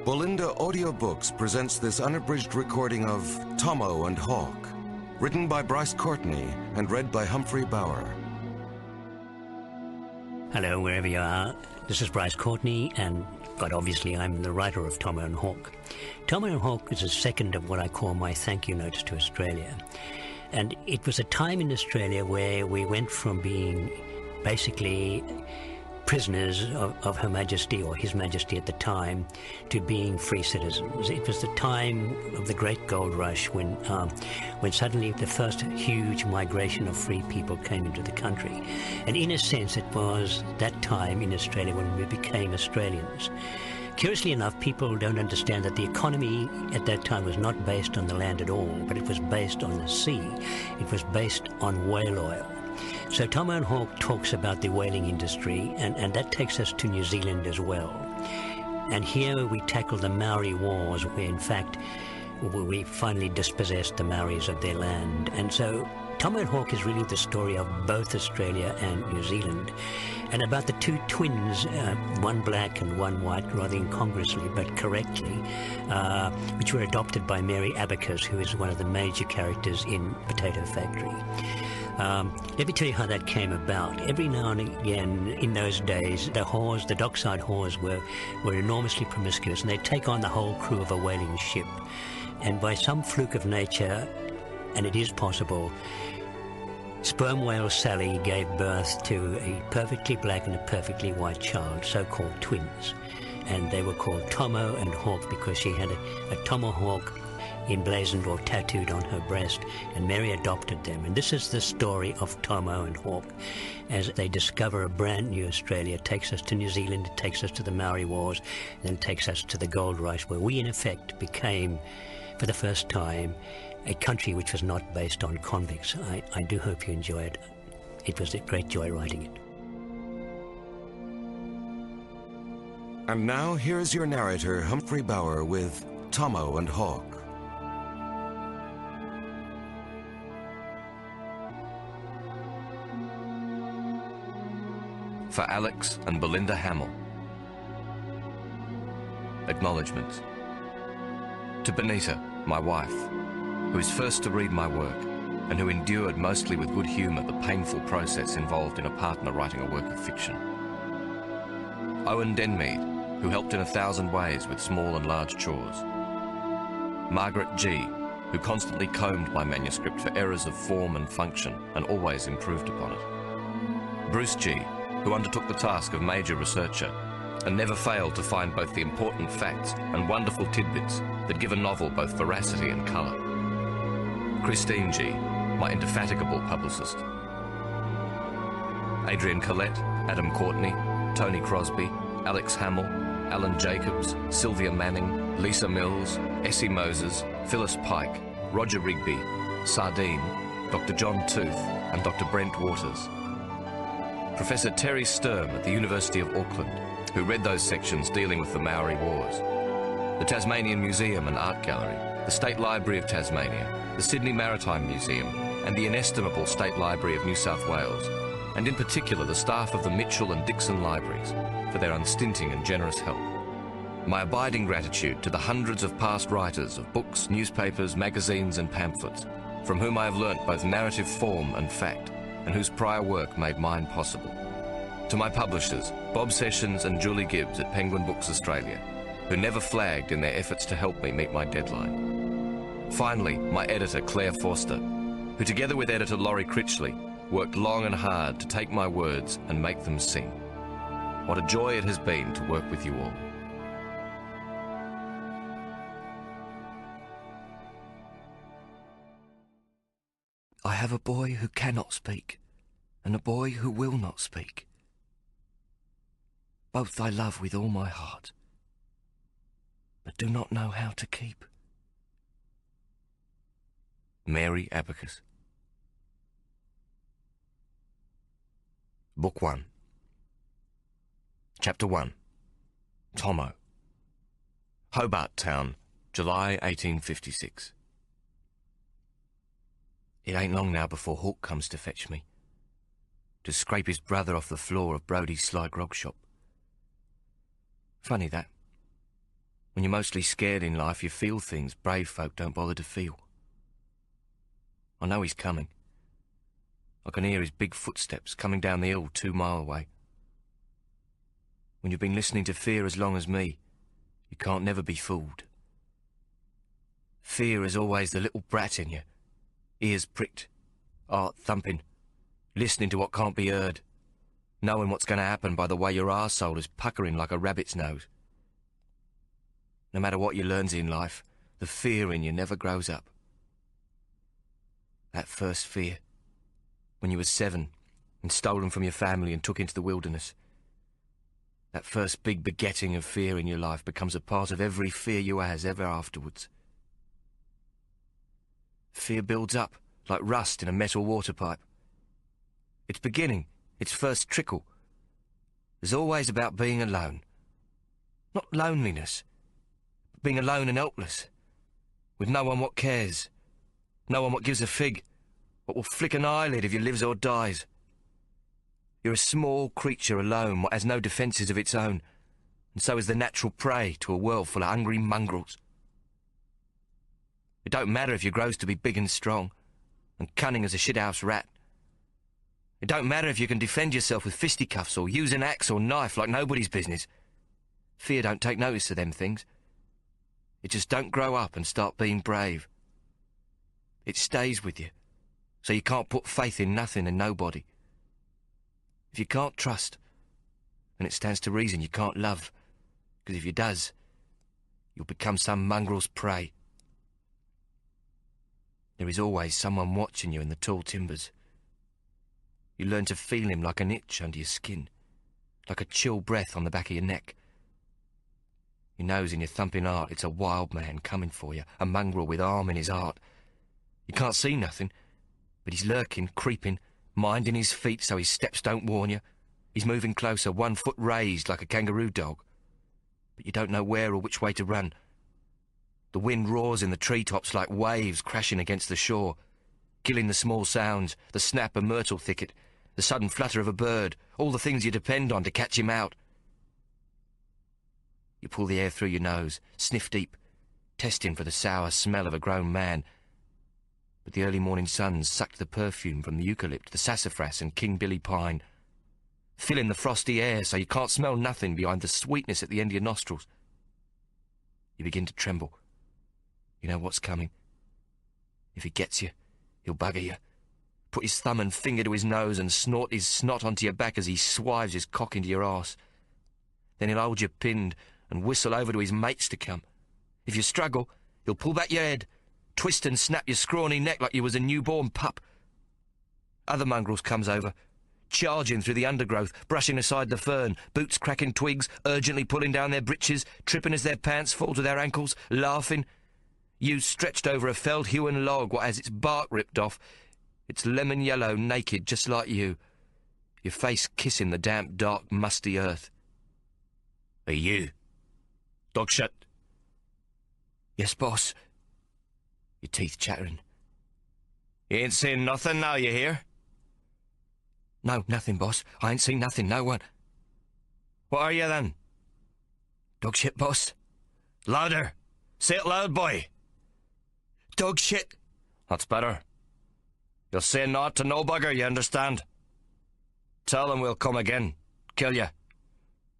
Belinda Audiobooks presents this unabridged recording of Tommo and Hawk, written by Bryce Courtenay and read by Humphrey Bower. Hello, wherever you are. This is Bryce Courtenay, and quite obviously I'm the writer of Tommo and Hawk. Tommo and Hawk is a second of what I call my thank you notes to Australia. And it was a time in Australia where we went from being basically prisoners of Her Majesty, or His Majesty at the time, to being free citizens. It was the time of the Great Gold Rush when suddenly the first huge migration of free people came into the country. And in a sense, it was that time in Australia when we became Australians. Curiously enough, people don't understand that the economy at that time was not based on the land at all, but it was based on the sea. It was based on whale oil. So Tommo and Hawk talks about the whaling industry, and that takes us to New Zealand as well. And here we tackle the Maori Wars, where in fact we finally dispossessed the Maoris of their land. And so Tommo and Hawk is really the story of both Australia and New Zealand, and about the two twins, one black and one white, rather incongruously but correctly, which were adopted by Mary Abacus, who is one of the major characters in Potato Factory. Let me tell you how that came about. Every now and again in those days, the dockside whores were enormously promiscuous, and they'd take on the whole crew of a whaling ship. And by some fluke of nature, and it is possible, sperm whale Sally gave birth to a perfectly black and a perfectly white child, so-called twins. And they were called Tommo and Hawk because she had a tomahawk emblazoned or tattooed on her breast, and Mary adopted them. And this is the story of Tommo and Hawk as they discover a brand new Australia. It takes us to New Zealand, it takes us to the Maori Wars, and then takes us to the Gold Rush, where we in effect became, for the first time, a country which was not based on convicts. I do hope you enjoy it. It was a great joy writing it. And now here's your narrator, Humphrey Bower, with Tommo and Hawk. For Alex and Belinda Hamill. Acknowledgements. To Benita, my wife, who is first to read my work, and who endured mostly with good humour the painful process involved in a partner writing a work of fiction. Owen Denmead, who helped in 1,000 ways with small and large chores. Margaret G., who constantly combed my manuscript for errors of form and function and always improved upon it. Bruce G., who undertook the task of major researcher and never failed to find both the important facts and wonderful tidbits that give a novel both veracity and colour. Christine G., my indefatigable publicist. Adrian Collette, Adam Courtenay, Tony Crosby, Alex Hamill, Alan Jacobs, Sylvia Manning, Lisa Mills, Essie Moses, Phyllis Pike, Roger Rigby, Sardine, Dr. John Tooth and Dr. Brent Waters. Professor Terry Sturm at the University of Auckland, who read those sections dealing with the Maori Wars. The Tasmanian Museum and Art Gallery, the State Library of Tasmania, the Sydney Maritime Museum, and the inestimable State Library of New South Wales, and in particular the staff of the Mitchell and Dixon Libraries, for their unstinting and generous help. My abiding gratitude to the hundreds of past writers of books, newspapers, magazines and pamphlets, from whom I have learnt both narrative form and fact, and whose prior work made mine possible. To my publishers, Bob Sessions and Julie Gibbs at Penguin Books Australia, who never flagged in their efforts to help me meet my deadline. Finally, my editor, Claire Forster, who together with editor Laurie Critchley, worked long and hard to take my words and make them sing. What a joy it has been to work with you all. I have a boy who cannot speak, and a boy who will not speak. Both I love with all my heart, but do not know how to keep. Mary Abacus. Book 1. Chapter 1. Tommo. Hobart Town, July 1856. It ain't long now before Hawk comes to fetch me, to scrape his brother off the floor of Brodie's Sly Grog Shop. Funny that. When you're mostly scared in life, you feel things brave folk don't bother to feel. I know he's coming. I can hear his big footsteps coming down the hill 2 miles away. When you've been listening to fear as long as me, you can't never be fooled. Fear is always the little brat in you, ears pricked, heart thumping, listening to what can't be heard, knowing what's going to happen by the way your arsehole is puckering like a rabbit's nose. No matter what you learns in life, the fear in you never grows up. That first fear, when you were 7 and stolen from your family and took into the wilderness. That first big begetting of fear in your life becomes a part of every fear you has ever afterwards. Fear builds up like rust in a metal water pipe. Its beginning, its first trickle, is always about being alone. Not loneliness, but being alone and helpless, with no one what cares, no one what gives a fig, what will flick an eyelid if you lives or dies. You're a small creature alone what has no defences of its own, and so is the natural prey to a world full of hungry mongrels. It don't matter if you grows to be big and strong, and cunning as a shithouse rat. It don't matter if you can defend yourself with fisticuffs or use an axe or knife like nobody's business. Fear don't take notice of them things. It just don't grow up and start being brave. It stays with you, so you can't put faith in nothing and nobody. If you can't trust, then it stands to reason you can't love, because if you does, you'll become some mongrel's prey. There is always someone watching you in the tall timbers. You learn to feel him like an itch under your skin, like a chill breath on the back of your neck. You knows in your thumping heart it's a wild man coming for you, a mongrel with arm in his heart. You can't see nothing, but he's lurking, creeping, minding his feet so his steps don't warn you. He's moving closer, 1 foot raised like a kangaroo dog. But you don't know where or which way to run. The wind roars in the treetops like waves crashing against the shore, killing the small sounds, the snap of myrtle thicket, the sudden flutter of a bird, all the things you depend on to catch him out. You pull the air through your nose, sniff deep, testing for the sour smell of a grown man. But the early morning sun sucked the perfume from the eucalypt, the sassafras and King Billy pine, filling the frosty air so you can't smell nothing behind the sweetness at the end of your nostrils. You begin to tremble. You know what's coming. If he gets you, he'll bugger you, put his thumb and finger to his nose and snort his snot onto your back as he swives his cock into your arse. Then he'll hold you pinned and whistle over to his mates to come. If you struggle, he'll pull back your head, twist and snap your scrawny neck like you was a newborn pup. Other mongrels comes over, charging through the undergrowth, brushing aside the fern, boots cracking twigs, urgently pulling down their breeches, tripping as their pants fall to their ankles, laughing. You stretched over a felled hewn log what has its bark ripped off, its lemon yellow, naked, just like you, your face kissing the damp, dark, musty earth. Are you? Dog shut. Yes, boss. Your teeth chattering. You ain't seen nothing now, you hear? No, nothing, boss. I ain't seen nothing, no one. What are you, then? Dog shit, boss. Louder. Say it loud, boy. Dog shit. That's better. You'll say naught to no bugger, you understand? Tell them we'll come again. Kill you.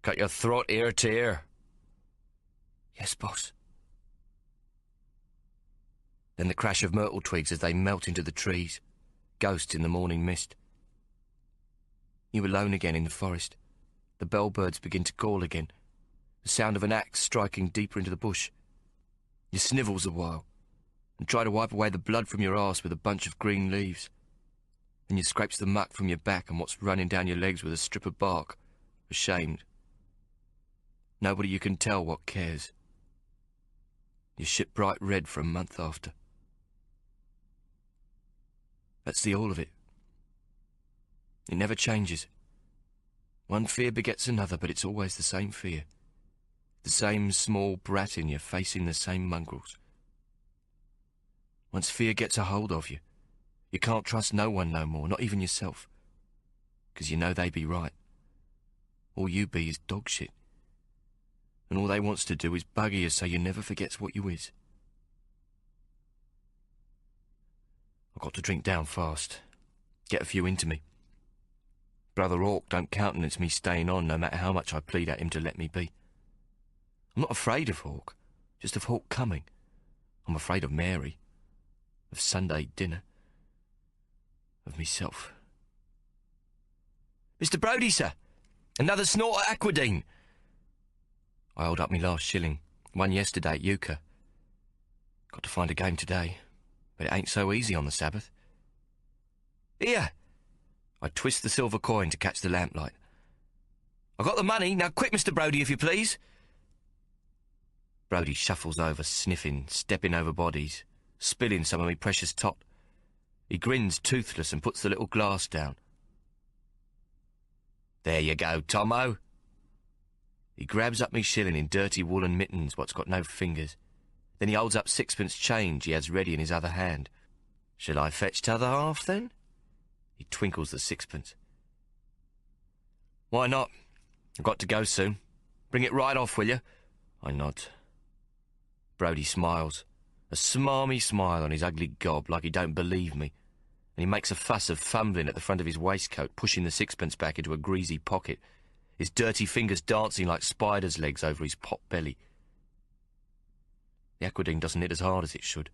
Cut your throat ear to ear. Yes, boss. Then the crash of myrtle twigs as they melt into the trees, ghosts in the morning mist. You alone again in the forest. The bellbirds begin to call again, the sound of an axe striking deeper into the bush. You snivels a while, and try to wipe away the blood from your arse with a bunch of green leaves. Then you scrapes the muck from your back and what's running down your legs with a strip of bark, ashamed. Nobody you can tell what cares. You shit bright red for a month after. That's the all of it. It never changes. One fear begets another, but it's always the same fear. The same small brat in you facing the same mongrels. Once fear gets a hold of you, you can't trust no one no more, not even yourself. 'Cause you know they be right. All you be is dog shit. and all they wants to do is bugger you so you never forgets what you is. I've got to drink down fast, get a few into me. Brother Hawk don't countenance me staying on no matter how much I plead at him to let me be. I'm not afraid of Hawk, just of Hawk coming. I'm afraid of Mary, of Sunday dinner, of myself. Mr. Brodie, sir! Another snort of Aquadine! I held up me last shilling, won yesterday at Euchre. Got to find a game today, but it ain't so easy on the Sabbath. Here! I twist the silver coin to catch the lamplight. I've got the money, now quick, Mr. Brodie, if you please. Brodie shuffles over, sniffing, stepping over bodies, spilling some of me precious tot. He grins toothless and puts the little glass down. There you go, Tommo. He grabs up me shilling in dirty woolen mittens what's got no fingers. Then he holds up sixpence change he has ready in his other hand. Shall I fetch t'other half, then? He twinkles the sixpence. Why not? I've got to go soon. Bring it right off, will you? I nod. Brodie smiles, a smarmy smile on his ugly gob like he don't believe me, and he makes a fuss of fumbling at the front of his waistcoat, pushing the sixpence back into a greasy pocket, his dirty fingers dancing like spiders' legs over his pot belly. The Aquadine doesn't hit as hard as it should.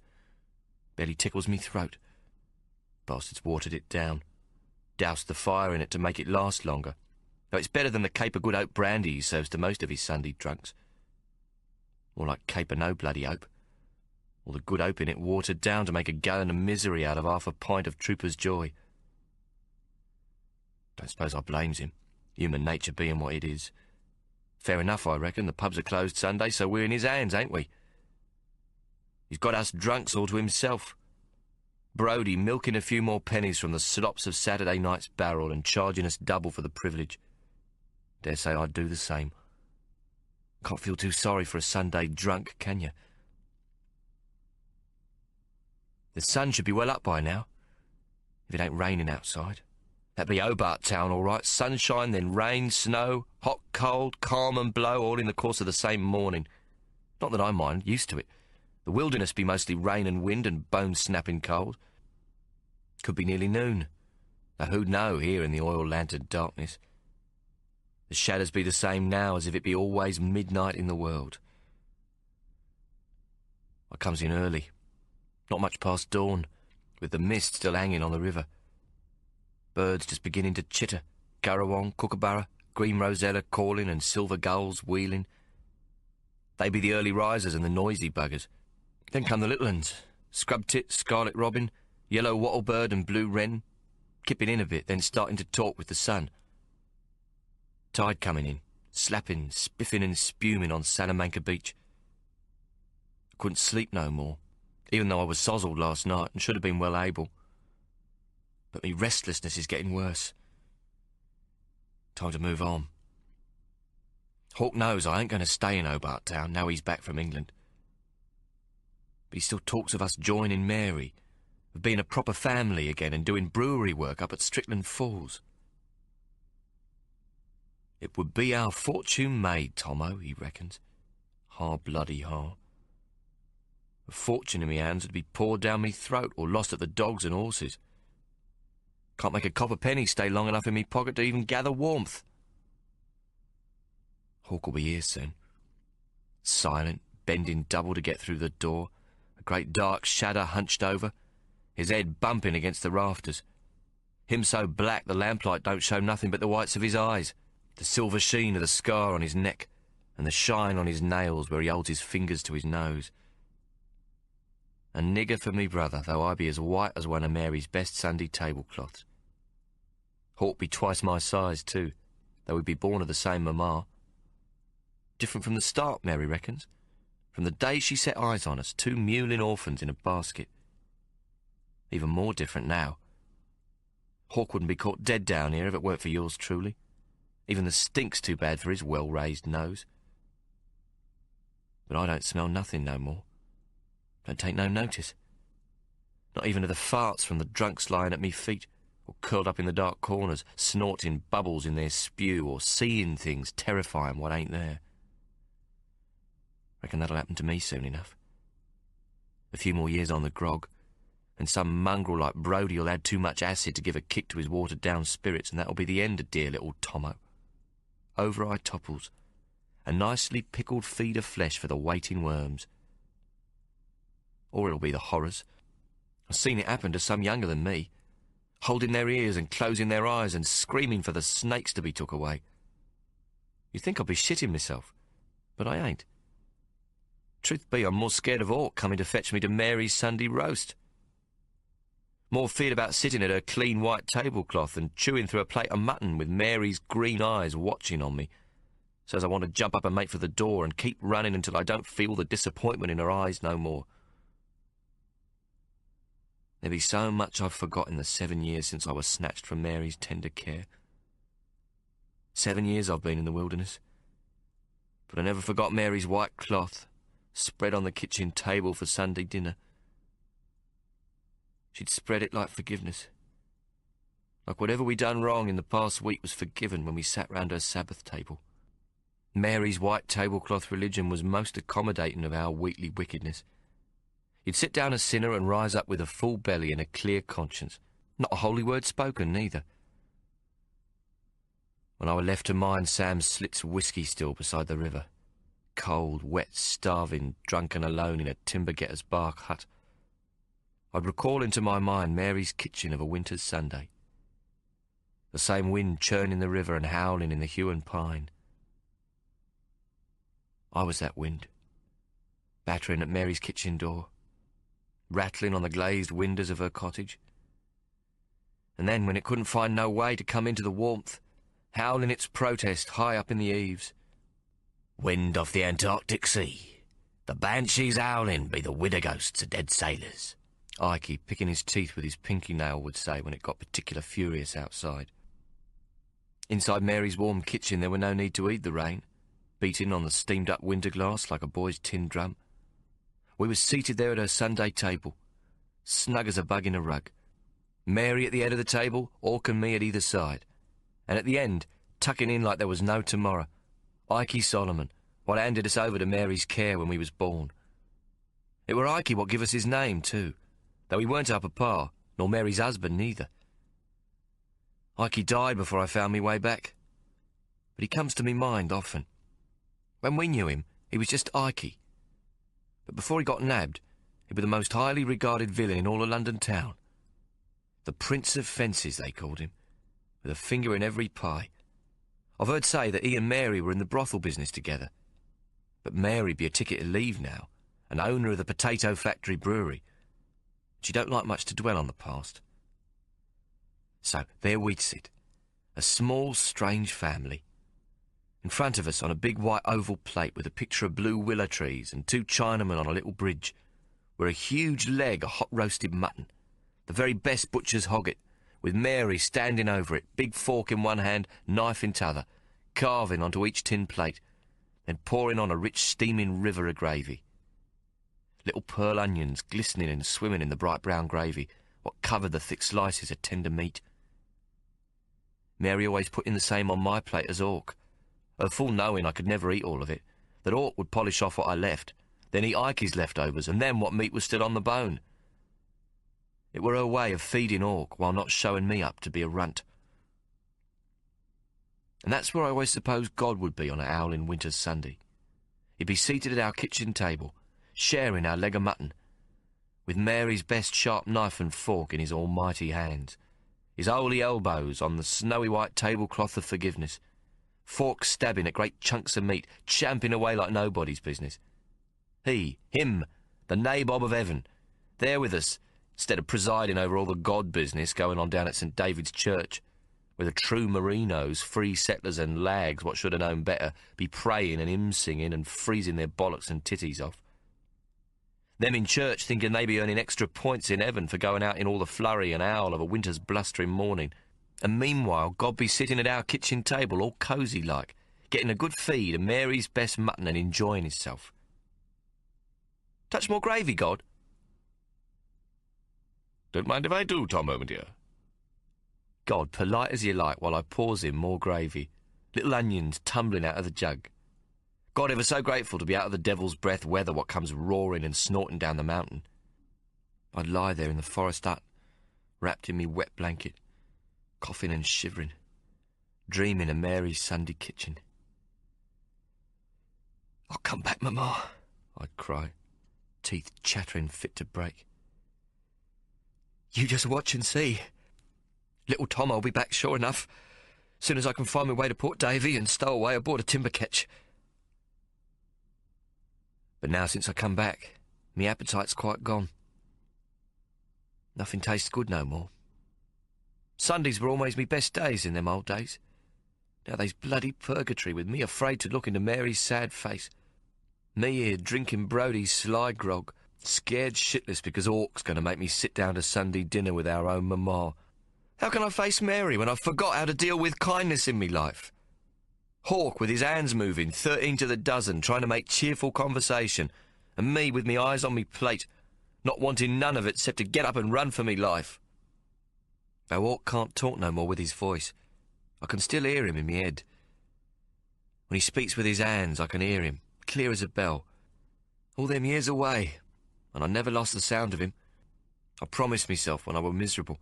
Barely tickles me throat. Bastards watered it down, doused the fire in it to make it last longer, though it's better than the Cape of Good Hope brandy he serves to most of his Sunday drunks. More like Cape of No Bloody Hope. All the good hope in it watered down to make a gallon of misery out of half a pint of Trooper's Joy. Don't suppose I blames him, human nature being what it is. Fair enough, I reckon. The pubs are closed Sunday, so we're in his hands, ain't we? He's got us drunks all to himself. Brodie milking a few more pennies from the slops of Saturday night's barrel and charging us double for the privilege. Dare say I'd do the same. Can't feel too sorry for a Sunday drunk, can you? The sun should be well up by now, if it ain't raining outside. That'd be Hobart Town, all right. Sunshine, then rain, snow, hot, cold, calm and blow, all in the course of the same morning. Not that I mind, used to it. The wilderness be mostly rain and wind and bone-snapping cold. Could be nearly noon. Now who'd know here in the oil-lantern darkness? The shadows be the same now as if it be always midnight in the world. I comes in early, not much past dawn, with the mist still hanging on the river. Birds just beginning to chitter, currawong, kookaburra, green rosella calling and silver gulls wheeling. They be the early risers and the noisy buggers. Then come the little uns, scrub tit, scarlet robin, yellow wattlebird and blue wren, kipping in a bit, then starting to talk with the sun. Tide coming in, slapping, spiffing and spuming on Salamanca Beach. I couldn't sleep no more, even though I was sozzled last night and should have been well able. But me restlessness is getting worse. Time to move on. Hawk knows I ain't going to stay in Hobart Town now he's back from England. But he still talks of us joining Mary, of being a proper family again and doing brewery work up at Strickland Falls. It would be our fortune made, Tommo, he reckons. Ha bloody ha. A fortune in me hands would be poured down me throat or lost at the dogs and horses. Can't make a copper penny stay long enough in me pocket to even gather warmth. Hawk will be here soon. Silent, bending double to get through the door, a great dark shadow hunched over, his head bumping against the rafters. Him so black the lamplight don't show nothing but the whites of his eyes, the silver sheen of the scar on his neck, and the shine on his nails where he holds his fingers to his nose. A nigger for me brother, though I be as white as one of Mary's best Sunday tablecloths. Hawk be twice my size, too, though we be born of the same mamma. Different from the start, Mary reckons. From the day she set eyes on us, two mewling orphans in a basket. Even more different now. Hawk wouldn't be caught dead down here if it weren't for yours truly. Even the stink's too bad for his well-raised nose. But I don't smell nothing no more. Don't take no notice. Not even of the farts from the drunks lying at me feet, or curled up in the dark corners, snorting bubbles in their spew, or seeing things terrifying what ain't there. Reckon that'll happen to me soon enough. A few more years on the grog, and some mongrel like Brodie'll add too much acid to give a kick to his watered-down spirits, and that'll be the end of dear little Tommo. Over I topples, a nicely pickled feed of flesh for the waiting worms. Or it'll be the horrors. I've seen it happen to some younger than me, holding their ears and closing their eyes and screaming for the snakes to be took away. You'd think I'd be shitting myself, but I ain't. Truth be, I'm more scared of Hawk coming to fetch me to Mary's Sunday roast. More feared about sitting at her clean white tablecloth and chewing through a plate of mutton with Mary's green eyes watching on me, so as I want to jump up and make for the door and keep running until I don't feel the disappointment in her eyes no more. There be so much I've forgotten the 7 years since I was snatched from Mary's tender care. 7 years I've been in the wilderness, but I never forgot Mary's white cloth, spread on the kitchen table for Sunday dinner. She'd spread it like forgiveness. Like whatever we done wrong in the past week was forgiven when we sat round her Sabbath table. Mary's white tablecloth religion was most accommodating of our weekly wickedness. You'd sit down a sinner and rise up with a full belly and a clear conscience. Not a holy word spoken, neither. When I were left to mind Sam's Slits whiskey still beside the river, cold, wet, starving, drunken alone in a timber-getter's bark hut, I'd recall into my mind Mary's kitchen of a winter's Sunday. The same wind churning the river and howling in the hue and pine. I was that wind, battering at Mary's kitchen door, rattling on the glazed windows of her cottage. And then, when it couldn't find no way to come into the warmth, howling its protest high up in the eaves. Wind off the Antarctic Sea, the banshees howling be the widder ghosts of dead sailors, Ikey, picking his teeth with his pinky nail, would say when it got particular furious outside. Inside Mary's warm kitchen there were no need to heed the rain, beating on the steamed-up window glass like a boy's tin drum. We was seated there at her Sunday table, snug as a bug in a rug. Mary at the head of the table, Hawk and me at either side. And at the end, tucking in like there was no tomorrow, Ikey Solomon, what handed us over to Mary's care when we was born. It were Ikey what give us his name, too, though he weren't our papa, nor Mary's husband neither. Ikey died before I found me way back, but he comes to me mind often. When we knew him, he was just Ikey. But before he got nabbed, he was the most highly regarded villain in all of London town. The Prince of Fences, they called him, with a finger in every pie. I've heard say that he and Mary were in the brothel business together. But Mary be a ticket to leave now, and owner of the Potato Factory Brewery. She don't like much to dwell on the past. So there we'd sit, a small, strange family. In front of us, on a big white oval plate with a picture of blue willow trees and two Chinamen on a little bridge, were a huge leg of hot-roasted mutton, the very best butcher's hogget, with Mary standing over it, big fork in one hand, knife in t'other, carving onto each tin plate, then pouring on a rich steaming river of gravy. Little pearl onions glistening and swimming in the bright brown gravy, what covered the thick slices of tender meat. Mary always put in the same on my plate as Hawk, her full knowing I could never eat all of it, that Hawk would polish off what I left, then eat Ikey's leftovers, and then what meat was still on the bone. It were her way of feeding Hawk while not showing me up to be a runt. And that's where I always supposed God would be on a howling winter's Sunday. He'd be seated at our kitchen table, sharing our leg of mutton, with Mary's best sharp knife and fork in his almighty hands, his holy elbows on the snowy white tablecloth of forgiveness, fork stabbing at great chunks of meat, champing away like nobody's business. Him, the nabob of heaven, there with us, instead of presiding over all the God business going on down at St. David's Church, where the true Merinos, free settlers and lags, what should have known better, be praying and hymn-singing and freezing their bollocks and titties off. Them in church thinking they be earning extra points in heaven for going out in all the flurry and howl of a winter's blustering morning. And meanwhile, God be sitting at our kitchen table all cosy like, getting a good feed of Mary's best mutton and enjoying himself. Touch more gravy, God? Don't mind if I do, Tommo, my dear. God, polite as you like, while I pours in more gravy, little onions tumbling out of the jug. God ever so grateful to be out of the devil's breath weather what comes roaring and snorting down the mountain. I'd lie there in the forest hut, wrapped in me wet blanket, coughing and shivering, dreaming of Mary's Sunday kitchen. "I'll come back, Mama," I'd cry, teeth chattering fit to break. "You just watch and see. Little Tom will be back sure enough, soon as I can find my way to Port Davy and stow away aboard a timber ketch." But now since I come back, me appetite's quite gone. Nothing tastes good no more. Sundays were always me best days in them old days. Now they's bloody purgatory with me afraid to look into Mary's sad face. Me here drinking Brodie's sly grog, scared shitless because Hawk's going to make me sit down to Sunday dinner with our own Mama. How can I face Mary when I've forgot how to deal with kindness in me life? Hawk with his hands moving, 13 to the dozen, trying to make cheerful conversation, and me with me eyes on me plate, not wanting none of it except to get up and run for me life. Though Hawk can't talk no more with his voice, I can still hear him in me head. When he speaks with his hands, I can hear him, clear as a bell. All them years away, and I never lost the sound of him. I promised myself when I were miserable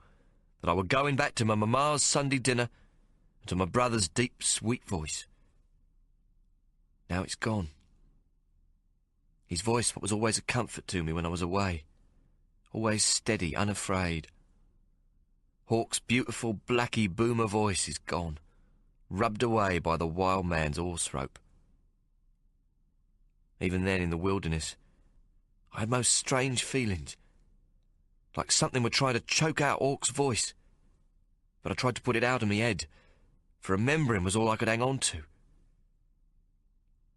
that I were going back to my Mama's Sunday dinner and to my brother's deep, sweet voice. Now it's gone. His voice, what was always a comfort to me when I was away, always steady, unafraid. Hawk's beautiful blacky boomer voice is gone, rubbed away by the wild man's horse rope. Even then, in the wilderness, I had most strange feelings, like something were trying to choke out Hawk's voice. But I tried to put it out of me head, for remembering was all I could hang on to.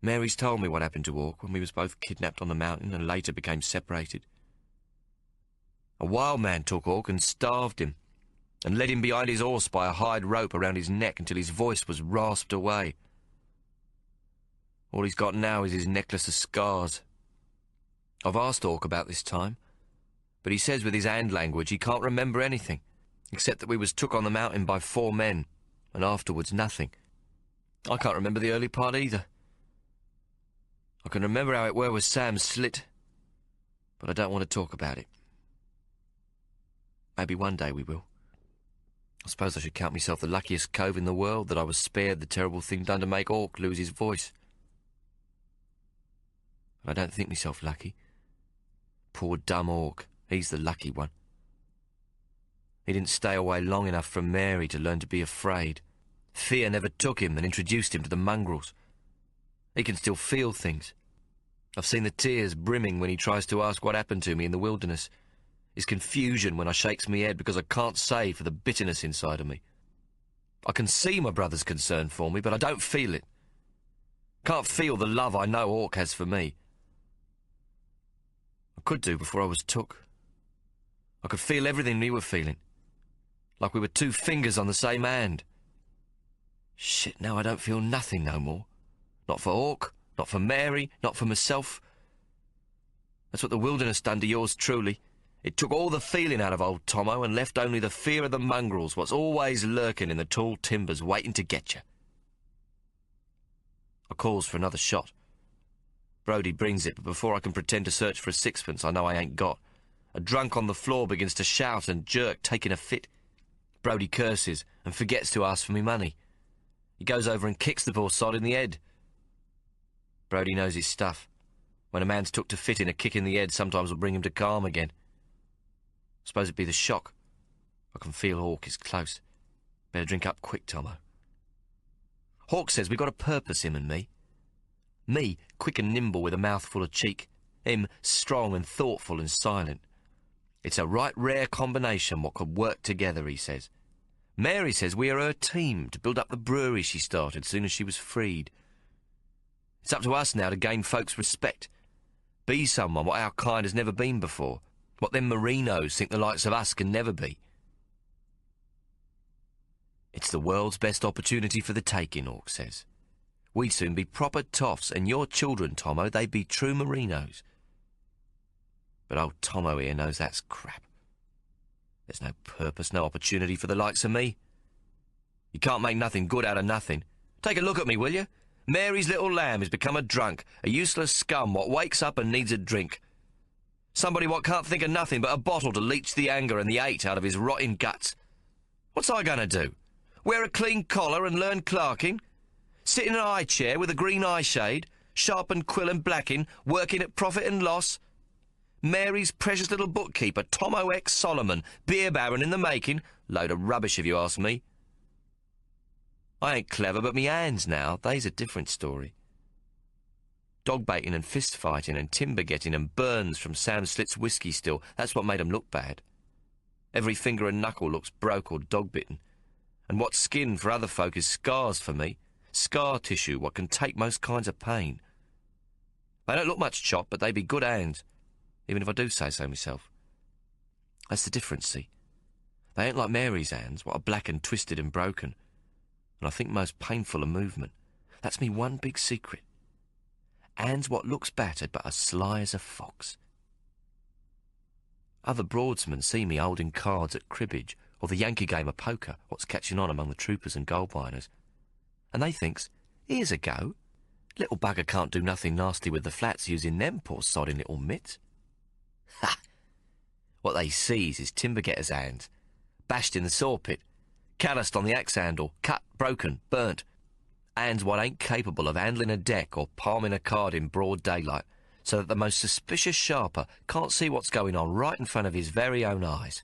Mary's told me what happened to Hawk when we was both kidnapped on the mountain and later became separated. A wild man took Hawk and starved him, and led him behind his horse by a hide rope around his neck until his voice was rasped away. All he's got now is his necklace of scars. I've asked Hawk about this time, but he says with his hand language he can't remember anything, except that we was took on the mountain by 4 men, and afterwards nothing. I can't remember the early part either. I can remember how it were with Sam's slit, but I don't want to talk about it. Maybe one day we will. I suppose I should count myself the luckiest cove in the world that I was spared the terrible thing done to make Hawk lose his voice. But I don't think myself lucky. Poor dumb Hawk, he's the lucky one. He didn't stay away long enough from Mary to learn to be afraid. Fear never took him and introduced him to the mongrels. He can still feel things. I've seen the tears brimming when he tries to ask what happened to me in the wilderness. His confusion when I shakes me head because I can't say for the bitterness inside of me. I can see my brother's concern for me, but I don't feel it. Can't feel the love I know Hawk has for me. I could do before I was took. I could feel everything we were feeling, like we were 2 fingers on the same hand. Shit, now I don't feel nothing no more. Not for Hawk, not for Mary, not for myself. That's what the wilderness done to yours truly. It took all the feeling out of old Tommo and left only the fear of the mongrels, what's always lurking in the tall timbers waiting to get you. I calls for another shot. Brodie brings it, but before I can pretend to search for a sixpence I know I ain't got, a drunk on the floor begins to shout and jerk, taking a fit. Brodie curses and forgets to ask for me money. He goes over and kicks the poor sod in the head. Brodie knows his stuff. When a man's took to fit in, a kick in the head sometimes will bring him to calm again. Suppose it'd be the shock. I can feel Hawk is close. Better drink up quick, Tommo. Hawk says we got a purpose, him and me. Me, quick and nimble with a mouthful of cheek. Him, strong and thoughtful and silent. It's a right rare combination what could work together, he says. Mary says we are her team to build up the brewery she started soon as she was freed. It's up to us now to gain folks' respect. Be someone what our kind has never been before. What them Merinos think the likes of us can never be. It's the world's best opportunity for the taking, Hawk says. We'd soon be proper toffs, and your children, Tommo, they'd be true Merinos. But old Tommo here knows that's crap. There's no purpose, no opportunity for the likes of me. You can't make nothing good out of nothing. Take a look at me, will you? Mary's little lamb has become a drunk, a useless scum what wakes up and needs a drink. Somebody what can't think of nothing but a bottle to leach the anger and the hate out of his rotting guts. What's I going to do? Wear a clean collar and learn clerking? Sit in an eye chair with a green eye shade, sharpen quill and blacking, working at profit and loss? Mary's precious little bookkeeper, Tommo X Solomon, beer baron in the making? Load of rubbish if you ask me. I ain't clever, but me hands now, they's a different story. Dog baiting and fist fighting and timber getting and burns from Sam Slit's whiskey still, that's what made 'em look bad. Every finger and knuckle looks broke or dog-bitten. And what's skin for other folk is scars for me. Scar tissue, what can take most kinds of pain. They don't look much chopped, but they be good hands, even if I do say so myself. That's the difference, see? They ain't like Mary's hands, what are black and twisted and broken. And I think most painful of movement. That's me one big secret. Hands what looks battered, but as sly as a fox. Other broadsmen see me holding cards at cribbage, or the Yankee game of poker, what's catching on among the troopers and gold miners. And they thinks, here's a go. Little bugger can't do nothing nasty with the flats using them poor sodding little mitts. Ha! What they sees is timber getter's hands, bashed in the saw pit, calloused on the axe handle, cut, broken, burnt. Hands what ain't capable of handling a deck or palming a card in broad daylight, so that the most suspicious sharper can't see what's going on right in front of his very own eyes.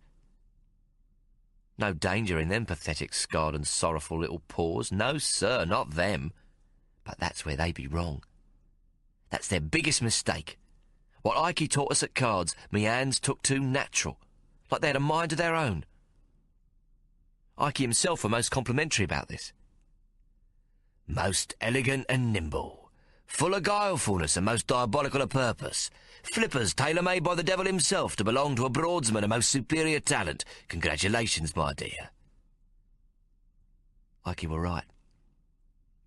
No danger in them pathetic, scarred and sorrowful little paws. No, sir, not them. But that's where they be wrong. That's their biggest mistake. What Ikey taught us at cards, me hands took too natural, like they had a mind of their own. Ikey himself were most complimentary about this. Most elegant and nimble, full of guilefulness and most diabolical of purpose. Flippers tailor-made by the devil himself to belong to a broadsman of most superior talent. Congratulations, my dear. Ikey were right.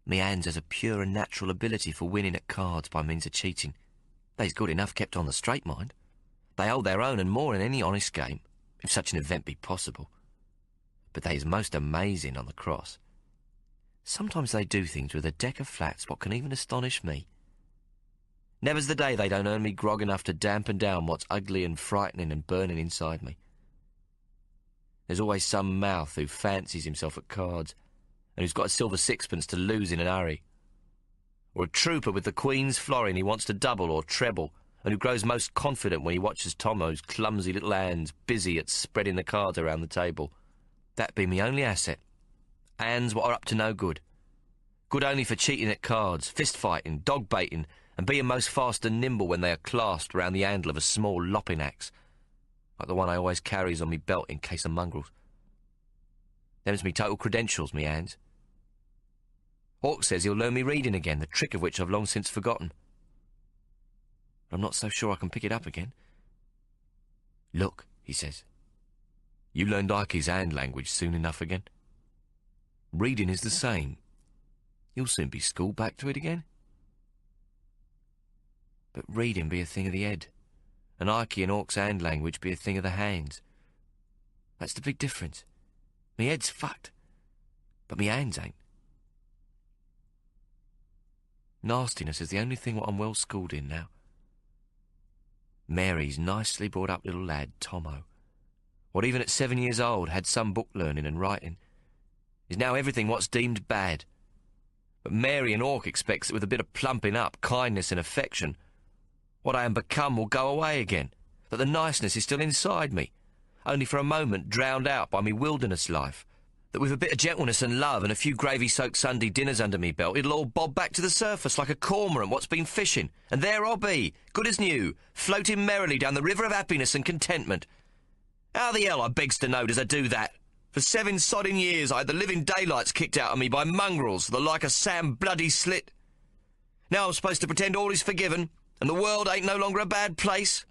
Me hands has a pure and natural ability for winning at cards by means of cheating. They's good enough kept on the straight, mind. They hold their own and more in any honest game, if such an event be possible. But they's most amazing on the cross. Sometimes they do things with a deck of flats what can even astonish me. Never's the day they don't earn me grog enough to dampen down what's ugly and frightening and burning inside me. There's always some mouth who fancies himself at cards, and who's got a silver sixpence to lose in an hurry. Or a trooper with the Queen's florin he wants to double or treble, and who grows most confident when he watches Tommo's clumsy little hands busy at spreading the cards around the table. That be me only asset. Hands what are up to no good. Good only for cheating at cards, fist-fighting, dog-baiting, and being most fast and nimble when they are clasped round the handle of a small lopping axe, like the one I always carries on me belt in case of mongrels. Them's me total credentials, me hands. Hawk says he'll learn me reading again, the trick of which I've long since forgotten. But I'm not so sure I can pick it up again. Look, he says. You learned Ikey's hand language soon enough again. Reading is the same. You'll soon be schooled back to it again. But reading be a thing of the head, and Ikey and Hawk's hand language be a thing of the hands. That's the big difference. Me head's fucked, but me hands ain't. Nastiness is the only thing what I'm well schooled in now. Mary's nicely brought up little lad, Tommo, what even at 7 years old had some book learning and writing, is now everything what's deemed bad. But Mary and Hawk expects that with a bit of plumping up, kindness and affection, what I am become will go away again, that the niceness is still inside me, only for a moment drowned out by me wilderness life, that with a bit of gentleness and love and a few gravy-soaked Sunday dinners under me belt, it'll all bob back to the surface like a cormorant what's been fishing, and there I'll be, good as new, floating merrily down the river of happiness and contentment. How the hell, I begs to know, does I do that? For 7 sodding years I had the living daylights kicked out of me by mongrels, the like of Sam Bloody Slit. Now I'm supposed to pretend all is forgiven, and the world ain't no longer a bad place.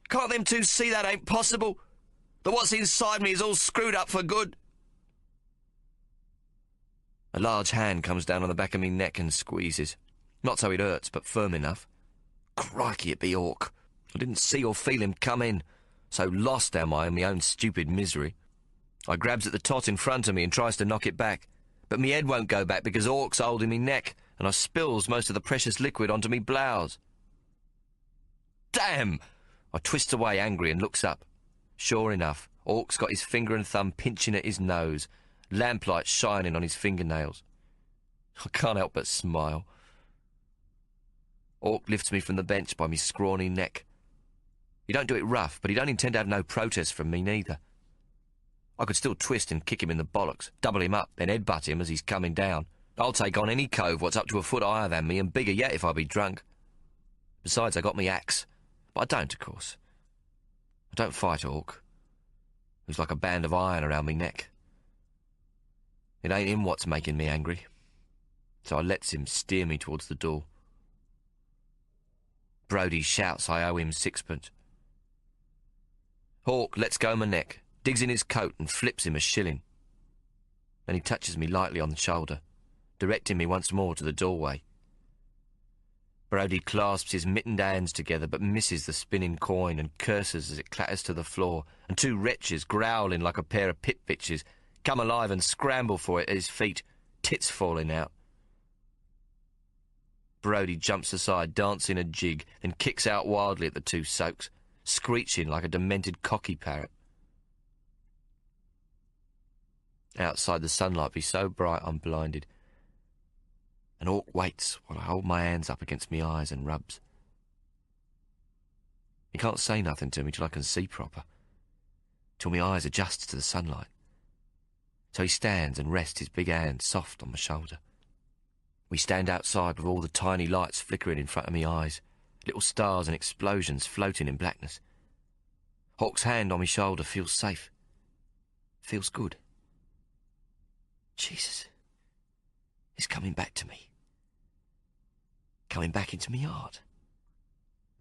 Can't them two see that ain't possible? That what's inside me is all screwed up for good? A large hand comes down on the back of me neck and squeezes. Not so it hurts, but firm enough. Crikey, it be Hawk. I didn't see or feel him come in. So lost am I in my own stupid misery. I grabs at the tot in front of me and tries to knock it back. But me head won't go back because Hawk's holding me neck, and I spills most of the precious liquid onto me blouse. Damn! I twists away angry and looks up. Sure enough, Hawk's got his finger and thumb pinching at his nose, lamplight shining on his fingernails. I can't help but smile. Hawk lifts me from the bench by me scrawny neck. He don't do it rough, but he don't intend to have no protest from me neither. I could still twist and kick him in the bollocks, double him up, then headbutt him as he's coming down. I'll take on any cove what's up to a foot higher than me, and bigger yet if I be drunk. Besides, I got me axe. But I don't, of course. I don't fight Hawk. He's like a band of iron around me neck. It ain't him what's making me angry. So I lets him steer me towards the door. Brodie shouts I owe him 6pence. Hawk lets go my neck, digs in his coat and flips him a shilling. Then he touches me lightly on the shoulder, directing me once more to the doorway. Brodie clasps his mittened hands together but misses the spinning coin and curses as it clatters to the floor, and two wretches, growling like a pair of pit bitches, come alive and scramble for it at his feet, tits falling out. Brodie jumps aside, dancing a jig, then kicks out wildly at the two soaks, screeching like a demented cocky parrot. Outside the sunlight be so bright I'm blinded, and Hawk waits while I hold my hands up against me eyes and rubs. He can't say nothing to me till I can see proper, till my eyes adjusts to the sunlight. So he stands and rests his big hand soft on my shoulder. We stand outside with all the tiny lights flickering in front of me eyes, little stars and explosions floating in blackness. Hawk's hand on my shoulder feels safe, feels good. Jesus, it's coming back to me. Coming back into me heart.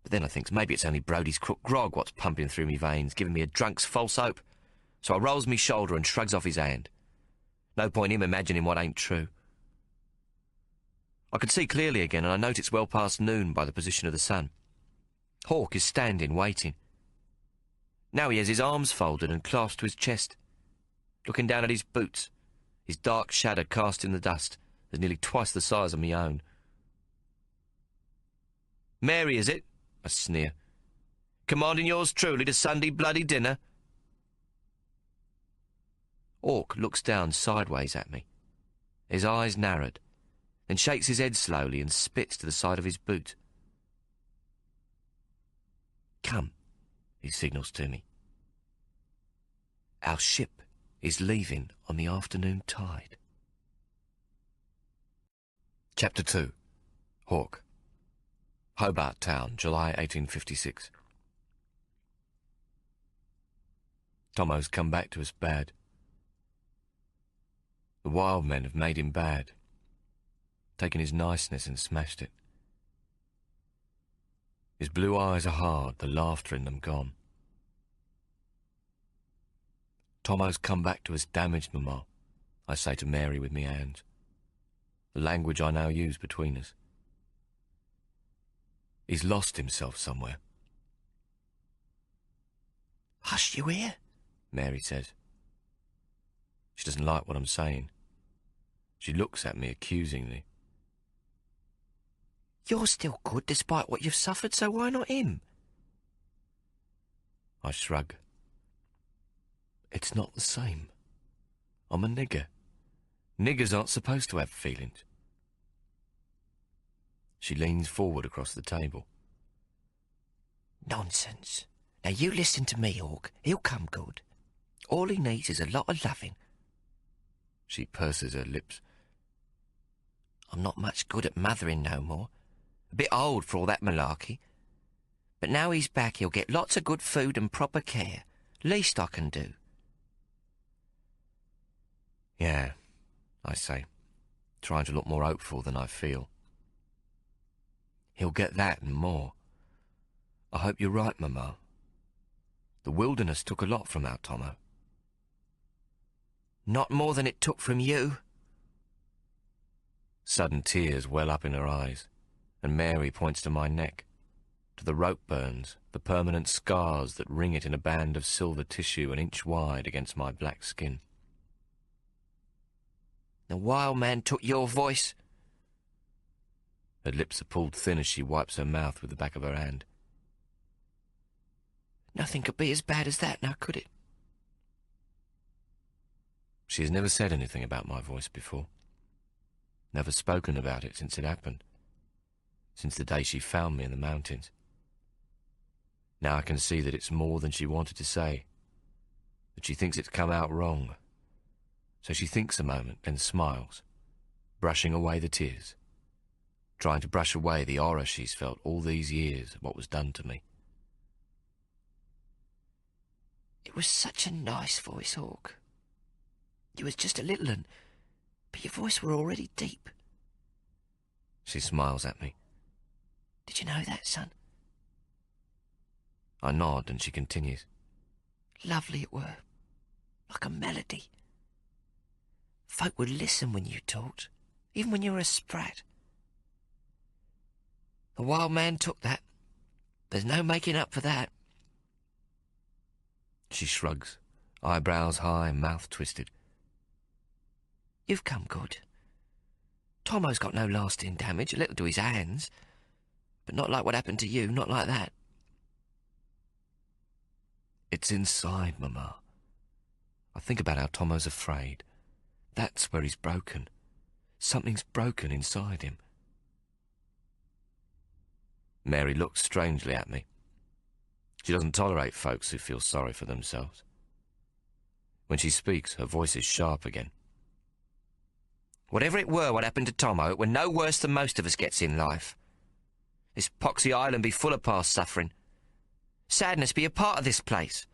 But then I thinks maybe it's only Brodie's crook grog what's pumping through me veins, giving me a drunk's false hope. So I rolls me shoulder and shrugs off his hand. No point him imagining what ain't true. I can see clearly again, and I note it's well past noon by the position of the sun. Hawk is standing, waiting. Now he has his arms folded and clasped to his chest, looking down at his boots, his dark shadow cast in the dust, that's nearly twice the size of me own. Mary, is it? I sneer. Commanding yours truly to Sunday bloody dinner? Hawk looks down sideways at me, his eyes narrowed, then shakes his head slowly and spits to the side of his boot. Come, he signals to me. Our ship is leaving on the afternoon tide. Chapter 2. Hawk. Hobart Town, July 1856. Tommo's come back to us bad. The wild men have made him bad, taken his niceness and smashed it. His blue eyes are hard, the laughter in them gone. Tommo's come back to us damaged, Mamma, I say to Mary with me hands, the language I now use between us. He's lost himself somewhere. Hush, you hear? Mary says. She doesn't like what I'm saying. She looks at me accusingly. You're still good despite what you've suffered, so why not him? I shrug. It's not the same. I'm a nigger. Niggers aren't supposed to have feelings. She leans forward across the table. Nonsense. Now you listen to me, Hawk. He'll come good. All he needs is a lot of loving. She purses her lips. I'm not much good at mothering no more. A bit old for all that malarkey. But now he's back, he'll get lots of good food and proper care. Least I can do. Yeah, I say, trying to look more hopeful than I feel. He'll get that and more. I hope you're right, Mamma. The wilderness took a lot from our Tommo. Not more than it took from you. Sudden tears well up in her eyes, and Mary points to my neck, to the rope burns, the permanent scars that ring it in a band of silver tissue an inch wide against my black skin. The wild man took your voice. Her lips are pulled thin as she wipes her mouth with the back of her hand. Nothing could be as bad as that, now could it? She has never said anything about my voice before. Never spoken about it since it happened. Since the day she found me in the mountains. Now I can see that it's more than she wanted to say. That she thinks it's come out wrong. So she thinks a moment, then smiles, brushing away the tears. Trying to brush away the horror she's felt all these years of what was done to me. It was such a nice voice, Hawk. You was just a little un, but your voice were already deep. She smiles at me. Did you know that, son? I nod and she continues. Lovely it were, like a melody. Folk would listen when you talked, even when you were a sprat. The wild man took that. There's no making up for that. She shrugs, eyebrows high, mouth twisted. You've come good. Tommo's got no lasting damage, a little to his hands. But not like what happened to you, not like that. It's inside, Mama. I think about how Tommo's afraid. That's where he's broken. Something's broken inside him. Mary looks strangely at me. She doesn't tolerate folks who feel sorry for themselves. When she speaks, her voice is sharp again. Whatever it were what happened to Tommo, it were no worse than most of us gets in life. This poxy island be full of past suffering. Sadness be a part of this place.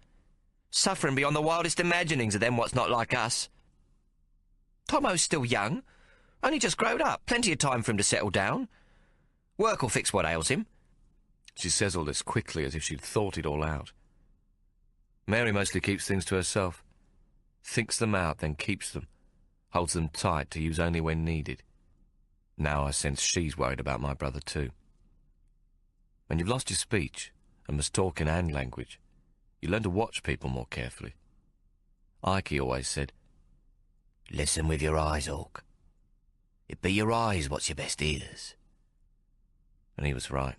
Suffering beyond the wildest imaginings of them what's not like us. Tommo's still young, only just growed up, plenty of time for him to settle down. Work'll fix what ails him. She says all this quickly as if she'd thought it all out. Mary mostly keeps things to herself. Thinks them out, then keeps them. Holds them tight to use only when needed. Now I sense she's worried about my brother too. When you've lost your speech and must talk in hand language, you learn to watch people more carefully. Ike always said, Listen with your eyes, Hawk. It be your eyes what's your best ears. And he was right.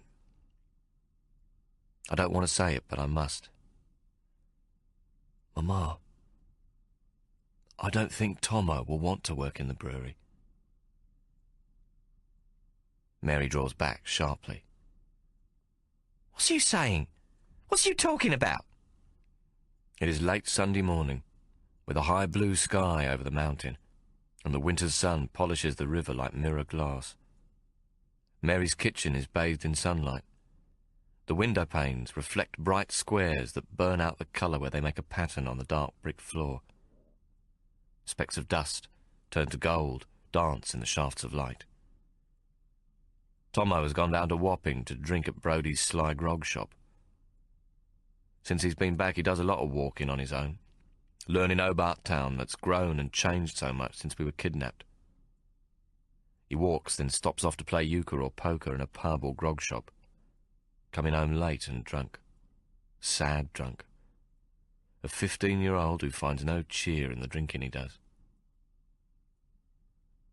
I don't want to say it, but I must. Mama, I don't think Tommo will want to work in the brewery. Mary draws back sharply. What's you saying? What's you talking about? It is late Sunday morning, with a high blue sky over the mountain, and the winter's sun polishes the river like mirror glass. Mary's kitchen is bathed in sunlight. The window panes reflect bright squares that burn out the colour where they make a pattern on the dark brick floor. Specks of dust turn to gold, dance in the shafts of light. Tommo has gone down to Wapping to drink at Brodie's Sly Grog shop. Since he's been back, he does a lot of walking on his own, learning Hobart Town that's grown and changed so much since we were kidnapped. He walks, then stops off to play euchre or poker in a pub or grog shop, coming home late and drunk, sad drunk. A 15-year-old who finds no cheer in the drinking he does.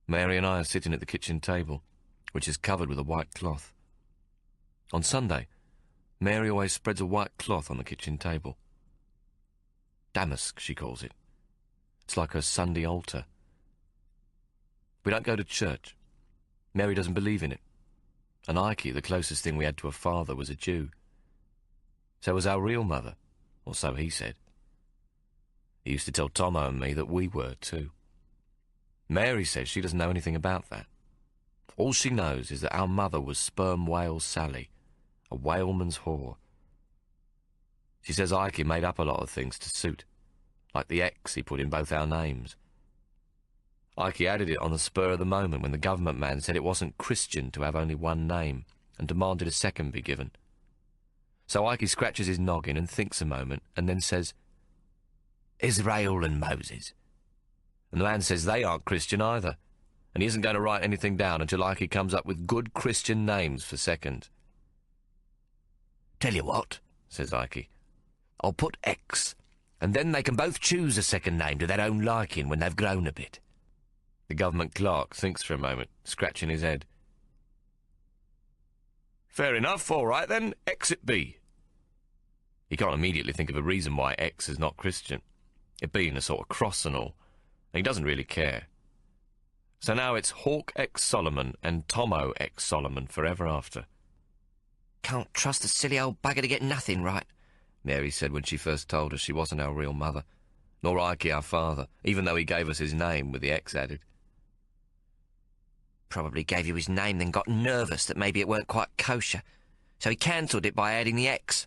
Mary and I are sitting at the kitchen table, which is covered with a white cloth. On Sunday, Mary always spreads a white cloth on the kitchen table. Damask, she calls it. It's like her Sunday altar. We don't go to church. Mary doesn't believe in it. And Ike, the closest thing we had to a father, was a Jew. So was our real mother, or so he said. He used to tell Tommo and me that we were too. Mary says she doesn't know anything about that. All she knows is that our mother was Sperm Whale Sally, a whaleman's whore. She says Ike made up a lot of things to suit, like the X he put in both our names. Ike added it on the spur of the moment when the government man said it wasn't Christian to have only one name and demanded a second be given. So Ike scratches his noggin and thinks a moment and then says, Israel and Moses. And the man says they aren't Christian either, and he isn't going to write anything down until Ike comes up with good Christian names for second. Tell you what, says Ike, I'll put X, and then they can both choose a second name to their own liking when they've grown a bit. The government clerk thinks for a moment, scratching his head. Fair enough, all right then, exit B. He can't immediately think of a reason why X is not Christian, it being a sort of cross and all, and he doesn't really care. So now it's Hawk X Solomon and Tommo X Solomon forever after. Can't trust the silly old bugger to get nothing right, Mary said when she first told us she wasn't our real mother, nor Ike our father, even though he gave us his name with the X added. Probably gave you his name, then got nervous that maybe it weren't quite kosher, so he cancelled it by adding the X.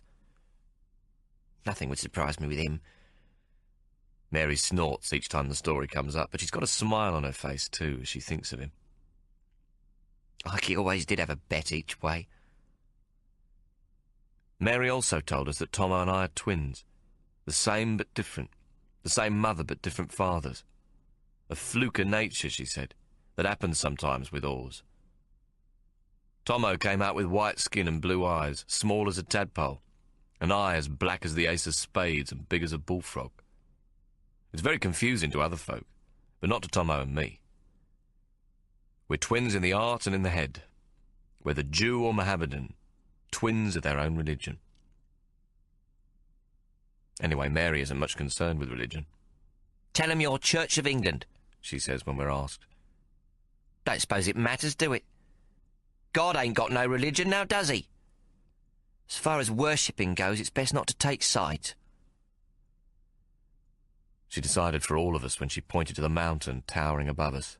Nothing would surprise me with him. Mary snorts each time the story comes up, but she's got a smile on her face too as she thinks of him. Ike always did have a bet each way. Mary also told us that Tommo and I are twins, the same but different, the same mother but different fathers. A fluke of nature, she said, that happens sometimes with oars. Tommo came out with white skin and blue eyes, small as a tadpole, an eye as black as the ace of spades and big as a bullfrog. It's very confusing to other folk, but not to Tommo and me. We're twins in the heart and in the head. Whether Jew or Mohammedan, twins of their own religion. Anyway, Mary isn't much concerned with religion. Tell 'em you're Church of England, she says when we're asked. Don't suppose it matters, do it? God ain't got no religion now, does he? As far as worshipping goes, it's best not to take sides. She decided for all of us when she pointed to the mountain towering above us.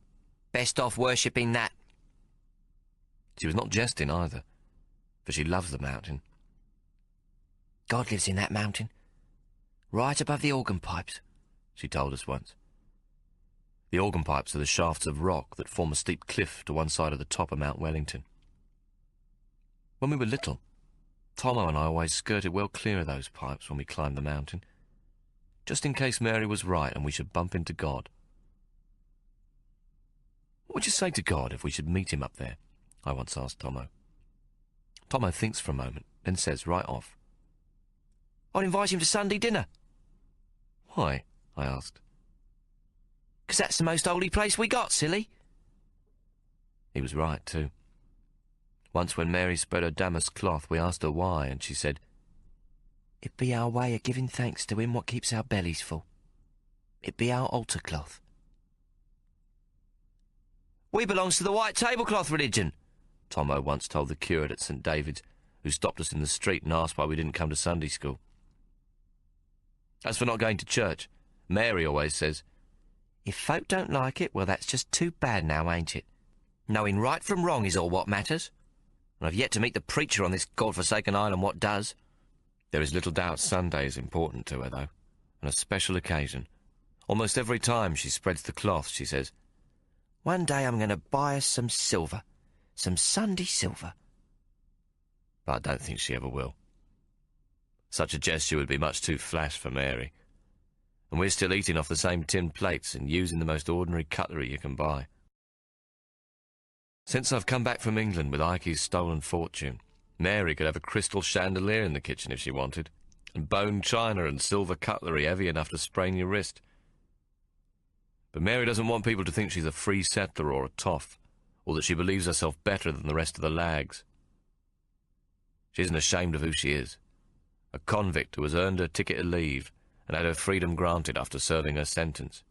Best off worshipping that. She was not jesting either, for she loves the mountain. God lives in that mountain, right above the organ pipes, she told us once. The organ pipes are the shafts of rock that form a steep cliff to one side of the top of Mount Wellington. When we were little, Tommo and I always skirted well clear of those pipes when we climbed the mountain, just in case Mary was right and we should bump into God. What would you say to God if we should meet him up there? I once asked Tommo. Tommo thinks for a moment, then says right off, I'd invite him to Sunday dinner. Why? I asked. 'Cause that's the most holy place we got, silly. He was right, too. Once when Mary spread her damask cloth, we asked her why, and she said, It be our way of giving thanks to him what keeps our bellies full. It be our altar cloth. We belongs to the white tablecloth religion, Tommo once told the curate at St. David's, who stopped us in the street and asked why we didn't come to Sunday school. As for not going to church, Mary always says, If folk don't like it, well, that's just too bad now, ain't it? Knowing right from wrong is all what matters. And I've yet to meet the preacher on this God-forsaken island what does. There is little doubt Sunday is important to her, though, and a special occasion. Almost every time she spreads the cloth, she says, One day I'm going to buy us some silver, some Sunday silver. But I don't think she ever will. Such a gesture would be much too flash for Mary. And we're still eating off the same tin plates and using the most ordinary cutlery you can buy. Since I've come back from England with Ike's stolen fortune, Mary could have a crystal chandelier in the kitchen if she wanted, and bone china and silver cutlery heavy enough to sprain your wrist. But Mary doesn't want people to think she's a free settler or a toff, or that she believes herself better than the rest of the lags. She isn't ashamed of who she is, a convict who has earned her ticket to leave and had her freedom granted after serving her sentence.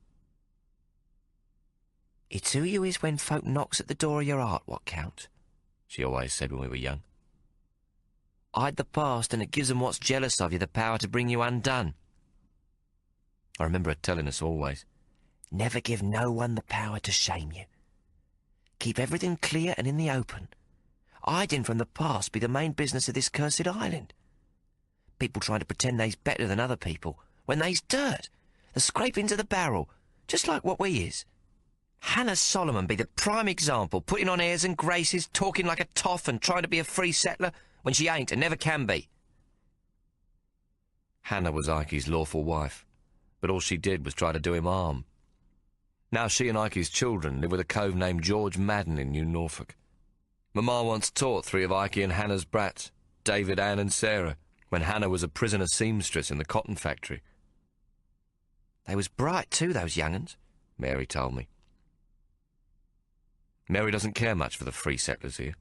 It's who you is when folk knocks at the door of your heart what counts, she always said when we were young. Hide the past and it gives them what's jealous of you the power to bring you undone. I remember her telling us always, Never give no one the power to shame you. Keep everything clear and in the open. Hiding from the past be the main business of this cursed island. People trying to pretend they's better than other people, when they's dirt, the scrapings of the barrel, just like what we is. Hannah Solomon be the prime example, putting on airs and graces, talking like a toff and trying to be a free settler, when she ain't and never can be. Hannah was Ike's lawful wife, but all she did was try to do him harm. Now she and Ike's children live with a cove named George Madden in New Norfolk. Mamma once taught 3 of Ike and Hannah's brats, David, Anne and Sarah, when Hannah was a prisoner seamstress in the cotton factory. They was bright too, those young'uns, Mary told me. Mary doesn't care much for the free settlers here.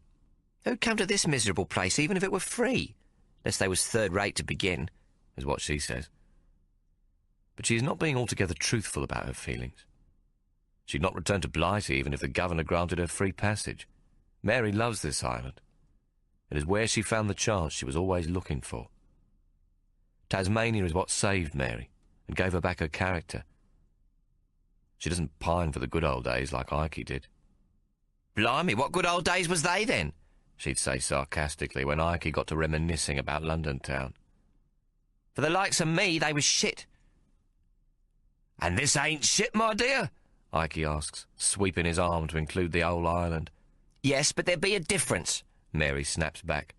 Who'd come to this miserable place even if it were free? Unless they was third-rate to begin, is what she says. But she is not being altogether truthful about her feelings. She'd not return to Blighty even if the governor granted her free passage. Mary loves this island. It is where she found the chance she was always looking for. Tasmania is what saved Mary and gave her back her character. She doesn't pine for the good old days like Ikey did. Blimey, what good old days was they then? She'd say sarcastically when Ikey got to reminiscing about London town. For the likes of me, they was shit. And this ain't shit, my dear? Ikey asks, sweeping his arm to include the whole island. Yes, but there be a difference, Mary snaps back.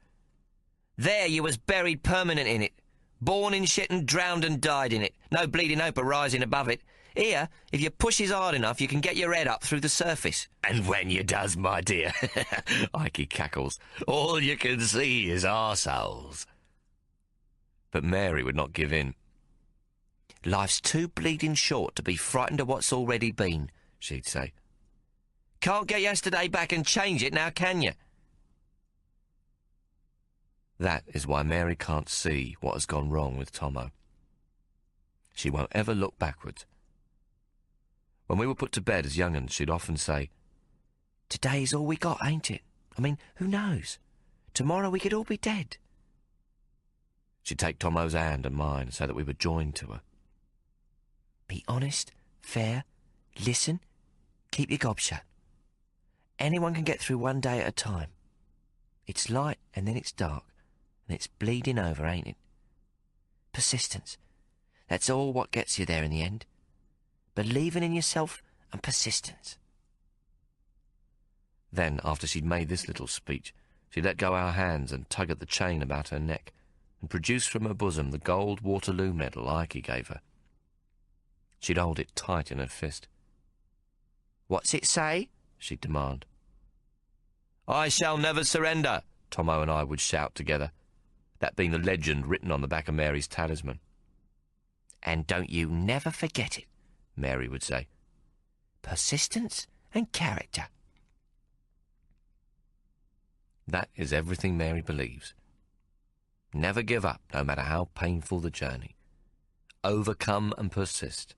There you was buried permanent in it. Born in shit and drowned and died in it. No bleeding hope of rising above it. Here, if you pushes hard enough, you can get your head up through the surface. And when you does, my dear, Ikey cackles, all you can see is arseholes. But Mary would not give in. Life's too bleeding short to be frightened of what's already been, she'd say. Can't get yesterday back and change it now, can you? That is why Mary can't see what has gone wrong with Tommo. She won't ever look backwards. When we were put to bed as young'uns, she'd often say, "Today's all we got, ain't it? I mean, who knows? Tomorrow we could all be dead." She'd take Tommo's hand and mine so that we were joined to her. Be honest, fair, listen, keep your gob shut. Anyone can get through one day at a time. It's light and then it's dark, and it's bleeding over, ain't it? Persistence. That's all what gets you there in the end. Believing in yourself and persistence. Then, after she'd made this little speech, she'd let go our hands and tug at the chain about her neck, and produce from her bosom the gold Waterloo medal Ikey gave her. She'd hold it tight in her fist. "What's it say?" she'd demand. "I shall never surrender," Tommo and I would shout together, that being the legend written on the back of Mary's talisman. "And don't you never forget it," Mary would say. "Persistence and character." That is everything Mary believes. Never give up, no matter how painful the journey. Overcome and persist.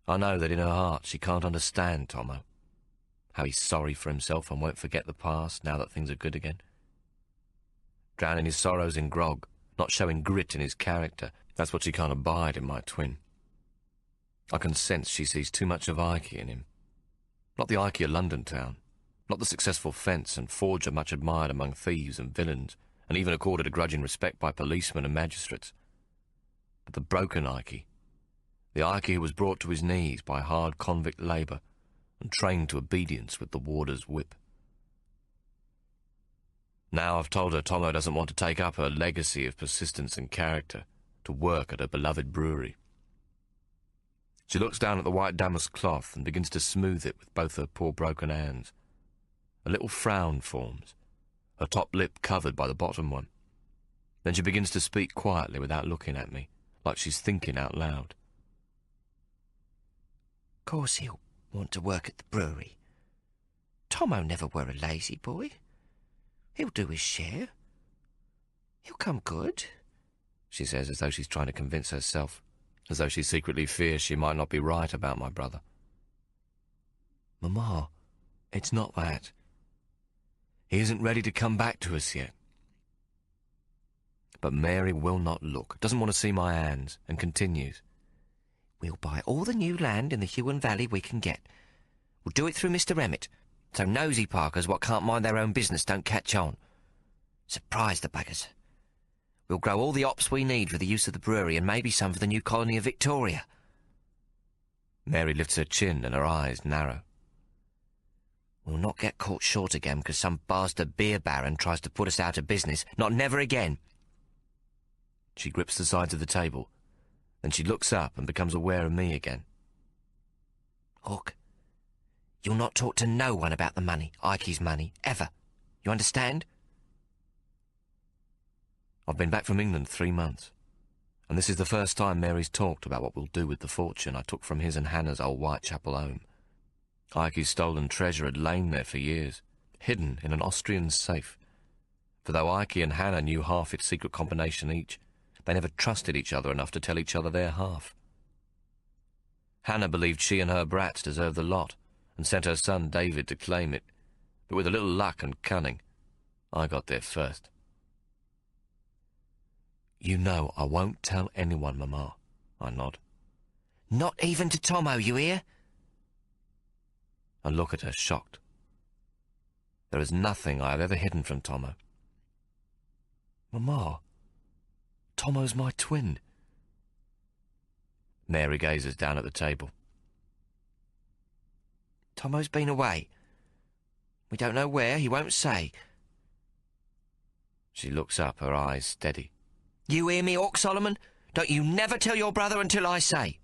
I know that in her heart she can't understand Tommo, how he's sorry for himself and won't forget the past now that things are good again. Drowning his sorrows in grog, not showing grit in his character, that's what she can't abide in my twin. I can sense she sees too much of Ikey in him. Not the Ikey of London town, not the successful fence and forger much admired among thieves and villains, and even accorded a grudging respect by policemen and magistrates. But the broken Ikey, the Ikey who was brought to his knees by hard convict labour and trained to obedience with the warder's whip. Now I've told her Tommo doesn't want to take up her legacy of persistence and character to work at her beloved brewery. She looks down at the white damask cloth and begins to smooth it with both her poor broken hands. A little frown forms, her top lip covered by the bottom one. Then she begins to speak quietly without looking at me, like she's thinking out loud. "Course he'll want to work at the brewery. Tommo never were a lazy boy. He'll do his share. He'll come good," she says, as though she's trying to convince herself, as though she secretly fears she might not be right about my brother. Mamma, it's not that. He isn't ready to come back to us yet. But Mary will not look, doesn't want to see my hands, and continues. "We'll buy all the new land in the Huon Valley we can get. We'll do it through Mr. Emmett, so nosy parkers what can't mind their own business don't catch on. Surprise the buggers. We'll grow all the hops we need for the use of the brewery and maybe some for the new colony of Victoria." Mary lifts her chin and her eyes narrow. "We'll not get caught short again because some bastard beer baron tries to put us out of business. Not never again." She grips the sides of the table. Then she looks up and becomes aware of me again. "Hawk, you'll not talk to no one about the money, Ikey's money, ever. You understand?" I've been back from England 3 months, and this is the first time Mary's talked about what we'll do with the fortune I took from his and Hannah's old Whitechapel home. Ikey's stolen treasure had lain there for years. hidden in an Austrian safe. For though Ike and Hannah knew half its secret combination each, they never trusted each other enough to tell each other their half. Hannah believed she and her brats deserved the lot, and sent her son David to claim it, but with a little luck and cunning, I got there first. "You know I won't tell anyone, Mamma," I nod. Not even to Tommo, you hear? I look at her, shocked. There is nothing I have ever hidden from Tommo. "Mamma, Tommo's my twin." Mary gazes down at the table. Tommo's been away. We don't know where, he won't say. She looks up, her eyes steady. You hear me, Hawk Solomon? Don't you never tell your brother until I say.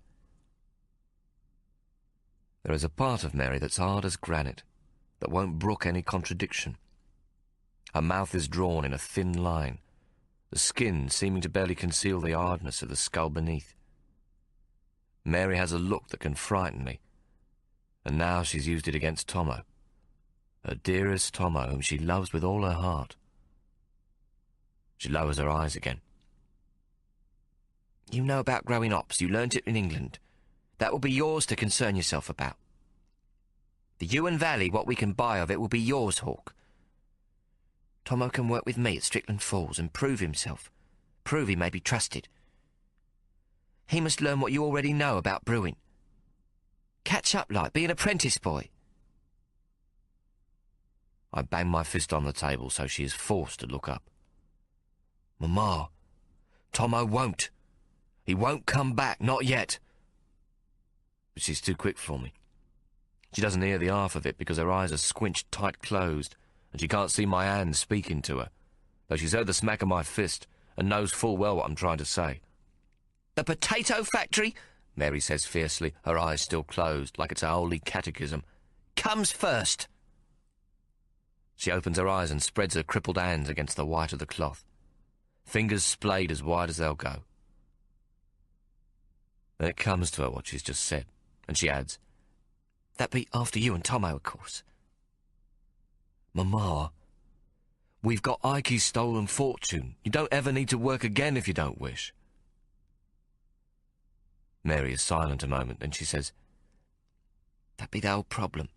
There is a part of Mary that's hard as granite, that won't brook any contradiction. Her mouth is drawn in a thin line, the skin seeming to barely conceal the hardness of the skull beneath. Mary has a look that can frighten me, and now she's used it against Tommo, her dearest Tommo, whom she loves with all her heart. She lowers her eyes again. You know about growing hops. You learnt it in England. That will be yours to concern yourself about. The Ewan Valley, what we can buy of it, will be yours, Hawk. Tommo can work with me at Strickland Falls and prove himself. Prove he may be trusted. He must learn what you already know about brewing. Catch up like, be an apprentice boy. I bang my fist on the table so she is forced to look up. Mamma, Tommo won't. He won't come back, not yet. But she's too quick for me. She doesn't hear the half of it because her eyes are squinched tight closed, and she can't see my hand speaking to her, though she's heard the smack of my fist and knows full well what I'm trying to say. The potato factory, Mary says fiercely, her eyes still closed, like it's a holy catechism, comes first. She opens her eyes and spreads her crippled hands against the white of the cloth, fingers splayed as wide as they'll go. Then it comes to her what she's just said, and she adds, That be after you and Tommo, of course. Mamma, we've got Ike's stolen fortune. You don't ever need to work again if you don't wish. Mary is silent a moment, then she says, That be the old problem.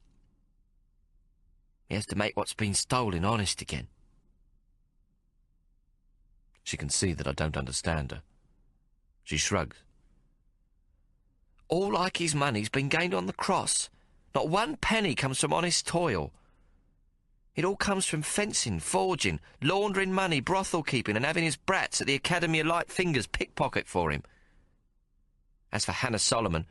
He has to make what's been stolen honest again. She can see that I don't understand her. She shrugs. All Ike's money's been gained on the cross. Not one penny comes from honest toil. It all comes from fencing, forging, laundering money, brothel keeping, and having his brats at the Academy of Light Fingers pickpocket for him. As for Hannah Solomon,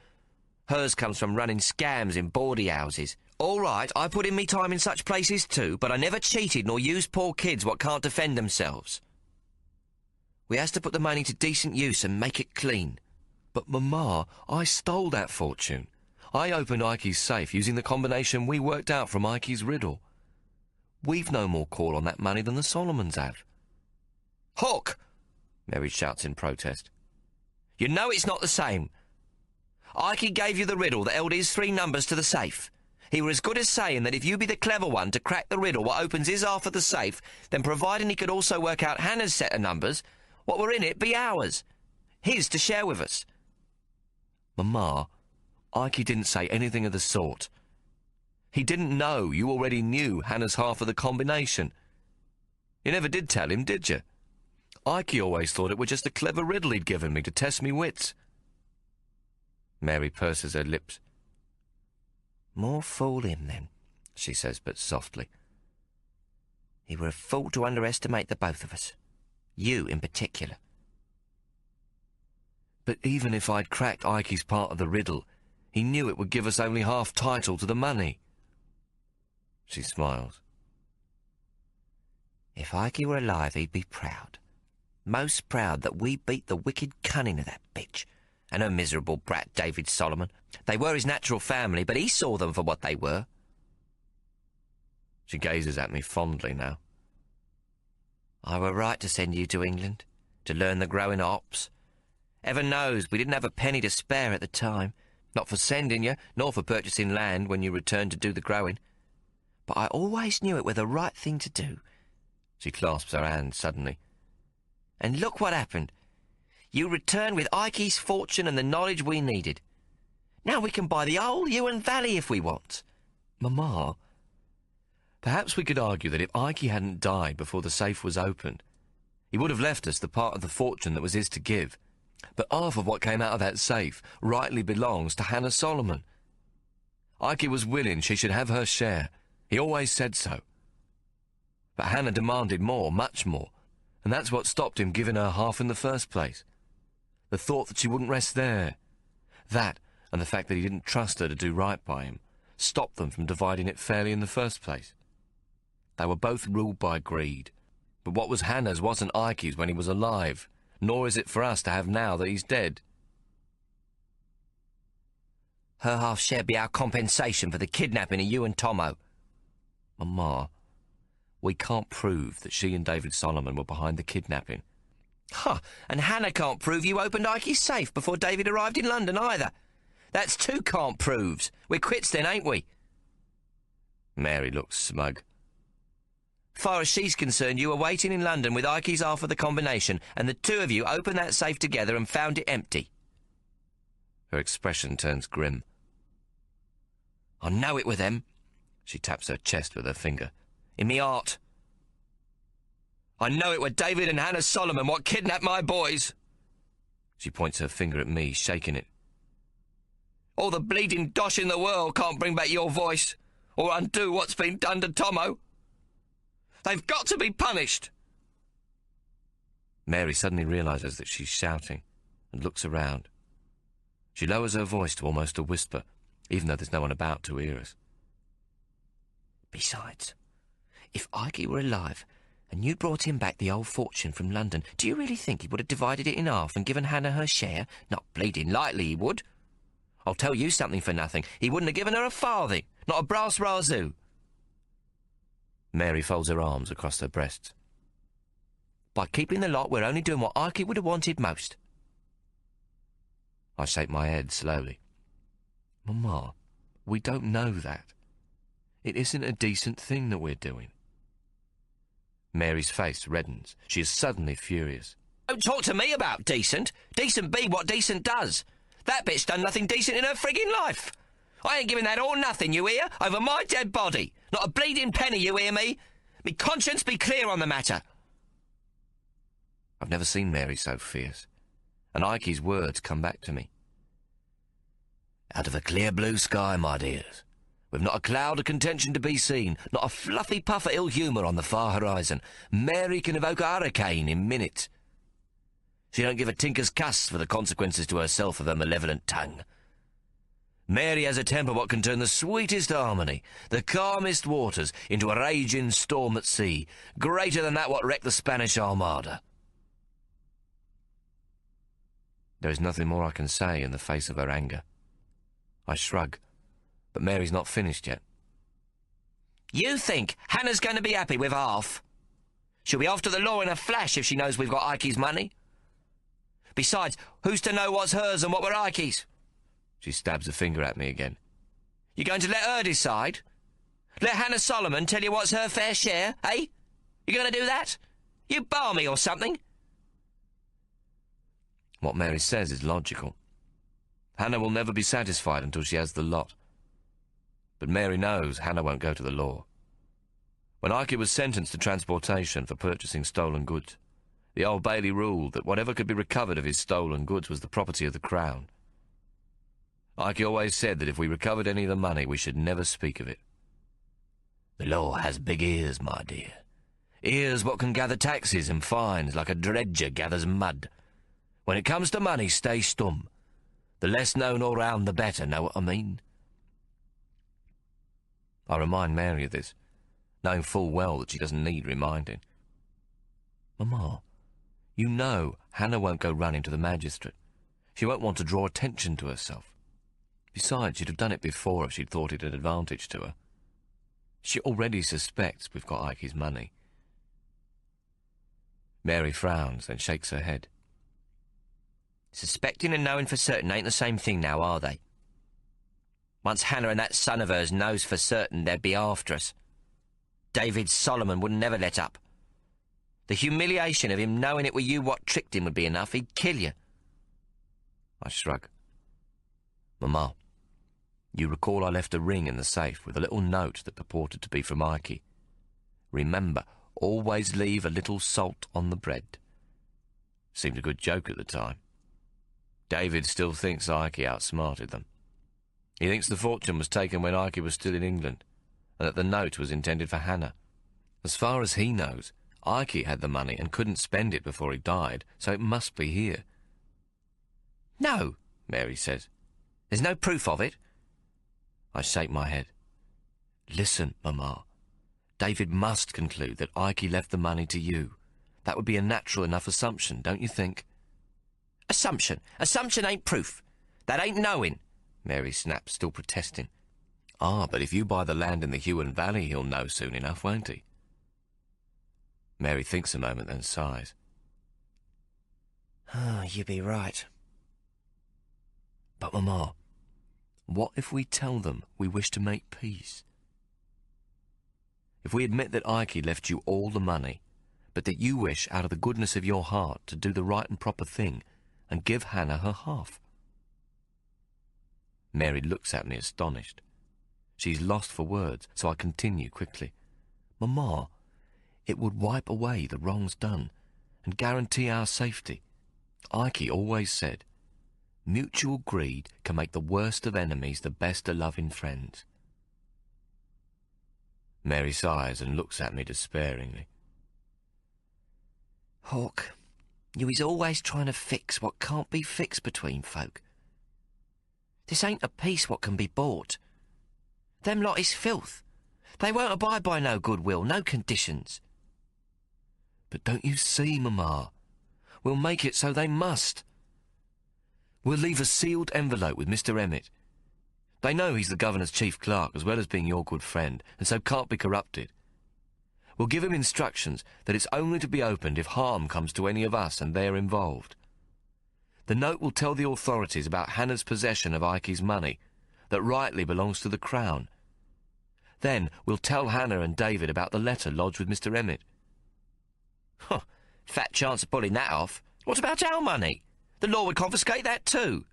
hers comes from running scams in bawdy houses. All right, I put in me time in such places too, but I never cheated nor used poor kids what can't defend themselves. We has to put the money to decent use and make it clean. But, Mamma, I stole that fortune. I opened Ike's safe using the combination we worked out from Ike's riddle. We've no more call on that money than the Solomons have. Hawk! Mary shouts in protest. You know it's not the same. Ike gave you the riddle that held his 3 numbers to the safe. He were as good as saying that if you be the clever one to crack the riddle what opens his half of the safe, then providing he could also work out Hannah's set of numbers, what were in it be ours. His to share with us. Mamma, Ike didn't say anything of the sort. He didn't know you already knew Hannah's half of the combination. You never did tell him, did you? Ike always thought it was just a clever riddle he'd given me to test me wits. Mary purses her lips. More fool him, then, she says, but softly. He were a fool to underestimate the both of us. You in particular. But even if I'd cracked Ike's part of the riddle, he knew it would give us only half title to the money. She smiles. If Ike were alive, he'd be proud. Most proud that we beat the wicked cunning of that bitch, and her miserable brat David Solomon. They were his natural family, but he saw them for what they were. She gazes at me fondly now. I were right to send you to England, to learn the growing hops. Heaven knows we didn't have a penny to spare at the time, not for sending you, nor for purchasing land when you returned to do the growing. But I always knew it were the right thing to do. She clasps her hand suddenly. And look what happened. You returned with Ikey's fortune and the knowledge we needed. Now we can buy the whole Ewan Valley if we want. Mamma, perhaps we could argue that if Ikey hadn't died before the safe was opened, he would have left us the part of the fortune that was his to give. But half of what came out of that safe rightly belongs to Hannah Solomon. Ikey was willing she should have her share. He always said so. But Hannah demanded more, much more, and that's what stopped him giving her half in the first place. The thought that she wouldn't rest there. That, and the fact that he didn't trust her to do right by him, stopped them from dividing it fairly in the first place. They were both ruled by greed. But what was Hannah's wasn't Ikey's when he was alive, nor is it for us to have now that he's dead. Her half share be our compensation for the kidnapping of you and Tommo. Mamma, we can't prove that she and David Solomon were behind the kidnapping. Huh, and Hannah can't prove you opened Ikey's safe before David arrived in London either. That's two can't proves. We're quits then, ain't we? Mary looks smug. Far as she's concerned, you were waiting in London with Ikey's half of the combination, and the two of you opened that safe together and found it empty. Her expression turns grim. I know it were them. She taps her chest with her finger. In me heart. I know it were David and Hannah Solomon what kidnapped my boys. She points her finger at me, shaking it. All the bleeding dosh in the world can't bring back your voice, or undo what's been done to Tommo. They've got to be punished. Mary suddenly realises that she's shouting, and looks around. She lowers her voice to almost a whisper, even though there's no one about to hear us. Besides, if Ikey were alive, and you'd brought him back the old fortune from London, do you really think he would have divided it in half and given Hannah her share? Not bleeding likely he would. I'll tell you something for nothing. He wouldn't have given her a farthing, not a brass razoo. Mary folds her arms across her breasts. By keeping the lot, we're only doing what Ikey would have wanted most. I shake my head slowly. Mamma, we don't know that. It isn't a decent thing that we're doing. Mary's face reddens. She is suddenly furious. Don't talk to me about decent. Decent be what decent does. That bitch done nothing decent in her frigging life. I ain't giving that or nothing, you hear, over my dead body. Not a bleeding penny, you hear me? Me conscience be clear on the matter. I've never seen Mary so fierce, and Ikey's words come back to me. Out of a clear blue sky, my dears, with not a cloud of contention to be seen, not a fluffy puff of ill humour on the far horizon, Mary can evoke a hurricane in minutes. She don't give a tinker's cuss for the consequences to herself of her malevolent tongue. Mary has a temper what can turn the sweetest harmony, the calmest waters, into a raging storm at sea, greater than that what wrecked the Spanish Armada. There is nothing more I can say in the face of her anger. I shrug, but Mary's not finished yet. You think Hannah's going to be happy with half? She'll be off to the law in a flash if she knows we've got Ikey's money. Besides, who's to know what's hers and what were Ikey's? She stabs a finger at me again. You going to let her decide? Let Hannah Solomon tell you what's her fair share, eh? You going to do that? You bar me or something? What Mary says is logical. Hannah will never be satisfied until she has the lot. But Mary knows Hannah won't go to the law. When Ikey was sentenced to transportation for purchasing stolen goods, the Old Bailey ruled that whatever could be recovered of his stolen goods was the property of the Crown. Ikey always said that if we recovered any of the money, we should never speak of it. The law has big ears, my dear. Ears what can gather taxes and fines like a dredger gathers mud. When it comes to money, stay stum. The less known all round, the better, know what I mean? I remind Mary of this, knowing full well that she doesn't need reminding. Mamma, you know Hannah won't go running to the magistrate. She won't want to draw attention to herself. Besides, she'd have done it before if she'd thought it an advantage to her. She already suspects we've got Ikey's money. Mary frowns, then shakes her head. Suspecting and knowing for certain ain't the same thing now, are they? Once Hannah and that son of hers knows for certain they'd be after us. David Solomon would never let up. The humiliation of him knowing it were you what tricked him would be enough. He'd kill you. I shrug. Mama, you recall I left a ring in the safe with a little note that purported to be from Ikey. Remember, always leave a little salt on the bread. Seemed a good joke at the time. David still thinks Ikey outsmarted them. He thinks the fortune was taken when Ikey was still in England, and that the note was intended for Hannah. As far as he knows, Ikey had the money and couldn't spend it before he died, so it must be here. No, Mary says. There's no proof of it. I shake my head. Listen, Mama. David must conclude that Ikey left the money to you. That would be a natural enough assumption, don't you think? Assumption. Assumption ain't proof. That ain't knowing, Mary snaps, still protesting. Ah, but if you buy the land in the Huon Valley, he'll know soon enough, won't he? Mary thinks a moment, then sighs. Oh, you be right. But, Mama, what if we tell them we wish to make peace? If we admit that Ikey left you all the money, but that you wish, out of the goodness of your heart, to do the right and proper thing and give Hannah her half? Mary looks at me astonished. She's lost for words, so I continue quickly. Mama, it would wipe away the wrongs done and guarantee our safety. Ikey always said, mutual greed can make the worst of enemies the best of loving friends. Mary sighs and looks at me despairingly. Hawk, you is always trying to fix what can't be fixed between folk. This ain't a peace what can be bought. Them lot is filth. They won't abide by no goodwill, no conditions. But don't you see, Mama? We'll make it so they must. We'll leave a sealed envelope with Mr. Emmett. They know he's the governor's chief clerk as well as being your good friend, and so can't be corrupted. We'll give him instructions that it's only to be opened if harm comes to any of us and they're involved. The note will tell the authorities about Hannah's possession of Ikey's money, that rightly belongs to the Crown. Then we'll tell Hannah and David about the letter lodged with Mr. Emmett. Huh, fat chance of pulling that off. What about our money? The law would confiscate that too.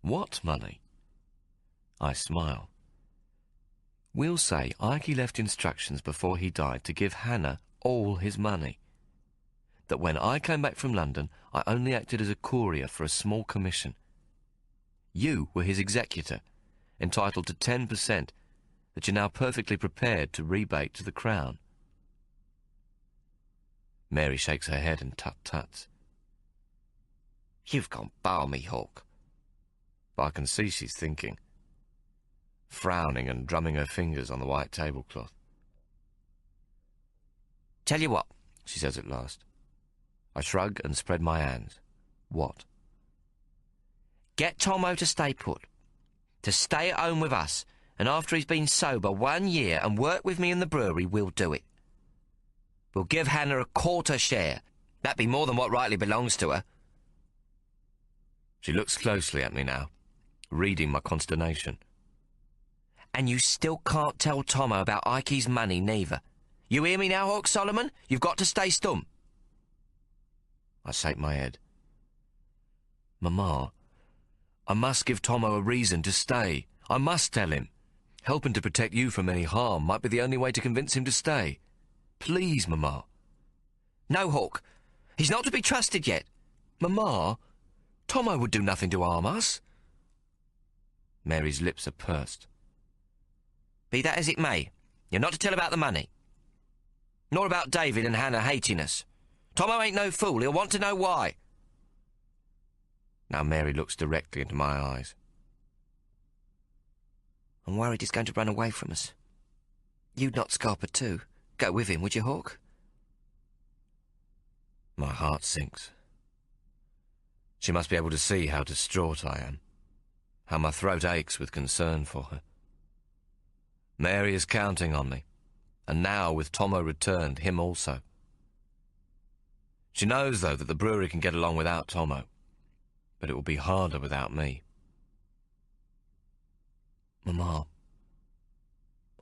What money? I smile. We'll say Ikey left instructions before he died to give Hannah all his money. That when I came back from London, I only acted as a courier for a small commission. You were his executor, entitled to 10%, that you're now perfectly prepared to rebate to the Crown. Mary shakes her head and tut-tuts. You've gone balmy, Hawk. But I can see she's thinking, frowning and drumming her fingers on the white tablecloth. Tell you what, she says at last. I shrug and spread my hands. What? Get Tommo to stay put. To stay at home with us, and after he's been sober 1 year and worked with me in the brewery, we'll do it. We'll give Hannah a quarter share. That'd be more than what rightly belongs to her. She looks closely at me now, reading my consternation. And you still can't tell Tommo about Ikey's money, neither. You hear me now, Hawk Solomon? You've got to stay stum. I shake my head. Mama, I must give Tommo a reason to stay. I must tell him. Helping to protect you from any harm might be the only way to convince him to stay. Please, Mama. No, Hawk. He's not to be trusted yet. Mama, Tommo would do nothing to harm us. Mary's lips are pursed. Be that as it may, you're not to tell about the money. Nor about David and Hannah hating us. Tommo ain't no fool. He'll want to know why. Now Mary looks directly into my eyes. I'm worried he's going to run away from us. You'd not Scarpa too. Go with him, would you, Hawk? My heart sinks. She must be able to see how distraught I am, how my throat aches with concern for her. Mary is counting on me, and now, with Tommo returned, him also. She knows, though, that the brewery can get along without Tommo, but it will be harder without me. Mama,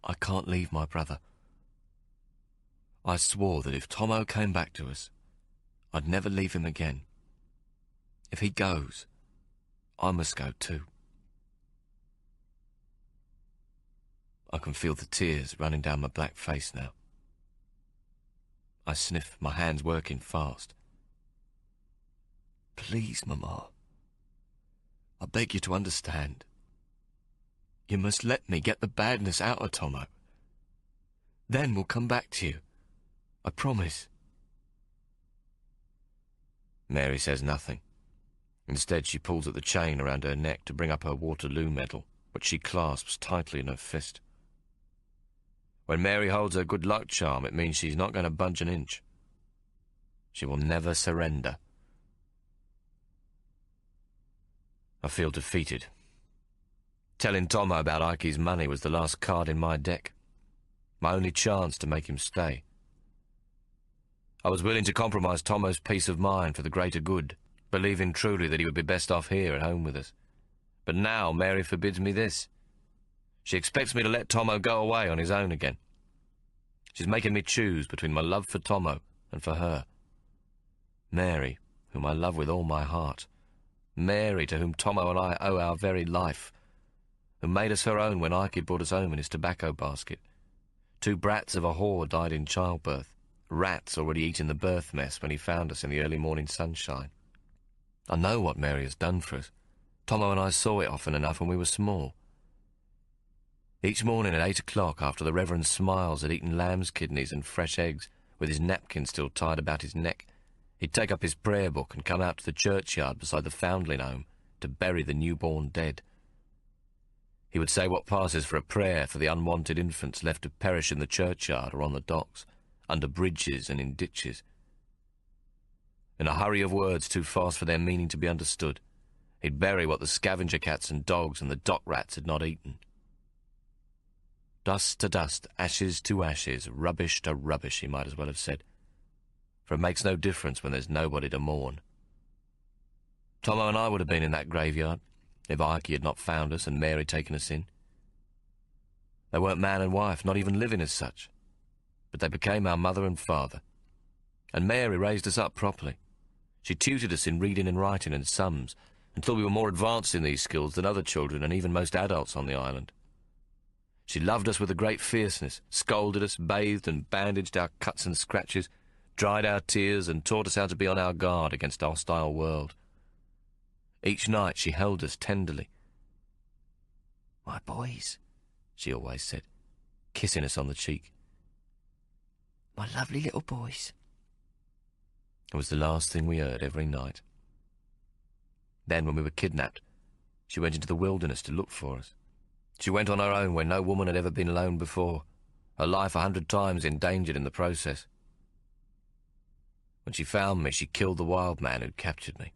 I can't leave my brother. I swore that if Tommo came back to us, I'd never leave him again. If he goes, I must go too. I can feel the tears running down my black face now. I sniff, my hands working fast. Please, Mama. I beg you to understand. You must let me get the badness out of Tommo. Then we'll come back to you. I promise. Mary says nothing. Instead, she pulls at the chain around her neck to bring up her Waterloo medal, which she clasps tightly in her fist. When Mary holds her good luck charm, it means she's not going to budge an inch. She will never surrender. I feel defeated. Telling Tommo about Ike's money was the last card in my deck. My only chance to make him stay. I was willing to compromise Tommo's peace of mind for the greater good, believing truly that he would be best off here at home with us. But now Mary forbids me this. She expects me to let Tommo go away on his own again. She's making me choose between my love for Tommo and for her. Mary, whom I love with all my heart. Mary, to whom Tommo and I owe our very life, who made us her own when Ike brought us home in his tobacco basket. 2 brats of a whore died in childbirth. Rats already eating the birth mess when he found us in the early morning sunshine. I know what Mary has done for us. Tommo and I saw it often enough when we were small. Each morning at 8 o'clock, after the Reverend Smiles had eaten lamb's kidneys and fresh eggs, with his napkin still tied about his neck, he'd take up his prayer book and come out to the churchyard beside the Foundling Home to bury the newborn dead. He would say what passes for a prayer for the unwanted infants left to perish in the churchyard or on the docks, under bridges and in ditches. In a hurry of words too fast for their meaning to be understood, he'd bury what the scavenger cats and dogs and the dock rats had not eaten. Dust to dust, ashes to ashes, rubbish to rubbish, he might as well have said, for it makes no difference when there's nobody to mourn. Tommo and I would have been in that graveyard if Ike had not found us and Mary taken us in. They weren't man and wife, not even living as such, but they became our mother and father. And Mary raised us up properly. She tutored us in reading and writing and sums until we were more advanced in these skills than other children and even most adults on the island. She loved us with a great fierceness, scolded us, bathed and bandaged our cuts and scratches, dried our tears and taught us how to be on our guard against a hostile world. Each night she held us tenderly. "My boys," she always said, kissing us on the cheek. "My lovely little boys." It was the last thing we heard every night. Then, when we were kidnapped, she went into the wilderness to look for us. She went on her own where no woman had ever been alone before, her life 100 times endangered in the process. When she found me, she killed the wild man who'd captured me.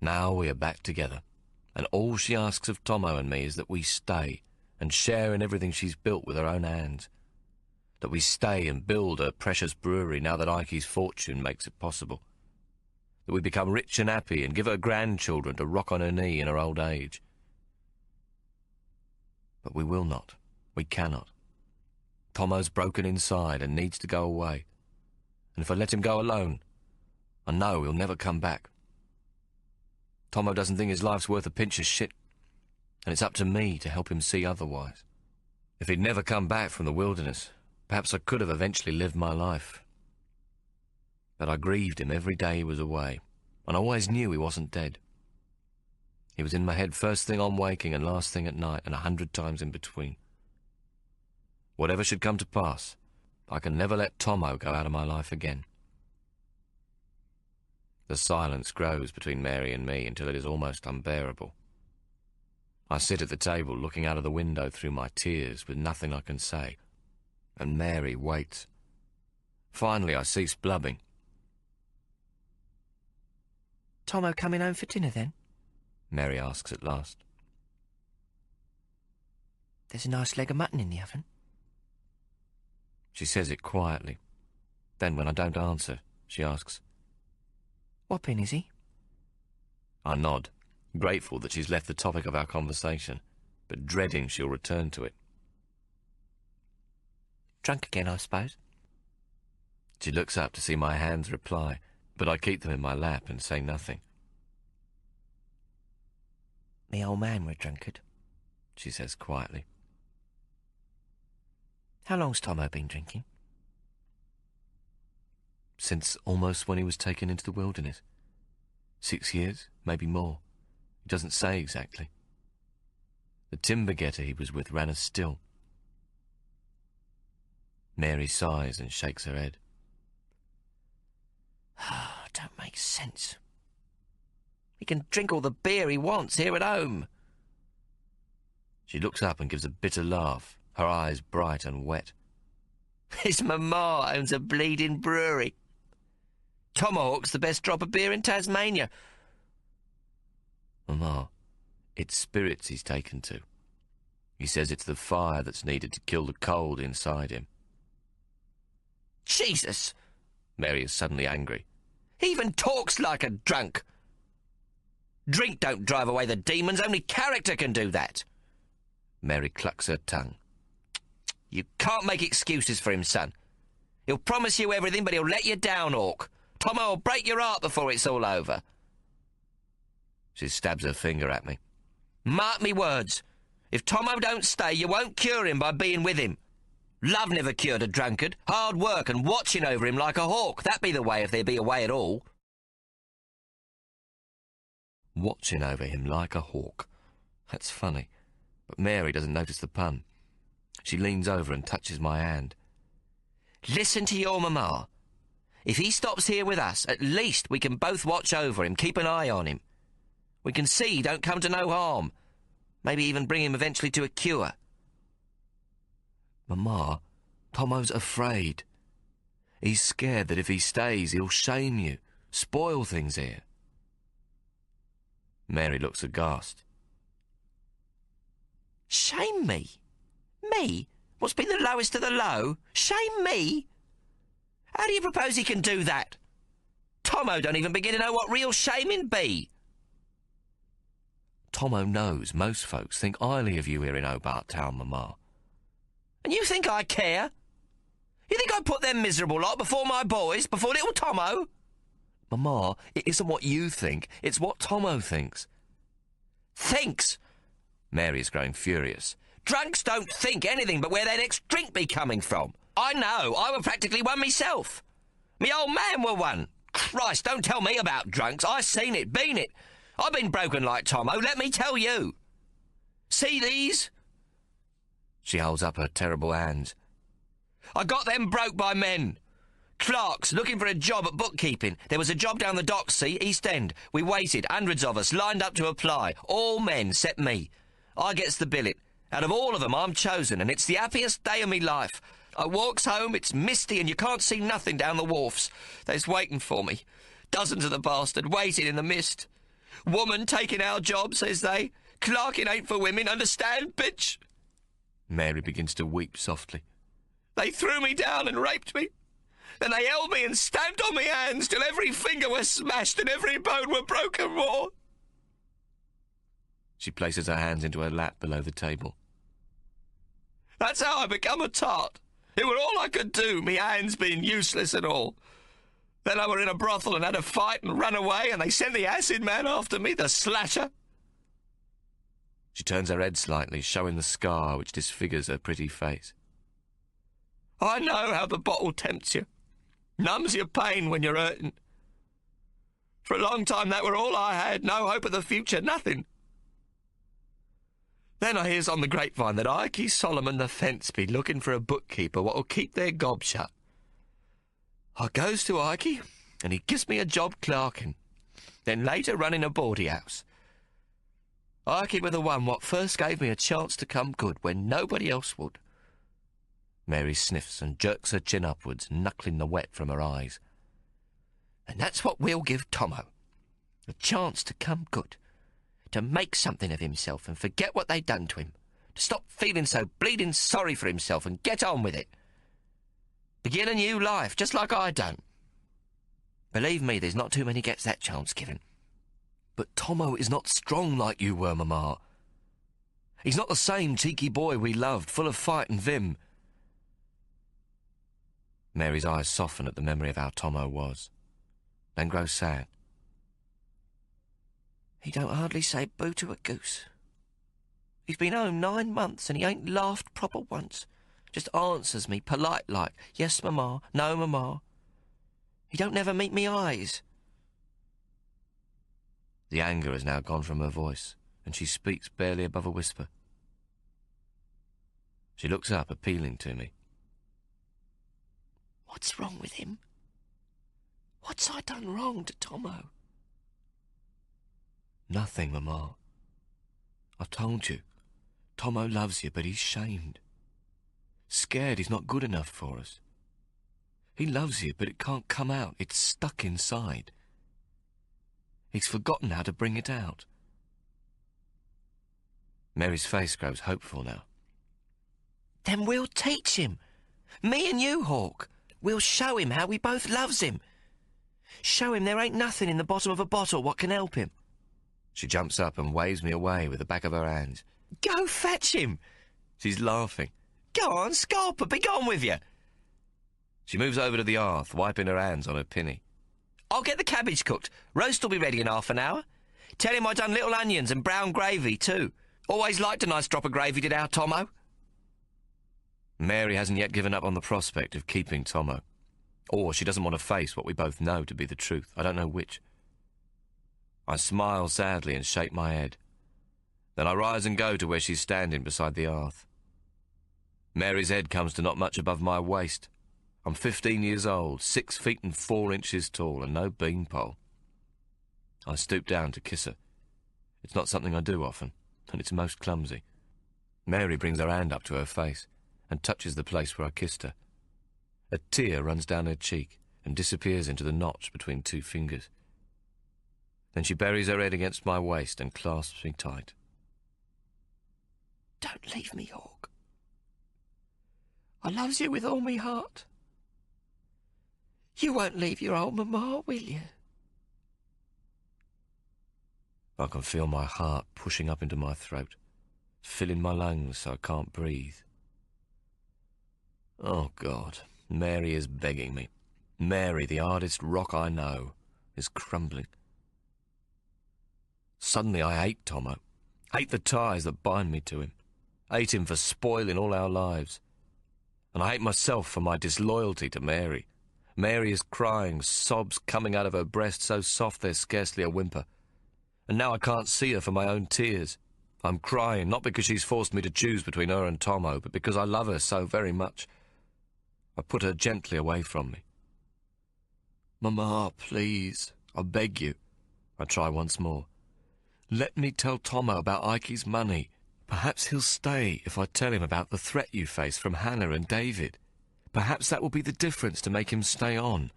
Now we are back together, and all she asks of Tommo and me is that we stay and share in everything she's built with her own hands. That we stay and build her precious brewery now that Ike's fortune makes it possible. That we become rich and happy and give her grandchildren to rock on her knee in her old age. But we will not. We cannot. Tommo's broken inside and needs to go away. And if I let him go alone, I know he'll never come back. Tommo doesn't think his life's worth a pinch of shit, and it's up to me to help him see otherwise. If he'd never come back from the wilderness, perhaps I could have eventually lived my life. But I grieved him every day he was away, and I always knew he wasn't dead. He was in my head first thing on waking and last thing at night, and 100 times in between. Whatever should come to pass, I can never let Tommo go out of my life again. The silence grows between Mary and me until it is almost unbearable. I sit at the table looking out of the window through my tears with nothing I can say, and Mary waits. Finally, I cease blubbing. "Tommo coming home for dinner, then?" Mary asks at last. "There's a nice leg of mutton in the oven." She says it quietly. Then, when I don't answer, she asks, "Whopping, is he?" I nod, grateful that she's left the topic of our conversation, but dreading she'll return to it. Drunk again, I suppose. She looks up to see my hands reply, but I keep them in my lap and say nothing. Me old man were a drunkard, she says quietly. How long's Tommo been drinking? Since almost when he was taken into the wilderness. 6 years, maybe more. He doesn't say exactly. The timber getter he was with ran us still. Mary sighs and shakes her head. Don't make sense. He can drink all the beer he wants here at home. She looks up and gives a bitter laugh, her eyes bright and wet. His mamma owns a bleeding brewery. Tomahawk's the best drop of beer in Tasmania. Mamma, it's spirits he's taken to. He says it's the fire that's needed to kill the cold inside him. Jesus! Mary is suddenly angry. He even talks like a drunk. Drink don't drive away the demons, only character can do that. Mary clucks her tongue. You can't make excuses for him, son. He'll promise you everything, but he'll let you down, Hawk. Tommo will break your heart before it's all over. She stabs her finger at me. Mark me words. If Tommo don't stay, you won't cure him by being with him. Love never cured a drunkard. Hard work and watching over him like a hawk. That'd be the way if there be a way at all. Watching over him like a hawk. That's funny. But Mary doesn't notice the pun. She leans over and touches my hand. Listen to your mamma. If he stops here with us, at least we can both watch over him, keep an eye on him. We can see he don't come to no harm. Maybe even bring him eventually to a cure. Mamma, Tommo's afraid. He's scared that if he stays, he'll shame you, spoil things here. Mary looks aghast. Shame me? Me? What's been the lowest of the low? Shame me? How do you propose he can do that? Tommo don't even begin to know what real shaming be. Tommo knows most folks think highly of you here in Hobart Town, Mamma. And you think I care? You think I put them miserable lot before my boys, before little Tommo? Mamma, it isn't what you think, it's what Tommo thinks. Thinks? Mary is growing furious. Drunks don't think anything but where their next drink be coming from. I know, I were practically one myself. Me old man were one. Christ, don't tell me about drunks. I seen it, been it. I've been broken like Tommo, let me tell you. See these? She holds up her terrible hands. I got them broke by men. Clerks, looking for a job at bookkeeping. There was a job down the docks, see, East End. We waited, hundreds of us, lined up to apply. All men, except me. I gets the billet. Out of all of them, I'm chosen, and it's the happiest day of me life. I walks home, it's misty, and you can't see nothing down the wharfs. They's waiting for me. Dozens of the bastard, waiting in the mist. Woman taking our job, says they. Clerking ain't for women, understand, bitch? Mary begins to weep softly. They threw me down and raped me. Then they held me and stamped on me hands till every finger was smashed and every bone were broken raw. She places her hands into her lap below the table. That's how I become a tart. It were all I could do, me hands being useless and all. Then I were in a brothel and had a fight and run away, and they sent the acid man after me, the slasher. She turns her head slightly, showing the scar which disfigures her pretty face. I know how the bottle tempts you. Numbs your pain when you're hurting. For a long time that were all I had, no hope of the future, nothing. Then I hears on the grapevine that Ikey Solomon the fence be looking for a bookkeeper what'll keep their gob shut. I goes to Ikey, and he gives me a job clerking, then later running a bawdy house. Ikey were the one what first gave me a chance to come good when nobody else would. Mary sniffs and jerks her chin upwards, knuckling the wet from her eyes. And that's what we'll give Tommo. A chance to come good. To make something of himself and forget what they done to him. To stop feeling so bleeding sorry for himself and get on with it. Begin a new life, just like I done. Believe me, there's not too many gets that chance given. But Tommo is not strong like you were, Mamma. He's not the same cheeky boy we loved, full of fight and vim. Mary's eyes soften at the memory of how Tommo was, then grow sad. He don't hardly say boo to a goose. He's been home 9 months and he ain't laughed proper once. Just answers me polite like, yes, mamma, no, mamma. He don't never meet me eyes. The anger has now gone from her voice, and she speaks barely above a whisper. She looks up, appealing to me. What's wrong with him? What's I done wrong to Tommo? Nothing, Mamma. I've told you. Tommo loves you, but he's shamed. Scared he's not good enough for us. He loves you, but it can't come out. It's stuck inside. He's forgotten how to bring it out. Mary's face grows hopeful now. Then we'll teach him. Me and you, Hawk. We'll show him how we both loves him. Show him there ain't nothing in the bottom of a bottle what can help him. She jumps up and waves me away with the back of her hands. Go fetch him. She's laughing. Go on, Scarper, be gone with you. She moves over to the hearth, wiping her hands on her pinny. I'll get the cabbage cooked. Roast will be ready in half an hour. Tell him I done little onions and brown gravy, too. Always liked a nice drop of gravy, did our Tommo. Mary hasn't yet given up on the prospect of keeping Tommo. Or she doesn't want to face what we both know to be the truth. I don't know which. I smile sadly and shake my head. Then I rise and go to where she's standing beside the hearth. Mary's head comes to not much above my waist. I'm 15 years old, 6 feet and 4 inches tall, and no beanpole. I stoop down to kiss her. It's not something I do often, and it's most clumsy. Mary brings her hand up to her face and touches the place where I kissed her. A tear runs down her cheek and disappears into the notch between 2 fingers. Then she buries her head against my waist and clasps me tight. Don't leave me, Hawk. I loves you with all me heart. You won't leave your old mamma, will you? I can feel my heart pushing up into my throat, filling my lungs so I can't breathe. Oh, God, Mary is begging me. Mary, the hardest rock I know, is crumbling. Suddenly I hate Tommo, hate the ties that bind me to him, hate him for spoiling all our lives. And I hate myself for my disloyalty to Mary. Mary is crying, sobs coming out of her breast so soft there's scarcely a whimper. And now I can't see her for my own tears. I'm crying, not because she's forced me to choose between her and Tommo, but because I love her so very much. I put her gently away from me. Mamma, please, I beg you. I try once more. Let me tell Tommo about Ikey's money. Perhaps he'll stay if I tell him about the threat you face from Hannah and David. Perhaps that will be the difference to make him stay on.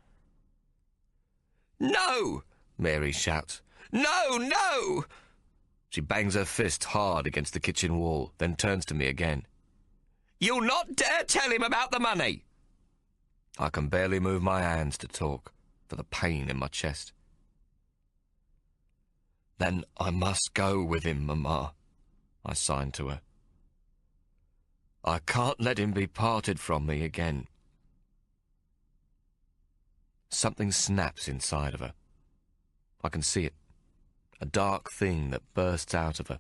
No! Mary shouts. No, no! She bangs her fist hard against the kitchen wall, then turns to me again. You'll not dare tell him about the money! I can barely move my hands to talk, for the pain in my chest. Then I must go with him, Mamma, I signed to her. I can't let him be parted from me again. Something snaps inside of her. I can see it, a dark thing that bursts out of her.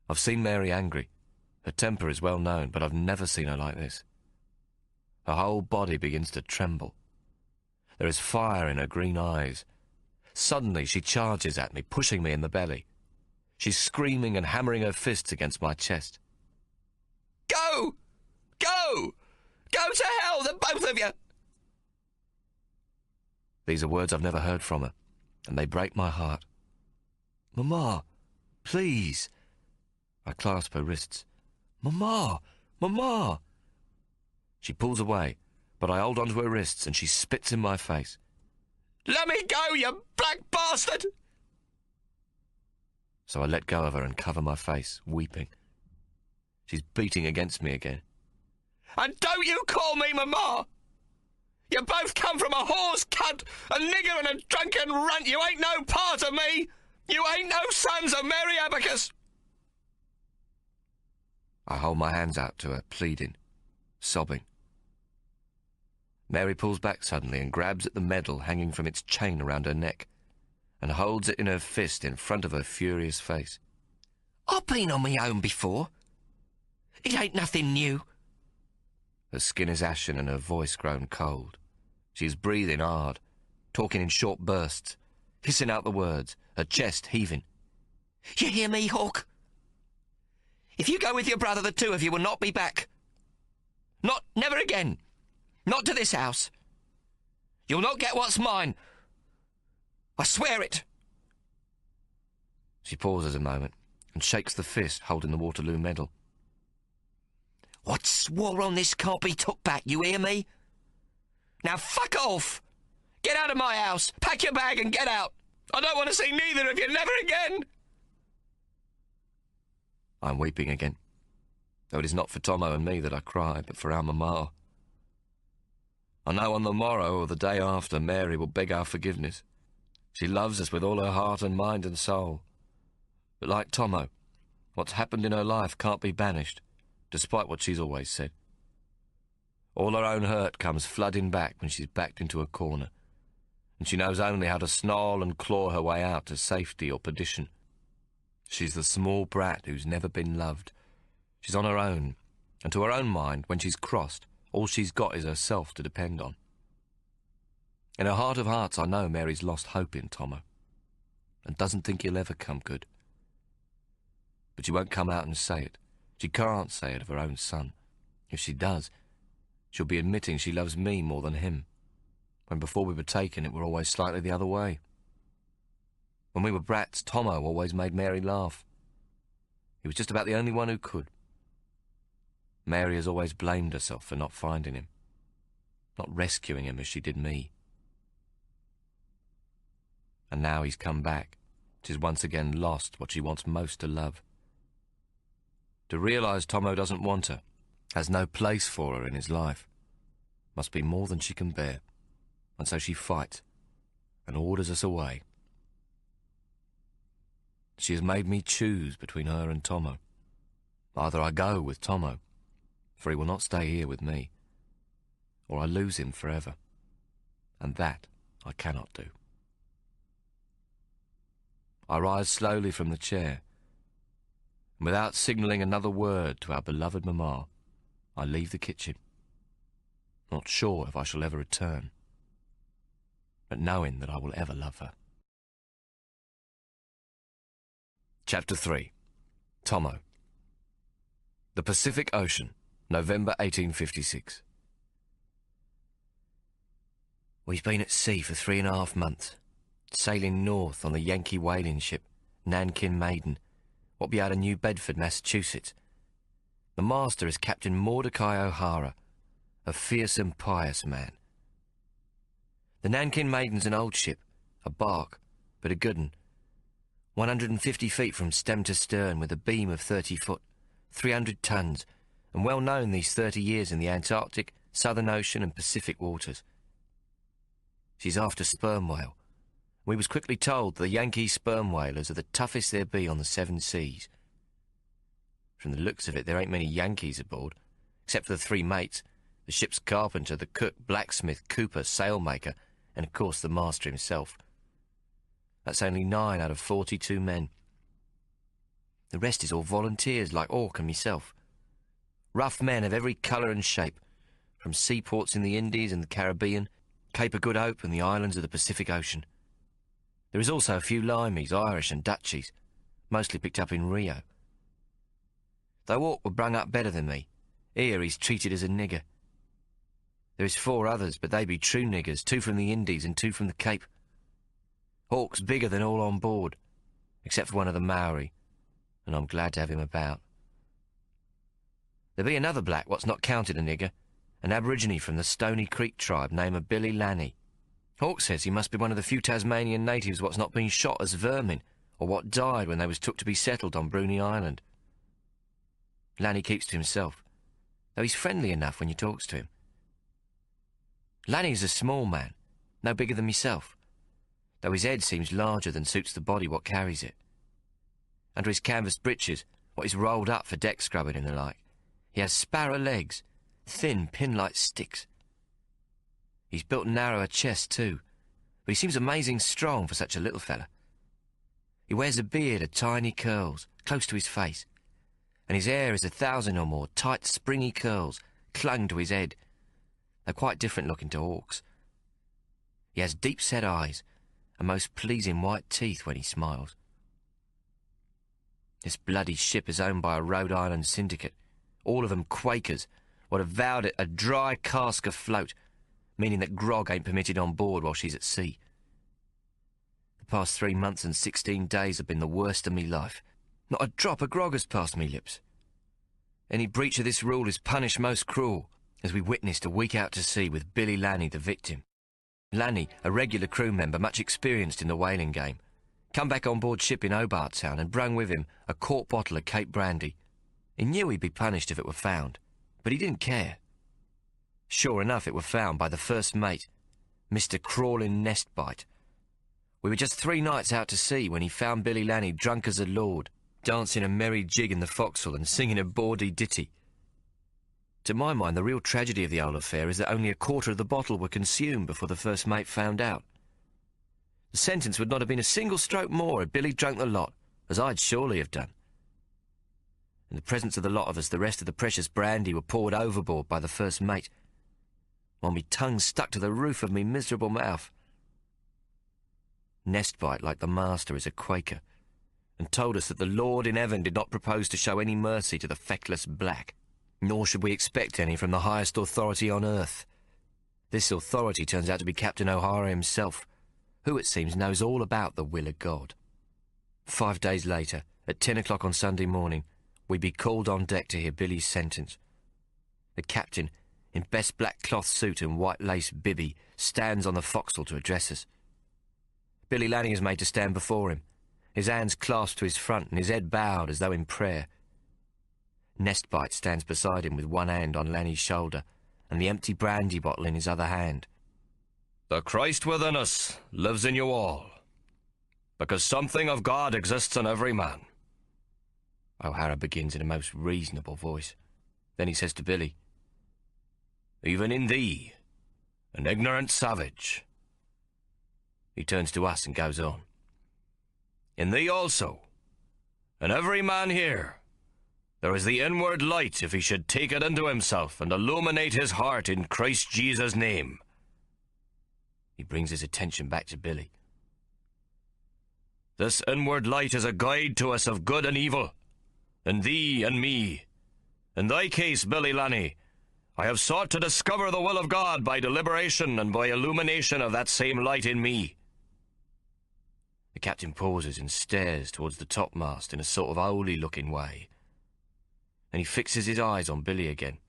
I've seen Mary angry. Her temper is well known, but I've never seen her like this. Her whole body begins to tremble. There is fire in her green eyes. Suddenly she charges at me, pushing me in the belly. She's screaming and hammering her fists against my chest. Go! Go! Go to hell, the both of you! These are words I've never heard from her, and they break my heart. Mamma, please. I clasp her wrists. Mamma, Mamma. She pulls away, but I hold onto her wrists and she spits in my face. Let me go, you black bastard! So I let go of her and cover my face, weeping. She's beating against me again. And don't you call me Mamma! You both come from a horse cunt, a nigger and a drunken runt. You ain't no part of me. You ain't no sons of Mary Abacus. I hold my hands out to her, pleading, sobbing. Mary pulls back suddenly and grabs at the medal hanging from its chain around her neck and holds it in her fist in front of her furious face. I've been on me own before. It ain't nothing new. Her skin is ashen and her voice grown cold. She is breathing hard, talking in short bursts, hissing out the words, her chest heaving. You hear me, Hawk? If you go with your brother, the two of you will not be back. Never again. Not to this house. You'll not get what's mine. I swear it. She pauses a moment and shakes the fist holding the Waterloo medal. What's swore on this can't be took back, you hear me? Now fuck off! Get out of my house, pack your bag and get out! I don't want to see neither of you never again! I'm weeping again, though it is not for Tommo and me that I cry, but for our mamma. I know on the morrow or the day after Mary will beg our forgiveness. She loves us with all her heart and mind and soul. But like Tommo, what's happened in her life can't be banished, despite what she's always said. All her own hurt comes flooding back when she's backed into a corner, and she knows only how to snarl and claw her way out to safety or perdition. She's the small brat who's never been loved. She's on her own, and to her own mind, when she's crossed, all she's got is herself to depend on. In her heart of hearts, I know Mary's lost hope in Tommo, and doesn't think he'll ever come good. But she won't come out and say it. She can't say it of her own son. If she does, she'll be admitting she loves me more than him, when before we were taken it were always slightly the other way. When we were brats, Tommo always made Mary laugh. He was just about the only one who could. Mary has always blamed herself for not finding him, not rescuing him as she did me. And now he's come back. She's once again lost what she wants most to love. To realise Tommo doesn't want her, has no place for her in his life, must be more than she can bear, and so she fights and orders us away. She has made me choose between her and Tommo. Either I go with Tommo, for he will not stay here with me, or I lose him forever, and that I cannot do. I rise slowly from the chair, and without signalling another word to our beloved mamma, I leave the kitchen, not sure if I shall ever return, but knowing that I will ever love her. Chapter 3. Tommo. The Pacific Ocean, November 1856. We've been at sea for 3.5 months, sailing north on the Yankee whaling ship, Nankin Maiden, what be out of New Bedford, Massachusetts. The master is Captain Mordecai O'Hara, a fierce and pious man. The Nankin Maiden's an old ship, a bark, but a good 'un. 150 feet from stem to stern with a beam of 30 foot, 300 tons, and well known these 30 years in the Antarctic, Southern Ocean and Pacific waters. She's after sperm whale. We was quickly told the Yankee sperm whalers are the toughest there be on the 7 seas. From the looks of it, there ain't many Yankees aboard, except for the 3 mates, the ship's carpenter, the cook, blacksmith, cooper, sailmaker, and of course the master himself. That's only 9 out of 42 men. The rest is all volunteers like Hawk and myself. Rough men of every colour and shape, from seaports in the Indies and the Caribbean, Cape of Good Hope and the islands of the Pacific Ocean. There is also a few Limeys, Irish and Dutchies, mostly picked up in Rio. Though Hawk were brung up better than me, here he's treated as a nigger. There is 4 others, but they be true niggers, 2 from the Indies and 2 from the Cape. Hawk's bigger than all on board, except for one of the Maori, and I'm glad to have him about. There be another black what's not counted a nigger, an aborigine from the Stony Creek tribe named of Billy Lanny. Hawk says he must be one of the few Tasmanian natives what's not been shot as vermin, or what died when they was took to be settled on Bruny Island. Lanny keeps to himself, though he's friendly enough when you talks to him. Lanny's a small man, no bigger than myself, though his head seems larger than suits the body what carries it. Under his canvas breeches, what is rolled up for deck scrubbing and the like, he has sparrow legs, thin pin-like sticks. He's built a narrower chest, too, but he seems amazing strong for such a little fella. He wears a beard of tiny curls, close to his face, and his hair is 1,000 or more tight, springy curls clung to his head. They're quite different looking to Hawk's. He has deep-set eyes and most pleasing white teeth when he smiles. This bloody ship is owned by a Rhode Island syndicate, all of them Quakers, what have vowed it a dry cask afloat, meaning that grog ain't permitted on board while she's at sea. The past 3 months and 16 days have been the worst of me life. Not a drop of grog has passed me lips. Any breach of this rule is punished most cruel, as we witnessed a week out to sea with Billy Lanny, the victim. Lanny, a regular crew member much experienced in the whaling game, come back on board ship in Hobart Town and brung with him a quart bottle of Cape brandy. He knew he'd be punished if it were found, but he didn't care. Sure enough, it were found by the first mate, Mr. Crawling Nestbite. We were just 3 nights out to sea when he found Billy Lanny drunk as a lord, dancing a merry jig in the forecastle and singing a bawdy ditty. To my mind, the real tragedy of the whole affair is that only a quarter of the bottle were consumed before the first mate found out. The sentence would not have been a single stroke more had Billy drunk the lot, as I'd surely have done. In the presence of the lot of us, the rest of the precious brandy were poured overboard by the first mate, while me tongue stuck to the roof of me miserable mouth. Nestbite, like the master, is a Quaker, and told us that the Lord in heaven did not propose to show any mercy to the feckless black, nor should we expect any from the highest authority on earth. This authority turns out to be Captain O'Hara himself, who, it seems, knows all about the will of God. 5 days later, at 10 o'clock on Sunday morning, we'd be called on deck to hear Billy's sentence. The captain, in best black cloth suit and white lace bibby, stands on the forecastle to address us. Billy Lanny is made to stand before him, his hands clasped to his front and his head bowed as though in prayer. Nestbite stands beside him with one hand on Lanny's shoulder and the empty brandy bottle in his other hand. The Christ within us lives in you all, because something of God exists in every man. O'Hara begins in a most reasonable voice. Then he says to Billy, Even in thee, an ignorant savage. He turns to us and goes on. In thee also, in every man here, there is the inward light if he should take it into himself and illuminate his heart in Christ Jesus' name. He brings his attention back to Billy. This inward light is a guide to us of good and evil, in thee and me. In thy case, Billy Lanny, I have sought to discover the will of God by deliberation and by illumination of that same light in me. The captain pauses and stares towards the topmast in a sort of holy-looking way. Then he fixes his eyes on Billy again.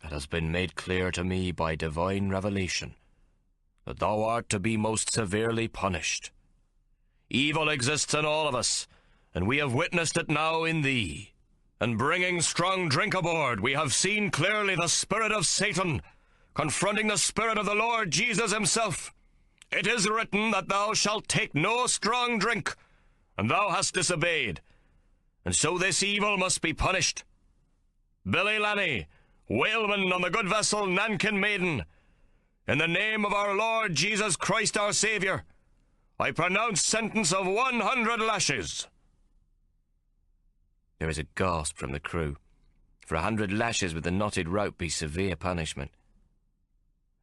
It has been made clear to me by divine revelation that thou art to be most severely punished. Evil exists in all of us, and we have witnessed it now in thee. And bringing strong drink aboard, we have seen clearly the spirit of Satan confronting the spirit of the Lord Jesus himself. It is written that thou shalt take no strong drink, and thou hast disobeyed, and so this evil must be punished. Billy Lanny, whaleman on the good vessel Nankin Maiden, in the name of our Lord Jesus Christ our Saviour, I pronounce sentence of 100 lashes. There is a gasp from the crew, for 100 lashes with the knotted rope be severe punishment.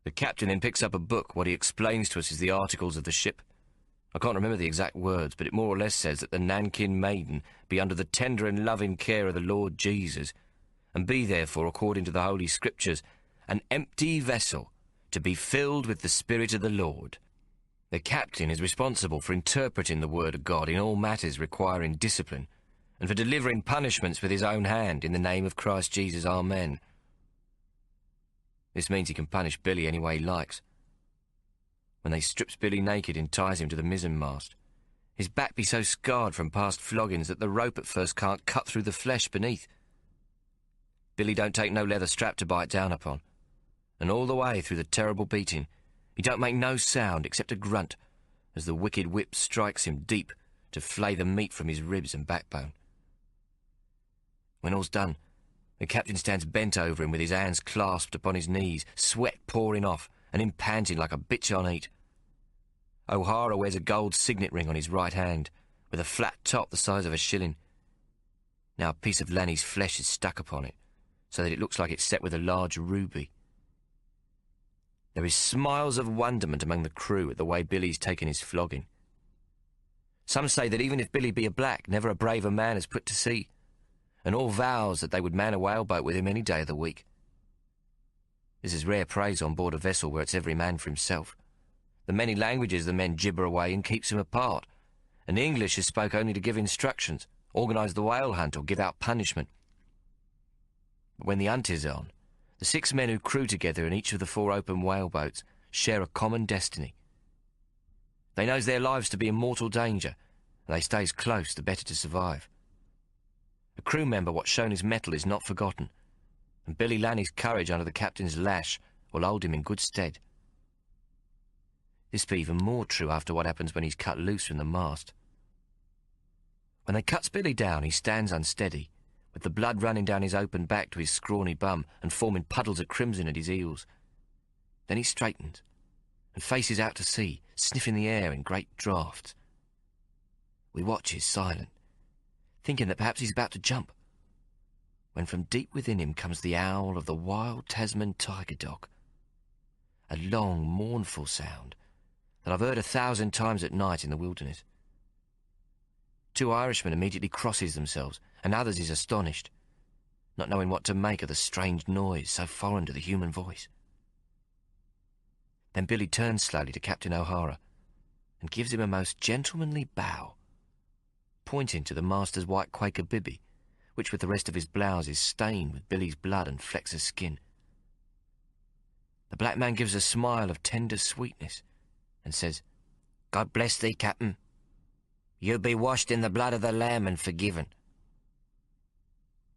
The captain then picks up a book. What he explains to us is the articles of the ship. I can't remember the exact words, but it more or less says that the Nankin Maiden be under the tender and loving care of the Lord Jesus, and be therefore, according to the Holy Scriptures, an empty vessel to be filled with the Spirit of the Lord. The captain is responsible for interpreting the Word of God in all matters requiring discipline, and for delivering punishments with his own hand in the name of Christ Jesus, Amen. This means he can punish Billy any way he likes. When they strips Billy naked and ties him to the mizzenmast, his back be so scarred from past floggings that the rope at first can't cut through the flesh beneath. Billy don't take no leather strap to bite down upon, and all the way through the terrible beating, he don't make no sound except a grunt as the wicked whip strikes him deep to flay the meat from his ribs and backbone. When all's done, The captain stands bent over him with his hands clasped upon his knees, sweat pouring off, and him panting like a bitch on heat. O'Hara wears a gold signet ring on his right hand, with a flat top the size of a shilling. Now a piece of Lanny's flesh is stuck upon it, so that it looks like it's set with a large ruby. There is smiles of wonderment among the crew at the way Billy's taken his flogging. Some say that even if Billy be a black, never a braver man has put to sea, and all vows that they would man a whaleboat with him any day of the week. This is rare praise on board a vessel where it's every man for himself. The many languages the men gibber away in keeps them apart, and the English is spoke only to give instructions, organise the whale hunt, or give out punishment. But when the hunt is on, the 6 men who crew together in each of the 4 open whaleboats share a common destiny. They knows their lives to be in mortal danger, and they stays close the better to survive. A crew member what's shown his mettle is not forgotten, and Billy Lanny's courage under the captain's lash will hold him in good stead. This be even more true after what happens when he's cut loose from the mast. When they cuts Billy down, he stands unsteady, with the blood running down his open back to his scrawny bum and forming puddles of crimson at his heels. Then he straightens and faces out to sea, sniffing the air in great draughts. We watch his silent, thinking that perhaps he's about to jump, when from deep within him comes the howl of the wild Tasman tiger dog, a long, mournful sound that I've heard 1,000 times at night in the wilderness. 2 Irishmen immediately crosses themselves, and others is astonished, not knowing what to make of the strange noise so foreign to the human voice. Then Billy turns slowly to Captain O'Hara and gives him a most gentlemanly bow, pointing to the master's white Quaker bibby, which with the rest of his blouse is stained with Billy's blood and flecks of skin. The black man gives a smile of tender sweetness and says, "God bless thee, Captain. You'll be washed in the blood of the Lamb and forgiven."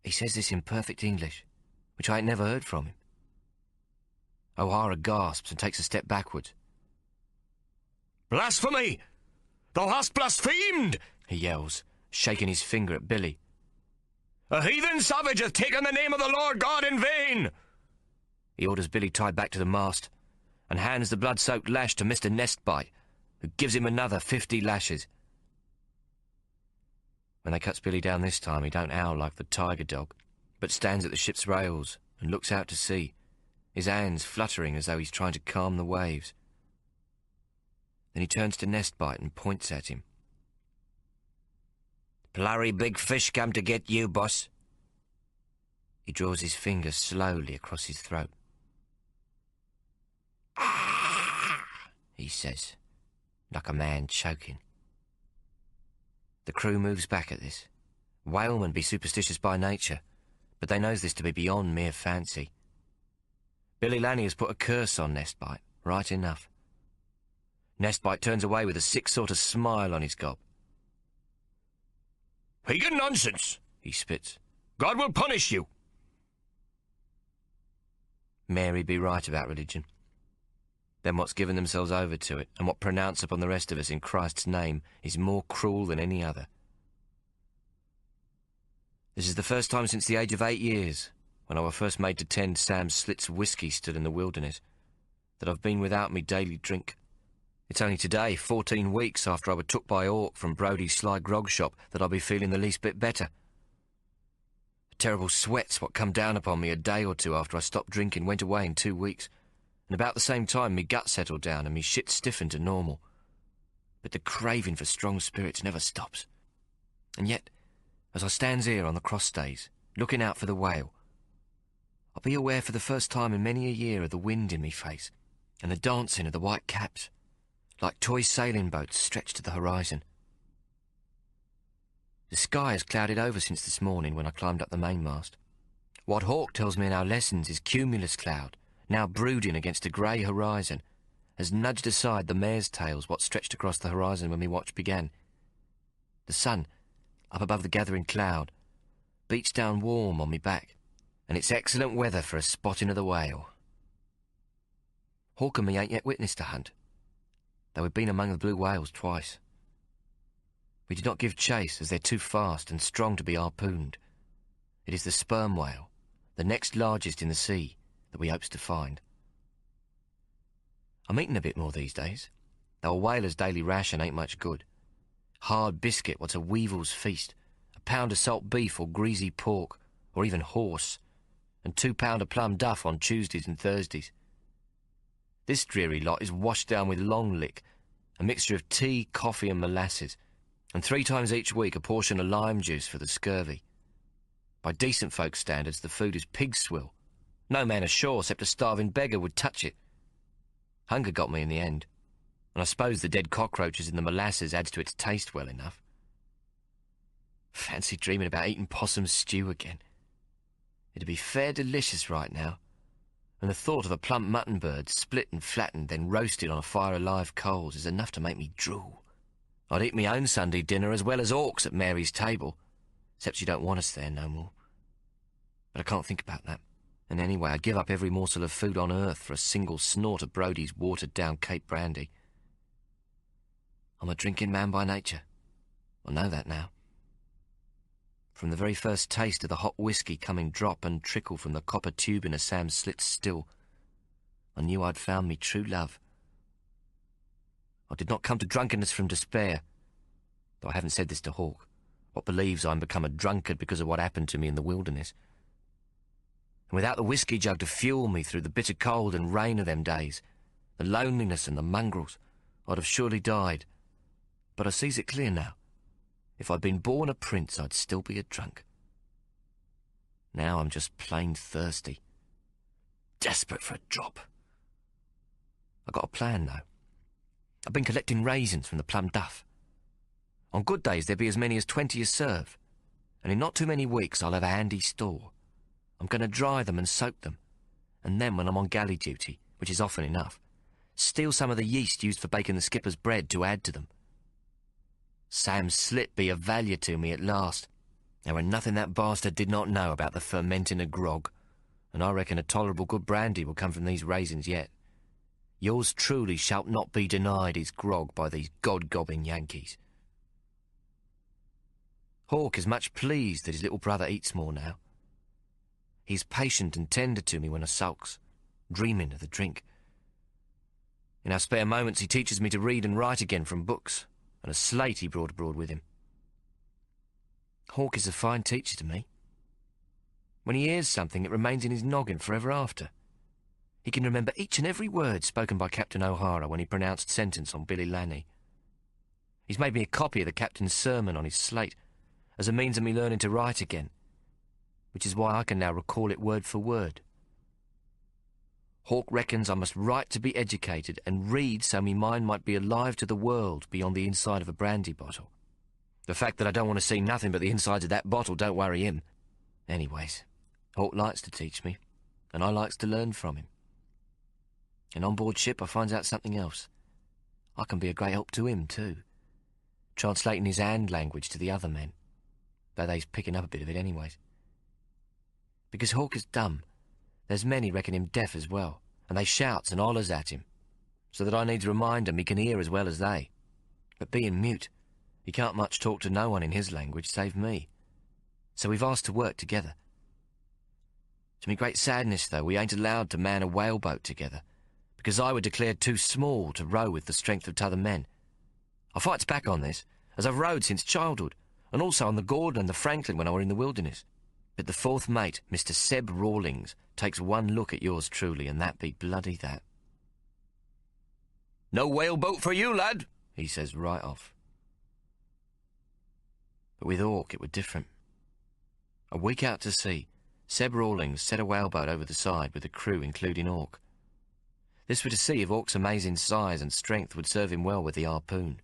He says this in perfect English, which I ain't never heard from him. O'Hara gasps and takes a step backwards. "Blasphemy! Thou hast blasphemed!" he yells, shaking his finger at Billy. "A heathen savage hath taken the name of the Lord God in vain!" He orders Billy tied back to the mast and hands the blood-soaked lash to Mr. Nestbite, who gives him another 50 lashes. When they cuts Billy down this time, he don't howl like the tiger dog, but stands at the ship's rails and looks out to sea, his hands fluttering as though he's trying to calm the waves. Then he turns to Nestbite and points at him. "Blurry big fish come to get you, boss." He draws his finger slowly across his throat. "Ah," he says, like a man choking. The crew moves back at this. Whalemen be superstitious by nature, but they knows this to be beyond mere fancy. Billy Lanny has put a curse on Nestbite, right enough. Nestbite turns away with a sick sort of smile on his gob. "Pagan nonsense," he spits. "God will punish you." Mary be right about religion. Them what's given themselves over to it, and what pronounce upon the rest of us in Christ's name, is more cruel than any other. This is the first time since the age of 8 years, when I was first made to tend Sam Slit's whiskey still in the wilderness, that I've been without me daily drink. It's only today, 14 weeks after I was took by Hawk from Brodie's sly grog shop, that I'll be feeling the least bit better. The terrible sweats what come down upon me a day or two after I stopped drinking went away in 2 weeks, and about the same time me gut settled down and me shit stiffened to normal. But the craving for strong spirits never stops. And yet, as I stands here on the cross stays, looking out for the whale, I'll be aware for the first time in many a year of the wind in me face, and the dancing of the white caps, like toy sailing boats stretched to the horizon. The sky has clouded over since this morning when I climbed up the mainmast. What Hawk tells me in our lessons is cumulus cloud, now brooding against a grey horizon, has nudged aside the mare's tails what stretched across the horizon when my watch began. The sun, up above the gathering cloud, beats down warm on me back, and it's excellent weather for a spotting of the whale. Hawk and me ain't yet witnessed a hunt, though we've been among the blue whales twice. We did not give chase, as they're too fast and strong to be harpooned. It is the sperm whale, the next largest in the sea that we hopes to find. I'm eating a bit more these days, though a whaler's daily ration ain't much good. Hard biscuit, what's a weevil's feast, a pound of salt beef or greasy pork, or even horse, and 2 pound of plum duff on Tuesdays and Thursdays. This dreary lot is washed down with long lick, a mixture of tea, coffee and molasses, and 3 times each week a portion of lime juice for the scurvy. By decent folks' standards, the food is pig swill. No man ashore except a starving beggar would touch it. Hunger got me in the end, and I suppose the dead cockroaches in the molasses adds to its taste well enough. Fancy dreaming about eating possum stew again. It'd be fair delicious right now, and the thought of a plump mutton bird, split and flattened, then roasted on a fire of live coals, is enough to make me drool. I'd eat my own Sunday dinner as well as Hawk's at Mary's table, except she don't want us there no more. But I can't think about that, and anyway I'd give up every morsel of food on earth for a single snort of Brodie's watered-down Cape brandy. I'm a drinking man by nature. I know that now. From the very first taste of the hot whiskey coming drop and trickle from the copper tube in a Sam's slit still, I knew I'd found me true love. I did not come to drunkenness from despair, though I haven't said this to Hawk, what believes I'm become a drunkard because of what happened to me in the wilderness. And without the whiskey jug to fuel me through the bitter cold and rain of them days, the loneliness and the mongrels, I'd have surely died. But I sees it clear now. If I'd been born a prince, I'd still be a drunk. Now I'm just plain thirsty. Desperate for a drop. I got a plan, though. I've been collecting raisins from the plum duff. On good days, there'll be as many as 20 a serve, and in not too many weeks I'll have a handy store. I'm going to dry them and soak them, and then when I'm on galley duty, which is often enough, steal some of the yeast used for baking the skipper's bread to add to them. Sam's slit be of value to me at last. There were nothing that bastard did not know about the fermenting of grog, and I reckon a tolerable good brandy will come from these raisins yet. Yours truly shalt not be denied his grog by these god-gobbing Yankees. Hawk is much pleased that his little brother eats more now. He's patient and tender to me when I sulks, dreaming of the drink. In our spare moments he teaches me to read and write again from books, and a slate he brought abroad with him. Hawk is a fine teacher to me. When he hears something, it remains in his noggin forever after. He can remember each and every word spoken by Captain O'Hara when he pronounced sentence on Billy Lanny. He's made me a copy of the captain's sermon on his slate, as a means of me learning to write again, which is why I can now recall it word for word. Hawk reckons I must write to be educated and read so me mind might be alive to the world beyond the inside of a brandy bottle. The fact that I don't want to see nothing but the insides of that bottle don't worry him. Anyways, Hawk likes to teach me, and I likes to learn from him. And on board ship I finds out something else. I can be a great help to him too, translating his hand language to the other men, though they's picking up a bit of it anyways. Because Hawk is dumb, there's many reckon him deaf as well, and they shouts and hollers at him, so that I need to remind him he can hear as well as they. But being mute, he can't much talk to no one in his language save me, so we've asked to work together. To me great sadness, though, we ain't allowed to man a whaleboat together, because I were declared too small to row with the strength of t'other men. I fights back on this, as I've rowed since childhood, and also on the Gordon and the Franklin when I were in the wilderness. But the fourth mate, Mr. Seb Rawlings, takes one look at yours truly, and that be bloody that. "No whaleboat for you, lad," he says right off. But with Hawk it were different. A week out to sea, Seb Rawlings set a whaleboat over the side with the crew, including Hawk. This were to see if Hawk's amazing size and strength would serve him well with the harpoon.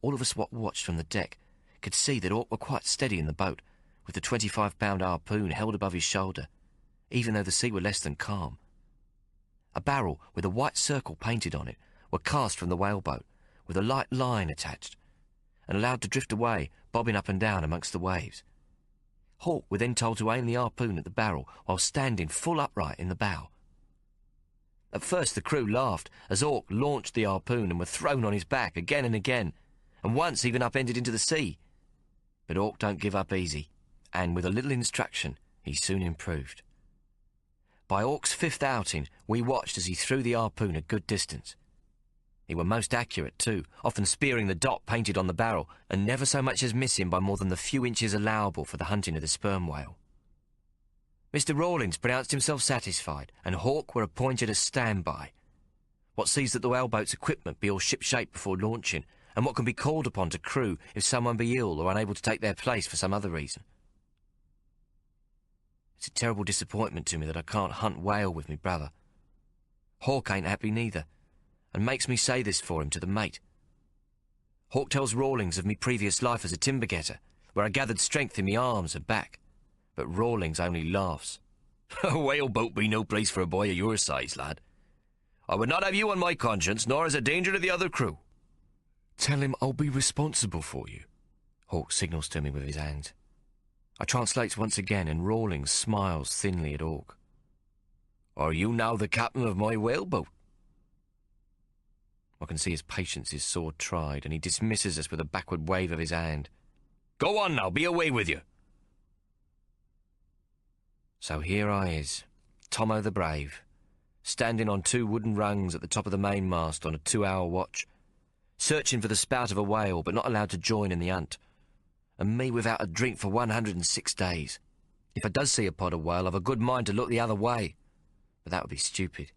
All of us what watched from the deck could see that Hawk were quite steady in the boat, with the 25-pound harpoon held above his shoulder, even though the sea were less than calm. A barrel with a white circle painted on it were cast from the whaleboat, with a light line attached, and allowed to drift away, bobbing up and down amongst the waves. Hawk were then told to aim the harpoon at the barrel while standing full upright in the bow. At first the crew laughed as Hawk launched the harpoon and were thrown on his back again and again, and once even upended into the sea. But Hawk don't give up easy, and with a little instruction, He soon improved. By Hawk's fifth outing, we watched as he threw the harpoon a good distance. He were most accurate, too, often spearing the dot painted on the barrel, and never so much as missing by more than the few inches allowable for the hunting of the sperm whale. Mr. Rawlins pronounced himself satisfied, and Hawk were appointed as standby. What sees that the whaleboat's equipment be all ship-shape before launching, and what can be called upon to crew if someone be ill or unable to take their place for some other reason. It's a terrible disappointment to me that I can't hunt whale with me brother. Hawk ain't happy neither, and makes me say this for him to the mate. Hawk tells Rawlings of me previous life as a timber getter, where I gathered strength in me arms and back, but Rawlings only laughs. A whaleboat be no place for a boy of your size, lad. I would not have you on my conscience, nor as a danger to the other crew. Tell him I'll be responsible for you. Hawk signals to me with his hand. I translates once again, and Rawlings smiles thinly at Hawk. Are you now the captain of my whaleboat? I can see his patience is sore tried, and he dismisses us with a backward wave of his hand. Go on now, be away with you. So here I is, Tommo the Brave, standing on 2 wooden rungs at the top of the mainmast on a 2-hour watch, searching for the spout of a whale but not allowed to join in the hunt, and me without a drink for 106 days. If I does see a pod of whale, I've a good mind to look the other way, but that would be stupid.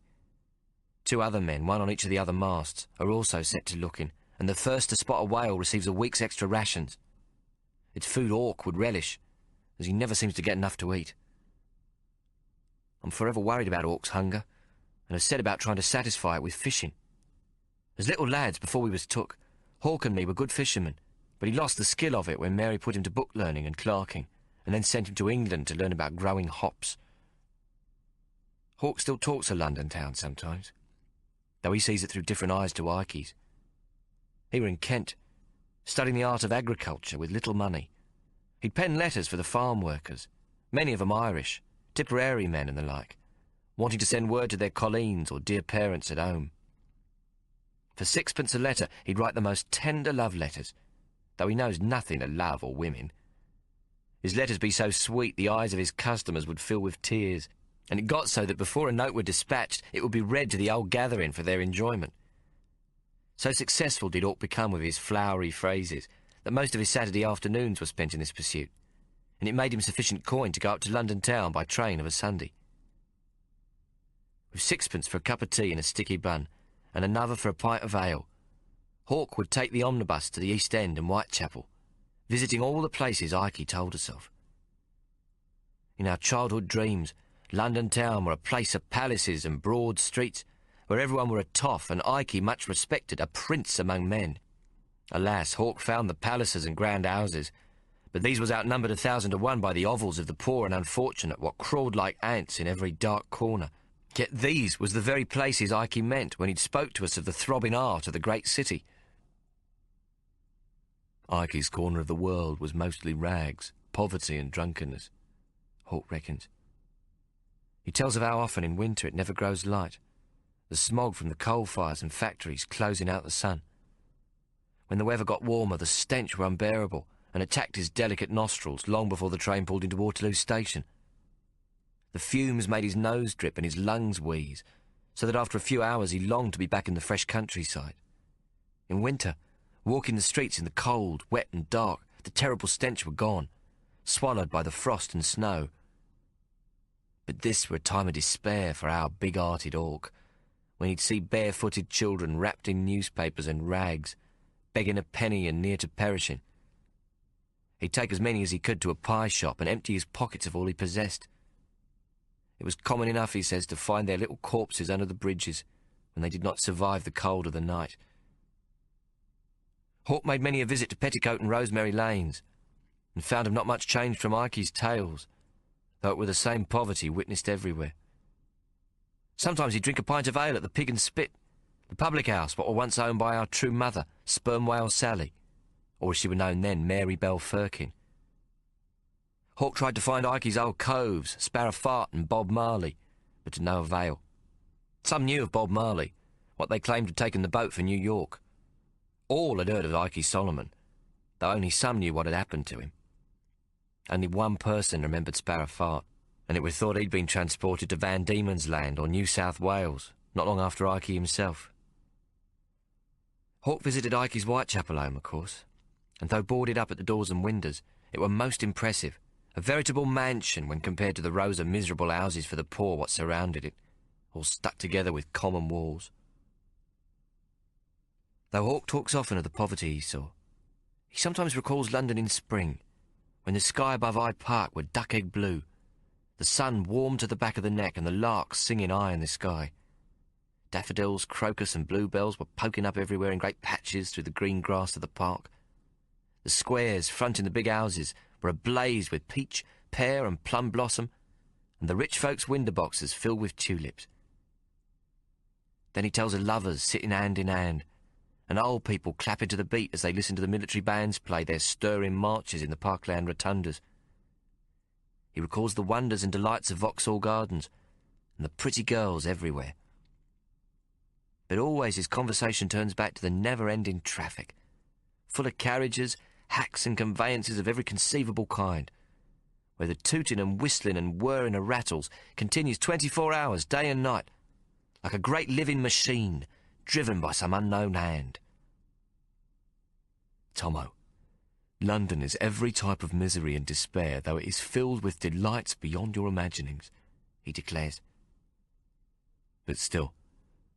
2 other men, one on each of the other masts, are also set to looking, and the first to spot a whale receives a week's extra rations. It's food Hawk would relish, as he never seems to get enough to eat. I'm forever worried about Hawk's hunger, and have set about trying to satisfy it with fishing. As little lads, before we was took, Hawk and me were good fishermen, but he lost the skill of it when Mary put him to book learning and clerking, and then sent him to England to learn about growing hops. Hawk still talks of London town sometimes, though he sees it through different eyes to Ikey's. He were in Kent, studying the art of agriculture with little money. He'd pen letters for the farm workers, many of them Irish, Tipperary men and the like, wanting to send word to their colleens or dear parents at home. For 6pence a letter, he'd write the most tender love letters, though he knows nothing of love or women. His letters be so sweet the eyes of his customers would fill with tears, and it got so that before a note were dispatched, it would be read to the whole gathering for their enjoyment. So successful did Hawk become with his flowery phrases that most of his Saturday afternoons were spent in this pursuit, and it made him sufficient coin to go up to London town by train of a Sunday. With 6pence for a cup of tea and a sticky bun, and another for a pint of ale, Hawk would take the omnibus to the East End and Whitechapel, visiting all the places Ikey told us of. In our childhood dreams, London town were a place of palaces and broad streets, where everyone were a toff, and Ikey much respected, a prince among men. Alas, Hawk found the palaces and grand houses, but these was outnumbered 1,000 to 1 by the hovels of the poor and unfortunate, what crawled like ants in every dark corner. Yet these was the very places Ikey meant when he'd spoke to us of the throbbing art of the great city. Ikey's corner of the world was mostly rags, poverty and drunkenness, Hawk reckons. He tells of how often in winter it never grows light, the smog from the coal fires and factories closing out the sun. When the weather got warmer, the stench were unbearable and attacked his delicate nostrils long before the train pulled into Waterloo Station. The fumes made his nose drip and his lungs wheeze, so that after a few hours he longed to be back in the fresh countryside. In winter, walking the streets in the cold, wet and dark, the terrible stench were gone, swallowed by the frost and snow. But this were a time of despair for our big-hearted Hawk, when he'd see barefooted children wrapped in newspapers and rags, begging a penny and near to perishing. He'd take as many as he could to a pie shop and empty his pockets of all he possessed. It was common enough, he says, to find their little corpses under the bridges when they did not survive the cold of the night. Hawk made many a visit to Petticoat and Rosemary Lanes, and found him not much changed from Ikey's tales, though it were the same poverty witnessed everywhere. Sometimes he'd drink a pint of ale at the Pig and Spit, the public house what were once owned by our true mother, Sperm Whale Sally, or as she were known then, Mary Bell Firkin. Hawk tried to find Ikey's old coves, Sparrow Fart and Bob Marley, but to no avail. Some knew of Bob Marley, what they claimed had taken the boat for New York. All had heard of Ikey Solomon, though only some knew what had happened to him. Only one person remembered Sparrow Fart, and it was thought he'd been transported to Van Diemen's Land or New South Wales, not long after Ikey himself. Hawk visited Ikey's Whitechapel home, of course, and though boarded up at the doors and windows, it were most impressive, a veritable mansion when compared to the rows of miserable houses for the poor what surrounded it, all stuck together with common walls. Though Hawk talks often of the poverty he saw, he sometimes recalls London in spring, when the sky above Hyde Park were duck-egg blue, the sun warm to the back of the neck and the larks singing high in the sky. Daffodils, crocus and bluebells were poking up everywhere in great patches through the green grass of the park. The squares fronting the big houses were ablaze with peach, pear and plum blossom, and the rich folks' window boxes filled with tulips. Then he tells of lovers sitting hand in hand, and old people clapping to the beat as they listen to the military bands play their stirring marches in the parkland rotundas. He recalls the wonders and delights of Vauxhall Gardens, and the pretty girls everywhere. But always his conversation turns back to the never-ending traffic, full of carriages, hacks and conveyances of every conceivable kind, where the tooting and whistling and whirring of rattles continues 24 hours, day and night, like a great living machine, driven by some unknown hand. Tommo, London is every type of misery and despair, though it is filled with delights beyond your imaginings, he declares. But still,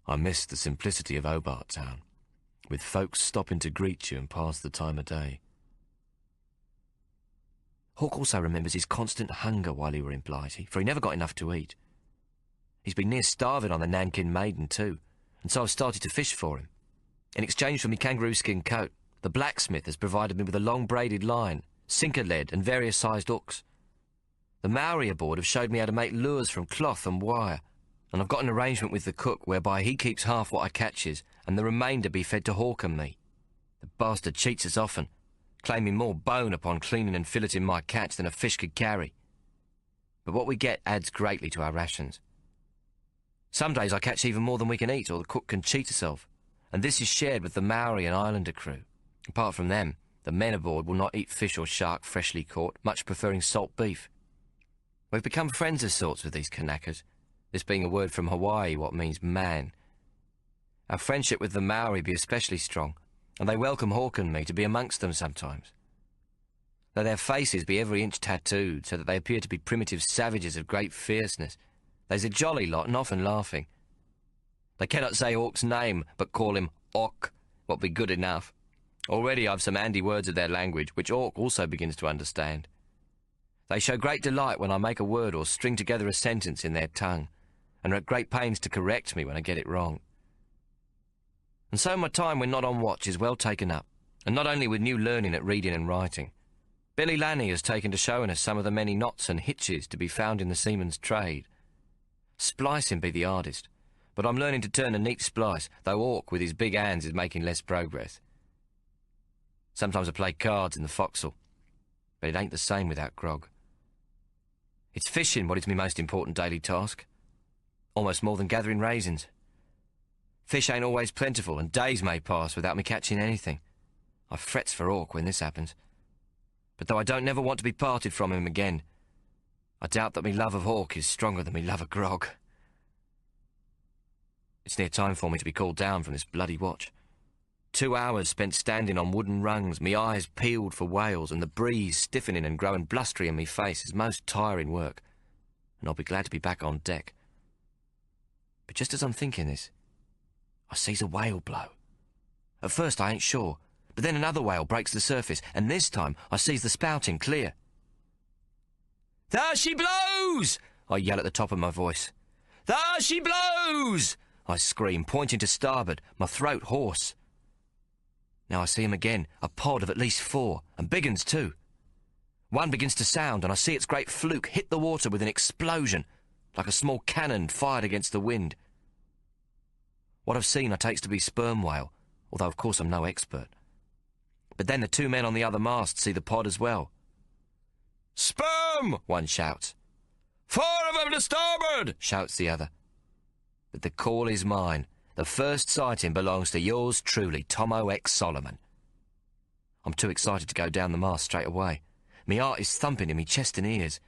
I miss the simplicity of Hobart Town, with folks stopping to greet you and pass the time of day. Hawk also remembers his constant hunger while he were in Blighty, for he never got enough to eat. He's been near starving on the Nankin Maiden too, and so I've started to fish for him. In exchange for me kangaroo skin coat, the blacksmith has provided me with a long braided line, sinker lead and various sized hooks. The Maori aboard have showed me how to make lures from cloth and wire, and I've got an arrangement with the cook whereby he keeps half what I catches and the remainder be fed to Hawk and me. The bastard cheats us often, claiming more bone upon cleaning and filleting my catch than a fish could carry. But what we get adds greatly to our rations. Some days I catch even more than we can eat, or the cook can cheat herself, and this is shared with the Maori and Islander crew. Apart from them, the men aboard will not eat fish or shark freshly caught, much preferring salt beef. We've become friends of sorts with these Kanakas, this being a word from Hawaii what means man. Our friendship with the Maori be especially strong, and they welcome Hawk and me to be amongst them sometimes. Though their faces be every inch tattooed, so that they appear to be primitive savages of great fierceness, they's a jolly lot and often laughing. They cannot say Hawk's name, but call him Hawk, what be good enough. Already I've some handy words of their language, which Hawk also begins to understand. They show great delight when I make a word or string together a sentence in their tongue, and are at great pains to correct me when I get it wrong. And so my time when not on watch is well taken up, and not only with new learning at reading and writing. Billy Lanny has taken to showing us some of the many knots and hitches to be found in the seaman's trade. Splicing be the hardest, but I'm learning to turn a neat splice, though Hawk with his big hands is making less progress. Sometimes I play cards in the forecastle, but it ain't the same without grog. It's fishing what is my most important daily task, almost more than gathering raisins. Fish ain't always plentiful, and days may pass without me catching anything. I frets for Hawk when this happens. But though I don't never want to be parted from him again, I doubt that me love of Hawk is stronger than me love of grog. It's near time for me to be called down from this bloody watch. 2 hours spent standing on wooden rungs, me eyes peeled for whales, and the breeze stiffening and growing blustery in me face is most tiring work, and I'll be glad to be back on deck. But just as I'm thinking this, I sees a whale blow. At first I ain't sure, but then another whale breaks the surface, and this time I sees the spouting clear. "There she blows!" I yell at the top of my voice. "There she blows!" I scream, pointing to starboard, my throat hoarse. Now I see him again, a pod of at least 4, and big uns too. One begins to sound, and I see its great fluke hit the water with an explosion, like a small cannon fired against the wind. What I've seen I takes to be sperm whale, although of course I'm no expert. But then the 2 men on the other mast see the pod as well. "Sperm!" one shouts. "4 of them to starboard!" shouts the other. But the call is mine. The first sighting belongs to yours truly, Tommo X. Solomon. I'm too excited to go down the mast straight away. Me heart is thumping in me chest and ears.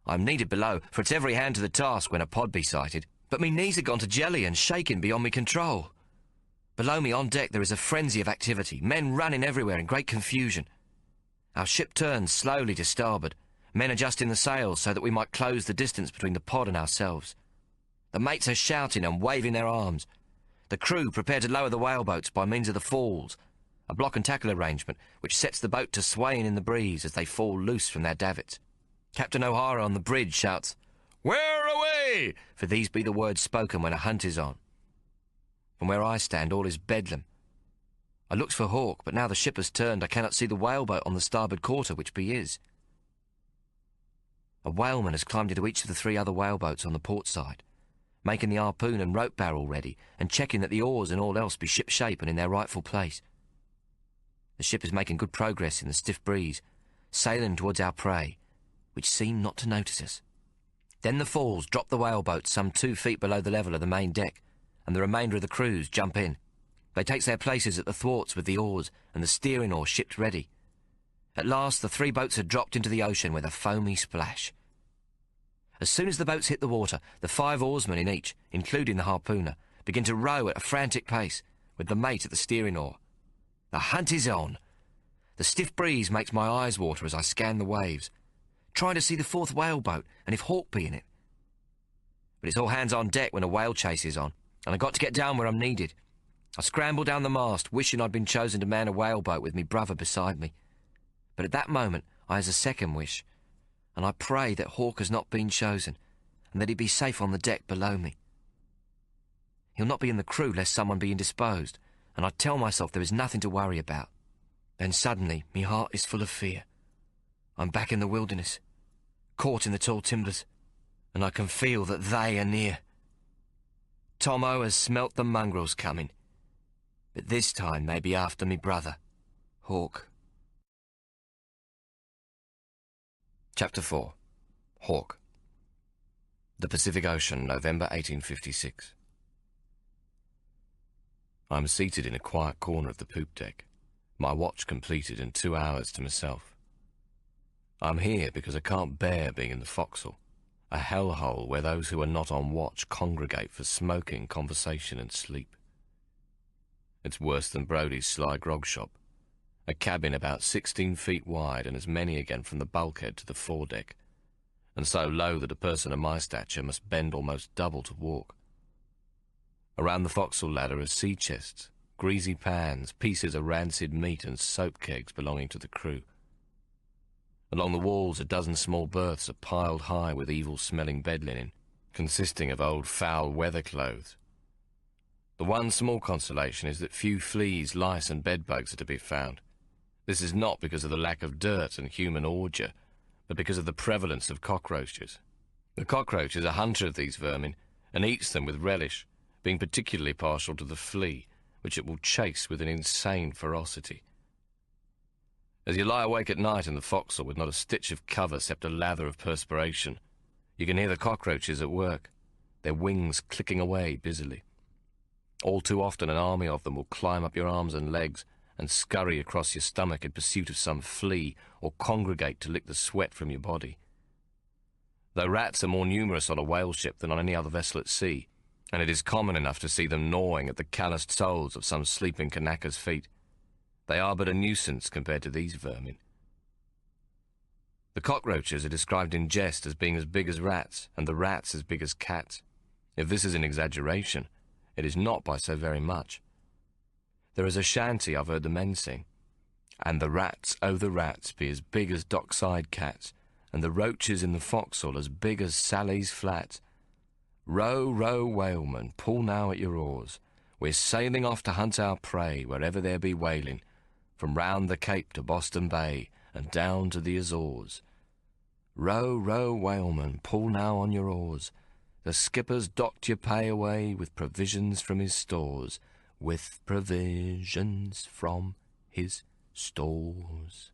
I'm needed below, for it's every hand to the task when a pod be sighted. But me knees are gone to jelly and shaking beyond me control. Below me on deck there is a frenzy of activity, men running everywhere in great confusion. Our ship turns slowly to starboard, men adjusting the sails so that we might close the distance between the pod and ourselves. The mates are shouting and waving their arms. The crew prepare to lower the whaleboats by means of the falls, a block and tackle arrangement which sets the boat to swaying in the breeze as they fall loose from their davits. Captain O'Hara on the bridge shouts, "Where away?" for these be the words spoken when a hunt is on. From where I stand all is bedlam. I looks for Hawk, but now the ship has turned I cannot see the whaleboat on the starboard quarter which be his. A whaleman has climbed into each of the 3 other whaleboats on the port side, making the harpoon and rope barrel ready and checking that the oars and all else be ship-shape and in their rightful place. The ship is making good progress in the stiff breeze, sailing towards our prey, which seem not to notice us. Then the falls drop the whaleboat some 2 feet below the level of the main deck, and the remainder of the crews jump in. They takes their places at the thwarts with the oars and the steering oar shipped ready. At last the 3 boats are dropped into the ocean with a foamy splash. As soon as the boats hit the water, the 5 oarsmen in each, including the harpooner, begin to row at a frantic pace, with the mate at the steering oar. The hunt is on. The stiff breeze makes my eyes water as I scan the waves, trying to see the 4th whaleboat and if Hawk be in it. But it's all hands on deck when a whale chase is on, and I got to get down where I'm needed. I scramble down the mast, wishing I'd been chosen to man a whaleboat with me brother beside me. But at that moment I has a second wish, and I pray that Hawk has not been chosen, and that he be safe on the deck below me. He'll not be in the crew lest someone be indisposed, and I tell myself there is nothing to worry about. Then suddenly me heart is full of fear. I'm back in the wilderness, caught in the tall timbers, and I can feel that they are near. Tommo has smelt the mongrels coming, but this time they be after me brother, Hawk. Chapter 4. Hawk. The Pacific Ocean, November 1856. I'm seated in a quiet corner of the poop deck, my watch completed in 2 hours to myself. I'm here because I can't bear being in the forecastle, a hellhole where those who are not on watch congregate for smoking, conversation and sleep. It's worse than Brodie's sly grog shop, a cabin about 16 feet wide and as many again from the bulkhead to the foredeck, and so low that a person of my stature must bend almost double to walk. Around the forecastle ladder are sea chests, greasy pans, pieces of rancid meat and soap kegs belonging to the crew. Along the walls a dozen small berths are piled high with evil-smelling bed linen, consisting of old foul weather clothes. The one small consolation is that few fleas, lice and bedbugs are to be found. This is not because of the lack of dirt and human ordure, but because of the prevalence of cockroaches. The cockroach is a hunter of these vermin and eats them with relish, being particularly partial to the flea, which it will chase with an insane ferocity. As you lie awake at night in the forecastle with not a stitch of cover except a lather of perspiration, you can hear the cockroaches at work, their wings clicking away busily. All too often an army of them will climb up your arms and legs and scurry across your stomach in pursuit of some flea or congregate to lick the sweat from your body. Though rats are more numerous on a whale ship than on any other vessel at sea, and it is common enough to see them gnawing at the calloused soles of some sleeping Kanaka's feet, they are but a nuisance compared to these vermin. The cockroaches are described in jest as being as big as rats, and the rats as big as cats. If this is an exaggeration, it is not by so very much. There is a shanty I've heard the men sing, and the rats, oh the rats, be as big as dockside cats, and the roaches in the forecastle as big as Sally's flats. Row, row, whalemen, pull now at your oars. We're sailing off to hunt our prey wherever there be whaling, from round the Cape to Boston Bay and down to the Azores. Row, row, whalemen, pull now on your oars. The skipper's docked your pay away with provisions from his stores, with provisions from his stores.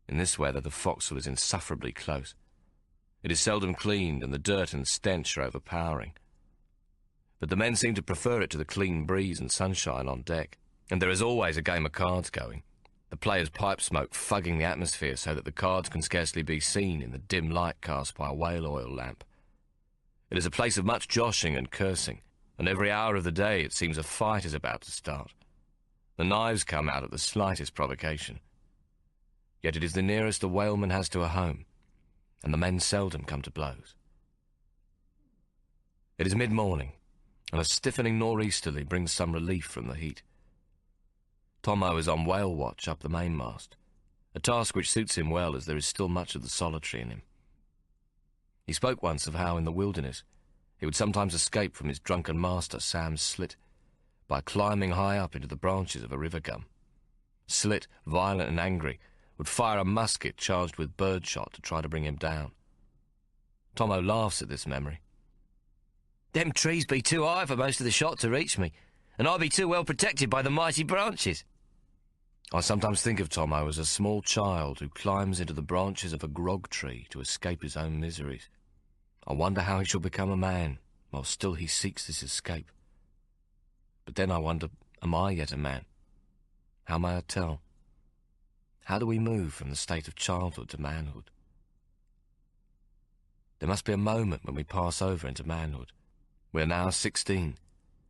In this weather the forecastle is insufferably close. It is seldom cleaned, and the dirt and stench are overpowering. But the men seem to prefer it to the clean breeze and sunshine on deck, and there is always a game of cards going. the players' pipe smoke fugging the atmosphere so that the cards can scarcely be seen in the dim light cast by a whale oil lamp. It is a place of much joshing and cursing, and every hour of the day it seems a fight is about to start. The knives come out at the slightest provocation. Yet it is the nearest a whaleman has to a home, and the men seldom come to blows. It is mid-morning, and a stiffening nor'easterly brings some relief from the heat. Tommo is on whale watch up the mainmast, a task which suits him well as there is still much of the solitary in him. He spoke once of how in the wilderness he would sometimes escape from his drunken master, Sam Slit, by climbing high up into the branches of a river gum. Slit, violent and angry, would fire a musket charged with birdshot to try to bring him down. Tommo laughs at this memory. "Them trees be too high for most of the shot to reach me, and I be too well protected by the mighty branches." I sometimes think of Tommo as a small child who climbs into the branches of a grog tree to escape his own miseries. I wonder how he shall become a man while still he seeks this escape. But then I wonder, am I yet a man? How may I tell? How do we move from the state of childhood to manhood? There must be a moment when we pass over into manhood. We are now 16,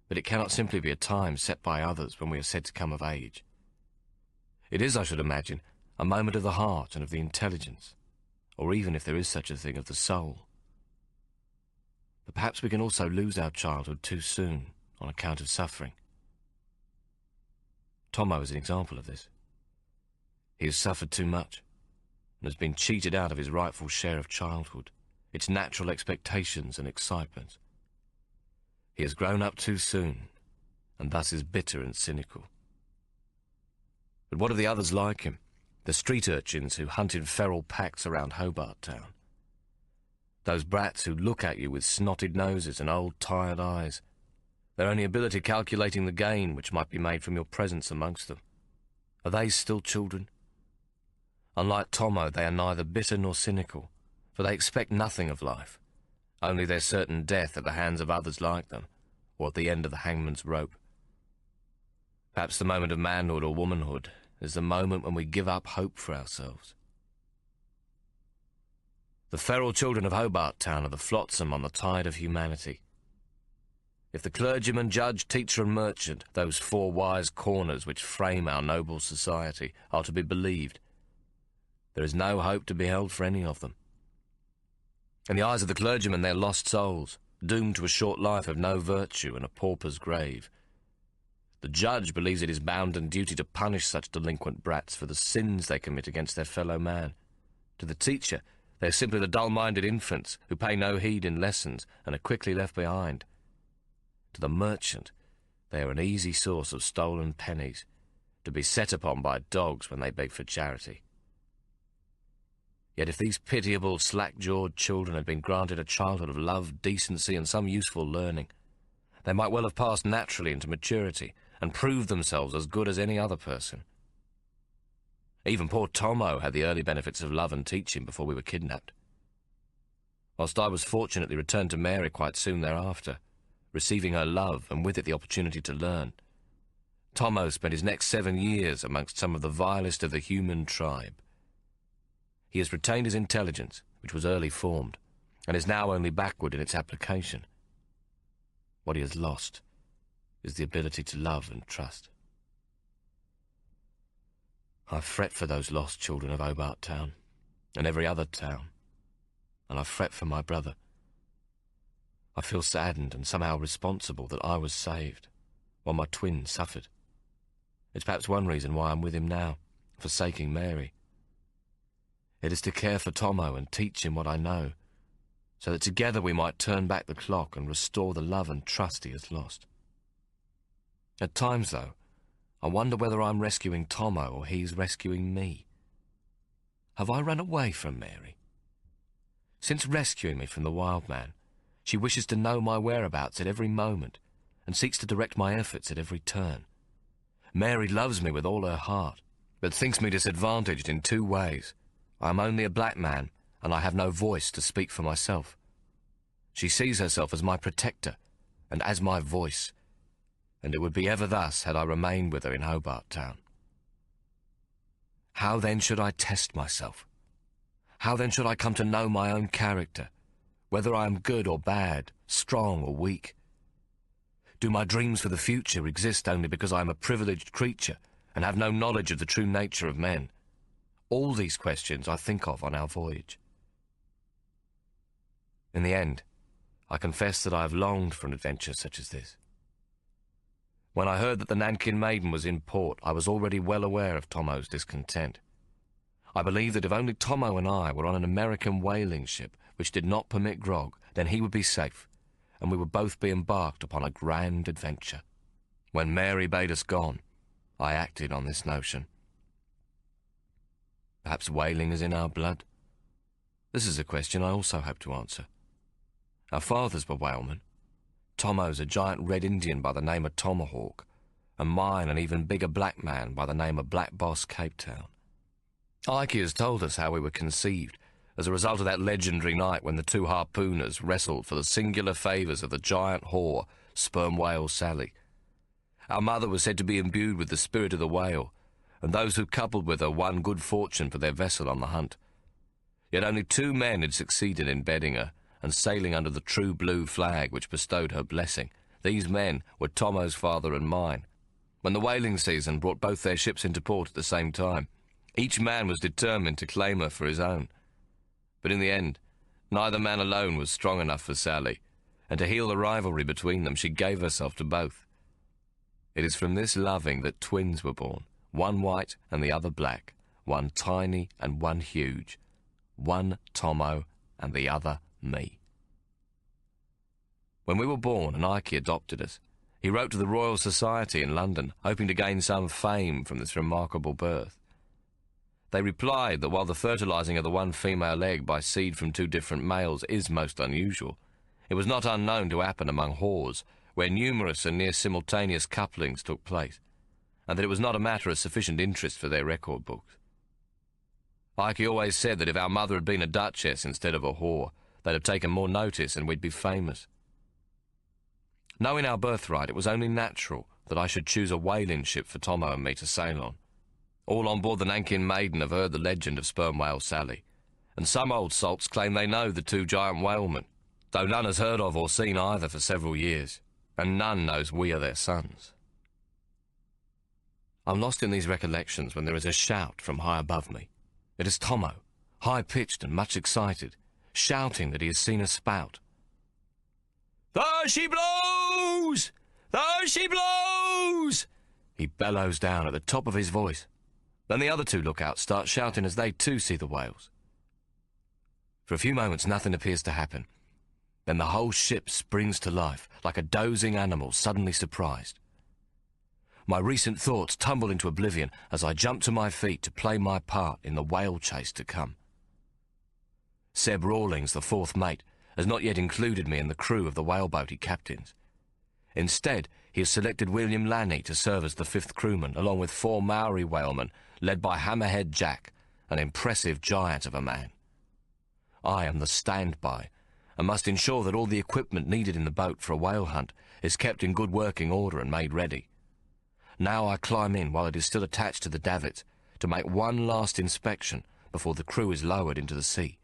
but it cannot simply be a time set by others when we are said to come of age. It is, I should imagine, a moment of the heart and of the intelligence, or even, if there is such a thing, of the soul. But perhaps we can also lose our childhood too soon on account of suffering. Tommo is an example of this. He has suffered too much and has been cheated out of his rightful share of childhood, its natural expectations and excitements. He has grown up too soon, and thus is bitter and cynical. But what of the others like him, the street urchins who hunt in feral packs around Hobart Town? Those brats who look at you with snotted noses and old tired eyes, their only ability calculating the gain which might be made from your presence amongst them. Are they still children? Unlike Tommo, they are neither bitter nor cynical, for they expect nothing of life, only their certain death at the hands of others like them, or at the end of the hangman's rope. Perhaps the moment of manhood or womanhood is the moment when we give up hope for ourselves. The feral children of Hobart Town are the flotsam on the tide of humanity. If the clergyman, judge, teacher and merchant, those four wise corners which frame our noble society, are to be believed, there is no hope to be held for any of them. In the eyes of the clergyman, they are lost souls, doomed to a short life of no virtue and a pauper's grave. The judge believes it is bounden duty to punish such delinquent brats for the sins they commit against their fellow man. To the teacher, they are simply the dull-minded infants who pay no heed in lessons and are quickly left behind. To the merchant, they are an easy source of stolen pennies, to be set upon by dogs when they beg for charity. Yet if these pitiable, slack-jawed children had been granted a childhood of love, decency, and some useful learning, they might well have passed naturally into maturity and proved themselves as good as any other person. Even poor Tommo had the early benefits of love and teaching before we were kidnapped. Whilst I was fortunately returned to Mary quite soon thereafter, receiving her love and with it the opportunity to learn, Tommo spent his next 7 years amongst some of the vilest of the human tribe. He has retained his intelligence, which was early formed, and is now only backward in its application. What he has lost is the ability to love and trust. I fret for those lost children of Hobart Town, and every other town, and I fret for my brother. I feel saddened and somehow responsible that I was saved, while my twin suffered. It's perhaps one reason why I'm with him now, forsaking Mary. It is to care for Tommo and teach him what I know, so that together we might turn back the clock and restore the love and trust he has lost. At times, though, I wonder whether I'm rescuing Tommo or he's rescuing me. Have I run away from Mary? Since rescuing me from the wild man, she wishes to know my whereabouts at every moment and seeks to direct my efforts at every turn. Mary loves me with all her heart, but thinks me disadvantaged in 2 ways. I am only a black man, and I have no voice to speak for myself. She sees herself as my protector and as my voice, and it would be ever thus had I remained with her in Hobart Town. How then should I test myself? How then should I come to know my own character, whether I am good or bad, strong or weak? Do my dreams for the future exist only because I am a privileged creature and have no knowledge of the true nature of men? All these questions I think of on our voyage. In the end, I confess that I have longed for an adventure such as this. When I heard that the Nankin Maiden was in port, I was already well aware of Tommo's discontent. I believed that if only Tommo and I were on an American whaling ship which did not permit grog, then he would be safe, and we would both be embarked upon a grand adventure. When Mary bade us gone, I acted on this notion. Perhaps whaling is in our blood? This is a question I also hope to answer. Our fathers were whalemen. Tommo's a giant red Indian by the name of Tomahawk, and mine an even bigger black man by the name of Black Boss Cape Town. Ike has told us how we were conceived, as a result of that legendary night when the two harpooners wrestled for the singular favours of the giant whore, sperm whale Sally. Our mother was said to be imbued with the spirit of the whale, and those who coupled with her won good fortune for their vessel on the hunt. Yet only 2 men had succeeded in bedding her, and sailing under the true blue flag which bestowed her blessing. These men were Tommo's father and mine. When the whaling season brought both their ships into port at the same time, each man was determined to claim her for his own. But in the end, neither man alone was strong enough for Sally, and to heal the rivalry between them, she gave herself to both. It is from this loving that twins were born, one white and the other black, one tiny and one huge, one Tommo and the other me. When we were born and Ike adopted us, he wrote to the Royal Society in London, hoping to gain some fame from this remarkable birth. They replied that while the fertilizing of the one female egg by seed from 2 different males is most unusual, it was not unknown to happen among whores, where numerous and near simultaneous couplings took place, and that it was not a matter of sufficient interest for their record books. Ike always said that if our mother had been a duchess instead of a whore, they'd have taken more notice and we'd be famous. Knowing our birthright, it was only natural that I should choose a whaling ship for Tommo and me to sail on. All on board the Nankin Maiden have heard the legend of Sperm Whale Sally, and some old salts claim they know the 2 giant whalemen, though none has heard of or seen either for several years, and none knows we are their sons. I'm lost in these recollections when there is a shout from high above me. It is Tommo, high-pitched and much excited, shouting that he has seen a spout. "There she blows! There she blows!" he bellows down at the top of his voice. Then the other 2 lookouts start shouting as they too see the whales. For a few moments nothing appears to happen. Then the whole ship springs to life, like a dozing animal suddenly surprised. My recent thoughts tumble into oblivion as I jump to my feet to play my part in the whale chase to come. Seb Rawlings, the 4th mate, has not yet included me in the crew of the whaleboat he captains. Instead, he has selected William Lanny to serve as the 5th crewman, along with 4 Maori whalemen, led by Hammerhead Jack, an impressive giant of a man. I am the standby, and must ensure that all the equipment needed in the boat for a whale hunt is kept in good working order and made ready. Now I climb in while it is still attached to the davits to make one last inspection before the crew is lowered into the sea.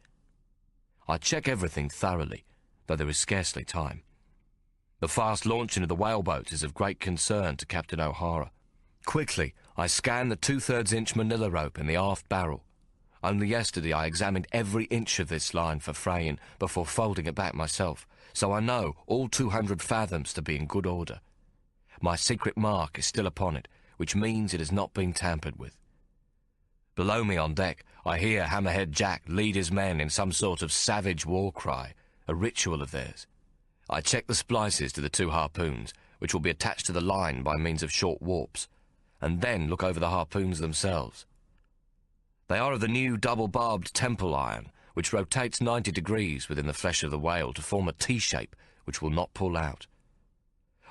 I check everything thoroughly, though there is scarcely time. The fast launching of the whaleboat is of great concern to Captain O'Hara. Quickly, I scan the 2/3 inch manila rope in the aft barrel. Only yesterday I examined every inch of this line for fraying before folding it back myself, so I know all 200 fathoms to be in good order. My secret mark is still upon it, which means it has not been tampered with. Below me on deck, I hear Hammerhead Jack lead his men in some sort of savage war cry, a ritual of theirs. I check the splices to the 2 harpoons, which will be attached to the line by means of short warps, and then look over the harpoons themselves. They are of the new double-barbed temple iron, which rotates 90 degrees within the flesh of the whale to form a T-shape which will not pull out.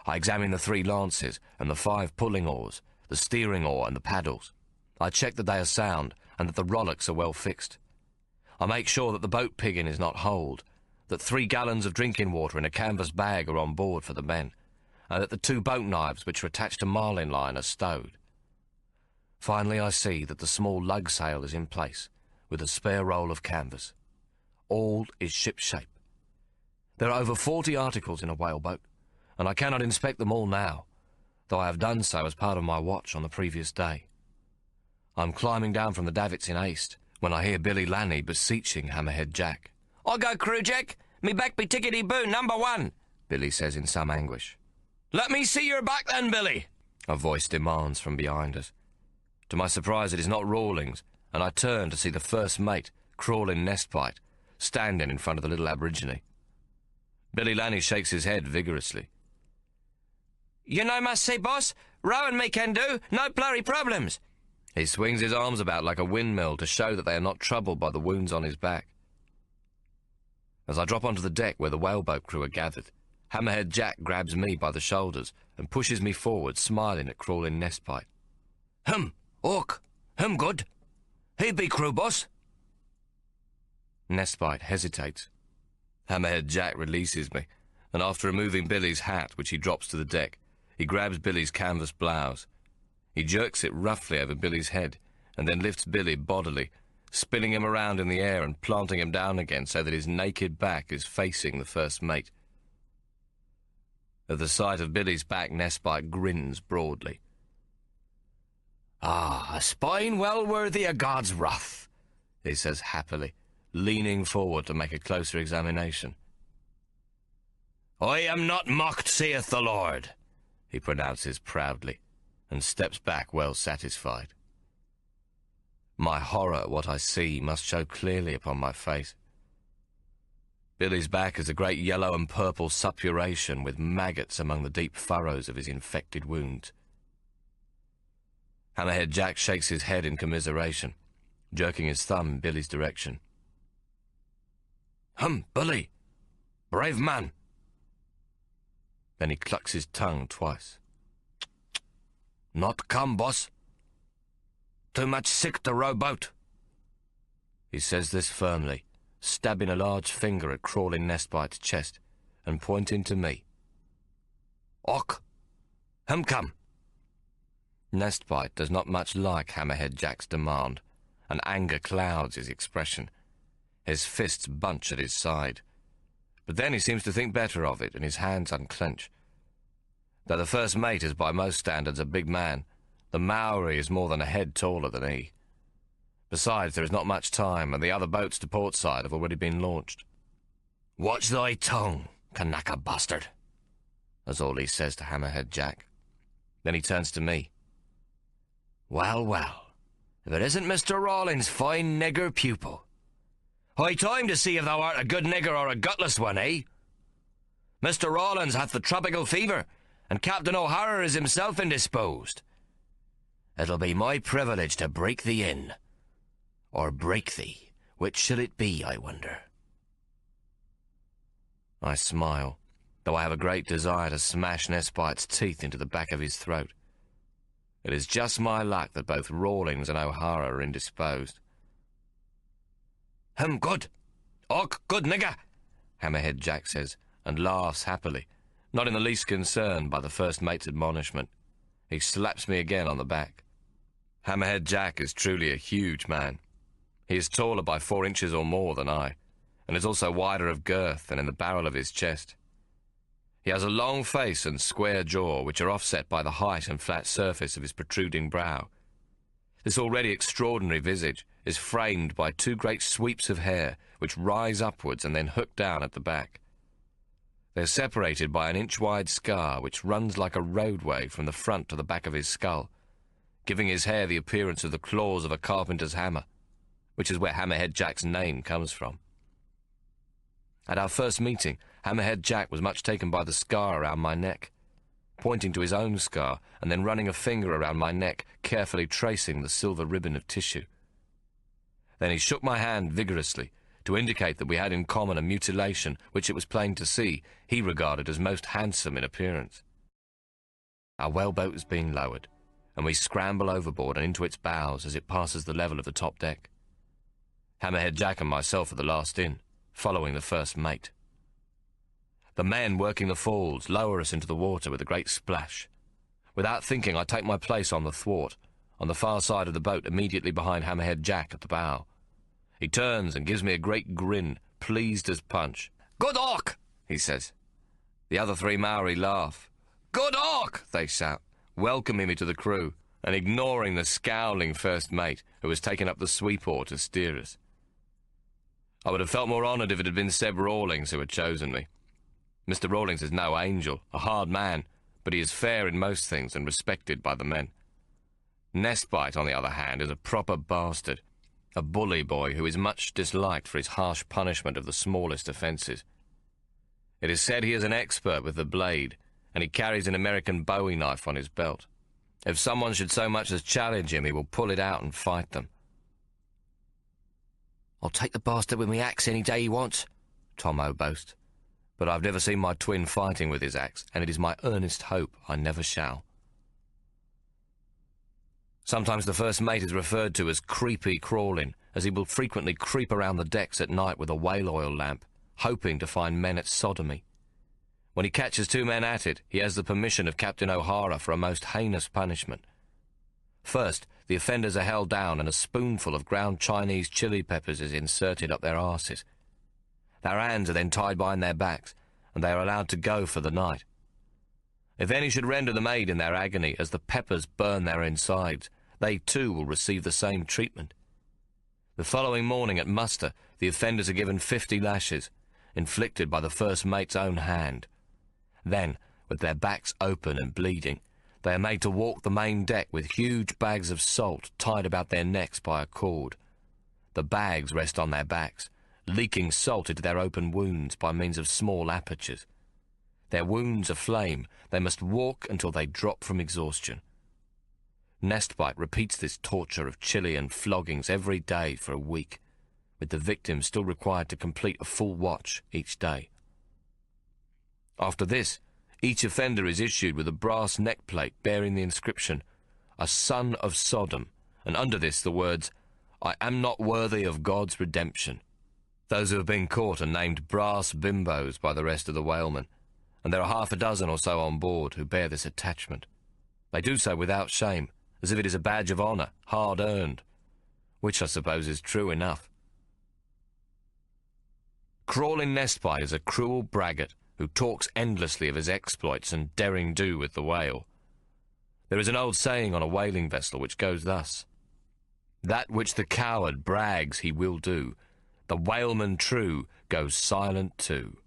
I examine the 3 lances and the 5 pulling oars, the steering oar and the paddles. I check that they are sound and that the rowlocks are well fixed. I make sure that the boat piggin is not holed, that 3 gallons of drinking water in a canvas bag are on board for the men, and that the 2 boat knives which are attached to marline line are stowed. Finally, I see that the small lug sail is in place, with a spare roll of canvas. All is ship-shape. There are over 40 articles in a whaleboat, and I cannot inspect them all now, though I have done so as part of my watch on the previous day. I'm climbing down from the davits in haste, when I hear Billy Lanny beseeching Hammerhead Jack. "I go crew, Jack. Me back be tickety-boo, #1," Billy says in some anguish. "Let me see your back then, Billy," a voice demands from behind us. To my surprise, it is not Rawlings, and I turn to see the first mate, Crawling Nestbite, standing in front of the little Aborigine. Billy Lanny shakes his head vigorously. "You know must say, boss, rowing me can do, no blurry problems." He swings his arms about like a windmill to show that they are not troubled by the wounds on his back. As I drop onto the deck where the whaleboat crew are gathered, Hammerhead Jack grabs me by the shoulders and pushes me forward, smiling at Crawling Nestbite. Hawk, good. He be crew, boss." Nestbite hesitates. Hammerhead Jack releases me, and after removing Billy's hat, which he drops to the deck, he grabs Billy's canvas blouse. He jerks it roughly over Billy's head, and then lifts Billy bodily, spinning him around in the air and planting him down again so that his naked back is facing the first mate. At the sight of Billy's back, Nestbite grins broadly. "A spine well worthy of God's wrath," he says happily, leaning forward to make a closer examination. "I am not mocked, saith the Lord," he pronounces proudly, and steps back well satisfied. My horror at what I see must show clearly upon my face. Billy's back is a great yellow and purple suppuration with maggots among the deep furrows of his infected wounds. Hammerhead Jack shakes his head in commiseration, jerking his thumb in Billy's direction. Billy, brave man." Then he clucks his tongue twice. "Not come, boss. Too much sick to row boat." He says this firmly, stabbing a large finger at Crawling Nestbite's chest and pointing to me. "Hawk, come." Nestbite does not much like Hammerhead Jack's demand, and anger clouds his expression. His fists bunch at his side. But then he seems to think better of it, and his hands unclench. Though the first mate is by most standards a big man, the Maori is more than a head taller than he. Besides, there is not much time, and the other boats to portside have already been launched. "Watch thy tongue, Kanaka bastard," that's all he says to Hammerhead Jack. Then he turns to me. Well, if it isn't Mr. Rawlings' fine nigger pupil. High time to see if thou art a good nigger or a gutless one, eh? Mr. Rawlings hath the tropical fever, and Captain O'Hara is himself indisposed. It'll be my privilege to break thee in. Or break thee. Which shall it be, I wonder? I smile, though I have a great desire to smash Nestbite's teeth into the back of his throat. It is just my luck that both Rawlings and O'Hara are indisposed. Good. Hawk, good nigger, Hammerhead Jack says, and laughs happily, not in the least concerned by the first mate's admonishment. He slaps me again on the back. Hammerhead Jack is truly a huge man. He is taller by 4 inches or more than I, and is also wider of girth and in the barrel of his chest. He has a long face and square jaw, which are offset by the height and flat surface of his protruding brow. This already extraordinary visage is framed by 2 great sweeps of hair, which rise upwards and then hook down at the back. They are separated by an inch-wide scar, which runs like a roadway from the front to the back of his skull, giving his hair the appearance of the claws of a carpenter's hammer, which is where Hammerhead Jack's name comes from. At our first meeting, Hammerhead Jack was much taken by the scar around my neck, pointing to his own scar and then running a finger around my neck, carefully tracing the silver ribbon of tissue. Then he shook my hand vigorously to indicate that we had in common a mutilation which it was plain to see he regarded as most handsome in appearance. Our whaleboat is being lowered, and we scramble overboard and into its bows as it passes the level of the top deck. Hammerhead Jack and myself are the last in, following the first mate. The men working the falls lower us into the water with a great splash. Without thinking, I take my place on the thwart, on the far side of the boat, immediately behind Hammerhead Jack at the bow. He turns and gives me a great grin, pleased as punch. "Good Hawk," he says. The other 3 Maori laugh. "Good Hawk," they shout, welcoming me to the crew and ignoring the scowling first mate who has taken up the sweep oar to steer us. I would have felt more honoured if it had been Seb Rawlings who had chosen me. Mr. Rawlings is no angel, a hard man, but he is fair in most things and respected by the men. Nestbite, on the other hand, is a proper bastard, a bully boy who is much disliked for his harsh punishment of the smallest offences. It is said he is an expert with the blade, and he carries an American Bowie knife on his belt. If someone should so much as challenge him, he will pull it out and fight them. "I'll take the bastard with me axe any day he wants," Tommo boasts. But I've never seen my twin fighting with his axe, and it is my earnest hope I never shall. Sometimes the first mate is referred to as creepy crawling, as he will frequently creep around the decks at night with a whale oil lamp, hoping to find men at sodomy. When he catches 2 men at it, he has the permission of Captain O'Hara for a most heinous punishment. First, the offenders are held down and a spoonful of ground Chinese chili peppers is inserted up their arses. Their hands are then tied behind their backs, and they are allowed to go for the night. If any should render them aid in their agony as the peppers burn their insides, they too will receive the same treatment. The following morning at muster, the offenders are given 50 lashes, inflicted by the first mate's own hand. Then, with their backs open and bleeding, they are made to walk the main deck with huge bags of salt tied about their necks by a cord. The bags rest on their backs, leaking salt into their open wounds by means of small apertures. Their wounds aflame, they must walk until they drop from exhaustion. Nestbite repeats this torture of chili and floggings every day for a week, with the victim still required to complete a full watch each day. After this, each offender is issued with a brass neckplate bearing the inscription, "A son of Sodom," and under this the words, "I am not worthy of God's redemption." Those who have been caught are named brass bimbos by the rest of the whalemen, and there are half a dozen or so on board who bear this attachment. They do so without shame, as if it is a badge of honour, hard-earned, which I suppose is true enough. Crawling Nestbite is a cruel braggart who talks endlessly of his exploits and derring-do with the whale. There is an old saying on a whaling vessel which goes thus: "That which the coward brags he will do, the whaleman true goes silent too."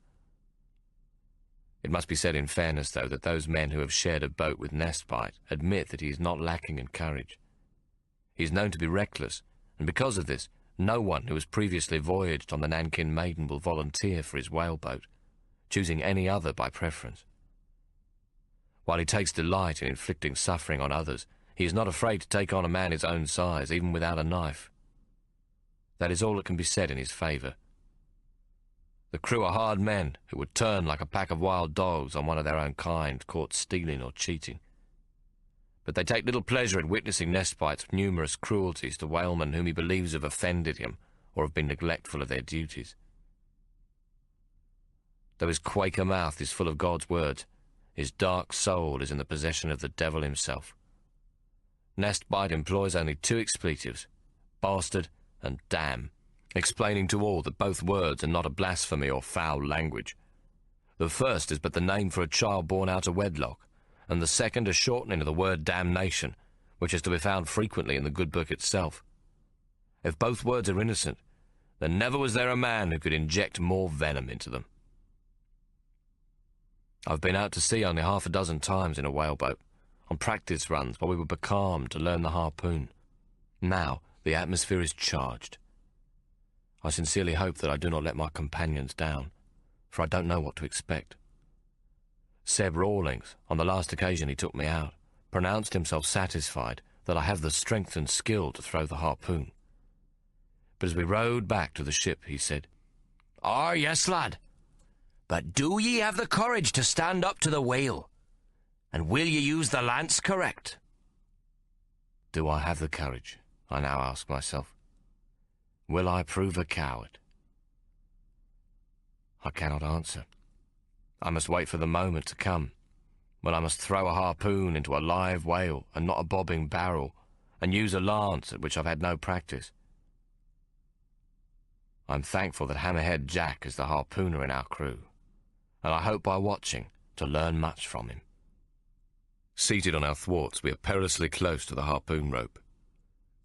It must be said in fairness, though, that those men who have shared a boat with Nestbite admit that he is not lacking in courage. He is known to be reckless, and because of this, no one who has previously voyaged on the Nankin Maiden will volunteer for his whaleboat, choosing any other by preference. While he takes delight in inflicting suffering on others, he is not afraid to take on a man his own size, even without a knife. That is all that can be said in his favour. The crew are hard men who would turn like a pack of wild dogs on one of their own kind caught stealing or cheating. But they take little pleasure in witnessing Nestbite's numerous cruelties to whalemen whom he believes have offended him or have been neglectful of their duties. Though his Quaker mouth is full of God's words, his dark soul is in the possession of the devil himself. Nestbite employs only 2 expletives, bastard and damn, explaining to all that both words are not a blasphemy or foul language. The first is but the name for a child born out of wedlock, and the second a shortening of the word damnation, which is to be found frequently in the good book itself. If both words are innocent, then never was there a man who could inject more venom into them. I've been out to sea only half a dozen times in a whaleboat, on practice runs while we were becalmed to learn the harpoon. Now the atmosphere is charged. I sincerely hope that I do not let my companions down, for I don't know what to expect. Seb Rawlings, on the last occasion he took me out, pronounced himself satisfied that I have the strength and skill to throw the harpoon. But as we rowed back to the ship, he said, "Ah, yes, lad. But do ye have the courage to stand up to the whale? And will ye use the lance correct?" Do I have the courage? I now ask myself. Will I prove a coward? I cannot answer. I must wait for the moment to come, when I must throw a harpoon into a live whale and not a bobbing barrel, and use a lance at which I've had no practice. I'm thankful that Hammerhead Jack is the harpooner in our crew, and I hope by watching to learn much from him. Seated on our thwarts, we are perilously close to the harpoon rope.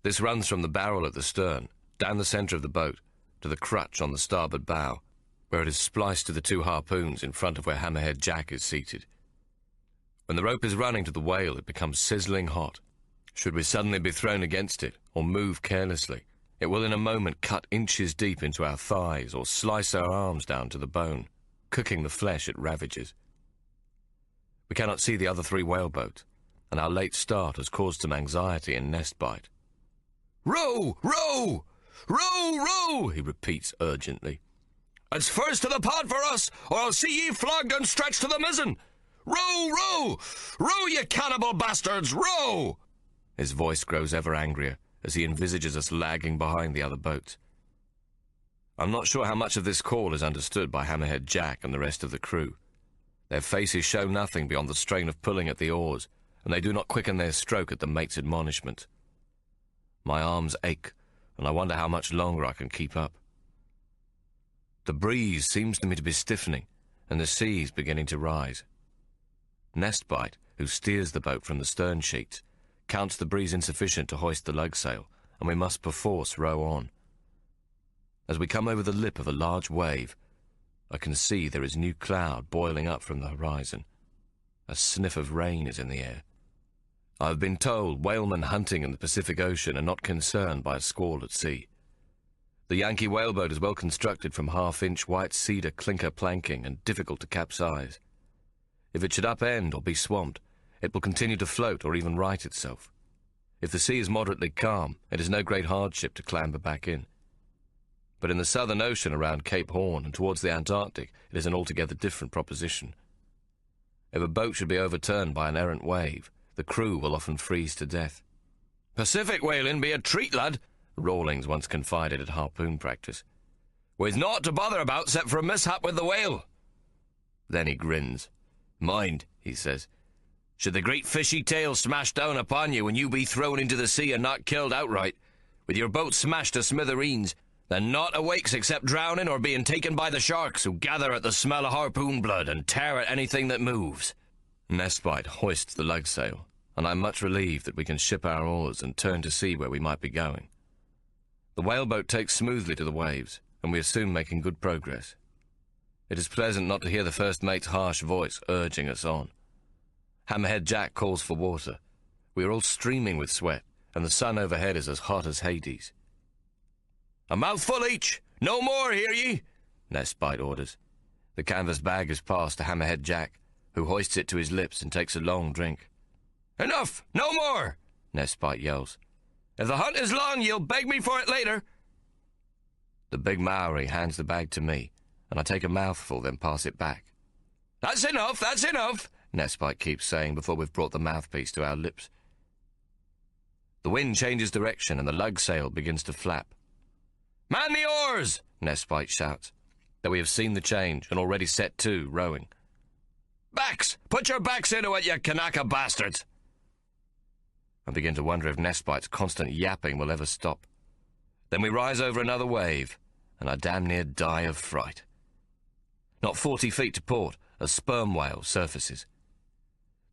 This runs from the barrel at the stern, down the centre of the boat, to the crutch on the starboard bow, where it is spliced to the two harpoons in front of where Hammerhead Jack is seated. When the rope is running to the whale, it becomes sizzling hot. Should we suddenly be thrown against it, or move carelessly, it will in a moment cut inches deep into our thighs or slice our arms down to the bone, cooking the flesh it ravages. We cannot see the other three whaleboats, and our late start has caused some anxiety in Nestbite. "Row! Row! Row! Row!" he repeats urgently. "It's first to the pod for us, or I'll see ye flogged and stretched to the mizzen! Row! Row! Row, ye cannibal bastards! Row!" His voice grows ever angrier as he envisages us lagging behind the other boats. I'm not sure how much of this call is understood by Hammerhead Jack and the rest of the crew. Their faces show nothing beyond the strain of pulling at the oars, and they do not quicken their stroke at the mate's admonishment. My arms ache, and I wonder how much longer I can keep up. The breeze seems to me to be stiffening, and the sea is beginning to rise. Nestbite, who steers the boat from the stern sheets, counts the breeze insufficient to hoist the lug sail, and we must perforce row on. As we come over the lip of a large wave, I can see there is new cloud boiling up from the horizon. A sniff of rain is in the air. I have been told whalemen hunting in the Pacific Ocean are not concerned by a squall at sea. The Yankee whaleboat is well constructed from half-inch white cedar clinker planking and difficult to capsize. If it should upend or be swamped, it will continue to float or even right itself. If the sea is moderately calm, it is no great hardship to clamber back in. But in the Southern Ocean around Cape Horn and towards the Antarctic, it is an altogether different proposition. If a boat should be overturned by an errant wave, the crew will often freeze to death. "Pacific whaling be a treat, lad," Rawlings once confided at harpoon practice. "We've naught to bother about except for a mishap with the whale." Then he grins. "Mind," he says, "should the great fishy tail smash down upon you and you be thrown into the sea and not killed outright, with your boat smashed to smithereens, then naught awakes except drowning or being taken by the sharks, who gather at the smell of harpoon blood and tear at anything that moves." Nestbite hoists the lug sail, and I'm much relieved that we can ship our oars and turn to see where we might be going. The whaleboat takes smoothly to the waves, and we are soon making good progress. It is pleasant not to hear the first mate's harsh voice urging us on. Hammerhead Jack calls for water. We are all streaming with sweat, and the sun overhead is as hot as Hades. "A mouthful each! No more, hear ye!" Nestbite orders. The canvas bag is passed to Hammerhead Jack, who hoists it to his lips and takes a long drink. "Enough! No more!" Nestbite yells. "If the hunt is long, you'll beg me for it later." The big Maori hands the bag to me, and I take a mouthful, then pass it back. "That's enough, that's enough," Nestbite keeps saying before we've brought the mouthpiece to our lips. The wind changes direction, and the lug sail begins to flap. "Man the oars!" Nestbite shouts, though we have seen the change and already set to, rowing. "Backs! Put your backs into it, you Kanaka bastards!" I begin to wonder if Nestbite's constant yapping will ever stop. Then we rise over another wave, and I damn near die of fright. Not 40 feet to port, a sperm whale surfaces.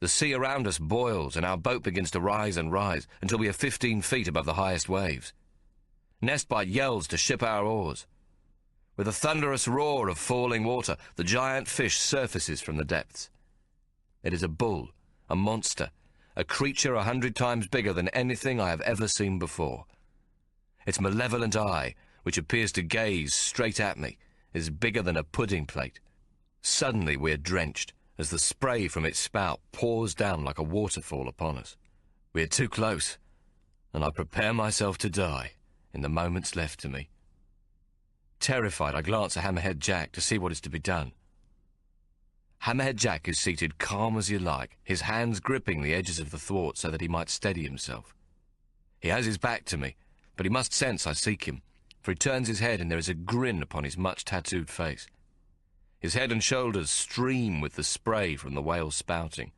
The sea around us boils, and our boat begins to rise and rise until we are 15 feet above the highest waves. Nestbite yells to ship our oars. With a thunderous roar of falling water, the giant fish surfaces from the depths. It is a bull, a monster, a creature 100 times bigger than anything I have ever seen before. Its malevolent eye, which appears to gaze straight at me, is bigger than a pudding plate. Suddenly we are drenched, as the spray from its spout pours down like a waterfall upon us. We are too close, and I prepare myself to die in the moments left to me. Terrified, I glance at Hammerhead Jack to see what is to be done. Hammerhead Jack is seated calm as you like, his hands gripping the edges of the thwart so that he might steady himself. He has his back to me, but he must sense I seek him, for he turns his head and there is a grin upon his much-tattooed face. His head and shoulders stream with the spray from the whale's spouting.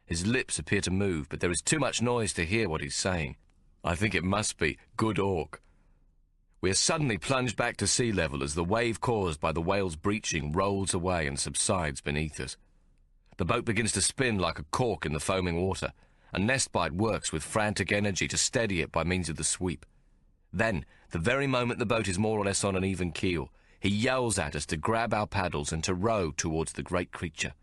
His lips appear to move, but there is too much noise to hear what he's saying, I think it must be good Hawk. We are suddenly plunged back to sea level as the wave caused by the whale's breaching rolls away and subsides beneath us. The boat begins to spin like a cork in the foaming water, and Nestbite works with frantic energy to steady it by means of the sweep. Then, the very moment the boat is more or less on an even keel, he yells at us to grab our paddles and to row towards the great creature.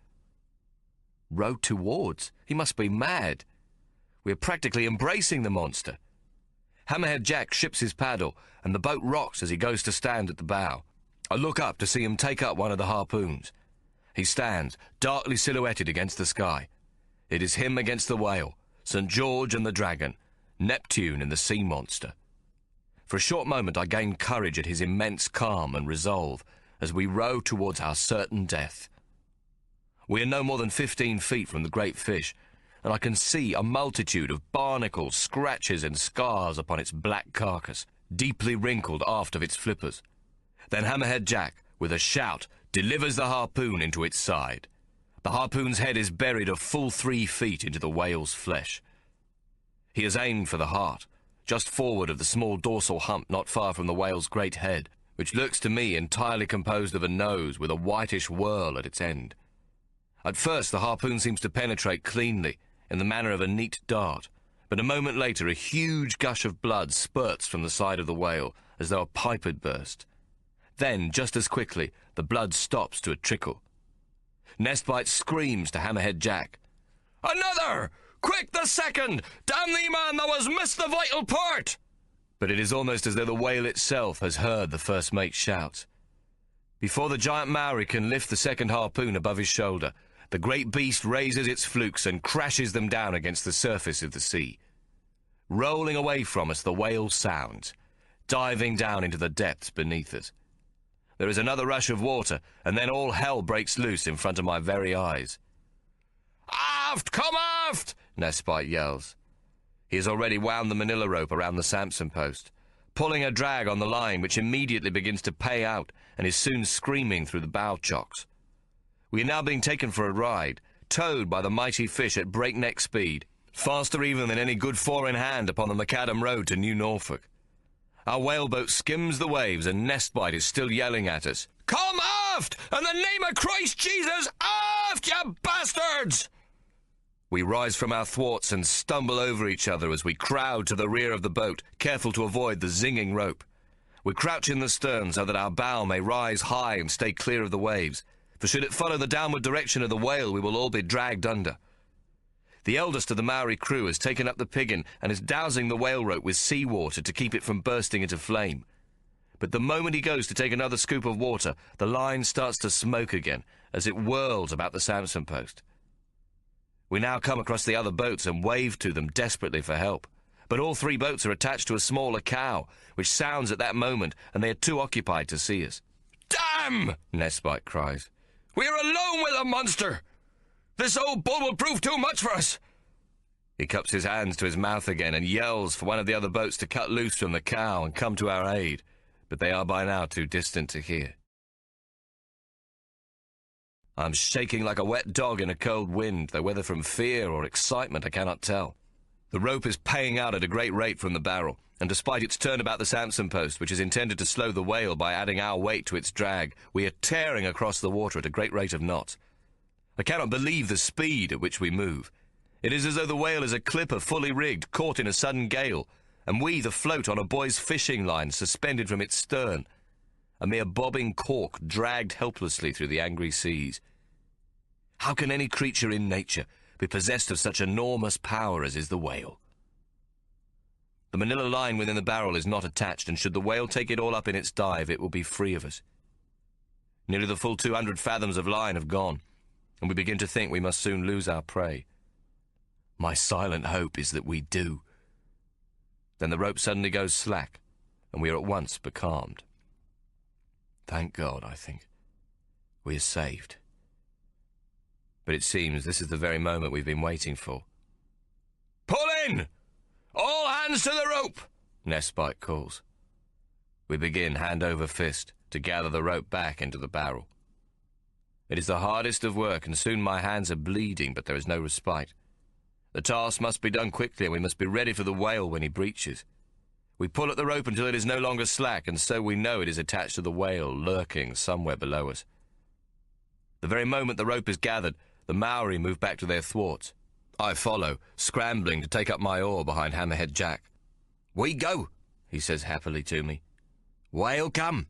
Row towards? He must be mad. We are practically embracing the monster. Hammerhead Jack ships his paddle, and the boat rocks as he goes to stand at the bow. I look up to see him take up one of the harpoons. He stands, darkly silhouetted against the sky. It is him against the whale, St. George and the dragon, Neptune and the sea monster. For a short moment I gain courage at his immense calm and resolve as we row towards our certain death. We are no more than 15 feet from the great fish, and I can see a multitude of barnacles, scratches and scars upon its black carcass, deeply wrinkled aft of its flippers. Then Hammerhead Jack, with a shout, delivers the harpoon into its side. The harpoon's head is buried a full 3 feet into the whale's flesh. He has aimed for the heart, just forward of the small dorsal hump not far from the whale's great head, which looks to me entirely composed of a nose with a whitish whorl at its end. At first the harpoon seems to penetrate cleanly, in the manner of a neat dart, but a moment later a huge gush of blood spurts from the side of the whale, as though a pipe had burst. Then, just as quickly, the blood stops to a trickle. Nestbite screams to Hammerhead Jack, "Another! Quick, the second! Damn thee, man, thou hast missed the vital part!" But it is almost as though the whale itself has heard the first mate's shouts. Before the giant Maori can lift the second harpoon above his shoulder, the great beast raises its flukes and crashes them down against the surface of the sea. Rolling away from us, the whale sounds, diving down into the depths beneath us. There is another rush of water, and then all hell breaks loose in front of my very eyes. "Aft! Come aft!" Nestbite yells. He has already wound the manila rope around the Samson post, pulling a drag on the line which immediately begins to pay out and is soon screaming through the bow chocks. We are now being taken for a ride, towed by the mighty fish at breakneck speed, faster even than any good four-in-hand upon the macadam road to New Norfolk. Our whaleboat skims the waves, and Nestbite is still yelling at us, "Come aft! In the name of Christ Jesus, aft, you bastards!" We rise from our thwarts and stumble over each other as we crowd to the rear of the boat, careful to avoid the zinging rope. We crouch in the stern so that our bow may rise high and stay clear of the waves, for should it follow the downward direction of the whale, we will all be dragged under. The eldest of the Maori crew has taken up the piggin and is dousing the whale rope with seawater to keep it from bursting into flame. But the moment he goes to take another scoop of water, the line starts to smoke again as it whirls about the Samson post. We now come across the other boats and wave to them desperately for help. But all 3 boats are attached to a smaller cow, which sounds at that moment, and they are too occupied to see us. "Damn!" Nestbite cries. "We are alone with the monster! This old bull will prove too much for us!" He cups his hands to his mouth again and yells for one of the other boats to cut loose from the cow and come to our aid, but they are by now too distant to hear. I'm shaking like a wet dog in a cold wind, though whether from fear or excitement I cannot tell. The rope is paying out at a great rate from the barrel, and despite its turn about the Samson post, which is intended to slow the whale by adding our weight to its drag, we are tearing across the water at a great rate of knots. I cannot believe the speed at which we move. It is as though the whale is a clipper fully rigged, caught in a sudden gale, and we the float on a boy's fishing line suspended from its stern, a mere bobbing cork dragged helplessly through the angry seas. How can any creature in nature be possessed of such enormous power as is the whale? The manila line within the barrel is not attached, and should the whale take it all up in its dive, it will be free of us. Nearly the full 200 fathoms of line have gone, and we begin to think we must soon lose our prey. My silent hope is that we do. Then the rope suddenly goes slack, and we are at once becalmed. Thank God, I think. We are saved. But it seems this is the very moment we've been waiting for. "Pull in! All hands to the rope!" Nestbite calls. We begin, hand over fist, to gather the rope back into the barrel. It is the hardest of work, and soon my hands are bleeding, but there is no respite. The task must be done quickly, and we must be ready for the whale when he breaches. We pull at the rope until it is no longer slack, and so we know it is attached to the whale lurking somewhere below us. The very moment the rope is gathered, the Maori move back to their thwarts. I follow, scrambling to take up my oar behind Hammerhead Jack. "We go," he says happily to me. "Whale come."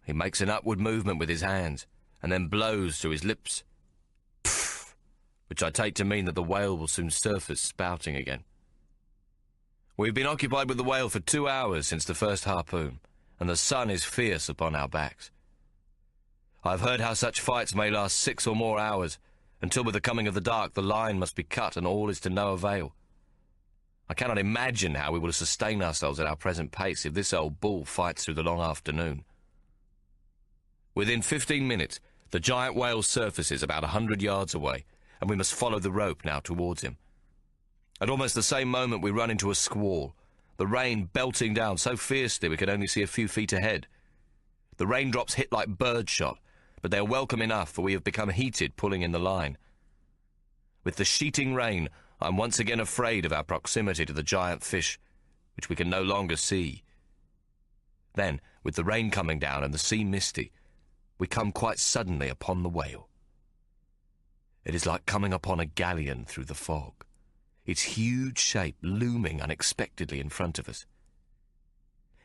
He makes an upward movement with his hands, and then blows through his lips. Pfft, which I take to mean that the whale will soon surface spouting again. We've been occupied with the whale for 2 hours since the first harpoon, and the sun is fierce upon our backs. I've heard how such fights may last 6 or more hours, until with the coming of the dark the line must be cut and all is to no avail. I cannot imagine how we will sustain ourselves at our present pace if this old bull fights through the long afternoon. Within 15 minutes, the giant whale surfaces about 100 yards away, and we must follow the rope now towards him. At almost the same moment we run into a squall, the rain belting down so fiercely we can only see a few feet ahead. The raindrops hit like birdshot, but they are welcome enough, for we have become heated pulling in the line. With the sheeting rain, I'm once again afraid of our proximity to the giant fish, which we can no longer see. Then, with the rain coming down and the sea misty, we come quite suddenly upon the whale. It is like coming upon a galleon through the fog, its huge shape looming unexpectedly in front of us.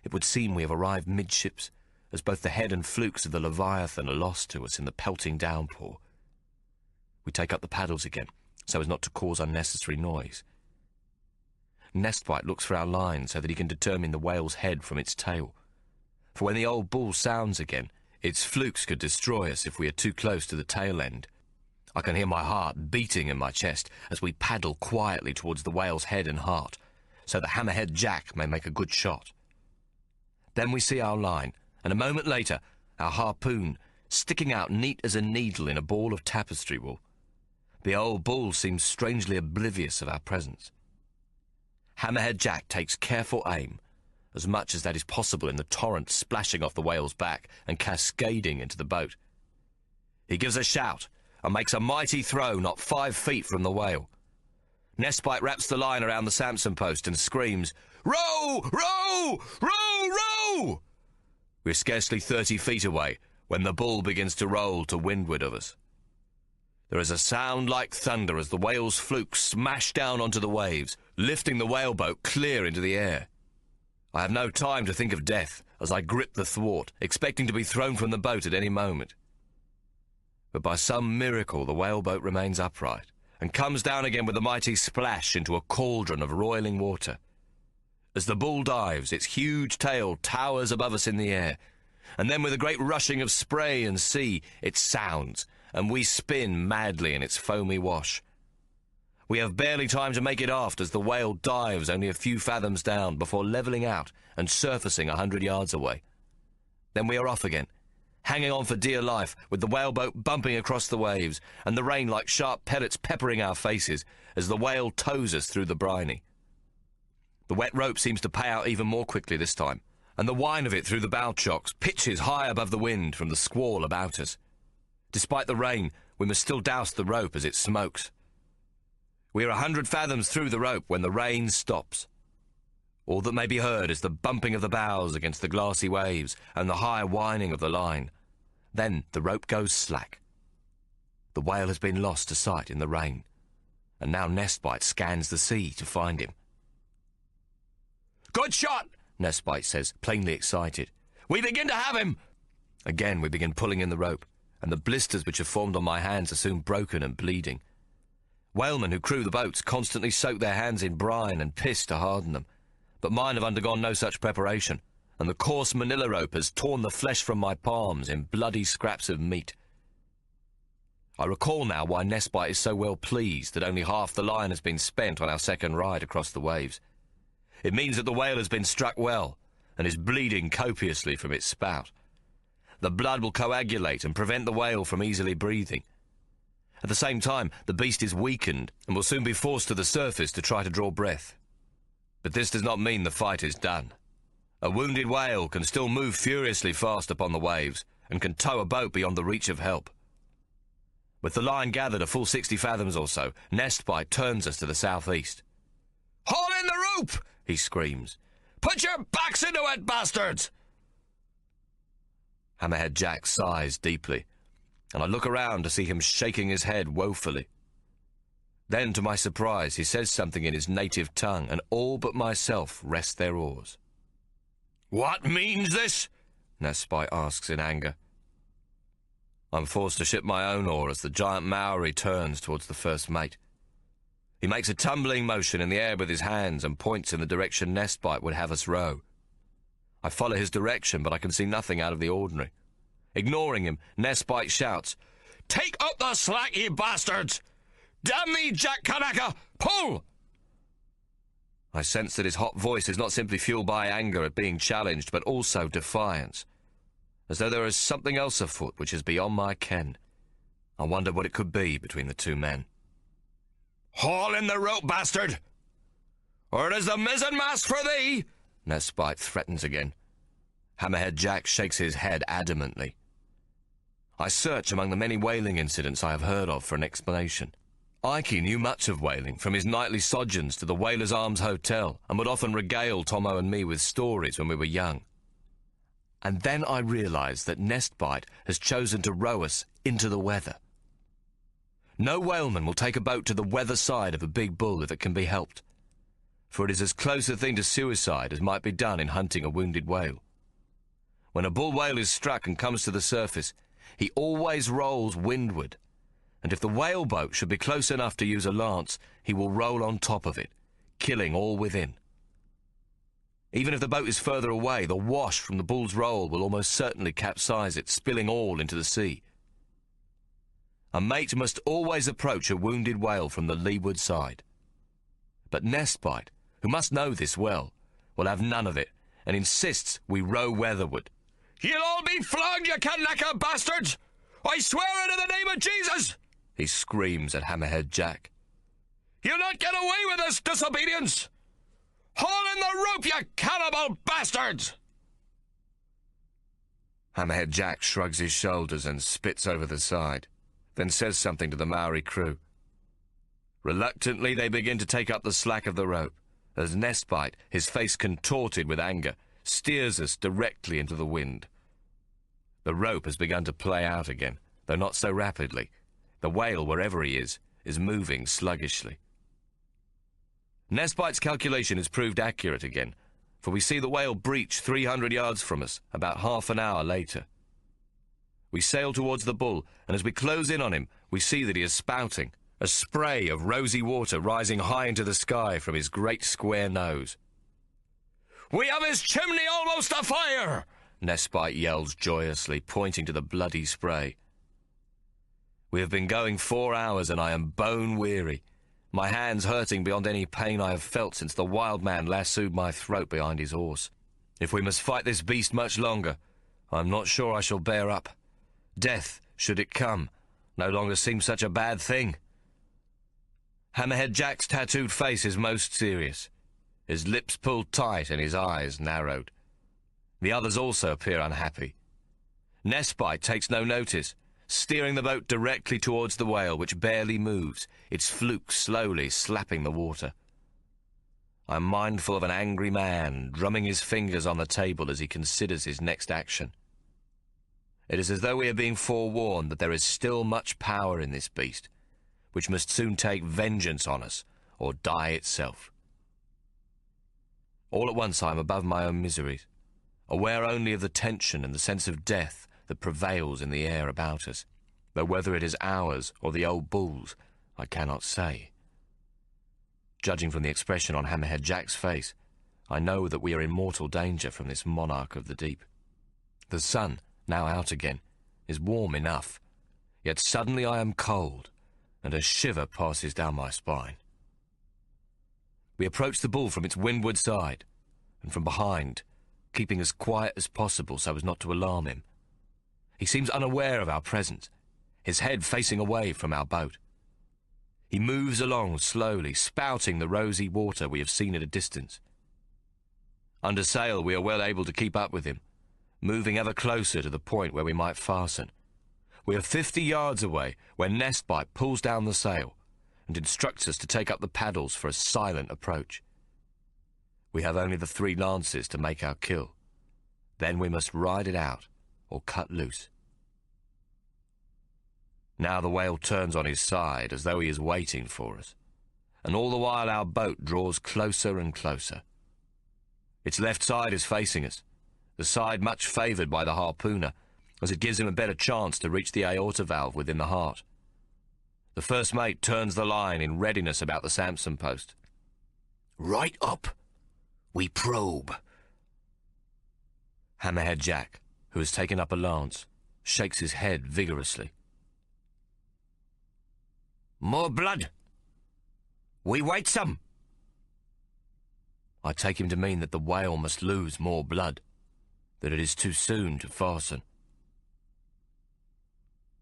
It would seem we have arrived midships, as both the head and flukes of the Leviathan are lost to us in the pelting downpour. We take up the paddles again, so as not to cause unnecessary noise. Nestbite looks for our line so that he can determine the whale's head from its tail. For when the old bull sounds again, its flukes could destroy us if we are too close to the tail end. I can hear my heart beating in my chest as we paddle quietly towards the whale's head and heart, so that Hammerhead Jack may make a good shot. Then we see our line, and a moment later, our harpoon sticking out neat as a needle in a ball of tapestry wool. The old bull seems strangely oblivious of our presence. Hammerhead Jack takes careful aim, as much as that is possible in the torrent splashing off the whale's back and cascading into the boat. He gives a shout and makes a mighty throw not 5 feet from the whale. Nestbite wraps the line around the Samson post and screams, "Row! Row! Row! Row!" We're scarcely 30 feet away when the bull begins to roll to windward of us. There is a sound like thunder as the whale's flukes smash down onto the waves, lifting the whaleboat clear into the air. I have no time to think of death as I grip the thwart, expecting to be thrown from the boat at any moment. But by some miracle the whaleboat remains upright and comes down again with a mighty splash into a cauldron of roiling water. As the bull dives, its huge tail towers above us in the air, and then with a great rushing of spray and sea, it sounds, and we spin madly in its foamy wash. We have barely time to make it aft as the whale dives only a few fathoms down before levelling out and surfacing 100 yards away. Then we are off again, hanging on for dear life, with the whaleboat bumping across the waves and the rain like sharp pellets peppering our faces as the whale tows us through the briny. The wet rope seems to pay out even more quickly this time, and the whine of it through the bow chocks pitches high above the wind from the squall about us. Despite the rain, we must still douse the rope as it smokes. We are 100 fathoms through the rope when the rain stops. All that may be heard is the bumping of the bows against the glassy waves and the high whining of the line. Then the rope goes slack. The whale has been lost to sight in the rain, and now Nestbite scans the sea to find him. "Good shot," Nestbite says, plainly excited. "We begin to have him." Again we begin pulling in the rope, and the blisters which have formed on my hands are soon broken and bleeding. Whalemen who crew the boats constantly soak their hands in brine and piss to harden them, but mine have undergone no such preparation, and the coarse manila rope has torn the flesh from my palms in bloody scraps of meat. I recall now why Nestbite is so well pleased that only half the line has been spent on our second ride across the waves. It means that the whale has been struck well and is bleeding copiously from its spout. The blood will coagulate and prevent the whale from easily breathing. At the same time, the beast is weakened and will soon be forced to the surface to try to draw breath. But this does not mean the fight is done. A wounded whale can still move furiously fast upon the waves and can tow a boat beyond the reach of help. With the line gathered a full 60 fathoms or so, Nestbite turns us to the southeast. "Haul in the rope!" he screams. "Put your backs into it, bastards!" Hammerhead Jack sighs deeply, and I look around to see him shaking his head woefully. Then, to my surprise, he says something in his native tongue, and all but myself rest their oars. "What means this?" Nestbite asks in anger. I'm forced to ship my own oar as the giant Maori turns towards the first mate. He makes a tumbling motion in the air with his hands and points in the direction Nestbite would have us row. I follow his direction, but I can see nothing out of the ordinary. Ignoring him, Nestbite shouts, "Take up the slack, ye bastards! Damn thee, Jack Kanaka! Pull!" I sense that his hot voice is not simply fueled by anger at being challenged, but also defiance, as though there is something else afoot which is beyond my ken. I wonder what it could be between the two men. "Haul in the rope, bastard! Or it is the mizzenmast for thee!" Nestbite threatens again. Hammerhead Jack shakes his head adamantly. I search among the many whaling incidents I have heard of for an explanation. Ike knew much of whaling, from his nightly sojourns to the Whalers' Arms Hotel, and would often regale Tommo and me with stories when we were young. And then I realised that Nestbite has chosen to row us into the weather. No whaleman will take a boat to the weather side of a big bull if it can be helped, for it is as close a thing to suicide as might be done in hunting a wounded whale. When a bull whale is struck and comes to the surface, he always rolls windward, and if the whale boat should be close enough to use a lance, he will roll on top of it, killing all within. Even if the boat is further away, the wash from the bull's roll will almost certainly capsize it, spilling all into the sea. A mate must always approach a wounded whale from the leeward side. But Nestbite, who must know this well, will have none of it, and insists we row weatherward. "You'll all be flogged, you Kanaka bastards! I swear it in the name of Jesus!" he screams at Hammerhead Jack. "You'll not get away with this disobedience! Haul in the rope, you cannibal bastards!" Hammerhead Jack shrugs his shoulders and spits over the side, then says something to the Maori crew. Reluctantly, they begin to take up the slack of the rope, as Nestbite, his face contorted with anger, steers us directly into the wind. The rope has begun to play out again, though not so rapidly. The whale, wherever he is moving sluggishly. Nestbite's calculation has proved accurate again, for we see the whale breach 300 yards from us about half an hour later. We sail towards the bull, and as we close in on him, we see that he is spouting, a spray of rosy water rising high into the sky from his great square nose. "We have his chimney almost afire!" Nestbite yells joyously, pointing to the bloody spray. We have been going 4 hours, and I am bone-weary, my hands hurting beyond any pain I have felt since the wild man lassoed my throat behind his horse. If we must fight this beast much longer, I am not sure I shall bear up. Death, should it come, no longer seems such a bad thing. Hammerhead Jack's tattooed face is most serious, his lips pulled tight and his eyes narrowed. The others also appear unhappy. Nestbite takes no notice, steering the boat directly towards the whale, which barely moves, its fluke slowly slapping the water. I am mindful of an angry man drumming his fingers on the table as he considers his next action. It is as though we are being forewarned that there is still much power in this beast, which must soon take vengeance on us or die itself. All at once I am above my own miseries, aware only of the tension and the sense of death that prevails in the air about us, though whether it is ours or the old bull's, I cannot say. Judging from the expression on Hammerhead Jack's face, I know that we are in mortal danger from this monarch of the deep. The sun, now out again, is warm enough, yet suddenly I am cold, and a shiver passes down my spine. We approach the bull from its windward side, and from behind, keeping as quiet as possible so as not to alarm him. He seems unaware of our presence, his head facing away from our boat. He moves along slowly, spouting the rosy water we have seen at a distance. Under sail, we are well able to keep up with him, moving ever closer to the point where we might fasten. We are 50 yards away when Nestbite pulls down the sail and instructs us to take up the paddles for a silent approach. We have only the 3 lances to make our kill. Then we must ride it out or cut loose. Now the whale turns on his side as though he is waiting for us, and all the while our boat draws closer and closer. Its left side is facing us, the side much favoured by the harpooner, as it gives him a better chance to reach the aorta valve within the heart. The first mate turns the line in readiness about the Samson post. Right up. We probe. Hammerhead Jack, who has taken up a lance, shakes his head vigorously. More blood. We wait some. I take him to mean that the whale must lose more blood, that it is too soon to fasten.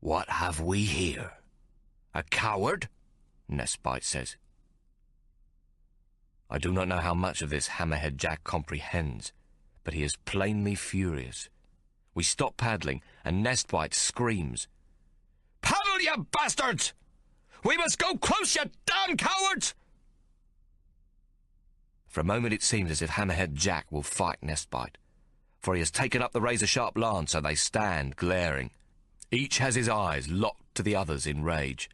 What have we here? A coward? Nestbite says. I do not know how much of this Hammerhead Jack comprehends, but he is plainly furious. We stop paddling, and Nestbite screams, Paddle, you bastards! We must go close, you damn cowards! For a moment it seems as if Hammerhead Jack will fight Nestbite, for he has taken up the razor-sharp lance and they stand glaring. Each has his eyes locked to the other's in rage.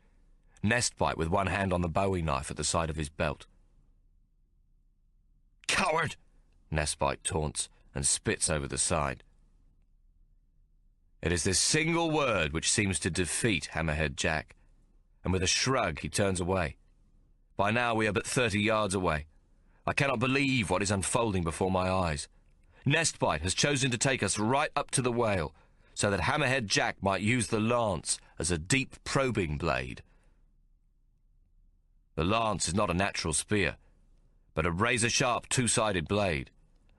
Nestbite with one hand on the bowie knife at the side of his belt. Coward! Nestbite taunts and spits over the side. It is this single word which seems to defeat Hammerhead Jack, and with a shrug he turns away. By now we are but 30 yards away. I cannot believe what is unfolding before my eyes. Nestbite has chosen to take us right up to the whale, so that Hammerhead Jack might use the lance as a deep probing blade. The lance is not a natural spear, but a razor-sharp two-sided blade,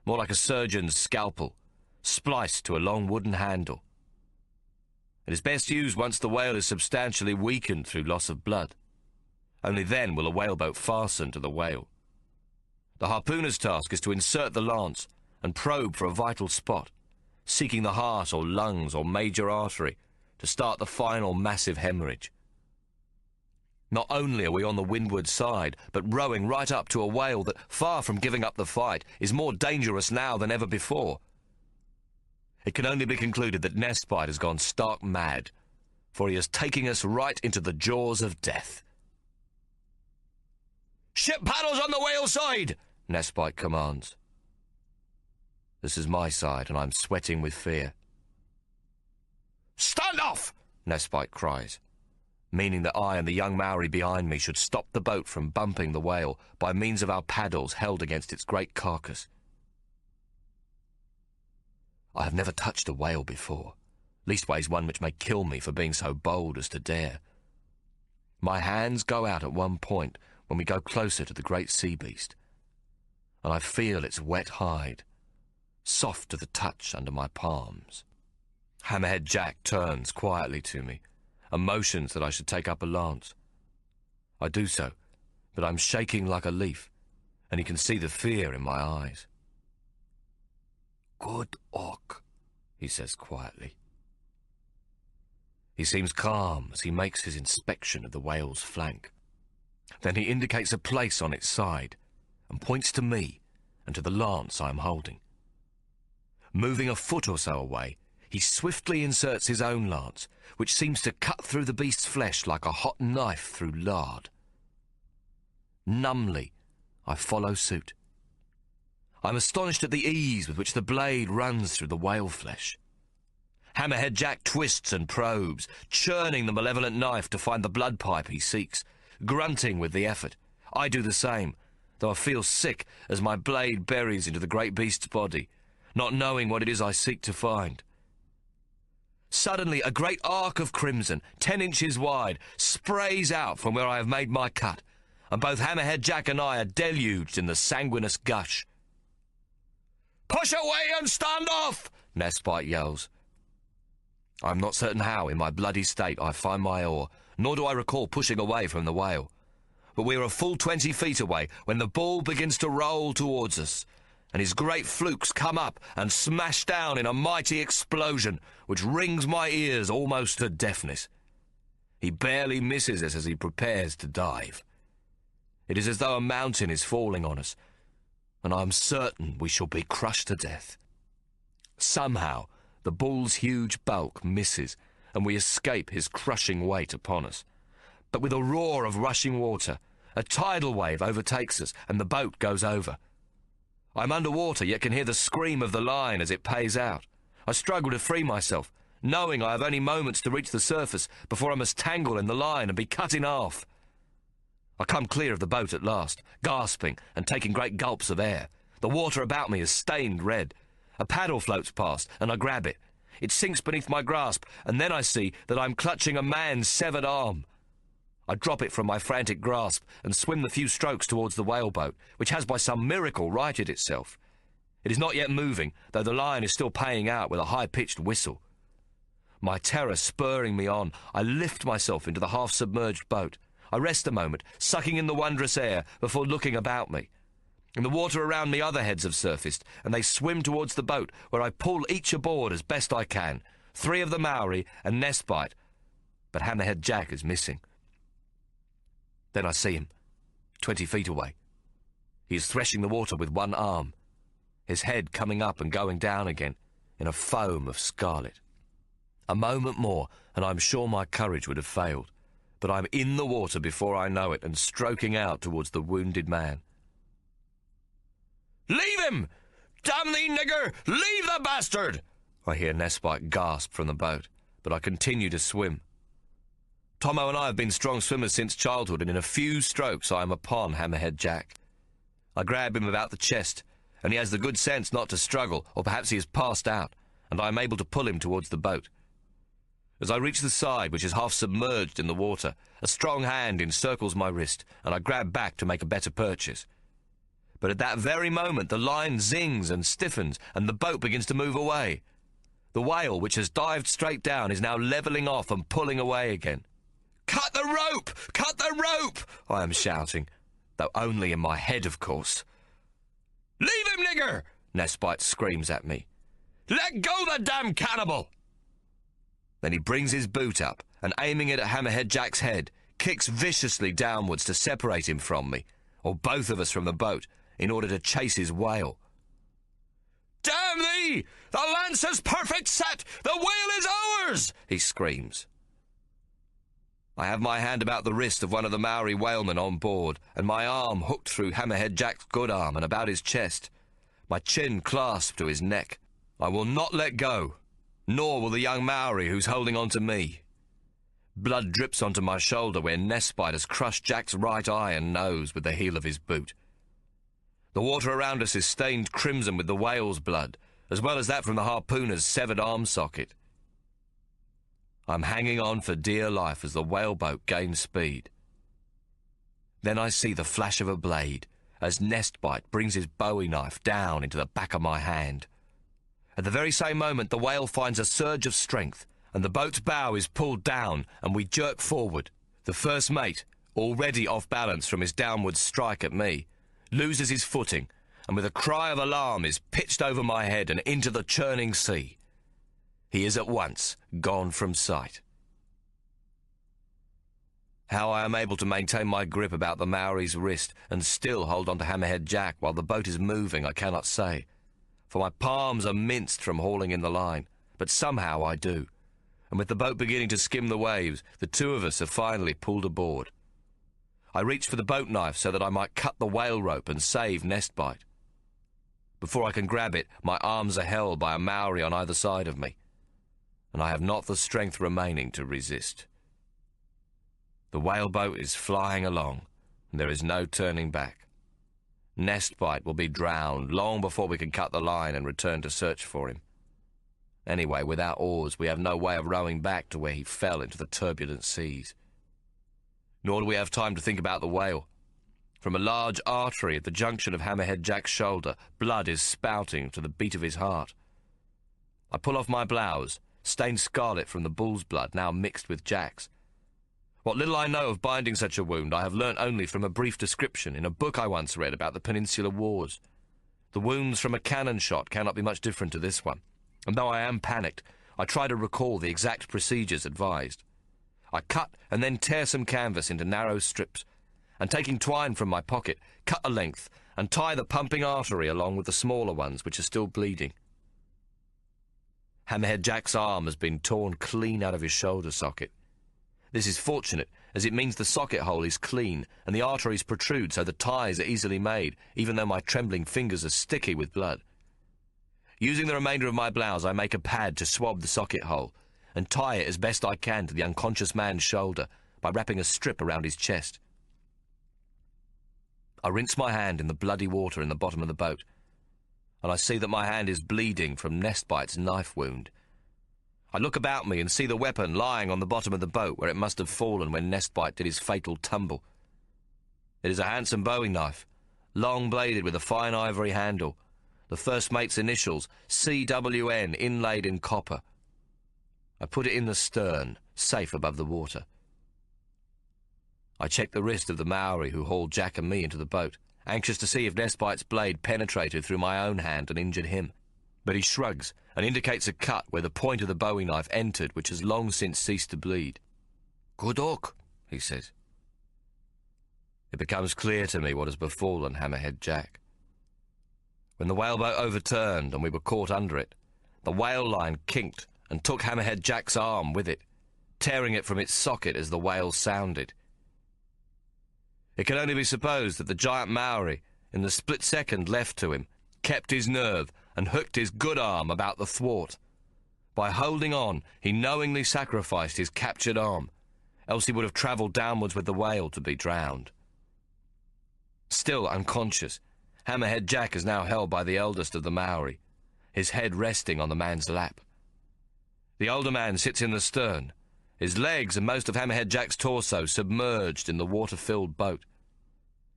more like a surgeon's scalpel, spliced to a long wooden handle. It is best used once the whale is substantially weakened through loss of blood. Only then will a whaleboat fasten to the whale. The harpooner's task is to insert the lance and probe for a vital spot, seeking the heart or lungs or major artery to start the final massive hemorrhage. Not only are we on the windward side, but rowing right up to a whale that, far from giving up the fight, is more dangerous now than ever before. It can only be concluded that Nestbite has gone stark mad, for he is taking us right into the jaws of death. Ship paddles on the whale side! Nestbite commands. This is my side, and I'm sweating with fear. Stand off! Nestbite cries, meaning that I and the young Maori behind me should stop the boat from bumping the whale by means of our paddles held against its great carcass. I have never touched a whale before, leastways one which may kill me for being so bold as to dare. My hands go out at one point when we go closer to the great sea beast, and I feel its wet hide, soft to the touch under my palms. Hammerhead Jack turns quietly to me and motions that I should take up a lance. I do so, but I'm shaking like a leaf, and he can see the fear in my eyes. Good Hawk, he says quietly. He seems calm as he makes his inspection of the whale's flank. Then he indicates a place on its side and points to me and to the lance I am holding. Moving a foot or so away, he swiftly inserts his own lance, which seems to cut through the beast's flesh like a hot knife through lard. Numbly, I follow suit. I'm astonished at the ease with which the blade runs through the whale flesh. Hammerhead Jack twists and probes, churning the malevolent knife to find the blood pipe he seeks, grunting with the effort. I do the same, though I feel sick as my blade buries into the great beast's body, not knowing what it is I seek to find. Suddenly, a great arc of crimson, 10 inches wide, sprays out from where I have made my cut, and both Hammerhead Jack and I are deluged in the sanguinous gush. Push away and stand off! Nestbite yells. I'm not certain how, in my bloody state, I find my oar, nor do I recall pushing away from the whale. But we are a full 20 feet away when the ball begins to roll towards us, and his great flukes come up and smash down in a mighty explosion which rings my ears almost to deafness. He barely misses us as he prepares to dive. It is as though a mountain is falling on us, and I am certain we shall be crushed to death. Somehow, the bull's huge bulk misses, and we escape his crushing weight upon us. But with a roar of rushing water, a tidal wave overtakes us, and the boat goes over. I'm underwater, yet can hear the scream of the line as it pays out. I struggle to free myself, knowing I have only moments to reach the surface before I must tangle in the line and be cut in half. I come clear of the boat at last, gasping and taking great gulps of air. The water about me is stained red. A paddle floats past, and I grab it. It sinks beneath my grasp, and then I see that I'm clutching a man's severed arm. I drop it from my frantic grasp and swim the few strokes towards the whaleboat, which has by some miracle righted itself. It is not yet moving, though the line is still paying out with a high-pitched whistle. My terror spurring me on, I lift myself into the half-submerged boat. I rest a moment, sucking in the wondrous air before looking about me. In the water around me other heads have surfaced, and they swim towards the boat, where I pull each aboard as best I can. 3 of the Maori and Nestbite, but Hammerhead Jack is missing. Then I see him, 20 feet away. He is threshing the water with one arm, his head coming up and going down again in a foam of scarlet. A moment more, and I'm sure my courage would have failed, but I'm in the water before I know it and stroking out towards the wounded man. "Leave him! Damn thee, nigger! Leave the bastard!" I hear Nestbite gasp from the boat, but I continue to swim. Tommo and I have been strong swimmers since childhood, and in a few strokes I am upon Hammerhead Jack. I grab him about the chest, and he has the good sense not to struggle, or perhaps he has passed out, and I am able to pull him towards the boat. As I reach the side, which is half submerged in the water, a strong hand encircles my wrist, and I grab back to make a better purchase. But at that very moment the line zings and stiffens, and the boat begins to move away. The whale, which has dived straight down, is now levelling off and pulling away again. "Cut the rope! Cut the rope!" I am shouting, though only in my head, of course. "Leave him, nigger!" Nestbite screams at me. "Let go the damn cannibal!" Then he brings his boot up, and aiming it at Hammerhead Jack's head, kicks viciously downwards to separate him from me, or both of us from the boat, in order to chase his whale. "Damn thee! The lance has perfect set! The whale is ours!" he screams. I have my hand about the wrist of one of the Maori whalemen on board, and my arm hooked through Hammerhead Jack's good arm and about his chest, my chin clasped to his neck. I will not let go, nor will the young Maori who's holding on to me. Blood drips onto my shoulder where Nestbite has crushed Jack's right eye and nose with the heel of his boot. The water around us is stained crimson with the whale's blood, as well as that from the harpooner's severed arm socket. I'm hanging on for dear life as the whaleboat gains speed. Then I see the flash of a blade as Nestbite brings his bowie knife down into the back of my hand. At the very same moment, the whale finds a surge of strength, and the boat's bow is pulled down, and we jerk forward. The first mate, already off balance from his downward strike at me, loses his footing, and with a cry of alarm is pitched over my head and into the churning sea. He is at once gone from sight. How I am able to maintain my grip about the Maori's wrist and still hold on to Hammerhead Jack while the boat is moving, I cannot say, for my palms are minced from hauling in the line, but somehow I do, and with the boat beginning to skim the waves, the two of us have finally pulled aboard. I reach for the boat knife so that I might cut the whale rope and save Nestbite. Before I can grab it, my arms are held by a Maori on either side of me, and I have not the strength remaining to resist. The whaleboat is flying along, and there is no turning back. Nestbite will be drowned long before we can cut the line and return to search for him. Anyway, without oars, we have no way of rowing back to where he fell into the turbulent seas. Nor do we have time to think about the whale. From a large artery at the junction of Hammerhead Jack's shoulder, blood is spouting to the beat of his heart. I pull off my blouse, stained scarlet from the bull's blood now mixed with Jack's. What little I know of binding such a wound I have learnt only from a brief description in a book I once read about the Peninsular Wars. The wounds from a cannon shot cannot be much different to this one, and though I am panicked, I try to recall the exact procedures advised. I cut and then tear some canvas into narrow strips, and taking twine from my pocket, cut a length and tie the pumping artery along with the smaller ones which are still bleeding. Hammerhead Jack's arm has been torn clean out of his shoulder socket. This is fortunate, as it means the socket hole is clean and the arteries protrude so the ties are easily made, even though my trembling fingers are sticky with blood. Using the remainder of my blouse, I make a pad to swab the socket hole and tie it as best I can to the unconscious man's shoulder by wrapping a strip around his chest. I rinse my hand in the bloody water in the bottom of the boat, and I see that my hand is bleeding from Nestbite's knife wound. I look about me and see the weapon lying on the bottom of the boat where it must have fallen when Nestbite did his fatal tumble. It is a handsome bowie knife, long-bladed with a fine ivory handle, the first mate's initials, CWN, inlaid in copper. I put it in the stern, safe above the water. I check the wrist of the Maori who hauled Jack and me into the boat, anxious to see if Nestbite's blade penetrated through my own hand and injured him. But he shrugs and indicates a cut where the point of the bowie knife entered, which has long since ceased to bleed. "Good hawk," he says. It becomes clear to me what has befallen Hammerhead Jack. When the whaleboat overturned and we were caught under it, the whale line kinked and took Hammerhead Jack's arm with it, tearing it from its socket as the whale sounded. It can only be supposed that the giant Maori, in the split second left to him, kept his nerve and hooked his good arm about the thwart. By holding on, he knowingly sacrificed his captured arm, else he would have travelled downwards with the whale to be drowned. Still unconscious, Hammerhead Jack is now held by the eldest of the Maori, his head resting on the man's lap. The older man sits in the stern, his legs and most of Hammerhead Jack's torso submerged in the water-filled boat.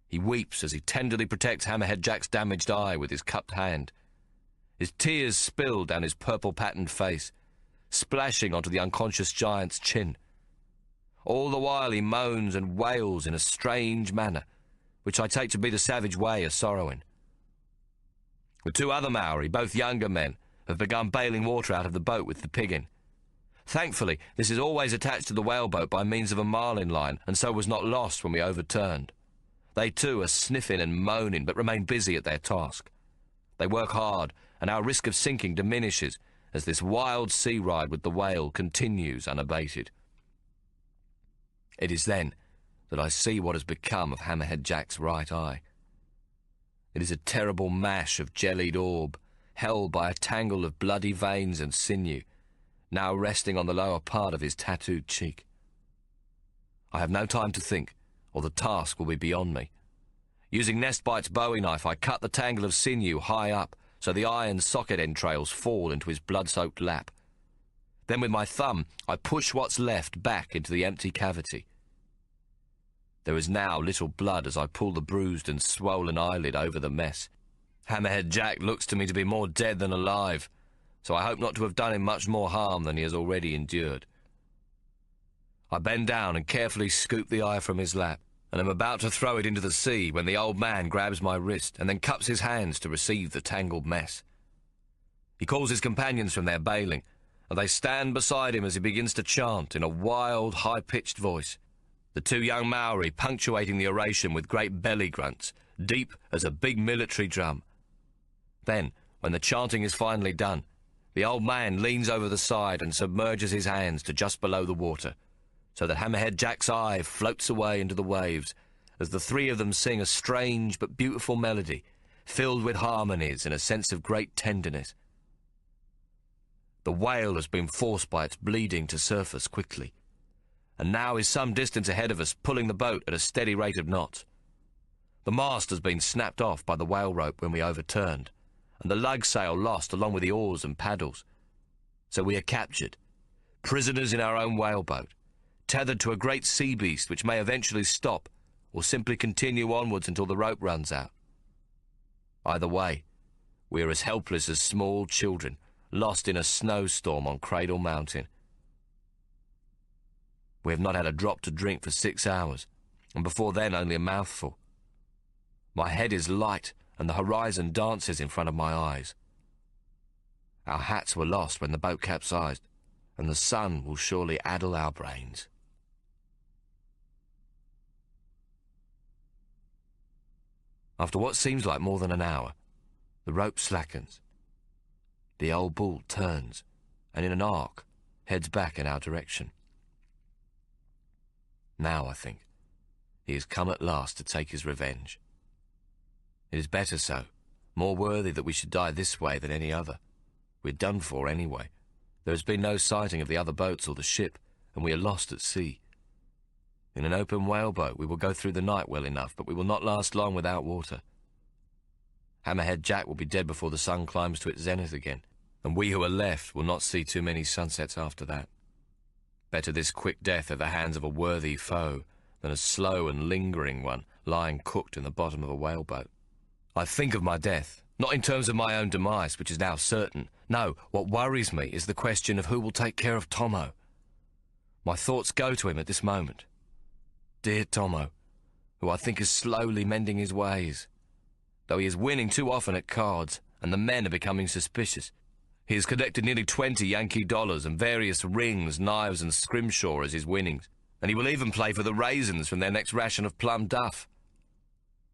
He weeps as he tenderly protects Hammerhead Jack's damaged eye with his cupped hand. His tears spill down his purple-patterned face, splashing onto the unconscious giant's chin. All the while he moans and wails in a strange manner, which I take to be the savage way of sorrowing. The two other Maori, both younger men, have begun bailing water out of the boat with the pig in. Thankfully, this is always attached to the whaleboat by means of a marlin line, and so was not lost when we overturned. They too are sniffing and moaning, but remain busy at their task. They work hard, and our risk of sinking diminishes as this wild sea ride with the whale continues unabated. It is then that I see what has become of Hammerhead Jack's right eye. It is a terrible mash of jellied orb, held by a tangle of bloody veins and sinew, now resting on the lower part of his tattooed cheek. I have no time to think, or the task will be beyond me. Using Nestbite's bowie knife, I cut the tangle of sinew high up, so the iron socket entrails fall into his blood-soaked lap. Then with my thumb, I push what's left back into the empty cavity. There is now little blood as I pull the bruised and swollen eyelid over the mess. Hammerhead Jack looks to me to be more dead than alive, so I hope not to have done him much more harm than he has already endured. I bend down and carefully scoop the eye from his lap, and am about to throw it into the sea when the old man grabs my wrist and then cups his hands to receive the tangled mess. He calls his companions from their bailing, and they stand beside him as he begins to chant in a wild, high-pitched voice, the two young Maori punctuating the oration with great belly grunts, deep as a big military drum. Then, when the chanting is finally done, the old man leans over the side and submerges his hands to just below the water, so that Hammerhead Jack's eye floats away into the waves as the three of them sing a strange but beautiful melody, filled with harmonies and a sense of great tenderness. The whale has been forced by its bleeding to surface quickly, and now is some distance ahead of us, pulling the boat at a steady rate of knots. The mast has been snapped off by the whale rope when we overturned, and the lug sail lost along with the oars and paddles. So we are captured, prisoners in our own whaleboat, tethered to a great sea beast which may eventually stop or simply continue onwards until the rope runs out. Either way, we are as helpless as small children, lost in a snowstorm on Cradle Mountain. We have not had a drop to drink for 6 hours, and before then only a mouthful. My head is light, and the horizon dances in front of my eyes. Our hats were lost when the boat capsized, and the sun will surely addle our brains. After what seems like more than an hour, the rope slackens. The old bull turns, and in an arc, heads back in our direction. Now, I think, he has come at last to take his revenge. It is better so, more worthy that we should die this way than any other. We're done for anyway. There has been no sighting of the other boats or the ship, and we are lost at sea. In an open whaleboat we will go through the night well enough, but we will not last long without water. Hammerhead Jack will be dead before the sun climbs to its zenith again, and we who are left will not see too many sunsets after that. Better this quick death at the hands of a worthy foe than a slow and lingering one lying cooked in the bottom of a whaleboat. I think of my death, not in terms of my own demise, which is now certain. No, what worries me is the question of who will take care of Tommo. My thoughts go to him at this moment. Dear Tommo, who I think is slowly mending his ways. Though he is winning too often at cards, and the men are becoming suspicious. He has collected nearly 20 Yankee dollars and various rings, knives and scrimshaw as his winnings, and he will even play for the raisins from their next ration of plum duff.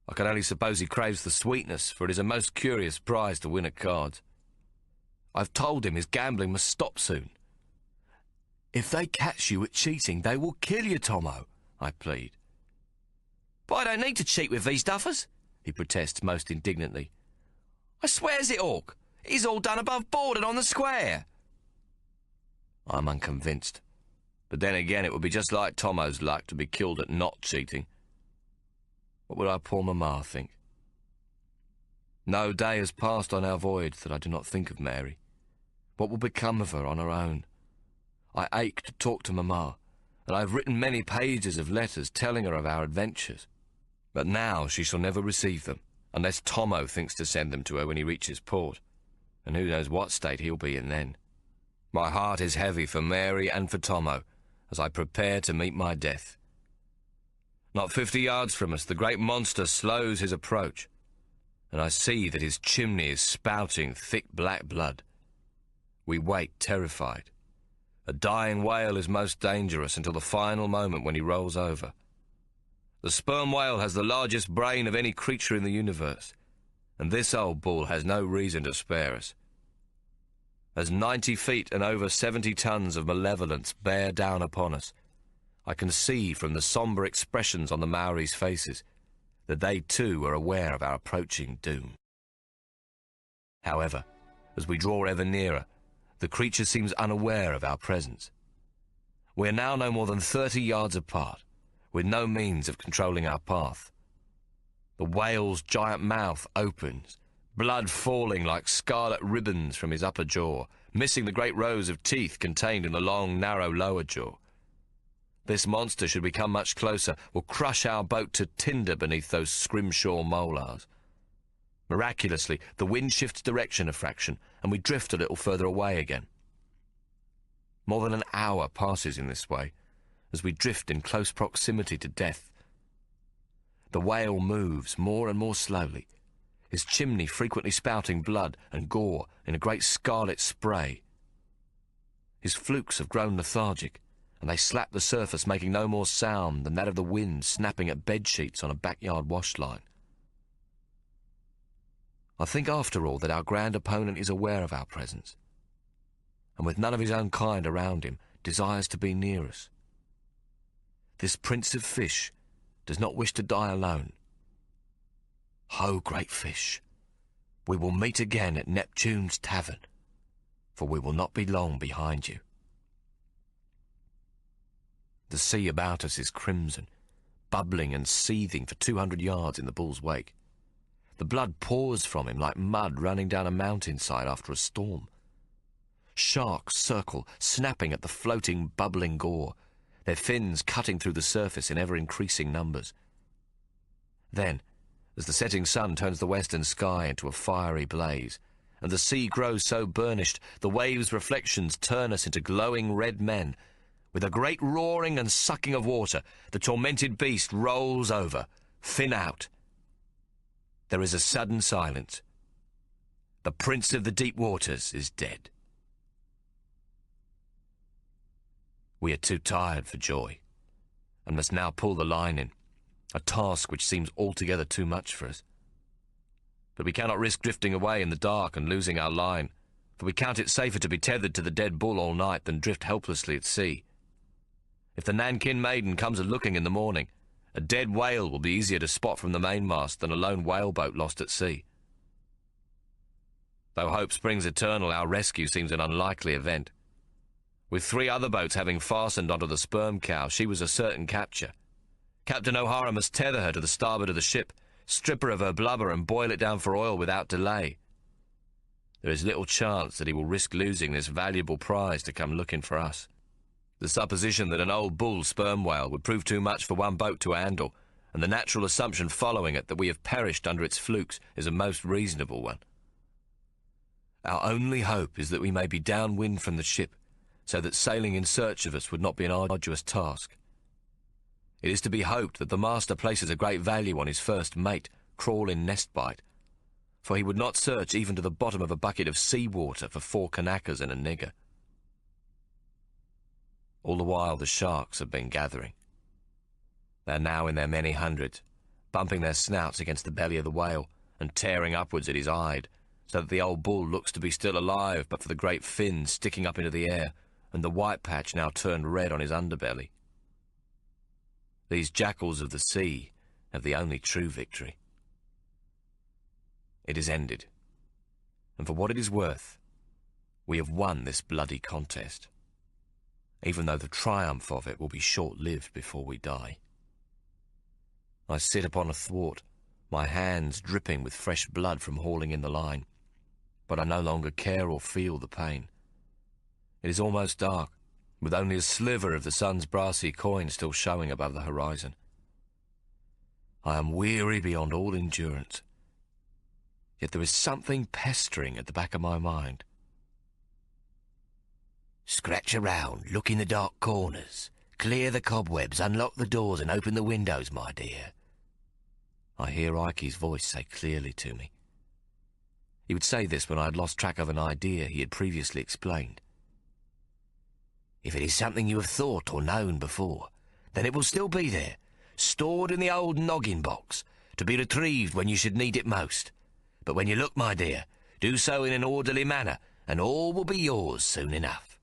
I can only suppose he craves the sweetness, for it is a most curious prize to win at cards. I've told him his gambling must stop soon. If they catch you at cheating, they will kill you, Tommo, I plead. But I don't need to cheat with these duffers, he protests most indignantly. I swears it, Hawk. It's all done above board and on the square. I'm unconvinced. But then again, it would be just like Tommo's luck to be killed at not cheating. What would our poor mamma think? No day has passed on our voyage that I do not think of Mary. What will become of her on her own? I ache to talk to mamma, and I have written many pages of letters telling her of our adventures. But now she shall never receive them, unless Tommo thinks to send them to her when he reaches port, and who knows what state he'll be in then. My heart is heavy for Mary and for Tommo, as I prepare to meet my death. Not 50 yards from us, the great monster slows his approach, and I see that his chimney is spouting thick black blood. We wait, terrified. A dying whale is most dangerous until the final moment when he rolls over. The sperm whale has the largest brain of any creature in the universe, and this old bull has no reason to spare us. As 90 feet and over 70 tons of malevolence bear down upon us, I can see from the sombre expressions on the Maoris' faces that they too are aware of our approaching doom. However, as we draw ever nearer, the creature seems unaware of our presence. We are now no more than 30 yards apart, with no means of controlling our path. The whale's giant mouth opens, blood falling like scarlet ribbons from his upper jaw, missing the great rows of teeth contained in the long, narrow lower jaw. This monster, should we come much closer, will crush our boat to tinder beneath those scrimshaw molars. Miraculously, the wind shifts direction a fraction, and we drift a little further away again. More than an hour passes in this way, as we drift in close proximity to death. The whale moves more and more slowly, his chimney frequently spouting blood and gore in a great scarlet spray. His flukes have grown lethargic, and they slap the surface, making no more sound than that of the wind snapping at bedsheets on a backyard wash line. I think, after all, that our grand opponent is aware of our presence, and with none of his own kind around him, desires to be near us. This prince of fish does not wish to die alone. Ho, great fish, we will meet again at Neptune's tavern, for we will not be long behind you. The sea about us is crimson, bubbling and seething for 200 yards in the bull's wake. The blood pours from him like mud running down a mountainside after a storm. Sharks circle, snapping at the floating, bubbling gore, their fins cutting through the surface in ever-increasing numbers. Then, as the setting sun turns the western sky into a fiery blaze, and the sea grows so burnished the waves' reflections turn us into glowing red men, with a great roaring and sucking of water, the tormented beast rolls over, fin out. there is a sudden silence. The Prince of the Deep Waters is dead. We are too tired for joy, and must now pull the line in, a task which seems altogether too much for us. But we cannot risk drifting away in the dark and losing our line, for we count it safer to be tethered to the dead bull all night than drift helplessly at sea. If the Nankin Maiden comes a-looking in the morning, a dead whale will be easier to spot from the mainmast than a lone whaleboat lost at sea. Though hope springs eternal, our rescue seems an unlikely event. With 3 other boats having fastened onto the sperm cow, she was a certain capture. Captain O'Hara must tether her to the starboard of the ship, strip her of her blubber and boil it down for oil without delay. There is little chance that he will risk losing this valuable prize to come looking for us. The supposition that an old bull sperm whale would prove too much for one boat to handle, and the natural assumption following it that we have perished under its flukes, is a most reasonable one. Our only hope is that we may be downwind from the ship, so that sailing in search of us would not be an arduous task. It is to be hoped that the master places a great value on his first mate, crawl-in nest bite, for he would not search even to the bottom of a bucket of sea-water for 4 kanakas and a nigger. All the while the sharks have been gathering. They are now in their many hundreds, bumping their snouts against the belly of the whale and tearing upwards at his hide, so that the old bull looks to be still alive but for the great fins sticking up into the air and the white patch now turned red on his underbelly. These jackals of the sea have the only true victory. It is ended, and for what it is worth, we have won this bloody contest, even though the triumph of it will be short-lived before we die. I sit upon a thwart, my hands dripping with fresh blood from hauling in the line, but I no longer care or feel the pain. It is almost dark, with only a sliver of the sun's brassy coin still showing above the horizon. I am weary beyond all endurance, yet there is something pestering at the back of my mind. Scratch around, look in the dark corners, clear the cobwebs, unlock the doors and open the windows, my dear. I hear Ike's voice say clearly to me. He would say this when I had lost track of an idea he had previously explained. If it is something you have thought or known before, then it will still be there, stored in the old noggin box, to be retrieved when you should need it most. But when you look, my dear, do so in an orderly manner, and all will be yours soon enough.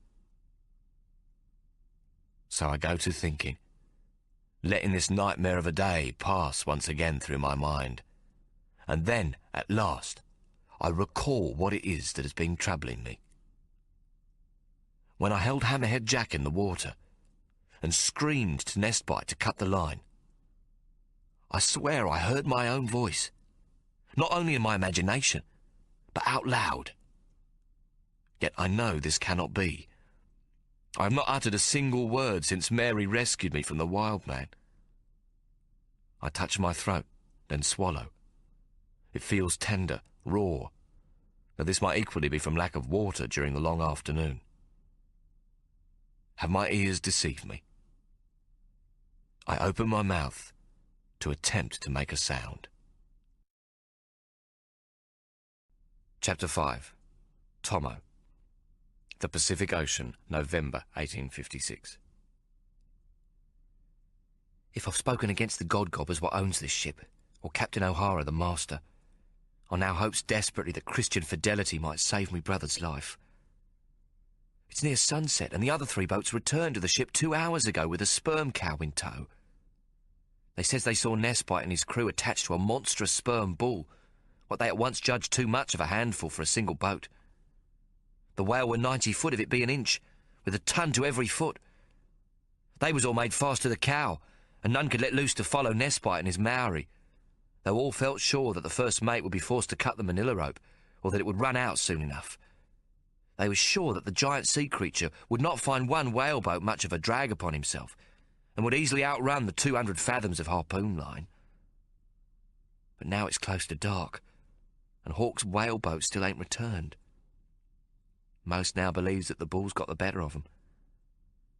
So I go to thinking, letting this nightmare of a day pass once again through my mind. And then, at last, I recall what it is that has been troubling me. When I held Hammerhead Jack in the water and screamed to Nestbite to cut the line, I swear I heard my own voice, not only in my imagination, but out loud. Yet I know this cannot be. I have not uttered a single word since Mary rescued me from the wild man. I touch my throat, then swallow. It feels tender, raw, though this might equally be from lack of water during the long afternoon. Have my ears deceived me? I open my mouth to attempt to make a sound. Chapter 5. Tommo. The Pacific Ocean, November 1856. If I've spoken against the God-Gobbers what owns this ship, or Captain O'Hara, the master, I now hopes desperately that Christian fidelity might save me brother's life. It's near sunset, and the other 3 boats returned to the ship 2 hours ago with a sperm cow in tow. They says they saw Nestbite and his crew attached to a monstrous sperm bull, what they at once judged too much of a handful for a single boat. The whale were 90 foot if it be an inch, with a ton to every foot. They was all made fast to the cow, and none could let loose to follow Nestbite and his Maori, though all felt sure that the first mate would be forced to cut the manila rope, or that it would run out soon enough. They were sure that the giant sea creature would not find one whaleboat much of a drag upon himself, and would easily outrun the 200 fathoms of harpoon line. But now it's close to dark, and Hawk's whaleboat still ain't returned. Most now believes that the bull's got the better of 'em.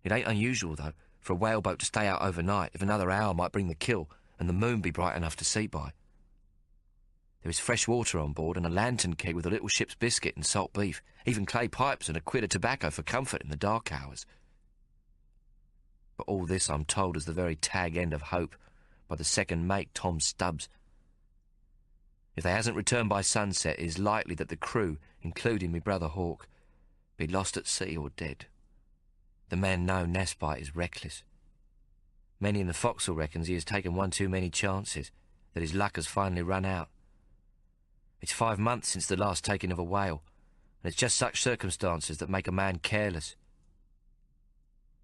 It ain't unusual, though, for a whaleboat to stay out overnight if another hour might bring the kill and the moon be bright enough to see by. There is fresh water on board and a lantern keg with a little ship's biscuit and salt beef, even clay pipes and a quid of tobacco for comfort in the dark hours. But all this, I'm told, is the very tag end of hope by the second mate, Tom Stubbs. If they hasn't returned by sunset, it is likely that the crew, including me brother Hawk, be lost at sea or dead. The men know Nesbite is reckless. Many in the forecastle reckons he has taken one too many chances, that his luck has finally run out. It's 5 months since the last taking of a whale, and it's just such circumstances that make a man careless.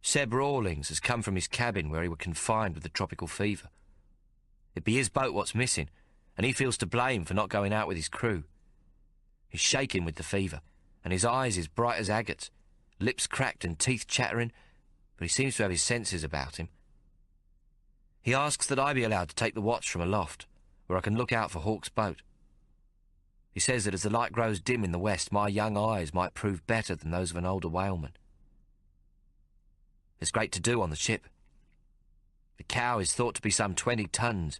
Seb Rawlings has come from his cabin where he were confined with the tropical fever. It be his boat what's missing, and he feels to blame for not going out with his crew. He's shaking with the fever, and his eyes is bright as agates, lips cracked and teeth chattering, but he seems to have his senses about him. He asks that I be allowed to take the watch from aloft, where I can look out for Hawk's boat. He says that as the light grows dim in the west, my young eyes might prove better than those of an older whaleman. There's great to do on the ship. The cow is thought to be some 20 tons,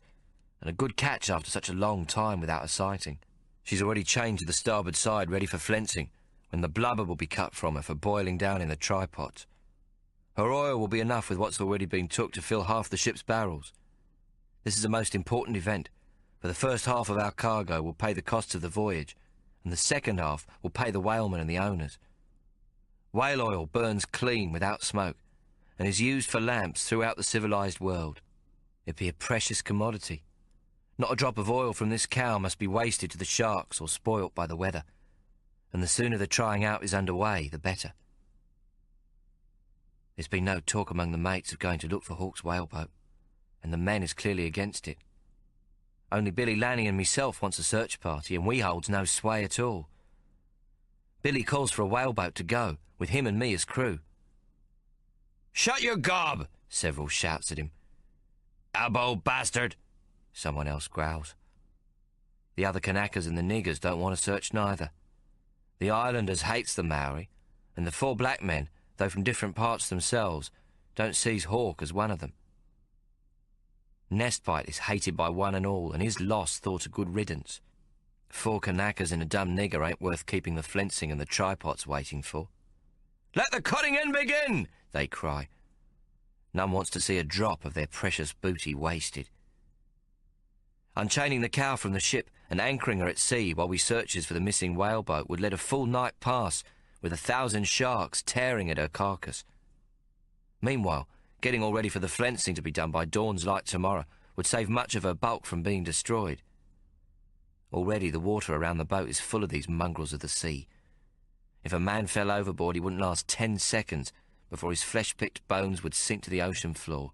and a good catch after such a long time without a sighting. She's already chained to the starboard side, ready for flensing, when the blubber will be cut from her for boiling down in the trypots. Her oil will be enough with what's already been took to fill half the ship's barrels. This is a most important event, for the first half of our cargo will pay the costs of the voyage, and the second half will pay the whalemen and the owners. Whale oil burns clean without smoke, and is used for lamps throughout the civilized world. It be a precious commodity. Not a drop of oil from this cow must be wasted to the sharks or spoilt by the weather, and the sooner the trying out is underway, the better. There's been no talk among the mates of going to look for Hawk's whaleboat, and the men is clearly against it. Only Billy Lanning and myself wants a search party, and we holds no sway at all. Billy calls for a whaleboat to go, with him and me as crew. "Shut your gob!" several shouts at him. "Elbow bastard!" someone else growls. The other Kanakas and the niggers don't want to search neither. The islanders hates the Maori, and the 4 black men, though from different parts themselves, don't seize Hawk as one of them. Nestbite is hated by one and all, and his loss thought a good riddance. 4 Kanakas and a dumb nigger ain't worth keeping the flensing and the tripods waiting for. "Let the cutting in begin!" they cry. None wants to see a drop of their precious booty wasted. Unchaining the cow from the ship and anchoring her at sea while we searches for the missing whaleboat would let a full night pass with 1,000 sharks tearing at her carcass. Meanwhile, getting all ready for the flensing to be done by dawn's light tomorrow would save much of her bulk from being destroyed. Already the water around the boat is full of these mongrels of the sea. If a man fell overboard, he wouldn't last 10 seconds before his flesh-picked bones would sink to the ocean floor.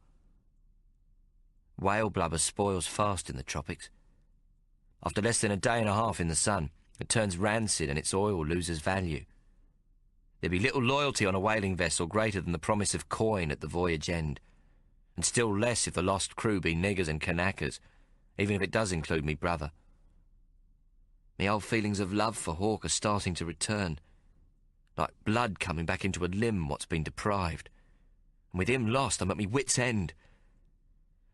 Whale blubber spoils fast in the tropics. After less than a day and a half in the sun, it turns rancid and its oil loses value. There'd be little loyalty on a whaling vessel greater than the promise of coin at the voyage end, and still less if the lost crew be niggers and Kanakas, even if it does include me brother. Me old feelings of love for Hawk are starting to return, like blood coming back into a limb what's been deprived. And with him lost, I'm at me wit's end.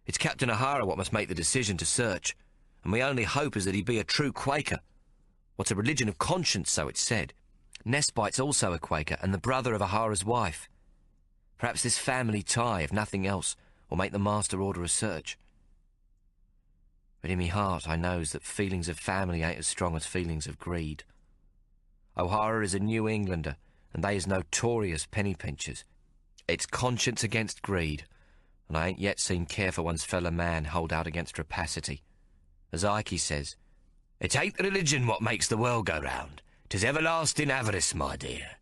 It's Captain O'Hara what must make the decision to search, and my only hope is that he be a true Quaker. What's a religion of conscience, so it's said. Nestbite's also a Quaker, and the brother of O'Hara's wife. Perhaps this family tie, if nothing else, will make the master order a search. But in me heart I knows that feelings of family ain't as strong as feelings of greed. O'Hara is a New Englander, and they is notorious penny pinchers. It's conscience against greed, and I ain't yet seen care for one's fellow man hold out against rapacity. As Ike says, "It ain't religion what makes the world go round. 'Tis everlasting avarice, my dear."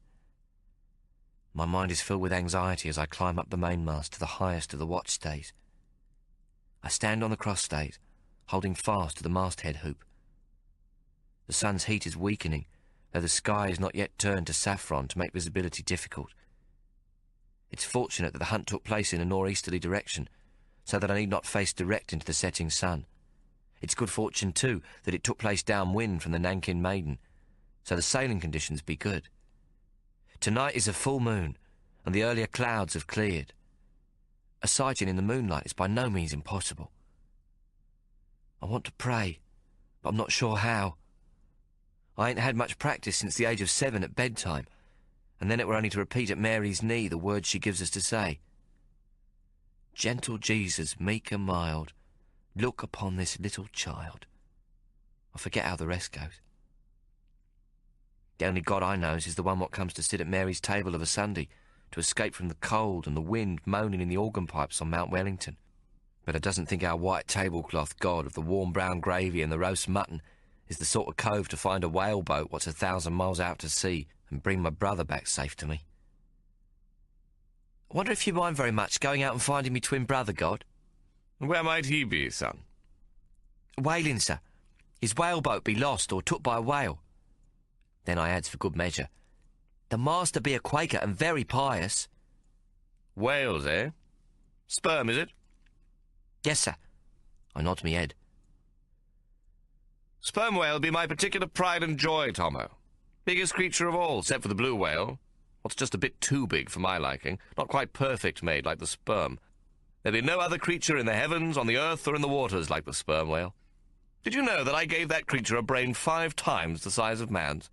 My mind is filled with anxiety as I climb up the mainmast to the highest of the watch stays. I stand on the cross stays, holding fast to the masthead hoop. The sun's heat is weakening, though the sky is not yet turned to saffron to make visibility difficult. It's fortunate that the hunt took place in a northeasterly direction, so that I need not face direct into the setting sun. It's good fortune, too, that it took place downwind from the Nankin Maiden, so the sailing conditions be good. Tonight is a full moon, and the earlier clouds have cleared. A sighting in the moonlight is by no means impossible. I want to pray, but I'm not sure how. I ain't had much practice since the age of 7 at bedtime, and then it were only to repeat at Mary's knee the words she gives us to say. Gentle Jesus, meek and mild, look upon this little child. I forget how the rest goes. The only God I knows is the one what comes to sit at Mary's table of a Sunday to escape from the cold and the wind moaning in the organ pipes on Mount Wellington. But I doesn't think our white tablecloth God of the warm brown gravy and the roast mutton is the sort of cove to find a whaleboat what's 1,000 miles out to sea and bring my brother back safe to me. I wonder if you mind very much going out and finding me twin brother, God? Where might he be, son? Whaling, sir. His whaleboat be lost or took by a whale. Then I adds for good measure, the master be a Quaker and very pious. Whales, eh? Sperm, is it? Yes, sir. I nod me head. Sperm whale be my particular pride and joy, Tommo. Biggest creature of all, except for the blue whale. What's just a bit too big for my liking. Not quite perfect made like the sperm. There be no other creature in the heavens, on the earth, or in the waters like the sperm whale. Did you know that I gave that creature a brain 5 times the size of man's?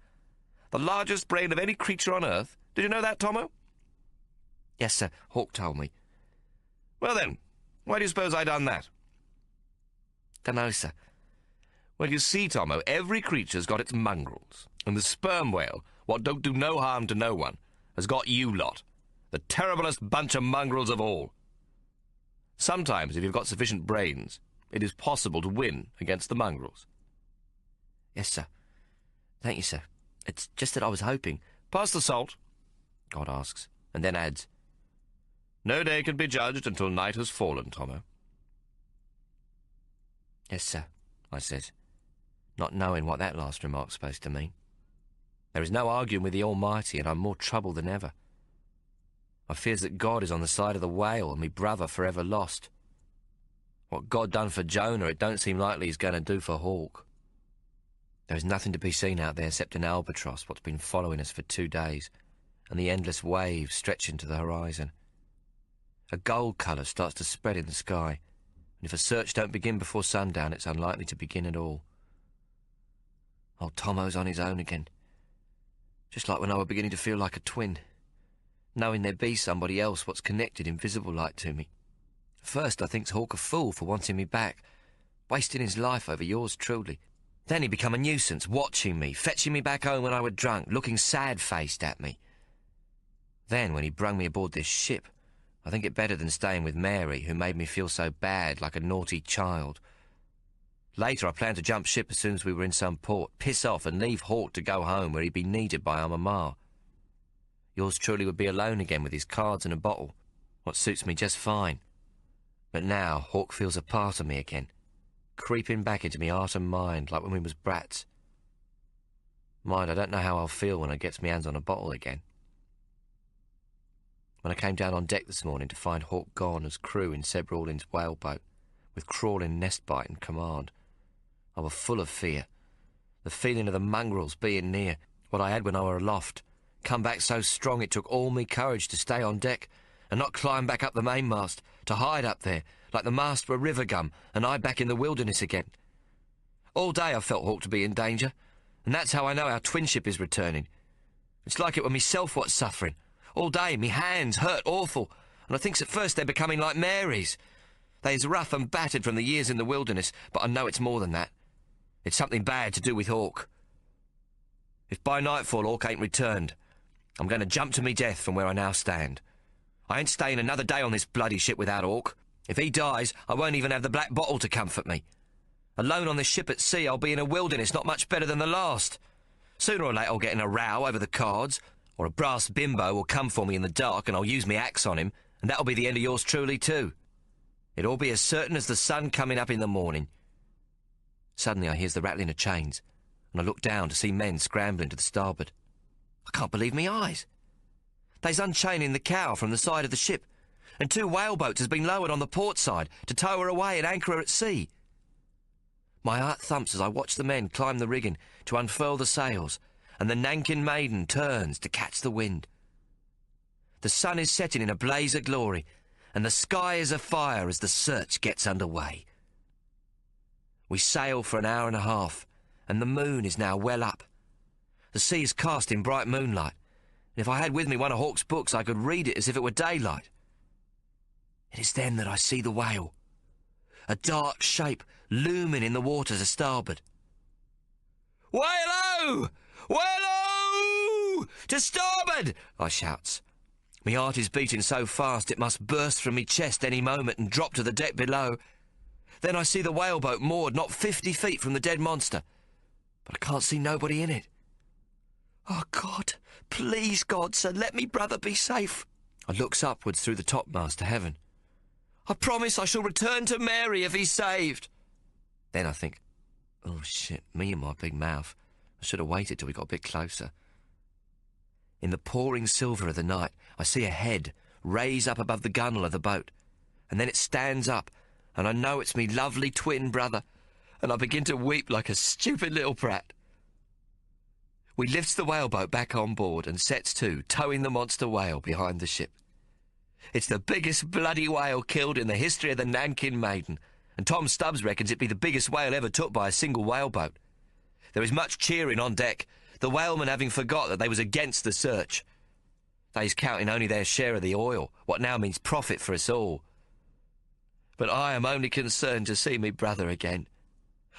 The largest brain of any creature on earth. Did you know that, Tommo? Yes, sir. Hawk told me. Well then, why do you suppose I done that? Dunno, sir. Well, you see, Tommo, every creature's got its mongrels. And the sperm whale, what don't do no harm to no one, has got you lot. The terriblest bunch of mongrels of all. Sometimes, if you've got sufficient brains, it is possible to win against the mongrels. Yes, sir. Thank you, sir. It's just that I was hoping... Pass the salt, God asks, and then adds, no day can be judged until night has fallen, Tommo. Yes, sir, I said, not knowing what that last remark's supposed to mean. There is no arguing with the Almighty, and I'm more troubled than ever. I fears that God is on the side of the whale and me brother forever lost. What God done for Jonah, it don't seem likely he's going to do for Hawk. There is nothing to be seen out there except an albatross what's been following us for 2 days, and the endless waves stretching to the horizon. A gold colour starts to spread in the sky, and if a search don't begin before sundown, it's unlikely to begin at all. Old Tommo's on his own again, just like when I were beginning to feel like a twin, knowing there be somebody else what's connected invisible like to me. First I thinks Hawk a fool for wanting me back, wasting his life over yours truly. Then he become a nuisance, watching me, fetching me back home when I were drunk, looking sad-faced at me. Then, when he brung me aboard this ship, I think it better than staying with Mary, who made me feel so bad, like a naughty child. Later, I planned to jump ship as soon as we were in some port, piss off and leave Hawk to go home where he'd be needed by our mamma. Yours truly would be alone again with his cards and a bottle, what suits me just fine. But now, Hawk feels a part of me again, creeping back into me heart and mind, like when we was brats. Mind, I don't know how I'll feel when I gets me hands on a bottle again. When I came down on deck this morning to find Hawk gone as crew in Seb Rawlins' whaleboat, with crawling nestbite in command, I was full of fear. The feeling of the mongrels being near, what I had when I were aloft, come back so strong it took all me courage to stay on deck and not climb back up the mainmast, to hide up there, like the mast were river gum, and I back in the wilderness again. All day I felt Hawk to be in danger, and that's how I know our twinship is returning. It's like it were myself what's suffering. All day me hands hurt awful, and I thinks at first they're becoming like Mary's. They's rough and battered from the years in the wilderness, but I know it's more than that. It's something bad to do with Hawk. If by nightfall Hawk ain't returned, I'm going to jump to me death from where I now stand. I ain't staying another day on this bloody ship without Hawk. If he dies, I won't even have the black bottle to comfort me. Alone on this ship at sea, I'll be in a wilderness not much better than the last. Sooner or later I'll get in a row over the cards, or a brass bimbo will come for me in the dark and I'll use me axe on him, and that'll be the end of yours truly too. It'll be as certain as the sun coming up in the morning. Suddenly I hears the rattling of chains, and I look down to see men scrambling to the starboard. I can't believe me eyes. They's unchaining the cow from the side of the ship, and 2 whaleboats has been lowered on the port side to tow her away and anchor her at sea. My heart thumps as I watch the men climb the rigging to unfurl the sails, and the Nankin Maiden turns to catch the wind. The sun is setting in a blaze of glory, and the sky is afire as the search gets under way. We sail for an hour and a half, and the moon is now well up. The sea is cast in bright moonlight, and if I had with me one of Hawk's books, I could read it as if it were daylight. It is then that I see the whale, a dark shape looming in the waters a starboard. "Whale-o! Whale-o! To starboard!" I shouts. Me heart is beating so fast it must burst from me chest any moment and drop to the deck below. Then I see the whaleboat moored not 50 feet from the dead monster, but I can't see nobody in it. "Oh, God, please, God, sir, let me brother be safe." I looks upwards through the topmast to heaven. "I promise I shall return to Mary if he's saved." Then I think, oh shit, me and my big mouth. I should have waited till we got a bit closer. In the pouring silver of the night, I see a head raise up above the gunwale of the boat, and then it stands up, and I know it's me lovely twin brother, and I begin to weep like a stupid little brat. We lifts the whaleboat back on board and sets to, towing the monster whale behind the ship. It's the biggest bloody whale killed in the history of the Nankin Maiden, and Tom Stubbs reckons it be the biggest whale ever took by a single whaleboat. There is much cheering on deck, the whalemen having forgot that they was against the search. They's counting only their share of the oil, what now means profit for us all. But I am only concerned to see me brother again.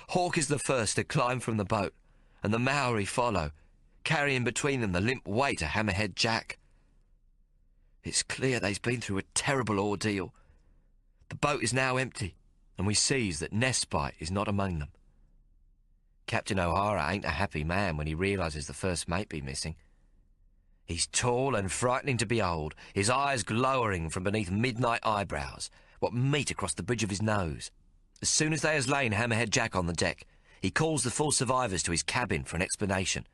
Hawk is the first to climb from the boat, and the Maori follow, carrying between them the limp weight of Hammerhead Jack. It's clear they's been through a terrible ordeal. The boat is now empty, and we sees that Nestbite is not among them. Captain O'Hara ain't a happy man when he realises the first mate be missing. He's tall and frightening to behold, his eyes glowering from beneath midnight eyebrows, what meet across the bridge of his nose. As soon as they has lain Hammerhead Jack on the deck, he calls the 4 survivors to his cabin for an explanation.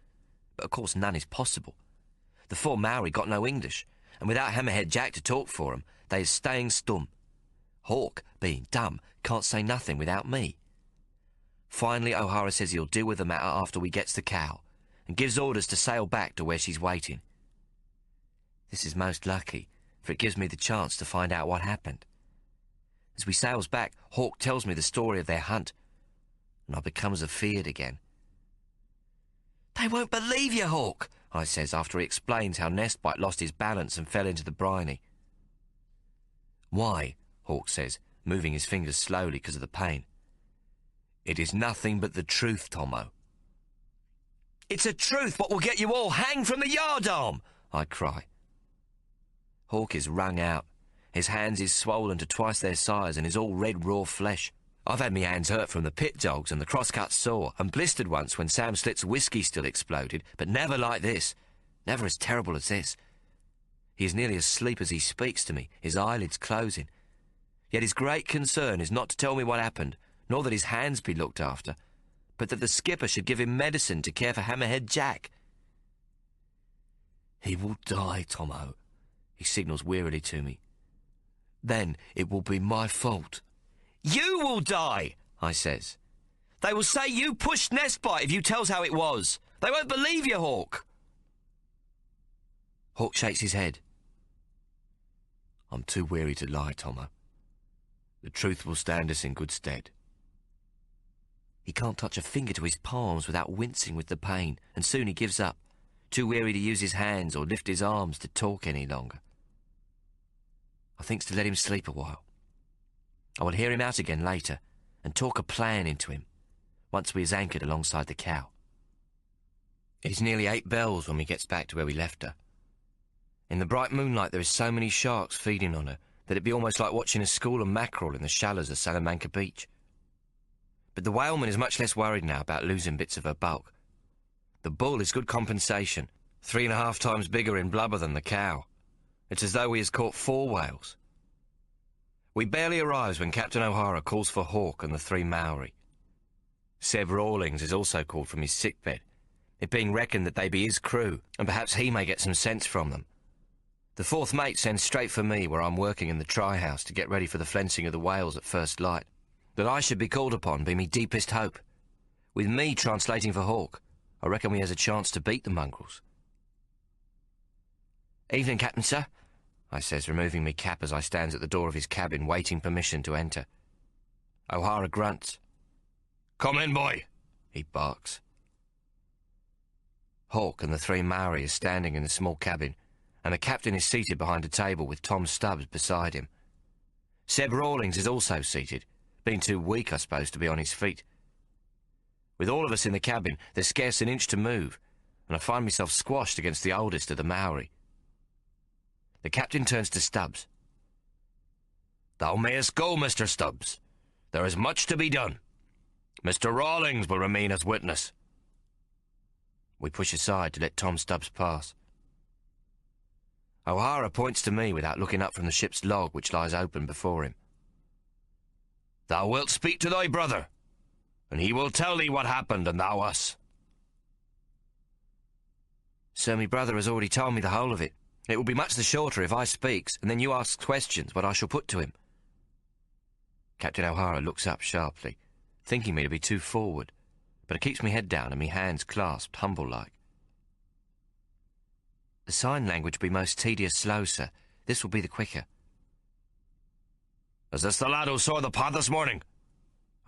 But of course none is possible. The 4 Maori got no English, and without Hammerhead Jack to talk for 'em, they is staying stum. Hawk, being dumb, can't say nothing without me. Finally, O'Hara says he'll deal with the matter after we gets the cow, and gives orders to sail back to where she's waiting. This is most lucky, for it gives me the chance to find out what happened. As we sails back, Hawk tells me the story of their hunt, and I becomes afeard again. "They won't believe you, Hawk," I says after he explains how Nestbite lost his balance and fell into the briny. "Why?" Hawk says, moving his fingers slowly because of the pain. "It is nothing but the truth, Tommo." "It's a truth what will get you all hanged from the yardarm!" I cry. Hawk is wrung out. His hands is swollen to twice their size and is all red raw flesh. I've had me hands hurt from the pit dogs and the crosscut saw, and blistered once when Sam Slit's whiskey still exploded, but never like this. Never as terrible as this. He is nearly asleep as he speaks to me, his eyelids closing. Yet his great concern is not to tell me what happened, nor that his hands be looked after, but that the skipper should give him medicine to care for Hammerhead Jack. "He will die, Tommo," he signals wearily to me. "Then it will be my fault." "You will die," I says. "They will say you pushed Nestbite if you tells how it was. They won't believe you, Hawk." Hawk shakes his head. "I'm too weary to lie, Tommo. The truth will stand us in good stead." He can't touch a finger to his palms without wincing with the pain, and soon he gives up, too weary to use his hands or lift his arms to talk any longer. I thinks to let him sleep a while. I will hear him out again later, and talk a plan into him, once we is anchored alongside the cow. It is nearly 8 bells when we gets back to where we left her. In the bright moonlight there is so many sharks feeding on her that it'd be almost like watching a school of mackerel in the shallows of Salamanca Beach. But the whaleman is much less worried now about losing bits of her bulk. The bull is good compensation, 3.5 times bigger in blubber than the cow. It's as though he has caught 4 whales. We barely arrives when Captain O'Hara calls for Hawk and the 3 Maori. Seb Rawlings is also called from his sickbed, it being reckoned that they be his crew, and perhaps he may get some sense from them. The 4th mate sends straight for me, where I'm working in the try-house to get ready for the flensing of the whales at first light. That I should be called upon be me deepest hope. With me translating for Hawk, I reckon we has a chance to beat the mongrels. "Evening, Captain, sir," I says, removing me cap as I stands at the door of his cabin waiting permission to enter. O'Hara grunts. Come in, boy, he barks. Hawk and the three Maori are standing in the small cabin, and the captain is seated behind a table with Tom Stubbs beside him. Seb Rawlings is also seated, being too weak, I suppose, to be on his feet. With all of us in the cabin, there's scarce an inch to move, and I find myself squashed against the oldest of the Maori. The captain turns to Stubbs. Thou mayest go, Mr. Stubbs. There is much to be done. Mr. Rawlings will remain as witness. We push aside to let Tom Stubbs pass. O'Hara points to me without looking up from the ship's log, which lies open before him. Thou wilt speak to thy brother, and he will tell thee what happened, and thou us. Sir, my brother has already told me the whole of it. It will be much the shorter if I speaks, and then you ask questions, what I shall put to him. Captain O'Hara looks up sharply, thinking me to be too forward, but it keeps me head down and me hands clasped, humble-like. The sign language will be most tedious slow, sir. This will be the quicker. Is this the lad who saw the pod this morning?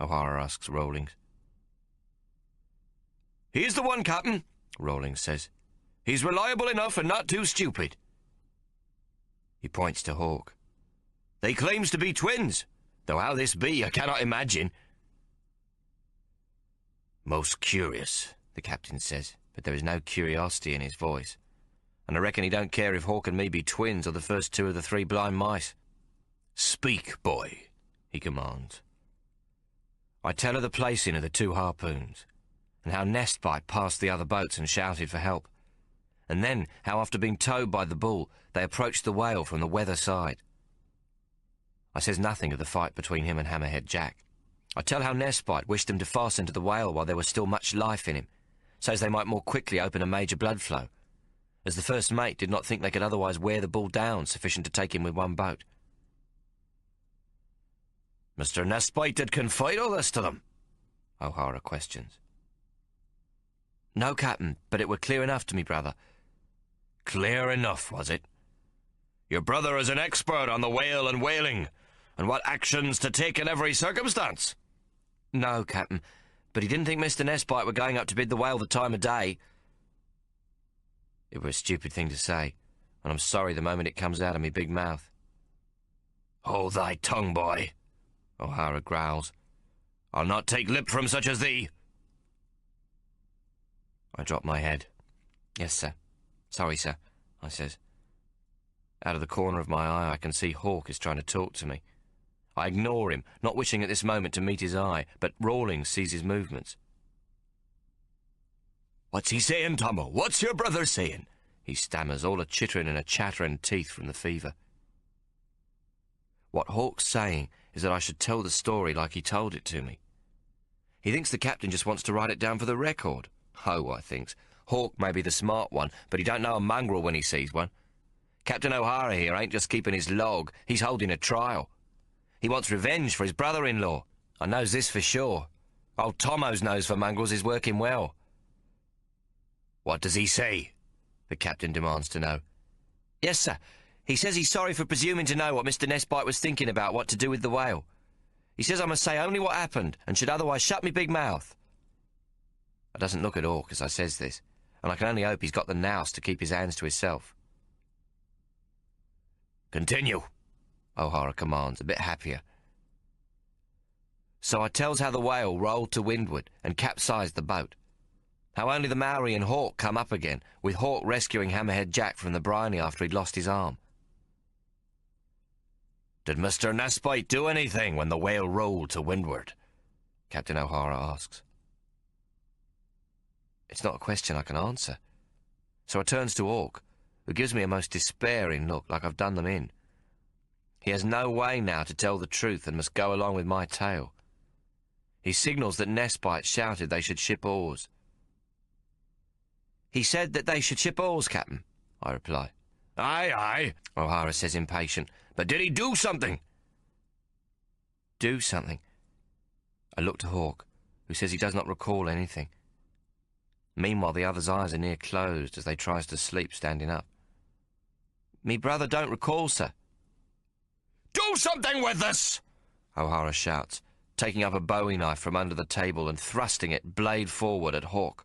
O'Hara asks Rawlings. He's the one, Captain, Rawlings says. He's reliable enough and not too stupid. He points to Hawk. They claims to be twins, though how this be I cannot imagine. Most curious, the captain says, but there is no curiosity in his voice. And I reckon he don't care if Hawk and me be twins or the first two of the three blind mice. Speak, boy, he commands. I tell her the placing of the two harpoons, and how Nestbite passed the other boats and shouted for help, and then how after being towed by the bull, they approached the whale from the weather side. I says nothing of the fight between him and Hammerhead Jack. I tell how Nestbite wished them to fasten to the whale while there was still much life in him, so as they might more quickly open a major blood flow, as the first mate did not think they could otherwise wear the bull down sufficient to take him with one boat. Mr. Nestbite did confide all this to them? O'Hara questions. No, Captain, but it were clear enough to me, brother. Clear enough, was it? Your brother is an expert on the whale and whaling, and what actions to take in every circumstance. No, Captain, but he didn't think Mr. Nestbite were going up to bid the whale the time of day. It were a stupid thing to say, and I'm sorry the moment it comes out of me big mouth. Hold thy tongue, boy, O'Hara growls. I'll not take lip from such as thee. I drop my head. Yes, sir. Sorry, sir, I says. Out of the corner of my eye I can see Hawk is trying to talk to me. I ignore him, not wishing at this moment to meet his eye, but Rawlings sees his movements. What's he saying, Tommo? What's your brother saying? He stammers, all a-chittering and a-chattering teeth from the fever. What Hawk's saying is that I should tell the story like he told it to me. He thinks the captain just wants to write it down for the record. Oh, I thinks. Hawk may be the smart one, but he don't know a mongrel when he sees one. Captain O'Hara here ain't just keeping his log, he's holding a trial. He wants revenge for his brother-in-law. I knows this for sure. Old Tommo's nose for mongrels is working well. What does he say? The captain demands to know. Yes, sir. He says he's sorry for presuming to know what Mr. Nestbite was thinking about what to do with the whale. He says I must say only what happened, and should otherwise shut me big mouth. I doesn't look at Hawk as I says this, and I can only hope he's got the nous to keep his hands to himself. Continue, O'Hara commands, a bit happier. So I tells how the whale rolled to windward and capsized the boat. How only the Maori and Hawk come up again, with Hawk rescuing Hammerhead Jack from the briny after he'd lost his arm. Did Mr. Nestbite do anything when the whale rolled to windward? Captain O'Hara asks. It's not a question I can answer. So I turns to Hawk, who gives me a most despairing look, like I've done them in. He has no way now to tell the truth and must go along with my tale. He signals that Nestbite shouted they should ship oars. He said that they should ship oars, Captain, I reply. Aye, aye, O'Hara says impatient. But did he do something? Do something? I look to Hawk, who says he does not recall anything. Meanwhile, the other's eyes are near closed as they tries to sleep standing up. Me brother don't recall, sir. Do something with this! O'Hara shouts, taking up a bowie knife from under the table and thrusting it blade forward at Hawk.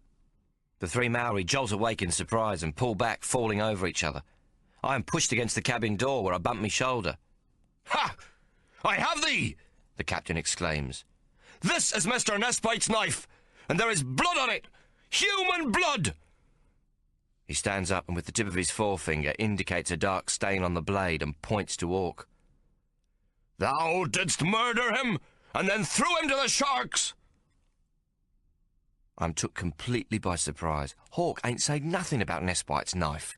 The three Maori jolt awake in surprise and pull back, falling over each other. I am pushed against the cabin door where I bump my shoulder. "Ha! I have thee!" the captain exclaims. "This is Mr. Nesbite's knife, and there is blood on it! Human blood!" He stands up and with the tip of his forefinger indicates a dark stain on the blade and points to Hawk. "Thou didst murder him, and then threw him to the sharks!" I'm took completely by surprise. Hawk ain't said nothing about Nesbite's knife.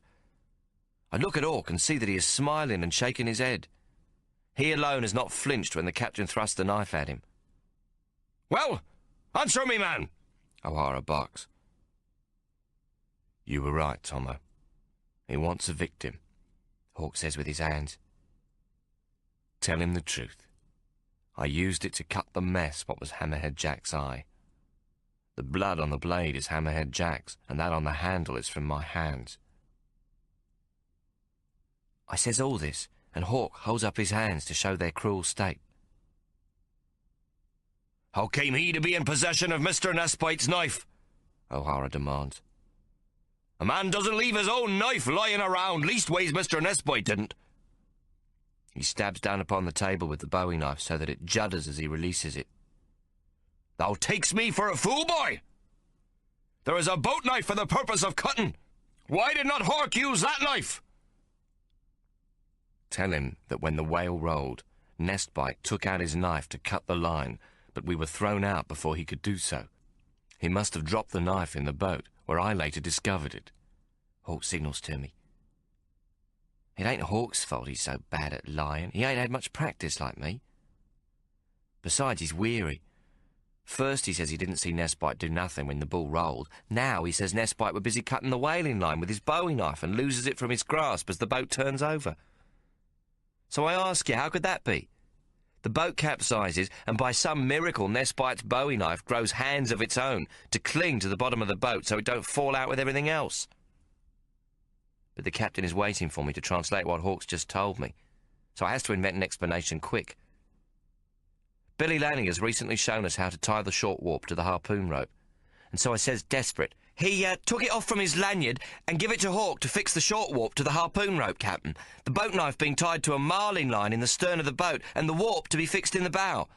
I look at Hawk and see that he is smiling and shaking his head. He alone has not flinched when the captain thrust the knife at him. "Well, answer me, man!" O'Hara barks. You were right, Tommo. He wants a victim, Hawk says with his hands. Tell him the truth. I used it to cut the mess what was Hammerhead Jack's eye. The blood on the blade is Hammerhead Jack's, and that on the handle is from my hands. I says all this, and Hawk holds up his hands to show their cruel state. "How came he to be in possession of Mr. Nesbite's knife?" O'Hara demands. "A man doesn't leave his own knife lying around, leastways Mr. Nesbite didn't." He stabs down upon the table with the bowie knife so that it judders as he releases it. "Thou takes me for a fool, boy! There is a boat knife for the purpose of cutting. Why did not Hawk use that knife?" Tell him that when the whale rolled, Nesbite took out his knife to cut the line, but we were thrown out before he could do so. He must have dropped the knife in the boat, where I later discovered it. Hawk signals to me. It ain't Hawk's fault he's so bad at lying. He ain't had much practice like me. Besides, he's weary. First he says he didn't see Nesbite do nothing when the bull rolled. Now he says Nesbite were busy cutting the whaling line with his bowie knife and loses it from his grasp as the boat turns over. So I ask you, how could that be? The boat capsizes, and by some miracle Nesbite's bowie knife grows hands of its own to cling to the bottom of the boat so it don't fall out with everything else. But the captain is waiting for me to translate what Hawk's just told me, so I has to invent an explanation quick. Billy Lanning has recently shown us how to tie the short warp to the harpoon rope, and so I says desperate, "He took it off from his lanyard and give it to Hawk to fix the short warp to the harpoon rope, Captain. The boat knife being tied to a marling line in the stern of the boat and the warp to be fixed in the bow.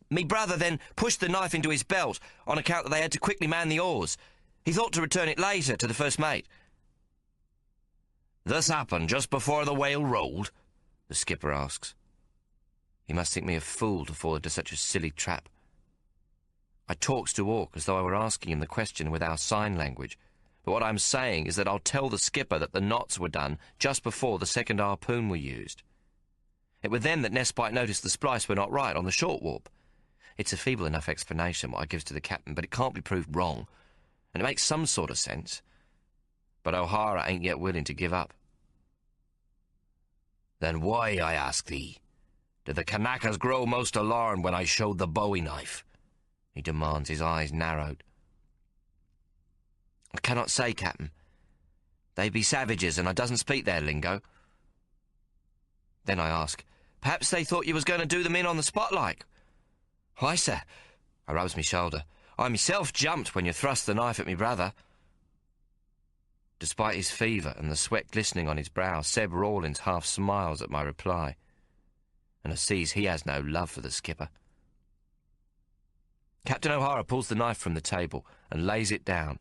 Me brother then pushed the knife into his belt on account that they had to quickly man the oars. He thought to return it later to the first mate." "This happened just before the whale rolled?" the skipper asks. He must think me a fool to fall into such a silly trap. I talks to Hawk as though I were asking him the question with our sign language, but what I'm saying is that I'll tell the skipper that the knots were done just before the second harpoon were used. It was then that Nesbite noticed the splice were not right on the short warp. It's a feeble enough explanation what I gives to the captain, but it can't be proved wrong, and it makes some sort of sense. But O'Hara ain't yet willing to give up. "Then why, I ask thee, did the Kanakas grow most alarmed when I showed the bowie knife?" he demands, his eyes narrowed. I cannot say, Captain. They be savages, and I doesn't speak their lingo. Then I ask, perhaps they thought you was going to do them in on the spot like? Why, sir, I rubs me shoulder, I myself jumped when you thrust the knife at me brother. Despite his fever and the sweat glistening on his brow, Seb Rawlins half smiles at my reply, and I sees he has no love for the skipper. Captain O'Hara pulls the knife from the table and lays it down,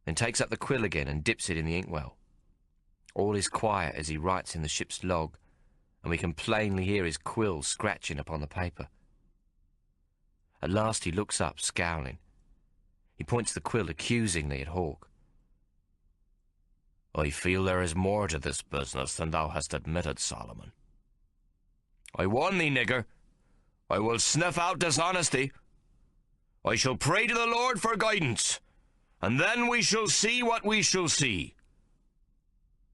then takes up the quill again and dips it in the inkwell. All is quiet as he writes in the ship's log, and we can plainly hear his quill scratching upon the paper. At last he looks up, scowling. He points the quill accusingly at Hawk. "I feel there is more to this business than thou hast admitted, Solomon. I warn thee, nigger, I will sniff out dishonesty. I shall pray to the Lord for guidance, and then we shall see what we shall see.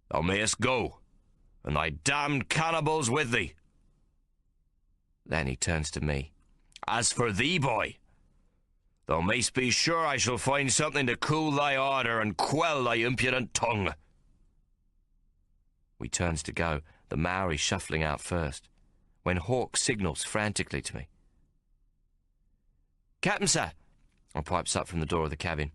Thou mayest go, and thy damned cannibals with thee." Then he turns to me. "As for thee, boy, thou mayst be sure I shall find something to cool thy ardour and quell thy impudent tongue." We turns to go, the Maori shuffling out first, when Hawk signals frantically to me. Captain, sir, I pipes up from the door of the cabin.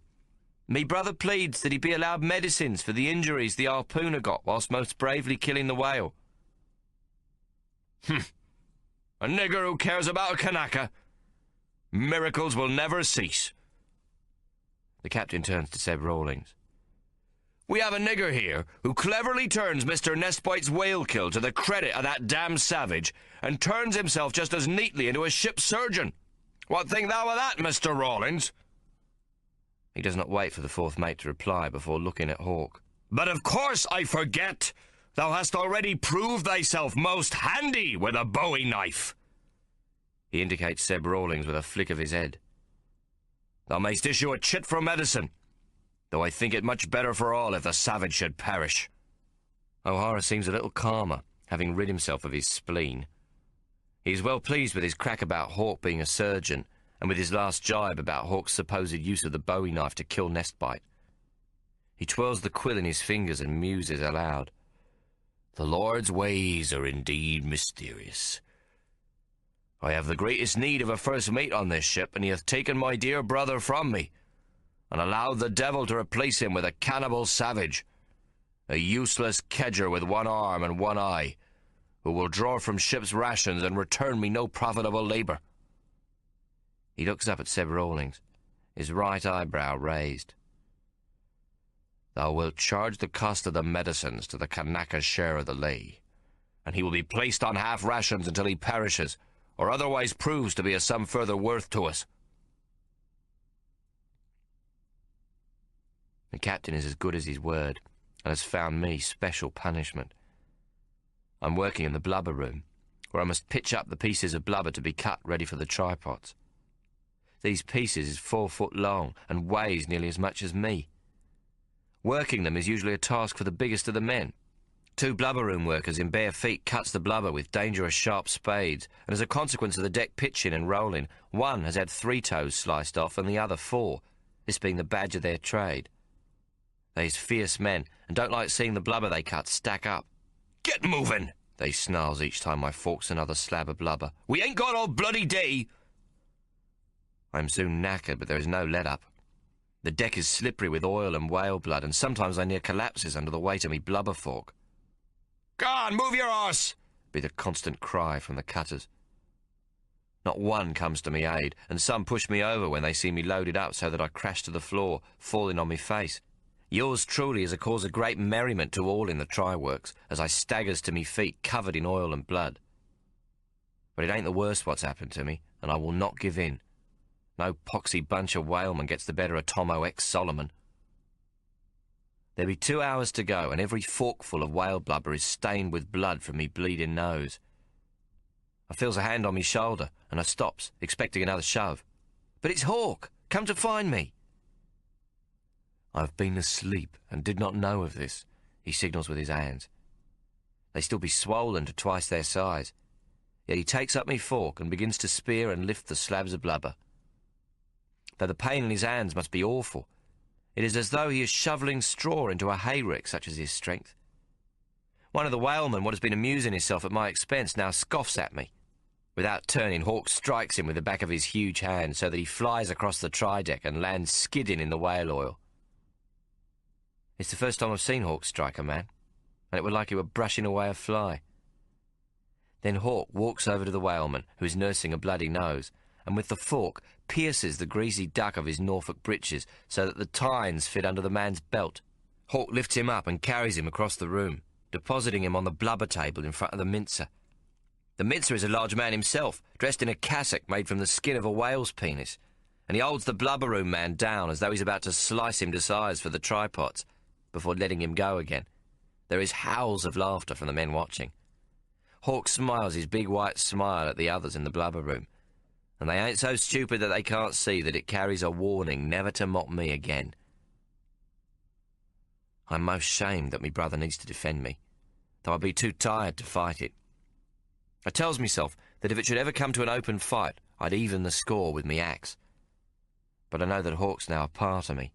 Me brother pleads that he be allowed medicines for the injuries the harpooner got whilst most bravely killing the whale. A nigger who cares about a Kanaka. Miracles will never cease. The captain turns to Seb Rawlings. We have a nigger here who cleverly turns Mr. Nestbite's whale kill to the credit of that damned savage and turns himself just as neatly into a ship's surgeon. What think thou of that, Mr. Rawlings? He does not wait for the fourth mate to reply before looking at Hawk. But of course I forget. Thou hast already proved thyself most handy with a bowie knife. He indicates Seb Rawlings with a flick of his head. Thou mayst issue a chit for medicine, though I think it much better for all if the savage should perish. O'Hara seems a little calmer, having rid himself of his spleen. He is well pleased with his crack about Hawk being a surgeon, and with his last jibe about Hawk's supposed use of the bowie knife to kill Nestbite. He twirls the quill in his fingers and muses aloud. The Lord's ways are indeed mysterious. I have the greatest need of a first mate on this ship, and he hath taken my dear brother from me, and allowed the devil to replace him with a cannibal savage, a useless kedger with one arm and one eye, who will draw from ship's rations and return me no profitable labour. He looks up at Seb Rawlings, his right eyebrow raised. Thou wilt charge the cost of the medicines to the Kanaka's share of the lay, and he will be placed on half rations until he perishes, or otherwise proves to be of some further worth to us. The captain is as good as his word, and has found me special punishment. I'm working in the blubber room, where I must pitch up the pieces of blubber to be cut ready for the tripods. These pieces is 4 foot long and weighs nearly as much as me. Working them is usually a task for the biggest of the men. 2 blubber room workers in bare feet cuts the blubber with dangerous sharp spades, and as a consequence of the deck pitching and rolling, one has had 3 toes sliced off and the other 4, this being the badge of their trade. They's fierce men, and don't like seeing the blubber they cut stack up. Get moving, they snarls each time I forks another slab of blubber. We ain't got all bloody day. I'm soon knackered, but there is no let-up. The deck is slippery with oil and whale blood, and sometimes I near collapses under the weight of me blubber fork. Go on, move your arse, be the constant cry from the cutters. Not one comes to me aid, and some push me over when they see me loaded up so that I crash to the floor, falling on me face. Yours truly is a cause of great merriment to all in the try-works, as I staggers to me feet covered in oil and blood. But it ain't the worst what's happened to me, and I will not give in. No poxy bunch of whalemen gets the better of Tommo ex-Solomon. There be 2 hours to go, and every forkful of whale blubber is stained with blood from me bleeding nose. I feels a hand on me shoulder, and I stops, expecting another shove. But it's Hawk, come to find me. I've been asleep and did not know of this, he signals with his hands. They still be swollen to twice their size, yet he takes up me fork and begins to spear and lift the slabs of blubber. Though the pain in his hands must be awful, it is as though he is shovelling straw into a hayrick, such is his strength. One of the whalemen, what has been amusing himself at my expense, now scoffs at me. Without turning, Hawk strikes him with the back of his huge hand so that he flies across the try-deck and lands skidding in the whale oil. It's the first time I've seen Hawk strike a man, and it was like he were brushing away a fly. Then Hawk walks over to the whaleman, who is nursing a bloody nose, and with the fork pierces the greasy duck of his Norfolk breeches so that the tines fit under the man's belt. Hawk lifts him up and carries him across the room, depositing him on the blubber table in front of the mincer. The mincer is a large man himself, dressed in a cassock made from the skin of a whale's penis, and he holds the blubber room man down as though he's about to slice him to size for the tripods, before letting him go again. There is howls of laughter from the men watching. Hawk smiles his big white smile at the others in the blubber room, and they ain't so stupid that they can't see that it carries a warning never to mock me again. I'm most shamed that me brother needs to defend me, though I be too tired to fight it. I tells myself that if it should ever come to an open fight, I'd even the score with me axe. But I know that Hawk's now a part of me,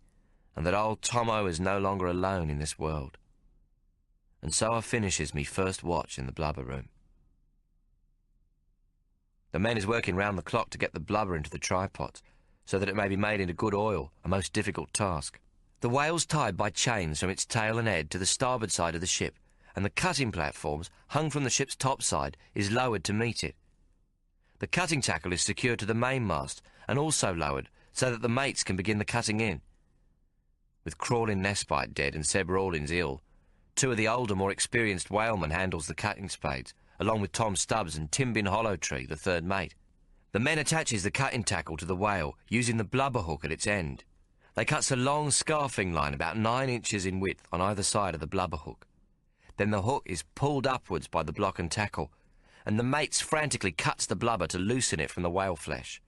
and that old Tommo is no longer alone in this world. And so I finishes me first watch in the blubber room. The men is working round the clock to get the blubber into the tripods, so that it may be made into good oil, a most difficult task. The whale's tied by chains from its tail and head to the starboard side of the ship, and the cutting platforms, hung from the ship's topside, is lowered to meet it. The cutting tackle is secured to the mainmast and also lowered so that the mates can begin the cutting in. With Crawling Nespite dead and Seb Rawlins ill, two of the older, more experienced whalemen handles the cutting spades, along with Tom Stubbs and Timbin Hollowtree, the third mate. The men attaches the cutting tackle to the whale using the blubber hook at its end. They cuts a long scarfing line about 9 inches in width on either side of the blubber hook. Then the hook is pulled upwards by the block and tackle, and the mates frantically cuts the blubber to loosen it from the whale flesh.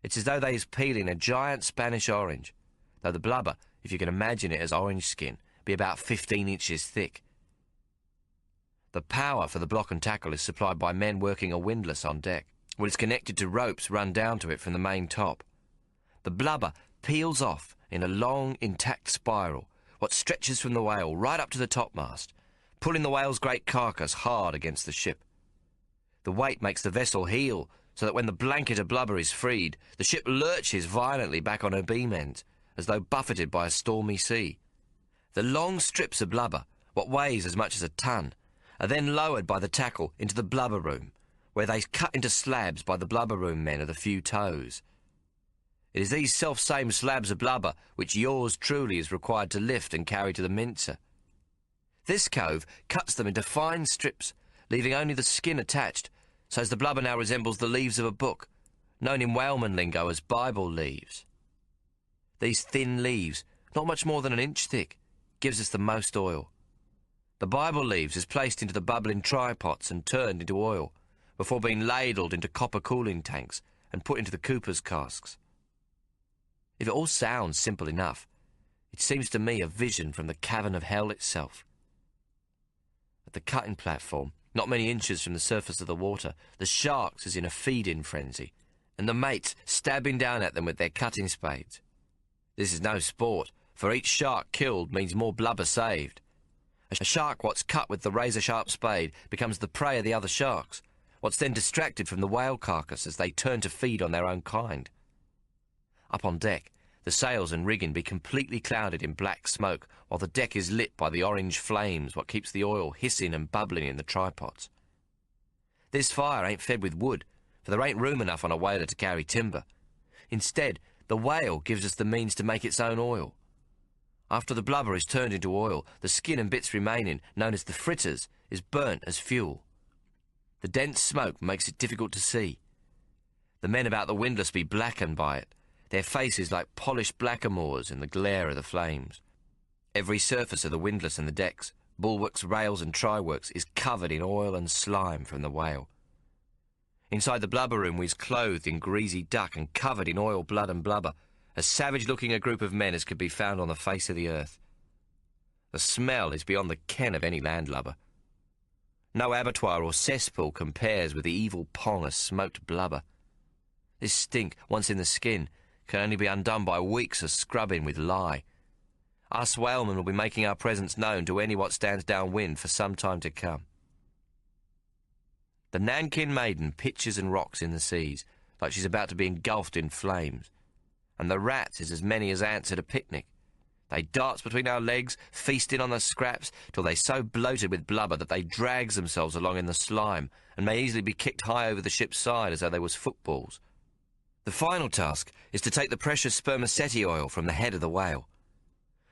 It's as though they is peeling a giant Spanish orange, though the blubber, if you can imagine it as orange skin, be about 15 inches thick. The power for the block and tackle is supplied by men working a windlass on deck, where it's connected to ropes run down to it from the main top. The blubber peels off in a long, intact spiral, what stretches from the whale right up to the topmast, pulling the whale's great carcass hard against the ship. The weight makes the vessel heel, so that when the blanket of blubber is freed, the ship lurches violently back on her beam ends, as though buffeted by a stormy sea. The long strips of blubber, what weighs as much as a ton, are then lowered by the tackle into the blubber room, where they cut into slabs by the blubber room men of the few toes. It is these self-same slabs of blubber which yours truly is required to lift and carry to the mincer. This cove cuts them into fine strips, leaving only the skin attached, so as the blubber now resembles the leaves of a book, known in whaleman lingo as Bible leaves. These thin leaves, not much more than an inch thick, gives us the most oil. The Bible leaves is placed into the bubbling try-pots and turned into oil, before being ladled into copper cooling tanks and put into the cooper's casks. If it all sounds simple enough, it seems to me a vision from the cavern of hell itself. At the cutting platform, not many inches from the surface of the water, the sharks is in a feeding frenzy, and the mates stabbing down at them with their cutting spades. This is no sport, for each shark killed means more blubber saved. A shark what's cut with the razor-sharp spade becomes the prey of the other sharks, what's then distracted from the whale carcass as they turn to feed on their own kind. Up on deck, the sails and rigging be completely clouded in black smoke, while the deck is lit by the orange flames what keeps the oil hissing and bubbling in the tripods. This fire ain't fed with wood, for there ain't room enough on a whaler to carry timber. Instead, the whale gives us the means to make its own oil. After the blubber is turned into oil, the skin and bits remaining, known as the fritters, is burnt as fuel. The dense smoke makes it difficult to see. The men about the windlass be blackened by it, their faces like polished blackamoors in the glare of the flames. Every surface of the windlass and the decks, bulwarks, rails and try-works is covered in oil and slime from the whale. Inside the blubber room we's clothed in greasy duck and covered in oil, blood and blubber, as savage-looking a group of men as could be found on the face of the earth. The smell is beyond the ken of any landlubber. No abattoir or cesspool compares with the evil pong of smoked blubber. This stink, once in the skin, can only be undone by weeks of scrubbing with lye. Us whalemen will be making our presence known to any what stands downwind for some time to come. The Nankin maiden pitches and rocks in the seas, like she's about to be engulfed in flames, and the rats is as many as ants at a picnic. They darts between our legs, feasting on the scraps, till they so bloated with blubber that they drags themselves along in the slime, and may easily be kicked high over the ship's side as though they was footballs. The final task is to take the precious spermaceti oil from the head of the whale.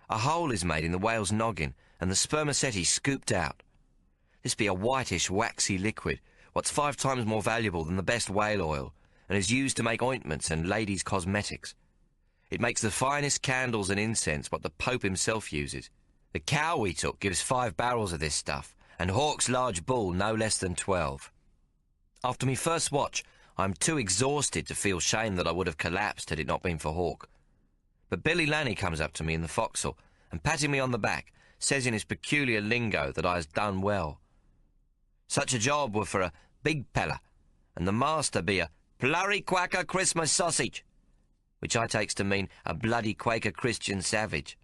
A hole is made in the whale's noggin, and the spermaceti scooped out. This be a whitish, waxy liquid, what's 5 times more valuable than the best whale oil, and is used to make ointments and ladies' cosmetics. It makes the finest candles and incense what the Pope himself uses. The cow we took gives 5 barrels of this stuff, and Hawk's large bull no less than 12. After me first watch, I'm too exhausted to feel shame that I would have collapsed had it not been for Hawk. But Billy Lanny comes up to me in the forecastle, and patting me on the back, says in his peculiar lingo that I has done well. Such a job were for a big pella, and the master be a plurry quacker Christmas sausage, which I takes to mean a bloody Quaker Christian savage.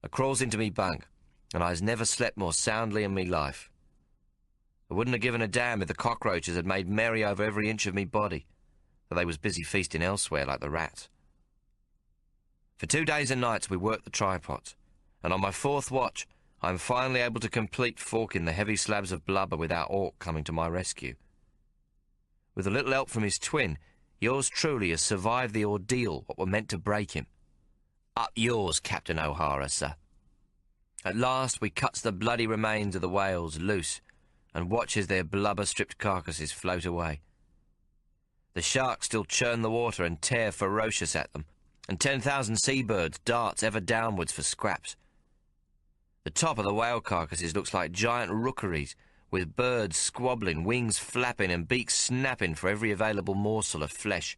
I crawls into me bunk, and I has never slept more soundly in me life. I wouldn't have given a damn if the cockroaches had made merry over every inch of me body. though they was busy feasting elsewhere like the rats. For 2 days and nights we worked the tripods, and on my 4th watch I am finally able to complete forking the heavy slabs of blubber without Hawk coming to my rescue. With a little help from his twin, yours truly has survived the ordeal what were meant to break him. Up yours, Captain O'Hara, sir. At last we cuts the bloody remains of the whales loose and watches their blubber-stripped carcasses float away. The sharks still churn the water and tear ferocious at them, and 10,000 seabirds darts ever downwards for scraps. The top of the whale carcasses looks like giant rookeries, with birds squabbling, wings flapping and beaks snapping for every available morsel of flesh.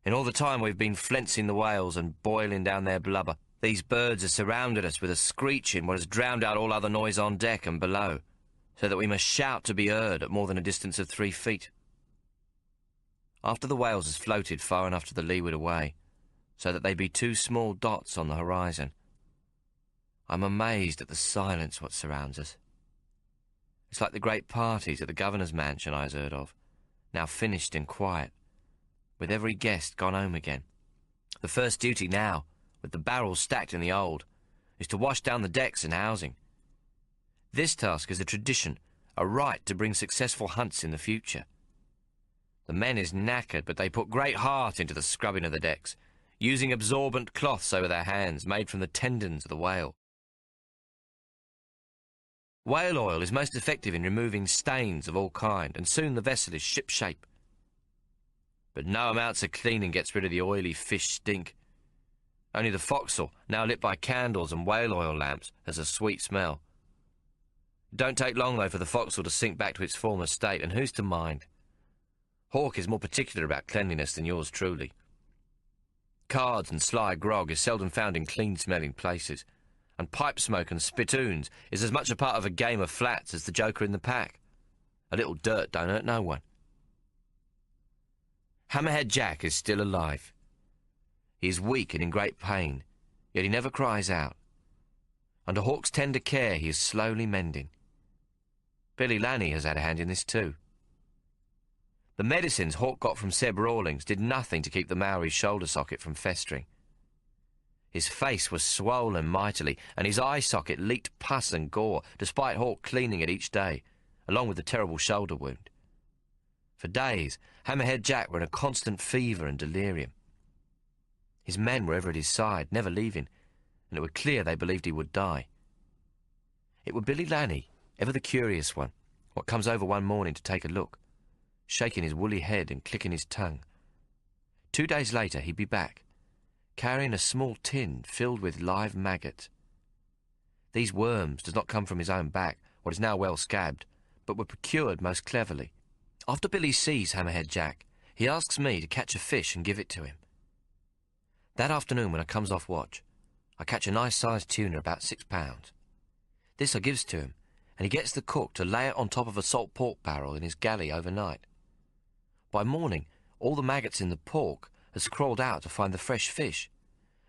In all the time we've been flensing the whales and boiling down their blubber, these birds have surrounded us with a screeching what has drowned out all other noise on deck and below, so that we must shout to be heard at more than a distance of 3 feet. After the whales has floated far enough to the leeward away, so that they be 2 small dots on the horizon, I'm amazed at the silence what surrounds us. It's like the great parties at the governor's mansion I has heard of, now finished and quiet, with every guest gone home again. The first duty now, with the barrels stacked in the hold, is to wash down the decks and housing. This task is a tradition, a right to bring successful hunts in the future. The men is knackered, but they put great heart into the scrubbing of the decks, using absorbent cloths over their hands made from the tendons of the whale. Whale oil is most effective in removing stains of all kind, and soon the vessel is ship-shape. But no amounts of cleaning gets rid of the oily fish stink. Only the forecastle, now lit by candles and whale oil lamps, has a sweet smell. It don't take long, though, for the forecastle to sink back to its former state, and who's to mind? Hawk is more particular about cleanliness than yours truly. Cards and sly grog is seldom found in clean-smelling places, and pipe smoke and spittoons is as much a part of a game of flats as the joker in the pack. A little dirt don't hurt no one. Hammerhead Jack is still alive. He is weak and in great pain, yet he never cries out. Under Hawk's tender care he is slowly mending. Billy Lanny has had a hand in this too. The medicines Hawk got from Seb Rawlings did nothing to keep the Maori's shoulder socket from festering. His face was swollen mightily, and his eye socket leaked pus and gore, despite Hawk cleaning it each day, along with the terrible shoulder wound. For days, Hammerhead Jack were in a constant fever and delirium. His men were ever at his side, never leaving, and it was clear they believed he would die. It was Billy Lanny, ever the curious one, what comes over one morning to take a look, shaking his woolly head and clicking his tongue. 2 days later he'd be back, carrying a small tin filled with live maggots. These worms does not come from his own back, what is now well scabbed, but were procured most cleverly. After Billy sees Hammerhead Jack, he asks me to catch a fish and give it to him. That afternoon when I comes off watch, I catch a nice-sized tuna about 6 pounds. This I gives to him, and he gets the cook to lay it on top of a salt pork barrel in his galley overnight. By morning, all the maggots in the pork has crawled out to find the fresh fish,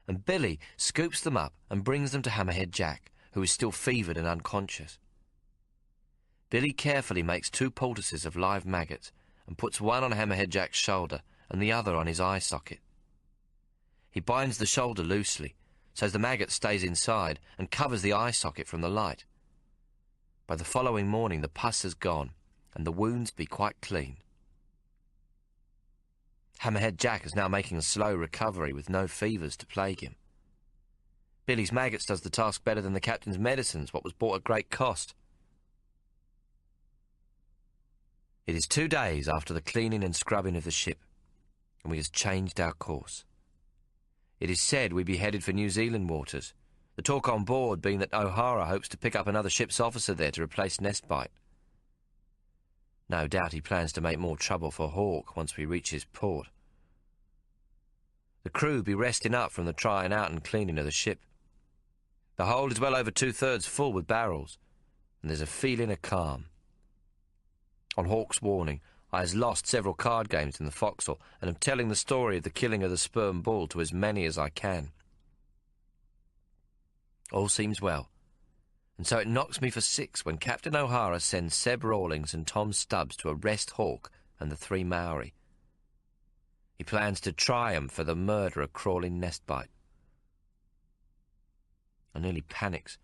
and Billy scoops them up and brings them to Hammerhead Jack, who is still fevered and unconscious. Billy carefully makes 2 poultices of live maggots and puts one on Hammerhead Jack's shoulder and the other on his eye socket. He binds the shoulder loosely, so as the maggot stays inside and covers the eye socket from the light. By the following morning the pus has gone, and the wounds be quite clean. Hammerhead Jack is now making a slow recovery with no fevers to plague him. Billy's maggots does the task better than the captain's medicines, what was bought at great cost. It is 2 days after the cleaning and scrubbing of the ship, and we has changed our course. It is said we be headed for New Zealand waters, the talk on board being that O'Hara hopes to pick up another ship's officer there to replace Nestbite. No doubt he plans to make more trouble for Hawk once we reach his port. The crew be resting up from the trying out and cleaning of the ship. The hold is well over 2/3 full with barrels, and there's a feeling of calm. On Hawk's warning, I has lost several card games in the forecastle, and am telling the story of the killing of the sperm bull to as many as I can. All seems well, and so it knocks me for 6 when Captain O'Hara sends Seb Rawlings and Tom Stubbs to arrest Hawk and the 3 Maori, He plans to try him for the murder of Crawling Nestbite. I nearly panics,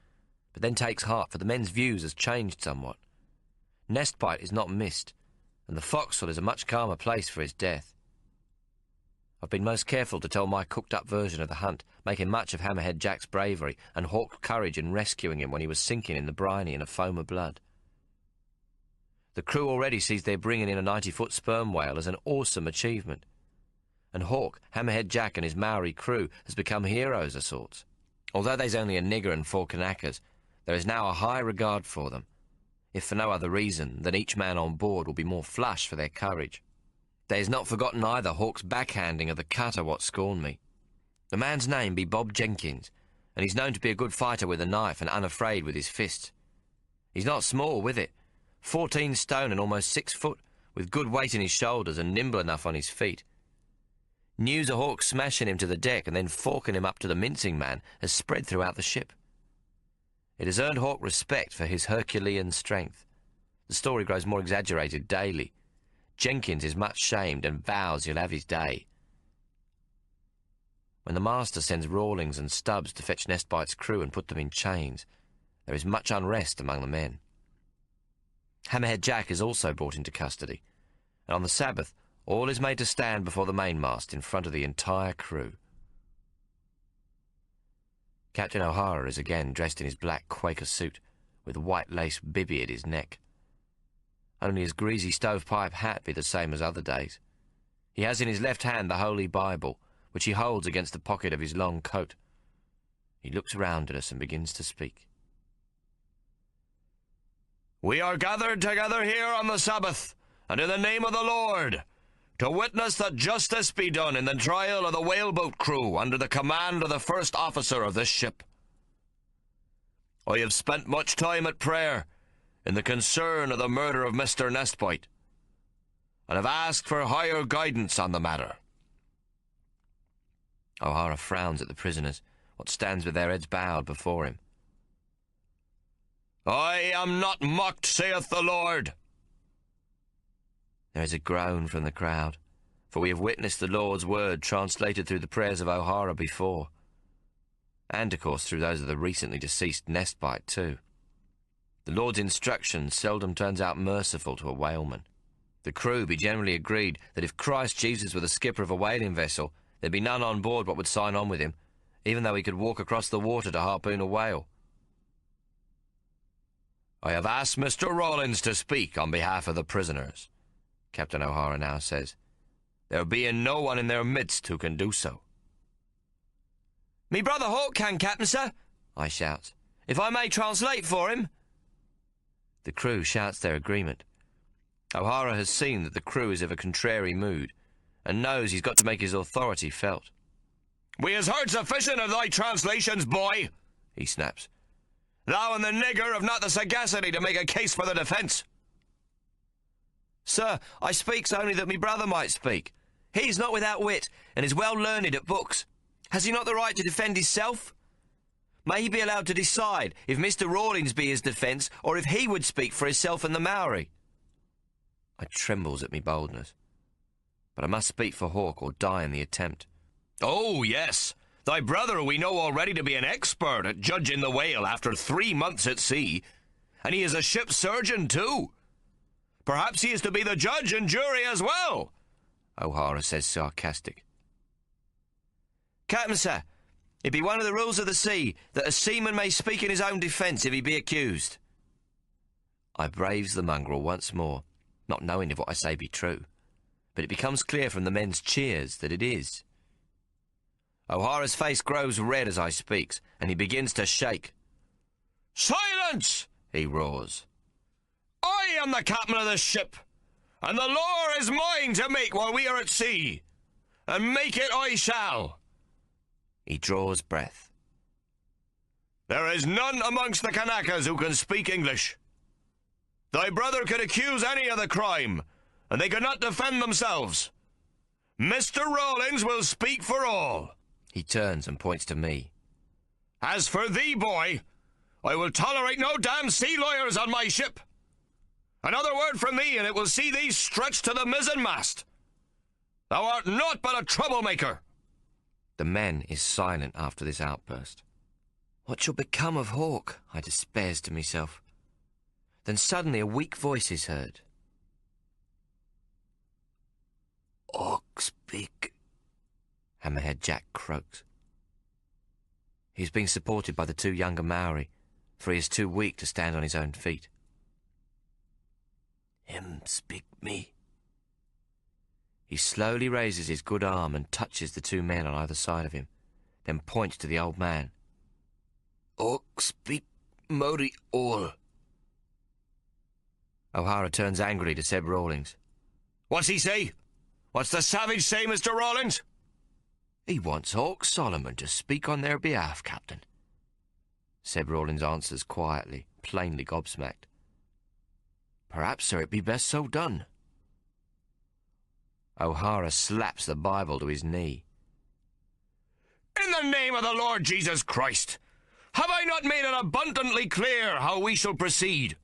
but then takes heart, for the men's views has changed somewhat. Nestbite is not missed, and the foxhole is a much calmer place for his death. I've been most careful to tell my cooked-up version of the hunt, making much of Hammerhead Jack's bravery and Hawk's courage in rescuing him when he was sinking in the briny in a foam of blood. The crew already sees their bringing in a 90-foot sperm whale as an awesome achievement, and Hawk, Hammerhead Jack and his Maori crew has become heroes of sorts. Although there's only a nigger and 4 Kanakas, there is now a high regard for them, if for no other reason than each man on board will be more flush for their courage. They has not forgotten either Hawk's backhanding of the cutter what scorned me. The man's name be Bob Jenkins, and he's known to be a good fighter with a knife and unafraid with his fists. He's not small with it, 14 stone and almost 6 foot, with good weight in his shoulders and nimble enough on his feet. News of Hawk smashing him to the deck and then forking him up to the mincing man has spread throughout the ship. It has earned Hawk respect for his Herculean strength. The story grows more exaggerated daily. Jenkins is much shamed and vows he'll have his day. When the master sends Rawlings and Stubbs to fetch Nestbite's crew and put them in chains, there is much unrest among the men. Hammerhead Jack is also brought into custody, and on the Sabbath all is made to stand before the mainmast in front of the entire crew. Captain O'Hara is again dressed in his black Quaker suit, with a white lace bibby at his neck. Only his greasy stovepipe hat be the same as other days. He has in his left hand the Holy Bible, which he holds against the pocket of his long coat. He looks round at us and begins to speak. We are gathered together here on the Sabbath, and in the name of the Lord, to witness that justice be done in the trial of the whaleboat crew under the command of the first officer of this ship. I have spent much time at prayer in the concern of the murder of Mr. Nestbite, and have asked for higher guidance on the matter. O'Hara frowns at the prisoners, what stands with their heads bowed before him. I am not mocked, saith the Lord. There is a groan from the crowd, for we have witnessed the Lord's word translated through the prayers of O'Hara before, and of course through those of the recently deceased Nestbite too. The Lord's instruction seldom turns out merciful to a whaleman. The crew be generally agreed that if Christ Jesus were the skipper of a whaling vessel, there'd be none on board what would sign on with him, even though he could walk across the water to harpoon a whale. I have asked Mr. Rawlins to speak on behalf of the prisoners, Captain O'Hara now says, there being no one in their midst who can do so. Me brother Hawk can, Captain, sir, I shouts, if I may translate for him. The crew shouts their agreement. O'Hara has seen that the crew is of a contrary mood, and knows he's got to make his authority felt. We has heard sufficient of thy translations, boy, he snaps. Thou and the nigger have not the sagacity to make a case for the defence. Sir, I speaks only that me brother might speak. He is not without wit, and is well learned at books. Has he not the right to defend himself? May he be allowed to decide if Mr. Rawlins be his defence, or if he would speak for himself and the Maori? I trembles at me boldness, but I must speak for Hawk or die in the attempt. Oh, yes. Thy brother we know already to be an expert at judging the whale after 3 months at sea, and he is a ship's surgeon too. Perhaps he is to be the judge and jury as well, O'Hara says sarcastic. Captain, sir, it be one of the rules of the sea that a seaman may speak in his own defence if he be accused. I braves the mongrel once more, not knowing if what I say be true, but it becomes clear from the men's cheers that it is. O'Hara's face grows red as I speaks, and he begins to shake. Silence! He roars. I am the captain of this ship, and the law is mine to make while we are at sea, and make it I shall. He draws breath. There is none amongst the Kanakas who can speak English. Thy brother could accuse any of the crime, and they could not defend themselves. Mr. Rawlins will speak for all. He turns and points to me. As for thee, boy, I will tolerate no damn sea lawyers on my ship. Another word from thee, and it will see thee stretched to the mizzenmast. Thou art naught but a troublemaker. The men is silent after this outburst. What shall become of Hawk? I despairs to myself. Then suddenly a weak voice is heard. Hawk speak, Hammerhead Jack croaks. He is being supported by the two younger Maori, for he is too weak to stand on his own feet. Him speak me. He slowly raises his good arm and touches the two men on either side of him, then points to the old man. Hawk speak Maori all. O'Hara turns angrily to Seb Rawlings. What's he say? What's the savage say, Mr. Rawlings? He wants Hawk Solomon to speak on their behalf, Captain. Seb Rawlings answers quietly, plainly gobsmacked. Perhaps, sir, it be best so done. O'Hara slaps the Bible to his knee. In the name of the Lord Jesus Christ, have I not made it abundantly clear how we shall proceed?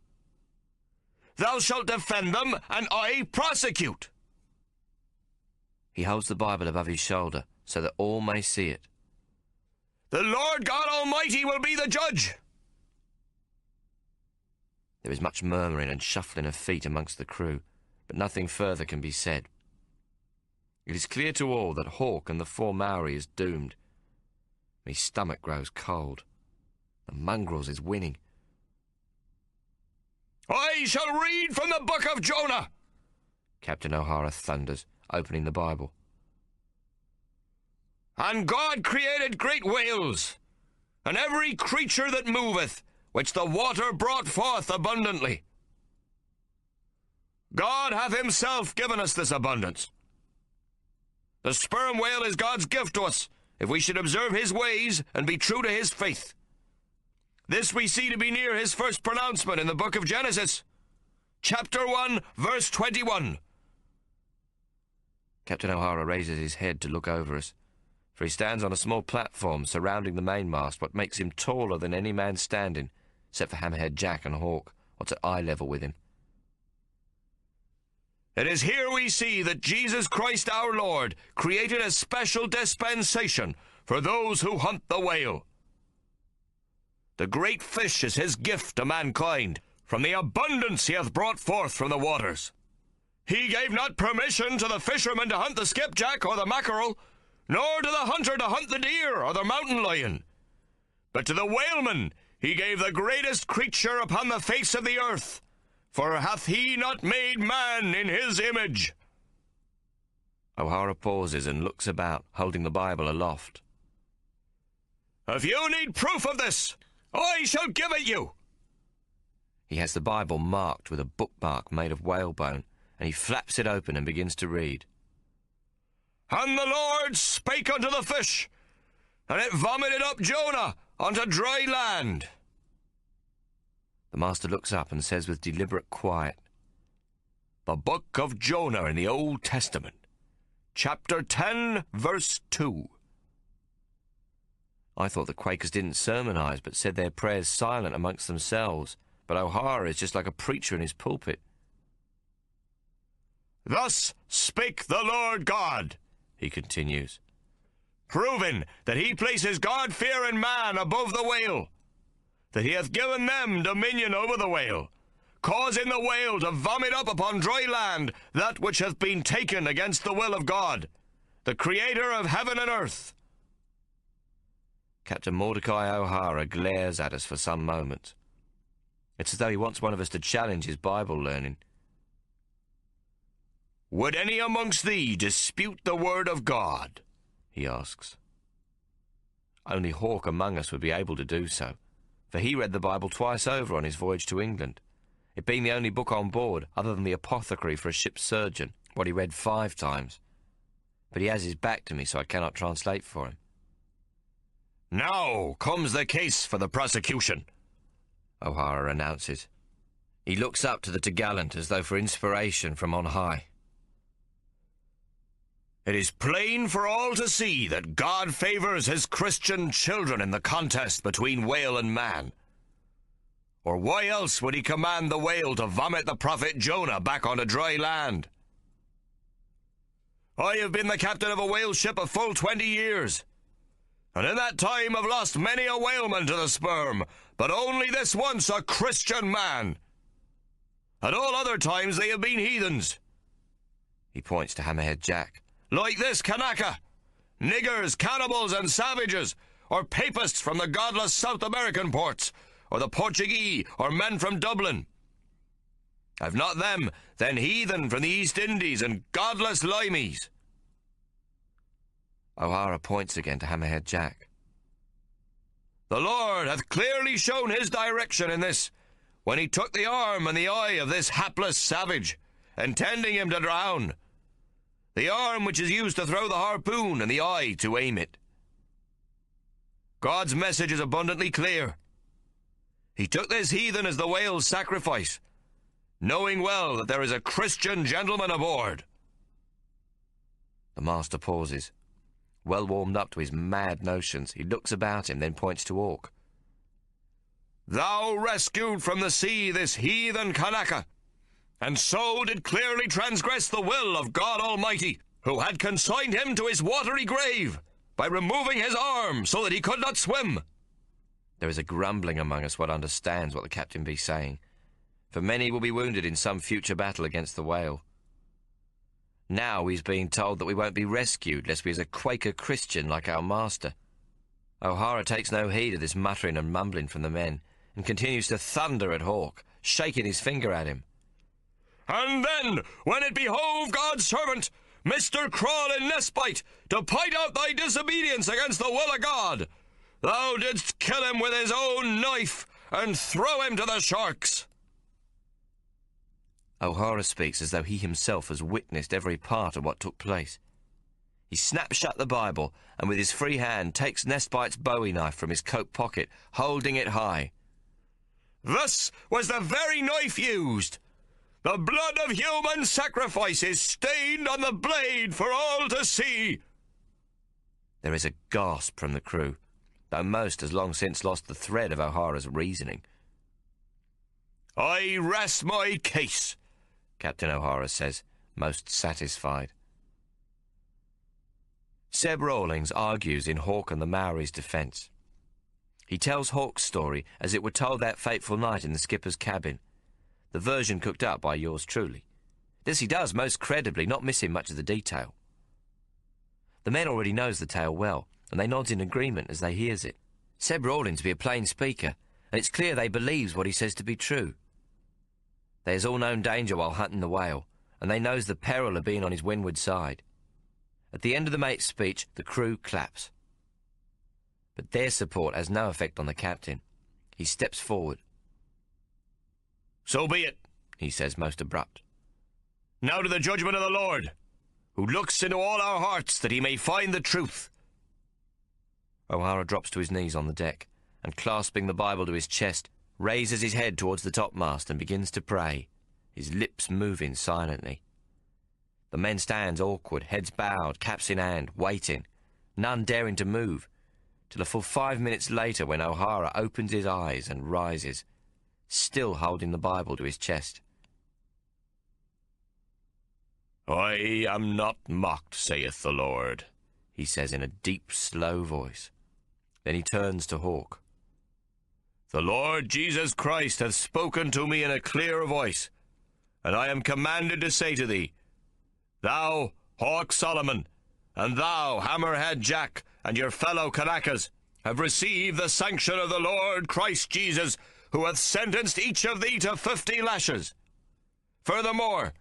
Thou shalt defend them, and I prosecute. He holds the Bible above his shoulder, so that all may see it. The Lord God Almighty will be the judge. There is much murmuring and shuffling of feet amongst the crew, but nothing further can be said. It is clear to all that Hawk and the four Maori is doomed. My stomach grows cold. The mongrels is winning. I shall read from the book of Jonah, Captain O'Hara thunders, opening the Bible. And God created great whales, and every creature that moveth, which the water brought forth abundantly. God hath himself given us this abundance. The sperm whale is God's gift to us, if we should observe his ways and be true to his faith. This we see to be near his first pronouncement in the book of Genesis, chapter 1, verse 21. Captain O'Hara raises his head to look over us, for he stands on a small platform surrounding the mainmast, what makes him taller than any man standing, except for Hammerhead Jack and Hawk, what's at eye level with him. It is here we see that Jesus Christ our Lord created a special dispensation for those who hunt the whale. The great fish is his gift to mankind, from the abundance he hath brought forth from the waters. He gave not permission to the fisherman to hunt the skipjack or the mackerel, nor to the hunter to hunt the deer or the mountain lion. But to the whaleman he gave the greatest creature upon the face of the earth, for hath he not made man in his image? O'Hara pauses and looks about, holding the Bible aloft. If you need proof of this, I shall give it you. He has the Bible marked with a bookmark made of whalebone, and he flaps it open and begins to read. And the Lord spake unto the fish, and it vomited up Jonah unto dry land. The master looks up and says with deliberate quiet, The book of Jonah in the Old Testament, chapter 10, verse 2. I thought the Quakers didn't sermonize, but said their prayers silent amongst themselves, but O'Hara is just like a preacher in his pulpit. Thus spake the Lord God, he continues, proving that he places God-fear in man above the whale, that he hath given them dominion over the whale, causing the whale to vomit up upon dry land that which hath been taken against the will of God, the creator of heaven and earth. Captain Mordecai O'Hara glares at us for some moments. It's as though he wants one of us to challenge his Bible learning. Would any amongst thee dispute the word of God? He asks. Only Hawk among us would be able to do so, for he read the Bible twice over on his voyage to England, it being the only book on board other than the apothecary for a ship's surgeon, what he read 5 times. But he has his back to me, so I cannot translate for him. Now comes the case for the prosecution, O'Hara announces. He looks up to the topgallant as though for inspiration from on high. It is plain for all to see that God favors his Christian children in the contest between whale and man. Or why else would he command the whale to vomit the prophet Jonah back onto dry land? I have been the captain of a whale ship a full 20 years, and in that time have lost many a whaleman to the sperm, but only this once a Christian man. At all other times they have been heathens." He points to Hammerhead Jack. "Like this Kanaka, niggers, cannibals and savages, or papists from the godless South American ports, or the Portuguese, or men from Dublin. If not them, then heathen from the East Indies and godless limeys." O'Hara points again to Hammerhead Jack. "The Lord hath clearly shown his direction in this, when he took the arm and the eye of this hapless savage, intending him to drown. The arm which is used to throw the harpoon, and the eye to aim it. God's message is abundantly clear. He took this heathen as the whale's sacrifice, knowing well that there is a Christian gentleman aboard." The master pauses. Well warmed up to his mad notions, he looks about him, then points to Hawk. "Thou rescued from the sea this heathen Kanaka, and so did clearly transgress the will of God Almighty, who had consigned him to his watery grave by removing his arm so that he could not swim." There is a grumbling among us what understands what the captain be saying, for many will be wounded in some future battle against the whale. Now he's being told that we won't be rescued lest we is a Quaker Christian like our master. O'Hara takes no heed of this muttering and mumbling from the men, and continues to thunder at Hawk, shaking his finger at him. "And then, when it behoved God's servant, Mr. Crawl in Nespite, to point out thy disobedience against the will of God, thou didst kill him with his own knife, and throw him to the sharks." O'Hara speaks as though he himself has witnessed every part of what took place. He snaps shut the Bible, and with his free hand takes Nespite's bowie knife from his coat pocket, holding it high. "This was the very knife used. The blood of human sacrifice is stained on the blade for all to see." There is a gasp from the crew, though most has long since lost the thread of O'Hara's reasoning. "I rest my case," Captain O'Hara says, most satisfied. Seb Rawlings argues in Hawk and the Maori's defence. He tells Hawk's story as it were told that fateful night in the skipper's cabin, the version cooked up by yours truly. This he does most credibly, not missing much of the detail. The men already knows the tale well, and they nods in agreement as they hears it. Seb Rawlings be a plain speaker, and it's clear they believes what he says to be true. There's all known danger while hunting the whale, and they knows the peril of being on his windward side. At the end of the mate's speech, the crew claps. But their support has no effect on the captain. He steps forward. "So be it," he says, most abrupt. "Now to the judgment of the Lord, who looks into all our hearts that he may find the truth." O'Hara drops to his knees on the deck, and clasping the Bible to his chest, raises his head towards the topmast and begins to pray, his lips moving silently. The men stands awkward, heads bowed, caps in hand, waiting, none daring to move, till a full 5 minutes later when O'Hara opens his eyes and rises, still holding the Bible to his chest. "I am not mocked, saith the Lord," he says in a deep, slow voice. Then he turns to Hawk. "The Lord Jesus Christ hath spoken to me in a clear voice, and I am commanded to say to thee, thou, Hawk Solomon, and thou, Hammerhead Jack, and your fellow Kanakas, have received the sanction of the Lord Christ Jesus, who hath sentenced each of thee to 50 lashes. Furthermore,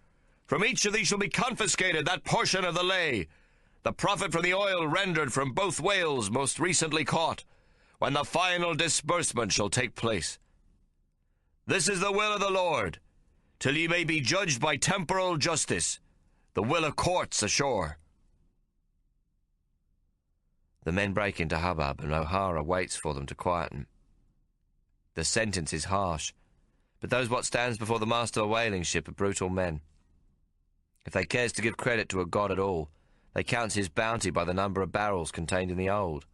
from each of thee shall be confiscated that portion of the lay, the profit from the oil rendered from both whales most recently caught, when the final disbursement shall take place. This is the will of the Lord, till ye may be judged by temporal justice, the will of courts ashore." The men break into hubbub, and O'Hara waits for them to quieten. The sentence is harsh, but those what stands before the master of a whaling ship are brutal men. If they cares to give credit to a god at all, they counts his bounty by the number of barrels contained in the hold.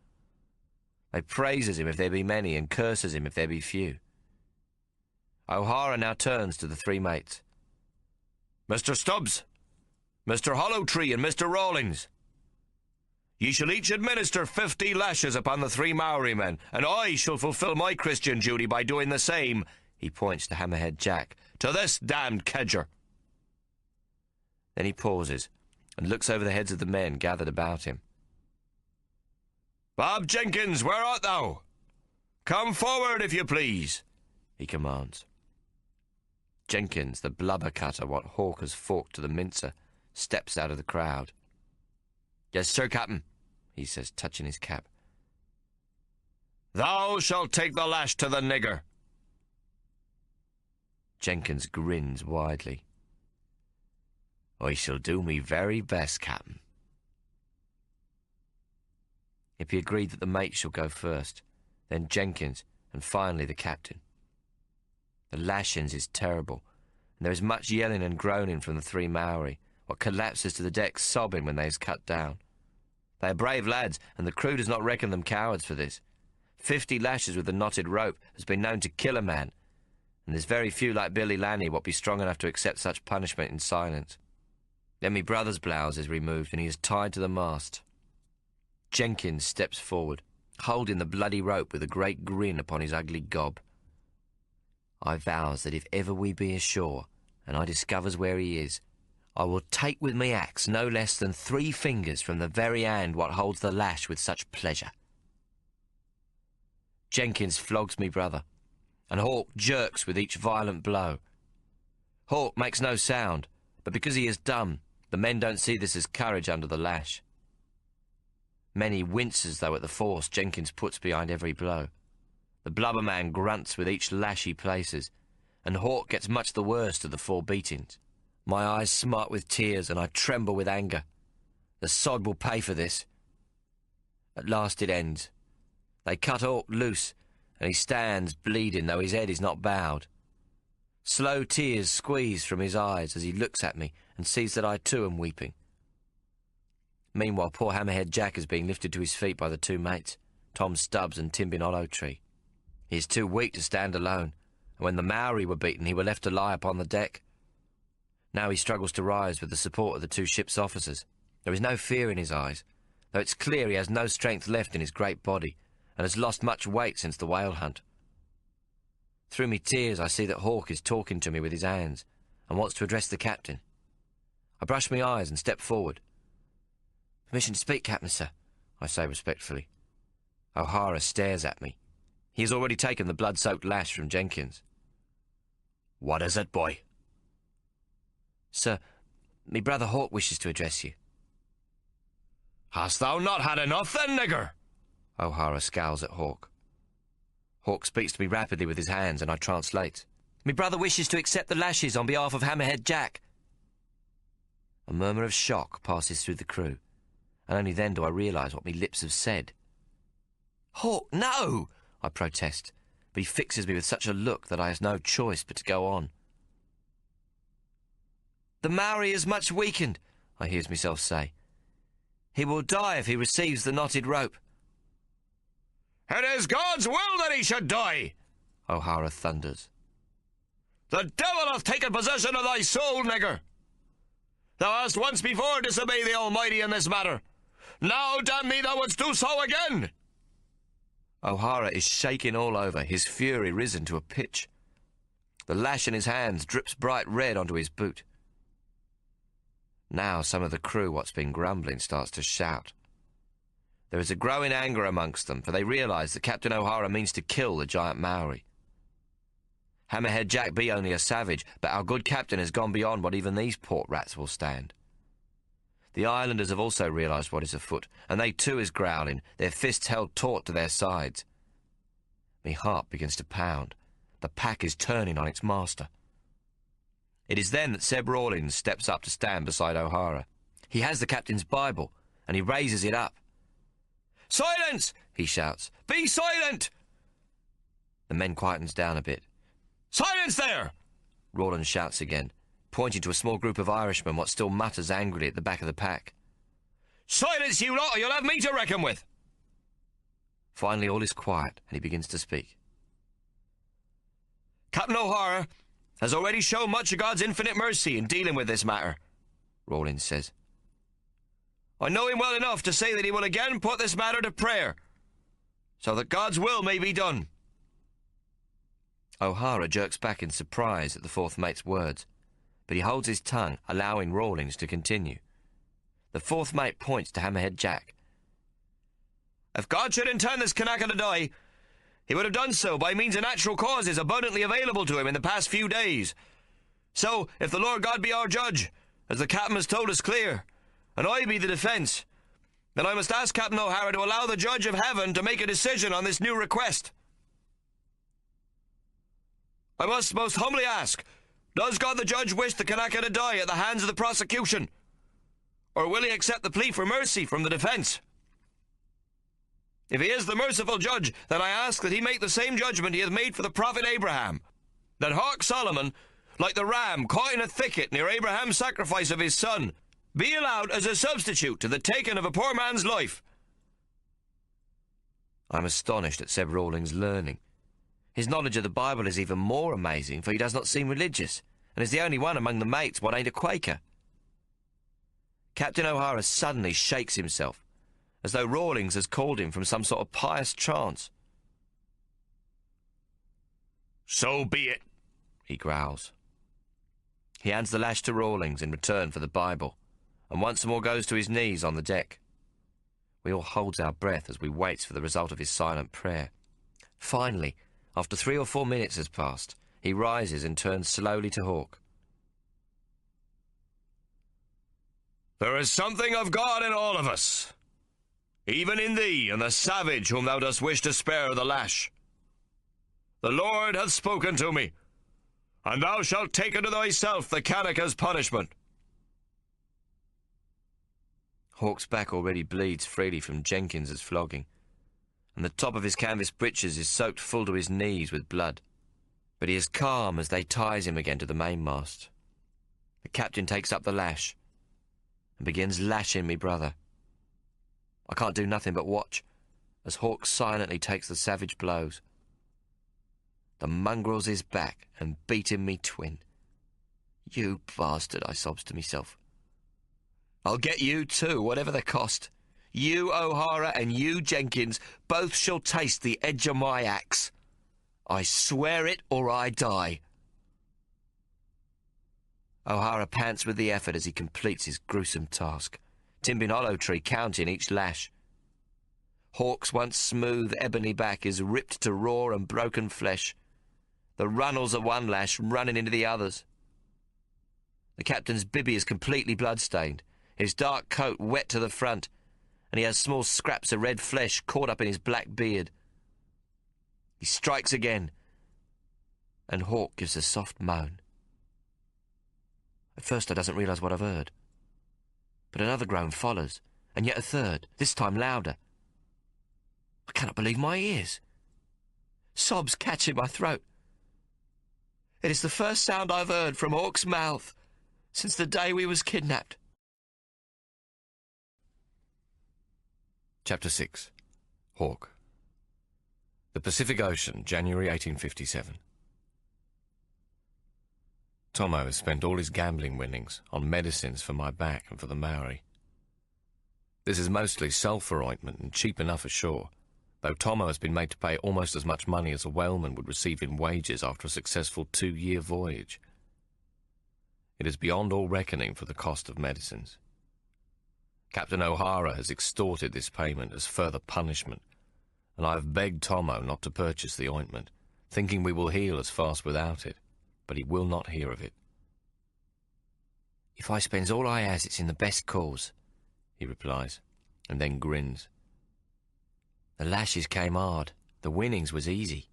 They praises him if there be many, and curses him if there be few. O'Hara now turns to the three mates. "Mr. Stubbs, Mr. Hollowtree and Mr. Rawlings. Ye shall each administer 50 lashes upon the 3 Maori men, and I shall fulfil my Christian duty by doing the same," he points to Hammerhead Jack, "to this damned kedger." Then he pauses and looks over the heads of the men gathered about him. "Bob Jenkins, where art thou? Come forward, if you please," he commands. Jenkins, the blubber cutter what Hawk has forked to the mincer, steps out of the crowd. "Yes, sir, Captain," he says, touching his cap. "Thou shalt take the lash to the nigger." Jenkins grins widely. "I shall do me very best, Captain." It be agreed that the mate shall go first, then Jenkins, and finally the captain. The lashings is terrible, and there is much yelling and groaning from the 3 Maori, what collapses to the deck sobbing when they is cut down. They are brave lads, and the crew does not reckon them cowards for this. 50 lashes with the knotted rope has been known to kill a man, and there's very few like Billy Lanny what be strong enough to accept such punishment in silence. Then me brother's blouse is removed, and he is tied to the mast. Jenkins steps forward, holding the bloody rope with a great grin upon his ugly gob. I vows that if ever we be ashore, and I discovers where he is, I will take with me axe no less than 3 fingers from the very hand what holds the lash with such pleasure. Jenkins flogs me brother, and Hawk jerks with each violent blow. Hawk makes no sound, but because he is dumb, the men don't see this as courage under the lash. Many winces, though, at the force Jenkins puts behind every blow. The blubber man grunts with each lash he places, and Hawk gets much the worst of the 4 beatings. My eyes smart with tears, and I tremble with anger. The sod will pay for this. At last it ends. They cut Hawk loose, and he stands bleeding, though his head is not bowed. Slow tears squeeze from his eyes as he looks at me and sees that I too am weeping. Meanwhile, poor Hammerhead Jack is being lifted to his feet by the 2 mates, Tom Stubbs and Timbin Hollowtree. He is too weak to stand alone, and when the Maori were beaten, he were left to lie upon the deck. Now he struggles to rise with the support of the 2 ship's officers. There is no fear in his eyes, though it's clear he has no strength left in his great body, and has lost much weight since the whale hunt. Through me tears, I see that Hawk is talking to me with his hands, and wants to address the captain. I brush my eyes and step forward. "Permission to speak, Captain, sir," I say respectfully. O'Hara stares at me. He has already taken the blood-soaked lash from Jenkins. "What is it, boy?" "Sir, me brother Hawk wishes to address you." "Hast thou not had enough then, nigger?" O'Hara scowls at Hawk. Hawk speaks to me rapidly with his hands, and I translate. "Me brother wishes to accept the lashes on behalf of Hammerhead Jack." A murmur of shock passes through the crew, and only then do I realise what me lips have said. "Hawk, no!" I protest, but he fixes me with such a look that I have no choice but to go on. "The Maori is much weakened," I hears myself say. "He will die if he receives the knotted rope." "It is God's will that he should die," O'Hara thunders. "The devil hath taken possession of thy soul, nigger. Thou hast once before disobeyed the Almighty in this matter. Now, damn me, thou wouldst do so again." O'Hara is shaking all over, his fury risen to a pitch. The lash in his hands drips bright red onto his boot. Now some of the crew what's been grumbling starts to shout. There is a growing anger amongst them, for they realise that Captain O'Hara means to kill the giant Maori. Hammerhead Jack be only a savage, but our good captain has gone beyond what even these port rats will stand. The islanders have also realised what is afoot, and they too is growling, their fists held taut to their sides. Me heart begins to pound. The pack is turning on its master. It is then that Seb Rawlings steps up to stand beside O'Hara. He has the captain's Bible, and he raises it up. "Silence!" he shouts. "Be silent!" The men quietens down a bit. "Silence there!" Rawlins shouts again, pointing to a small group of Irishmen what still mutters angrily at the back of the pack. "Silence, you lot, or you'll have me to reckon with!" Finally all is quiet, and he begins to speak. "Captain O'Hara has already shown much of God's infinite mercy in dealing with this matter. Rawlins says. I know him well enough to say that he will again put this matter to prayer, so that God's will may be done. O'Hara jerks back in surprise at the fourth mate's words, but he holds his tongue, allowing Rawlins to continue. The fourth mate points to Hammerhead Jack. If God should intend this Kanaka to die, he would have done so by means of natural causes abundantly available to him in the past few days. So, if the Lord God be our judge, as the captain has told us clear, and I be the defence, then I must ask Captain O'Hara to allow the judge of heaven to make a decision on this new request. I must most humbly ask, does God the judge wish the Kanaka to die at the hands of the prosecution? Or will he accept the plea for mercy from the defence? If he is the merciful judge, then I ask that he make the same judgment he hath made for the prophet Abraham, that Hawk Solomon, like the ram caught in a thicket near Abraham's sacrifice of his son, be allowed as a substitute to the taking of a poor man's life. I'm astonished at Seb Rawlings' learning. His knowledge of the Bible is even more amazing, for he does not seem religious, and is the only one among the mates what ain't a Quaker. Captain O'Hara suddenly shakes himself, as though Rawlings has called him from some sort of pious trance. So be it, he growls. He hands the lash to Rawlings in return for the Bible, and once more goes to his knees on the deck. We all hold our breath as we wait for the result of his silent prayer. Finally, after 3 or 4 minutes has passed, he rises and turns slowly to Hawk. There is something of God in all of us, even in thee and the savage whom thou dost wish to spare the lash. The Lord hath spoken to me, and thou shalt take unto thyself the Kanaka's punishment. Hawk's back already bleeds freely from Jenkins's flogging, and the top of his canvas breeches is soaked full to his knees with blood. But he is calm as they ties him again to the mainmast. The captain takes up the lash and begins lashing me brother. I can't do nothing but watch as Hawk silently takes the savage blows. The mongrel's his back and beating me twin. You bastard, I sobs to myself. I'll get you too, whatever the cost. You, O'Hara, and you, Jenkins, both shall taste the edge of my axe. I swear it or I die. O'Hara pants with the effort as he completes his gruesome task, Timbin Hollow Tree counting each lash. Hawk's once smooth ebony back is ripped to raw and broken flesh, the runnels of one lash running into the others. The captain's bibby is completely blood-stained, his dark coat wet to the front, and he has small scraps of red flesh caught up in his black beard. He strikes again, and Hawk gives a soft moan. At first I doesn't realise what I've heard, but another groan follows, and yet a third, this time louder. I cannot believe my ears. Sobs catch in my throat. It is the first sound I've heard from Hawk's mouth since the day we was kidnapped. Chapter 6. Hawk. The Pacific Ocean, January 1857. Tommo has spent all his gambling winnings on medicines for my back and for the Maori. This is mostly sulphur ointment and cheap enough ashore, though Tommo has been made to pay almost as much money as a whaleman would receive in wages after a successful 2-year voyage. It is beyond all reckoning for the cost of medicines. Captain O'Hara has extorted this payment as further punishment, and I have begged Tommo not to purchase the ointment, thinking we will heal as fast without it, but he will not hear of it. If I spends all I has, it's in the best cause, he replies, and then grins. The lashes came hard, the winnings was easy.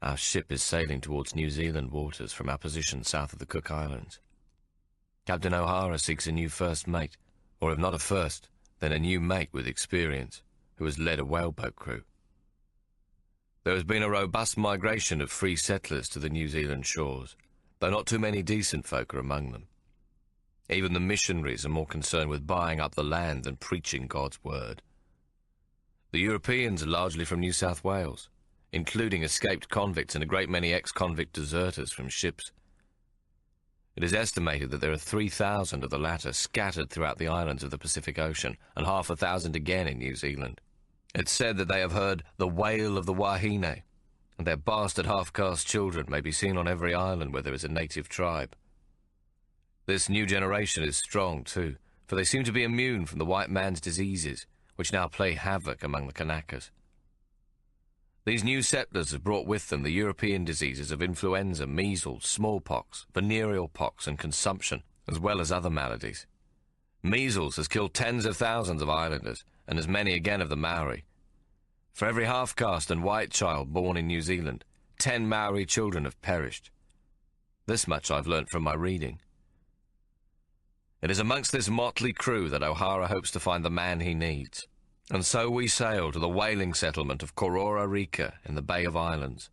Our ship is sailing towards New Zealand waters from our position south of the Cook Islands. Captain O'Hara seeks a new first mate, or if not a first, then a new mate with experience, who has led a whaleboat crew. There has been a robust migration of free settlers to the New Zealand shores, though not too many decent folk are among them. Even the missionaries are more concerned with buying up the land than preaching God's word. The Europeans are largely from New South Wales, including escaped convicts and a great many ex-convict deserters from ships. It is estimated that there are 3,000 of the latter scattered throughout the islands of the Pacific Ocean, and 500 again in New Zealand. It's said that they have heard the wail of the wahine, and their bastard half-caste children may be seen on every island where there is a native tribe. This new generation is strong, too, for they seem to be immune from the white man's diseases, which now play havoc among the Kanakas. These new settlers have brought with them the European diseases of influenza, measles, smallpox, venereal pox, and consumption, as well as other maladies. Measles has killed tens of thousands of islanders, and as many again of the Maori. For every half-caste and white child born in New Zealand, 10 Maori children have perished. This much I've learnt from my reading. It is amongst this motley crew that O'Hara hopes to find the man he needs. And so we sail to the whaling settlement of Kororareka in the Bay of Islands,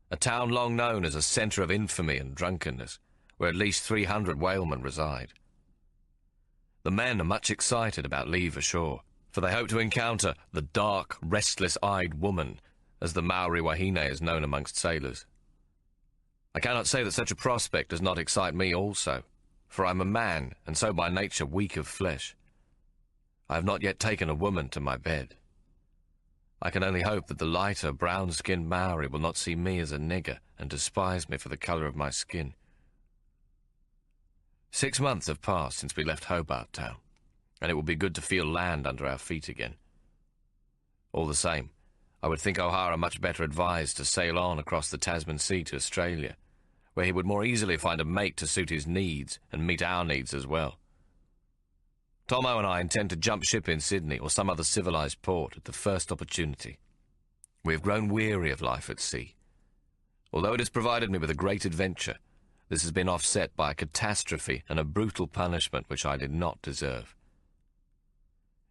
a town long known as a centre of infamy and drunkenness, where at least 300 whalemen reside. The men are much excited about leave ashore, for they hope to encounter the dark, restless-eyed woman, as the Maori wahine is known amongst sailors. I cannot say that such a prospect does not excite me also, for I am a man, and so by nature weak of flesh. I have not yet taken a woman to my bed. I can only hope that the lighter, brown-skinned Maori will not see me as a nigger and despise me for the colour of my skin. 6 months have passed since we left Hobart Town, and it will be good to feel land under our feet again. All the same, I would think O'Hara much better advised to sail on across the Tasman Sea to Australia, where he would more easily find a mate to suit his needs and meet our needs as well. Tommo and I intend to jump ship in Sydney or some other civilized port at the first opportunity. We have grown weary of life at sea. Although it has provided me with a great adventure, this has been offset by a catastrophe and a brutal punishment which I did not deserve.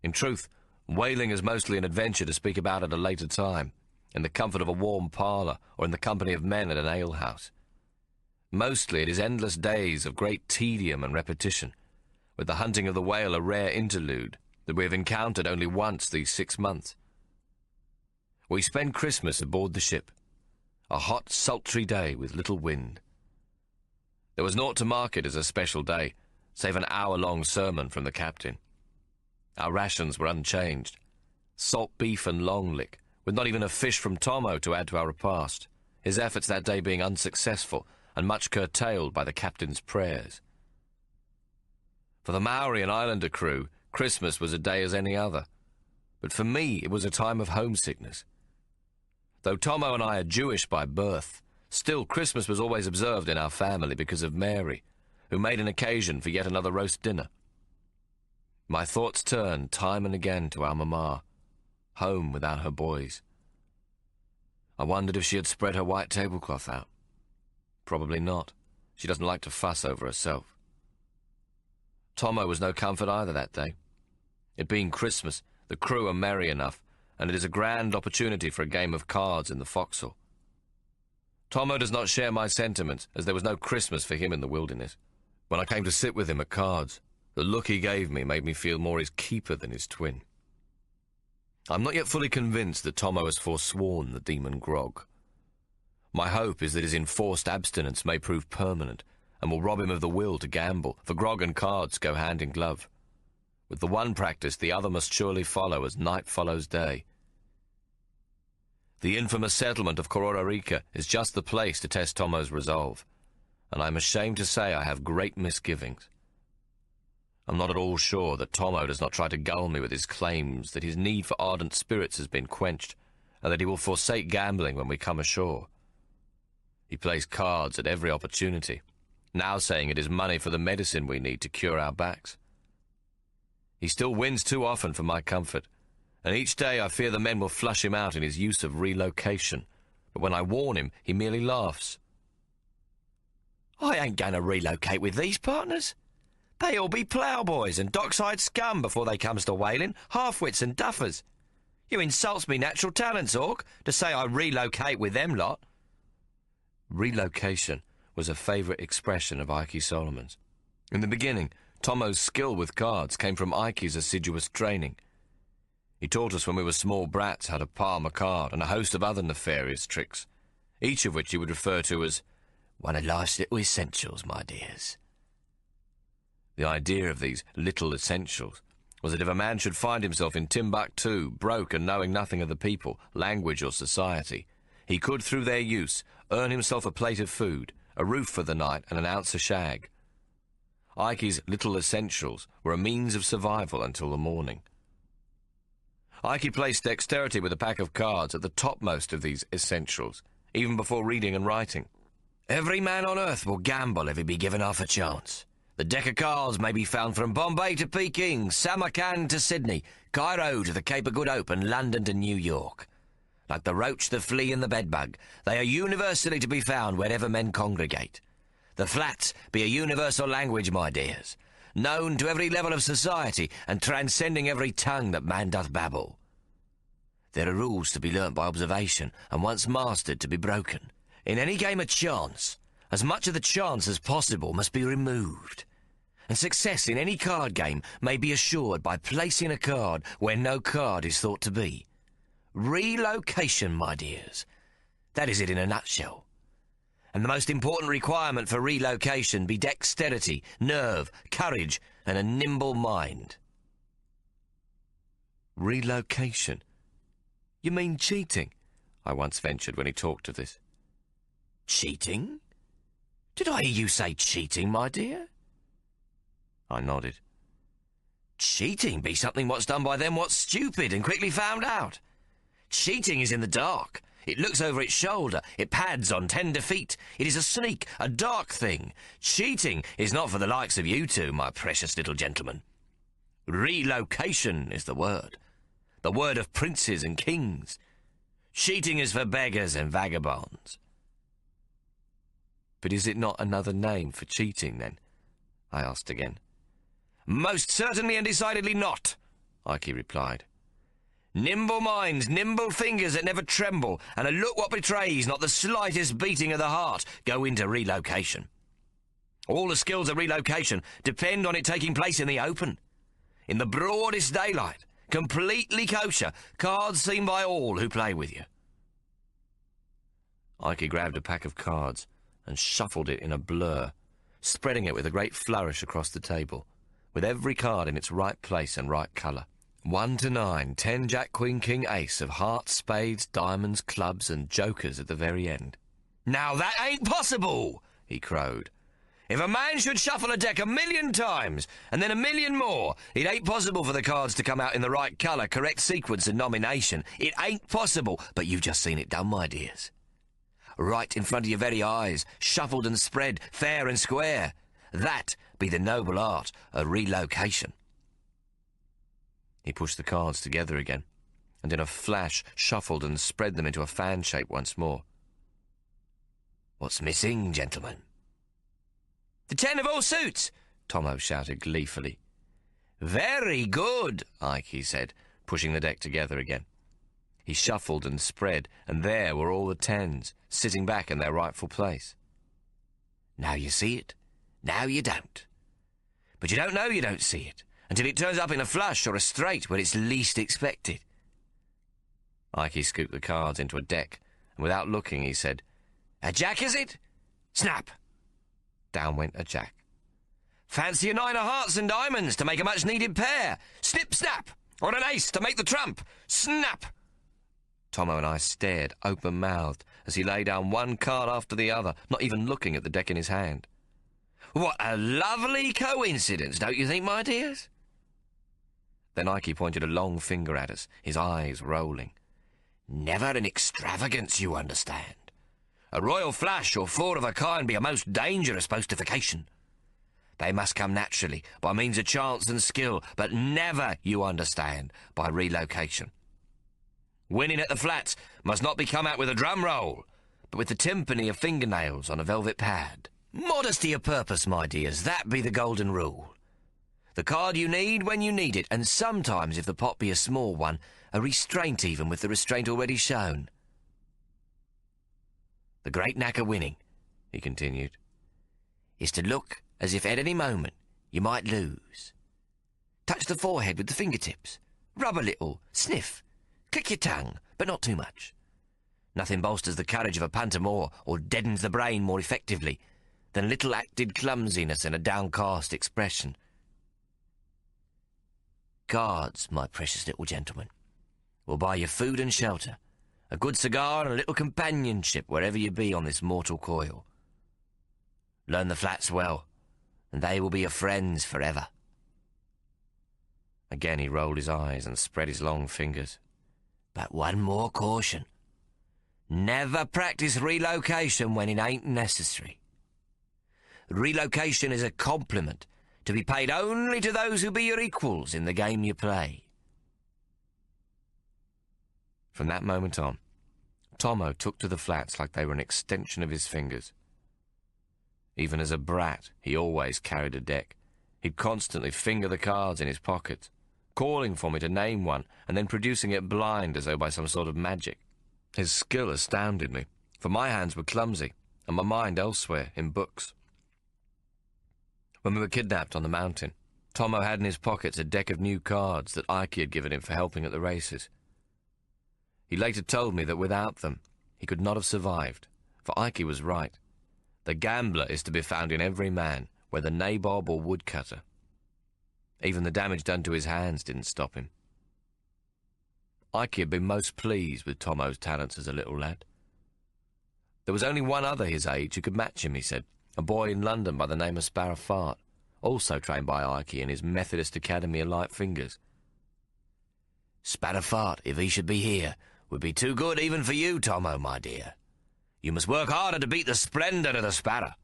In truth, whaling is mostly an adventure to speak about at a later time, in the comfort of a warm parlour or in the company of men at an alehouse. Mostly it is endless days of great tedium and repetition, with the hunting of the whale a rare interlude that we have encountered only once these 6 months. We spend Christmas aboard the ship, a hot, sultry day with little wind. There was naught to mark it as a special day, save an hour-long sermon from the captain. Our rations were unchanged, salt beef and long lick, with not even a fish from Tommo to add to our repast, his efforts that day being unsuccessful and much curtailed by the captain's prayers. For the Maori and Islander crew, Christmas was a day as any other, but for me it was a time of homesickness. Though Tommo and I are Jewish by birth, still Christmas was always observed in our family because of Mary, who made an occasion for yet another roast dinner. My thoughts turned time and again to our mamma, home without her boys. I wondered if she had spread her white tablecloth out. Probably not. She doesn't like to fuss over herself. Tommo was no comfort either that day. It being Christmas, the crew are merry enough, and it is a grand opportunity for a game of cards in the forecastle. Tommo does not share my sentiments, as there was no Christmas for him in the wilderness. When I came to sit with him at cards, the look he gave me made me feel more his keeper than his twin. I'm not yet fully convinced that Tommo has forsworn the demon grog. My hope is that his enforced abstinence may prove permanent, and will rob him of the will to gamble, for grog and cards go hand in glove. With the one practice, the other must surely follow as night follows day. The infamous settlement of Kororareka is just the place to test Tommo's resolve, and I am ashamed to say I have great misgivings. I'm not at all sure that Tommo does not try to gull me with his claims that his need for ardent spirits has been quenched, and that he will forsake gambling when we come ashore. He plays cards at every opportunity, now saying it is money for the medicine we need to cure our backs. He still wins too often for my comfort, and each day I fear the men will flush him out in his use of relocation, but when I warn him, he merely laughs. I ain't going to relocate with these partners. They all be ploughboys and dockside scum before they comes to whaling, half-wits and duffers. You insults me natural talents, Hawk, to say I relocate with them lot. Relocation was a favourite expression of Ike Solomon's. In the beginning, Tommo's skill with cards came from Ike's assiduous training. He taught us when we were small brats how to palm a card and a host of other nefarious tricks, each of which he would refer to as one of life's little essentials, my dears. The idea of these little essentials was that if a man should find himself in Timbuktu, broke and knowing nothing of the people, language or society, he could, through their use, earn himself a plate of food, a roof for the night, and an ounce of shag. Ikey's little essentials were a means of survival until the morning. Ikey placed dexterity with a pack of cards at the topmost of these essentials, even before reading and writing. Every man on earth will gamble if he be given half a chance. The deck of cards may be found from Bombay to Peking, Samarkand to Sydney, Cairo to the Cape of Good Hope, and London to New York. Like the roach, the flea, and the bedbug, they are universally to be found wherever men congregate. The flats be a universal language, my dears, known to every level of society and transcending every tongue that man doth babble. There are rules to be learnt by observation, and once mastered to be broken. In any game of chance, as much of the chance as possible must be removed, and success in any card game may be assured by placing a card where no card is thought to be. Relocation, my dears. That is it in a nutshell. And the most important requirement for relocation be dexterity, nerve, courage, and a nimble mind. Relocation? You mean cheating? I once ventured when he talked of this. Cheating? Did I hear you say cheating, my dear? I nodded. Cheating be something what's done by them what's stupid and quickly found out. Cheating is in the dark. It looks over its shoulder. It pads on tender feet. It is a sneak, a dark thing. Cheating is not for the likes of you two, my precious little gentleman. Relocation is the word of princes and kings. Cheating is for beggars and vagabonds. But is it not another name for cheating, then? I asked again. Most certainly and decidedly not, Ikey replied. Nimble minds, nimble fingers that never tremble, and a look what betrays not the slightest beating of the heart go into relocation. All the skills of relocation depend on it taking place in the open, in the broadest daylight, completely kosher, cards seen by all who play with you. Ikey grabbed a pack of cards and shuffled it in a blur, spreading it with a great flourish across the table, with every card in its right place and right colour. 1 to 9, 10 Jack, Queen, King, Ace of hearts, spades, diamonds, clubs, and jokers at the very end. Now that ain't possible, he crowed. If a man should shuffle a deck 1,000,000 times, and then 1,000,000 more, it ain't possible for the cards to come out in the right colour, correct sequence and nomination. It ain't possible, but you've just seen it done, my dears. Right in front of your very eyes, shuffled and spread, fair and square. That be the noble art of relocation. He pushed the cards together again, and in a flash shuffled and spread them into a fan shape once more. What's missing, gentlemen? The 10 of all suits, Tommo shouted gleefully. Very good, Ikey said, pushing the deck together again. He shuffled and spread, and there were all the 10s, sitting back in their rightful place. Now you see it, now you don't. But you don't know you don't see it, until it turns up in a flush or a straight when it's least expected. Ikey scooped the cards into a deck, and without looking he said, A jack, is it? Snap. Down went a jack. Fancy a 9 of hearts and diamonds to make a much-needed pair. Snip, snap. Or an ace to make the trump. Snap. Tommo and I stared, open-mouthed, as he lay down one card after the other, not even looking at the deck in his hand. What a lovely coincidence, don't you think, my dears? Then Ikey pointed a long finger at us, his eyes rolling. Never an extravagance, you understand. A royal flush or 4 of a kind be a most dangerous postification. They must come naturally, by means of chance and skill, but never, you understand, by relocation. Winning at the flats must not be come out with a drum roll, but with the timpani of fingernails on a velvet pad. Modesty of purpose, my dears, that be the golden rule. The card you need when you need it, and sometimes, if the pot be a small one, a restraint even with the restraint already shown. The great knack of winning, he continued, is to look as if at any moment you might lose. Touch the forehead with the fingertips, rub a little, sniff, click your tongue, but not too much. Nothing bolsters the courage of a punter more, or deadens the brain more effectively, than a little acted clumsiness and a downcast expression. guards, my precious little gentleman. We'll buy you food and shelter, a good cigar and a little companionship wherever you be on this mortal coil. Learn the flats well, and they will be your friends forever." Again he rolled his eyes and spread his long fingers. "But one more caution. Never practice relocation when it ain't necessary. Relocation is a compliment to be paid only to those who be your equals in the game you play." From that moment on, Tommo took to the flats like they were an extension of his fingers. Even as a brat, he always carried a deck. He'd constantly finger the cards in his pockets, calling for me to name one and then producing it blind as though by some sort of magic. His skill astounded me, for my hands were clumsy and my mind elsewhere in books. When we were kidnapped on the mountain, Tommo had in his pockets a deck of new cards that Ike had given him for helping at the races. He later told me that without them, he could not have survived, for Ike was right. The gambler is to be found in every man, whether nabob or woodcutter. Even the damage done to his hands didn't stop him. Ike had been most pleased with Tommo's talents as a little lad. There was only one other his age who could match him, he said, a boy in London by the name of Sparrowfart, also trained by Ike in his Methodist Academy of Light Fingers. "Sparrowfart, if he should be here, would be too good even for you, Tommo, my dear. You must work harder to beat the splendour of the sparrow."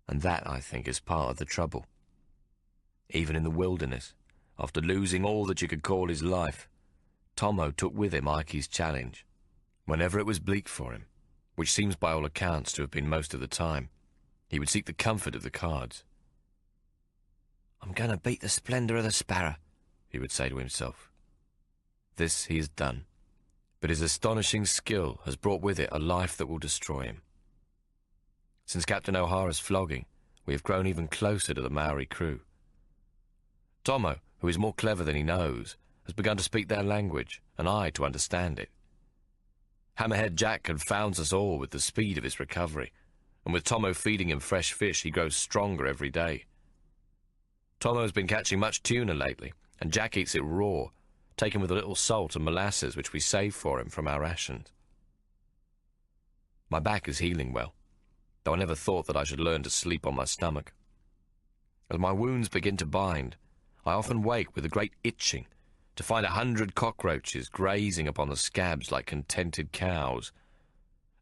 And that, I think, is part of the trouble. Even in the wilderness, after losing all that you could call his life, Tommo took with him Ike's challenge. Whenever it was bleak for him, which seems by all accounts to have been most of the time, he would seek the comfort of the cards. "I'm going to beat the splendour of the sparrow," he would say to himself. This he has done, but his astonishing skill has brought with it a life that will destroy him. Since Captain O'Hara's flogging, we have grown even closer to the Maori crew. Tommo, who is more clever than he knows, has begun to speak their language, and I to understand it. Hammerhead Jack confounds us all with the speed of his recovery, and with Tommo feeding him fresh fish, he grows stronger every day. Tommo has been catching much tuna lately, and Jack eats it raw, taken with a little salt and molasses which we save for him from our rations. My back is healing well, though I never thought that I should learn to sleep on my stomach. As my wounds begin to bind, I often wake with a great itching to find 100 cockroaches grazing upon the scabs like contented cows.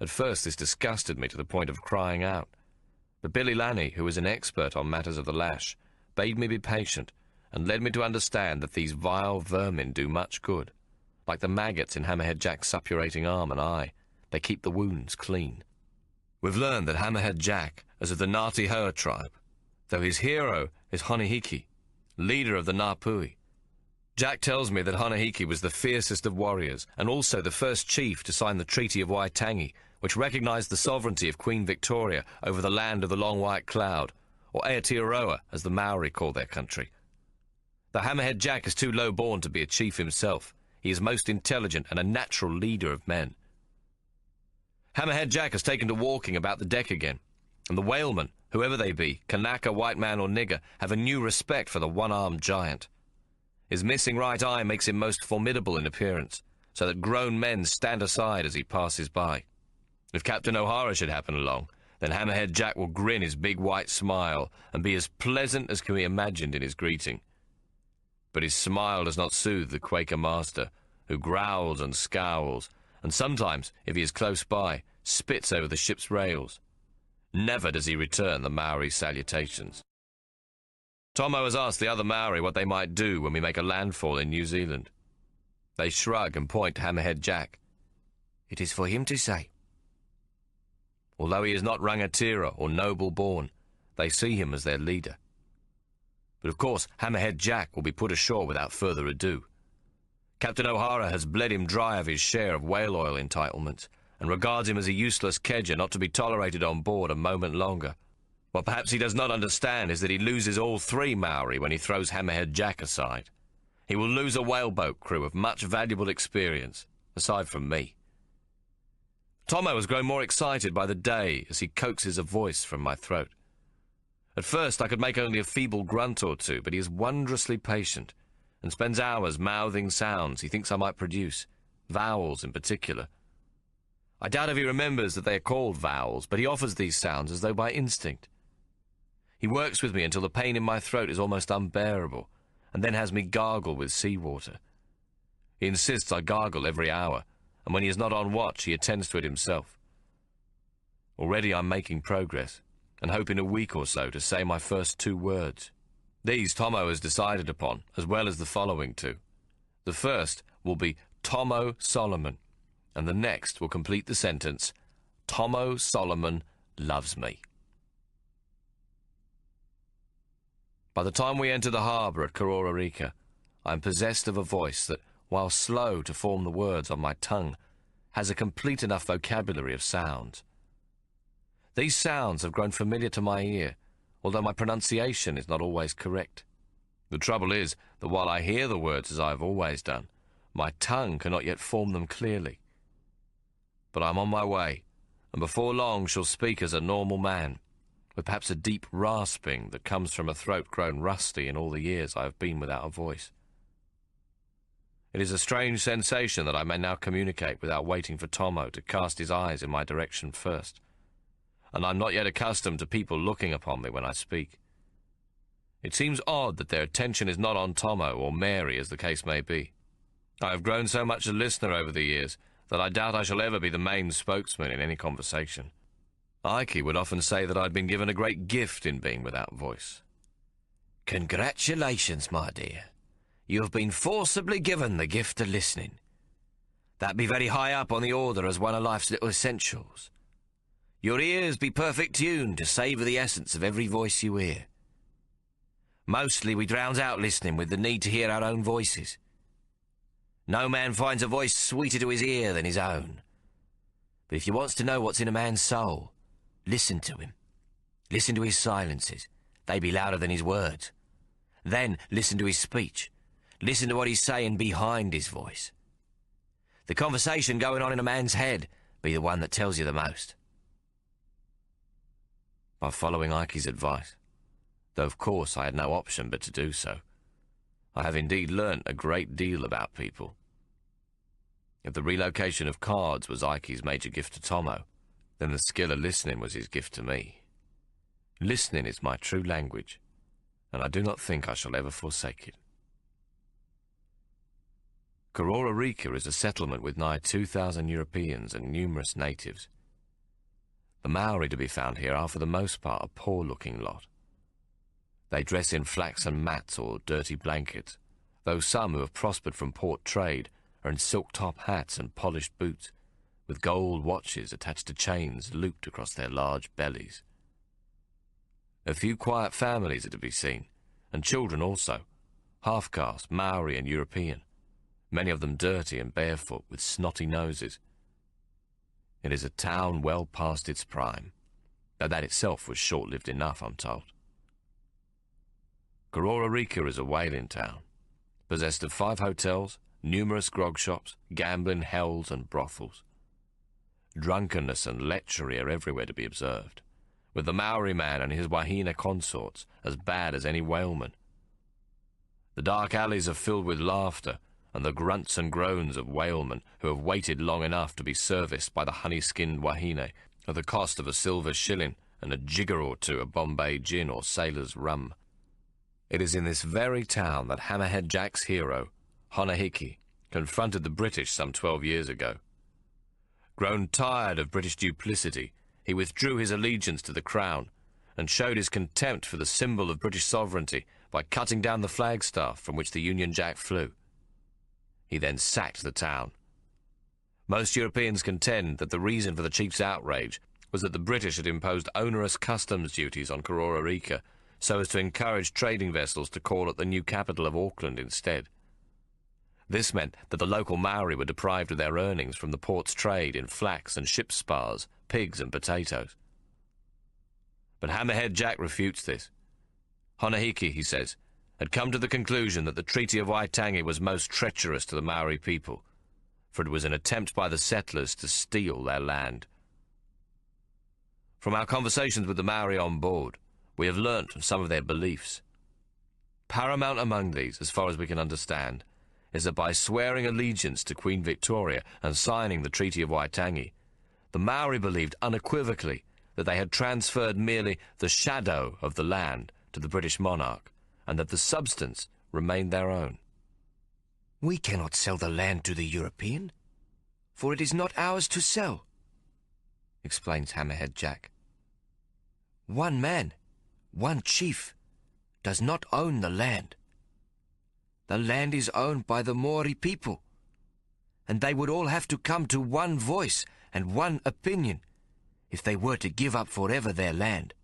At first this disgusted me to the point of crying out, but Billy Lanny, who is an expert on matters of the lash, bade me be patient and led me to understand that these vile vermin do much good. Like the maggots in Hammerhead Jack's suppurating arm and eye, they keep the wounds clean. We've learned that Hammerhead Jack is of the Ngāti Hoa tribe, though his hero is Honihiki, leader of the Ngāpui. Jack tells me that Honihiki was the fiercest of warriors and also the first chief to sign the Treaty of Waitangi, which recognized the sovereignty of Queen Victoria over the land of the Long White Cloud, or Aotearoa, as the Maori call their country. Though Hammerhead Jack is too low-born to be a chief himself, he is most intelligent and a natural leader of men. Hammerhead Jack has taken to walking about the deck again, and the whalemen, whoever they be, Kanaka, white man or nigger, have a new respect for the one-armed giant. His missing right eye makes him most formidable in appearance, so that grown men stand aside as he passes by. If Captain O'Hara should happen along, then Hammerhead Jack will grin his big white smile and be as pleasant as can be imagined in his greeting. But his smile does not soothe the Quaker master, who growls and scowls, and sometimes, if he is close by, spits over the ship's rails. Never does he return the Maori salutations. Tommo has asked the other Maori what they might do when we make a landfall in New Zealand. They shrug and point to Hammerhead Jack. It is for him to say. Although he is not Rangatira or noble-born, they see him as their leader. But of course, Hammerhead Jack will be put ashore without further ado. Captain O'Hara has bled him dry of his share of whale oil entitlements, and regards him as a useless kedger not to be tolerated on board a moment longer. What perhaps he does not understand is that he loses all three Maori when he throws Hammerhead Jack aside. He will lose a whaleboat crew of much valuable experience, aside from me. Tommo has grown more excited by the day as he coaxes a voice from my throat. At first I could make only a feeble grunt or two, but he is wondrously patient, and spends hours mouthing sounds he thinks I might produce, vowels in particular. I doubt if he remembers that they are called vowels, but he offers these sounds as though by instinct. He works with me until the pain in my throat is almost unbearable, and then has me gargle with seawater. He insists I gargle every hour, and when he is not on watch, he attends to it himself. Already I'm making progress, and hope in a week or so to say my first 2 words. These Tommo has decided upon, as well as the following 2. The first will be Tommo Solomon, and the next will complete the sentence, Tommo Solomon loves me. By the time we enter the harbour at Kororareka, I am possessed of a voice that, while slow to form the words on my tongue, has a complete enough vocabulary of sounds. These sounds have grown familiar to my ear, although my pronunciation is not always correct. The trouble is that while I hear the words as I have always done, my tongue cannot yet form them clearly. But I am on my way, and before long shall speak as a normal man, with perhaps a deep rasping that comes from a throat grown rusty in all the years I have been without a voice. It is a strange sensation that I may now communicate without waiting for Tommo to cast his eyes in my direction first, and I'm not yet accustomed to people looking upon me when I speak. It seems odd that their attention is not on Tommo or Mary, as the case may be. I have grown so much a listener over the years that I doubt I shall ever be the main spokesman in any conversation. Ike would often say that I'd been given a great gift in being without voice. Congratulations, my dear. You have been forcibly given the gift of listening. That be very high up on the order as one of life's little essentials. Your ears be perfect tuned to savour the essence of every voice you hear. Mostly we drowns out listening with the need to hear our own voices. No man finds a voice sweeter to his ear than his own. But if you wants to know what's in a man's soul, listen to him. Listen to his silences. They be louder than his words. Then listen to his speech. Listen to what he's saying behind his voice. The conversation going on in a man's head be the one that tells you the most. By following Ike's advice, though of course I had no option but to do so, I have indeed learnt a great deal about people. If the relocation of cards was Ike's major gift to Tommo, then the skill of listening was his gift to me. Listening is my true language, and I do not think I shall ever forsake it. Kororareka is a settlement with nigh 2,000 Europeans and numerous natives. The Maori to be found here are for the most part a poor-looking lot. They dress in flaxen mats or dirty blankets, though some who have prospered from port trade are in silk-top hats and polished boots, with gold watches attached to chains looped across their large bellies. A few quiet families are to be seen, and children also, half-caste, Maori and European, many of them dirty and barefoot with snotty noses. It is a town well past its prime, though that itself was short-lived enough, I'm told. Kororareka is a whaling town, possessed of 5 hotels, numerous grog shops, gambling hells and brothels. Drunkenness and lechery are everywhere to be observed, with the Maori man and his wahine consorts as bad as any whaleman. The dark alleys are filled with laughter, and the grunts and groans of whalemen who have waited long enough to be serviced by the honey-skinned wahine at the cost of a silver shilling and a jigger or two of Bombay gin or sailor's rum. It is in this very town that Hammerhead Jack's hero, Honahiki, confronted the British some 12 years ago. Grown tired of British duplicity, he withdrew his allegiance to the crown and showed his contempt for the symbol of British sovereignty by cutting down the flagstaff from which the Union Jack flew. He then sacked the town. Most Europeans contend that the reason for the chief's outrage was that the British had imposed onerous customs duties on Kororareka so as to encourage trading vessels to call at the new capital of Auckland instead. This meant that the local Maori were deprived of their earnings from the port's trade in flax and ship spars, pigs and potatoes. But Hammerhead Jack refutes this. Honahiki, he says, had come to the conclusion that the Treaty of Waitangi was most treacherous to the Maori people, for it was an attempt by the settlers to steal their land. From our conversations with the Maori on board, we have learnt of some of their beliefs. Paramount among these, as far as we can understand, is that by swearing allegiance to Queen Victoria and signing the Treaty of Waitangi, the Maori believed unequivocally that they had transferred merely the shadow of the land to the British monarch, and that the substance remained their own. We cannot sell the land to the European, for it is not ours to sell, explains Hammerhead Jack. One man, one chief, does not own the land. The land is owned by the Maori people, and they would all have to come to one voice and one opinion if they were to give up forever their land.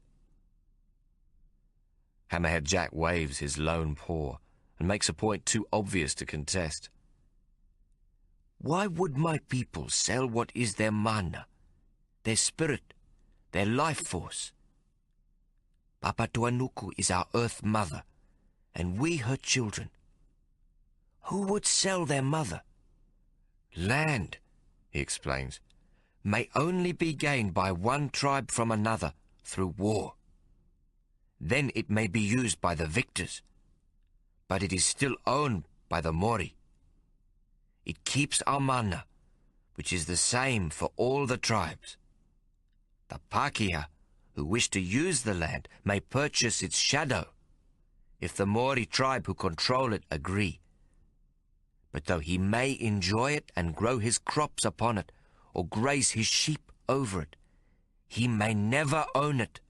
Hammerhead Jack waves his lone paw and makes a point too obvious to contest. Why would my people sell what is their mana, their spirit, their life force? Papatuanuku is our Earth Mother, and we her children. Who would sell their mother? Land, he explains, may only be gained by one tribe from another through war. Then it may be used by the victors, but it is still owned by the Maori. It keeps our mana, which is the same for all the tribes. The Pākehā, who wish to use the land, may purchase its shadow, if the Maori tribe who control it agree. But though he may enjoy it and grow his crops upon it, or graze his sheep over it, he may never own it.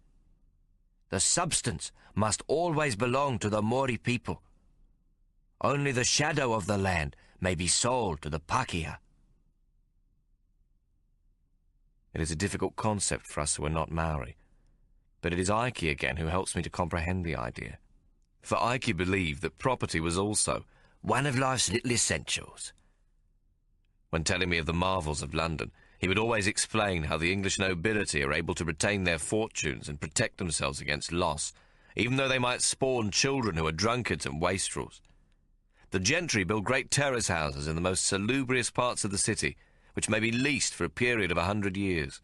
The substance must always belong to the Maori people. Only the shadow of the land may be sold to the Pākehā. It is a difficult concept for us who are not Maori, but it is Ike again who helps me to comprehend the idea. For Ike believed that property was also one of life's little essentials. When telling me of the marvels of London, he would always explain how the English nobility are able to retain their fortunes and protect themselves against loss, even though they might spawn children who are drunkards and wastrels. The gentry build great terrace houses in the most salubrious parts of the city, which may be leased for a period of 100 years.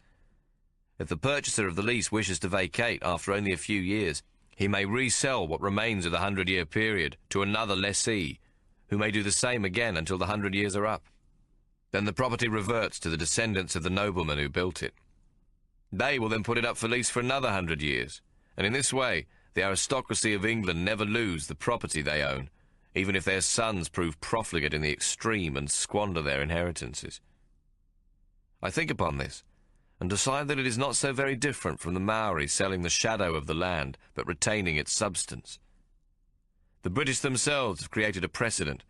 If the purchaser of the lease wishes to vacate after only a few years, he may resell what remains of the 100-year period to another lessee, who may do the same again until the 100 years are up. Then the property reverts to the descendants of the nobleman who built it. They will then put it up for lease for another 100 years, and in this way the aristocracy of England never lose the property they own, even if their sons prove profligate in the extreme and squander their inheritances. I think upon this, and decide that it is not so very different from the Maori selling the shadow of the land, but retaining its substance. The British themselves have created a precedent,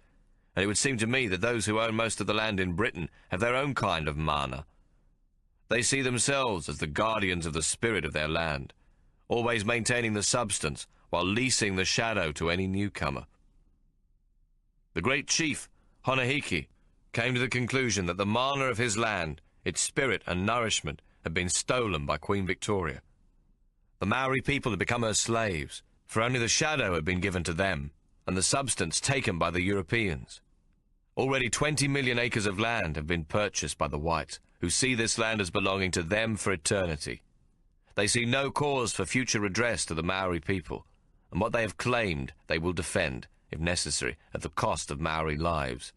and it would seem to me that those who own most of the land in Britain have their own kind of mana. They see themselves as the guardians of the spirit of their land, always maintaining the substance while leasing the shadow to any newcomer. The great chief, Honahiki, came to the conclusion that the mana of his land, its spirit and nourishment, had been stolen by Queen Victoria. The Maori people had become her slaves, for only the shadow had been given to them, and the substance taken by the Europeans. Already 20 million acres of land have been purchased by the whites, who see this land as belonging to them for eternity. They see no cause for future redress to the Maori people, and what they have claimed they will defend, if necessary, at the cost of Maori lives.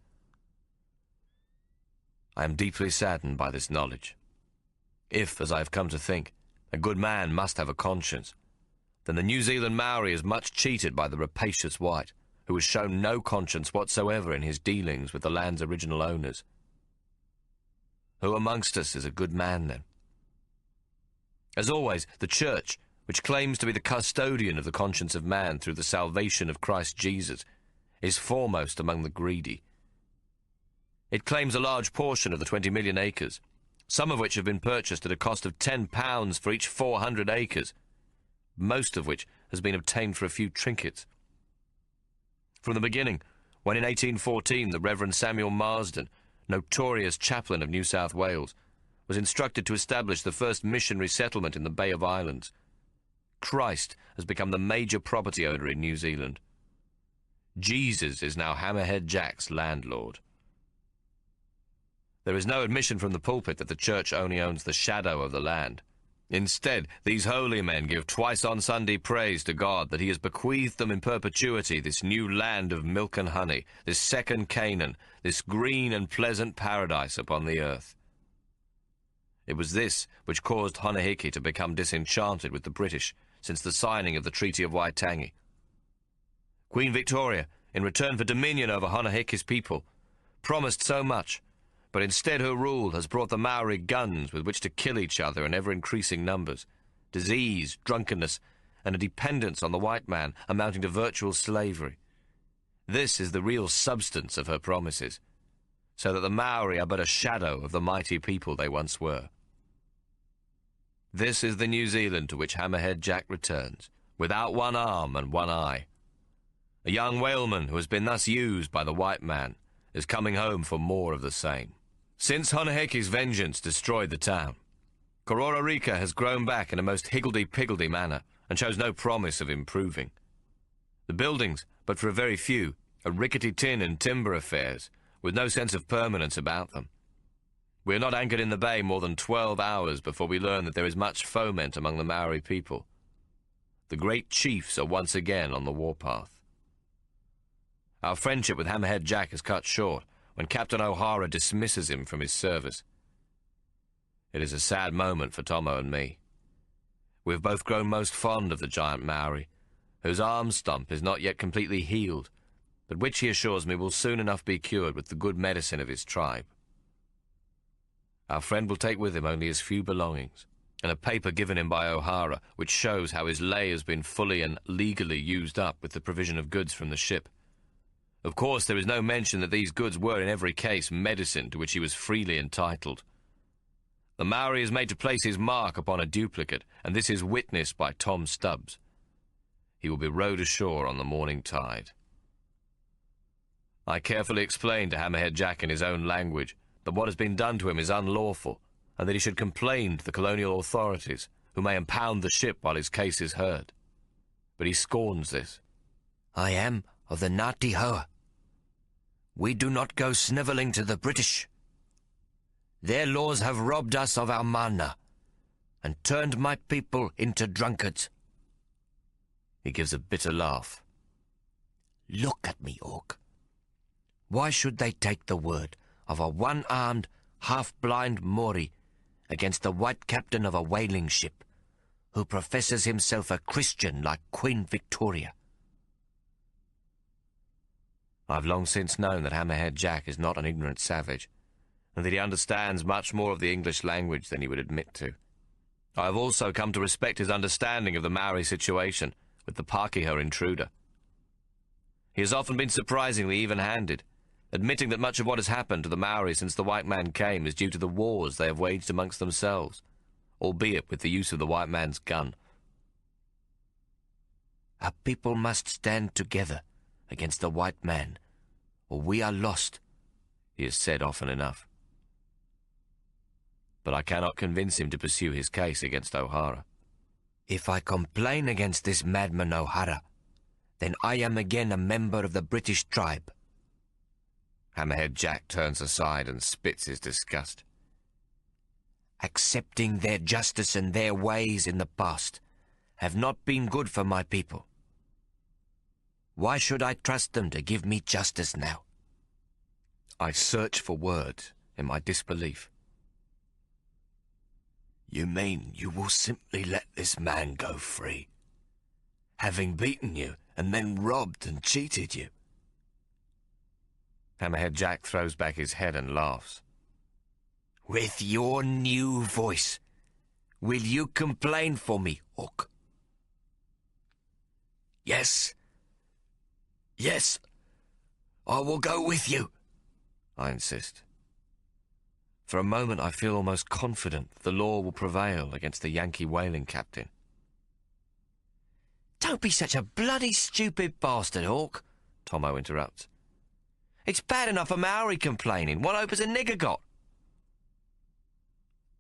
I am deeply saddened by this knowledge. If, as I have come to think, a good man must have a conscience, then the New Zealand Maori is much cheated by the rapacious white, who has shown no conscience whatsoever in his dealings with the land's original owners. Who amongst us is a good man, then? As always, the Church, which claims to be the custodian of the conscience of man through the salvation of Christ Jesus, is foremost among the greedy. It claims a large portion of the 20 million acres, some of which have been purchased at a cost of £10 for each 400 acres, most of which has been obtained for a few trinkets. From the beginning, when in 1814 the Reverend Samuel Marsden, notorious chaplain of New South Wales, was instructed to establish the first missionary settlement in the Bay of Islands, Christ has become the major property owner in New Zealand. Jesus is now Hammerhead Jack's landlord. There is no admission from the pulpit that the Church only owns the shadow of the land. Instead, these holy men give twice on Sunday praise to God that he has bequeathed them in perpetuity this new land of milk and honey, this second Canaan, this green and pleasant paradise upon the earth. It was this which caused Honahiki to become disenchanted with the British since the signing of the Treaty of Waitangi. Queen Victoria, in return for dominion over Honahiki's people, promised so much, but instead her rule has brought the Maori guns with which to kill each other in ever-increasing numbers, disease, drunkenness, and a dependence on the white man amounting to virtual slavery. This is the real substance of her promises, so that the Maori are but a shadow of the mighty people they once were. This is the New Zealand to which Hammerhead Jack returns, without one arm and one eye. A young whaleman who has been thus used by the white man is coming home for more of the same. Since Honahiki's vengeance destroyed the town, Kororareka has grown back in a most higgledy-piggledy manner and shows no promise of improving. The buildings, but for a very few, are rickety tin and timber affairs with no sense of permanence about them. We are not anchored in the bay more than 12 hours before we learn that there is much foment among the Maori people. The great chiefs are once again on the warpath. Our friendship with Hammerhead Jack is cut short when Captain O'Hara dismisses him from his service. It is a sad moment for Tommo and me. We have both grown most fond of the giant Maori, whose arm stump is not yet completely healed, but which he assures me will soon enough be cured with the good medicine of his tribe. Our friend will take with him only his few belongings, and a paper given him by O'Hara which shows how his lay has been fully and legally used up with the provision of goods from the ship. Of course, there is no mention that these goods were in every case medicine to which he was freely entitled. The Maori is made to place his mark upon a duplicate, and this is witnessed by Tom Stubbs. He will be rowed ashore on the morning tide. I carefully explained to Hammerhead Jack in his own language that what has been done to him is unlawful, and that he should complain to the colonial authorities, who may impound the ship while his case is heard. But he scorns this. I am of the Ngāti Hoa. We do not go snivelling to the British. Their laws have robbed us of our mana and turned my people into drunkards. He gives a bitter laugh. Look at me, Hawk. Why should they take the word of a one-armed, half-blind Maori against the white captain of a whaling ship who professes himself a Christian like Queen Victoria? I've long since known that Hammerhead Jack is not an ignorant savage, and that he understands much more of the English language than he would admit to. I have also come to respect his understanding of the Maori situation with the Pākehā intruder. He has often been surprisingly even-handed, admitting that much of what has happened to the Maori since the white man came is due to the wars they have waged amongst themselves, albeit with the use of the white man's gun. Our people must stand together against the white man, or we are lost, he has said often enough. But I cannot convince him to pursue his case against O'Hara. If I complain against this madman O'Hara, then I am again a member of the British tribe. Hammerhead Jack turns aside and spits his disgust. Accepting their justice and their ways in the past have not been good for my people. Why should I trust them to give me justice now? I search for words in my disbelief. You mean you will simply let this man go free, having beaten you and then robbed and cheated you? Hammerhead Jack throws back his head and laughs. With your new voice, will you complain for me, Hawk? Yes. Yes, I will go with you, I insist. For a moment I feel almost confident that the law will prevail against the Yankee whaling captain. Don't be such a bloody stupid bastard, Hawk, Tommo interrupts. It's bad enough a Maori complaining. What hope has a nigger got?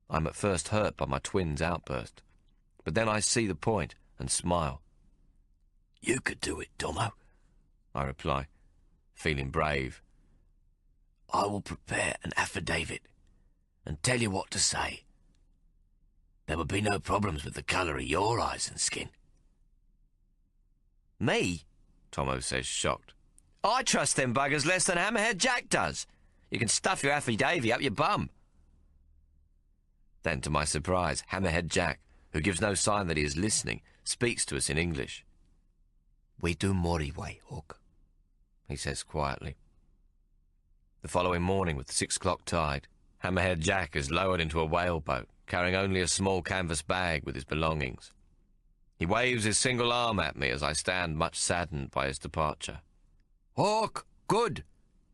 I'm at first hurt by my twin's outburst, but then I see the point and smile. You could do it, Tommo, I reply, feeling brave. I will prepare an affidavit and tell you what to say. there would be no problems with the colour of your eyes and skin. Me? Tommo says, shocked. I trust them buggers less than Hammerhead Jack does. You can stuff your affidavit up your bum. Then, to my surprise, Hammerhead Jack, who gives no sign that he is listening, speaks to us in English. We do Mori way, Hawk, he says quietly. The following morning, with the 6 o'clock tide, Hammerhead Jack is lowered into a whaleboat, carrying only a small canvas bag with his belongings. He waves his single arm at me as I stand much saddened by his departure. Hawk, good,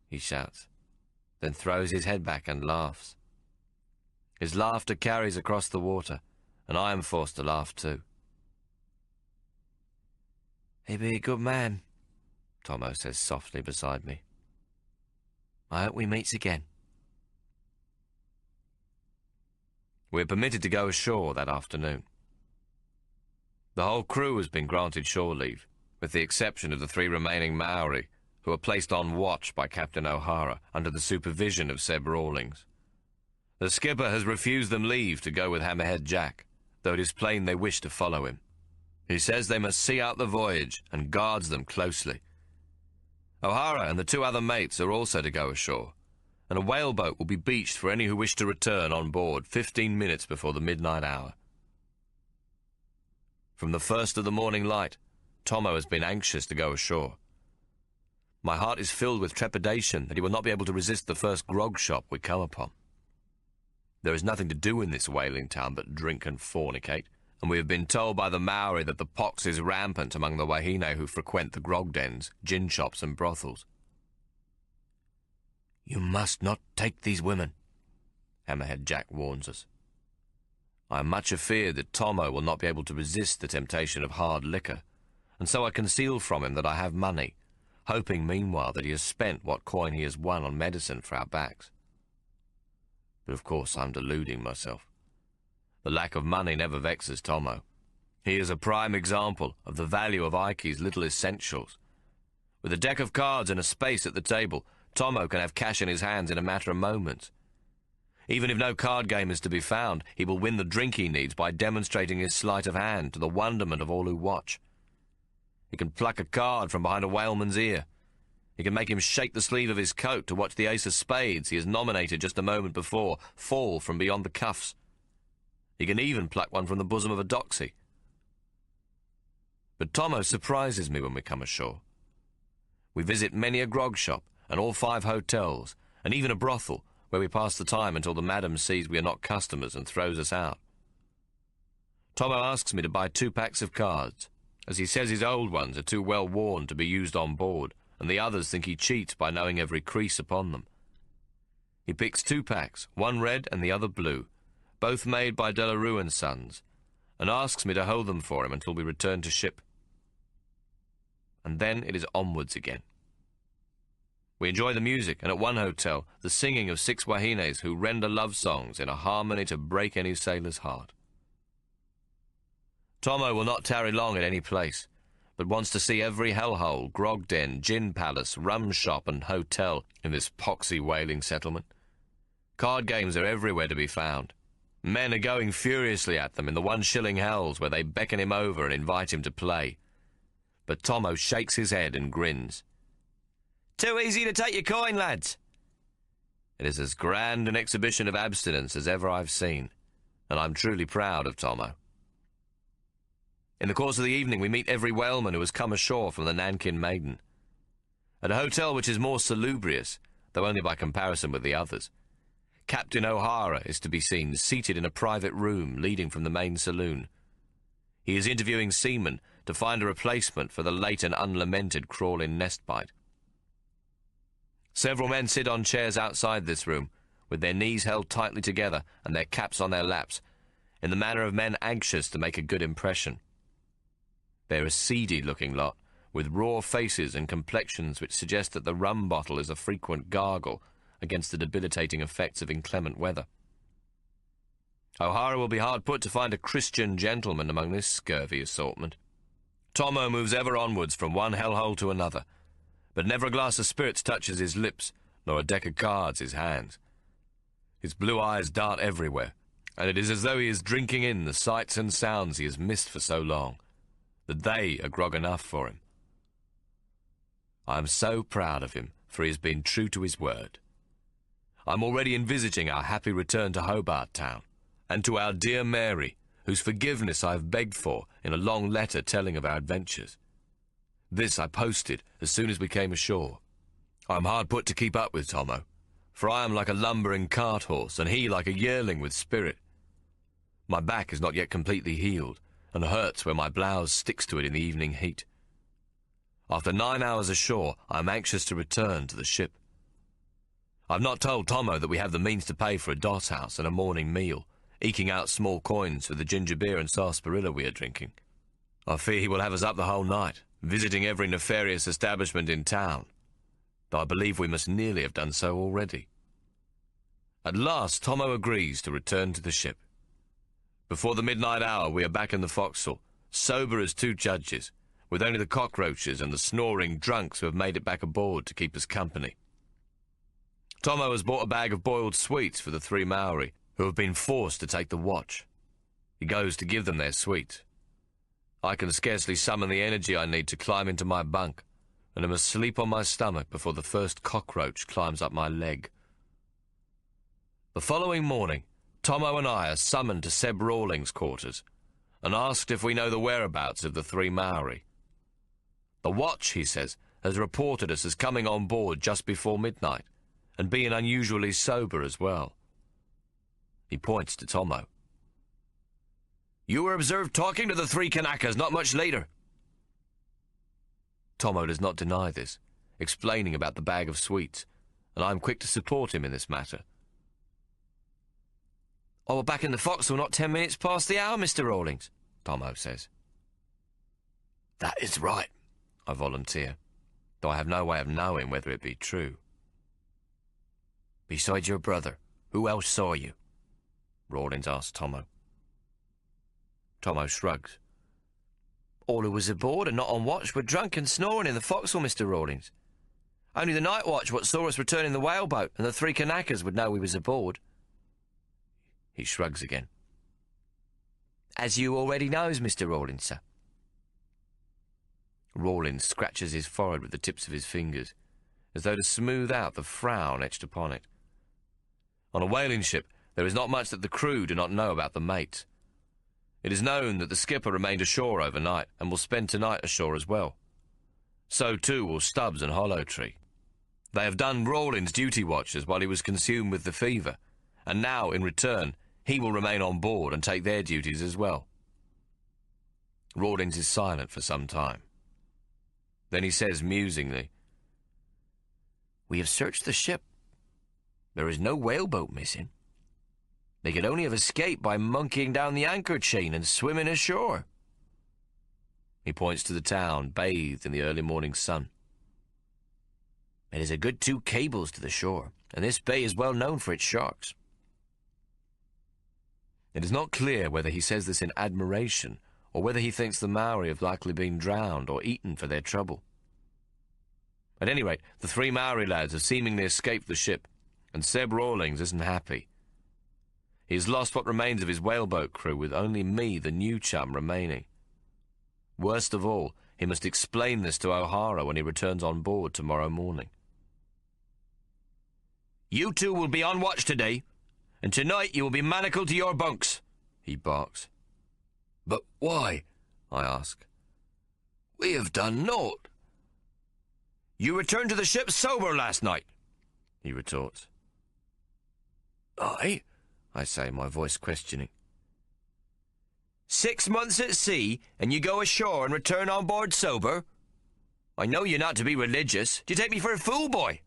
he shouts, then throws his head back and laughs. His laughter carries across the water, and I am forced to laugh too. He be a good man, Tommo says softly beside me. I hope we meets again. We are permitted to go ashore that afternoon. The whole crew has been granted shore leave, with the exception of the 3 remaining Maori, who are placed on watch by Captain O'Hara under the supervision of Seb Rawlings. The skipper has refused them leave to go with Hammerhead Jack, though it is plain they wish to follow him. He says they must see out the voyage and guards them closely. O'Hara and the 2 other mates are also to go ashore, and a whaleboat will be beached for any who wish to return on board 15 minutes before the midnight hour. From the first of the morning light, Tommo has been anxious to go ashore. My heart is filled with trepidation that he will not be able to resist the first grog shop we come upon. There is nothing to do in this whaling town but drink and fornicate, and we have been told by the Maori that the pox is rampant among the wahine who frequent the grog dens, gin shops and brothels. You must not take these women, Hammerhead Jack warns us. I am much afeard that Tommo will not be able to resist the temptation of hard liquor, and so I conceal from him that I have money, hoping meanwhile that he has spent what coin he has won on medicine for our backs. But of course I'm deluding myself. The lack of money never vexes Tommo. He is a prime example of the value of Ike's little essentials. With a deck of cards and a space at the table, Tommo can have cash in his hands in a matter of moments. Even if no card game is to be found, he will win the drink he needs by demonstrating his sleight of hand to the wonderment of all who watch. He can pluck a card from behind a whaleman's ear. He can make him shake the sleeve of his coat to watch the ace of spades he has nominated just a moment before fall from beyond the cuffs. He can even pluck one from the bosom of a doxy. But Tommo surprises me when we come ashore. We visit many a grog shop and all 5 hotels, and even a brothel, where we pass the time until the madam sees we are not customers and throws us out. Tommo asks me to buy 2 packs of cards, as he says his old ones are too well worn to be used on board, and the others think he cheats by knowing every crease upon them. He picks 2 packs, one red and the other blue, both made by Delarue and Sons, and asks me to hold them for him until we return to ship. And then it is onwards again. We enjoy the music, and at one hotel, the singing of 6 wahines who render love songs in a harmony to break any sailor's heart. Tommo will not tarry long at any place, but wants to see every hellhole, grog den, gin palace, rum shop and hotel in this poxy whaling settlement. Card games are everywhere to be found. Men are going furiously at them in the 1-shilling hells where they beckon him over and invite him to play. But Tommo shakes his head and grins. Too easy to take your coin, lads. It is as grand an exhibition of abstinence as ever I've seen, and I'm truly proud of Tommo. In the course of the evening we meet every whaleman who has come ashore from the Nankin Maiden. At a hotel which is more salubrious, though only by comparison with the others, Captain O'Hara is to be seen seated in a private room leading from the main saloon. He is interviewing seamen to find a replacement for the late and unlamented Crawlin Nestbite. Several men sit on chairs outside this room, with their knees held tightly together and their caps on their laps, in the manner of men anxious to make a good impression. They're a seedy-looking lot, with raw faces and complexions which suggest that the rum bottle is a frequent gargle against the debilitating effects of inclement weather. O'Hara will be hard put to find a Christian gentleman among this scurvy assortment. Tommo moves ever onwards from one hellhole to another, but never a glass of spirits touches his lips, nor a deck of cards his hands. His blue eyes dart everywhere, and it is as though he is drinking in the sights and sounds he has missed for so long, that they are grog enough for him. I am so proud of him, for he has been true to his word. I'm already envisaging our happy return to Hobart Town, and to our dear Mary, whose forgiveness I have begged for in a long letter telling of our adventures. This I posted as soon as we came ashore. I am hard put to keep up with Tommo, for I am like a lumbering cart horse, and he like a yearling with spirit. My back is not yet completely healed, and hurts where my blouse sticks to it in the evening heat. After 9 hours ashore, I am anxious to return to the ship. I've not told Tommo that we have the means to pay for a doss house and a morning meal, eking out small coins for the ginger beer and sarsaparilla we are drinking. I fear he will have us up the whole night, visiting every nefarious establishment in town, though I believe we must nearly have done so already. At last, Tommo agrees to return to the ship. Before the midnight hour, we are back in the forecastle, sober as two judges, with only the cockroaches and the snoring drunks who have made it back aboard to keep us company. Tommo has bought a bag of boiled sweets for the 3 Maori, who have been forced to take the watch. He goes to give them their sweets. I can scarcely summon the energy I need to climb into my bunk, and am asleep on my stomach before the first cockroach climbs up my leg. The following morning, Tommo and I are summoned to Seb Rawlings' quarters, and asked if we know the whereabouts of the 3 Maori. The watch, he says, has reported us as coming on board just before midnight, and being unusually sober as well. He points to Tommo. You were observed talking to the 3 Kanakas not much later. Tommo does not deny this, explaining about the bag of sweets, and I am quick to support him in this matter. I was back in the forecastle not 10 minutes past the hour, Mr. Rawlings, Tommo says. That is right, I volunteer, though I have no way of knowing whether it be true. Besides your brother, who else saw you? Rawlings asked Tommo. Tommo shrugs. All who was aboard and not on watch were drunk and snoring in the forecastle, Mr. Rawlings. Only the night watch what saw us returning the whaleboat, and the 3 Kanakas would know we was aboard. He shrugs again. As you already knows, Mr. Rawlings, sir. Rawlings scratches his forehead with the tips of his fingers, as though to smooth out the frown etched upon it. On a whaling ship, there is not much that the crew do not know about the mates. It is known that the skipper remained ashore overnight, and will spend tonight ashore as well. So too will Stubbs and Hollowtree. They have done Rawlings' duty watches while he was consumed with the fever, and now, in return, he will remain on board and take their duties as well. Rawlings is silent for some time. Then he says musingly, We have searched the ship. There is no whaleboat missing. They could only have escaped by monkeying down the anchor chain and swimming ashore. He points to the town, bathed in the early morning sun. It is a good 2 cables to the shore, and this bay is well known for its sharks. It is not clear whether he says this in admiration, or whether he thinks the Maori have likely been drowned or eaten for their trouble. At any rate, the 3 Maori lads have seemingly escaped the ship, and Seb Rawlings isn't happy. He has lost what remains of his whaleboat crew, with only me, the new chum, remaining. Worst of all, he must explain this to O'Hara when he returns on board tomorrow morning. You 2 will be on watch today, and tonight you will be manacled to your bunks, he barks. But why? I ask. We have done naught. You returned to the ship sober last night, he retorts. Aye? I say, my voice questioning. 6 months at sea, and you go ashore and return on board sober? I know you're not to be religious. Do you take me for a fool, boy?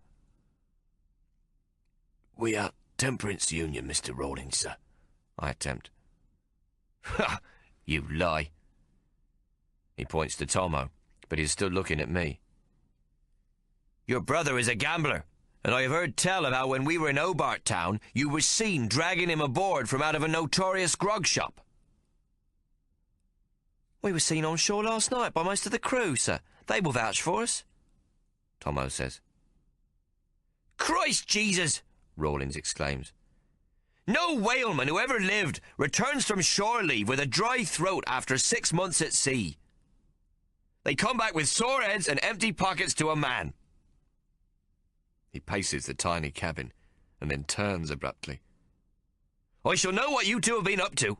We are Temperance Union, Mr. Rawlings, sir, I attempt. Ha! You lie. He points to Tommo, but he is still looking at me. Your brother is a gambler, and I have heard tell of how when we were in Hobart Town, you were seen dragging him aboard from out of a notorious grog shop. We were seen on shore last night by most of the crew, sir. They will vouch for us, Tommo says. Christ Jesus! Rawlings exclaims. No whaleman who ever lived returns from shore leave with a dry throat after 6 months at sea. They come back with sore heads and empty pockets to a man. He paces the tiny cabin and then turns abruptly. I shall know what you two have been up to,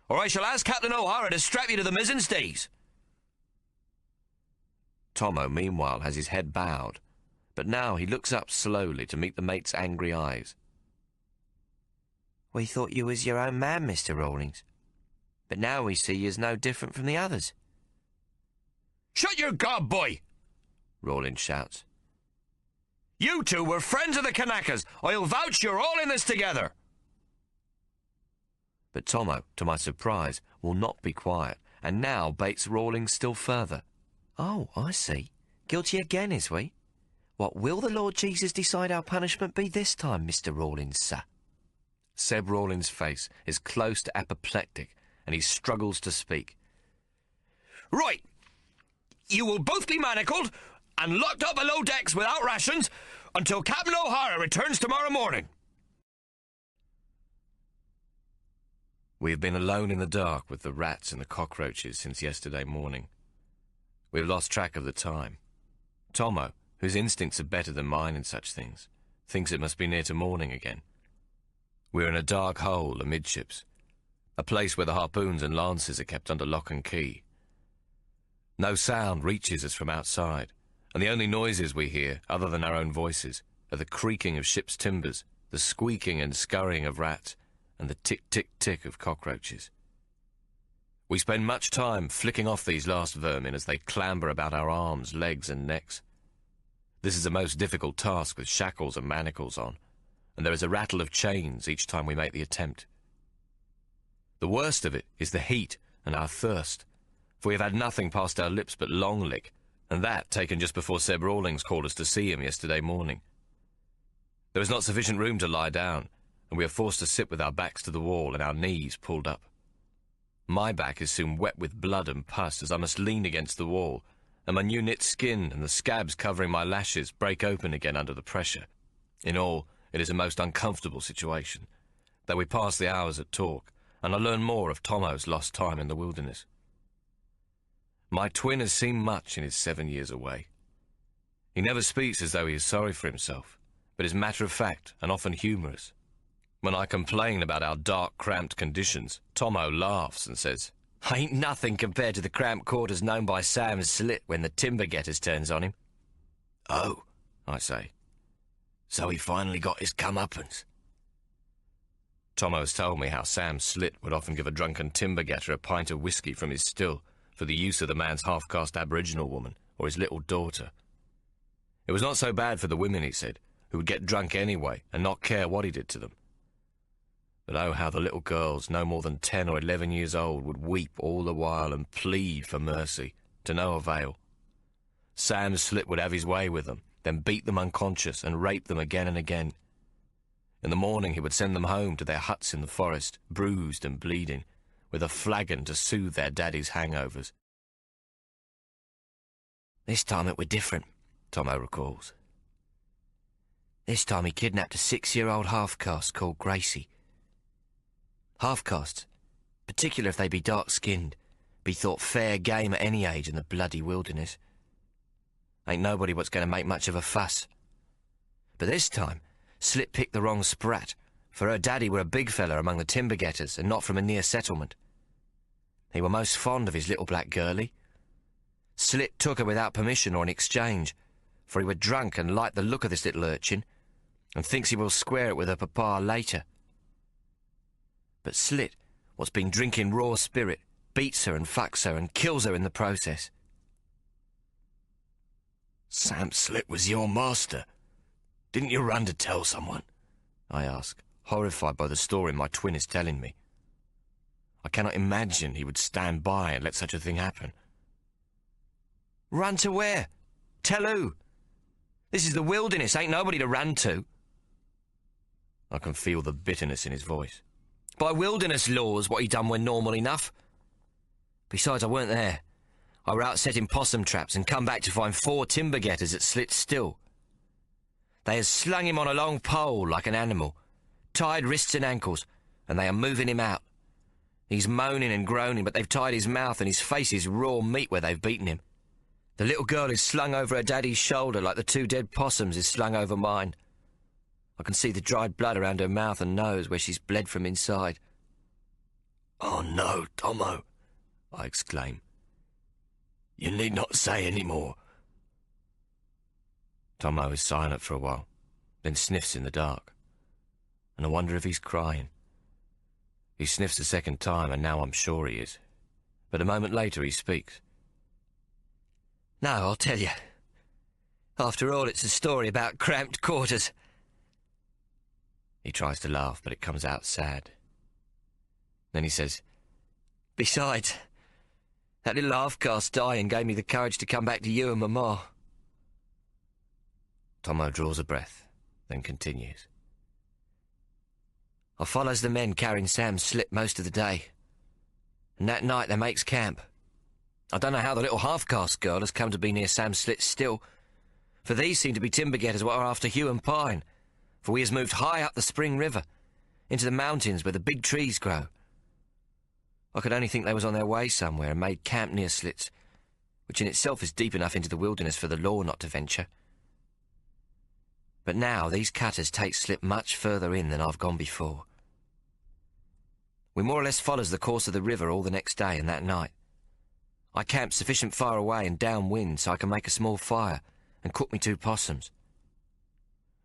or I shall ask Captain O'Hara to strap you to the mizzen stays. Tommo, meanwhile, has his head bowed, but now he looks up slowly to meet the mate's angry eyes. We thought you was your own man, Mr. Rawlings, but now we see you as no different from the others. Shut your gob, boy! Rawlings shouts. You two were friends of the Kanakas. I'll vouch you're all in this together. But Tommo, to my surprise, will not be quiet, and now baits Rawlings still further. Oh, I see. Guilty again, is we? What will the Lord Jesus decide our punishment be this time, Mr. Rawlings, sir? Seb Rawlings' face is close to apoplectic, and he struggles to speak. Right. You will both be manacled and locked up below decks without rations until Captain O'Hara returns tomorrow morning. We have been alone in the dark with the rats and the cockroaches since yesterday morning. We have lost track of the time. Tommo, whose instincts are better than mine in such things, thinks it must be near to morning again. We're in a dark hole amidships, a place where the harpoons and lances are kept under lock and key. No sound reaches us from outside, and the only noises we hear, other than our own voices, are the creaking of ship's timbers, the squeaking and scurrying of rats, and the tick-tick-tick of cockroaches. We spend much time flicking off these last vermin as they clamber about our arms, legs, and necks. This is a most difficult task with shackles and manacles on, and there is a rattle of chains each time we make the attempt. The worst of it is the heat and our thirst, for we have had nothing past our lips but long lick, and that taken just before Seb Rawlings called us to see him yesterday morning. There is not sufficient room to lie down, and we are forced to sit with our backs to the wall and our knees pulled up. My back is soon wet with blood and pus as I must lean against the wall, and my new knit skin and the scabs covering my lashes break open again under the pressure. In all, it is a most uncomfortable situation, though we pass the hours at talk, and I learn more of Tommo's lost time in the wilderness. My twin has seen much in his 7 years away. He never speaks as though he is sorry for himself, but is matter-of-fact and often humorous. When I complain about our dark, cramped conditions, Tommo laughs and says, "Ain't nothing compared to the cramped quarters known by Sam Slit when the timber getters turns on him." "Oh," I say, "so he finally got his comeuppance." Tommo has told me how Sam Slit would often give a drunken timber getter a pint of whiskey from his still for the use of the man's half-caste Aboriginal woman or his little daughter. It was not so bad for the women, he said, who would get drunk anyway and not care what he did to them. But oh, how the little girls, no more than 10 or 11 years old, would weep all the while and plead for mercy, to no avail. Sam Slit would have his way with them, then beat them unconscious and rape them again and again. In the morning he would send them home to their huts in the forest, bruised and bleeding, with a flagon to soothe their daddy's hangovers. "This time it were different," Tommo recalls. "This time he kidnapped a 6-year-old half-caste called Gracie. Half-castes, particular if they be dark-skinned, be thought fair game at any age in the bloody wilderness. Ain't nobody what's going to make much of a fuss. But this time, Slit picked the wrong sprat, for her daddy were a big fella among the timber getters and not from a near settlement. He were most fond of his little black girlie. Slit took her without permission or in exchange, for he were drunk and liked the look of this little urchin, and thinks he will square it with her papa later. But Slit, what's been drinking raw spirit, beats her and fucks her and kills her in the process." "Sam Slit was your master. Didn't you run to tell someone?" I ask, horrified by the story my twin is telling me. I cannot imagine he would stand by and let such a thing happen. "Run to where? Tell who? This is the wilderness, ain't nobody to run to." I can feel the bitterness in his voice. "By wilderness laws, what he done were normal enough. Besides, I weren't there. I were out setting possum traps and come back to find 4 timber getters at Slit still. They had slung him on a long pole like an animal, tied wrists and ankles, and they are moving him out. He's moaning and groaning, but they've tied his mouth and his face is raw meat where they've beaten him. The little girl is slung over her daddy's shoulder like the 2 dead possums is slung over mine. I can see the dried blood around her mouth and nose where she's bled from inside. "Oh no, Tommo," I exclaim. "You need not say any more." Tommo is silent for a while, then sniffs in the dark, and I wonder if he's crying. He sniffs a second time, and now I'm sure he is. But a moment later he speaks. "No, I'll tell you. After all, it's a story about cramped quarters." He tries to laugh, but it comes out sad. Then he says, "Besides, that little half-caste dying gave me the courage to come back to you and Mama." Tommo draws a breath, then continues. "I follows the men carrying Sam's slip most of the day, and that night they makes camp. I don't know how the little half-caste girl has come to be near Sam's slit still, for these seem to be timber-getters what are after Hugh and Pine, for we has moved high up the Spring River, into the mountains where the big trees grow. I could only think they was on their way somewhere and made camp near slits, which in itself is deep enough into the wilderness for the law not to venture. But now these cutters take slip much further in than I've gone before. We more or less follows the course of the river all the next day and that night. I camped sufficient far away and downwind so I can make a small fire and cook me 2 possums.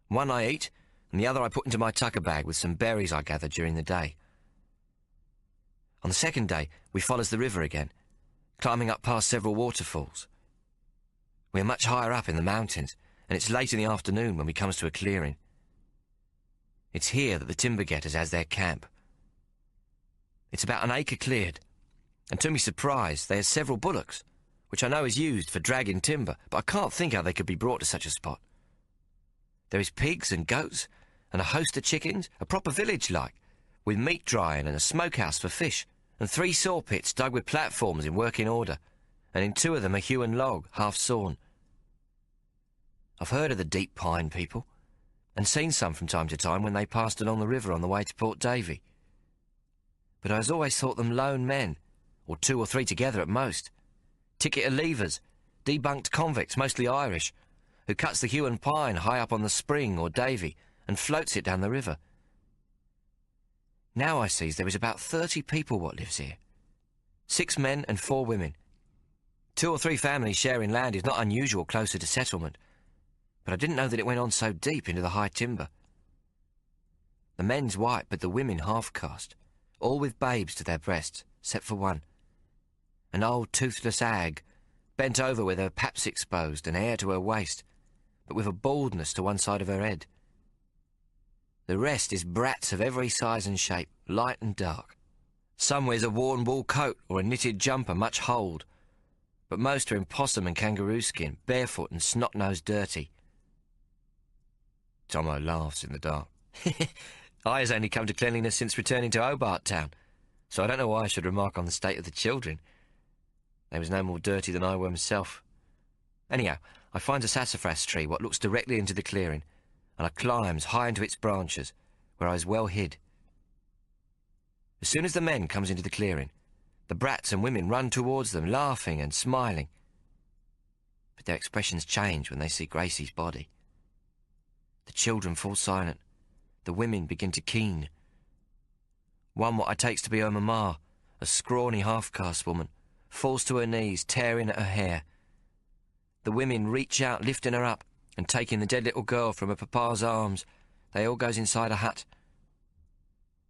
One I eat, and the other I put into my tucker bag with some berries I gathered during the day. On the second day, we follows the river again, climbing up past several waterfalls. We are much higher up in the mountains, and it's late in the afternoon when we comes to a clearing. It's here that the timber-getters has their camp. It's about an acre cleared, and to me surprise, there are several bullocks, which I know is used for dragging timber, but I can't think how they could be brought to such a spot. There is pigs and goats, and a host of chickens, a proper village-like, with meat drying and a smokehouse for fish, and 3 saw pits dug with platforms in working order, and in 2 of them a hewn log, half sawn. I've heard of the Deep Pine people, and seen some from time to time when they passed along the river on the way to Port Davy. But I has always thought them lone men, or 2 or 3 together at most. Ticketed leavers, debunked convicts, mostly Irish, who cuts the hew and pine high up on the Spring or Davy and floats it down the river. Now I sees there is about 30 people what lives here. 6 men and 4 women. 2 or 3 families sharing land is not unusual closer to settlement, but I didn't know that it went on so deep into the high timber. The men's white, but the women half-caste, all with babes to their breasts, except for one. An old toothless hag, bent over with her paps exposed and hair to her waist, but with a baldness to one side of her head. The rest is brats of every size and shape, light and dark. Some wears a worn wool coat or a knitted jumper much holed, but most are in possum and kangaroo skin, barefoot and snot-nosed dirty. Tommo laughs in the dark. I has only come to cleanliness since returning to Hobart Town, so I don't know why I should remark on the state of the children. They was no more dirty than I were myself. Anyhow, I finds a sassafras tree what looks directly into the clearing, and I climbs high into its branches, where I was well hid. As soon as the men comes into the clearing, the brats and women run towards them, laughing and smiling. But their expressions change when they see Gracie's body. The children fall silent. The women begin to keen. One what I takes to be her mamma, a scrawny half-caste woman, falls to her knees, tearing at her hair. The women reach out, lifting her up, and taking the dead little girl from her papa's arms, they all goes inside a hut.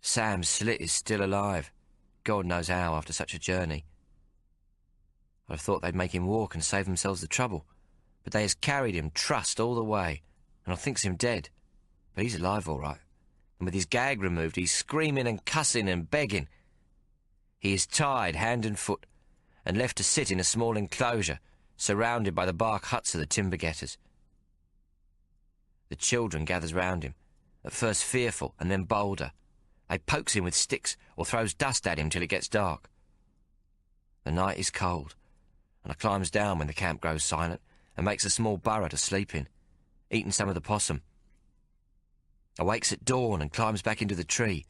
Sam's slit is still alive, God knows how after such a journey. I'd have thought they'd make him walk and save themselves the trouble, but they has carried him trussed all the way, and I thinks him dead, but he's alive all right, and with his gag removed he's screaming and cussing and begging. He is tied hand and foot, and left to sit in a small enclosure, surrounded by the bark huts of the timber-getters. The children gathers round him, at first fearful and then bolder. They pokes him with sticks or throws dust at him till it gets dark. The night is cold, and I climbs down when the camp grows silent and makes a small burrow to sleep in, eating some of the possum. I wakes at dawn and climbs back into the tree,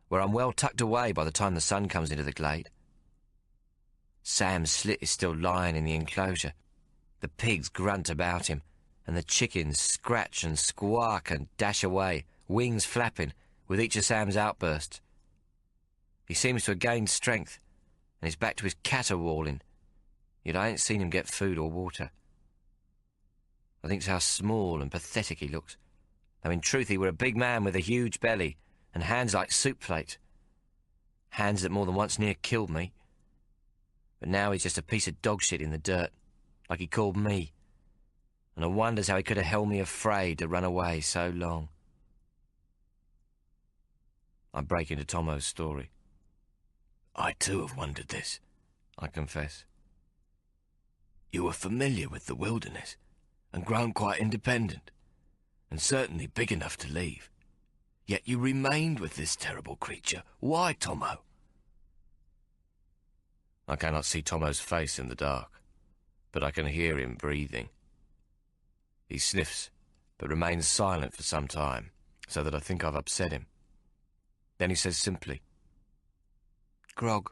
where I'm well tucked away by the time the sun comes into the glade. Sam's slit is still lying in the enclosure. The pigs grunt about him, and the chickens scratch and squawk and dash away, wings flapping, with each of Sam's outbursts. He seems to have gained strength, and he's back to his caterwauling, yet I ain't seen him get food or water. I thinks how small and pathetic he looks, though in truth he were a big man with a huge belly and hands like soup plates. Hands that more than once near killed me. But now he's just a piece of dog shit in the dirt, like he called me, and I wonders how he could have held me afraid to run away so long. I break into Tommo's story. I too have wondered this, I confess. You were familiar with the wilderness, and grown quite independent, and certainly big enough to leave. Yet you remained with this terrible creature. Why, Tommo? I cannot see Tommo's face in the dark, but I can hear him breathing. He sniffs, but remains silent for some time, so that I think I've upset him. Then he says simply, "Grog.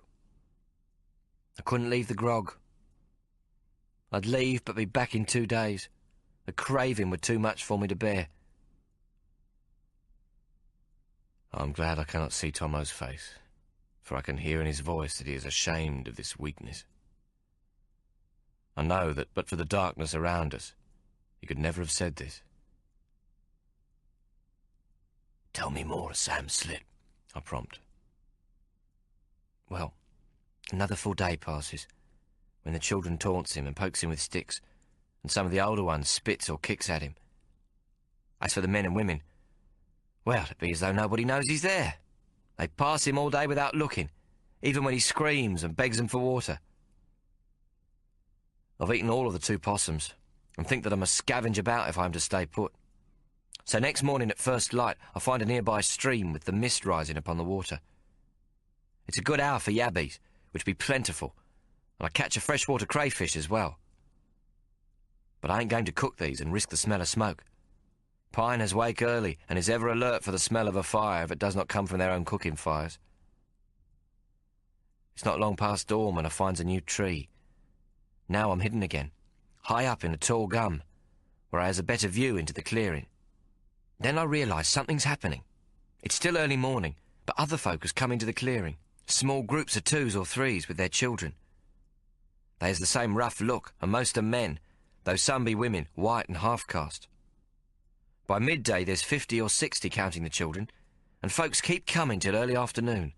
I couldn't leave the grog. I'd leave, but be back in 2 days. The craving were too much for me to bear." I'm glad I cannot see Tommo's face, for I can hear in his voice that he is ashamed of this weakness. I know that but for the darkness around us, he could never have said this. Tell me more of Sam's slit, I prompt. Well, another full day passes, when the children taunts him and pokes him with sticks, and some of the older ones spits or kicks at him. As for the men and women, well, it'd be as though nobody knows he's there. They pass him all day without looking, even when he screams and begs them for water. I've eaten all of the 2 possums, and think that I must scavenge about if I am to stay put. So next morning at first light, I find a nearby stream with the mist rising upon the water. It's a good hour for yabbies, which be plentiful, and I catch a freshwater crayfish as well. But I ain't going to cook these and risk the smell of smoke. Pine has wake early and is ever alert for the smell of a fire if it does not come from their own cooking fires. It's not long past dawn when I finds a new tree. Now I'm hidden again, high up in a tall gum, where I has a better view into the clearing. Then I realise something's happening. It's still early morning, but other folk has come into the clearing, small groups of 2s or 3s with their children. They has the same rough look, and most are men, though some be women, white and half-caste. By midday there's 50 or 60 counting the children, and folks keep coming till early afternoon.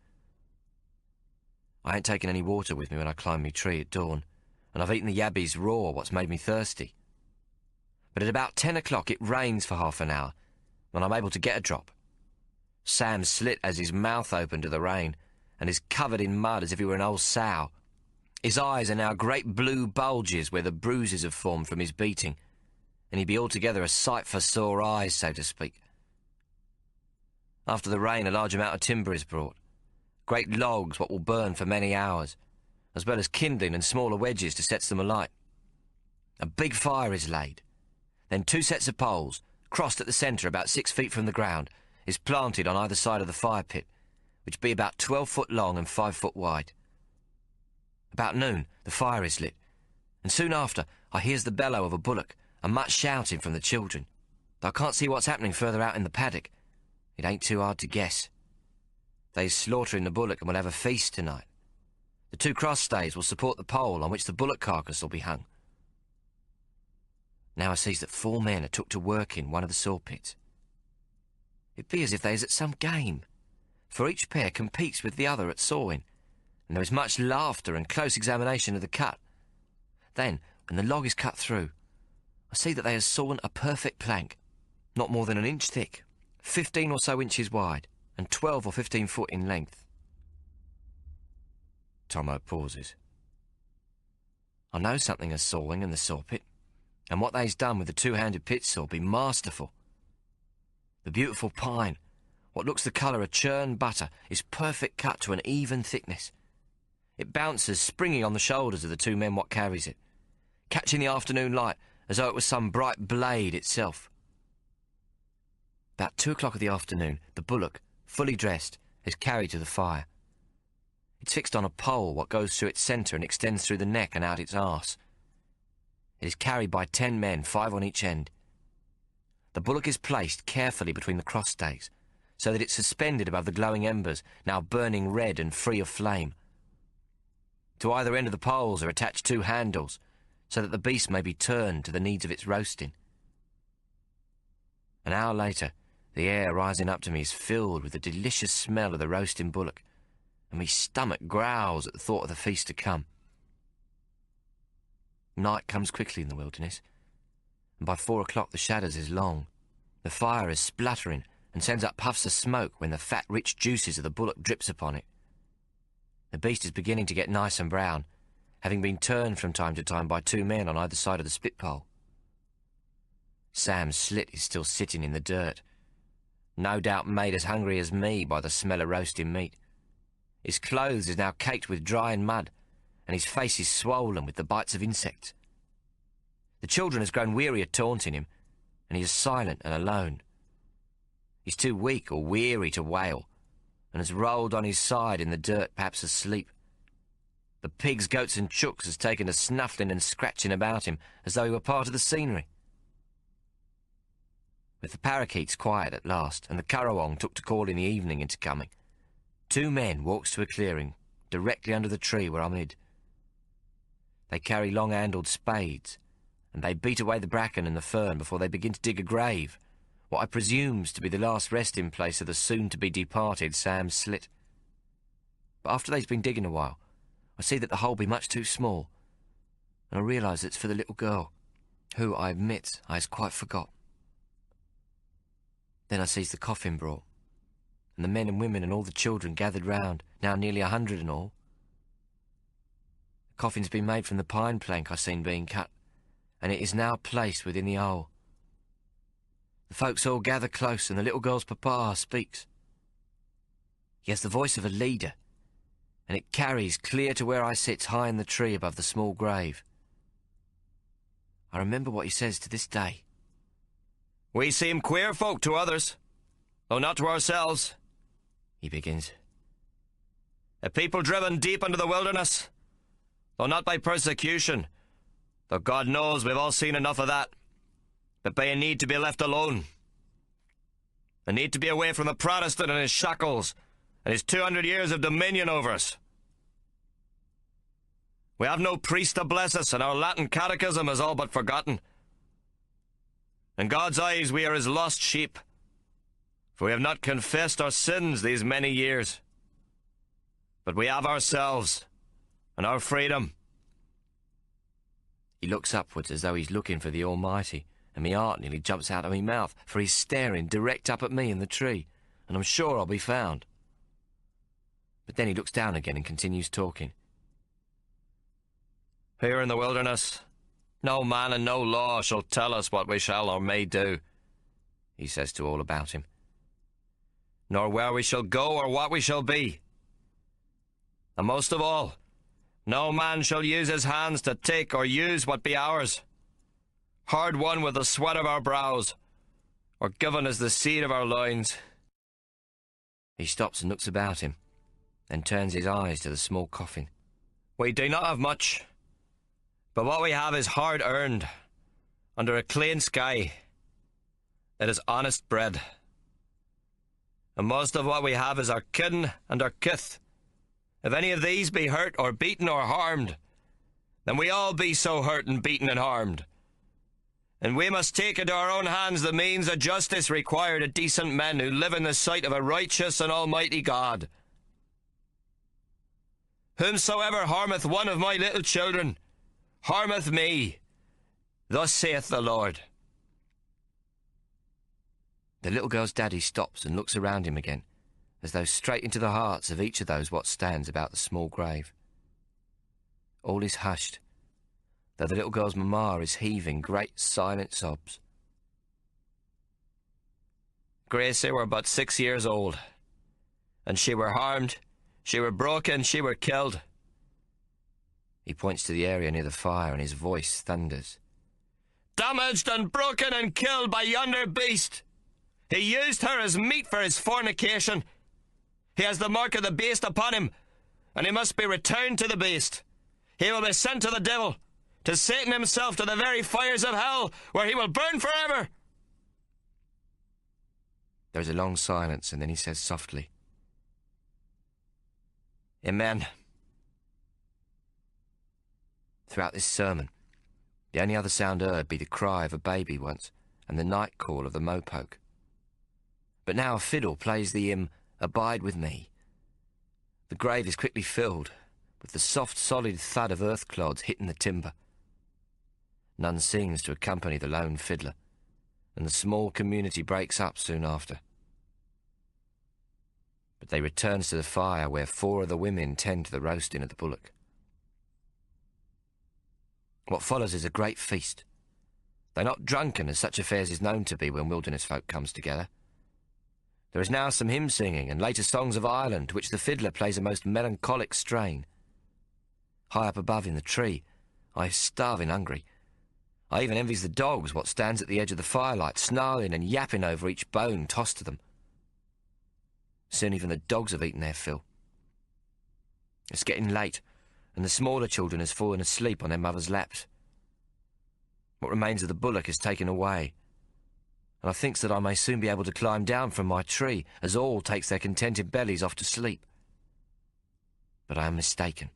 I ain't taken any water with me when I climb me tree at dawn, and I've eaten the yabbies raw, what's made me thirsty. But at about 10 o'clock it rains for half an hour, when I'm able to get a drop. Sam slit has his mouth open to the rain, and is covered in mud as if he were an old sow. His eyes are now great blue bulges where the bruises have formed from his beating, and he be altogether a sight for sore eyes, so to speak. After the rain, a large amount of timber is brought. Great logs what will burn for many hours, as well as kindling and smaller wedges to set them alight. A big fire is laid. Then 2 sets of poles, crossed at the centre about 6 feet from the ground, is planted on either side of the fire pit, which be about 12 foot long and 5 foot wide. About noon, the fire is lit, and soon after I hears the bellow of a bullock and much shouting from the children. Though I can't see what's happening further out in the paddock, it ain't too hard to guess. They's slaughtering the bullock and will have a feast tonight. The 2 cross stays will support the pole on which the bullock carcass will be hung. Now I sees that 4 men are took to work in one of the saw pits. It be as if they is at some game, for each pair competes with the other at sawing, and there is much laughter and close examination of the cut. Then, when the log is cut through, I see that they has sawn a perfect plank, not more than 1 inch thick, 15 or so inches wide, and 12 or 15 foot in length. Tommo pauses. I know something of sawing in the saw pit, and what they's done with the 2-handed pit saw be masterful. The beautiful pine, what looks the colour of churned butter, is perfect cut to an even thickness. It bounces springy on the shoulders of the 2 men what carries it, catching the afternoon light as though it was some bright blade itself. About 2 o'clock of the afternoon, the bullock, fully dressed, is carried to the fire. It's fixed on a pole what goes through its centre and extends through the neck and out its arse. It is carried by 10 men, 5 on each end. The bullock is placed carefully between the cross stakes, so that it's suspended above the glowing embers, now burning red and free of flame. To either end of the poles are attached 2 handles, so that the beast may be turned to the needs of its roasting. An hour later, the air rising up to me is filled with the delicious smell of the roasting bullock, and my stomach growls at the thought of the feast to come. Night comes quickly in the wilderness, and by 4 o'clock the shadows is long. The fire is spluttering and sends up puffs of smoke when the fat, rich juices of the bullock drips upon it. The beast is beginning to get nice and brown, having been turned from time to time by 2 men on either side of the spit pole. Sam's slit is still sitting in the dirt, no doubt made as hungry as me by the smell of roasting meat. His clothes is now caked with drying mud, and his face is swollen with the bites of insects. The children has grown weary of taunting him, and he is silent and alone. He's too weak or weary to wail, and has rolled on his side in the dirt, perhaps asleep. The pigs, goats and chooks has taken to snuffling and scratching about him as though he were part of the scenery. With the parakeets quiet at last, and the currawong took to call in the evening into coming, 2 men walks to a clearing directly under the tree where I'm hid. They carry long-handled spades, and they beat away the bracken and the fern before they begin to dig a grave, what I presumes to be the last resting place of the soon-to-be-departed Sam Slit. But after they've been digging a while, I see that the hole be much too small, and I realise it's for the little girl, who, I admit, I has quite forgot. Then I sees the coffin brought, and the men and women and all the children gathered round, now nearly 100 in all. The coffin's been made from the pine plank I seen being cut, and it is now placed within the hole. The folks all gather close, and the little girl's papa speaks. He has the voice of a leader, and it carries clear to where I sit high in the tree above the small grave. I remember what he says to this day. "We seem queer folk to others, though not to ourselves," he begins. "A people driven deep into the wilderness, though not by persecution, though God knows we've all seen enough of that, but by a need to be left alone. A need to be away from the Protestant and his shackles, and his 200 years of dominion over us. We have no priest to bless us, and our Latin catechism is all but forgotten. In God's eyes we are as lost sheep, for we have not confessed our sins these many years. But we have ourselves, and our freedom." He looks upwards as though he's looking for the Almighty, and me heart nearly jumps out of me mouth, for he's staring direct up at me in the tree, and I'm sure I'll be found. But then he looks down again and continues talking. "Here in the wilderness, no man and no law shall tell us what we shall or may do," he says to all about him, "nor where we shall go or what we shall be. And most of all, no man shall use his hands to take or use what be ours, hard won with the sweat of our brows, or given as the seed of our loins." He stops and looks about him, then turns his eyes to the small coffin. "We do not have much, but what we have is hard-earned, under a clean sky. It is honest bread. And most of what we have is our kin and our kith. If any of these be hurt or beaten or harmed, then we all be so hurt and beaten and harmed. And we must take into our own hands the means of justice required of decent men who live in the sight of a righteous and almighty God. Whomsoever harmeth one of my little children, harmeth me, thus saith the Lord." The little girl's daddy stops and looks around him again, as though straight into the hearts of each of those what stands about the small grave. All is hushed, though the little girl's mamma is heaving great silent sobs. "Gracie were but 6 years old, and she were harmed, she were broken, she were killed." He points to the area near the fire, and his voice thunders. "Damaged and broken and killed by yonder beast. He used her as meat for his fornication. He has the mark of the beast upon him, and he must be returned to the beast. He will be sent to the devil, to Satan himself, to the very fires of hell, where he will burn forever." There is a long silence, and then he says softly, "Amen." Throughout this sermon, the only other sound heard be the cry of a baby once, and the night call of the mopoke. But now a fiddle plays the hymn, "Abide with me." The grave is quickly filled with the soft, solid thud of earth clods hitting the timber. None sings to accompany the lone fiddler, and the small community breaks up soon after. But they return to the fire where 4 of the women tend to the roasting of the bullock. What follows is a great feast. They're not drunken, as such affairs is known to be when wilderness folk comes together. There is now some hymn singing and later songs of Ireland, to which the fiddler plays a most melancholic strain. High up above in the tree, I is starving hungry. I even envies the dogs what stands at the edge of the firelight, snarling and yapping over each bone tossed to them. Soon even the dogs have eaten their fill. It's getting late, and the smaller children has fallen asleep on their mother's laps. What remains of the bullock is taken away, and I thinks that I may soon be able to climb down from my tree, as all takes their contented bellies off to sleep. But I am mistaken.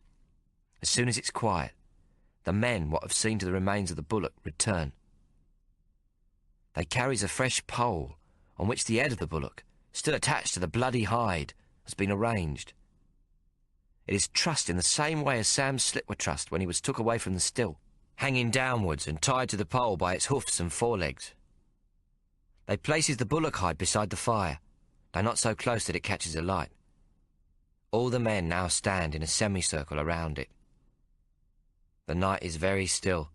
As soon as it's quiet, the men what have seen to the remains of the bullock return. They carries a fresh pole, on which the head of the bullock, still attached to the bloody hide, has been arranged. It is trussed in the same way as Sam's slit were trussed when he was took away from the still, hanging downwards and tied to the pole by its hoofs and forelegs. They places the bullock hide beside the fire, though not so close that it catches the light. All the men now stand in a semicircle around it. The night is very still,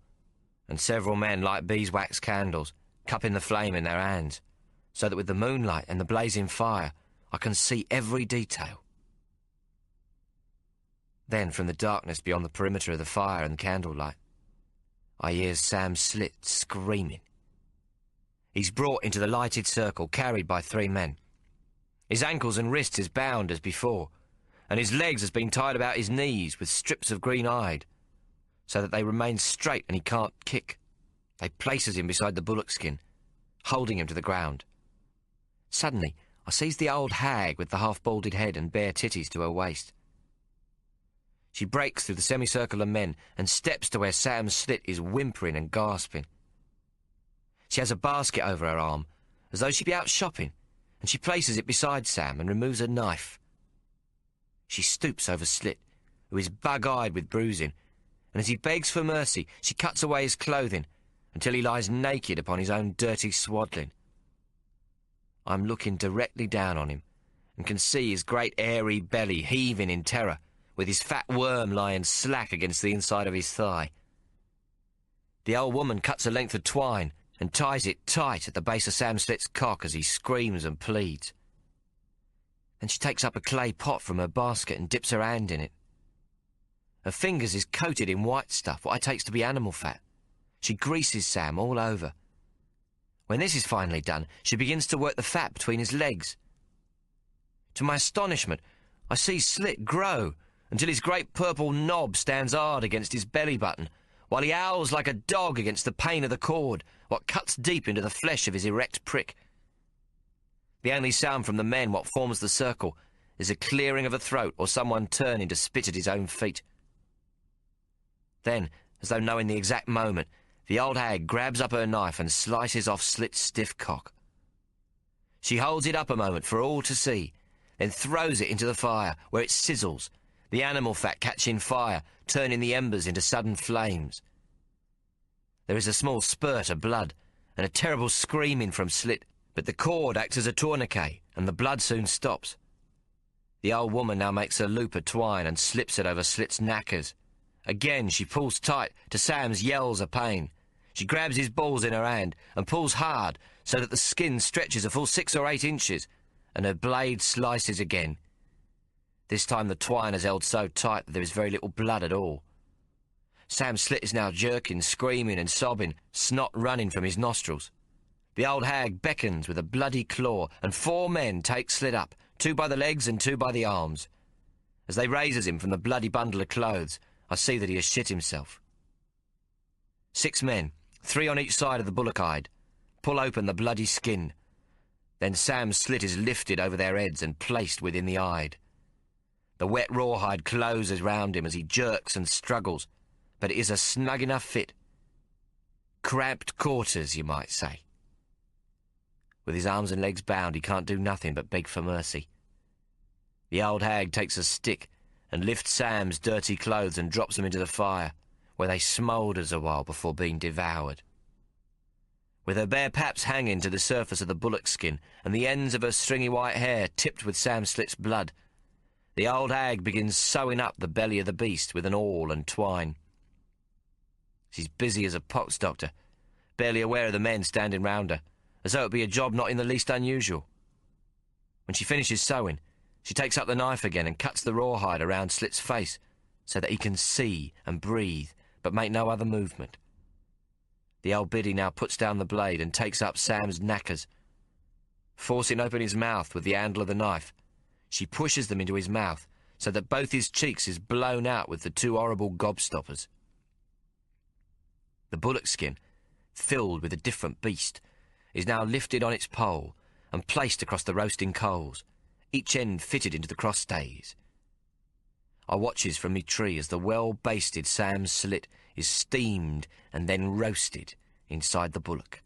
and several men light beeswax candles, cupping the flame in their hands, so that with the moonlight and the blazing fire I can see every detail. Then, from the darkness beyond the perimeter of the fire and candlelight, I hears Sam Slit screaming. He's brought into the lighted circle, carried by 3 men. His ankles and wrists is bound as before, and his legs has been tied about his knees with strips of green hide, so that they remain straight and he can't kick. They places him beside the bullock skin, holding him to the ground. Suddenly, I sees the old hag with the half-balded head and bare titties to her waist. She breaks through the semicircle of men and steps to where Sam Slit is whimpering and gasping. She has a basket over her arm, as though she'd be out shopping, and she places it beside Sam and removes a knife. She stoops over Slit, who is bug-eyed with bruising, and as he begs for mercy, she cuts away his clothing until he lies naked upon his own dirty swaddling. I'm looking directly down on him and can see his great airy belly heaving in terror, with his fat worm lying slack against the inside of his thigh. The old woman cuts a length of twine and ties it tight at the base of Sam Slit's cock as he screams and pleads. Then she takes up a clay pot from her basket and dips her hand in it. Her fingers is coated in white stuff, what I takes to be animal fat. She greases Sam all over. When this is finally done, she begins to work the fat between his legs. To my astonishment, I see Slit grow until his great purple knob stands hard against his belly button, while he howls like a dog against the pain of the cord, what cuts deep into the flesh of his erect prick. The only sound from the men what forms the circle is a clearing of a throat or someone turning to spit at his own feet. Then, as though knowing the exact moment, the old hag grabs up her knife and slices off Slit's stiff cock. She holds it up a moment for all to see, then throws it into the fire, where it sizzles, the animal fat catching fire, turning the embers into sudden flames. There is a small spurt of blood, and a terrible screaming from Slit, but the cord acts as a tourniquet, and the blood soon stops. The old woman now makes a loop of twine and slips it over Slit's knackers. Again she pulls tight to Sam's yells of pain. She grabs his balls in her hand and pulls hard so that the skin stretches a full 6 or 8 inches, and her blade slices again. This time the twine is held so tight that there is very little blood at all. Sam Slit is now jerking, screaming and sobbing, snot running from his nostrils. The old hag beckons with a bloody claw, and 4 men take Slit up, 2 by the legs and 2 by the arms. As they raises him from the bloody bundle of clothes, I see that he has shit himself. 6 men, 3 on each side of the bullock hide, pull open the bloody skin. Then Sam's slit is lifted over their heads and placed within the hide. The wet rawhide closes round him as he jerks and struggles, but it is a snug enough fit. Cramped quarters, you might say. With his arms and legs bound, he can't do nothing but beg for mercy. The old hag takes a stick and lifts Sam's dirty clothes and drops them into the fire, where they smoulders a while before being devoured. With her bare paps hanging to the surface of the bullock skin and the ends of her stringy white hair tipped with Sam Slit's blood, the old hag begins sewing up the belly of the beast with an awl and twine. She's busy as a pox doctor, barely aware of the men standing round her, as though it be a job not in the least unusual. When she finishes sewing, she takes up the knife again and cuts the rawhide around Slit's face so that he can see and breathe but make no other movement. The old biddy now puts down the blade and takes up Sam's knackers. Forcing open his mouth with the handle of the knife, she pushes them into his mouth so that both his cheeks is blown out with the 2 horrible gobstoppers. The bullock skin, filled with a different beast, is now lifted on its pole and placed across the roasting coals, each end fitted into the cross stays. I watches from me tree as the well-basted Sam's Slit is steamed and then roasted inside the bullock.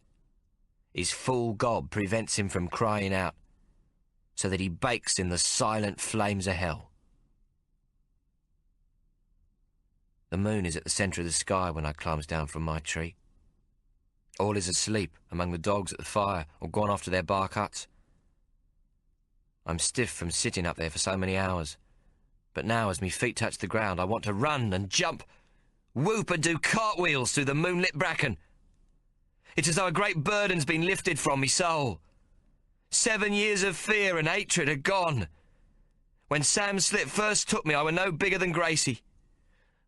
His full gob prevents him from crying out, so that he bakes in the silent flames of hell. The moon is at the centre of the sky when I climbs down from my tree. All is asleep among the dogs at the fire or gone off to their bark huts. I'm stiff from sitting up there for so many hours, but now as me feet touch the ground I want to run and jump, whoop and do cartwheels through the moonlit bracken. It's as though a great burden's been lifted from me soul. 7 years of fear and hatred are gone. When Sam Slit first took me I were no bigger than Gracie,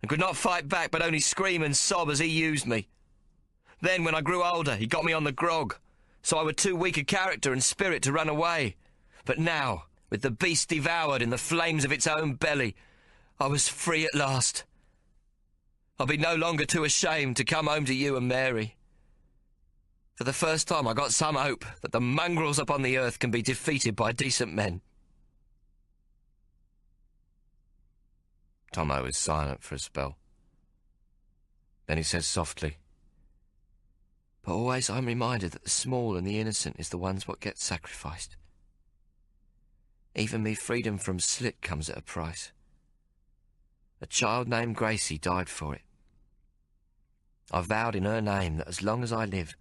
and could not fight back but only scream and sob as he used me. Then, when I grew older, he got me on the grog, so I were too weak a character and spirit to run away. But now, with the beast devoured in the flames of its own belly, I was free at last. I'll be no longer too ashamed to come home to you and Mary. For the first time I got some hope that the mongrels upon the earth can be defeated by decent men. Tommo is silent for a spell. Then he says softly, But always I'm reminded that the small and the innocent is the ones what get sacrificed. Even me freedom from Slit comes at a price. A child named Gracie died for it. I vowed in her name that as long as I live,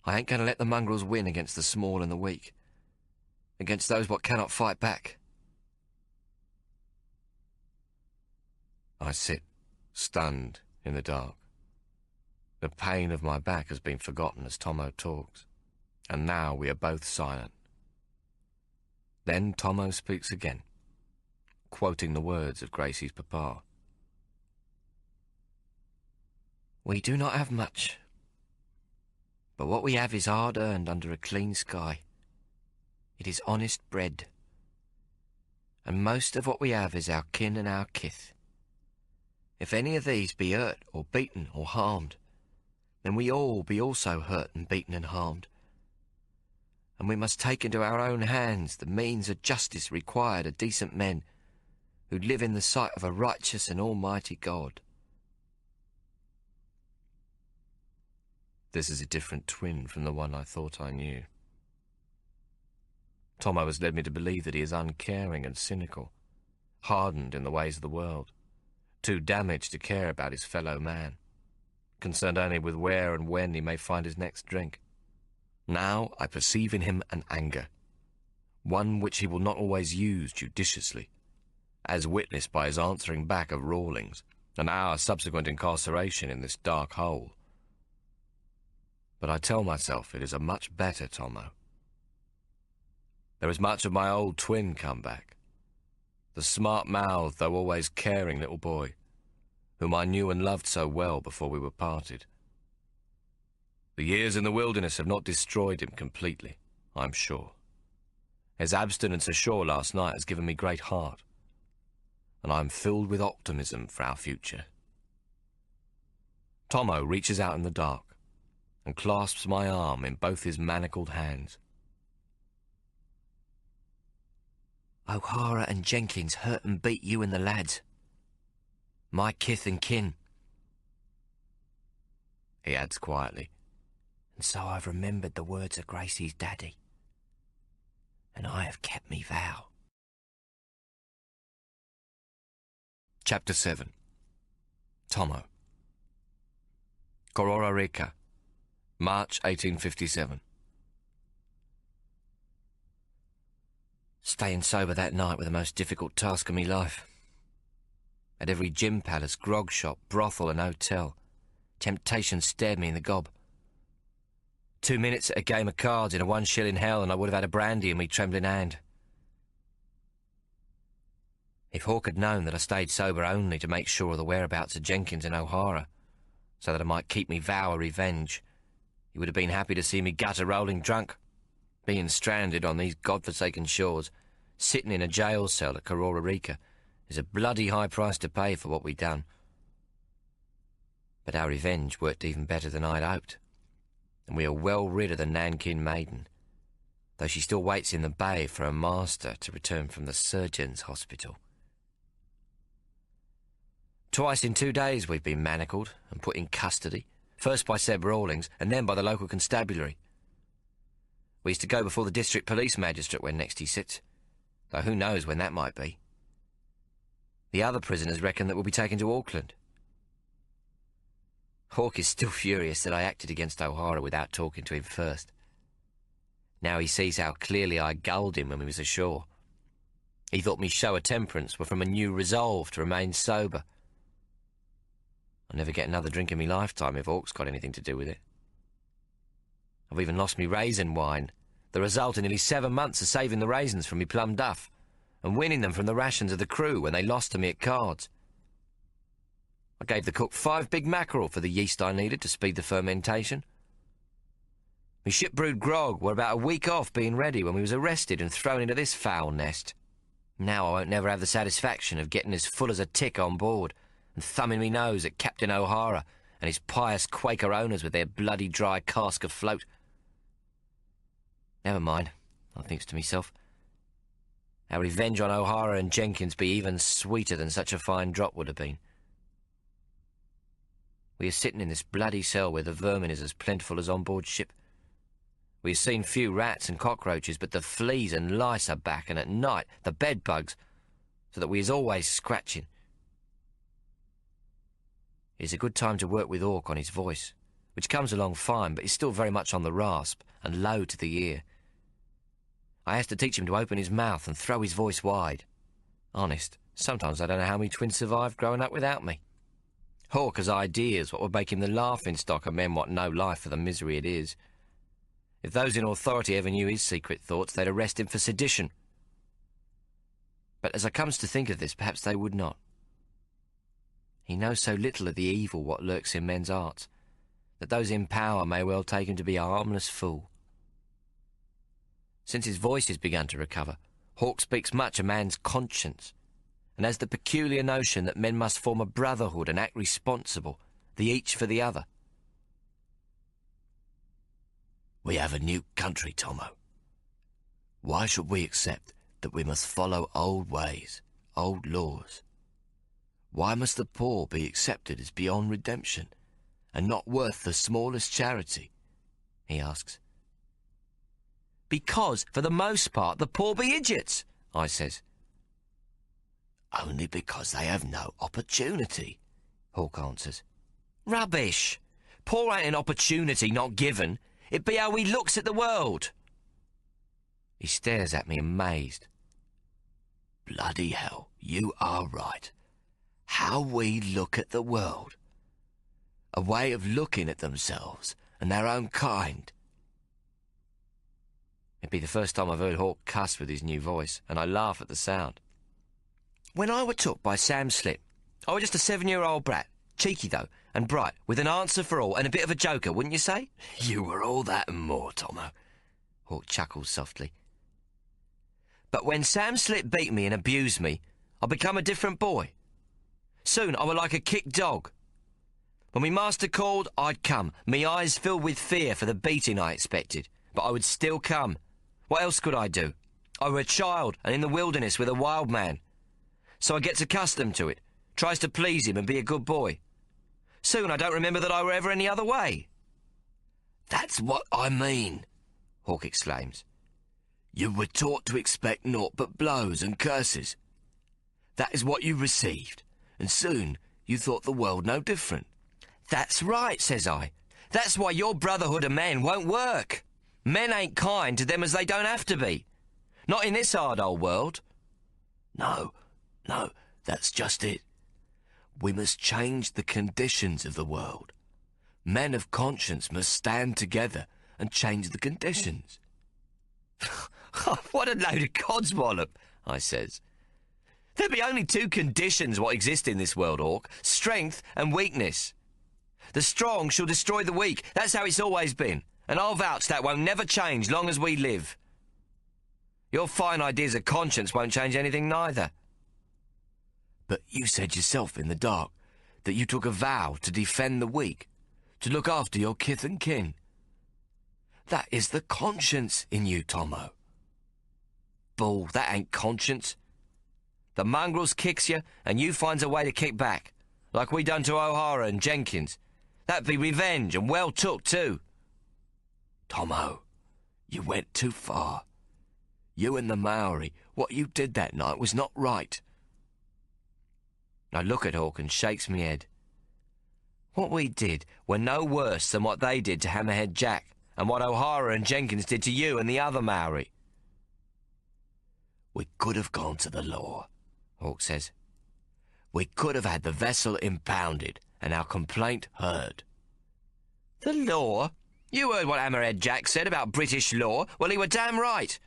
I ain't going to let the mongrels win against the small and the weak, against those what cannot fight back. I sit, stunned in the dark. The pain of my back has been forgotten as Tommo talks, and now we are both silent. Then Tommo speaks again, quoting the words of Gracie's papa. We do not have much, but what we have is hard-earned under a clean sky. It is honest bread, and most of what we have is our kin and our kith. If any of these be hurt or beaten or harmed, then we all be also hurt and beaten and harmed. And we must take into our own hands the means of justice required of decent men who live in the sight of a righteous and almighty God. This is a different twin from the one I thought I knew. Tommo has led me to believe that he is uncaring and cynical, hardened in the ways of the world, too damaged to care about his fellow man, concerned only with where and when he may find his next drink. Now I perceive in him an anger, one which he will not always use judiciously, as witnessed by his answering back of Rawlings, and our subsequent incarceration in this dark hole. But I tell myself it is a much better Tommo. There is much of my old twin come back, the smart-mouthed though always caring little boy, whom I knew and loved so well before we were parted. The years in the wilderness have not destroyed him completely, I'm sure. His abstinence ashore last night has given me great heart, and I am filled with optimism for our future. Tommo reaches out in the dark and clasps my arm in both his manacled hands. O'Hara and Jenkins hurt and beat you and the lads. My kith and kin. He adds quietly, And so I've remembered the words of Gracie's daddy. And I have kept me vow. Chapter 7. Tommo. Kororareka, March 1857. Staying sober that night was the most difficult task of me life. At every gym palace, grog shop, brothel and hotel, temptation stared me in the gob. 2 minutes at a game of cards in a 1 shilling hell and I would have had a brandy in me trembling hand. If Hawk had known that I stayed sober only to make sure of the whereabouts of Jenkins and O'Hara, so that I might keep me vow of revenge, he would have been happy to see me gutter rolling drunk, being stranded on these godforsaken shores, sitting in a jail cell at Kororareka, is a bloody high price to pay for what we'd done. But our revenge worked even better than I'd hoped, and we are well rid of the Nankin maiden, though she still waits in the bay for her master to return from the surgeon's hospital. Twice in 2 days we've been manacled and put in custody, first by Seb Rawlings and then by the local constabulary. We used to go before the district police magistrate when next he sits, though who knows when that might be. The other prisoners reckon that we'll be taken to Auckland. Hawk is still furious that I acted against O'Hara without talking to him first. Now he sees how clearly I gulled him when we was ashore. He thought me show of temperance were from a new resolve to remain sober. I'll never get another drink in me lifetime if Hawk's got anything to do with it. I've even lost me raisin wine, the result of nearly 7 months of saving the raisins from me plum duff and winning them from the rations of the crew when they lost to me at cards. I gave the cook 5 big mackerel for the yeast I needed to speed the fermentation. Me ship-brewed grog were about a week off being ready when we was arrested and thrown into this foul nest. Now I won't never have the satisfaction of getting as full as a tick on board and thumbing me nose at Captain O'Hara and his pious Quaker owners with their bloody dry cask of float. Never mind, I thinks to myself. Our revenge on O'Hara and Jenkins be even sweeter than such a fine drop would have been. We are sitting in this bloody cell where the vermin is as plentiful as on board ship. We have seen few rats and cockroaches, but the fleas and lice are back, and at night the bed bugs, so that we is always scratching. It is a good time to work with Hawk on his voice, which comes along fine, but is still very much on the rasp and low to the ear. I has to teach him to open his mouth and throw his voice wide. Honest, sometimes I don't know how me twin survived growing up without me. Hawk has ideas what would make him the laughing-stock of men what know life for the misery it is. If those in authority ever knew his secret thoughts, they'd arrest him for sedition. But as I comes to think of this, perhaps they would not. He knows so little of the evil what lurks in men's hearts, that those in power may well take him to be a harmless fool. Since his voice has begun to recover, Hawk speaks much of man's conscience, and has the peculiar notion that men must form a brotherhood and act responsible, the each for the other. We have a new country, Tommo. Why should we accept that we must follow old ways, old laws? Why must the poor be accepted as beyond redemption, and not worth the smallest charity? He asks. Because, for the most part, the poor be idiots, I says. Only because they have no opportunity, Hawk answers. Rubbish! Poor ain't an opportunity not given. It be how we looks at the world. He stares at me amazed. Bloody hell, you are right. How we look at the world. A way of looking at themselves and their own kind. It'd be the first time I've heard Hawk cuss with his new voice, and I laugh at the sound. When I were took by Sam Slip, I was just a 7-year-old brat, Cheeky, though, and bright, with an answer for all, and a bit of a joker, wouldn't you say? You were all that and more, Tommo. Hawk chuckled softly. But when Sam Slip beat me and abused me, I become a different boy. Soon I were like a kicked dog. When me master called, I'd come, me eyes filled with fear for the beating I expected. But I would still come. What else could I do? I were a child and in the wilderness with a wild man. So I gets accustomed to it, tries to please him and be a good boy. Soon I don't remember that I were ever any other way. That's what I mean, Hawk exclaims. You were taught to expect naught but blows and curses. That is what you received, and soon you thought the world no different. That's right, says I. That's why your brotherhood of men won't work. Men ain't kind to them as they don't have to be. Not in this hard old world. No, that's just it. We must change the conditions of the world. Men of conscience must stand together and change the conditions. What a load of codswallop, I says. There be only two conditions what exist in this world, Hawk. Strength and weakness. The strong shall destroy the weak. That's how it's always been. And I'll vouch that won't never change long as we live. Your fine ideas of conscience won't change anything neither. But you said yourself in the dark that you took a vow to defend the weak, to look after your kith and kin. That is the conscience in you, Tommo. Bull, that ain't conscience. The mongrels kicks you, and you finds a way to kick back, like we done to O'Hara and Jenkins. That'd be revenge, and well took, too. Tommo, you went too far. You and the Maori, what you did that night was not right. I look at Hawk and shakes me head. What we did were no worse than what they did to Hammerhead Jack, and what O'Hara and Jenkins did to you and the other Maori. We could have gone to the law, Hawk says. We could have had the vessel impounded and our complaint heard. The law? You heard what Hammerhead Jack said about British law? Well, he were damn right.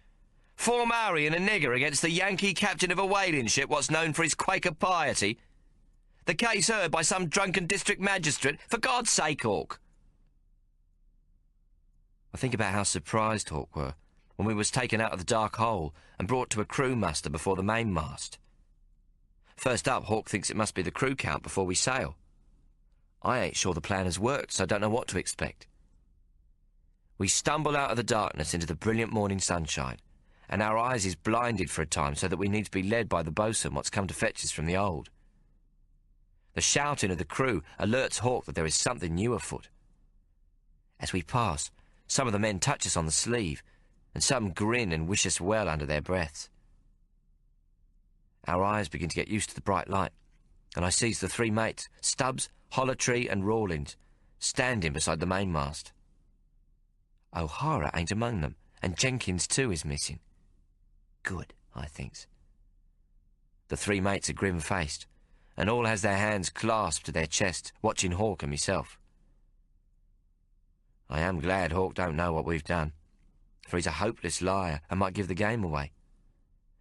4 Maori and a nigger against the Yankee captain of a whaling ship what's known for his Quaker piety. The case heard by some drunken district magistrate. For God's sake, Hawk. I think about how surprised Hawk were when we was taken out of the dark hole and brought to a crew muster before the mainmast. First up, Hawk thinks it must be the crew count before we sail. I ain't sure the plan has worked, so I don't know what to expect. We stumble out of the darkness into the brilliant morning sunshine, and our eyes is blinded for a time so that we need to be led by the boatswain what's come to fetch us from the hold. The shouting of the crew alerts Hawk that there is something new afoot. As we pass, some of the men touch us on the sleeve, and some grin and wish us well under their breaths. Our eyes begin to get used to the bright light, and I sees the 3 mates, Stubbs, Hollertree and Rawlins, standing beside the mainmast. O'Hara ain't among them, and Jenkins too is missing. Good, I thinks. The 3 mates are grim-faced, and all has their hands clasped to their chests, watching Hawk and myself. I am glad Hawk don't know what we've done, for he's a hopeless liar and might give the game away.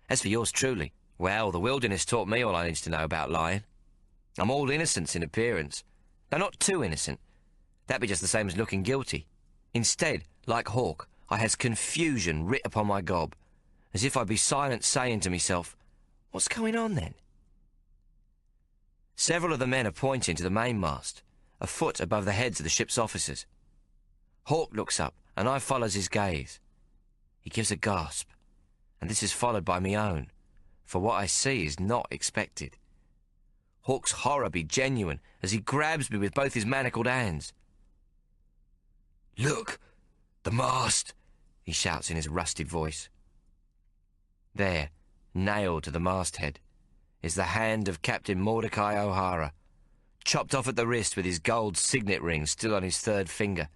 As for yours truly, well, the wilderness taught me all I needs to know about lying. I'm all innocence in appearance, though not too innocent. That'd be just the same as looking guilty. Instead, like Hawk, I has confusion writ upon my gob, as if I be silent saying to myself, what's going on then? Several of the men are pointing to the mainmast, a foot above the heads of the ship's officers. Hawk looks up, and I follows his gaze. He gives a gasp, and this is followed by me own, for what I see is not expected. Hawk's horror be genuine as he grabs me with both his manacled hands. Look! The mast! He shouts in his rusted voice. There, nailed to the masthead, is the hand of Captain Mordecai O'Hara, chopped off at the wrist with his gold signet ring still on his 3rd finger.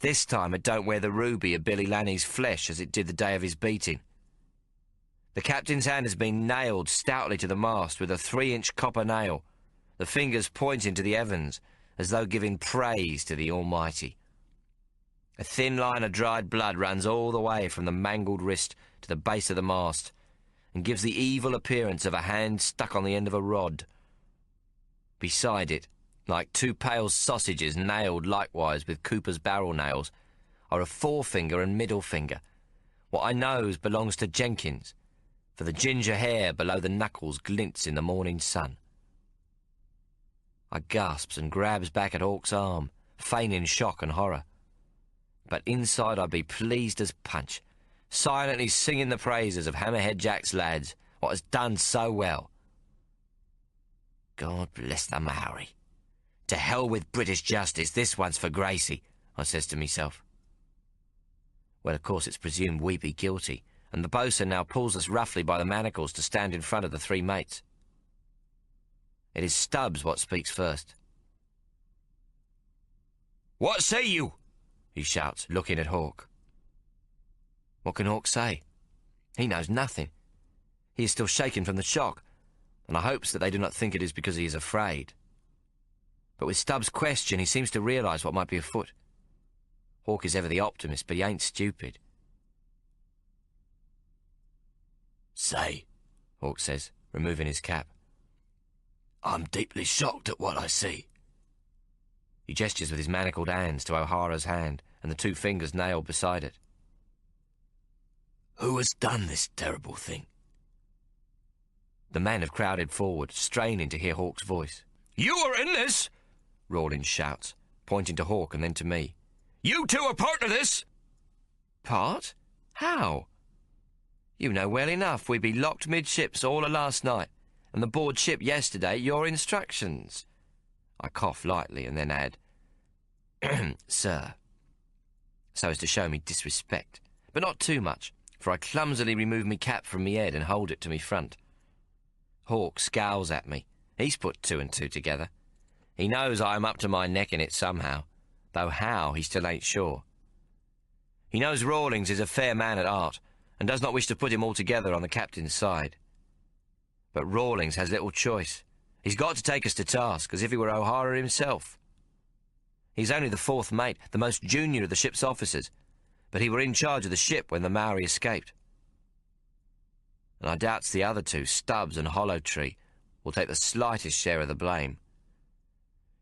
This time it don't wear the ruby of Billy Lanny's flesh as it did the day of his beating. The captain's hand has been nailed stoutly to the mast with a 3-inch copper nail, the fingers pointing to the heavens as though giving praise to the Almighty. A thin line of dried blood runs all the way from the mangled wrist to the base of the mast, and gives the evil appearance of a hand stuck on the end of a rod. Beside it, like two pale sausages nailed likewise with Cooper's barrel nails, are a forefinger and middle finger. What I knows belongs to Jenkins, for the ginger hair below the knuckles glints in the morning sun. I gasps and grabs back at Hawk's arm, feigning shock and horror. But inside I be pleased as punch, silently singing the praises of Hammerhead Jack's lads, what has done so well. God bless the Maori. To hell with British justice, this one's for Gracie, I says to myself. Well, of course, it's presumed we be guilty, and the boatswain now pulls us roughly by the manacles to stand in front of the three mates. It is Stubbs what speaks first. "What say you?" he shouts, looking at Hawk. What can Hawk say? He knows nothing. He is still shaken from the shock, and I hopes that they do not think it is because he is afraid. But with Stubbs' question, he seems to realise what might be afoot. Hawk is ever the optimist, but he ain't stupid. "Say," Hawk says, removing his cap. "I'm deeply shocked at what I see." He gestures with his manacled hands to O'Hara's hand and the two fingers nailed beside it. "Who has done this terrible thing?" The men have crowded forward, straining to hear Hawk's voice. "You are in this!" Rawlins shouts, pointing to Hawk and then to me. "You two are part of this!" "Part? How?" "You know well enough we be locked midships all of last night, and the board ship yesterday your instructions." I cough lightly and then add, "Sir," so as to show me disrespect, but not too much, for I clumsily remove me cap from me head and hold it to me front. Hawk scowls at me. He's put two and two together. He knows I am up to my neck in it somehow, though how he still ain't sure. He knows Rawlings is a fair man at heart, and does not wish to put him altogether on the captain's side. But Rawlings has little choice. He's got to take us to task, as if he were O'Hara himself. He's only the fourth mate, the most junior of the ship's officers, but he were in charge of the ship when the Maori escaped. And I doubts the other two, Stubbs and Hollowtree, will take the slightest share of the blame.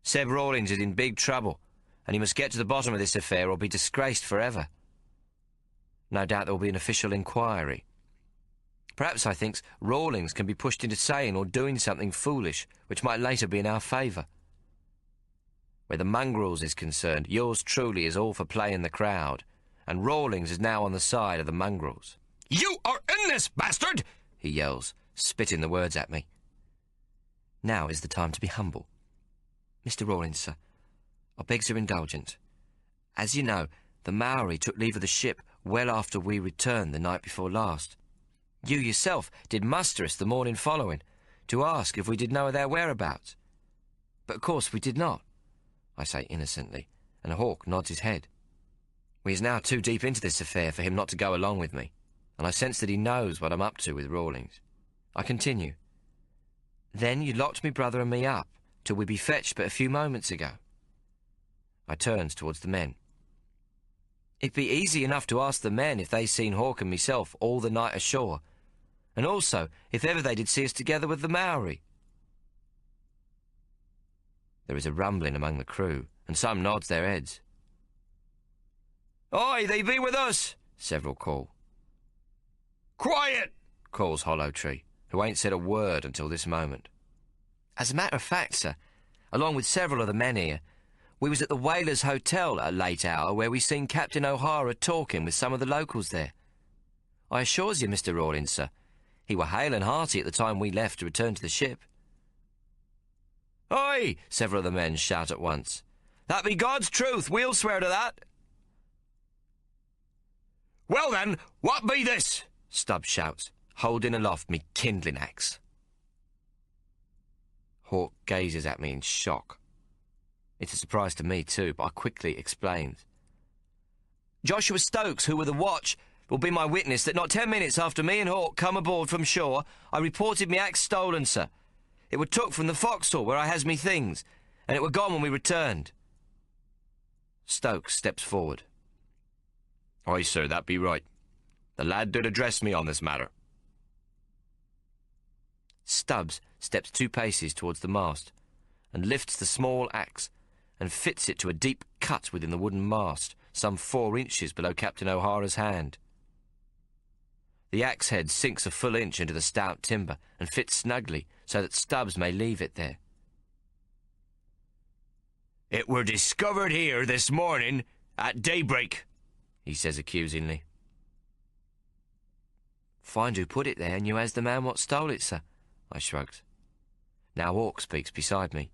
Seb Rawlings is in big trouble, and he must get to the bottom of this affair or be disgraced forever. No doubt there will be an official inquiry. Perhaps, I thinks, Rawlings can be pushed into saying or doing something foolish, which might later be in our favour. Where the mongrels is concerned, yours truly is all for playing the crowd, and Rawlings is now on the side of the mongrels. "You are in this, bastard!" he yells, spitting the words at me. Now is the time to be humble. "Mr. Rawlins, sir, I begs your indulgence. As you know, the Maori took leave of the ship well after we returned the night before last. You yourself did muster us the morning following to ask if we did know of their whereabouts. But of course we did not," I say innocently, and Hawk nods his head. We is now too deep into this affair for him not to go along with me, and I sense that he knows what I'm up to with Rawlings. I continue. "Then you locked me brother and me up till we be fetched but a few moments ago." I turns towards the men. "It'd be easy enough to ask the men if they seen Hawk and myself all the night ashore, and also if ever they did see us together with the Maori." There is a rumbling among the crew, and some nods their heads. "Aye, they be with us," several call. "Quiet!" calls Hollowtree, who ain't said a word until this moment. "As a matter of fact, sir, along with several of the men here, we was at the Whalers Hotel at a late hour where we seen Captain O'Hara talking with some of the locals there. I assures you, Mr. Rawlins, sir, he were hale and hearty at the time we left to return to the ship." "Aye," several of the men shout at once. "That be God's truth, we'll swear to that." "Well then, what be this?" Stubbs shouts, holding aloft me kindling axe. Hawk gazes at me in shock. It's a surprise to me too, but I quickly explains. "Joshua Stokes, who were the watch, will be my witness that not 10 minutes after me and Hawk come aboard from shore, I reported me axe stolen, sir. It were took from the forecastle where I has me things, and it were gone when we returned." Stokes steps forward. "Aye, sir, that be right. The lad did address me on this matter." Stubbs steps 2 paces towards the mast, and lifts the small axe and fits it to a deep cut within the wooden mast, some 4 inches below Captain O'Hara's hand. The axe head sinks a full inch into the stout timber and fits snugly so that Stubbs may leave it there. "It were discovered here this morning at daybreak," he says accusingly. "Find who put it there, and you has the man what stole it, sir," I shrugged. Now Hawk speaks beside me.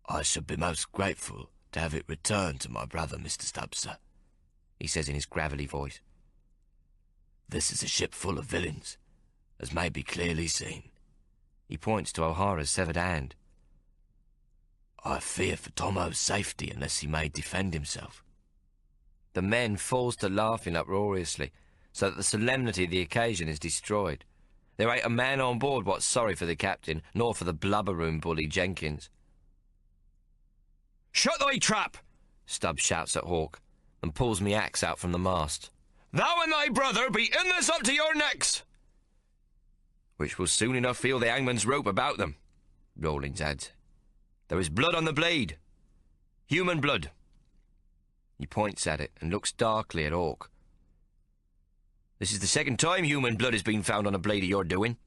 "I should be most grateful to have it returned to my brother, Mr. Stubbs, sir," he says in his gravelly voice. "This is a ship full of villains, as may be clearly seen." He points to O'Hara's severed hand. "I fear for Tommo's safety unless he may defend himself." The men falls to laughing uproariously, so that the solemnity of the occasion is destroyed. There ain't a man on board what's sorry for the captain, nor for the blubber-room bully Jenkins. "Shut thy trap!" Stubbs shouts at Hawk, and pulls me axe out from the mast. "Thou and thy brother be in this up to your necks!" "Which will soon enough feel the hangman's rope about them," Rawlins adds. "There is blood on the blade. Human blood." He points at it and looks darkly at Hawk. "This is the second time human blood has been found on a blade of your doing.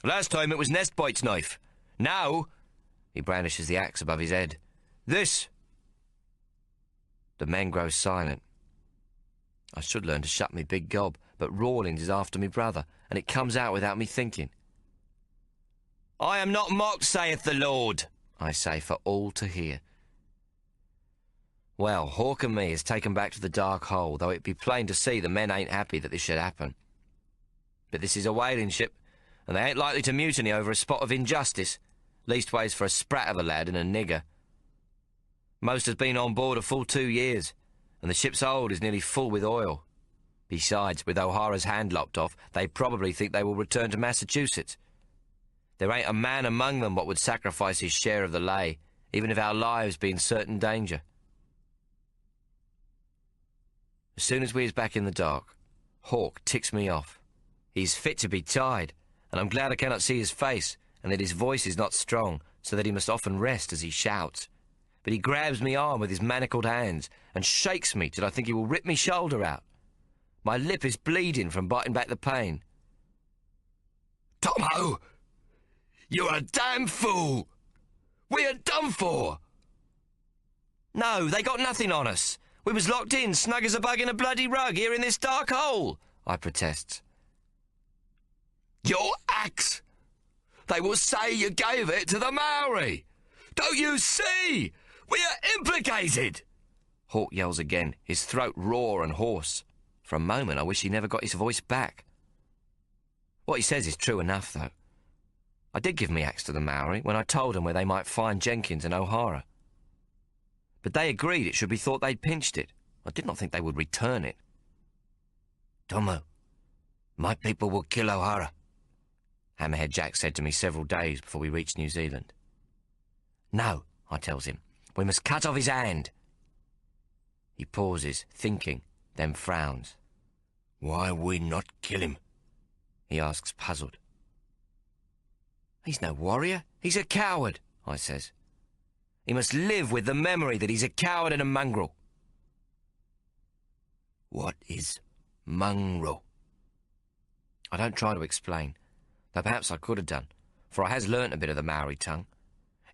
Last time it was Nestbite's knife. Now," he brandishes the axe above his head, "this." The men grow silent. I should learn to shut me big gob, but Rawlins is after me brother, and it comes out without me thinking. "I am not mocked, saith the Lord," I say for all to hear. Well, Hawk and me is taken back to the dark hole, though it be plain to see the men ain't happy that this should happen. But this is a whaling ship, and they ain't likely to mutiny over a spot of injustice, leastways for a sprat of a lad and a nigger. Most has been on board a full 2 years, and the ship's hold is nearly full with oil. Besides, with O'Hara's hand lopped off, they probably think they will return to Massachusetts. There ain't a man among them what would sacrifice his share of the lay, even if our lives be in certain danger. As soon as we is back in the dark, Hawk ticks me off. He's fit to be tied, and I'm glad I cannot see his face, and that his voice is not strong, so that he must often rest as he shouts. But he grabs me arm with his manacled hands and shakes me till I think he will rip me shoulder out. My lip is bleeding from biting back the pain. "Tommo, you're a damn fool! We are done for!" "No, they got nothing on us. We was locked in, snug as a bug in a bloody rug, here in this dark hole," I protest. "Your axe! They will say you gave it to the Maori! Don't you see? We are implicated!" Hawk yells again, his throat raw and hoarse. For a moment I wish he never got his voice back. What he says is true enough, though. I did give me axe to the Maori when I told them where they might find Jenkins and O'Hara. But they agreed it should be thought they'd pinched it. I did not think they would return it. "Tommo, my people will kill O'Hara," Hammerhead Jack said to me several days before we reached New Zealand. "No," I tells him, "we must cut off his hand." He pauses, thinking, then frowns. "Why we not kill him?" he asks, puzzled. "He's no warrior. He's a coward," I says. "He must live with the memory that he's a coward and a mongrel." "What is mongrel?" I don't try to explain, though perhaps I could have done, for I has learnt a bit of the Maori tongue.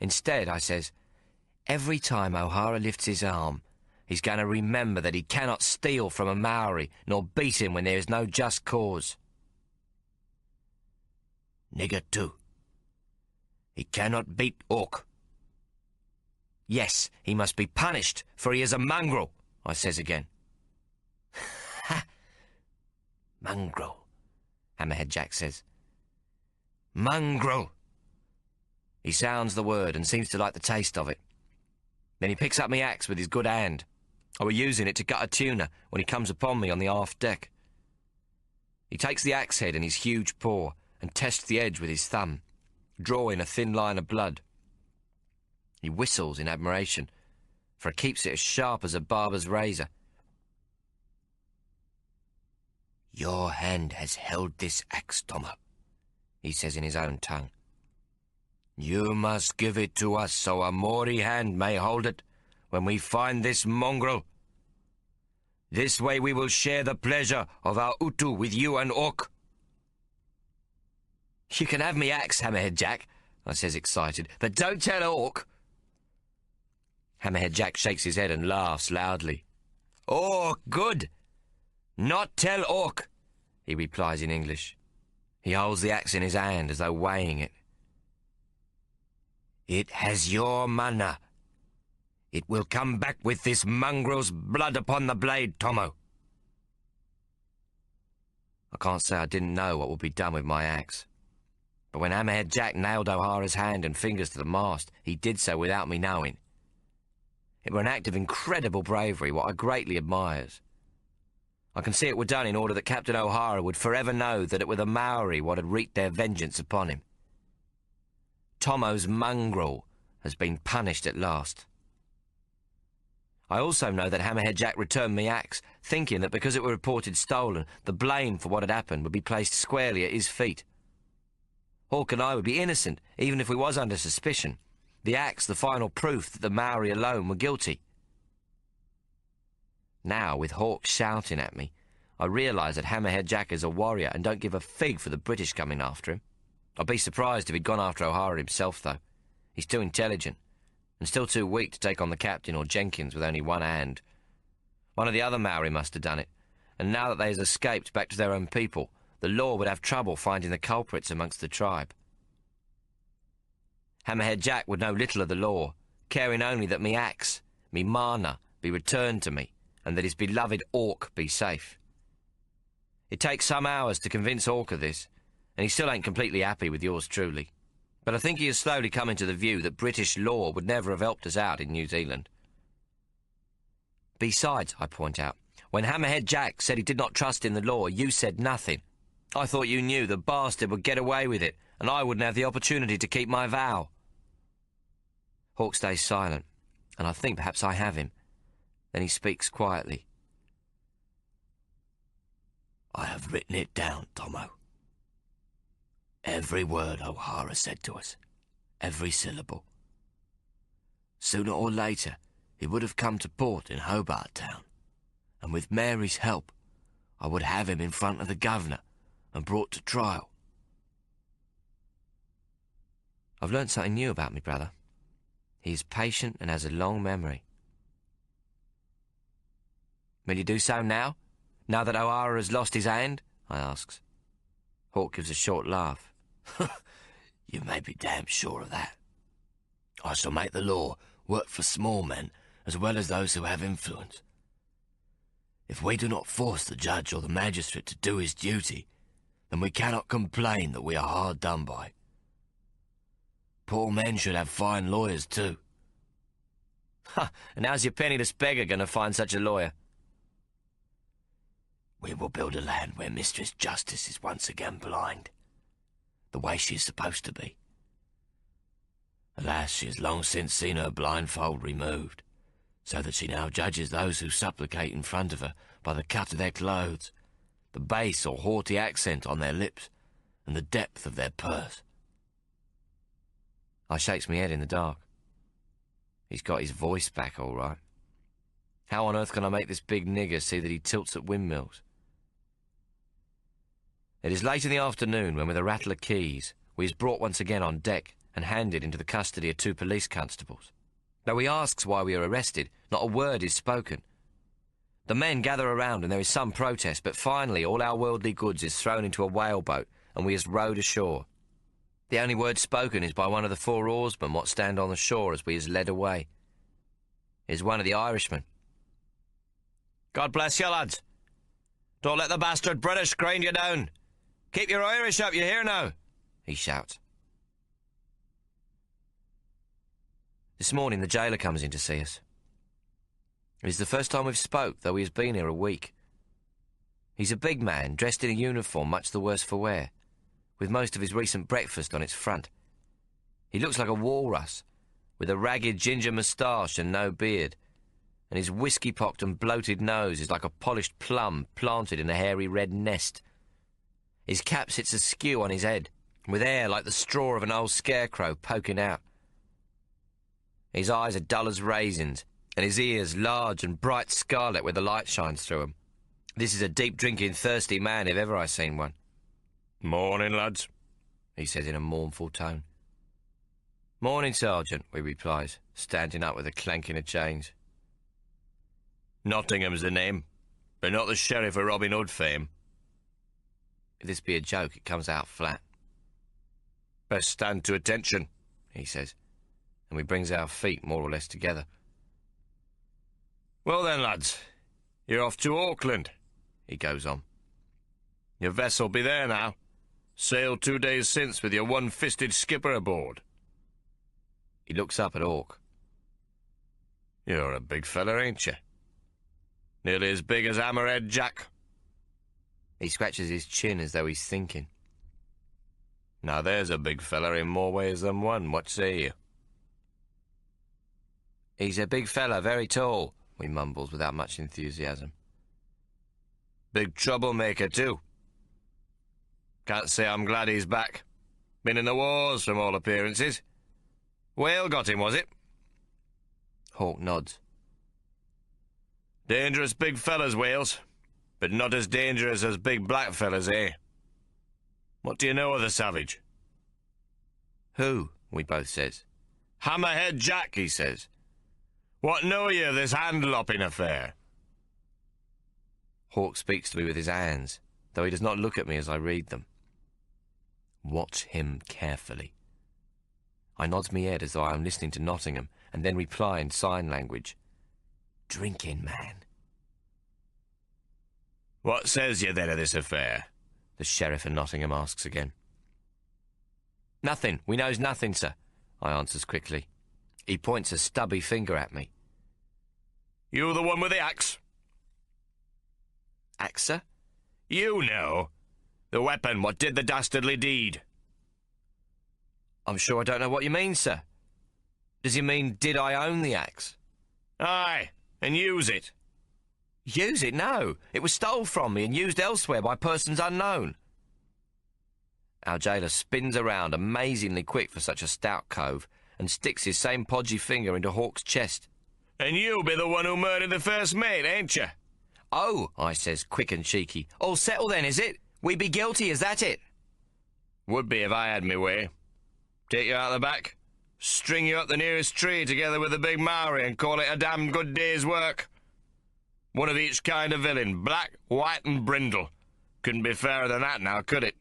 Instead, I says, every time O'Hara lifts his arm, he's going to remember that he cannot steal from a Maori, nor beat him when there is no just cause. "Nigger too. He cannot beat Hawk." "Yes, he must be punished, for he is a mongrel," I says again. "Ha! Mongrel," Hammerhead Jack says. "Mongrel." He sounds the word and seems to like the taste of it. Then he picks up my axe with his good hand. I were using it to cut a tuna when he comes upon me on the aft deck. He takes the axe head in his huge paw and tests the edge with his thumb, drawing a thin line of blood. He whistles in admiration, for it keeps it as sharp as a barber's razor. "Your hand has held this axe, Tommo," he says in his own tongue. You must give it to us so a Maori hand may hold it when we find this mongrel. This way we will share the pleasure of our utu with you and Hawk. You can have me axe, Hammerhead Jack, I says excited, but don't tell Hawk. Hammerhead Jack shakes his head and laughs loudly. Oh, good. Not tell Hawk, he replies in English. He holds the axe in his hand as though weighing it. It has your mana. It will come back with this mongrel's blood upon the blade, Tommo. I can't say I didn't know what would be done with my axe. But when Hammerhead Jack nailed O'Hara's hand and fingers to the mast, he did so without me knowing. It were an act of incredible bravery, what I greatly admires. I can see it were done in order that Captain O'Hara would forever know that it were the Maori what had wreaked their vengeance upon him. Tommo's mongrel has been punished at last. I also know that Hammerhead Jack returned me axe, thinking that because it were reported stolen, the blame for what had happened would be placed squarely at his feet. Hawk and I would be innocent, even if we was under suspicion. The axe the final proof that the Maori alone were guilty. Now, with Hawk shouting at me, I realise that Hammerhead Jack is a warrior and don't give a fig for the British coming after him. I'd be surprised if he'd gone after O'Hara himself, though. He's too intelligent, and still too weak to take on the captain or Jenkins with only one hand. One of the other Maori must have done it, and now that they has escaped back to their own people, the law would have trouble finding the culprits amongst the tribe. Hammerhead Jack would know little of the law, caring only that me axe, me mana, be returned to me, and that his beloved Hawk be safe. It takes some hours to convince Hawk of this, and he still ain't completely happy with yours truly. But I think he is slowly coming to the view that British law would never have helped us out in New Zealand. Besides, I point out, when Hammerhead Jack said he did not trust in the law, you said nothing. I thought you knew the bastard would get away with it, and I wouldn't have the opportunity to keep my vow. Hawk stays silent, and I think perhaps I have him. Then he speaks quietly. I have written it down, Tommo. Every word O'Hara said to us, every syllable. Sooner or later, he would have come to port in Hobart Town, and with Mary's help, I would have him in front of the governor and brought to trial. I've learnt something new about me brother. He is patient and has a long memory. Will you do so now? Now that O'Hara has lost his hand? I asks. Hawk gives a short laugh. You may be damn sure of that. I shall make the law work for small men as well as those who have influence. If we do not force the judge or the magistrate to do his duty, then we cannot complain that we are hard done by. Poor men should have fine lawyers too. Ha! And how's your penniless beggar going to find such a lawyer? We will build a land where Mistress Justice is once again blind, the way she is supposed to be. Alas, she has long since seen her blindfold removed, so that she now judges those who supplicate in front of her by the cut of their clothes, the base or haughty accent on their lips, and the depth of their purse. I shakes my head in the dark. He's got his voice back all right. How on earth can I make this big nigger see that he tilts at windmills? It is late in the afternoon when, with a rattle of keys, we is brought once again on deck and handed into the custody of 2 police constables. Though he asks why we are arrested, not a word is spoken. The men gather around and there is some protest, but finally all our worldly goods is thrown into a whaleboat and we is rowed ashore. The only word spoken is by one of the 4 oarsmen what stand on the shore as we is led away. It is one of the Irishmen. God bless you, lads. Don't let the bastard British grind you down. Keep your Irish up, you hear now? He shouts. This morning the jailer comes in to see us. It is the first time we've spoke, though he has been here a week. He's a big man, dressed in a uniform much the worse for wear, with most of his recent breakfast on its front. He looks like a walrus, with a ragged ginger moustache and no beard, and his whiskey-pocked and bloated nose is like a polished plum planted in a hairy red nest. His cap sits askew on his head, with hair like the straw of an old scarecrow poking out. His eyes are dull as raisins, and his ears large and bright scarlet where the light shines through 'em. This is a deep-drinking, thirsty man if ever I seen one. "Morning, lads," he says in a mournful tone. "Morning, Sergeant," we replies, standing up with a clanking of chains. "Nottingham's the name, but not the sheriff of Robin Hood fame." If this be a joke, it comes out flat. "Best stand to attention," he says, and we brings our feet more or less together. "Well then, lads, you're off to Auckland," he goes on. "Your vessel be there now. Sailed 2 days since with your one-fisted skipper aboard." He looks up at Hawk. "You're a big feller, ain't you? Nearly as big as Hammerhead Jack." He scratches his chin as though he's thinking. "Now there's a big feller in more ways than one, what say you?" "He's a big feller, very tall," we mumbles without much enthusiasm. "Big troublemaker, too. Can't say I'm glad he's back. Been in the wars, from all appearances. Whale got him, was it?" Hawk nods. "Dangerous big fellas, whales, but not as dangerous as big black fellas, eh? What do you know of the savage?" "Who?" we both says. "Hammerhead Jack," he says. "What know ye of this hand-lopping affair?" Hawk speaks to me with his hands, though he does not look at me as I read them. Watch him carefully. I nods me head as though I am listening to Nottingham, and then reply in sign language. "Drinking man." "What says ye then of this affair?" the sheriff of Nottingham asks again. "Nothing. We knows nothing, sir," I answers quickly. He points a stubby finger at me. "You the one with the axe?" "Axe, sir?" "You know. The weapon what did the dastardly deed." "I'm sure I don't know what you mean, sir. Does he mean, did I own the axe?" "Aye, and use it." "Use it? No. It was stole from me and used elsewhere by persons unknown." Our jailer spins around, amazingly quick for such a stout cove, and sticks his same podgy finger into Hawk's chest. "And you be the one who murdered the first mate, ain't you?" "Oh," I says, quick and cheeky. "All settled then, is it? We be guilty, is that it?" "Would be if I had me way. Take you out the back, string you up the nearest tree together with the big Maori and call it a damned good day's work. One of each kind of villain, black, white and brindle. Couldn't be fairer than that now, could it?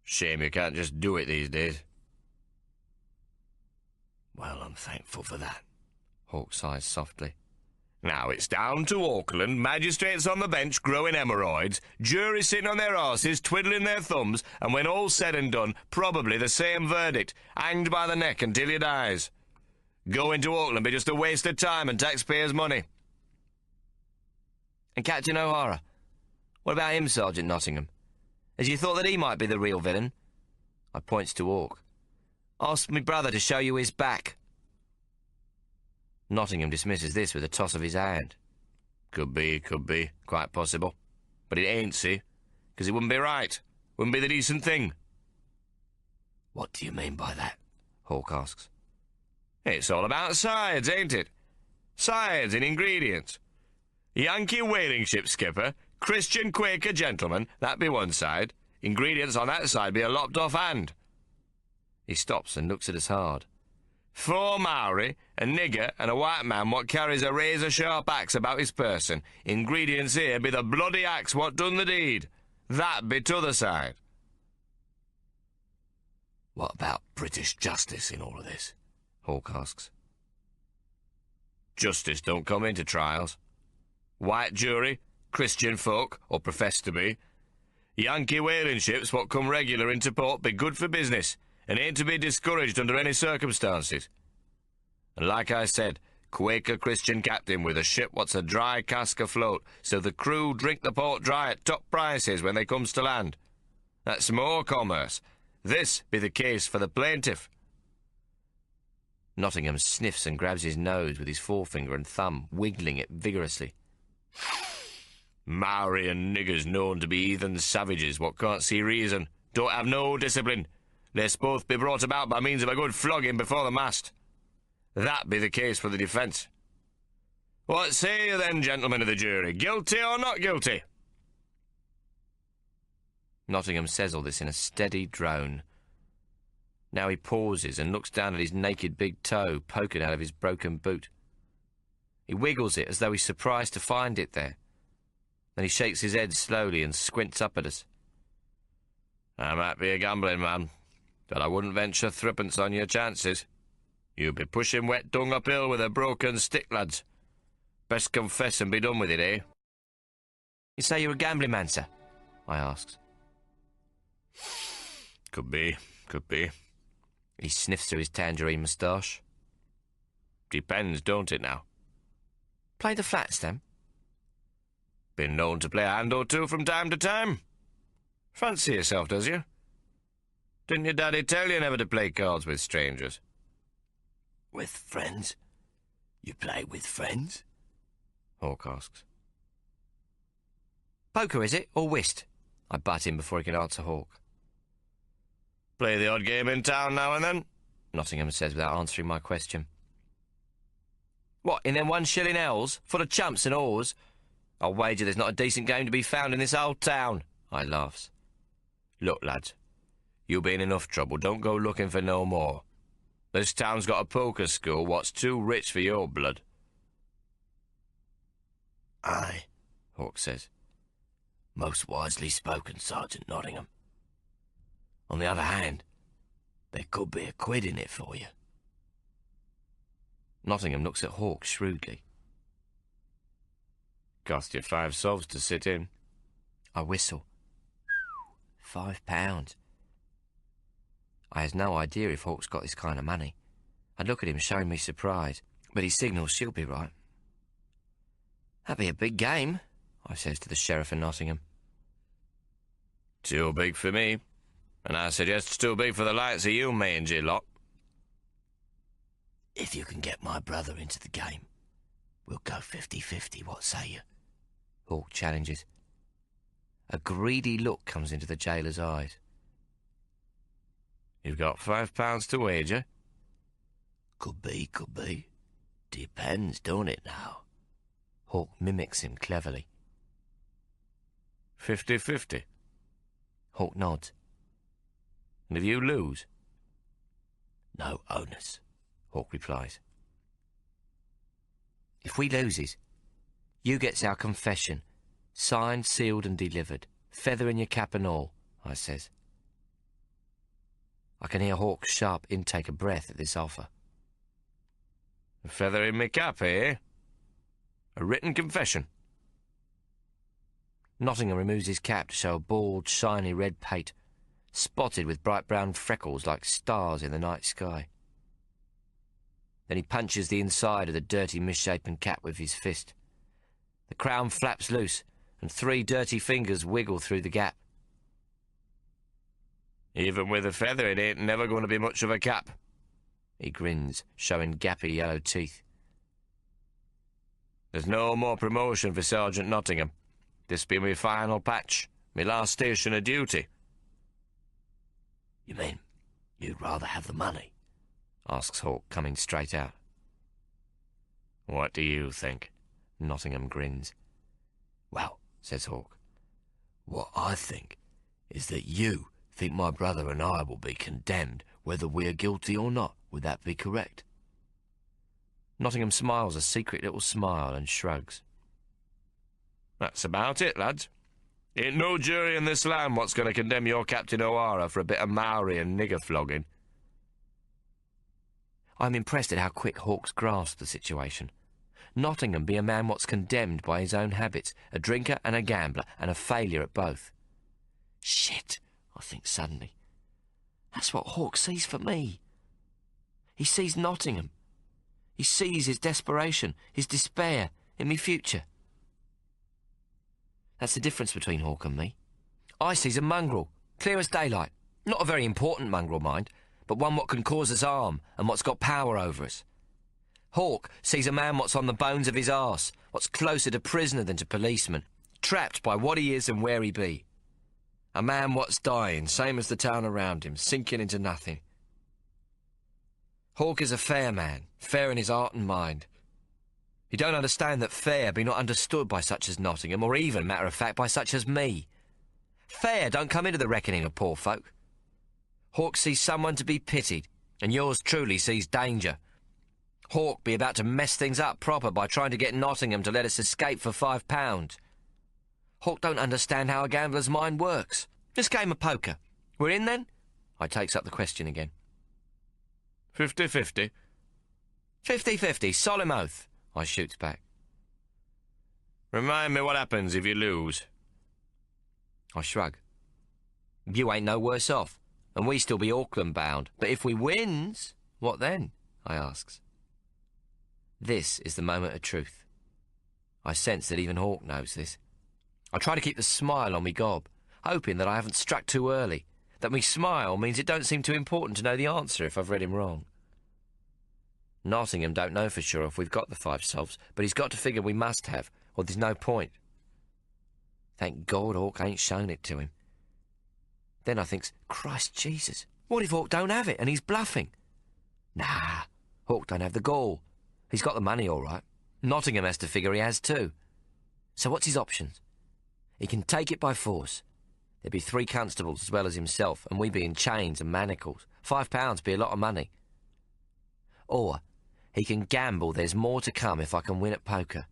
Shame you can't just do it these days." "Well, I'm thankful for that." Hawk sighs softly. "Now it's down to Auckland, magistrates on the bench growing hemorrhoids, juries sitting on their arses twiddling their thumbs, and when all's said and done, probably the same verdict, hanged by the neck until you dies. Going to Auckland be just a waste of time and taxpayers' money." "And Captain O'Hara? What about him, Sergeant Nottingham? As you thought that he might be the real villain?" I points to Hawk. "Ask me brother to show you his back." Nottingham dismisses this with a toss of his hand. Could be, quite possible. But it ain't, see? Because it wouldn't be right. Wouldn't be the decent thing." "What do you mean by that?" Hawk asks. "It's all about sides, ain't it? Sides and ingredients. Yankee whaling ship skipper, Christian Quaker gentleman, that be one side. Ingredients on that side be a lopped off hand." He stops and looks at us hard. 4 Maori, a nigger, and a white man what carries a razor-sharp axe about his person. Ingredients here be the bloody axe what done the deed. That be t'other side." "What about British justice in all of this?" Hawk asks. "Justice don't come into trials. White jury, Christian folk, or profess to be. Yankee whaling ships what come regular into port be good for business, and ain't to be discouraged under any circumstances. And like I said, Quaker Christian captain with a ship what's a dry cask afloat, so the crew drink the port dry at top prices when they comes to land. That's more commerce. This be the case for the plaintiff." Nottingham sniffs and grabs his nose with his forefinger and thumb, wiggling it vigorously. "Maori and niggers known to be heathen savages what can't see reason, Don't have no discipline, lest both be brought about by means of a good flogging before the mast. That be the case for the defence. What say you then, gentlemen of the jury? Guilty or not guilty? Nottingham says all this in a steady drone. Now he pauses and looks down at his naked big toe poking out of his broken boot. He wiggles it as though he's surprised to find it there. Then he shakes his head slowly and squints up at us. I might be a gambling man, but I wouldn't venture threepence on your chances. You'd be pushing wet dung uphill with a broken stick, lads. Best confess and be done with it, eh? You say you're a gambling man, sir? I asks. Could be. He sniffs through his tangerine moustache. Depends, don't it now? Play the flats, then? Been known to play a hand or two from time to time. Fancy yourself, does you? Didn't your daddy tell you never to play cards with strangers? With friends? You play with friends? Hawk asks. Poker, is it, or whist? I butt in before he could answer Hawk. Play the odd game in town now and then, Nottingham says without answering my question. What, in them 1 shilling L's, full of chumps and oars? I'll wager there's not a decent game to be found in this old town, I laughs. Look, lads, you'll be in enough trouble. Don't go looking for no more. This town's got a poker school what's too rich for your blood. Aye, Hawk says. most wisely spoken, Sergeant Nottingham. On the other hand, there could be a quid in it for you. Nottingham looks at Hawk shrewdly. Cost you 5 sovs to sit in. I whistle. £5. I has no idea if Hawk's got this kind of money. I look at him showing me surprise, but he signals she'll be right. That'd be a big game, I says to the Sheriff of Nottingham. Too big for me, and I suggest it's too big for the likes of you mangy lot. If you can get my brother into the game, we'll go 50-50, what say you? Hawk challenges. A greedy look comes into the jailer's eyes. You've got £5 to wager? Could be. Depends, don't it now? Hawk mimics him cleverly. 50-50. Hawk nods. And if you lose? No onus, Hawk replies. If we loses, you gets our confession, signed, sealed and delivered, feather in your cap and all, I says. I can hear Hawk's sharp intake of breath at this offer. A feather in me cap, eh? A written confession. Nottingham removes his cap to show a bald, shiny red pate, spotted with bright brown freckles like stars in the night sky. Then he punches the inside of the dirty, misshapen cap with his fist. The crown flaps loose, and 3 dirty fingers wiggle through the gap. Even with a feather, it ain't never going to be much of a cap. He grins, showing gappy yellow teeth. There's no more promotion for Sergeant Nottingham. This be my final patch, my last station of duty. You mean you'd rather have the money? Asks Hawk, coming straight out. What do you think? Nottingham grins. Well, says Hawk, what I think is that you think my brother and I will be condemned whether we are guilty or not. Would that be correct? Nottingham smiles a secret little smile and shrugs. That's about it, lads. Ain't no jury in this land what's going to condemn your Captain O'Hara for a bit of Maori and nigger flogging. I'm impressed at how quick Hawk's grasped the situation. Nottingham be a man what's condemned by his own habits, a drinker and a gambler, and a failure at both. Shit, I think suddenly. That's what Hawk sees for me. He sees Nottingham. He sees his desperation, his despair, in me future. That's the difference between Hawk and me. I sees a mongrel, clear as daylight. Not a very important mongrel, mind, but one what can cause us harm and what's got power over us. Hawk sees a man what's on the bones of his arse, what's closer to prisoner than to policeman, trapped by what he is and where he be. A man what's dying, same as the town around him, sinking into nothing. Hawk is a fair man, fair in his heart and mind. He don't understand that fair be not understood by such as Nottingham, or even, matter of fact, by such as me. Fair don't come into the reckoning of poor folk. Hawk sees someone to be pitied, and yours truly sees danger. Hawk be about to mess things up proper by trying to get Nottingham to let us escape for £5. Hawk don't understand how a gambler's mind works. This game of poker. We're in, then? I takes up the question again. 50-50. 50-50, solemn oath, I shoots back. Remind me what happens if you lose. I shrug. You ain't no worse off, and we still be Auckland bound. But if we wins, what then? I asks. This is the moment of truth. I sense that even Hawk knows this. I try to keep the smile on me gob, hoping that I haven't struck too early, that me smile means it don't seem too important to know the answer if I've read him wrong. Nottingham don't know for sure if we've got the 5 sols, but he's got to figure we must have, or there's no point. Thank God Hawk ain't shown it to him. Then I thinks, Christ Jesus, what if Hawk don't have it and he's bluffing? Nah, Hawk don't have the gall. He's got the money all right. Nottingham has to figure he has too. So what's his options? He can take it by force. There'd be 3 constables as well as himself, and we be in chains and manacles. £5 be a lot of money. Or he can gamble there's more to come if I can win at poker.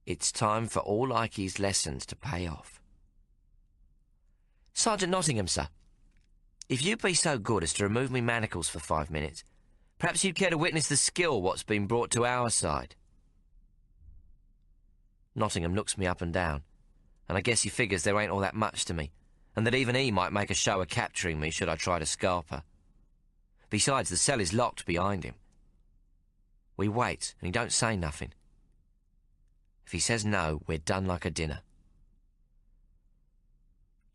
It's time for all Ikey's lessons to pay off. Sergeant Nottingham, sir. If you be so good as to remove me manacles for 5 minutes, perhaps you'd care to witness the skill what's been brought to our side. Nottingham looks me up and down, and I guess he figures there ain't all that much to me, and that even he might make a show of capturing me should I try to scarp her. Besides, the cell is locked behind him. We wait, and he don't say nothing. If he says no, we're done like a dinner.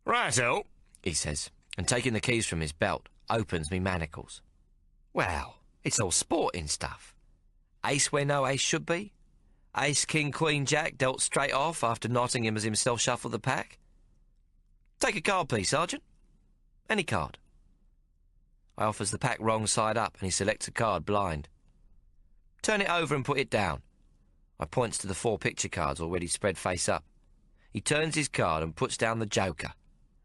Righto, he says, and taking the keys from his belt, opens me manacles. Well, it's all sporting stuff. Ace where no ace should be. Ace, king, queen, jack dealt straight off after Nottingham has himself shuffled the pack. Take a card, please, Sergeant. Any card. I offers the pack wrong side up, and he selects a card blind. Turn it over and put it down. I points to the 4 picture cards already spread face up. He turns his card and puts down the joker.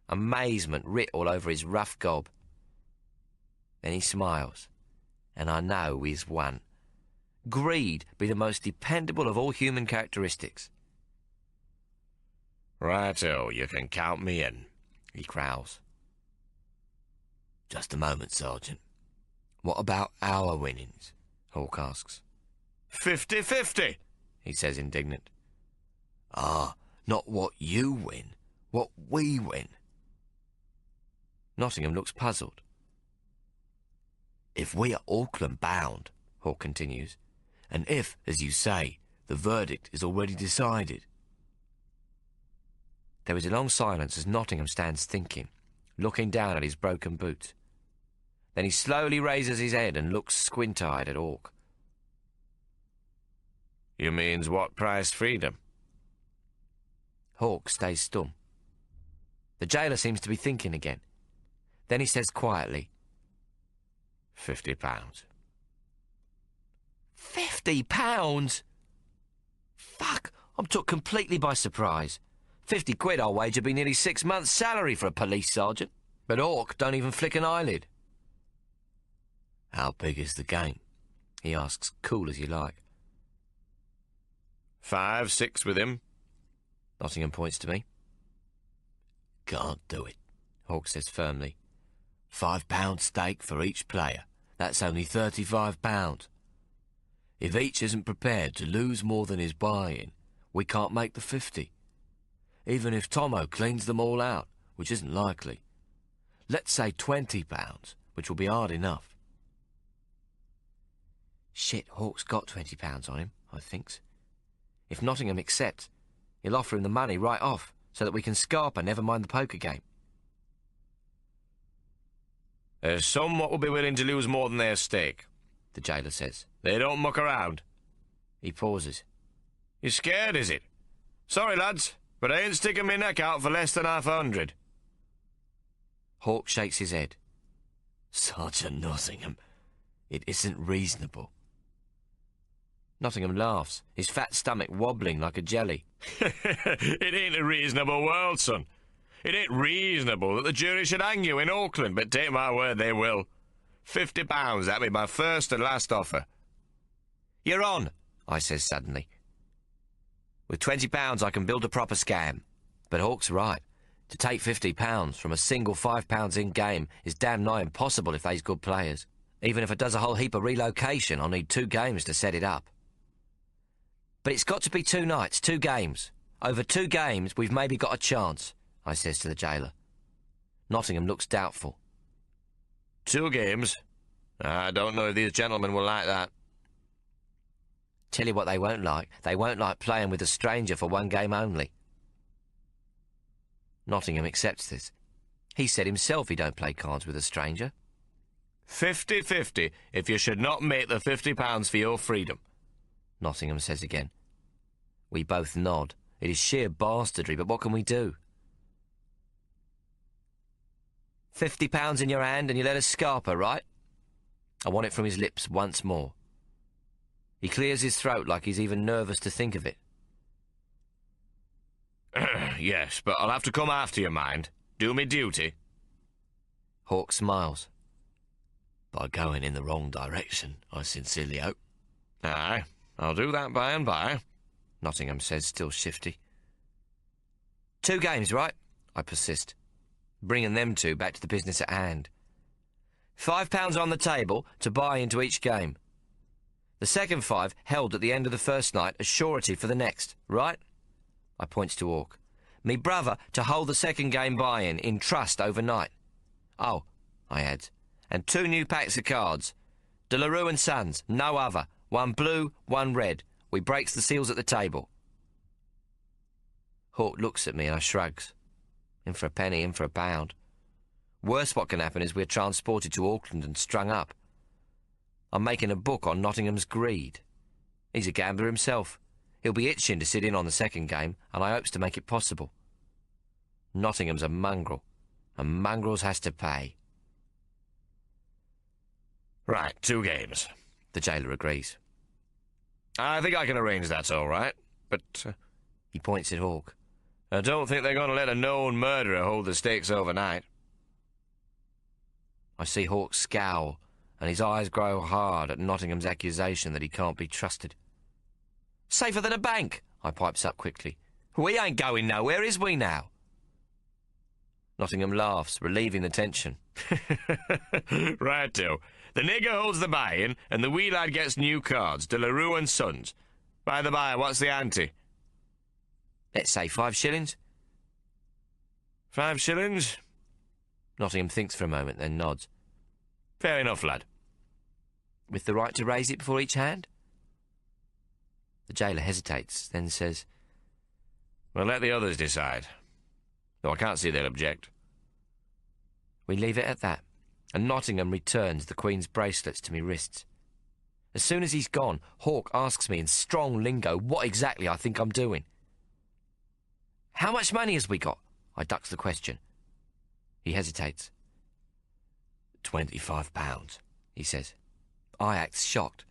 Amazement writ all over his rough gob. Then he smiles, and I know he's won. Greed be the most dependable of all human characteristics. Righto, you can count me in, he growls. Just a moment, Sergeant. What about our winnings? Hawk asks. 50-50, he says indignant. Ah, not what you win, what we win. Nottingham looks puzzled. If we are Auckland bound, Hawk continues, and if, as you say, the verdict is already decided. There is a long silence as Nottingham stands thinking, looking down at his broken boot. Then he slowly raises his head and looks squint-eyed at Hawk. You means what price freedom? Hawk stays stum. The jailer seems to be thinking again. Then he says quietly, £50. £50? Fuck, I'm took completely by surprise. 50 quid I'll wager be nearly 6 months' salary for a police sergeant. But Hawk don't even flick an eyelid. How big is the game? He asks, cool as you like. 5, 6 with him. Nottingham points to me. Can't do it, Hawk says firmly. £5 stake for each player. That's only £35. If each isn't prepared to lose more than his buy-in, we can't make the 50. Even if Tommo cleans them all out, which isn't likely. Let's say £20, which will be hard enough. Shit, Hawk's got £20 on him, I thinks. If Nottingham accepts, he'll offer him the money right off, so that we can scarp her, never mind the poker game. There's some what will be willing to lose more than their stake, the jailer says. They don't muck around. He pauses. You scared, is it? Sorry, lads, but I ain't sticking my neck out for less than 500. Hawk shakes his head. Sergeant Nottingham, it isn't reasonable. Nottingham laughs, his fat stomach wobbling like a jelly. It ain't a reasonable world, son. It ain't reasonable that the jury should hang you in Auckland, but take my word, they will. £50, that'll be my first and last offer. You're on, I says suddenly. With £20 I can build a proper scam. But Hawk's right. To take £50 from a single £5 in game is damn nigh impossible if they's good players. Even if it does a whole heap of relocation, I'll need 2 games to set it up. But it's got to be 2 nights, 2 games. Over 2 games, we've maybe got a chance, I says to the jailer. Nottingham looks doubtful. 2 games? I don't know if these gentlemen will like that. Tell you what they won't like. They won't like playing with a stranger for 1 game only. Nottingham accepts this. He said himself he don't play cards with a stranger. 50-50 if you should not make the £50 for your freedom, Nottingham says again. We both nod. It is sheer bastardry, but what can we do? £50 in your hand and you let us scarper, right? I want it from his lips once more. He clears his throat like he's even nervous to think of it. Yes, but I'll have to come after you, mind. Do me duty. Hawk smiles. By going in the wrong direction, I sincerely hope. Aye, I'll do that by and by, Nottingham says, still shifty. 2 games, right? I persist, bringing them 2 back to the business at hand. £5 on the table to buy into each game. The second 5 held at the end of the first night as surety for the next, right? I points to Hawk. Me brother to hold the second game buy-in in trust overnight. Oh, I adds, and 2 new packs of cards. De La Rue and Sons, no other. 1 blue, 1 red. We breaks the seals at the table. Hawk looks at me and I shrugs. In for a penny, in for a pound. Worst what can happen is we're transported to Auckland and strung up. I'm making a book on Nottingham's greed. He's a gambler himself. He'll be itching to sit in on the second game, and I hopes to make it possible. Nottingham's a mongrel, and mongrels has to pay. Right, 2 games, The jailer agrees. I think I can arrange that all right, but... He points at Hawk. I don't think they're going to let a known murderer hold the stakes overnight. I see Hawk scowl, and his eyes grow hard at Nottingham's accusation that he can't be trusted. Safer than a bank, I pipes up quickly. We ain't going nowhere, is we now? Nottingham laughs, relieving the tension. Righto. The nigger holds the buy-in, and the wee lad gets new cards, De La Rue and Sons. By the by, what's the ante? Let's say 5 shillings. 5 shillings? Nottingham thinks for a moment, then nods. Fair enough, lad. With the right to raise it before each hand? The jailer hesitates, then says, Well, let the others decide. Though I can't see they'll object. We leave it at that, and Nottingham returns the Queen's bracelets to me wrists. As soon as he's gone, Hawk asks me in strong lingo what exactly I think I'm doing. How much money has we got? I ducks the question. He hesitates. £25, he says. I act shocked.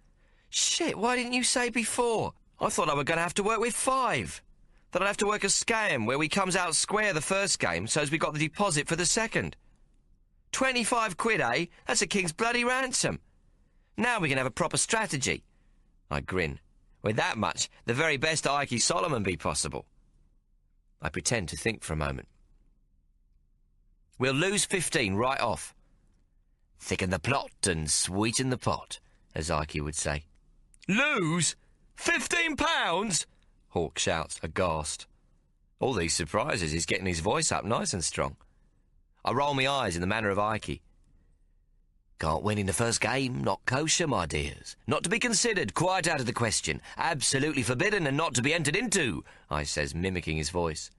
Shit, why didn't you say before? I thought I were going to have to work with 5. That I'd have to work a scam where we comes out square the first game so's we got the deposit for the second. 25 quid, eh? That's a king's bloody ransom. Now we can have a proper strategy. I grin. With that much, the very best Ike Solomon be possible. I pretend to think for a moment. We'll lose 15 right off. Thicken the plot and sweeten the pot, as Ike would say. Lose? £15? Hawk shouts, aghast. All these surprises, he's getting his voice up nice and strong. I roll my eyes in the manner of Ike. Can't win in the first game, not kosher, my dears. Not to be considered, quite out of the question. Absolutely forbidden and not to be entered into, I says, mimicking his voice.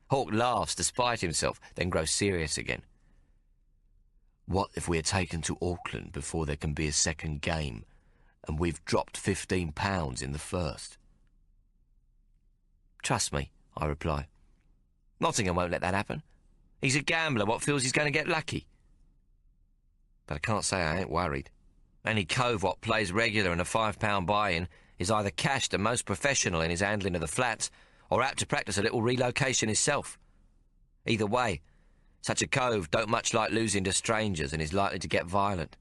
Hawk laughs despite himself, then grows serious again. What if we're taken to Auckland before there can be a second game, and we've dropped £15 in the first? Trust me, I reply. Nottingham won't let that happen. He's a gambler what feels he's going to get lucky. But I can't say I ain't worried. Any cove what plays regular in a £5 buy-in is either cashed and most professional in his handling of the flats, or apt to practice a little relocation himself. Either way, such a cove don't much like losing to strangers and is likely to get violent.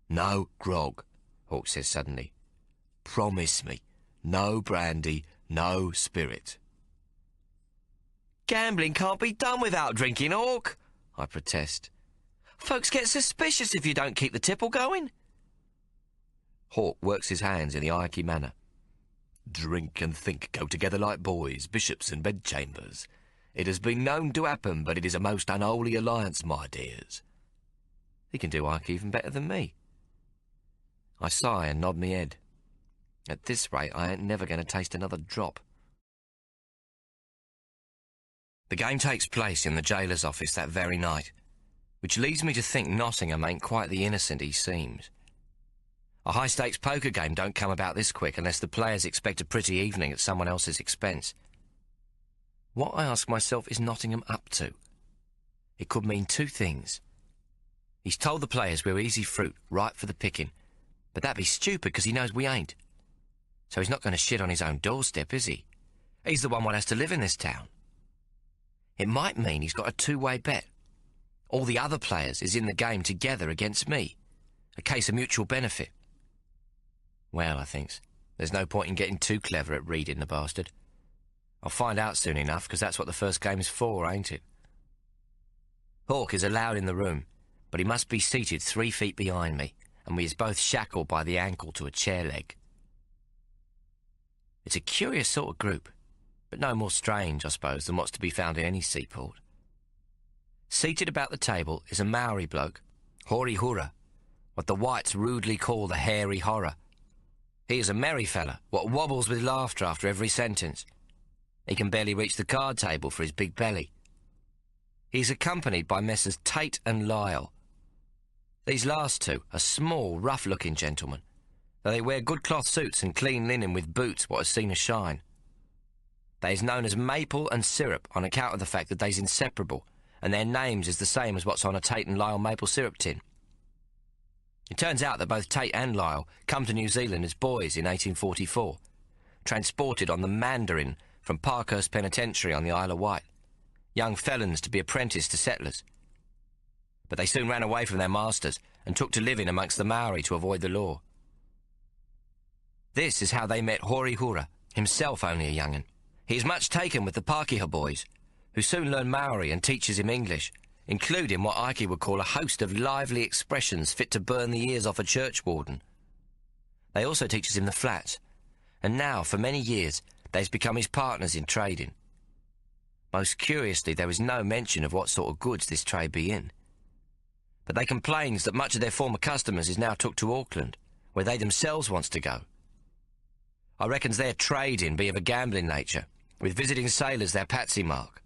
No grog, Hawk says suddenly. Promise me, no brandy, no spirit. Gambling can't be done without drinking, Hawk, I protest. Folks get suspicious if you don't keep the tipple going. Hawk works his hands in the Ike manner. Drink and think go together like boys, bishops and bedchambers. It has been known to happen, but it is a most unholy alliance, my dears. He can do Ike even better than me. I sigh and nod me head. At this rate, I ain't never going to taste another drop. The game takes place in the jailer's office that very night, which leads me to think Nottingham ain't quite the innocent he seems. A high-stakes poker game don't come about this quick unless the players expect a pretty evening at someone else's expense. What, I ask myself, is Nottingham up to? It could mean two things. He's told the players we're easy fruit, ripe for the picking, but that'd be stupid because he knows we ain't. So he's not going to shit on his own doorstep, is he? He's the one what has to live in this town. It might mean he's got a two-way bet. All the other players is in the game together against me. A case of mutual benefit. Well, I thinks, there's no point in getting too clever at reading the bastard. I'll find out soon enough, because that's what the first game's for, ain't it? Hawk is allowed in the room, but he must be seated 3 feet behind me, and we is both shackled by the ankle to a chair leg. It's a curious sort of group, but no more strange, I suppose, than what's to be found in any seaport. Seated about the table is a Maori bloke, Hori Hura, what the whites rudely call the hairy horror. He is a merry fella, what wobbles with laughter after every sentence. He can barely reach the card table for his big belly. He is accompanied by Messrs. Tate and Lyle. These last two are small, rough-looking gentlemen, though they wear good cloth suits and clean linen with boots what has seen a shine. They is known as Maple and Syrup on account of the fact that they's inseparable, and their names is the same as what's on a Tate and Lyle maple syrup tin. It turns out that both Tate and Lyle come to New Zealand as boys in 1844, transported on the Mandarin from Parkhurst Penitentiary on the Isle of Wight, young felons to be apprenticed to settlers. But they soon ran away from their masters and took to living amongst the Maori to avoid the law. This is how they met Hori Hura, himself only a young'un. He is much taken with the Pākehā boys, who soon learn Maori and teaches him English, including what Ike would call a host of lively expressions fit to burn the ears off a churchwarden. They also teaches him the flats, and now, for many years, they's become his partners in trading. Most curiously, there is no mention of what sort of goods this trade be in. But they complains that much of their former customers is now took to Auckland, where they themselves wants to go. I reckons their trading be of a gambling nature, with visiting sailors their patsy mark.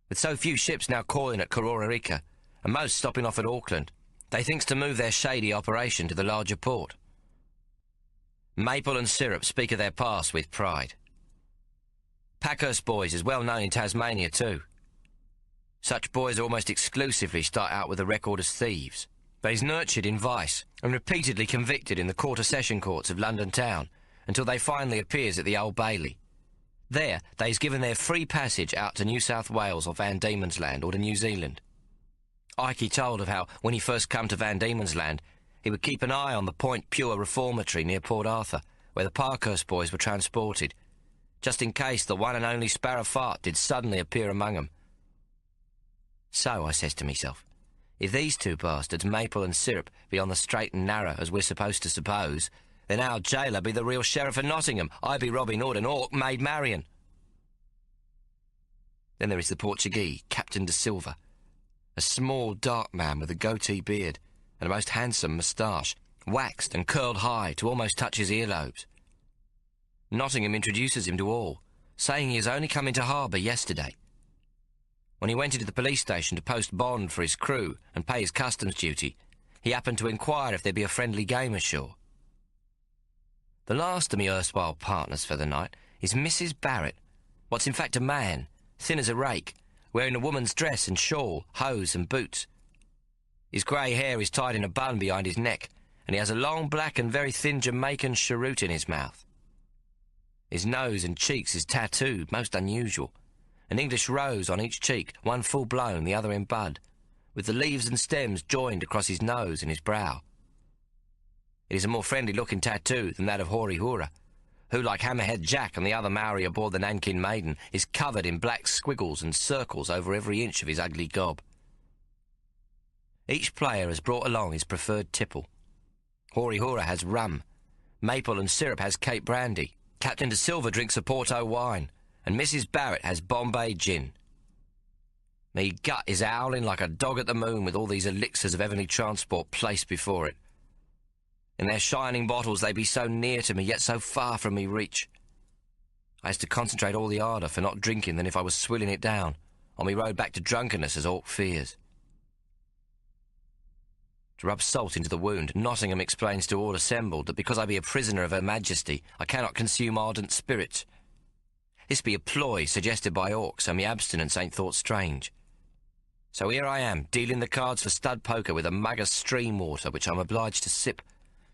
With so few ships now calling at Kororareka, and most stopping off at Auckland, they thinks to move their shady operation to the larger port. Maple and Syrup speak of their past with pride. Packhurst boys is well known in Tasmania too. Such boys almost exclusively start out with a record as thieves. They's nurtured in vice and repeatedly convicted in the Quarter Session Courts of London town until they finally appears at the Old Bailey. There, they's given their free passage out to New South Wales or Van Diemen's Land or to New Zealand. Ike told of how, when he first come to Van Diemen's Land, he would keep an eye on the Point Pure Reformatory near Port Arthur, where the Parkhurst boys were transported, just in case the one and only Sparrow Fart did suddenly appear among 'em. So, I says to myself, if these two bastards, Maple and Syrup, be on the straight and narrow as we're supposed to suppose, then our jailer be the real Sheriff of Nottingham. I be Robin Hood and Hawk Maid Marian. Then there is the Portuguese, Captain de Silva, a small, dark man with a goatee beard and a most handsome moustache, waxed and curled high to almost touch his earlobes. Nottingham introduces him to all, saying he has only come into harbour yesterday. When he went into the police station to post bond for his crew and pay his customs duty, he happened to inquire if there be a friendly game ashore. The last of me erstwhile partners for the night is Mrs. Barrett, what's in fact a man, thin as a rake, wearing a woman's dress and shawl, hose and boots. His grey hair is tied in a bun behind his neck, and he has a long black and very thin Jamaican cheroot in his mouth. His nose and cheeks is tattooed, most unusual. An English rose on each cheek, one full blown, the other in bud, with the leaves and stems joined across his nose and his brow. It is a more friendly-looking tattoo than that of Hoary Hura, who, like Hammerhead Jack and the other Maori aboard the Nankin Maiden, is covered in black squiggles and circles over every inch of his ugly gob. Each player has brought along his preferred tipple. Hoary Hura has rum, Maple and Syrup has Cape Brandy, Captain De Silva drinks a Porto wine, and Mrs. Barrett has Bombay gin. Me gut is howling like a dog at the moon with all these elixirs of heavenly transport placed before it. In their shining bottles they be so near to me, yet so far from me reach. I has to concentrate all the harder for not drinking than if I was swilling it down, on me road back to drunkenness as Hawk fears. To rub salt into the wound, Nottingham explains to all assembled that because I be a prisoner of Her Majesty, I cannot consume ardent spirits. This be a ploy suggested by Hawk, so me abstinence ain't thought strange. So here I am, dealing the cards for stud poker with a mug of stream water, which I'm obliged to sip,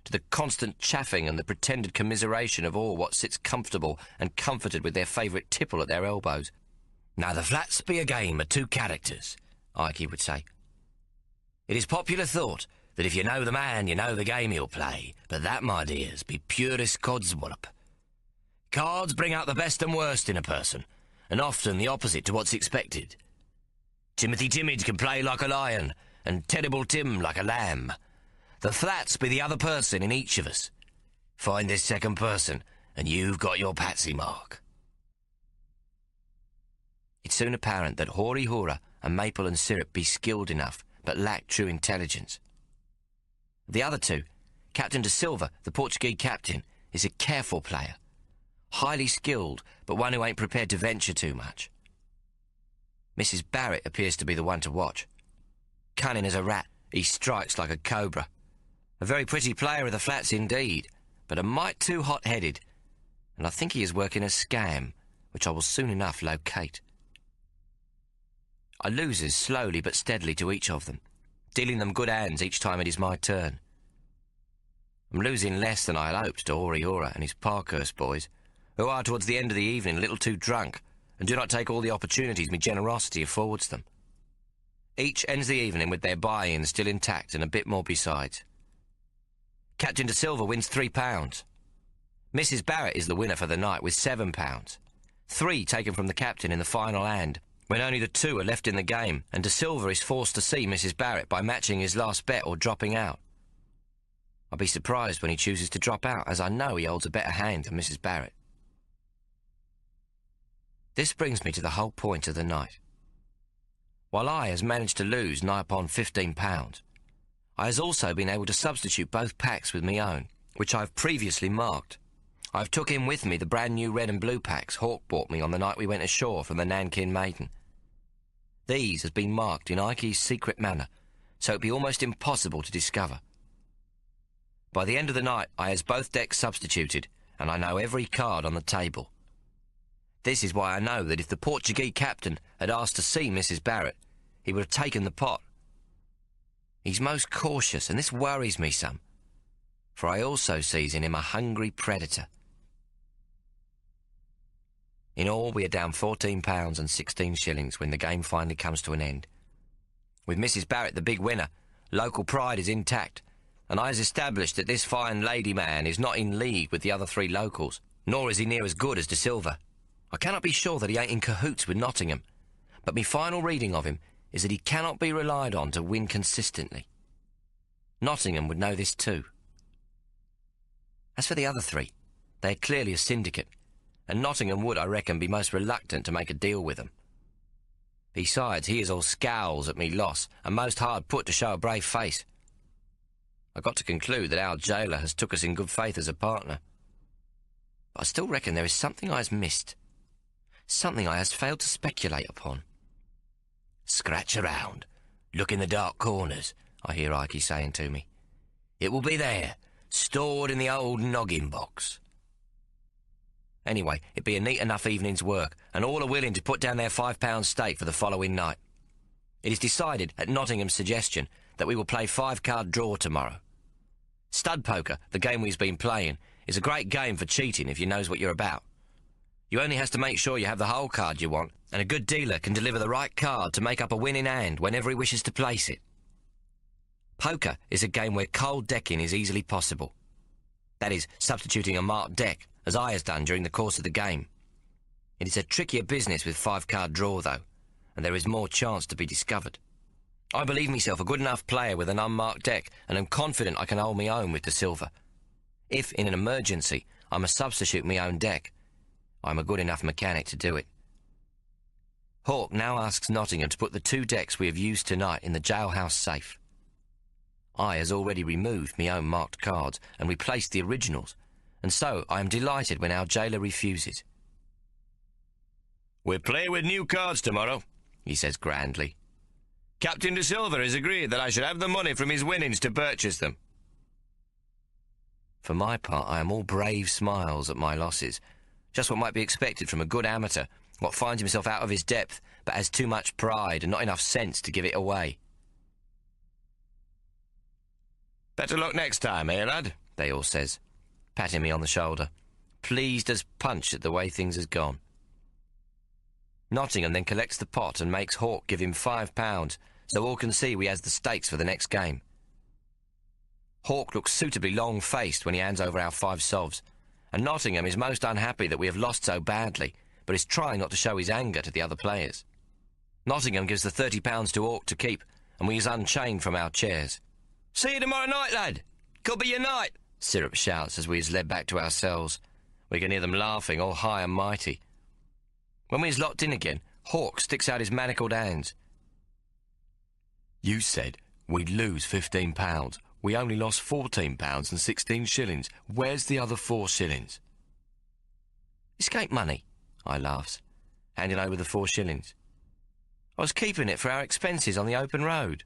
to the constant chaffing and the pretended commiseration of all what sits comfortable and comforted with their favourite tipple at their elbows. Now the flats be a game of two characters, Ikey would say. It is popular thought that if you know the man, you know the game he'll play, but that, my dears, be purest codswallop. Cards bring out the best and worst in a person, and often the opposite to what's expected. Timothy Timid can play like a lion, and Terrible Tim like a lamb. The flats be the other person in each of us. Find this second person, and you've got your patsy mark. It's soon apparent that Hoary Hura and Maple and Syrup be skilled enough, but lack true intelligence. The other two, Captain De Silva, the Portuguese captain, is a careful player, highly skilled, but one who ain't prepared to venture too much. Mrs. Barrett appears to be the one to watch. Cunning as a rat, he strikes like a cobra. A very pretty player of the flats indeed, but a mite too hot-headed, and I think he is working a scam, which I will soon enough locate. I loses slowly but steadily to each of them, dealing them good hands each time it is my turn. I'm losing less than I had hoped to Hoary Hura and his Parkhurst boys, who are towards the end of the evening a little too drunk, and do not take all the opportunities my generosity affords them. Each ends the evening with their buy-in still intact and a bit more besides. Captain De Silva wins £3. Mrs. Barrett is the winner for the night with £7. 3 taken from the captain in the final hand, when only the 2 are left in the game, and De Silva is forced to see Mrs. Barrett by matching his last bet or dropping out. I'll be surprised when he chooses to drop out, as I know he holds a better hand than Mrs. Barrett. This brings me to the whole point of the night. While I has managed to lose nigh upon £15, I has also been able to substitute both packs with me own, which I have previously marked. I have took in with me the brand new red and blue packs Hawk bought me on the night we went ashore from the Nankin Maiden. These has been marked in Ikey's secret manner, so it be almost impossible to discover. By the end of the night I has both decks substituted, and I know every card on the table. This is why I know that if the Portuguese captain had asked to see Mrs. Barrett, he would have taken the pot. He's most cautious, and this worries me some, for I also sees in him a hungry predator. In all, we are down £14 and 16 shillings when the game finally comes to an end. With Mrs. Barrett the big winner, local pride is intact, and I has established that this fine lady man is not in league with the other 3 locals, nor is he near as good as De Silva. I cannot be sure that he ain't in cahoots with Nottingham, but my final reading of him is that he cannot be relied on to win consistently. Nottingham would know this too. As for the other 3, they are clearly a syndicate, and Nottingham would, I reckon, be most reluctant to make a deal with them. Besides, he is all scowls at me loss, and most hard put to show a brave face. I got to conclude that our jailer has took us in good faith as a partner. But I still reckon there is something I has missed, something I has failed to speculate upon. Scratch around, look in the dark corners, I hear Ikey saying to me. It will be there, stored in the old noggin box. Anyway, it'd be a neat enough evening's work, and all are willing to put down their £5 stake for the following night. It is decided, at Nottingham's suggestion, that we will play 5-card draw tomorrow. Stud poker, the game we've been playing, is a great game for cheating if you knows what you're about. You only has to make sure you have the whole card you want, and a good dealer can deliver the right card to make up a winning hand whenever he wishes to place it. Poker is a game where cold decking is easily possible. That is, substituting a marked deck, as I has done during the course of the game. It is a trickier business with 5-card draw, though, and there is more chance to be discovered. I believe myself a good enough player with an unmarked deck, and am confident I can hold my own with the silver. If, in an emergency, I must substitute my own deck, I'm a good enough mechanic to do it. Hawk now asks Nottingham to put the 2 decks we have used tonight in the jailhouse safe. I has already removed my own marked cards and replaced the originals, and so I am delighted when our jailer refuses. "We'll play with new cards tomorrow," he says grandly. "Captain De Silva has agreed that I should have the money from his winnings to purchase them." For my part, I am all brave smiles at my losses, just what might be expected from a good amateur, what finds himself out of his depth, but has too much pride and not enough sense to give it away. "Better luck next time, eh, lad?" they all says, patting me on the shoulder, pleased as punch at the way things has gone. Nottingham then collects the pot and makes Hawk give him £5, so all can see we has the stakes for the next game. Hawk looks suitably long-faced when he hands over our 5 sovs, and Nottingham is most unhappy that we have lost so badly, but is trying not to show his anger to the other players. Nottingham gives the £30 to Hawk to keep, and we is unchained from our chairs. "See you tomorrow night, lad. Could be your night," Syrup shouts as we is led back to our cells. We can hear them laughing, all high and mighty. When we is locked in again, Hawk sticks out his manacled hands. "You said we'd lose £15. We only lost £14 and 16 shillings. Where's the other 4 shillings? Escape money, I laughs, handing over the 4 shillings. I was keeping it for our expenses on the open road.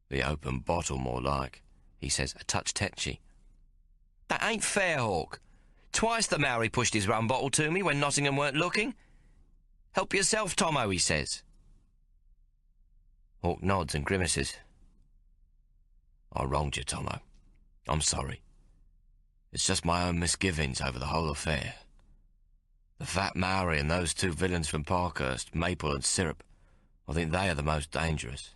The open bottle, more like, he says, a touch tetchy. That ain't fair, Hawk. Twice the Maori pushed his rum bottle to me when Nottingham weren't looking. Help yourself, Tommo, he says. Hawk nods and grimaces. I wronged you, Tommo. I'm sorry. It's just my own misgivings over the whole affair. The fat Maori and those 2 villains from Parkhurst, Maple and Syrup, I think they are the most dangerous.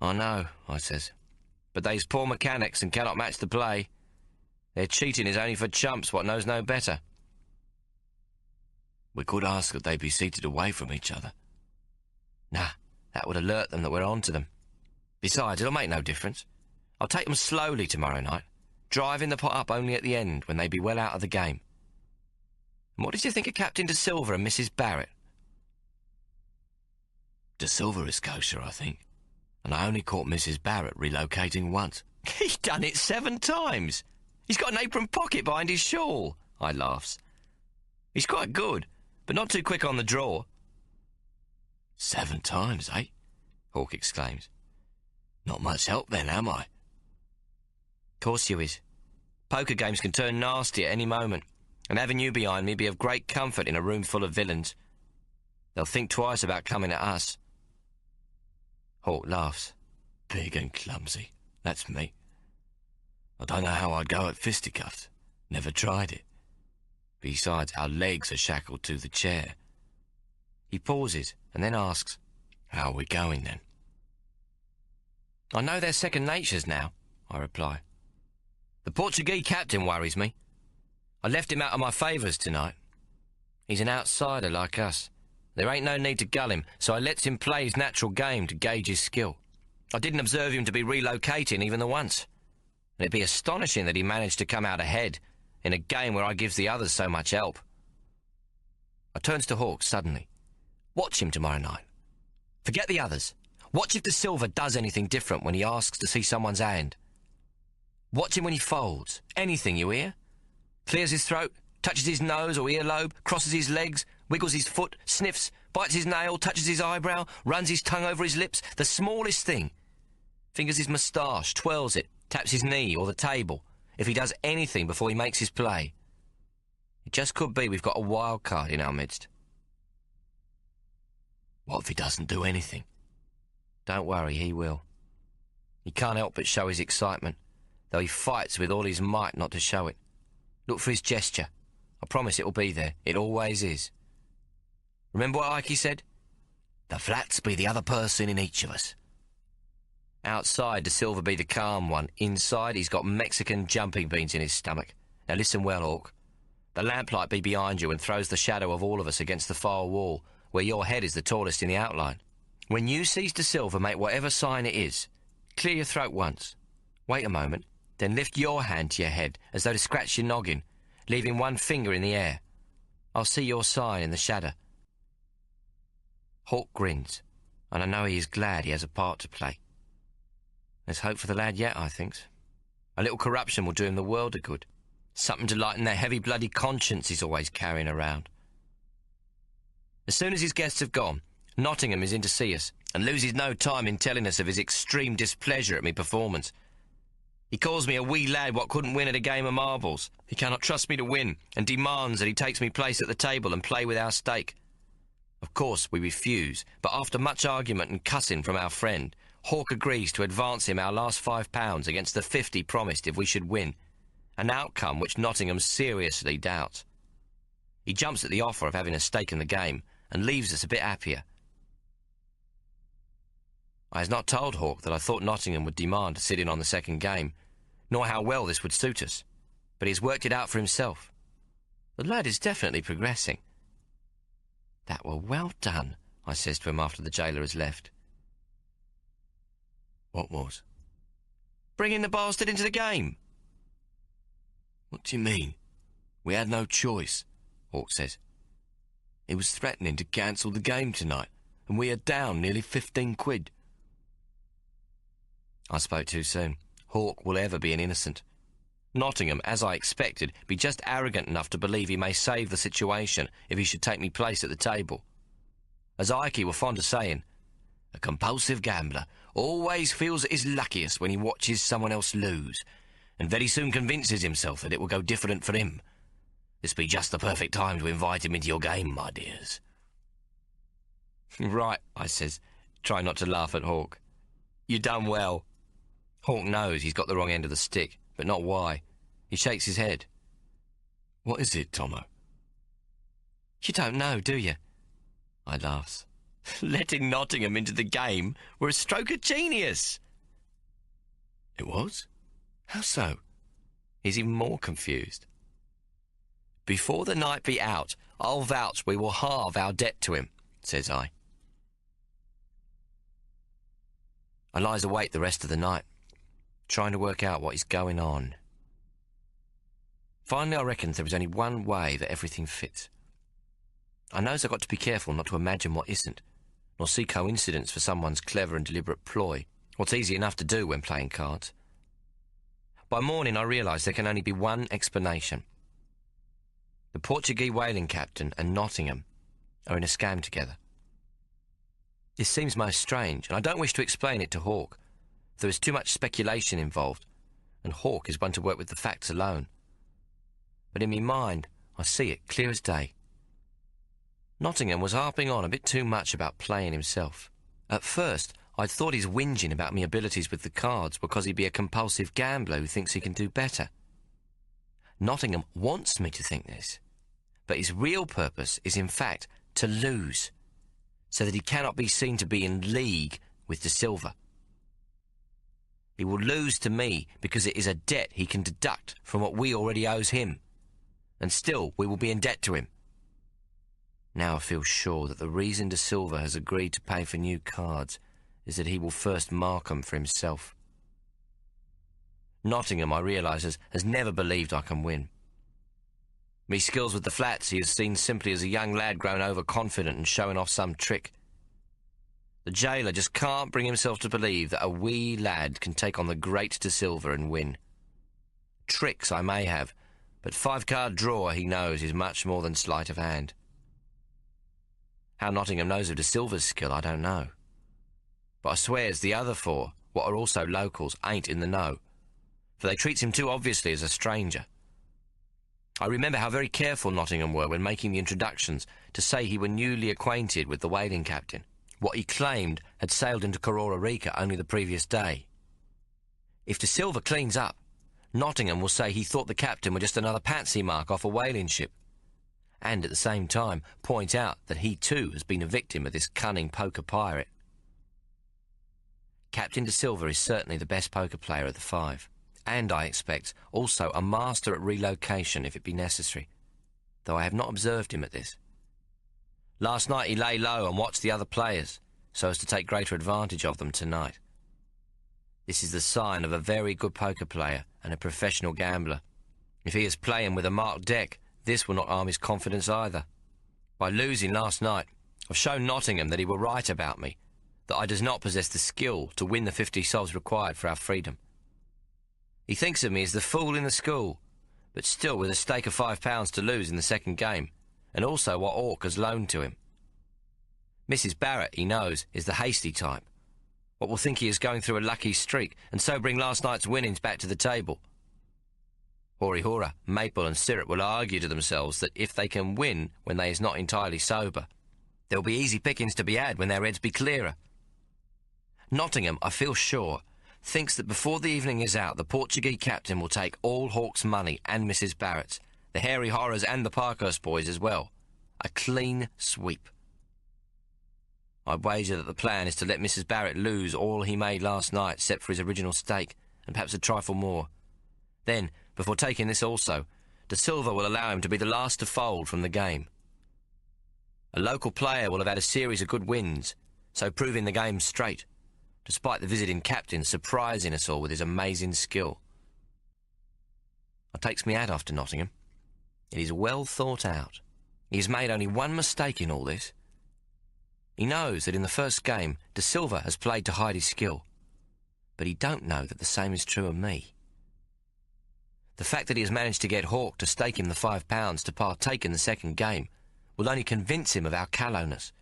I know, I says, but they's poor mechanics and cannot match the play. Their cheating is only for chumps what knows no better. We could ask that they be seated away from each other. Nah, that would alert them that we're on to them. Besides, it'll make no difference. I'll take them slowly tomorrow night, driving the pot up only at the end when they be well out of the game. And what did you think of Captain De Silva and Mrs. Barrett? De Silva is kosher, I think, and I only caught Mrs. Barrett relocating once. He's done it 7 times. He's got an apron pocket behind his shawl, I laughs. He's quite good, but not too quick on the draw. 7 times, eh? Hawk exclaims. Not much help then, am I? Course you is. Poker games can turn nasty at any moment, and having you behind me be of great comfort in a room full of villains. They'll think twice about coming at us. Hawk laughs. Big and clumsy. That's me. I don't know how I'd go at fisticuffs. Never tried it. Besides, our legs are shackled to the chair. He pauses and then asks, How are we going then? I know they're second natures now, I reply. The Portuguese captain worries me. I left him out of my favours tonight. He's an outsider like us. There ain't no need to gull him, so I lets him play his natural game to gauge his skill. I didn't observe him to be relocating even the once. And it'd be astonishing that he managed to come out ahead in a game where I gives the others so much help. I turns to Hawk suddenly. Watch him tomorrow night. Forget the others. Watch if De Silva does anything different when he asks to see someone's hand. Watch him when he folds. Anything, you hear? Clears his throat, touches his nose or earlobe, crosses his legs, wiggles his foot, sniffs, bites his nail, touches his eyebrow, runs his tongue over his lips, the smallest thing. Fingers his moustache, twirls it, taps his knee or the table. if he does anything before he makes his play. It just could be we've got a wild card in our midst. What if he doesn't do anything? Don't worry, he will. He can't help but show his excitement, though he fights with all his might not to show it. Look for his gesture. I promise it will be there. It always is. Remember what Ikey said? The flats be the other person in each of us. Outside, De Silva be the calm one. Inside, he's got Mexican jumping beans in his stomach. Now listen well, Hawk. The lamplight be behind you and throws the shadow of all of us against the far wall, where your head is the tallest in the outline. When you sees De Silva make whatever sign it is, clear your throat once. Wait a moment, then lift your hand to your head as though to scratch your noggin, leaving one finger in the air. I'll see your sign in the shadow. Hawk grins, and I know he is glad he has a part to play. There's hope for the lad yet, I thinks. A little corruption will do him the world of good. Something to lighten that heavy bloody conscience he's always carrying around. As soon as his guests have gone, Nottingham is in to see us, and loses no time in telling us of his extreme displeasure at me performance. He calls me a wee lad what couldn't win at a game of marbles. He cannot trust me to win, and demands that he takes me place at the table and play with our stake. Of course, we refuse, but after much argument and cussing from our friend, Hawk agrees to advance him our last £5 against the 50 promised if we should win, an outcome which Nottingham seriously doubts. He jumps at the offer of having a stake in the game and leaves us a bit happier. I has not told Hawk that I thought Nottingham would demand to sit in on the second game, nor how well this would suit us, but he has worked it out for himself. The lad is definitely progressing. That were well done, I says to him after the jailer has left. What was? Bringing the bastard into the game. What do you mean? We had no choice, Hawk says. He was threatening to cancel the game tonight, and we are down nearly 15 quid. I spoke too soon. Hawk will ever be an innocent. Nottingham, as I expected, be just arrogant enough to believe he may save the situation if he should take me place at the table. As Ikey were fond of saying, a compulsive gambler always feels at his luckiest when he watches someone else lose, and very soon convinces himself that it will go different for him. This be just the perfect time to invite him into your game, my dears. Right, I says, trying not to laugh at Hawk. You done well. Hawk knows he's got the wrong end of the stick, but not why. He shakes his head. What is it, Tommo? You don't know, do you? I laughs. Letting Nottingham into the game were a stroke of genius. It was? How so? He's even more confused. Before the night be out, I'll vouch we will halve our debt to him, says I. I lies awake the rest of the night, trying to work out what is going on. Finally, I reckons there is only one way that everything fits. I knows I've got to be careful not to imagine what isn't, nor see coincidence for someone's clever and deliberate ploy, what's easy enough to do when playing cards. By morning, I realise there can only be one explanation. The Portuguese whaling captain and Nottingham are in a scam together. This seems most strange, and I don't wish to explain it to Hawk. There is too much speculation involved, and Hawk is one to work with the facts alone. But in me mind, I see it clear as day. Nottingham was harping on a bit too much about playing himself. At first, I'd thought his whinging about me abilities with the cards because he'd be a compulsive gambler who thinks he can do better. Nottingham wants me to think this, but his real purpose is in fact to lose, so that he cannot be seen to be in league with De Silva. He will lose to me because it is a debt he can deduct from what we already owes him, and still we will be in debt to him. Now I feel sure that the reason De Silva has agreed to pay for new cards is that he will first mark them for himself. Nottingham, I realise, has never believed I can win. Me skills with the flats he has seen simply as a young lad grown overconfident and showing off some trick. The jailer just can't bring himself to believe that a wee lad can take on the great De Silva and win. Tricks I may have, but 5-card draw, he knows, is much more than sleight of hand. How Nottingham knows of De Silva's skill, I don't know. But I swears the other 4, what are also locals, ain't in the know. for they treats him too obviously as a stranger. I remember how very careful Nottingham were when making the introductions to say he were newly acquainted with the whaling captain, what he claimed had sailed into Corora Rica only the previous day. If De Silva cleans up, Nottingham will say he thought the captain were just another patsy mark off a whaling ship, and at the same time point out that he too has been a victim of this cunning poker pirate. Captain De Silva is certainly the best poker player of the five, and I expect also a master at relocation if it be necessary, though I have not observed him at this. Last night he lay low and watched the other players, so as to take greater advantage of them tonight. This is the sign of a very good poker player and a professional gambler. If he is playing with a marked deck, this will not harm his confidence either. By losing last night, I've shown Nottingham that he were right about me, that I does not possess the skill to win the 50 sols required for our freedom. He thinks of me as the fool in the school, but still with a stake of £5 to lose in the second game, and also what Hawk has loaned to him. Mrs. Barrett, he knows, is the hasty type, what will think he is going through a lucky streak, and so bring last night's winnings back to the table. Hoary Hora, Maple and Syrup will argue to themselves that if they can win when they is not entirely sober, there will be easy pickings to be had when their heads be clearer. Nottingham, I feel sure, thinks that before the evening is out, the Portuguese captain will take all Hawk's money and Mrs. Barrett's, the Hairy Horrors and the Parkhurst boys as well. A clean sweep. I'd wager that the plan is to let Mrs. Barrett lose all he made last night except for his original stake, and perhaps a trifle more. Then, before taking this also, De Silva will allow him to be the last to fold from the game. A local player will have had a series of good wins, so proving the game straight, despite the visiting captain surprising us all with his amazing skill. I takes me hat off to Nottingham. It is well thought out. He has made only one mistake in all this. He knows that in the first game, De Silva has played to hide his skill, but he don't know that the same is true of me. The fact that he has managed to get Hawk to stake him the £5 to partake in the second game will only convince him of our callowness.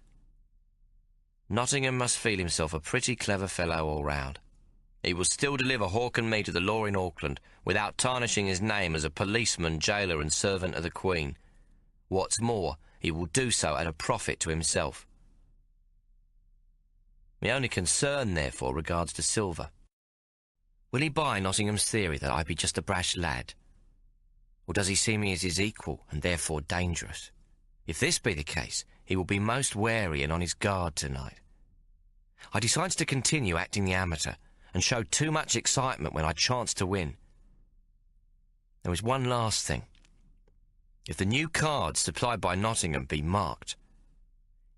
Nottingham must feel himself a pretty clever fellow all round. He will still deliver Hawk and me to the law in Auckland without tarnishing his name as a policeman, jailer and servant of the Queen. What's more, he will do so at a profit to himself. My only concern, therefore, regards De Silva. Will he buy Nottingham's theory that I be just a brash lad? Or does he see me as his equal and therefore dangerous? If this be the case, he will be most wary and on his guard tonight. I decided to continue acting the amateur and showed too much excitement when I chanced to win. There was one last thing. If the new cards supplied by Nottingham be marked,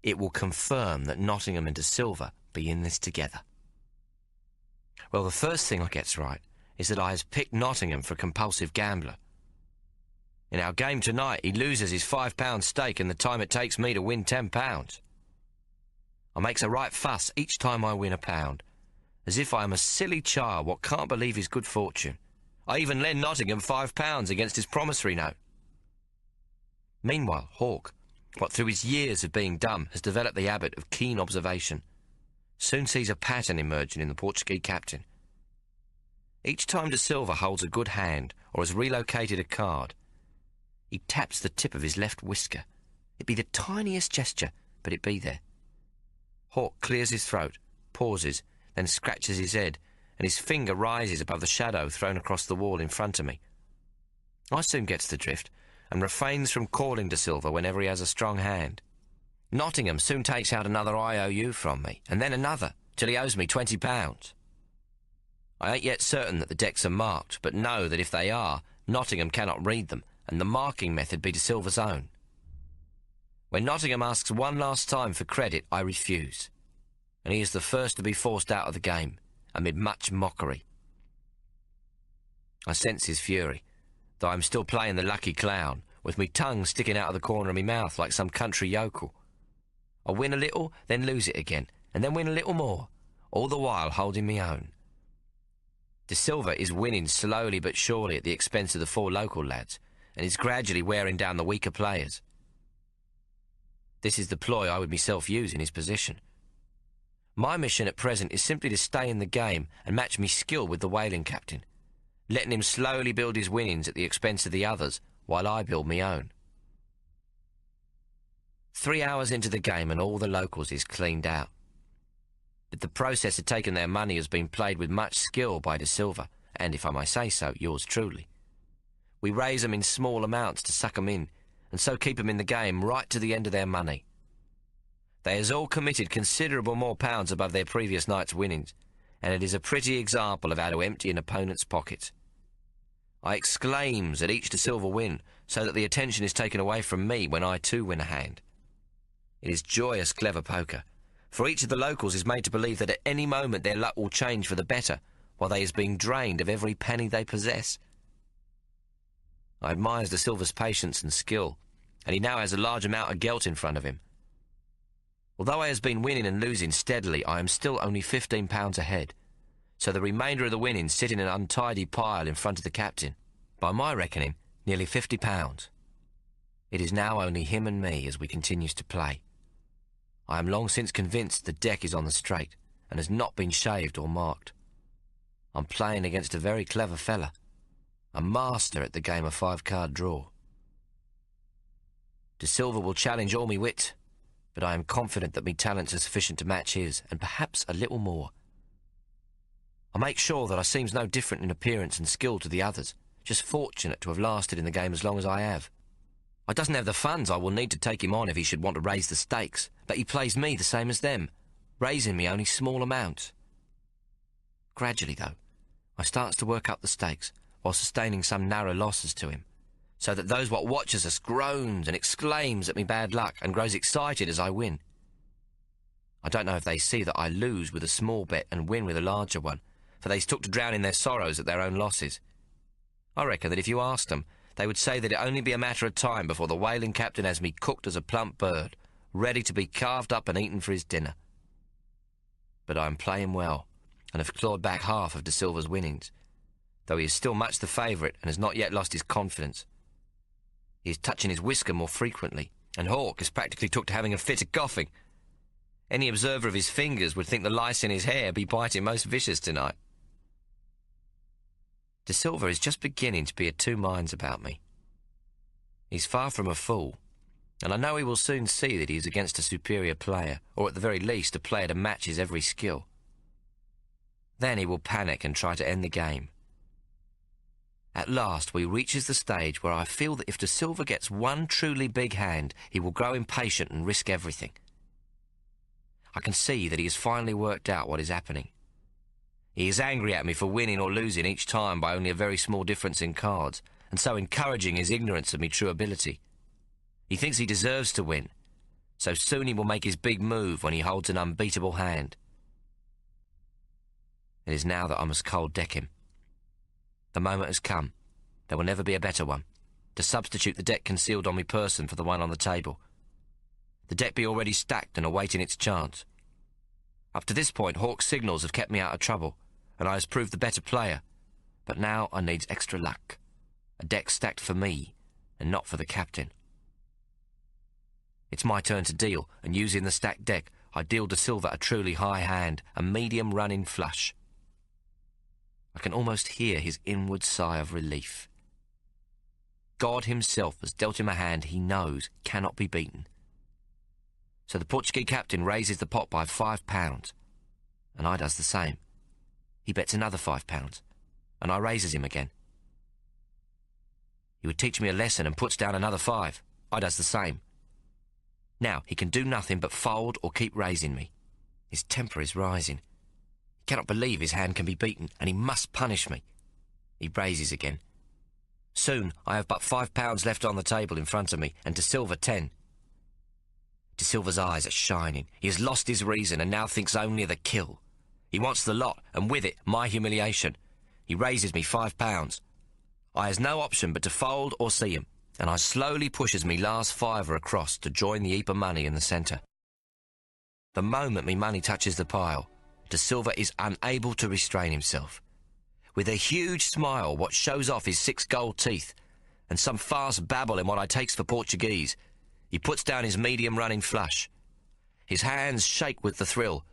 it will confirm that Nottingham and De Silva be in this together. Well, the first thing I gets right is that I has picked Nottingham for a compulsive gambler. In our game tonight, he loses his £5 stake in the time it takes me to win £10. I makes a right fuss each time I win £1, as if I am a silly child what can't believe his good fortune. I even lend Nottingham £5 against his promissory note. Meanwhile, Hawk, what through his years of being dumb has developed the habit of keen observation, soon sees a pattern emerging in the Portuguese captain. Each time De Silva holds a good hand or has relocated a card, he taps the tip of his left whisker. It be the tiniest gesture, but it be there. Hawk clears his throat, pauses, then scratches his head, and his finger rises above the shadow thrown across the wall in front of me. I soon gets the drift, and refrains from calling De Silva whenever he has a strong hand. Nottingham soon takes out another IOU from me, and then another, till he owes me £20. I ain't yet certain that the decks are marked, but know that if they are, Nottingham cannot read them, and the marking method be De Silva's own. When Nottingham asks one last time for credit, I refuse, and he is the first to be forced out of the game, amid much mockery. I sense his fury, though I am still playing the lucky clown, with me tongue sticking out of the corner of me mouth like some country yokel. I win a little, then lose it again, and then win a little more, all the while holding me own. De Silva is winning slowly but surely at the expense of the 4 local lads, and is gradually wearing down the weaker players. This is the ploy I would myself use in his position. My mission at present is simply to stay in the game and match me skill with the whaling captain, letting him slowly build his winnings at the expense of the others while I build me own. 3 hours into the game and all the locals is cleaned out. But the process of taking their money has been played with much skill by De Silva, and if I may say so, yours truly. We raise 'em in small amounts to suck 'em in, and so keep 'em in the game right to the end of their money. They has all committed considerable more pounds above their previous night's winnings, and it is a pretty example of how to empty an opponent's pockets. I exclaims at each De Silva win, so that the attention is taken away from me when I too win a hand. It is joyous, clever poker, for each of the locals is made to believe that at any moment their luck will change for the better, while they is being drained of every penny they possess. I admires De Silva's patience and skill, and he now has a large amount of gelt in front of him. Although I has been winning and losing steadily, I am still only £15 ahead, so the remainder of the winnings sit in an untidy pile in front of the captain. By my reckoning, nearly £50. It is now only him and me as we continues to play. I am long since convinced the deck is on the straight, and has not been shaved or marked. I'm playing against a very clever fella, a master at the game of 5-card draw. De Silva will challenge all me wit, but I am confident that me talents are sufficient to match his, and perhaps a little more. I make sure that I seems no different in appearance and skill to the others, just fortunate to have lasted in the game as long as I have. I doesn't have the funds I will need to take him on if he should want to raise the stakes, but he plays me the same as them, raising me only small amounts. Gradually, though, I starts to work up the stakes, while sustaining some narrow losses to him, so that those what watches us groans and exclaims at me bad luck and grows excited as I win. I don't know if they see that I lose with a small bet and win with a larger one, for they's took to drown in their sorrows at their own losses. I reckon that if you asked them, they would say that it only be a matter of time before the whaling captain has me cooked as a plump bird, ready to be carved up and eaten for his dinner. But I am playing well, and have clawed back half of De Silva's winnings, though he is still much the favourite and has not yet lost his confidence. He is touching his whisker more frequently, and Hawk is practically took to having a fit of coughing. Any observer of his fingers would think the lice in his hair be biting most vicious tonight. De Silva is just beginning to be of two minds about me. He's far from a fool, and I know he will soon see that he is against a superior player, or at the very least a player to match his every skill. Then he will panic and try to end the game. At last we reaches the stage where I feel that if De Silva gets one truly big hand, he will grow impatient and risk everything. I can see that he has finally worked out what is happening. He is angry at me for winning or losing each time by only a very small difference in cards, and so encouraging his ignorance of me true ability. He thinks he deserves to win, so soon he will make his big move when he holds an unbeatable hand. It is now that I must cold deck him. The moment has come, there will never be a better one, to substitute the deck concealed on me person for the one on the table. The deck be already stacked and awaiting its chance. Up to this point, Hawk's signals have kept me out of trouble, and I has proved the better player, but now I needs extra luck. A deck stacked for me, and not for the captain. It's my turn to deal, and using the stacked deck, I deal De Silva a truly high hand, a medium running flush. I can almost hear his inward sigh of relief. God himself has dealt him a hand he knows cannot be beaten. So the Portuguese captain raises the pot by £5, and I does the same. He bets another £5, and I raises him again. He would teach me a lesson and puts down another 5. I does the same. Now he can do nothing but fold or keep raising me. His temper is rising. He cannot believe his hand can be beaten, and he must punish me. He raises again. Soon I have but £5 left on the table in front of me, and De Silva 10. De Silva's eyes are shining. He has lost his reason and now thinks only of the kill. He wants the lot, and with it, my humiliation. He raises me £5. I has no option but to fold or see him, and I slowly pushes me last fiver across to join the heap of money in the centre. The moment me money touches the pile, De Silva is unable to restrain himself. With a huge smile what shows off his 6 gold teeth, and some fast babble in what I takes for Portuguese, he puts down his medium running flush. His hands shake with the thrill,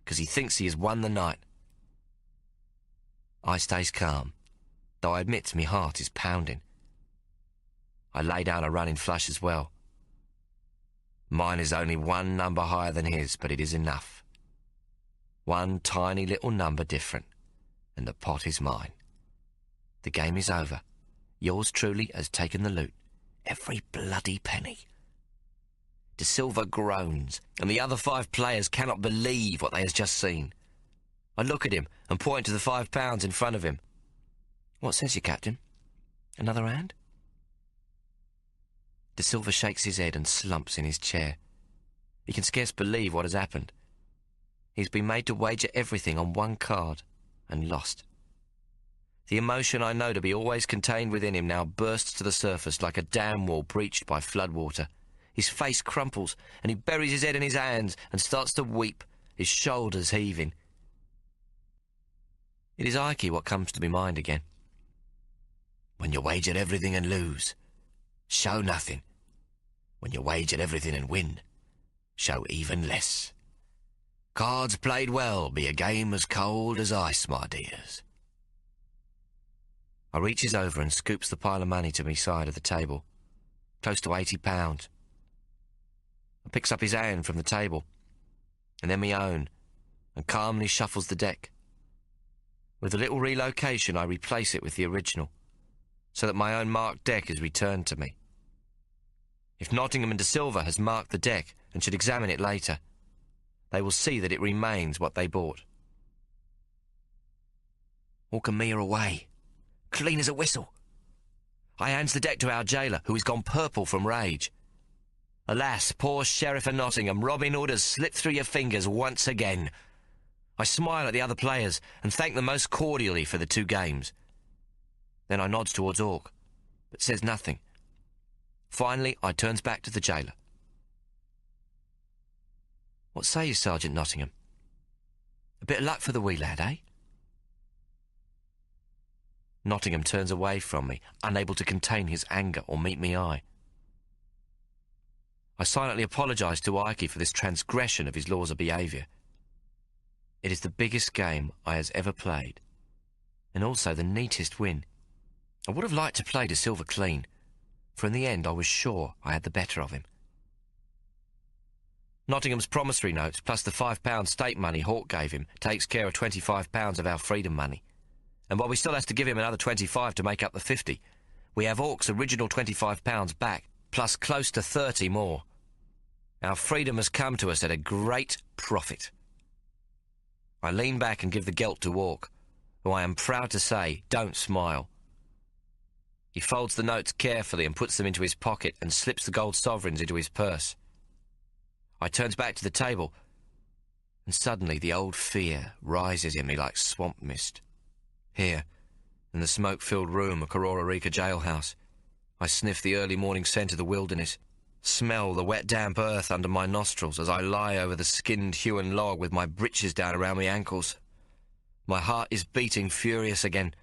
because he thinks he has won the night. I stays calm, though I admit me heart is pounding. I lay down a running flush as well. Mine is only one number higher than his, but it is enough. One tiny little number different, and the pot is mine. The game is over. Yours truly has taken the loot. Every bloody penny. De Silva groans, and the other 5 players cannot believe what they has just seen. I look at him and point to the £5 in front of him. What says you, Captain? Another hand? De Silva shakes his head and slumps in his chair. He can scarce believe what has happened. He's been made to wager everything on one card and lost. The emotion I know to be always contained within him now bursts to the surface like a dam wall breached by floodwater. His face crumples, and he buries his head in his hands and starts to weep, his shoulders heaving. It is Ike what comes to my mind again. When you wager everything and lose, show nothing. When you wager everything and win, show even less. Cards played well be a game as cold as ice, my dears. I reaches over and scoops the pile of money to me side of the table, close to £80. I picks up his hand from the table, and then me own, and calmly shuffles the deck. With a little relocation, I replace it with the original, so that my own marked deck is returned to me. If Nottingham and De Silva has marked the deck and should examine it later, they will see that it remains what they bought. Hawk and me are away, clean as a whistle. I hands the deck to our jailer, who has gone purple from rage. Alas, poor Sheriff of Nottingham, Robin Hood has slipped through your fingers once again. I smile at the other players and thank them most cordially for the 2 games. Then I nods towards Hawk, but says nothing. Finally, I turns back to the jailer. What say you, Sergeant Nottingham? A bit of luck for the wee lad, eh? Nottingham turns away from me, unable to contain his anger or meet me eye. I silently apologise to Ike for this transgression of his laws of behaviour. It is the biggest game I has ever played, and also the neatest win. I would have liked to play De Silva clean, for in the end I was sure I had the better of him. Nottingham's promissory notes, plus the £5 stake money Hawk gave him, takes care of £25 of our freedom money. And while we still have to give him another 25 to make up the 50, we have Hawk's original £25 back, plus close to 30 more. Our freedom has come to us at a great profit. I lean back and give the gelt to Hawk, who I am proud to say don't smile. He folds the notes carefully and puts them into his pocket and slips the gold sovereigns into his purse. I turns back to the table, and suddenly the old fear rises in me like swamp mist. Here, in the smoke-filled room of Kororareka jailhouse, I sniff the early morning scent of the wilderness, smell the wet damp earth under my nostrils as I lie over the skinned hewn log with my breeches down around my ankles. My heart is beating furious again.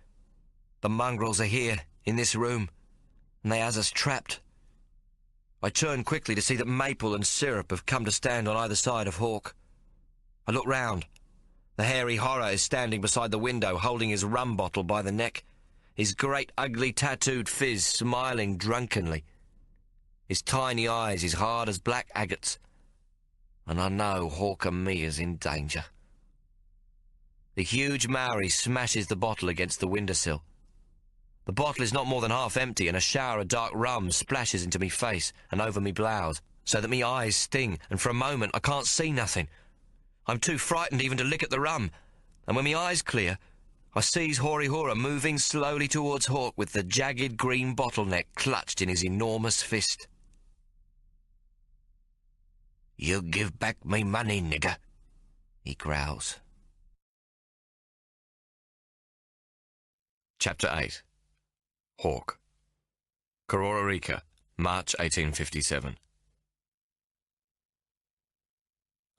The mongrels are here, in this room, and they has us trapped. I turn quickly to see that Maple and Syrup have come to stand on either side of Hawk. I look round. The hairy horror is standing beside the window, holding his rum bottle by the neck, his great ugly tattooed phiz smiling drunkenly. His tiny eyes as hard as black agates, and I know Hawk and me is in danger. The huge Maori smashes the bottle against the windowsill. The bottle is not more than half empty, and a shower of dark rum splashes into me face and over me blouse, so that me eyes sting, and for a moment I can't see nothing. I'm too frightened even to lick at the rum, and when me eyes clear, I sees Horihora moving slowly towards Hawk with the jagged green bottleneck clutched in his enormous fist. "You give back me money, nigger," he growls. Chapter 8. Hawk. Kororareka, March 1857.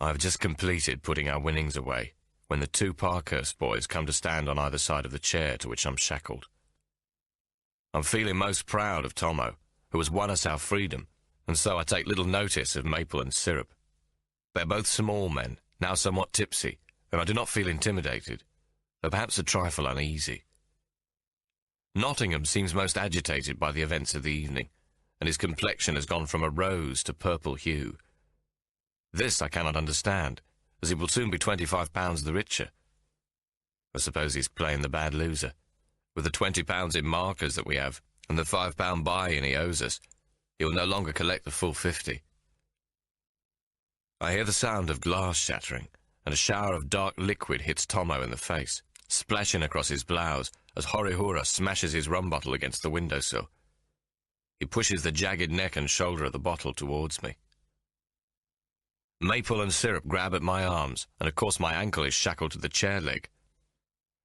I have just completed putting our winnings away when the 2 Parkhurst boys come to stand on either side of the chair to which I'm shackled. I'm feeling most proud of Tommo, who has won us our freedom, and so I take little notice of Maple and Syrup. They're both small men, now somewhat tipsy, and I do not feel intimidated, though perhaps a trifle uneasy. Nottingham seems most agitated by the events of the evening, and his complexion has gone from a rose to purple hue. This I cannot understand, as he will soon be £25 the richer. I suppose he's playing the bad loser. With the £20 in markers that we have, and the £5 buy-in he owes us, he will no longer collect the full 50. I hear the sound of glass shattering, and a shower of dark liquid hits Tommo in the face, splashing across his blouse as Horihura smashes his rum bottle against the windowsill. He pushes the jagged neck and shoulder of the bottle towards me. Maple and Syrup grab at my arms, and of course my ankle is shackled to the chair leg.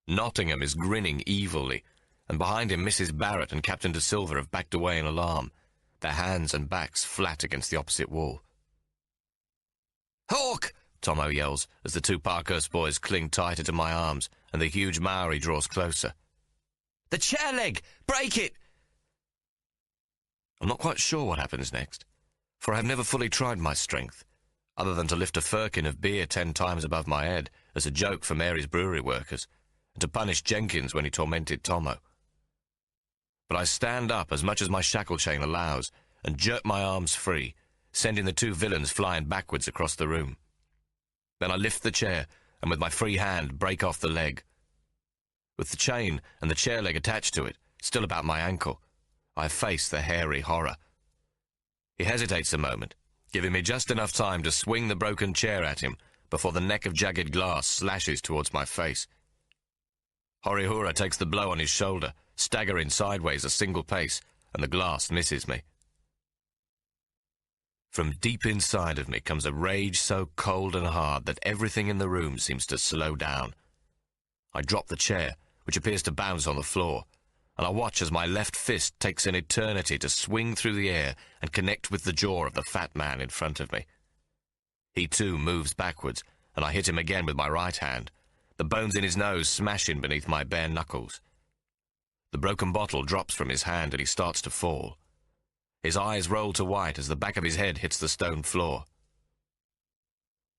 Nottingham is grinning evilly, and behind him Mrs. Barrett and Captain De Silva have backed away in alarm, their hands and backs flat against the opposite wall. "Hawk!" Tommo yells as the two Parkhurst boys cling tighter to my arms and the huge Maori draws closer. "The chair leg! Break it!" I'm not quite sure what happens next, for I have never fully tried my strength, other than to lift a firkin of beer 10 times above my head as a joke for Mary's brewery workers, and to punish Jenkins when he tormented Tommo. But I stand up as much as my shackle chain allows and jerk my arms free, sending the two villains flying backwards across the room. Then I lift the chair and with my free hand break off the leg. With the chain and the chair leg attached to it, still about my ankle, I face the hairy horror. He hesitates a moment, giving me just enough time to swing the broken chair at him before the neck of jagged glass slashes towards my face. Horihura takes the blow on his shoulder, staggering sideways a single pace, and the glass misses me. From deep inside of me comes a rage so cold and hard that everything in the room seems to slow down. I drop the chair, which appears to bounce on the floor, and I watch as my left fist takes an eternity to swing through the air and connect with the jaw of the fat man in front of me. He too moves backwards, and I hit him again with my right hand, the bones in his nose smashing beneath my bare knuckles. The broken bottle drops from his hand and he starts to fall. His eyes roll to white as the back of his head hits the stone floor.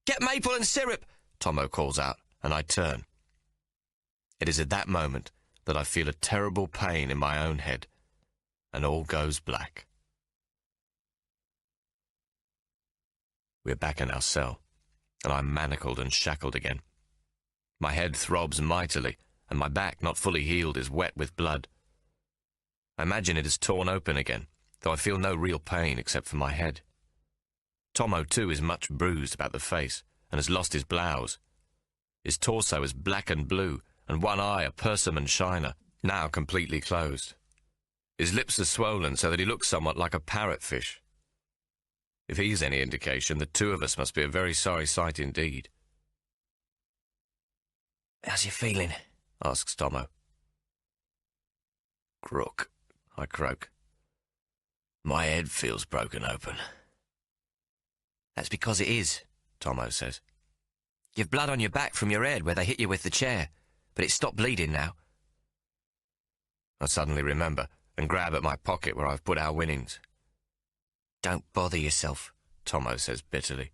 "Get Maple and Syrup!" Tommo calls out, and I turn. It is at that moment that I feel a terrible pain in my own head, and all goes black. We're back in our cell, and I'm manacled and shackled again. My head throbs mightily, and my back, not fully healed, is wet with blood. I imagine it is torn open again, though I feel no real pain except for my head. Tommo, too, is much bruised about the face, and has lost his blouse. His torso is black and blue, and one eye, a persimmon shiner, now completely closed. His lips are swollen so that he looks somewhat like a parrotfish. If he's any indication, the two of us must be a very sorry sight indeed. "How's you feeling?" asks Tommo. "Crook," I croak. "My head feels broken open." "That's because it is," Tommo says. "You've blood on your back from your head where they hit you with the chair, but it's stopped bleeding now." I suddenly remember and grab at my pocket where I've put our winnings. "Don't bother yourself," Tommo says bitterly.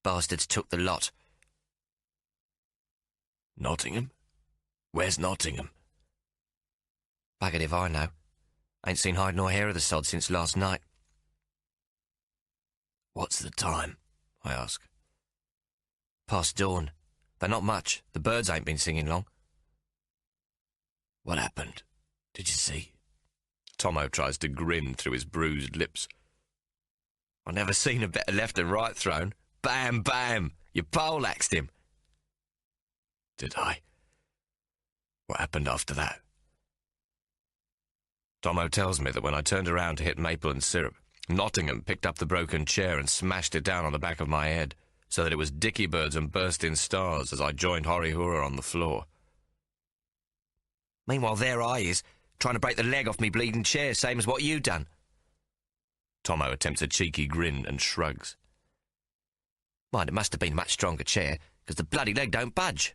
"Bastards took the lot." "Nottingham? Where's Nottingham?" "Buggered if I know. Ain't seen hide nor hair of the sod since last night." "What's the time?" I ask. "Past dawn. But not much. The birds ain't been singing long." "What happened? Did you see?" Tommo tries to grin through his bruised lips. "I never seen a better left and right thrown. Bam, bam! You poleaxed him." "Did I? What happened after that?" Tommo tells me that when I turned around to hit Maple and Syrup, Nottingham picked up the broken chair and smashed it down on the back of my head, so that it was dicky birds and bursting stars as I joined Horihura on the floor. "Meanwhile, there I is, trying to break the leg off me bleeding chair, same as what you done." Tommo attempts a cheeky grin and shrugs. "Mind, it must have been a much stronger chair, because the bloody leg don't budge.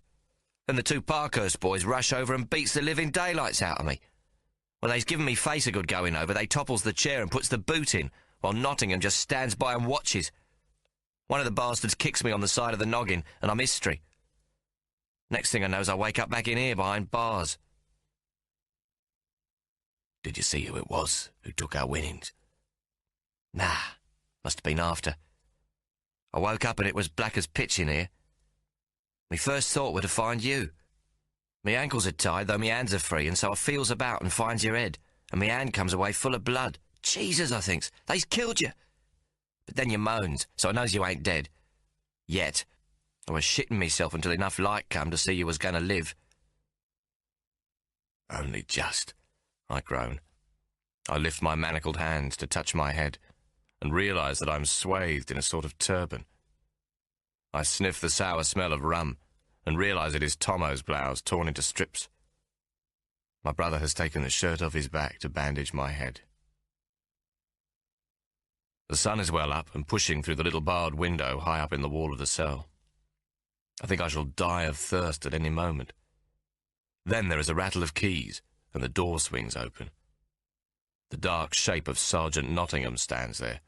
Then the two Parkhurst boys rush over and beats the living daylights out of me. When they's given me face a good going over, they topples the chair and puts the boot in, while Nottingham just stands by and watches. One of the bastards kicks me on the side of the noggin, and I'm history. Next thing I knows, I wake up back in here behind bars." Did you see who it was who took our winnings? Nah, must have been after. I woke up and it was black as pitch in here. My first thought were to find you. Me ankles are tied, though me hands are free, and so I feels about and finds your head, and me hand comes away full of blood. Jesus, I thinks, they's killed you. But then you moans, so I knows you ain't dead. Yet. I was shitting myself until enough light come to see you was going to live. Only just, I groan. I lift my manacled hands to touch my head and realise that I'm swathed in a sort of turban. I sniff the sour smell of rum and realise it is Tommo's blouse torn into strips. My brother has taken the shirt off his back to bandage my head. The sun is well up and pushing through the little barred window high up in the wall of the cell. I think I shall die of thirst at any moment. Then there is a rattle of keys, and the door swings open. The dark shape of Sergeant Nottingham stands there,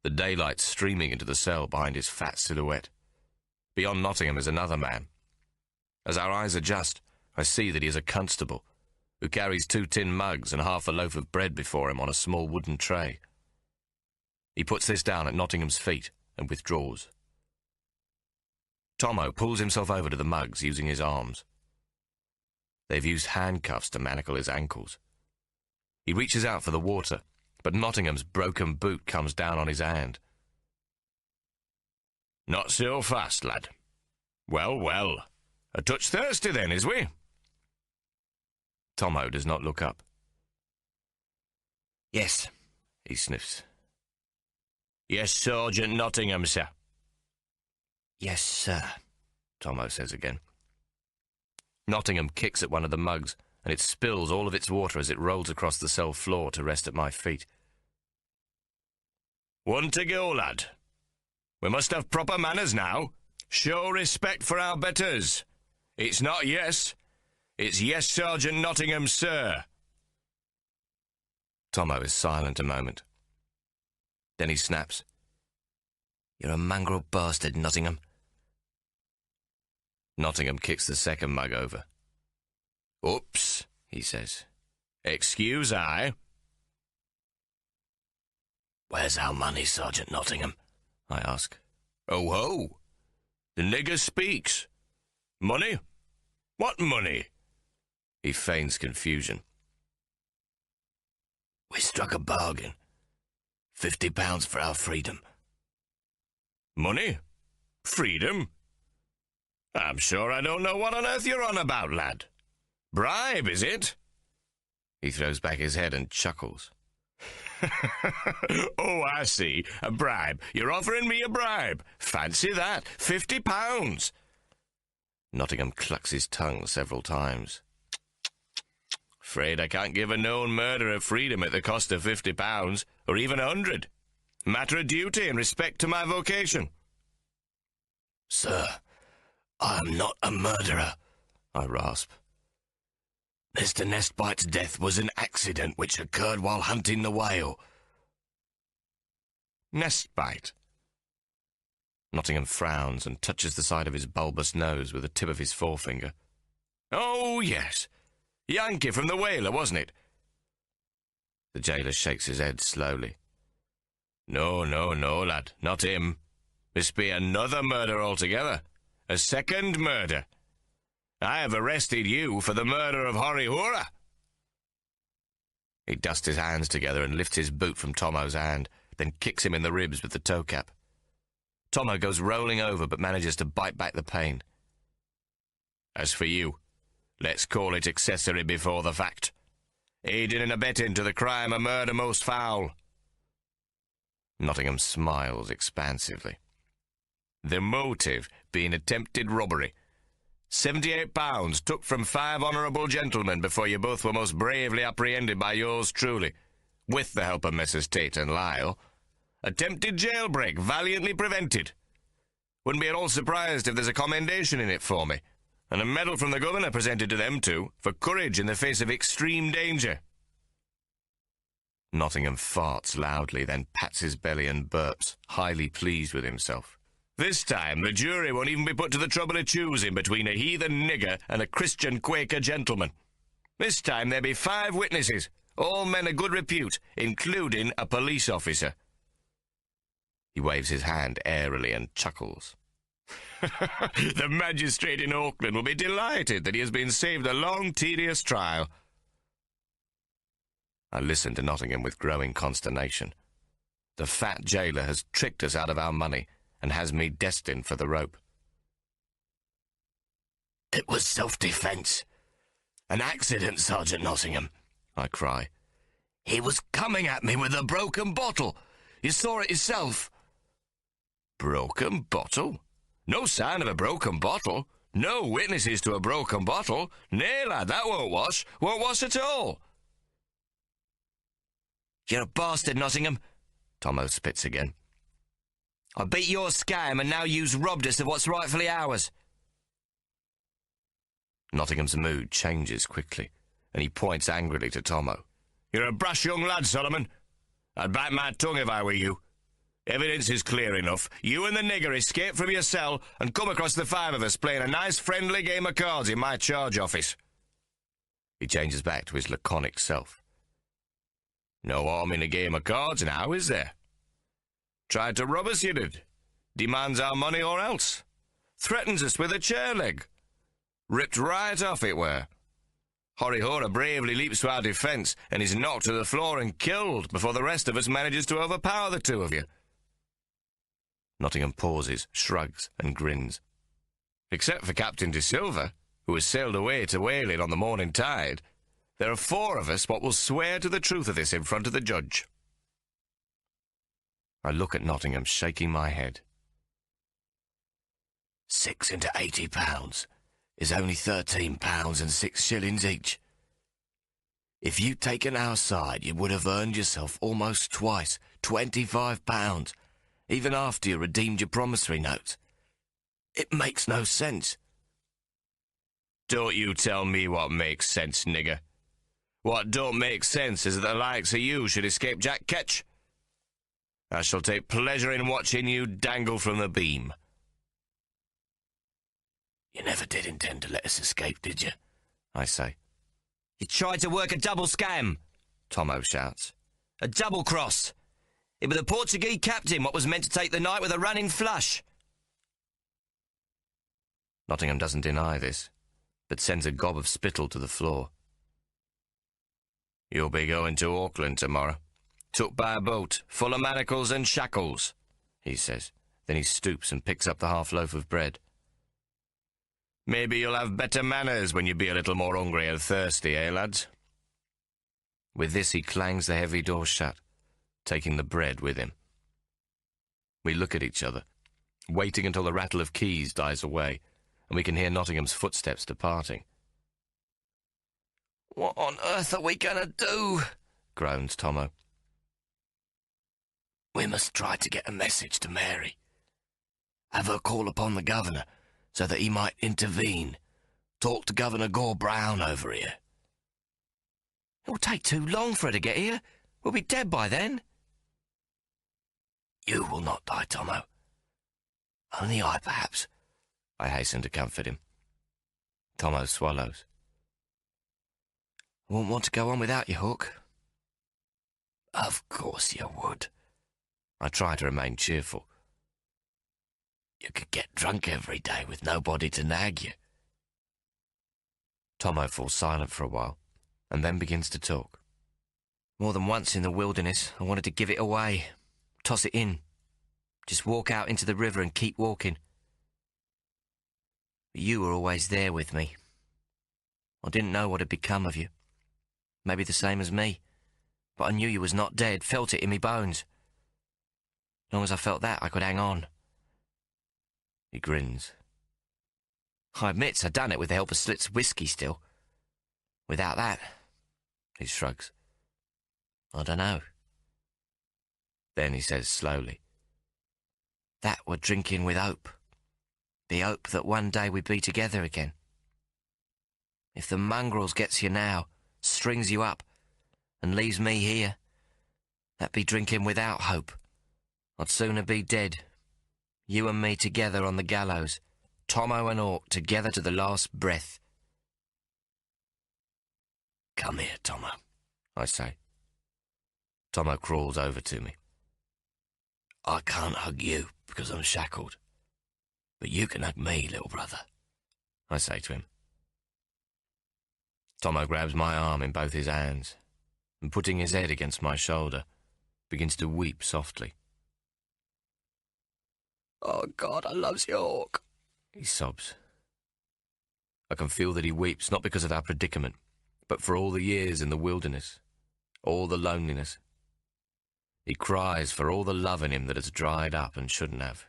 the daylight streaming into the cell behind his fat silhouette. Beyond Nottingham is another man. As our eyes adjust, I see that he is a constable, who carries 2 tin mugs and half a loaf of bread before him on a small wooden tray. He puts this down at Nottingham's feet and withdraws. Tommo pulls himself over to the mugs using his arms. They've used handcuffs to manacle his ankles. He reaches out for the water, but Nottingham's broken boot comes down on his hand. "Not so fast, lad. Well, well. A touch thirsty then, is we?" Tommo does not look up. Yes, He sniffs. "Yes, Sergeant Nottingham, sir." yes, sir. Tommo says again. Nottingham kicks at one of the mugs, and it spills all of its water as it rolls across the cell floor to rest at my feet. "One to go, lad. We must have proper manners now. Show respect for our betters. It's not yes. It's yes, Sergeant Nottingham, sir." Tommo is silent a moment. Then he snaps. You're a mongrel bastard, Nottingham. Nottingham kicks the second mug over. "Oops," he says. "Excuse I." Where's our money, Sergeant Nottingham? I ask. "Oh ho! The nigger speaks. Money? What money?" He feigns confusion. We struck a bargain. £50 for our freedom. "Money? Freedom? I'm sure I don't know what on earth you're on about, lad. Bribe, is it?" He throws back his head and chuckles. "Oh, I see. A bribe. You're offering me a bribe. Fancy that. £50. Nottingham clucks his tongue several times. "Afraid I can't give a known murderer freedom at the cost of £50, or even 100. Matter of duty and respect to my vocation." Sir, I am not a murderer, I rasp. Mr. Nestbite's death was an accident which occurred while hunting the whale. Nestbite? Nottingham frowns and touches the side of his bulbous nose with the tip of his forefinger. "Oh, yes. Yankee from the whaler, wasn't it?" The jailer shakes his head slowly. No, lad, not him. This be another murder altogether. A second murder. I have arrested you for the murder of Horihura." He dusts his hands together and lifts his boot from Tommo's hand, then kicks him in the ribs with the toe cap. Tommo goes rolling over but manages to bite back the pain. "As for you, let's call it accessory before the fact. Aiding and abetting to the crime of murder most foul." Nottingham smiles expansively. "The motive being attempted robbery. £78 took from 5 honourable gentlemen before you both were most bravely apprehended by yours truly, with the help of Messrs. Tate and Lyle. Attempted jailbreak valiantly prevented. Wouldn't be at all surprised if there's a commendation in it for me, and a medal from the governor presented to them too, for courage in the face of extreme danger." Nottingham farts loudly, then pats his belly and burps, highly pleased with himself. "This time the jury won't even be put to the trouble of choosing between a heathen nigger and a Christian Quaker gentleman. This time there be 5 witnesses, All men of good repute, including a police officer." He waves his hand airily and chuckles. "The magistrate in Auckland will be delighted that he has been saved a long, tedious trial." I listen to Nottingham with growing consternation. The fat jailer has tricked us out of our money and has me destined for the rope. "It was self-defence. An accident, Sergeant Nottingham," I cry. "He was coming at me with a broken bottle. You saw it yourself." Broken bottle? No sign of a broken bottle. No witnesses to a broken bottle. Nay, lad, that won't wash at all." "You're a bastard, Nottingham," Tommo spits again. "I beat your scam, and now you've robbed us of what's rightfully ours." Nottingham's mood changes quickly, and he points angrily to Tommo. "You're a brash young lad, Solomon. I'd bite my tongue if I were you. Evidence is clear enough. You and the nigger escaped from your cell and come across the five of us playing a nice friendly game of cards in my charge office." He changes back to his laconic self. "No harm in a game of cards now, is there? Tried to rob us, you did. Demands our money or else. Threatens us with a chair leg. Ripped right off it were. Horihora bravely leaps to our defence and is knocked to the floor and killed before the rest of us manages to overpower the two of you." Nottingham pauses, shrugs, and grins. "Except for Captain De Silva, who has sailed away to whaling on the morning tide, there are four of us what will swear to the truth of this in front of the judge." I look at Nottingham, shaking my head. 6 into £80 is only £13 and 6 shillings each. If you'd taken our side, you would have earned yourself almost twice, £25, even after you redeemed your promissory note. It makes no sense." "Don't you tell me what makes sense, nigger. What don't make sense is that the likes of you should escape Jack Ketch. I shall take pleasure in watching you dangle from the beam." "You never did intend to let us escape, did you?" I say. "You tried to work a double scam," Tommo shouts. "a double cross. It was the Portuguese captain what was meant to take the night with a running flush." Nottingham doesn't deny this, but sends a gob of spittle to the floor. "You'll be going to Auckland tomorrow. Took by a boat, full of manacles and shackles," he says. Then he stoops and picks up the half loaf of bread. "Maybe you'll have better manners when you be a little more hungry and thirsty, eh, lads?" With this he clangs the heavy door shut, taking the bread with him. We look at each other, waiting until the rattle of keys dies away, and we can hear Nottingham's footsteps departing. "What on earth are we going to do?" groans Tommo. "We must try to get a message to Mary. Have her call upon the governor so that he might intervene. Talk to Governor Gore Brown over here." "It'll take too long for her to get here. We'll be dead by then." "You will not die, Tommo. Only I, perhaps," I hasten to comfort him. Tommo swallows. "I wouldn't want to go on without you, Hawk." "Of course you would." I try to remain cheerful. "You could get drunk every day with nobody to nag you." Tommo falls silent for a while, and then begins to talk. "More than once in the wilderness, I wanted to give it away, toss it in, just walk out into the river and keep walking. But you were always there with me. I didn't know what had become of you. Maybe the same as me, but I knew you was not dead, felt it in me bones. As long as I felt that, I could hang on." He grins. "I admits I done it with the help of Slit's whiskey still. Without that," He shrugs. "I don't know." Then he says slowly, "That were drinking with hope. The hope that one day we'd be together again. If the mongrels gets you now, strings you up, and leaves me here, that be drinking without hope. I'd sooner be dead, you and me together on the gallows, Tommo and Hawk together to the last breath." "Come here, Tommo," I say. Tommo crawls over to me. I can't hug you because I'm shackled, but you can hug me, little brother, I say to him. Tommo grabs my arm in both his hands and, putting his head against my shoulder, begins to weep softly. Oh, God, I loves you, Hawk, he sobs. I can feel that he weeps not because of our predicament, but for all the years in the wilderness, all the loneliness. He cries for all the love in him that has dried up and shouldn't have.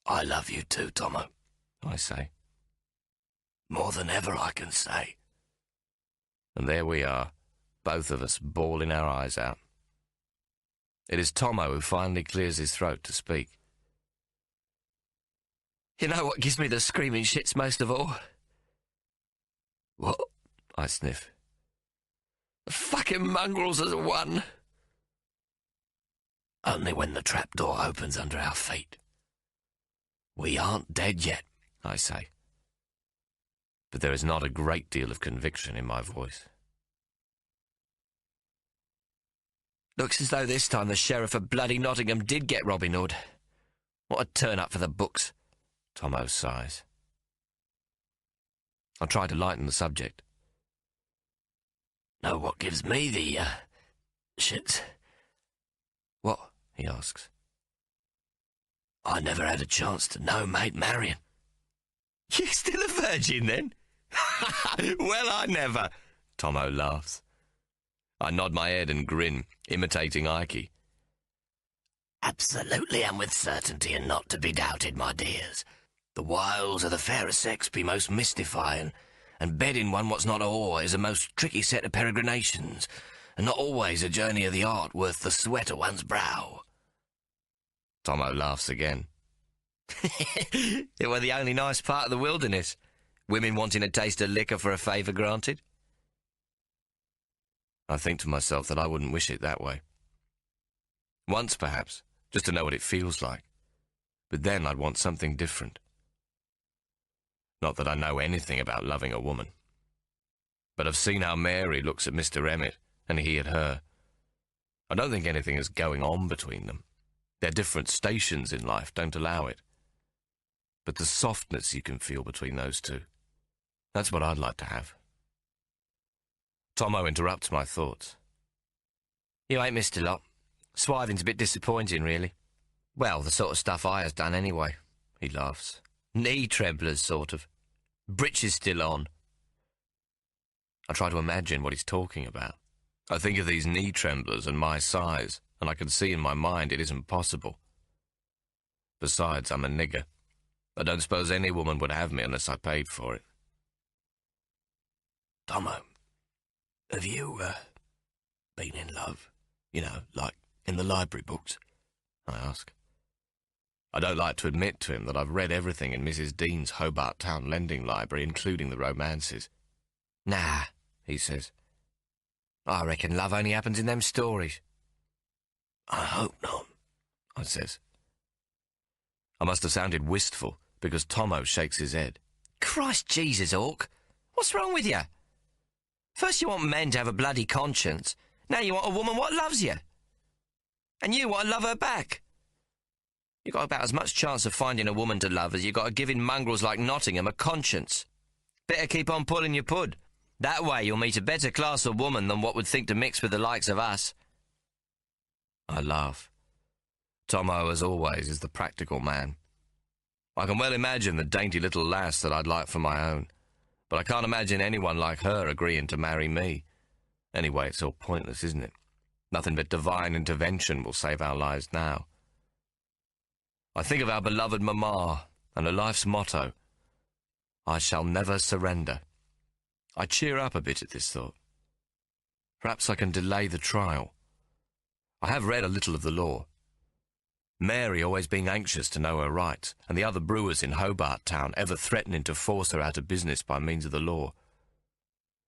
I love you too, Tommo, I say. More than ever I can say. And there we are, both of us bawling our eyes out. It is Tommo who finally clears his throat to speak. You know what gives me the screaming shits most of all? What? I sniff. The fucking mongrels has won. Only when the trapdoor opens under our feet. We aren't dead yet, I say. But there is not a great deal of conviction in my voice. Looks as though this time the Sheriff of bloody Nottingham did get Robin Hood. What a turn-up for the books. Tommo sighs. I try to lighten the subject. Know what gives me the, shits? What? He asks. I never had a chance to know Mate Marion. You still a virgin, then? Well, I never. Tommo laughs. I nod my head and grin, imitating Ike. Absolutely and with certainty and not to be doubted, my dears. The wiles of the fairer sex be most mystifying, and bedding one what's not a whore is a most tricky set of peregrinations, and not always a journey of the art worth the sweat of one's brow. Tommo laughs again. It were the only nice part of the wilderness. Women wanting a taste of liquor for a favour granted. I think to myself that I wouldn't wish it that way. Once, perhaps, just to know what it feels like. But then I'd want something different. Not that I know anything about loving a woman. But I've seen how Mary looks at Mr. Emmett, and he at her. I don't think anything is going on between them. Their different stations in life don't allow it. But the softness you can feel between those two, that's what I'd like to have. Tommo interrupts my thoughts. You ain't missed a lot. Swiving's a bit disappointing, really. Well, the sort of stuff I has done anyway. He laughs. Knee tremblers, sort of. Breeches still on. I try to imagine what he's talking about. I think of these knee tremblers and my size, and I can see in my mind it isn't possible. Besides, I'm a nigger. I don't suppose any woman would have me unless I paid for it. Tommo, have you, been in love? You know, like in the library books? I ask. I don't like to admit to him that I've read everything in Mrs. Dean's Hobart Town lending library, including the romances. Nah, he says. I reckon love only happens in them stories. I hope not, I says. I must have sounded wistful, because Tommo shakes his head. Christ Jesus, Hawk. What's wrong with you? First you want men to have a bloody conscience. Now you want a woman what loves you. And you want to love her back. You got about as much chance of finding a woman to love as you got of giving mongrels like Nottingham a conscience. Better keep on pulling your pud. That way you'll meet a better class of woman than what would think to mix with the likes of us. I laugh. Tommo, as always, is the practical man. I can well imagine the dainty little lass that I'd like for my own, but I can't imagine anyone like her agreeing to marry me. Anyway, it's all pointless, isn't it? Nothing but divine intervention will save our lives now. I think of our beloved Mamma and her life's motto, I shall never surrender. I cheer up a bit at this thought. Perhaps I can delay the trial. I have read a little of the law. Mary always being anxious to know her rights, and the other brewers in Hobart Town ever threatening to force her out of business by means of the law.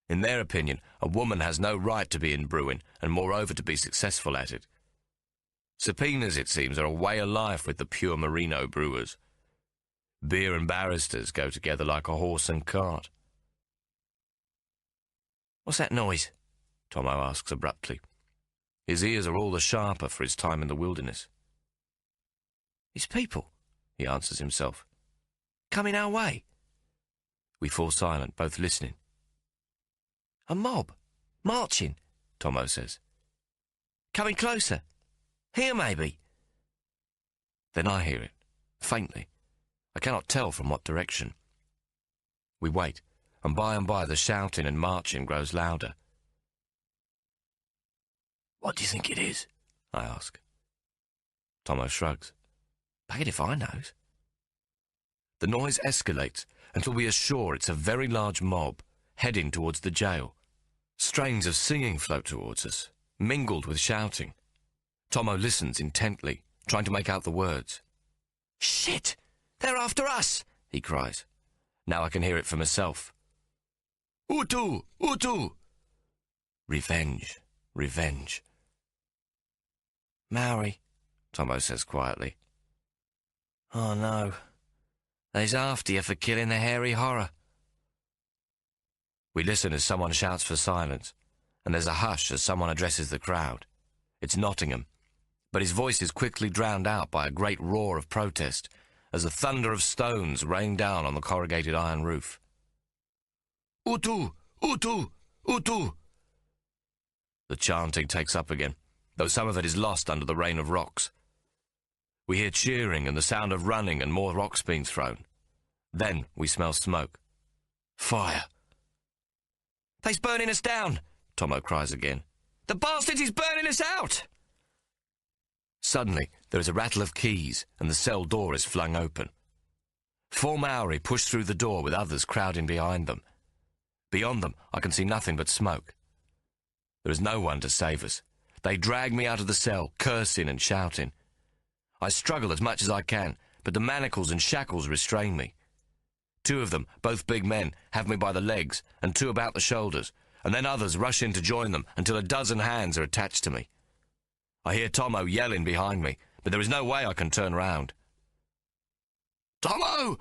In their opinion, a woman has no right to be in brewing, and moreover to be successful at it. Subpoenas, it seems, are a way of life with the pure merino brewers. Beer and barristers go together like a horse and cart. What's that noise? Tommo asks abruptly. His ears are all the sharper for his time in the wilderness. It's people, he answers himself. coming our way. We fall silent, both listening. A mob, marching, Tommo says. coming closer. Here, maybe. Then I hear it, faintly. I cannot tell from what direction. We wait, and by the shouting and marching grows louder. What do you think it is? I ask. Tommo shrugs. Buggered if I knows. The noise escalates until we are sure it's a very large mob heading towards the jail. Strains of singing float towards us, mingled with shouting. Tommo listens intently, trying to make out the words. Shit! They're after us! He cries. Now I can hear it for myself. Utu! Utu! Revenge, revenge. Maori, Tommo says quietly. oh no. They's after you for killing the hairy horror. We listen as someone shouts for silence, and there's a hush as someone addresses the crowd. It's Nottingham, but his voice is quickly drowned out by a great roar of protest as the thunder of stones rain down on the corrugated iron roof. Utu! Utu! Utu! The chanting takes up again, though some of it is lost under the rain of rocks. We hear cheering and the sound of running and more rocks being thrown. Then we smell smoke. Fire! They's burning us down, Tommo cries again. The bastards is burning us out! Suddenly, there is a rattle of keys and the cell door is flung open. 4 Maori push through the door with others crowding behind them. Beyond them, I can see nothing but smoke. There is no one to save us. They drag me out of the cell, cursing and shouting. I struggle as much as I can, but the manacles and shackles restrain me. 2 of them, both big men, have me by the legs and 2 about the shoulders, and then others rush in to join them until a dozen hands are attached to me. I hear Tommo yelling behind me, but there is no way I can turn round. Tommo!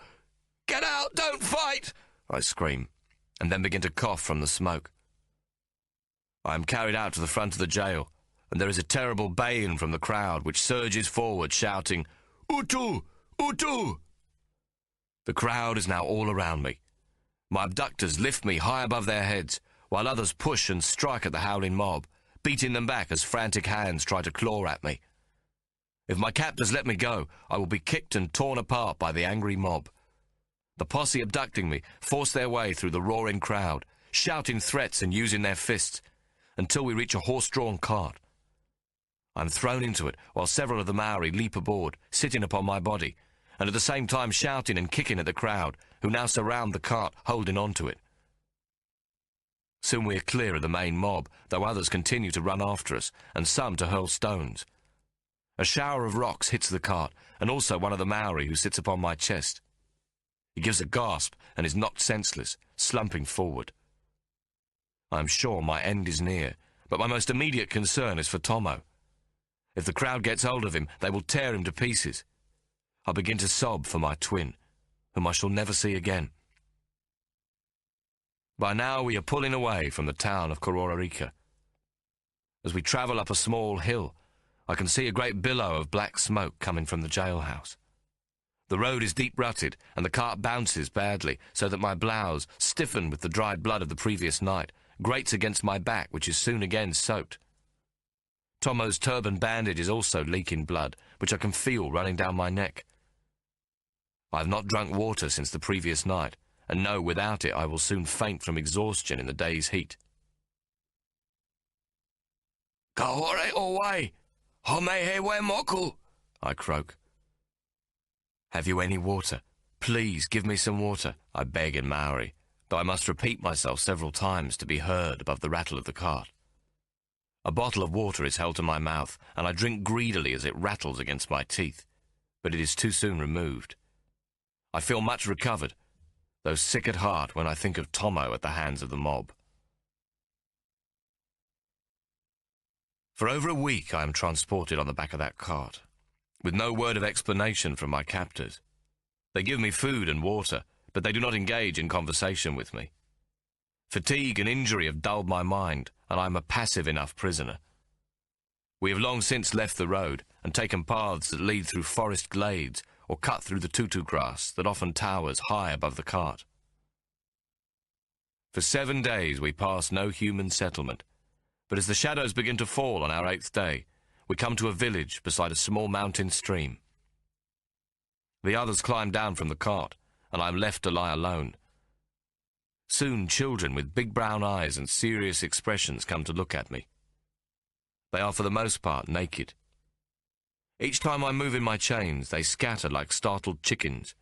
Get out! Don't fight! I scream, and then begin to cough from the smoke. I am carried out to the front of the jail, and there is a terrible baying from the crowd, which surges forward, shouting, Utu! Utu! The crowd is now all around me. My abductors lift me high above their heads, while others push and strike at the howling mob, beating them back as frantic hands try to claw at me. If my captors let me go, I will be kicked and torn apart by the angry mob. The posse abducting me force their way through the roaring crowd, shouting threats and using their fists, until we reach a horse-drawn cart. I'm thrown into it, while several of the Maori leap aboard, sitting upon my body, and at the same time shouting and kicking at the crowd, who now surround the cart, holding on to it. Soon we are clear of the main mob, though others continue to run after us, and some to hurl stones. A shower of rocks hits the cart, and also one of the Maori who sits upon my chest. He gives a gasp and is knocked senseless, slumping forward. I am sure my end is near, but my most immediate concern is for Tommo. If the crowd gets hold of him, they will tear him to pieces. I begin to sob for my twin, whom I shall never see again. By now we are pulling away from the town of Kororareka. As we travel up a small hill, I can see a great billow of black smoke coming from the jailhouse. The road is deep-rutted, and the cart bounces badly, so that my blouse, stiffened with the dried blood of the previous night, grates against my back, which is soon again soaked. Tommo's turban bandage is also leaking blood, which I can feel running down my neck. I have not drunk water since the previous night, and know without it I will soon faint from exhaustion in the day's heat. Kahore away! Homehe we moku! I croak. Have you any water? Please give me some water, I beg in Maori, though I must repeat myself several times to be heard above the rattle of the cart. A bottle of water is held to my mouth, and I drink greedily as it rattles against my teeth, but it is too soon removed. I feel much recovered, though sick at heart when I think of Tommo at the hands of the mob. For over a week I am transported on the back of that cart, with no word of explanation from my captors. They give me food and water, but they do not engage in conversation with me. Fatigue and injury have dulled my mind, and I am a passive enough prisoner. We have long since left the road and taken paths that lead through forest glades or cut through the tutu grass that often towers high above the cart. For 7 days we pass no human settlement, but as the shadows begin to fall on our 8th day, we come to a village beside a small mountain stream. The others climb down from the cart, and I am left to lie alone. Soon children with big brown eyes and serious expressions come to look at me. They are for the most part naked. Each time I move in my chains, they scatter like startled chickens,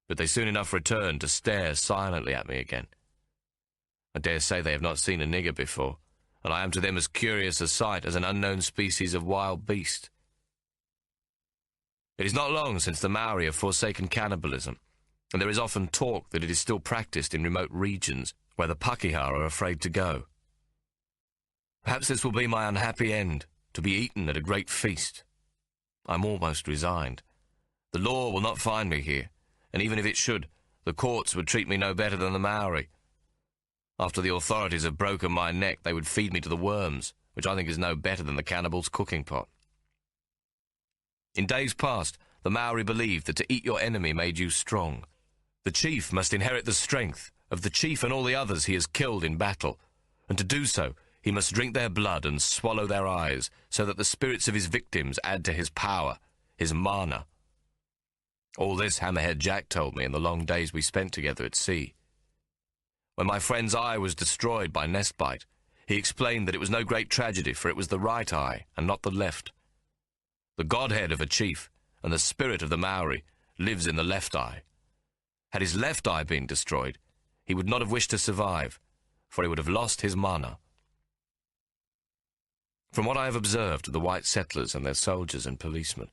but they soon enough return to stare silently at me again. I dare say they have not seen a nigger before, and I am to them as curious a sight as an unknown species of wild beast. It is not long since the Maori have forsaken cannibalism, and there is often talk that it is still practiced in remote regions where the Pakeha are afraid to go. Perhaps this will be my unhappy end, to be eaten at a great feast. I'm almost resigned. The law will not find me here, and even if it should, the courts would treat me no better than the Maori. After the authorities have broken my neck, they would feed me to the worms, which I think is no better than the cannibal's cooking pot. In days past, the Maori believed that to eat your enemy made you strong. The chief must inherit the strength of the chief and all the others he has killed in battle, and to do so, he must drink their blood and swallow their eyes, so that the spirits of his victims add to his power, his mana. All this Hammerhead Jack told me in the long days we spent together at sea. When my friend's eye was destroyed by nest bite, he explained that it was no great tragedy, for it was the right eye and not the left. The godhead of a chief and the spirit of the Maori lives in the left eye. Had his left eye been destroyed, he would not have wished to survive, for he would have lost his mana. From what I have observed of the white settlers and their soldiers and policemen,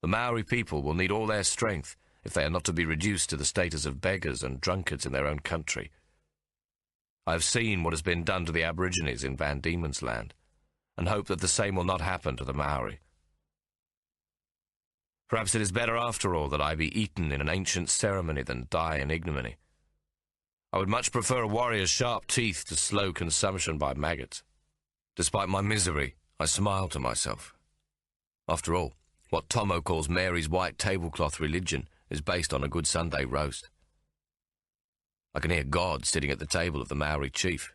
the Maori people will need all their strength if they are not to be reduced to the status of beggars and drunkards in their own country. I have seen what has been done to the Aborigines in Van Diemen's Land, and hope that the same will not happen to the Maori. Perhaps it is better after all that I be eaten in an ancient ceremony than die in ignominy. I would much prefer a warrior's sharp teeth to slow consumption by maggots. Despite my misery, I smile to myself. After all, what Tommo calls Mary's white tablecloth religion is based on a good Sunday roast. I can hear God sitting at the table of the Maori chief.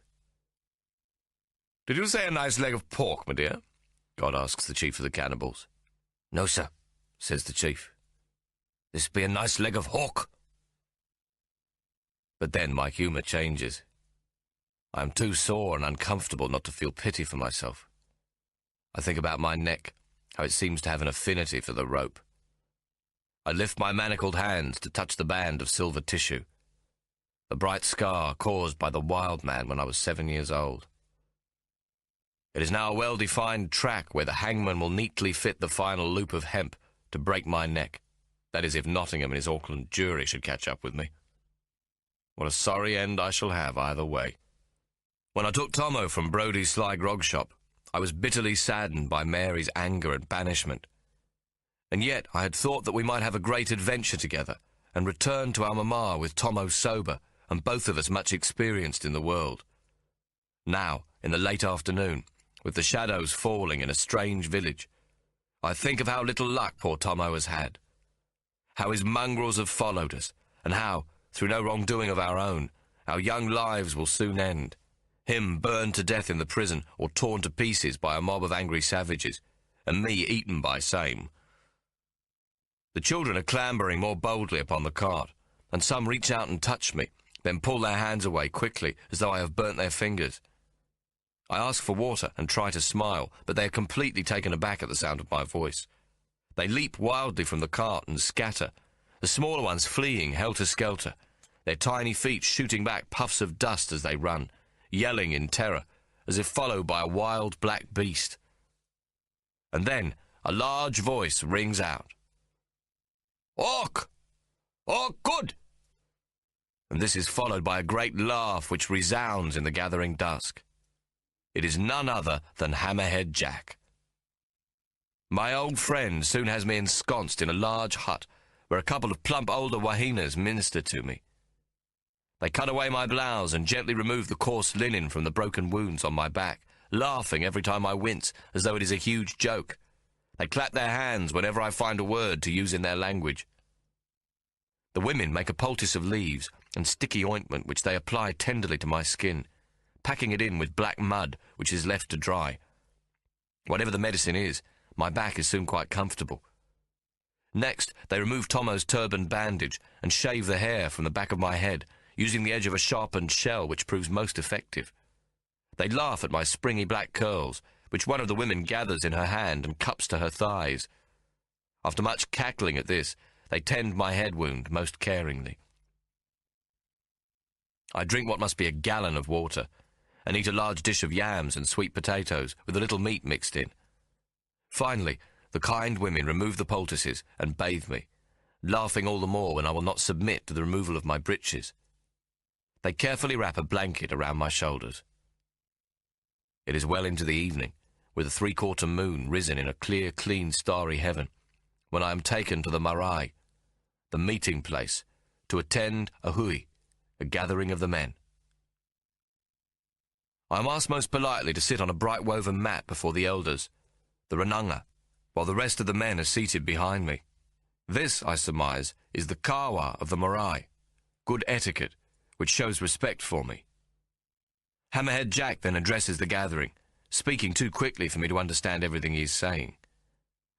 "Did you say a nice leg of pork, my dear?" God asks the chief of the cannibals. "No, sir," says the chief. "This be a nice leg of hawk." But then my humour changes. I am too sore and uncomfortable not to feel pity for myself. I think about my neck, how it seems to have an affinity for the rope. I lift my manacled hands to touch the band of silver tissue, the bright scar caused by the wild man when I was 7 years old. It is now a well-defined track where the hangman will neatly fit the final loop of hemp to break my neck. That is, if Nottingham and his Auckland jury should catch up with me. What a sorry end I shall have either way. When I took Tommo from Brodie's sly grog shop, I was bitterly saddened by Mary's anger and banishment. And yet I had thought that we might have a great adventure together and return to our mamma with Tommo sober and both of us much experienced in the world. Now, in the late afternoon, with the shadows falling in a strange village, I think of how little luck poor Tommo has had, how his mongrels have followed us, and how, through no wrongdoing of our own, our young lives will soon end, him burned to death in the prison or torn to pieces by a mob of angry savages, and me eaten by same. The children are clambering more boldly upon the cart, and some reach out and touch me, then pull their hands away quickly as though I have burnt their fingers. I ask for water and try to smile, but they are completely taken aback at the sound of my voice. They leap wildly from the cart and scatter, the smaller ones fleeing helter-skelter, their tiny feet shooting back puffs of dust as they run, yelling in terror, as if followed by a wild black beast. And then a large voice rings out. "Hawk! Hawk, good!" And this is followed by a great laugh which resounds in the gathering dusk. It is none other than Hammerhead Jack. My old friend soon has me ensconced in a large hut where a couple of plump older wahinas minister to me. They cut away my blouse and gently remove the coarse linen from the broken wounds on my back, laughing every time I wince, as though it is a huge joke. They clap their hands whenever I find a word to use in their language. The women make a poultice of leaves and sticky ointment which they apply tenderly to my skin, packing it in with black mud which is left to dry. Whatever the medicine is, my back is soon quite comfortable. Next, they remove Tommo's turban bandage and shave the hair from the back of my head, using the edge of a sharpened shell which proves most effective. They laugh at my springy black curls, which one of the women gathers in her hand and cups to her thighs. After much cackling at this, they tend my head wound most caringly. I drink what must be a gallon of water, and eat a large dish of yams and sweet potatoes with a little meat mixed in. Finally, the kind women remove the poultices and bathe me, laughing all the more when I will not submit to the removal of my breeches. They carefully wrap a blanket around my shoulders. It is well into the evening, with a 3/4 moon risen in a clear, clean, starry heaven, when I am taken to the marae, the meeting place, to attend a hui, a gathering of the men. I am asked most politely to sit on a bright woven mat before the elders, the rananga, while the rest of the men are seated behind me. This, I surmise, is the kawa of the marae, good etiquette, which shows respect for me. Hammerhead Jack then addresses the gathering, speaking too quickly for me to understand everything he is saying.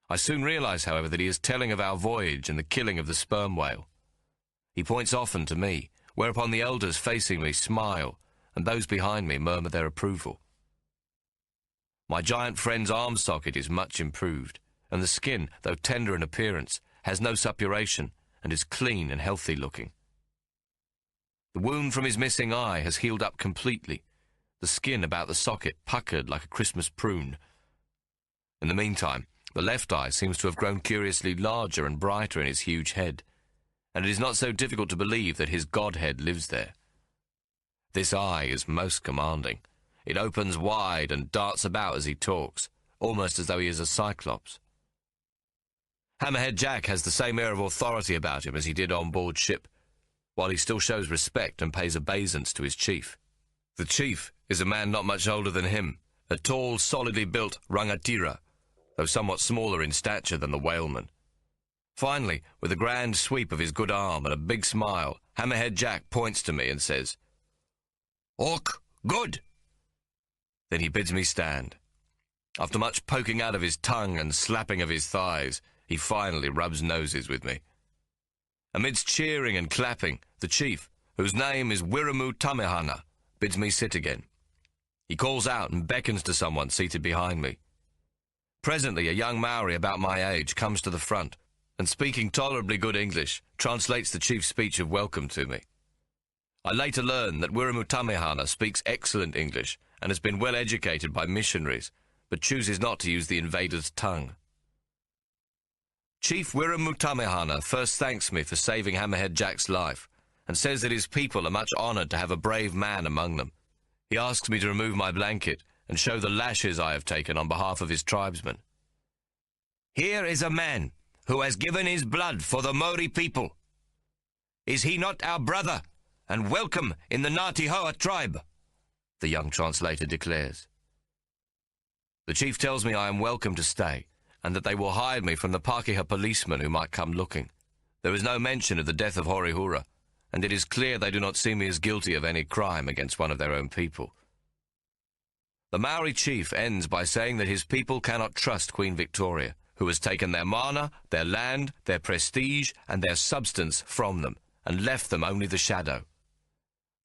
I soon realize, however, that he is telling of our voyage and the killing of the sperm whale. He points often to me, whereupon the elders facing me smile, and those behind me murmur their approval. My giant friend's arm socket is much improved, and the skin, though tender in appearance, has no suppuration and is clean and healthy looking. The wound from his missing eye has healed up completely, the skin about the socket puckered like a Christmas prune. In the meantime, the left eye seems to have grown curiously larger and brighter in his huge head, and it is not so difficult to believe that his godhead lives there. This eye is most commanding. It opens wide and darts about as he talks, almost as though he is a cyclops. Hammerhead Jack has the same air of authority about him as he did on board ship, while he still shows respect and pays obeisance to his chief. The chief is a man not much older than him, a tall, solidly built rangatira, though somewhat smaller in stature than the whaleman. Finally, with a grand sweep of his good arm and a big smile, Hammerhead Jack points to me and says, "Hawk, good!" Then he bids me stand. After much poking out of his tongue and slapping of his thighs, he finally rubs noses with me. Amidst cheering and clapping, the chief, whose name is Wiramu Tamehana, bids me sit again. He calls out and beckons to someone seated behind me. Presently, a young Maori about my age comes to the front, and speaking tolerably good English, translates the chief's speech of welcome to me. I later learn that Wiramu Tamehana speaks excellent English and has been well educated by missionaries, but chooses not to use the invader's tongue. Chief Wiramu Tamehana first thanks me for saving Hammerhead Jack's life, and says that his people are much honoured to have a brave man among them. He asks me to remove my blanket and show the lashes I have taken on behalf of his tribesmen. "Here is a man who has given his blood for the Maori people. Is he not our brother, and welcome in the Ngāti Hoa tribe?" the young translator declares. The chief tells me I am welcome to stay, and that they will hide me from the Pākehā policemen who might come looking. There is no mention of the death of Horihura, and it is clear they do not see me as guilty of any crime against one of their own people. The Maori chief ends by saying that his people cannot trust Queen Victoria, who has taken their mana, their land, their prestige, and their substance from them, and left them only the shadow.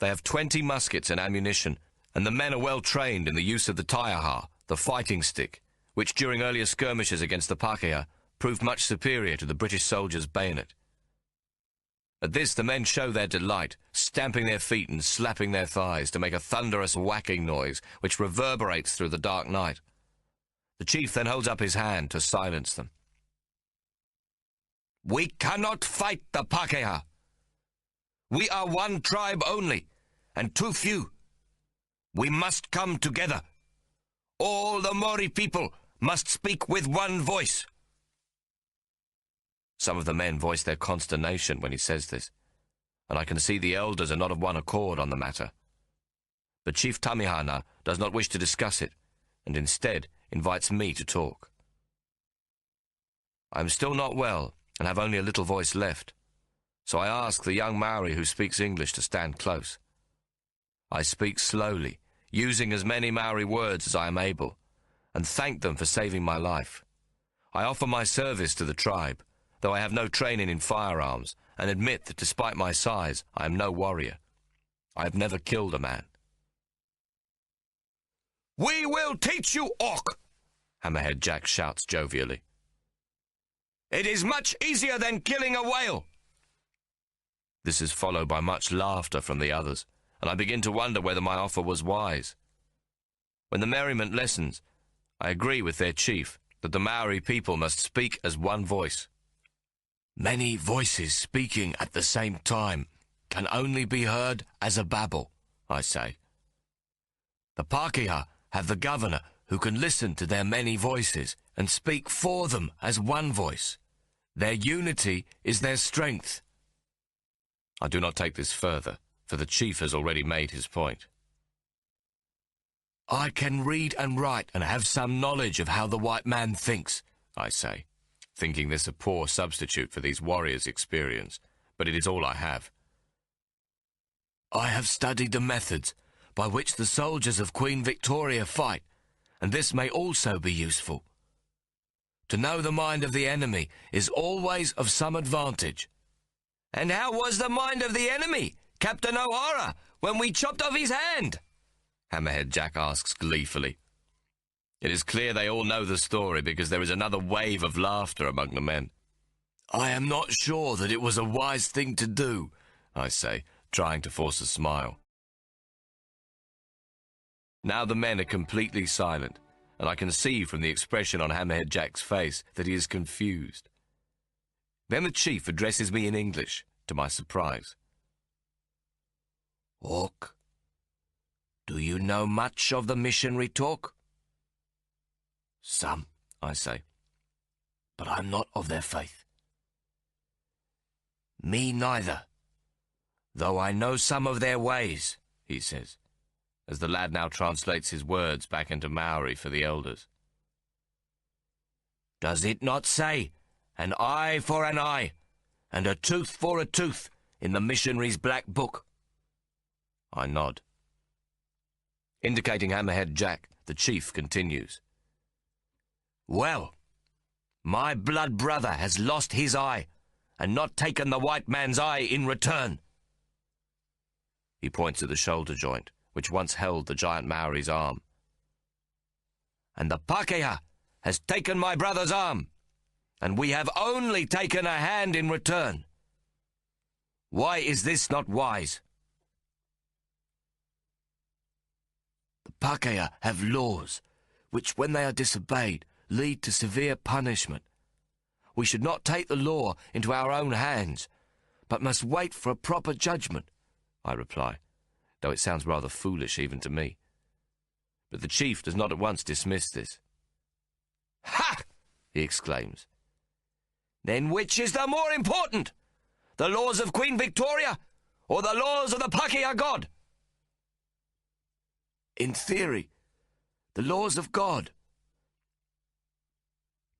They have 20 muskets and ammunition, and the men are well trained in the use of the taiaha, the fighting stick, which during earlier skirmishes against the Pākehā proved much superior to the British soldier's bayonet. At this the men show their delight, stamping their feet and slapping their thighs to make a thunderous whacking noise which reverberates through the dark night. The chief then holds up his hand to silence them. "We cannot fight the Pākehā. We are one tribe only, and too few. We must come together. All the Maori people must speak with one voice." Some of the men voice their consternation when he says this. and I can see the elders are not of one accord on the matter. But Chief Tamihana does not wish to discuss it, and instead invites me to talk. I am still not well, and have only a little voice left, so I ask the young Maori who speaks English to stand close. I speak slowly, using as many Maori words as I am able, and thank them for saving my life. I offer my service to the tribe, though I have no training in firearms, and admit that despite my size, I am no warrior. I have never killed a man. "We will teach you, Hawk!" Hammerhead Jack shouts jovially. "It is much easier than killing a whale." This is followed by much laughter from the others, and I begin to wonder whether my offer was wise. When the merriment lessens, I agree with their chief that the Maori people must speak as one voice. Many voices speaking at the same time can only be heard as a babble, I say. The Pākehā have the governor who can listen to their many voices and speak for them as one voice. Their unity is their strength. I do not take this further, for the chief has already made his point. I can read and write and have some knowledge of how the white man thinks, I say, thinking this a poor substitute for these warriors' experience, but it is all I have. I have studied the methods by which the soldiers of Queen Victoria fight, and this may also be useful. To know the mind of the enemy is always of some advantage. And how was the mind of the enemy, Captain O'Hara, when we chopped off his hand? Hammerhead Jack asks gleefully. It is clear they all know the story because there is another wave of laughter among the men. I am not sure that it was a wise thing to do, I say, trying to force a smile. Now the men are completely silent, and I can see from the expression on Hammerhead Jack's face that he is confused. Then the chief addresses me in English, to my surprise. Hawk, do you know much of the missionary talk? Some, I say, but I'm not of their faith. Me neither, though I know some of their ways, he says, as the lad now translates his words back into Maori for the elders. Does it not say, an eye for an eye, and a tooth for a tooth, in the missionary's black book? I nod. Indicating Hammerhead Jack, the chief continues. Well, my blood brother has lost his eye, and not taken the white man's eye in return. He points at the shoulder joint, which once held the giant Maori's arm. And the Pākehā has taken my brother's arm, and we have only taken a hand in return. Why is this not wise? The Pākehā have laws, which when they are disobeyed, lead to severe punishment. We should not take the law into our own hands, but must wait for a proper judgment, I reply, though it sounds rather foolish even to me. But the chief does not at once dismiss this. Ha! He exclaims. Then which is the more important? The laws of Queen Victoria, or the laws of the Pākehā God? In theory, the laws of God.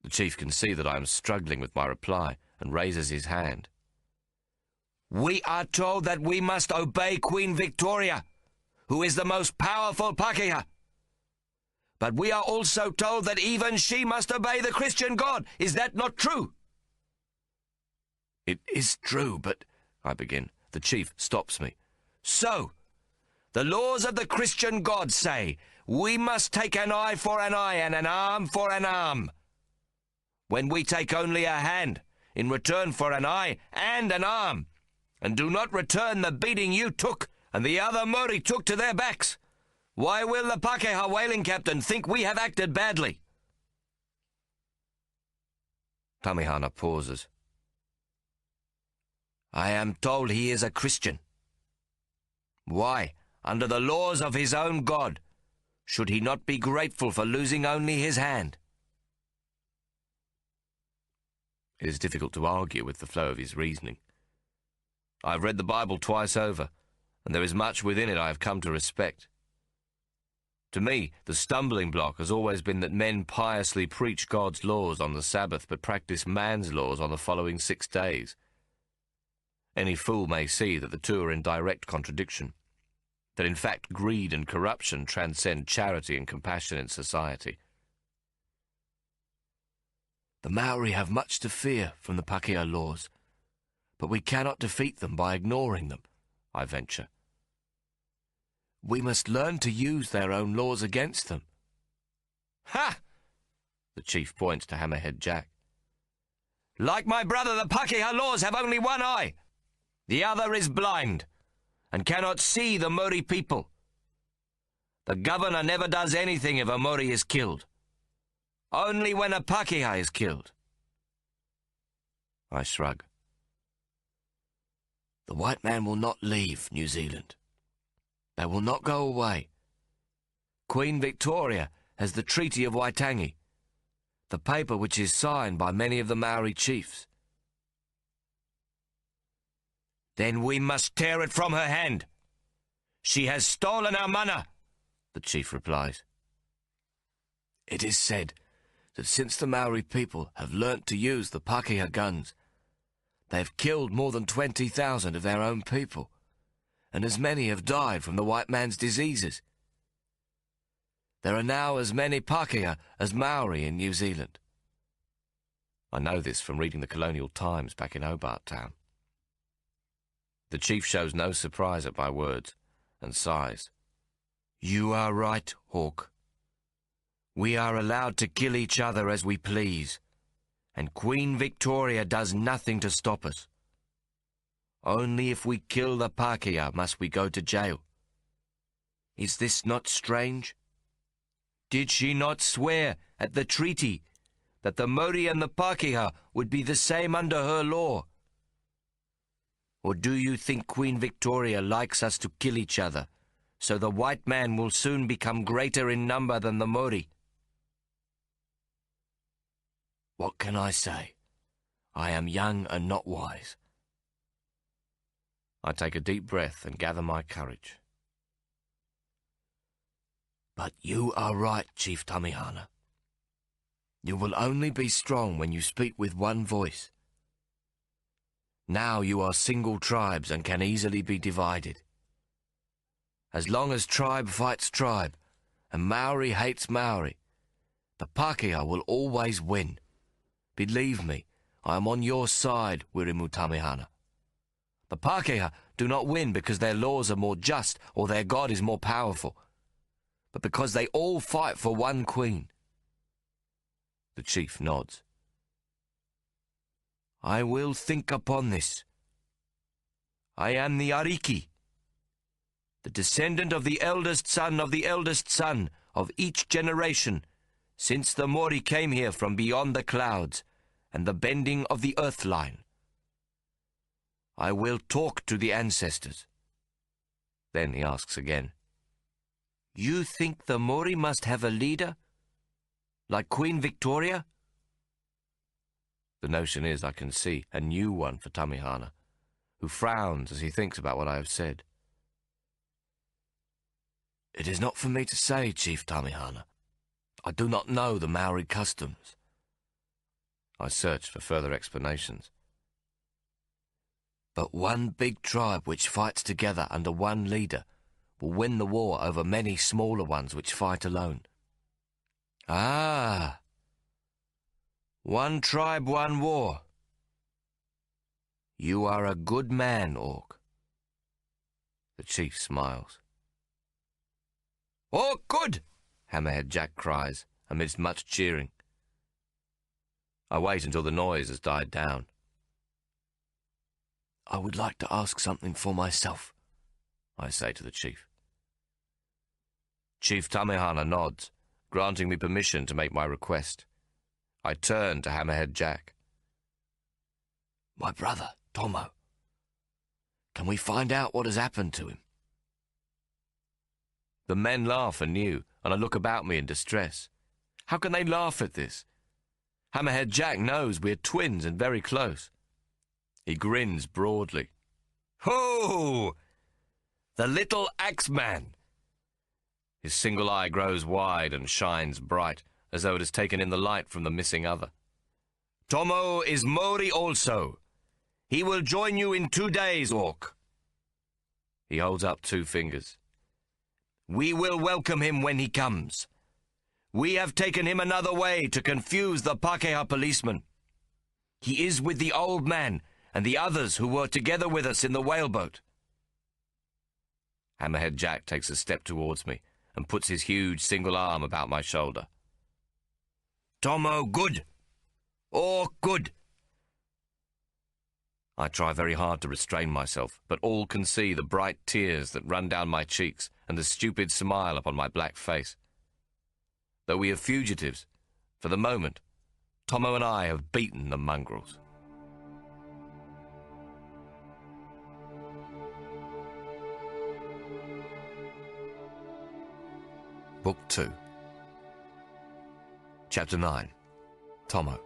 The chief can see that I am struggling with my reply and raises his hand. We are told that we must obey Queen Victoria, who is the most powerful Pākehā. But we are also told that even she must obey the Christian God. Is that not true? It is true, but... I begin. The chief stops me. So, the laws of the Christian God say we must take an eye for an eye and an arm for an arm. When we take only a hand in return for an eye and an arm, and do not return the beating you took and the other Māori took to their backs, why will the Pākehā whaling captain think we have acted badly? Tamihana pauses. I am told he is a Christian. Why, under the laws of his own God, should he not be grateful for losing only his hand? It is difficult to argue with the flow of his reasoning. I have read the Bible twice over, and there is much within it I have come to respect. To me, the stumbling block has always been that men piously preach God's laws on the Sabbath, but practice man's laws on the following 6 days. Any fool may see that the two are in direct contradiction, that in fact greed and corruption transcend charity and compassion in society. The Maori have much to fear from the Pakeha laws, but we cannot defeat them by ignoring them, I venture. We must learn to use their own laws against them. Ha! The chief points to Hammerhead Jack. Like my brother, the Pakeha laws have only one eye. The other is blind, and cannot see the Maori people. The governor never does anything if a Maori is killed. Only when a Pakeha is killed. I shrug. The white man will not leave New Zealand. They will not go away. Queen Victoria has the Treaty of Waitangi, the paper which is signed by many of the Maori chiefs. Then we must tear it from her hand. She has stolen our mana, the chief replies. It is said that since the Maori people have learnt to use the Pakeha guns, they have killed more than 20,000 of their own people, and as many have died from the white man's diseases. There are now as many Pakeha as Maori in New Zealand. I know this from reading the Colonial Times back in Hobart Town. The chief shows no surprise at my words, and sighs. You are right, Hawk. We are allowed to kill each other as we please, and Queen Victoria does nothing to stop us. Only if we kill the Pakeha must we go to jail. Is this not strange? Did she not swear at the treaty that the Maori and the Pakeha would be the same under her law? Or do you think Queen Victoria likes us to kill each other, so the white man will soon become greater in number than the Maori? What can I say? I am young and not wise. I take a deep breath and gather my courage. But you are right, Chief Tamihana. You will only be strong when you speak with one voice. Now you are single tribes and can easily be divided. As long as tribe fights tribe, and Maori hates Maori, the Pakeha will always win. Believe me, I am on your side, Wirimu Tamihana. The Pakeha do not win because their laws are more just or their god is more powerful, but because they all fight for one queen. The chief nods. I will think upon this. I am the Ariki, the descendant of the eldest son of each generation, since the Maori came here from beyond the clouds and the bending of the earth line. I will talk to the ancestors. Then he asks again. You think the Maori must have a leader? Like Queen Victoria? The notion is, I can see, a new one for Tamihana, who frowns as he thinks about what I have said. It is not for me to say, Chief Tamihana. I do not know the Maori customs. I search for further explanations. But one big tribe which fights together under one leader will win the war over many smaller ones which fight alone. Ah! One tribe, one war. You are a good man, Orc. The chief smiles. Oh, good! Hammerhead Jack cries, amidst much cheering. I wait until the noise has died down. I would like to ask something for myself, I say to the chief. Chief Tamihana nods, granting me permission to make my request. I turn to Hammerhead Jack. My brother, Tommo. Can we find out what has happened to him? The men laugh anew, and I look about me in distress. How can they laugh at this? Hammerhead Jack knows we're twins and very close. He grins broadly. Ho! The little axeman! His single eye grows wide and shines bright, as though it has taken in the light from the missing other. Tommo is Maori also. He will join you in 2 days, Hawk. He holds up 2 fingers. We will welcome him when he comes. We have taken him another way to confuse the Pakeha policeman. He is with the old man and the others who were together with us in the whaleboat. Hammerhead Jack takes a step towards me and puts his huge single arm about my shoulder. Tommo, good. Hawk, good. I try very hard to restrain myself, but all can see the bright tears that run down my cheeks and the stupid smile upon my black face. Though we are fugitives, for the moment, Tommo and I have beaten the mongrels. Book 2. Chapter 9. Tommo.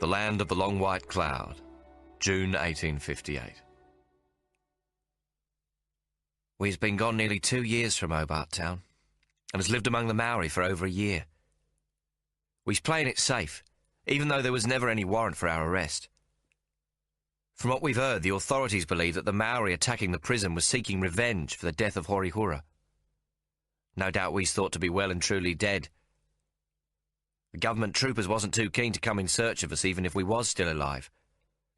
The Land of the Long White Cloud, June 1858. We's been gone nearly 2 years from Hobart Town, and has lived among the Maori for over a year. We's playing it safe, even though there was never any warrant for our arrest. From what we've heard, the authorities believe that the Maori attacking the prison was seeking revenge for the death of Horihura. No doubt we's thought to be well and truly dead. The government troopers wasn't too keen to come in search of us even if we was still alive,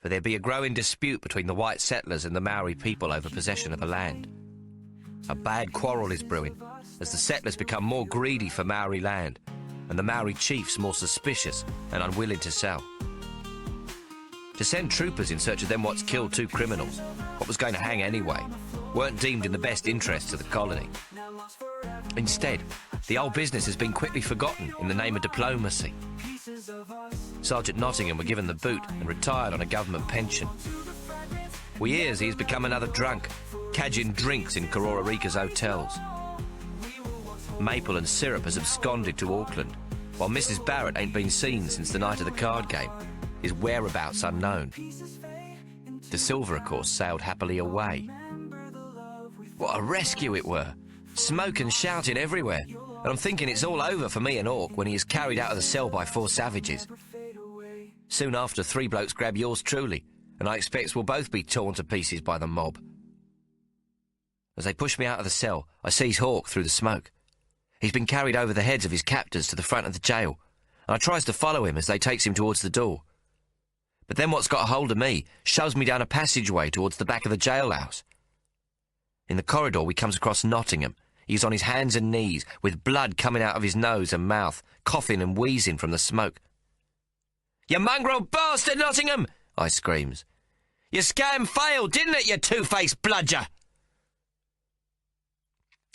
for there'd be a growing dispute between the white settlers and the Maori people over possession of the land. A bad quarrel is brewing, as the settlers become more greedy for Maori land, and the Maori chiefs more suspicious and unwilling to sell. To send troopers in search of them what's killed 2 criminals, what was going to hang anyway, weren't deemed in the best interests of the colony. Instead, the old business has been quickly forgotten in the name of diplomacy. Sergeant Nottingham were given the boot and retired on a government pension. We hears he's become another drunk, cadging drinks in Kororarika's hotels. Maple and Syrup has absconded to Auckland, while Mrs. Barrett ain't been seen since the night of the card game, his whereabouts unknown. De Silva, of course, sailed happily away. What a rescue it were! Smoke and shouting everywhere, and I'm thinking it's all over for me and Hawk when he is carried out of the cell by 4 savages. Soon after, 3 blokes grab yours truly, and I expect we'll both be torn to pieces by the mob. As they push me out of the cell, I sees Hawk through the smoke. He's been carried over the heads of his captors to the front of the jail, and I tries to follow him as they takes him towards the door. But then what's got a hold of me shoves me down a passageway towards the back of the jailhouse. In the corridor, we comes across Nottingham. He's on his hands and knees, with blood coming out of his nose and mouth, coughing and wheezing from the smoke. "You mongrel bastard, Nottingham!" I screams. "Your scam failed, didn't it, you two-faced bludger?"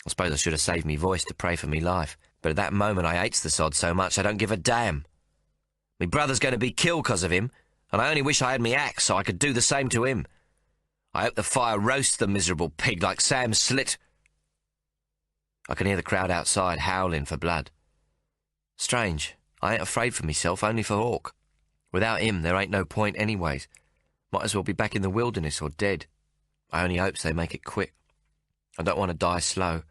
I suppose I should have saved me voice to pray for me life, but at that moment I hates the sod so much I don't give a damn. Me brother's going to be killed 'cause of him, and I only wish I had me axe so I could do the same to him. I hope the fire roasts the miserable pig like Sam Slit. I can hear the crowd outside howling for blood. Strange, I ain't afraid for myself, only for Hawk. Without him, there ain't no point anyways. Might as well be back in the wilderness or dead. I only hopes they make it quick. I don't want to die slow.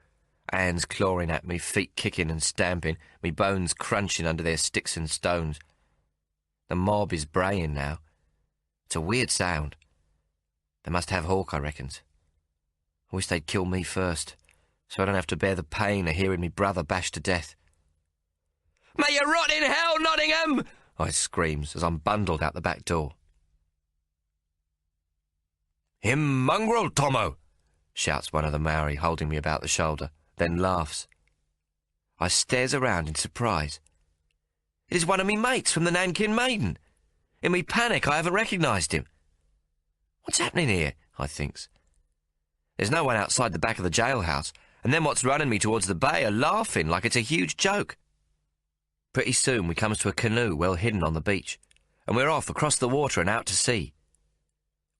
Hands clawing at me, feet kicking and stamping, me bones crunching under their sticks and stones. The mob is braying now. It's a weird sound. They must have Hawk, I reckons. I wish they'd kill me first, so I don't have to bear the pain of hearing me brother bashed to death. "May you rot in hell, Nottingham!" I screams as I'm bundled out the back door. "Him mongrel, Tommo!" shouts one of the Maori, holding me about the shoulder, then laughs. I stares around in surprise. It is one of me mates from the Nankin Maiden. In me panic, I haven't recognised him. What's happening here? I thinks. There's no one outside the back of the jailhouse, and then what's running me towards the bay are laughing like it's a huge joke. Pretty soon we comes to a canoe well hidden on the beach, and we're off across the water and out to sea.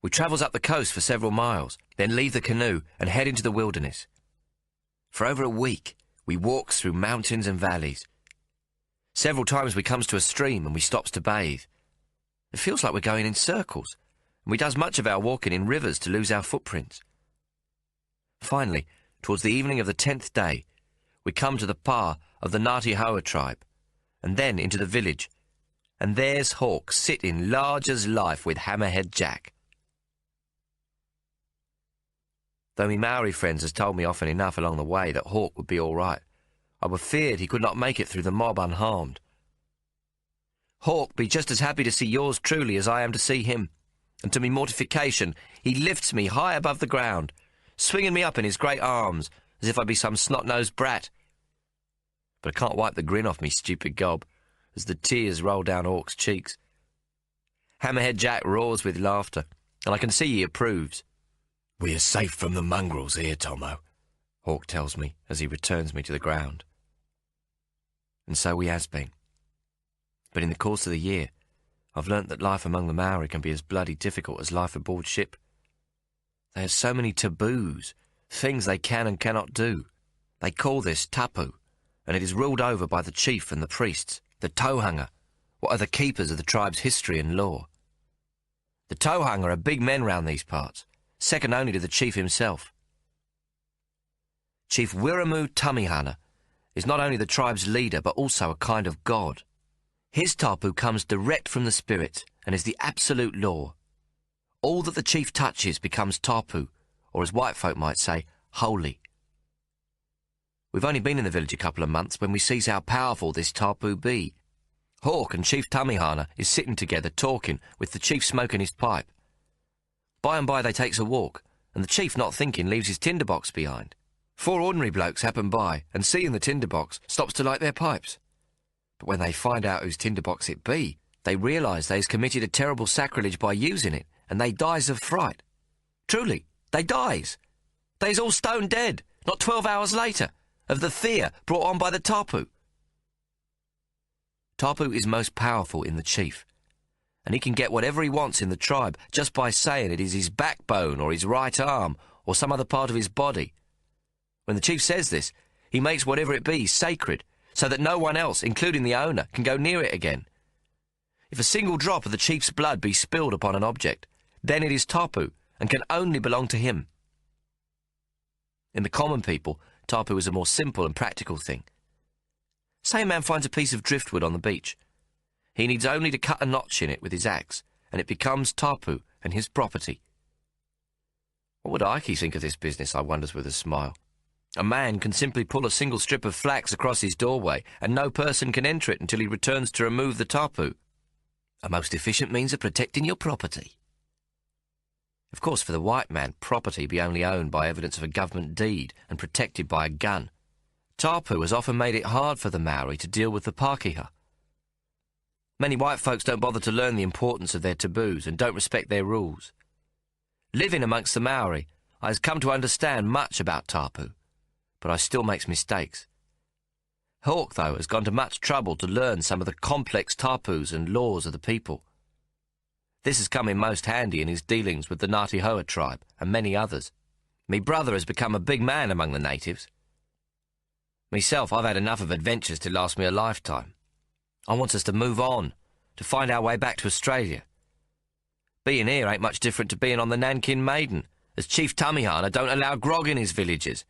We travels up the coast for several miles, then leave the canoe and head into the wilderness. For over a week, we walks through mountains and valleys. Several times we comes to a stream and we stops to bathe. It feels like we're going in circles, and we does much of our walking in rivers to lose our footprints. Finally, towards the evening of the 10th day, we come to the pa of the Ngāti Hoa tribe, and then into the village, and there's Hawk sitting large as life with Hammerhead Jack. Though me Maori friends has told me often enough along the way that Hawk would be all right, I were feared he could not make it through the mob unharmed. Hawk be just as happy to see yours truly as I am to see him, and to me mortification he lifts me high above the ground, swinging me up in his great arms as if I be some snot-nosed brat. But I can't wipe the grin off me stupid gob as the tears roll down Hawk's cheeks. Hammerhead Jack roars with laughter, and I can see he approves. "We are safe from the mongrels here, Tommo," Hawk tells me as he returns me to the ground. And so we has been. But in the course of the year, I've learnt that life among the Maori can be as bloody difficult as life aboard ship. They have so many taboos, things they can and cannot do. They call this tapu, and it is ruled over by the chief and the priests, the tauhanga, what are the keepers of the tribe's history and law. The tauhanga are big men round these parts, second only to the chief himself. Chief Wiramu Tamihana is not only the tribe's leader, but also a kind of god. His tapu comes direct from the spirit and is the absolute law. All that the chief touches becomes tapu, or as white folk might say, holy. We've only been in the village a couple of months when we sees how powerful this tapu be. Hawk and Chief Tamihana is sitting together talking, with the chief smoking his pipe. By and by they takes a walk, and the chief, not thinking, leaves his tinderbox behind. 4 ordinary blokes happen by, and seeing the tinderbox, stops to light their pipes. But when they find out whose tinderbox it be, they realise they has committed a terrible sacrilege by using it, and they dies of fright. Truly, they dies. They is all stone dead, not 12 hours later, of the fear brought on by the tapu. Tapu is most powerful in the chief, and he can get whatever he wants in the tribe just by saying it is his backbone or his right arm or some other part of his body. When the chief says this, he makes whatever it be sacred, so that no one else, including the owner, can go near it again. If a single drop of the chief's blood be spilled upon an object, then it is tapu and can only belong to him. In the common people, tapu is a more simple and practical thing. Say a man finds a piece of driftwood on the beach. He needs only to cut a notch in it with his axe, and it becomes tapu and his property. What would Ike think of this business, I wonders with a smile. A man can simply pull a single strip of flax across his doorway, and no person can enter it until he returns to remove the tapu. A most efficient means of protecting your property. Of course, for the white man, property be only owned by evidence of a government deed and protected by a gun. Tapu has often made it hard for the Maori to deal with the Pākehā. Many white folks don't bother to learn the importance of their taboos and don't respect their rules. Living amongst the Maori, I has come to understand much about tapu, but I still makes mistakes. Hawk, though, has gone to much trouble to learn some of the complex tapus and laws of the people. This has come in most handy in his dealings with the Ngāti Hoa tribe and many others. Me brother has become a big man among the natives. Myself, I've had enough of adventures to last me a lifetime. I want us to move on, to find our way back to Australia. Being here ain't much different to being on the Nankin Maiden, as Chief Tamihana don't allow grog in his villages.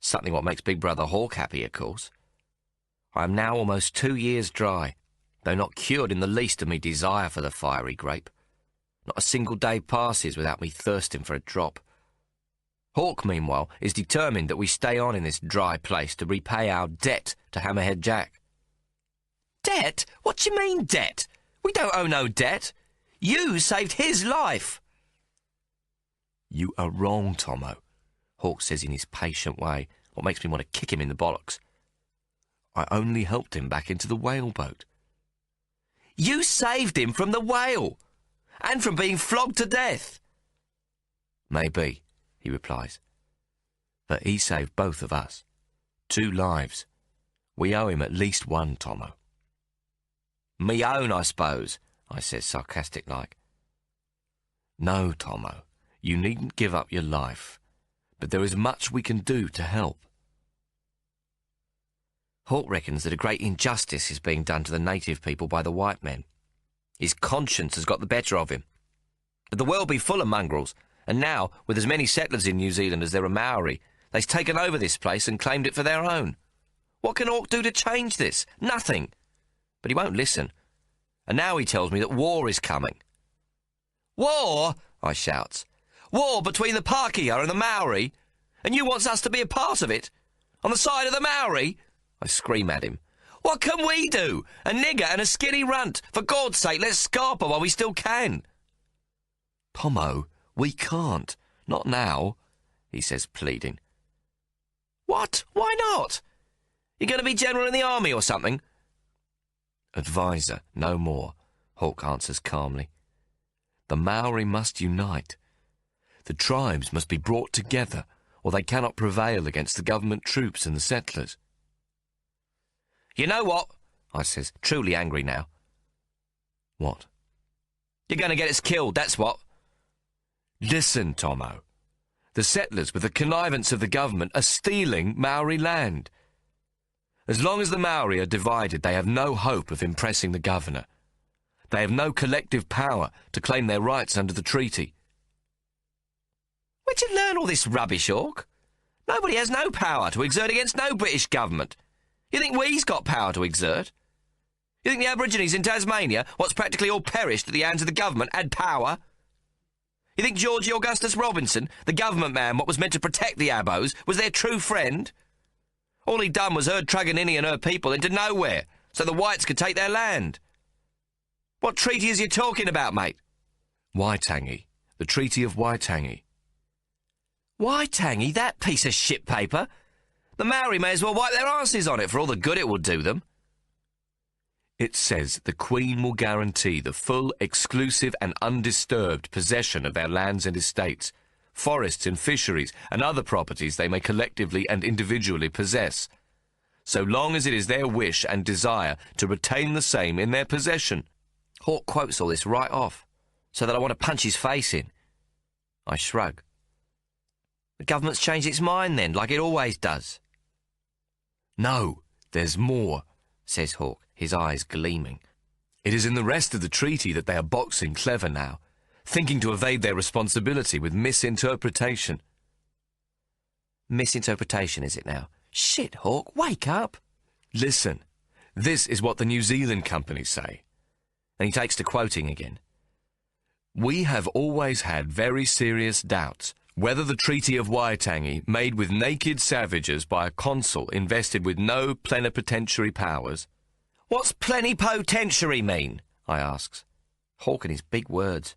Something what makes Big Brother Hawk happy, of course. I am now almost 2 years dry, though not cured in the least of me desire for the fiery grape. Not a single day passes without me thirsting for a drop. Hawk, meanwhile, is determined that we stay on in this dry place to repay our debt to Hammerhead Jack. Debt? What do you mean, debt? We don't owe no debt. You saved his life. You are wrong, Tommo, Hawk says in his patient way, what makes me want to kick him in the bollocks. I only helped him back into the whaleboat. You saved him from the whale, and from being flogged to death. Maybe, he replies, but he saved both of us. 2 lives. We owe him at least one, Tommo. Me own, I suppose, I says sarcastic-like. No, Tommo, you needn't give up your life, but there is much we can do to help. Hawk reckons that a great injustice is being done to the native people by the white men. His conscience has got the better of him. The world be full of mongrels, and now, with as many settlers in New Zealand as there are Maori, they've taken over this place and claimed it for their own. What can Hawk do to change this? Nothing. But he won't listen. And now he tells me that war is coming. War? I shouts. War between the Pākehā and the Maori? And you wants us to be a part of it? On the side of the Maori? I scream at him. What can we do? A nigger and a skinny runt. For God's sake, let's scarp her while we still can. Tommo, we can't. Not now, he says, pleading. What? Why not? You going to be general in the army or something? Advisor, no more, Hawk answers calmly. The Maori must unite. The tribes must be brought together, or they cannot prevail against the government troops and the settlers. You know what? I says, truly angry now. What? You're going to get us killed, that's what. Listen, Tommo. The settlers, with the connivance of the government, are stealing Maori land. As long as the Maori are divided, they have no hope of impressing the governor. They have no collective power to claim their rights under the treaty. Where'd you learn all this rubbish, Hawk? Nobody has no power to exert against no British government. You think we's got power to exert? You think the Aborigines in Tasmania, what's practically all perished at the hands of the government, had power? You think Georgie Augustus Robinson, the government man what was meant to protect the Abos, was their true friend? All he'd done was herd Truganini and her people into nowhere, so the whites could take their land. What treaty is you talking about, mate? Waitangi. The Treaty of Waitangi. Waitangi, that piece of shit paper? The Maori may as well wipe their asses on it for all the good it will do them. It says the Queen will guarantee the full, exclusive and undisturbed possession of their lands and estates, forests and fisheries and other properties they may collectively and individually possess, so long as it is their wish and desire to retain the same in their possession. Hawk quotes all this right off, so that I want to punch his face in. I shrug. The government's changed its mind then, like it always does. No, there's more, says Hawk, his eyes gleaming. It is in the rest of the treaty that they are boxing clever now, thinking to evade their responsibility with misinterpretation. Misinterpretation, is it now? Shit, Hawk, wake up! Listen, this is what the New Zealand companies say. And he takes to quoting again. We have always had very serious doubts whether the Treaty of Waitangi, made with naked savages by a consul invested with no plenipotentiary powers... What's plenipotentiary mean? I asks. Hawk and his big words.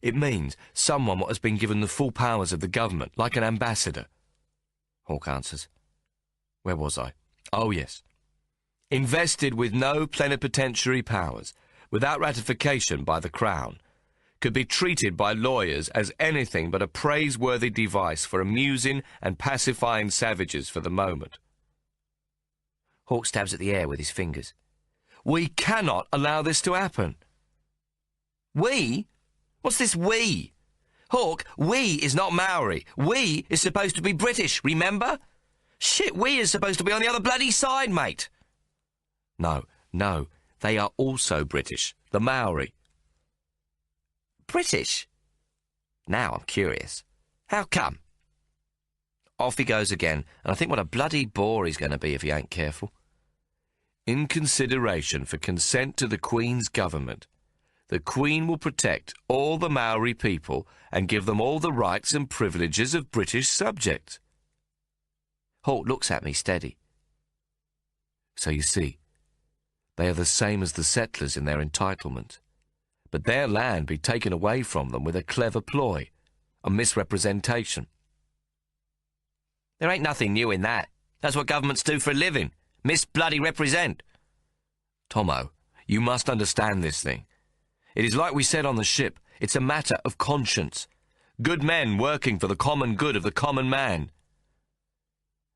It means someone what has been given the full powers of the government, like an ambassador. Hawk answers. Where was I? Oh, yes. Invested with no plenipotentiary powers, without ratification by the Crown, could be treated by lawyers as anything but a praiseworthy device for amusing and pacifying savages for the moment. Hawk stabs at the air with his fingers. We cannot allow this to happen. We? What's this we? Hawk, we is not Maori. We is supposed to be British, remember? Shit, we is supposed to be on the other bloody side, mate. No, they are also British, the Maori. British? Now I'm curious. How come? Off he goes again, and I think what a bloody bore he's going to be if he ain't careful. In consideration for consent to the Queen's government, the Queen will protect all the Maori people and give them all the rights and privileges of British subjects. Hawk looks at me steady. So you see, they are the same as the settlers in their entitlement, but their land be taken away from them with a clever ploy, a misrepresentation. There ain't nothing new in that. That's what governments do for a living. Mis-bloody-represent. Tommo, you must understand this thing. It is like we said on the ship. It's a matter of conscience. Good men working for the common good of the common man.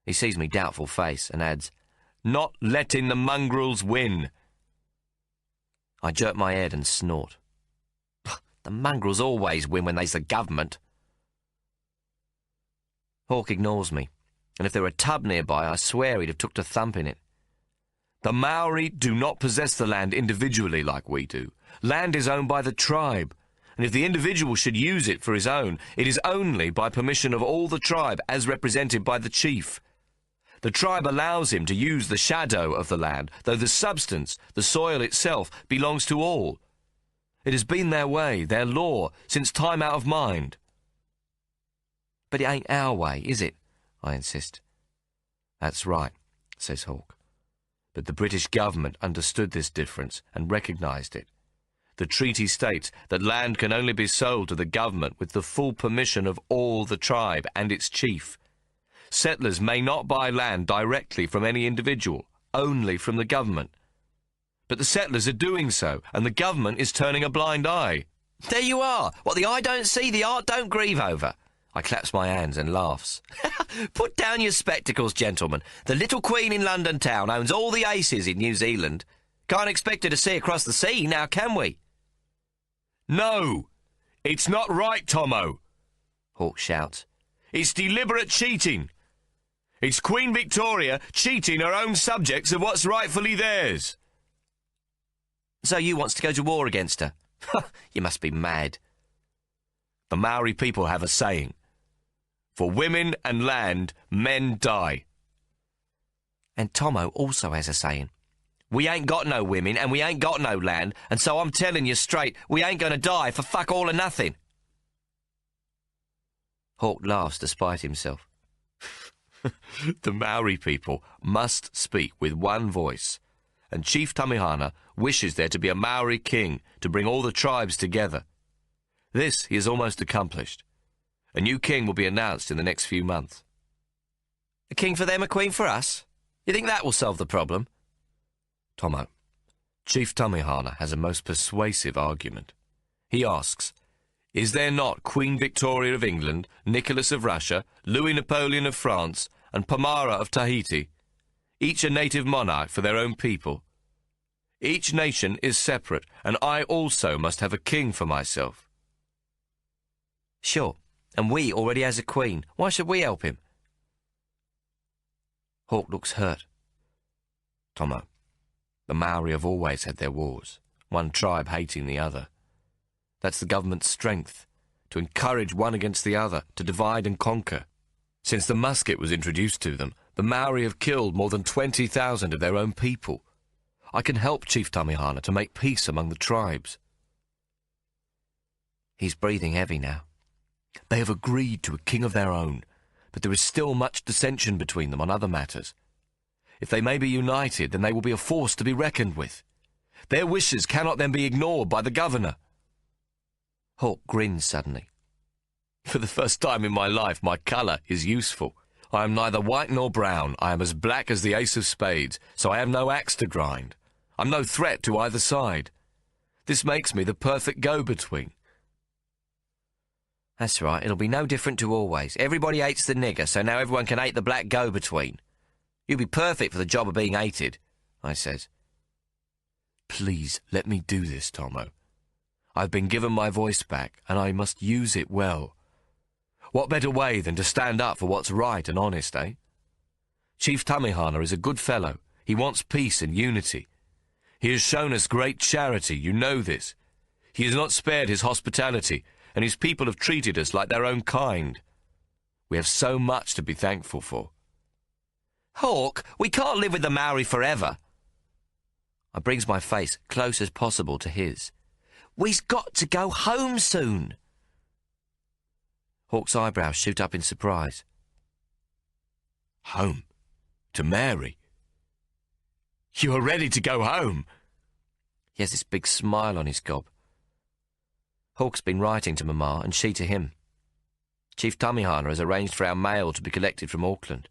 He sees me doubtful face and adds, not letting the mongrels win. I jerk my head and snort. The mongrels always win when they's the government. Hawk ignores me, and if there were a tub nearby, I swear he'd have took to thumping it. The Maori do not possess the land individually like we do. Land is owned by the tribe, and if the individual should use it for his own, it is only by permission of all the tribe as represented by the chief. The tribe allows him to use the shadow of the land, though the substance, the soil itself, belongs to all. It has been their way, their law, since time out of mind. But it ain't our way, is it? I insist. That's right, says Hawk. But the British government understood this difference and recognised it. The treaty states that land can only be sold to the government with the full permission of all the tribe and its chief. Settlers may not buy land directly from any individual, only from the government. But the settlers are doing so, and the government is turning a blind eye. There you are! What the eye don't see, the art don't grieve over. I claps my hands and laughs. Put down your spectacles, gentlemen. The little queen in London town owns all the aces in New Zealand. Can't expect her to see across the sea, now can we? No! It's not right, Tommo! Hawk shouts. It's deliberate cheating. It's Queen Victoria cheating her own subjects of what's rightfully theirs. So you wants to go to war against her? You must be mad. The Maori people have a saying. For women and land, men die. And Tommo also has a saying. We ain't got no women and we ain't got no land, and so I'm telling you straight, we ain't going to die for fuck all or nothing. Hawk laughs despite himself. The Maori people must speak with one voice, and Chief Tamihana wishes there to be a Maori king to bring all the tribes together. This he has almost accomplished. A new king will be announced in the next few months. A king for them, a queen for us? You think that will solve the problem? Tommo, Chief Tamihana has a most persuasive argument. He asks, is there not Queen Victoria of England, Nicholas of Russia, Louis Napoleon of France, and Pomara of Tahiti, each a native monarch for their own people? Each nation is separate, and I also must have a king for myself. Sure, and we already has a queen. Why should we help him? Hawk looks hurt. Tommo, the Maori have always had their wars, one tribe hating the other. That's the government's strength, to encourage one against the other, to divide and conquer. Since the musket was introduced to them, the Maori have killed more than 20,000 of their own people. I can help Chief Tamihana to make peace among the tribes. He's breathing heavy now. They have agreed to a king of their own, but there is still much dissension between them on other matters. If they may be united, then they will be a force to be reckoned with. Their wishes cannot then be ignored by the governor. Hawk grins suddenly. For the first time in my life, my colour is useful. I am neither white nor brown. I am as black as the ace of spades, so I have no axe to grind. I'm no threat to either side. This makes me the perfect go-between. That's right, it'll be no different to always. Everybody hates the nigger, so now everyone can hate the black go-between. You'll be perfect for the job of being hated, I says. Please, let me do this, Tommo. I've been given my voice back, and I must use it well. What better way than to stand up for what's right and honest, eh? Chief Tamihana is a good fellow. He wants peace and unity. He has shown us great charity, you know this. He has not spared his hospitality, and his people have treated us like their own kind. We have so much to be thankful for. Hawk, we can't live with the Maori forever. I brings my face close as possible to his. We's got to go home soon. Hawk's eyebrows shoot up in surprise. Home? To Mary? You are ready to go home? He has this big smile on his gob. Hawk's been writing to Mama and she to him. Chief Tamihana has arranged for our mail to be collected from Auckland.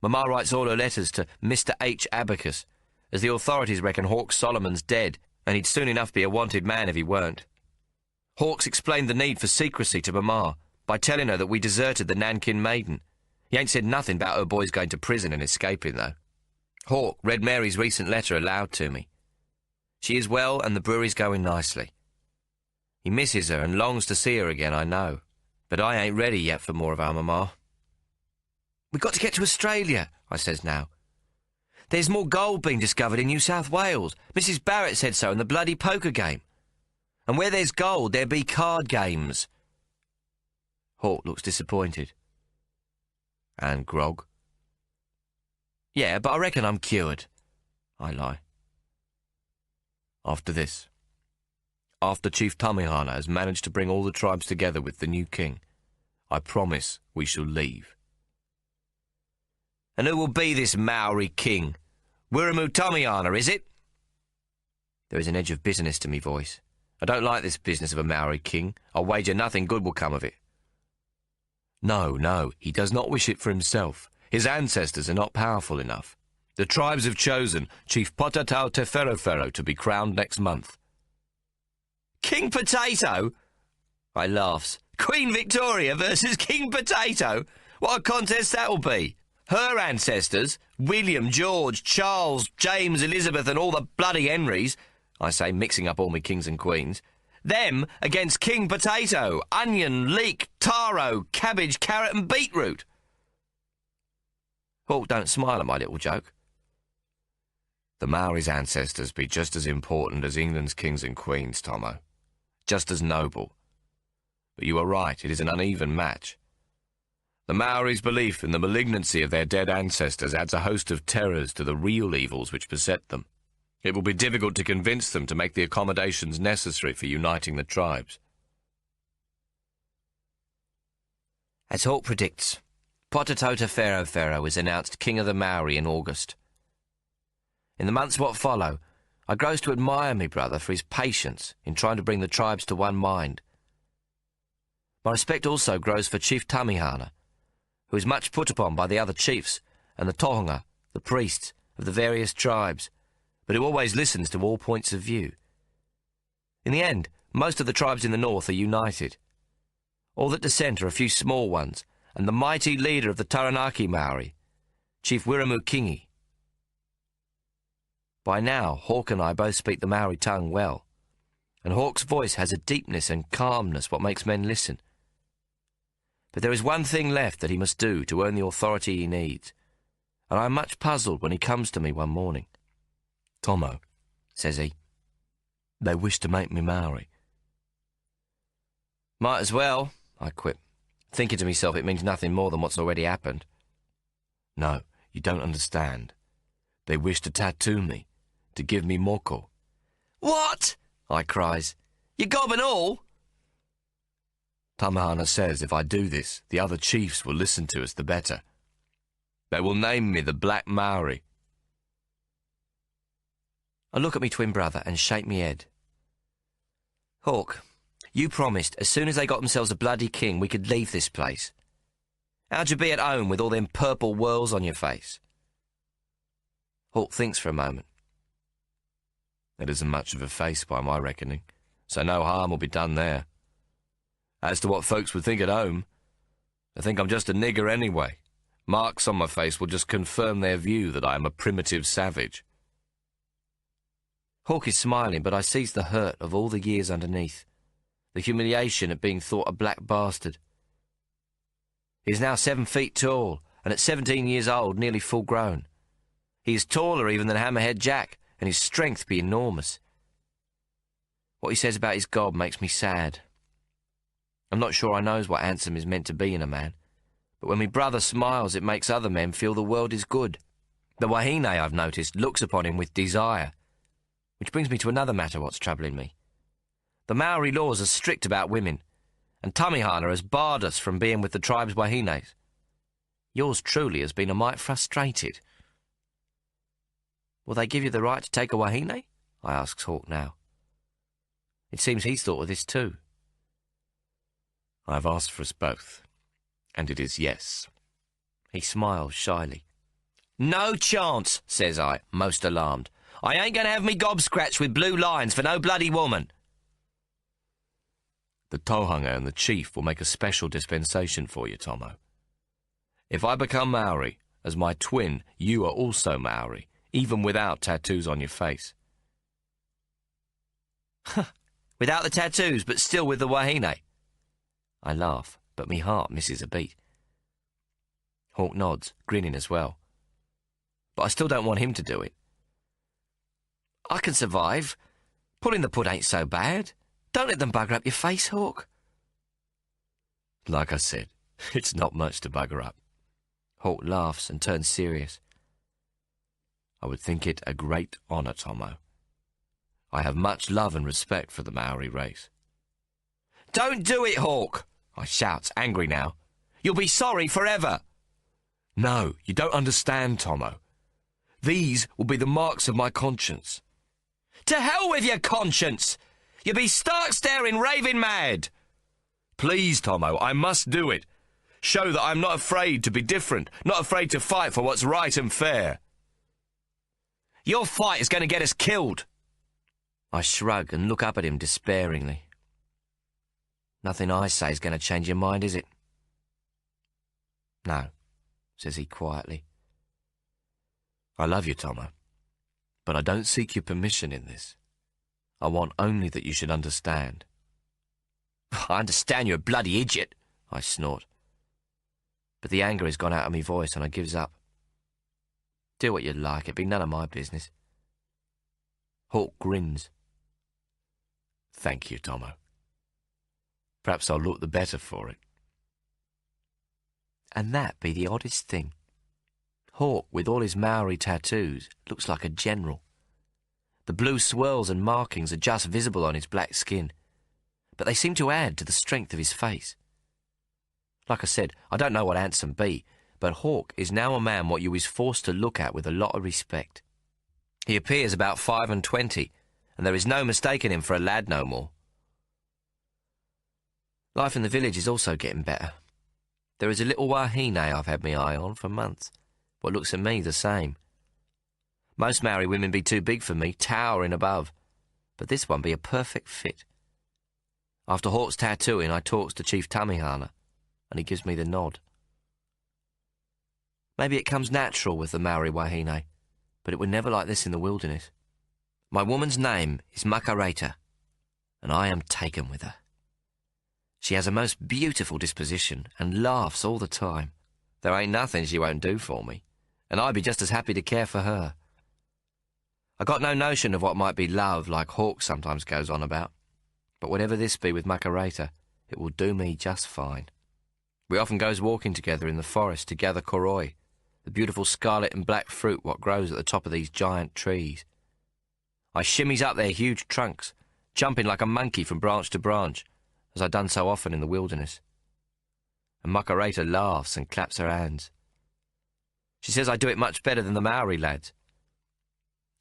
Mama writes all her letters to Mr. H. Abacus, as the authorities reckon Hawk Solomon's dead, and he'd soon enough be a wanted man if he weren't. Hawk's explained the need for secrecy to Mama by telling her that we deserted the Nankin Maiden. He ain't said nothing about her boys going to prison and escaping, though. Hawk read Mary's recent letter aloud to me. She is well and the brewery's going nicely. He misses her and longs to see her again, I know. But I ain't ready yet for more of our Mama. We've got to get to Australia, I says now. There's more gold being discovered in New South Wales. Mrs. Barrett said so in the bloody poker game. And where there's gold, there be card games. Hawk looks disappointed. And grog? Yeah, but I reckon I'm cured. I lie. After this, after Chief Tamihana has managed to bring all the tribes together with the new king, I promise we shall leave. And who will be this Maori king? Wiremu Tamihana, is it? There is an edge of bitterness to me voice. I don't like this business of a Maori king. I'll wager nothing good will come of it. No, he does not wish it for himself. His ancestors are not powerful enough. The tribes have chosen Chief Potatau Te Wherowhero to be crowned next month. King Potato? I laughs. Queen Victoria versus King Potato? What a contest that will be. Her ancestors, William, George, Charles, James, Elizabeth and all the bloody Henrys, I say, mixing up all my kings and queens, them against King Potato, onion, leek, taro, cabbage, carrot and beetroot. Hawk don't smile at my little joke. The Maori's ancestors be just as important as England's kings and queens, Tommo. Just as noble. But you are right, it is an uneven match. The Maori's belief in the malignancy of their dead ancestors adds a host of terrors to the real evils which beset them. It will be difficult to convince them to make the accommodations necessary for uniting the tribes. As Hawk predicts, Potatau Te Wherowhero is announced King of the Maori in August. In the months what follow, I grows to admire me brother for his patience in trying to bring the tribes to one mind. My respect also grows for Chief Tamihana, who is much put upon by the other chiefs and the tohunga, the priests of the various tribes, but who always listens to all points of view. In the end, most of the tribes in the north are united. All that dissent are a few small ones, and the mighty leader of the Taranaki Maori, Chief Wiremu Kingi. By now, Hawk and I both speak the Maori tongue well, and Hawk's voice has a deepness and calmness what makes men listen. But there is one thing left that he must do to earn the authority he needs, and I am much puzzled when he comes to me one morning. Tommo, says he, they wish to make me Maori. Might as well, I quip, thinking to myself it means nothing more than what's already happened. No, you don't understand. They wish to tattoo me, to give me moko. What? I cries. You gob and all? Tamihana says if I do this, the other chiefs will listen to us the better. They will name me the Black Maori. I look at me twin brother and shake me head. Hawk, you promised as soon as they got themselves a bloody king we could leave this place. How'd you be at home with all them purple whirls on your face? Hawk thinks for a moment. It isn't much of a face by my reckoning, so no harm will be done there. As to what folks would think at home, they think I'm just a nigger anyway. Marks on my face will just confirm their view that I am a primitive savage. Hawk is smiling, but I sees the hurt of all the years underneath, the humiliation at being thought a black bastard. He is now 7 feet tall, and at 17 years old, nearly full grown. He is taller even than Hammerhead Jack, and his strength be enormous. What he says about his gob makes me sad. I'm not sure I knows what handsome is meant to be in a man, but when me brother smiles it makes other men feel the world is good. The wahine, I've noticed, looks upon him with desire. Which brings me to another matter what's troubling me. The Maori laws are strict about women, and Tamihana has barred us from being with the tribe's wahines. Yours truly has been a mite frustrated. Will they give you the right to take a wahine? I asks Hawk now. It seems he's thought of this too. I've asked for us both, and it is yes. He smiles shyly. No chance, says I, most alarmed. I ain't going to have me gob scratched with blue lines for no bloody woman. The tohunga and the chief will make a special dispensation for you, Tommo. If I become Maori, as my twin, you are also Maori, even without tattoos on your face. Without the tattoos, but still with the wahine? I laugh, but me heart misses a beat. Hawk nods, grinning as well. But I still don't want him to do it. I can survive. Pulling the put ain't so bad. Don't let them bugger up your face, Hawk. Like I said, it's not much to bugger up. Hawk laughs and turns serious. I would think it a great honour, Tommo. I have much love and respect for the Maori race. Don't do it, Hawk! I shout, angry now. You'll be sorry forever. No, you don't understand, Tommo. These will be the marks of my conscience. To hell with your conscience! You'll be stark staring raving mad! Please, Tommo, I must do it. Show that I'm not afraid to be different, not afraid to fight for what's right and fair. Your fight is going to get us killed. I shrug and look up at him despairingly. Nothing I say is going to change your mind, is it? No, says he quietly. I love you, Tommo, but I don't seek your permission in this. I want only that you should understand. I understand you're a bloody idiot, I snort. But the anger has gone out of me voice and I gives up. Do what you like, it'd be none of my business. Hawk grins. Thank you, Tommo. Perhaps I'll look the better for it. And that be the oddest thing. Hawk, with all his Maori tattoos, looks like a general. The blue swirls and markings are just visible on his black skin, but they seem to add to the strength of his face. Like I said, I don't know what handsome be, but Hawk is now a man what you is forced to look at with a lot of respect. He appears about 25, and there is no mistaking him for a lad no more. Life in the village is also getting better. There is a little wahine I've had my eye on for months, what looks at me the same. Most Maori women be too big for me, towering above, but this one be a perfect fit. After Hawk's tattooing, I talks to Chief Tamihana, and he gives me the nod. Maybe it comes natural with the Maori wahine, but it were never like this in the wilderness. My woman's name is Makareta, and I am taken with her. She has a most beautiful disposition and laughs all the time. There ain't nothing she won't do for me, and I'd be just as happy to care for her. I got no notion of what might be love like Hawk sometimes goes on about, but whatever this be with Makareta, it will do me just fine. We often goes walking together in the forest to gather koroi, the beautiful scarlet and black fruit what grows at the top of these giant trees. I shimmies up their huge trunks, jumping like a monkey from branch to branch, as I've done so often in the wilderness. And Makareta laughs and claps her hands. She says I do it much better than the Maori lads.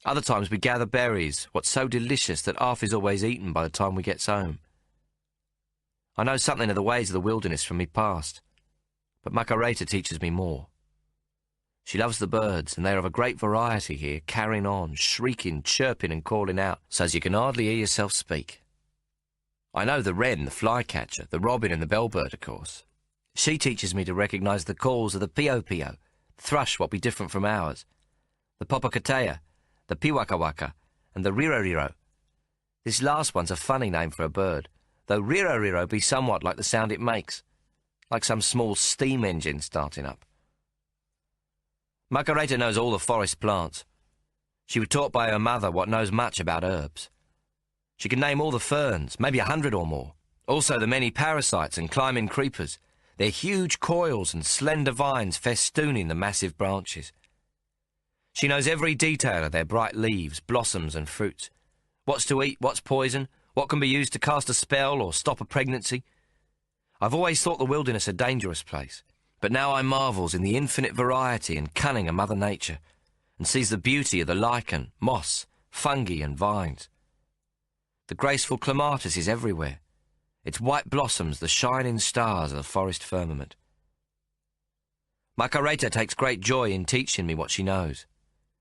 Other times we gather berries, what's so delicious that half is always eaten by the time we gets home. I know something of the ways of the wilderness from me past, but Makareta teaches me more. She loves the birds, and they are of a great variety here, carrying on, shrieking, chirping and calling out, so as you can hardly hear yourself speak. I know the wren, the flycatcher, the robin and the bellbird, of course. She teaches me to recognise the calls of the pio-pio, the thrush what be different from ours, the popakatea, the piwakawaka, and the riroriro. This last one's a funny name for a bird, though riroriro be somewhat like the sound it makes, like some small steam engine starting up. Makareta knows all the forest plants. She was taught by her mother what knows much about herbs. She can name all the ferns, maybe 100 or more. Also the many parasites and climbing creepers, their huge coils and slender vines festooning the massive branches. She knows every detail of their bright leaves, blossoms and fruits. What's to eat, what's poison, what can be used to cast a spell or stop a pregnancy. I've always thought the wilderness a dangerous place, but now I marvels in the infinite variety and cunning of Mother Nature, and sees the beauty of the lichen, moss, fungi and vines. The graceful clematis is everywhere, its white blossoms the shining stars of the forest firmament. Makareta takes great joy in teaching me what she knows,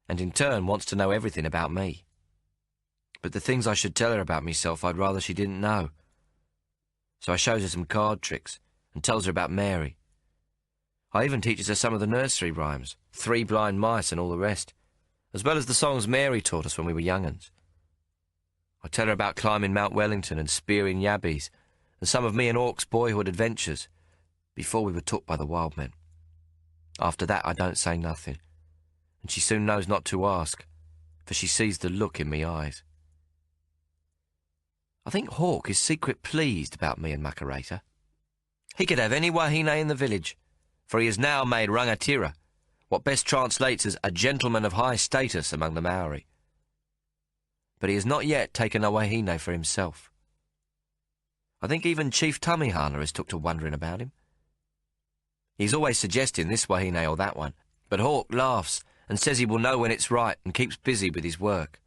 and in turn wants to know everything about me. But the things I should tell her about myself I'd rather she didn't know. So I shows her some card tricks, and tells her about Mary. I even teaches her some of the nursery rhymes, Three Blind Mice and all the rest, as well as the songs Mary taught us when we were young'uns. I tell her about climbing Mount Wellington and spearing yabbies, and some of me and Hawk's boyhood adventures, before we were took by the wild men. After that I don't say nothing, and she soon knows not to ask, for she sees the look in me eyes. I think Hawk is secret pleased about me and Makareta. He could have any wahine in the village, for he is now made rangatira, what best translates as a gentleman of high status among the Maori. But he has not yet taken a wahine for himself. I think even Chief Tamihana has took to wondering about him. He's always suggesting this wahine or that one, but Hawk laughs and says he will know when it's right and keeps busy with his work.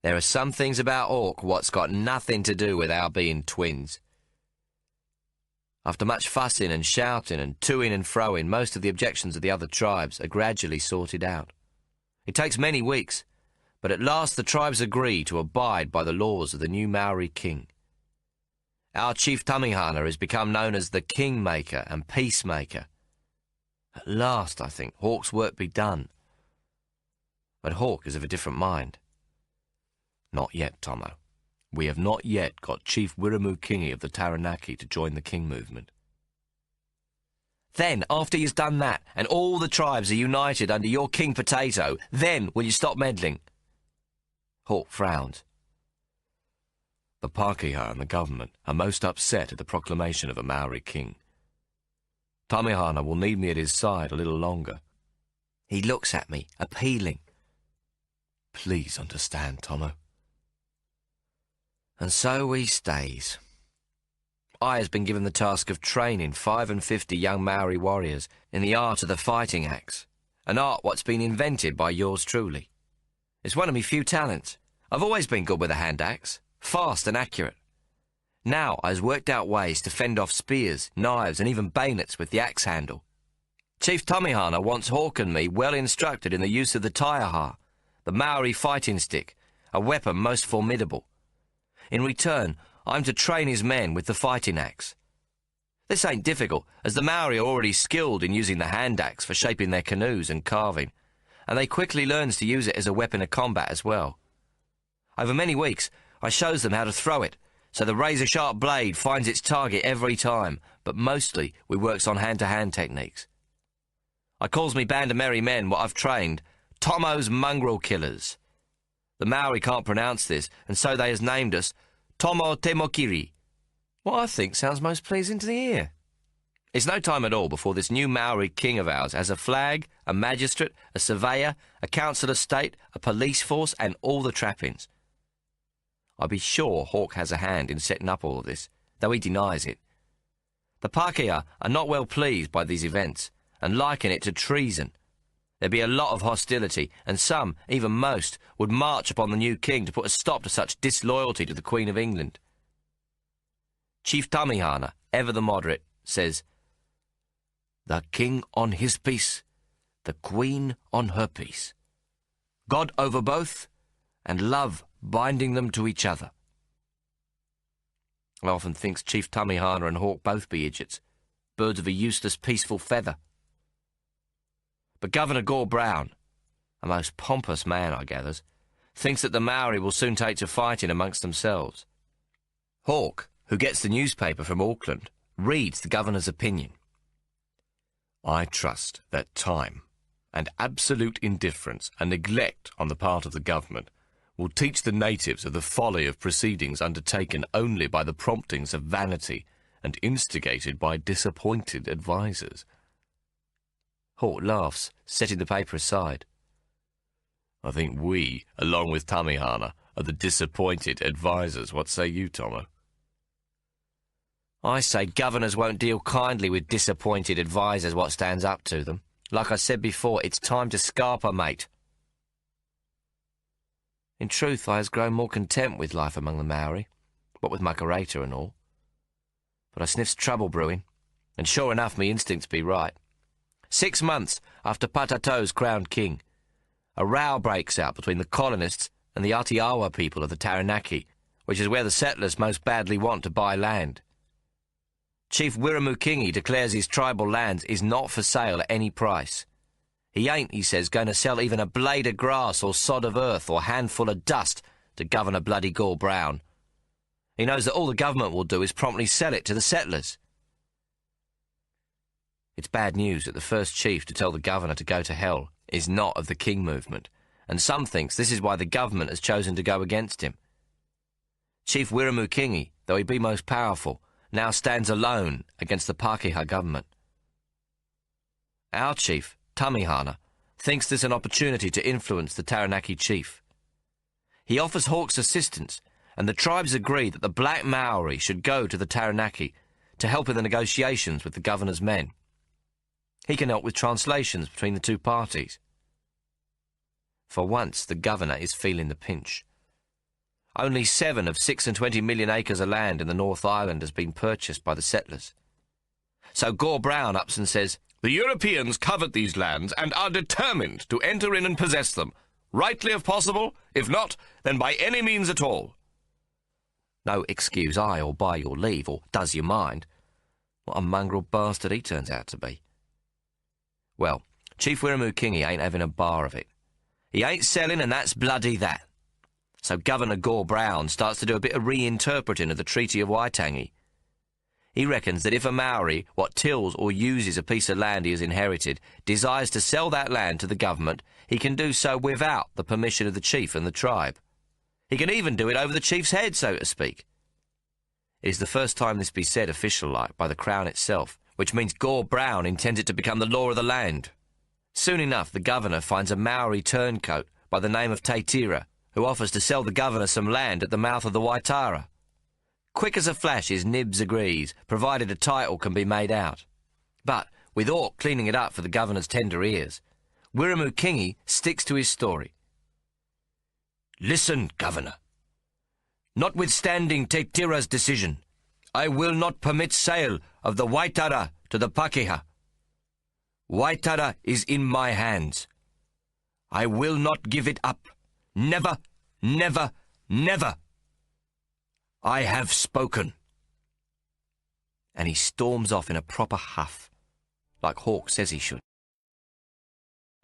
There are some things about Hawk what's got nothing to do with our being twins. After much fussing and shouting and to-ing and fro-ing, most of the objections of the other tribes are gradually sorted out. It takes many weeks, but at last the tribes agree to abide by the laws of the new Maori king. Our Chief Tamihana has become known as the Kingmaker and Peacemaker. At last, I think, Hawk's work be done. But Hawk is of a different mind. Not yet, Tommo. We have not yet got Chief Wiremu-Kingi of the Taranaki to join the King movement. Then, after he's done that, and all the tribes are united under your King Potato, then will you stop meddling? Hawk frowned. The Pākehā and the government are most upset at the proclamation of a Maori king. Tamihana will need me at his side a little longer. He looks at me, appealing. Please understand, Tommo. And so he stays. I has been given the task of training 55 young Maori warriors in the art of the fighting axe, an art what's been invented by yours truly. It's one of me few talents. I've always been good with a hand axe, fast and accurate. Now I has worked out ways to fend off spears, knives and even bayonets with the axe handle. Chief Tamihana wants Hawk and me well instructed in the use of the taiaha, the Maori fighting stick, a weapon most formidable. In return, I'm to train his men with the fighting axe. This ain't difficult, as the Maori are already skilled in using the hand axe for shaping their canoes and carving, and they quickly learns to use it as a weapon of combat as well. Over many weeks, I shows them how to throw it, so the razor-sharp blade finds its target every time, but mostly we works on hand-to-hand techniques. I calls me band of merry men what I've trained Tommo's Mongrel Killers. The Maori can't pronounce this, and so they has named us Tommo te Mokiri, what I think sounds most pleasing to the ear. It's no time at all before this new Maori king of ours has a flag, a magistrate, a surveyor, a council of state, a police force, and all the trappings. I be sure Hawk has a hand in setting up all of this, though he denies it. The Pākehā are not well pleased by these events, and liken it to treason. There'd be a lot of hostility, and some, even most, would march upon the new king to put a stop to such disloyalty to the Queen of England. Chief Tamihana, ever the moderate, says, "The king on his peace, the queen on her peace. God over both, and love binding them to each other." I often thinks Chief Tamihana and Hawk both be idiots, birds of a useless, peaceful feather. But Governor Gore Brown, a most pompous man, I gathers, thinks that the Maori will soon take to fighting amongst themselves. Hawk, who gets the newspaper from Auckland, reads the governor's opinion. I trust that time and absolute indifference and neglect on the part of the government will teach the natives of the folly of proceedings undertaken only by the promptings of vanity and instigated by disappointed advisers. Hawk laughs, setting the paper aside. I think we, along with Tamihana, are the disappointed advisers. What say you, Tommo? I say governors won't deal kindly with disappointed advisers what stands up to them. Like I said before, it's time to scarper, mate. In truth, I has grown more content with life among the Maori, what with Makareta and all. But I sniffs trouble brewing, and sure enough me instincts be right. 6 months after Patato's crowned king, a row breaks out between the colonists and the Atiawa people of the Taranaki, which is where the settlers most badly want to buy land. Chief Wiremu-Kingi declares his tribal lands is not for sale at any price. He ain't, he says, going to sell even a blade of grass or sod of earth or handful of dust to Governor Bloody Gore Brown. He knows that all the government will do is promptly sell it to the settlers. It's bad news that the first chief to tell the governor to go to hell is not of the King movement, and some thinks this is why the government has chosen to go against him. Chief Wiremu, though he be most powerful, now stands alone against the Pakeha government. Our chief, Tamihana, thinks this an opportunity to influence the Taranaki chief. He offers Hawk's assistance, and the tribes agree that the Black Maori should go to the Taranaki to help in the negotiations with the governor's men. He can help with translations between the two parties. For once, the governor is feeling the pinch. Only 7 of 26 million acres of land in the North Island has been purchased by the settlers. So Gore Brown ups and says, The Europeans covet these lands and are determined to enter in and possess them, rightly if possible, if not, then by any means at all. No excuse I or by your leave, or does you mind? What a mongrel bastard he turns out to be. Well, Chief Wiremu ain't having a bar of it. He ain't selling, and that's bloody that. So Governor Gore Brown starts to do a bit of reinterpreting of the Treaty of Waitangi. He reckons that if a Maori what tills or uses a piece of land he has inherited desires to sell that land to the government, he can do so without the permission of the chief and the tribe. He can even do it over the chief's head, so to speak. It is the first time this be said official-like by the Crown itself, which means Gore Brown intends it to become the law of the land. Soon enough, the governor finds a Maori turncoat by the name of Teitira, who offers to sell the governor some land at the mouth of the Waitara. Quick as a flash, his nibs agrees, provided a title can be made out. But, with Hawk cleaning it up for the governor's tender ears, Wiremu sticks to his story. Listen, Governor. Notwithstanding Teitira's decision, I will not permit sale of the Waitara to the Pakeha. Waitara is in my hands. I will not give it up. Never, never, never. I have spoken. And he storms off in a proper huff, like Hawk says he should.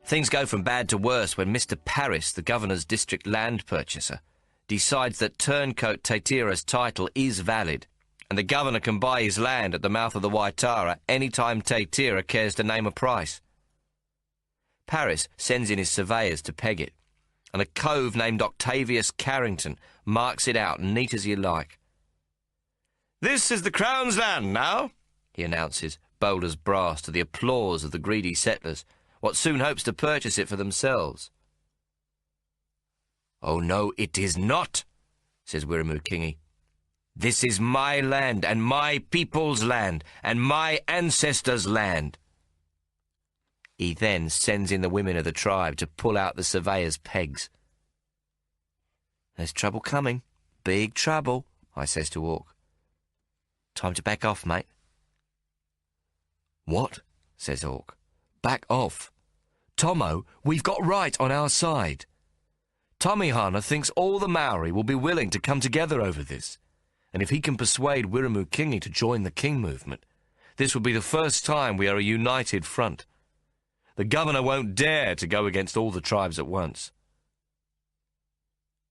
Things go from bad to worse when Mr. Paris, the governor's district land purchaser, decides that turncoat Teitira's title is valid, and the governor can buy his land at the mouth of the Waitara any time Teitira cares to name a price. Paris sends in his surveyors to peg it, and a cove named Octavius Carrington marks it out neat as you like. This is the Crown's land now, he announces, bold as brass, to the applause of the greedy settlers, what soon hopes to purchase it for themselves. Oh no, it is not, says Wiremu. This is my land, and my people's land, and my ancestors' land. He then sends in the women of the tribe to pull out the surveyor's pegs. There's trouble coming, big trouble, I says to Hawk. Time to back off, mate. What? Says Hawk. Back off? Tommo, we've got right on our side. Tamihana thinks all the Maori will be willing to come together over this, and if he can persuade Wiremu to join the King movement, this will be the first time we are a united front. The governor won't dare to go against all the tribes at once.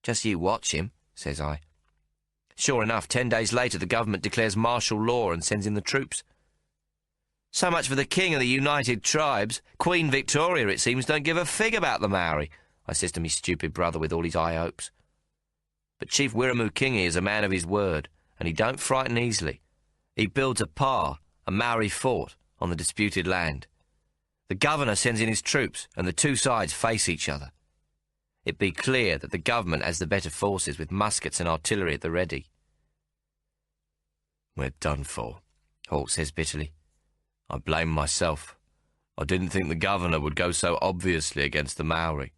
Just you watch him, says I. Sure enough, 10 days later the government declares martial law and sends in the troops. So much for the king of the United Tribes. Queen Victoria, it seems, don't give a fig about the Maori, I says to me stupid brother with all his high hopes. But Chief Wiremu is a man of his word, and he don't frighten easily. He builds a Maori fort, on the disputed land. The governor sends in his troops, and the two sides face each other. It be clear that the government has the better forces with muskets and artillery at the ready. We're done for, Hawk says bitterly. I blame myself. I didn't think the governor would go so obviously against the Maori.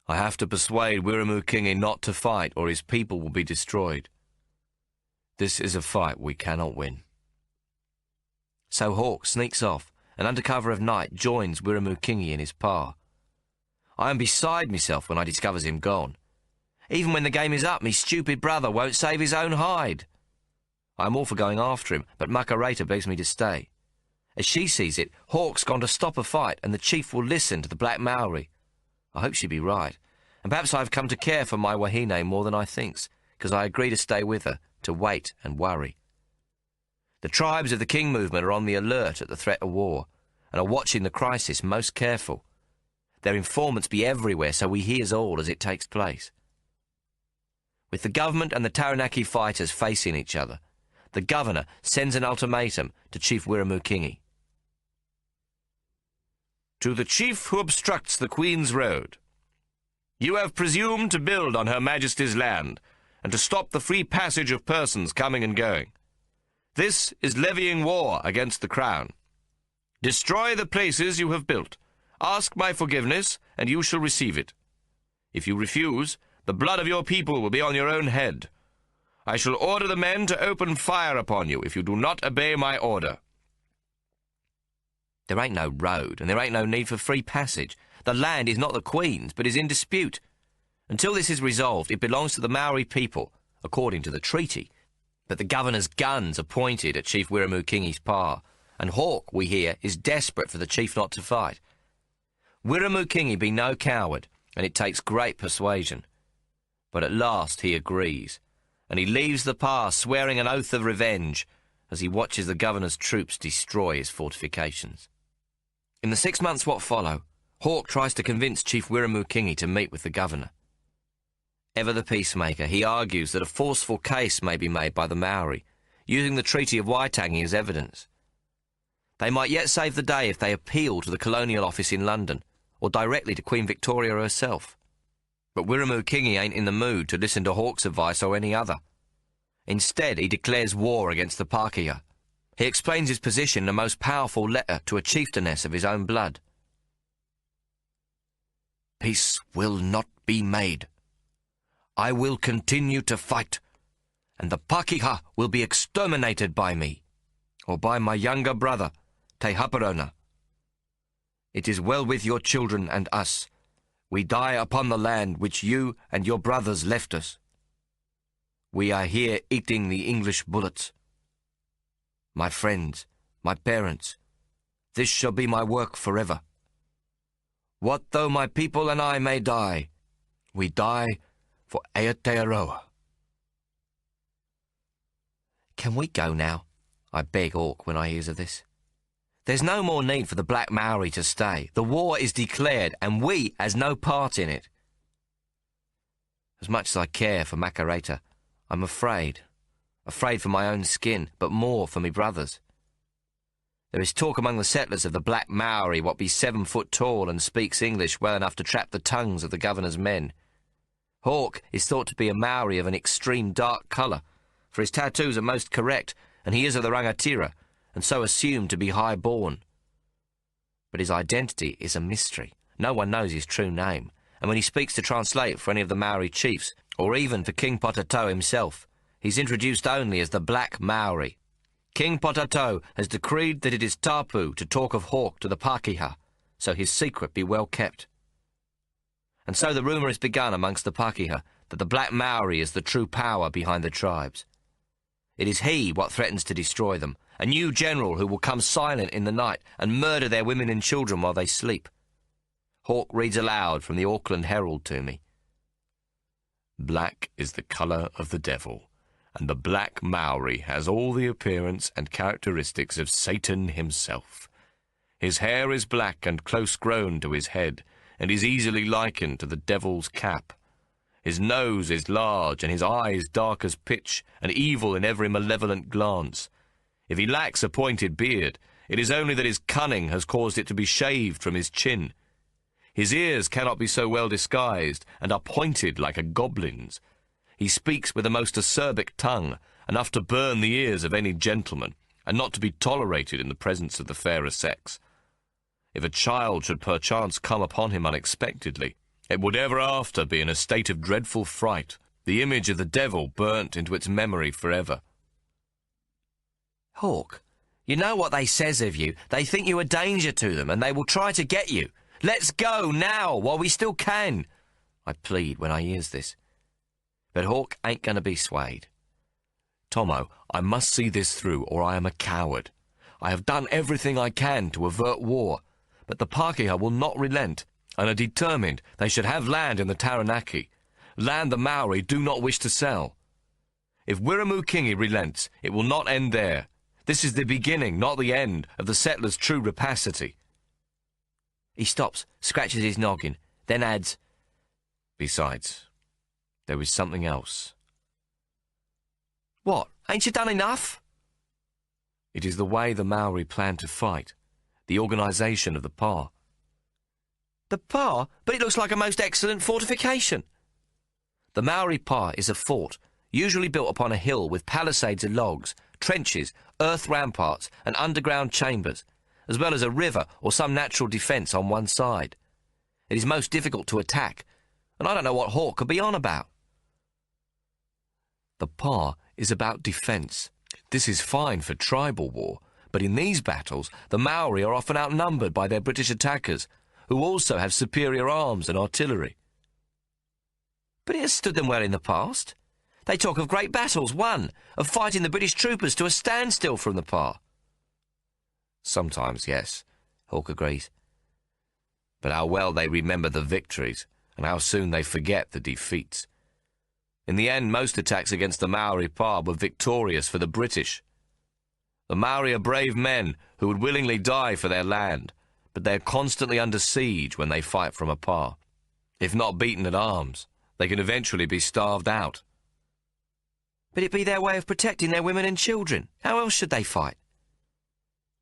I have to persuade Wiremu not to fight, or his people will be destroyed. This is a fight we cannot win. So Hawk sneaks off, and under cover of night joins Wiremu in his pa. I am beside myself when I discovers him gone. Even when the game is up, me stupid brother won't save his own hide. I am all for going after him, but Makareta begs me to stay. As she sees it, Hawk's gone to stop a fight, and the chief will listen to the Black Maori. I hope she be right, and perhaps I have come to care for my wahine more than I thinks, because I agree to stay with her, to wait and worry. The tribes of the King movement are on the alert at the threat of war, and are watching the crisis most careful. Their informants be everywhere, so we hears all as it takes place. With the government and the Taranaki fighters facing each other, the governor sends an ultimatum to Chief Wirramukini. To the chief who obstructs the Queen's Road, you have presumed to build on Her Majesty's land and to stop the free passage of persons coming and going. This is levying war against the Crown. Destroy the places you have built. Ask my forgiveness, and you shall receive it. If you refuse, the blood of your people will be on your own head. I shall order the men to open fire upon you if you do not obey my order. There ain't no road, and there ain't no need for free passage. The land is not the Queen's, but is in dispute. Until this is resolved, it belongs to the Maori people, according to the treaty. But the governor's guns are pointed at Chief Wirramukini's pa, and Hawk, we hear, is desperate for the chief not to fight. Wirramukini be no coward, and it takes great persuasion. But at last he agrees, and he leaves the pa swearing an oath of revenge as he watches the governor's troops destroy his fortifications. In the 6 months what follow, Hawk tries to convince Chief Wirramukini to meet with the governor. Ever the peacemaker, he argues that a forceful case may be made by the Maori, using the Treaty of Waitangi as evidence. They might yet save the day if they appeal to the Colonial Office in London, or directly to Queen Victoria herself. But Wirramukini ain't in the mood to listen to Hawk's advice or any other. Instead, he declares war against the Pākehā. He explains his position in the most powerful letter to a chieftainess of his own blood. Peace will not be made. I will continue to fight, and the Pākehā will be exterminated by me, or by my younger brother, Te Haparona. It is well with your children and us. We die upon the land which you and your brothers left us. We are here eating the English bullets. My friends, my parents, this shall be my work forever. What though my people and I may die? We die for Aotearoa. Can we go now? I beg Hawk when I hears of this. There's no more need for the Black Maori to stay. The war is declared, and we has no part in it. As much as I care for Makareta, I'm afraid for my own skin, but more for me brothers. There is talk among the settlers of the Black Maori what be 7 foot tall and speaks English well enough to trap the tongues of the governor's men. Hawk is thought to be a Maori of an extreme dark colour, for his tattoos are most correct, and he is of the Rangatira, and so assumed to be high-born. But his identity is a mystery. No one knows his true name, and when he speaks to translate for any of the Maori chiefs, or even for King Potatau himself, he's introduced only as the Black Maori. King Potatau has decreed that it is tapu to talk of Hawk to the Pākehā, so his secret be well kept. And so the rumour is begun amongst the Pākehā that the Black Maori is the true power behind the tribes. It is he what threatens to destroy them, a new general who will come silent in the night and murder their women and children while they sleep. Hawk reads aloud from the Auckland Herald to me. Black is the colour of the devil, and the Black Maori has all the appearance and characteristics of Satan himself. His hair is black and close grown to his head, and is easily likened to the devil's cap. His nose is large, and his eyes dark as pitch, and evil in every malevolent glance. If he lacks a pointed beard, it is only that his cunning has caused it to be shaved from his chin. His ears cannot be so well disguised, and are pointed like a goblin's. He speaks with a most acerbic tongue, enough to burn the ears of any gentleman, and not to be tolerated in the presence of the fairer sex. If a child should perchance come upon him unexpectedly, it would ever after be in a state of dreadful fright, the image of the devil burnt into its memory forever. Hawk, you know what they says of you. They think you a danger to them, and they will try to get you. Let's go now, while we still can, I plead when I hears this. But Hawk ain't going to be swayed. Tommo, I must see this through, or I am a coward. I have done everything I can to avert war, but the Pākehā will not relent, and are determined they should have land in the Taranaki, land the Maori do not wish to sell. If Wirramukini relents, it will not end there. This is the beginning, not the end, of the settlers' true rapacity. He stops, scratches his noggin, then adds, Besides, there is something else What, ain't you done enough? It is the way the Maori plan to fight, the organisation of the pa. The pa? But it looks like a most excellent fortification. The Maori pa is a fort, usually built upon a hill with palisades of logs, trenches, earth ramparts and underground chambers, as well as a river or some natural defence on one side. It is most difficult to attack, and I don't know what Hawk could be on about. The pa is about defence. This is fine for tribal war, but in these battles the Maori are often outnumbered by their British attackers, who also have superior arms and artillery. But it has stood them well in the past. They talk of great battles won, of fighting the British troopers to a standstill from the pa. Sometimes, yes, Hawk agrees. But how well they remember the victories, and how soon they forget the defeats. In the end, most attacks against the Maori pa were victorious for the British. The Maori are brave men who would willingly die for their land, but they are constantly under siege when they fight from a pa. If not beaten at arms, they can eventually be starved out. But it be their way of protecting their women and children. How else should they fight?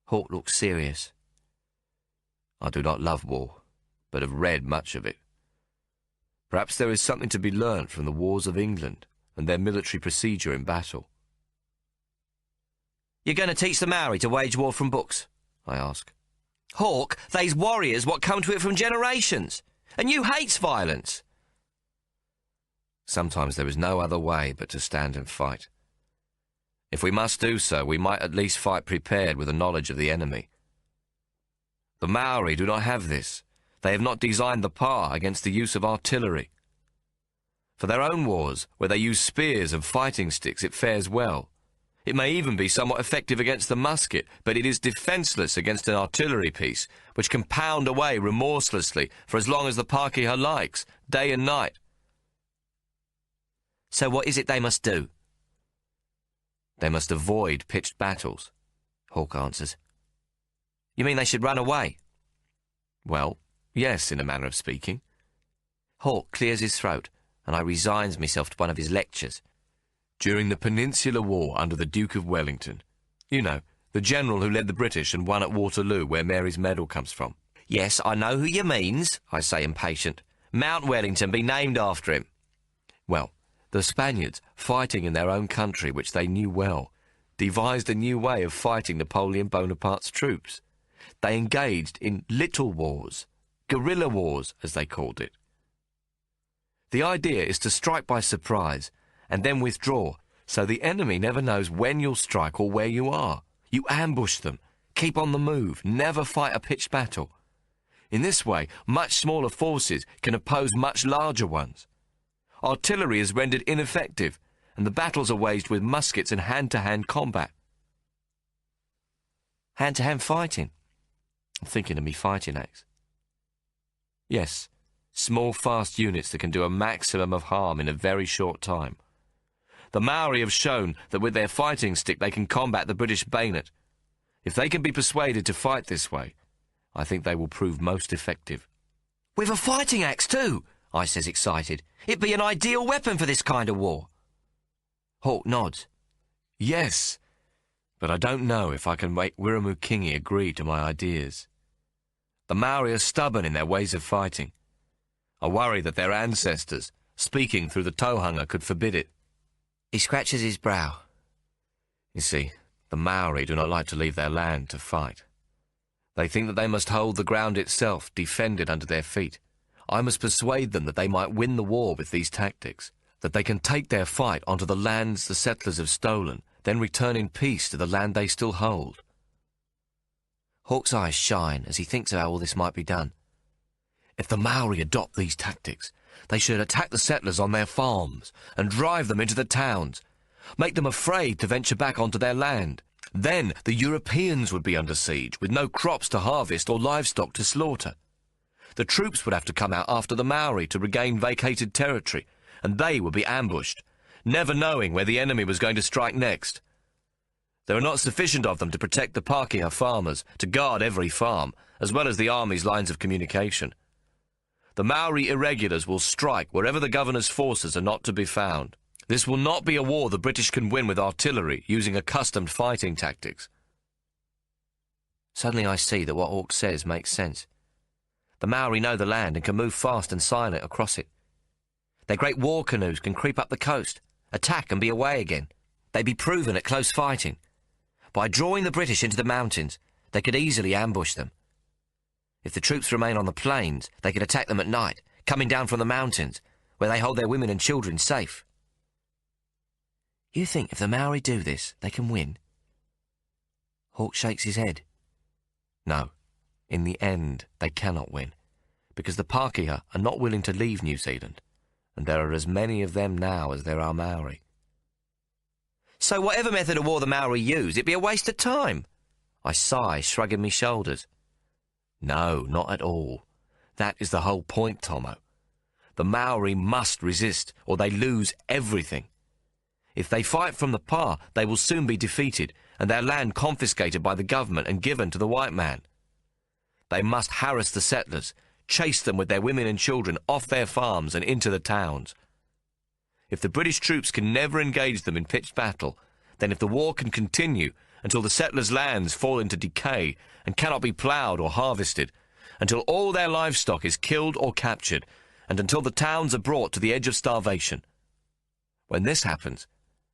Hawk looks serious. I do not love war, but have read much of it. Perhaps there is something to be learnt from the wars of England and their military procedure in battle. You're going to teach the Maori to wage war from books? I ask. Hawk, they's warriors what come to it from generations, and you hates violence. Sometimes there is no other way but to stand and fight. If we must do so, we might at least fight prepared with a knowledge of the enemy. The Maori do not have this. They have not designed the pa against the use of artillery. For their own wars, where they use spears and fighting sticks, it fares well. It may even be somewhat effective against the musket, but it is defenceless against an artillery piece, which can pound away remorselessly for as long as the Pākehā likes, day and night. So what is it they must do? They must avoid pitched battles, Hawk answers. You mean they should run away? Well, yes, in a manner of speaking. Hawk clears his throat, and I resigns myself to one of his lectures. During the Peninsular War under the Duke of Wellington, you know, the general who led the British and won at Waterloo, where Mary's medal comes from. Yes, I know who you means, I say impatient. Mount Wellington be named after him. Well, the Spaniards, fighting in their own country, which they knew well, devised a new way of fighting Napoleon Bonaparte's troops. They engaged in little wars, guerrilla wars, as they called it. The idea is to strike by surprise and then withdraw, so the enemy never knows when you'll strike or where you are. You ambush them, keep on the move, never fight a pitched battle. In this way, much smaller forces can oppose much larger ones. Artillery is rendered ineffective, and the battles are waged with muskets and hand-to-hand combat. Hand-to-hand fighting? I'm thinking of me fighting axe. Yes, small, fast units that can do a maximum of harm in a very short time. The Maori have shown that with their fighting stick they can combat the British bayonet. If they can be persuaded to fight this way, I think they will prove most effective. With a fighting axe too, I says excited. It'd be an ideal weapon for this kind of war. Hawk nods. Yes, but I don't know if I can make Wiremu agree to my ideas. The Maori are stubborn in their ways of fighting. I worry that their ancestors, speaking through the Tauhanga, could forbid it. He scratches his brow. You see, the Maori do not like to leave their land to fight. They think that they must hold the ground itself, defend it under their feet. I must persuade them that they might win the war with these tactics, that they can take their fight onto the lands the settlers have stolen, then return in peace to the land they still hold. Hawk's eyes shine as he thinks of how all this might be done. If the Maori adopt these tactics, they should attack the settlers on their farms and drive them into the towns, make them afraid to venture back onto their land. Then the Europeans would be under siege, with no crops to harvest or livestock to slaughter. The troops would have to come out after the Maori to regain vacated territory, and they would be ambushed, never knowing where the enemy was going to strike next. There are not sufficient of them to protect the Pākehā farmers, to guard every farm, as well as the army's lines of communication. The Maori irregulars will strike wherever the governor's forces are not to be found. This will not be a war the British can win with artillery, using accustomed fighting tactics. Suddenly I see that what Hawk says makes sense. The Maori know the land and can move fast and silent across it. Their great war canoes can creep up the coast, attack and be away again. They'd be proven at close fighting. By drawing the British into the mountains, they could easily ambush them. If the troops remain on the plains, they could attack them at night, coming down from the mountains, where they hold their women and children safe. You think if the Maori do this, they can win? Hawk shakes his head. No, in the end they cannot win, because the Pākehā are not willing to leave New Zealand, and there are as many of them now as there are Maori. So whatever method of war the Maori use, it'd be a waste of time. I sigh, shrugging me shoulders. No, not at all. That is the whole point, Tommo. The Maori must resist, or they lose everything. If they fight from the Pā, they will soon be defeated, and their land confiscated by the government and given to the white man. They must harass the settlers, chase them with their women and children off their farms and into the towns. If the British troops can never engage them in pitched battle, then if the war can continue until the settlers' lands fall into decay and cannot be ploughed or harvested, until all their livestock is killed or captured, and until the towns are brought to the edge of starvation. When this happens,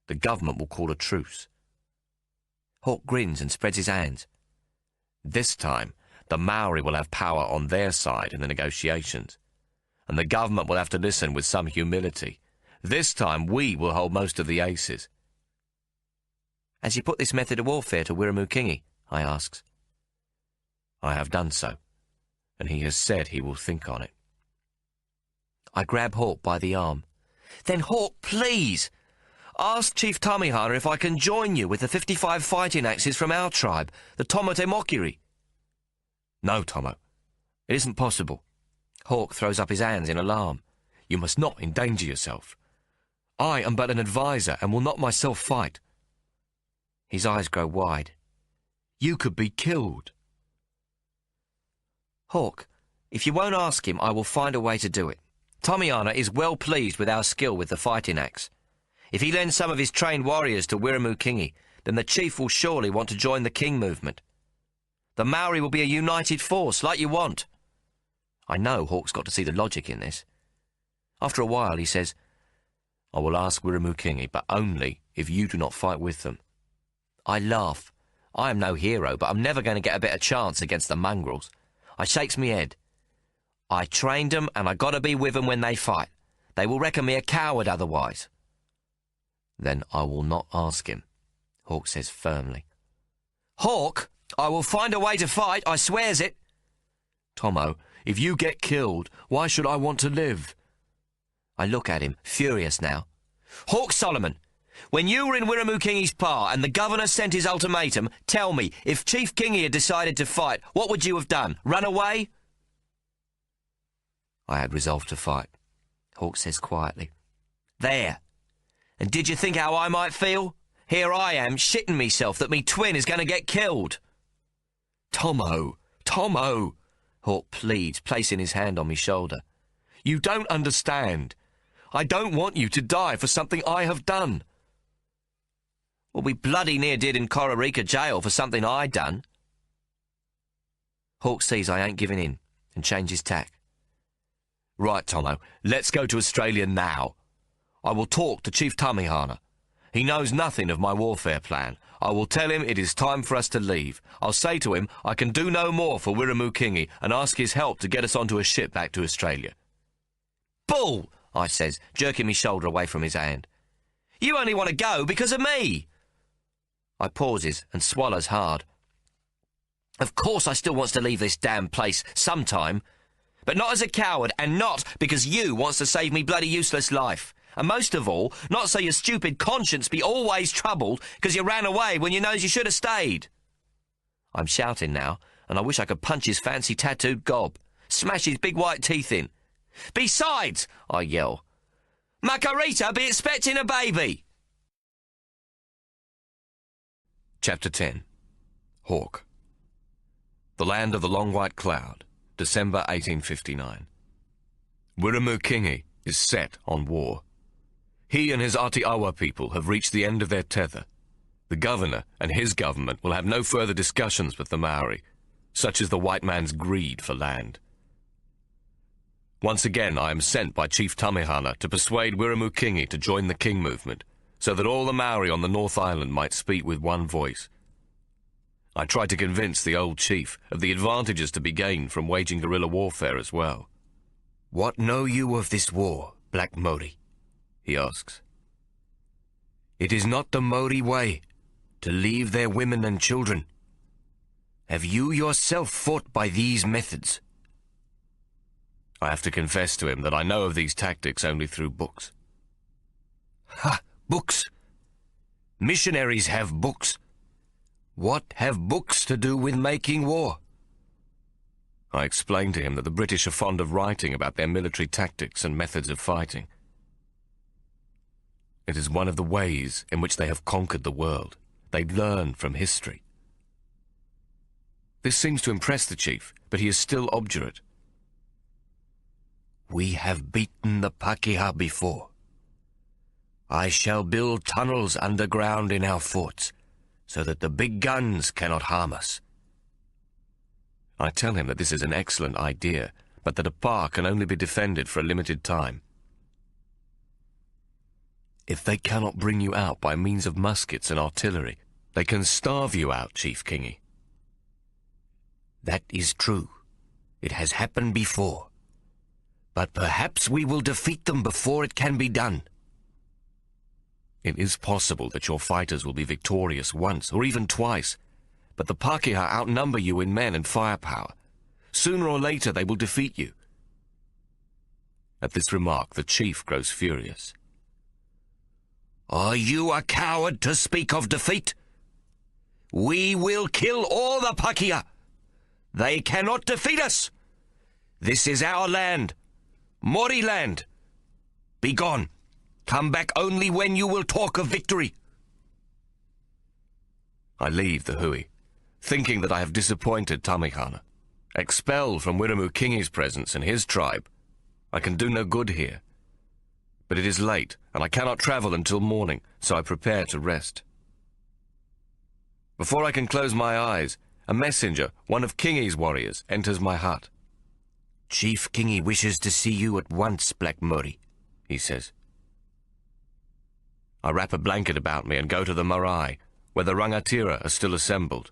the government will call a truce. Hawk grins and spreads his hands. This time, the Maori will have power on their side in the negotiations, and the government will have to listen with some humility. This time we will hold most of the aces. Has he put this method of warfare to Wiremu-Kingi? I asks. I have done so, and he has said he will think on it. I grab Hawk by the arm. Then Hawk, please! Ask Chief Tamihana if I can join you with the 55 fighting axes from our tribe, the Tommo te Mokiri. No, Tommo, it isn't possible. Hawk throws up his hands in alarm. You must not endanger yourself. I am but an adviser and will not myself fight. His eyes grow wide. You could be killed. Hawk, if you won't ask him, I will find a way to do it. Tamihana is well pleased with our skill with the fighting axe. If he lends some of his trained warriors to Wiremu-Kingi, then the chief will surely want to join the King movement. The Maori will be a united force, like you want. I know Hawk's got to see the logic in this. After a while, he says, I will ask Wiremu-Kingi, but only if you do not fight with them. I laugh. I am no hero, but I'm never going to get a better chance against the mongrels. I shakes me head. I trained them, and I got to be with them when they fight. They will reckon me a coward otherwise. Then I will not ask him, Hawk says firmly. Hawk, I will find a way to fight, I swears it. Tommo, if you get killed, why should I want to live? I look at him, furious now. Hawk Solomon, when you were in Wiremu-Kingi's Pā and the governor sent his ultimatum, tell me, if Chief Kingi had decided to fight, what would you have done? Run away? I had resolved to fight, Hawk says quietly. There. And did you think how I might feel? Here I am, shitting myself that me twin is going to get killed. Tommo, Tommo, Hawk pleads, placing his hand on my shoulder. You don't understand. I don't want you to die for something I have done. Well, we bloody near did in Kororika jail for something I done. Hawk sees I ain't giving in and changes tack. Right, Tommo, let's go to Australia now. I will talk to Chief Tamihana. He knows nothing of my warfare plan. I will tell him it is time for us to leave. I'll say to him I can do no more for Wiremu-Kingi and ask his help to get us onto a ship back to Australia. Bull, I says, jerking my shoulder away from his hand. You only want to go because of me. I pauses and swallows hard. Of course I still wants to leave this damn place sometime, but not as a coward and not because you wants to save me bloody useless life. And most of all, not so your stupid conscience be always troubled because you ran away when you knows you should have stayed. I'm shouting now, and I wish I could punch his fancy tattooed gob, smash his big white teeth in. Besides, I yell, Makarita be expecting a baby. Chapter 10. Hawk. The Land of the Long White Cloud, December 1859. Wiremu-Kingi is set on war. He and his Atiawa people have reached the end of their tether. The governor and his government will have no further discussions with the Maori. Such is the white man's greed for land. Once again, I am sent by Chief Tamihana to persuade Wiramukingi to join the King movement, so that all the Maori on the North Island might speak with one voice. I tried to convince the old chief of the advantages to be gained from waging guerrilla warfare as well. What know you of this war, Black Maori? He asks. It is not the Maori way to leave their women and children. Have you yourself fought by these methods? I have to confess to him that I know of these tactics only through books. Ha! Books! Missionaries have books. What have books to do with making war? I explained to him that the British are fond of writing about their military tactics and methods of fighting. It is one of the ways in which they have conquered the world. They learn from history. This seems to impress the chief, but he is still obdurate. We have beaten the Pakeha before. I shall build tunnels underground in our forts, so that the big guns cannot harm us. I tell him that this is an excellent idea, but that a pa can only be defended for a limited time. If they cannot bring you out by means of muskets and artillery, they can starve you out, Chief Kingi. That is true. It has happened before. But perhaps we will defeat them before it can be done. It is possible that your fighters will be victorious once, or even twice, but the Pakeha outnumber you in men and firepower. Sooner or later they will defeat you. At this remark, the chief grows furious. Are you a coward to speak of defeat? We will kill all the Pakeha. They cannot defeat us. This is our land, Maori land. Be gone. Come back only when you will talk of victory. I leave the hui, thinking that I have disappointed Tamihana. Expelled from Wiramukingi's presence and his tribe, I can do no good here. But it is late, and I cannot travel until morning, so I prepare to rest. Before I can close my eyes, a messenger, one of Kingi's warriors, enters my hut. Chief Kingi wishes to see you at once, Black Maori, he says. I wrap a blanket about me and go to the marae, where the rangatira are still assembled.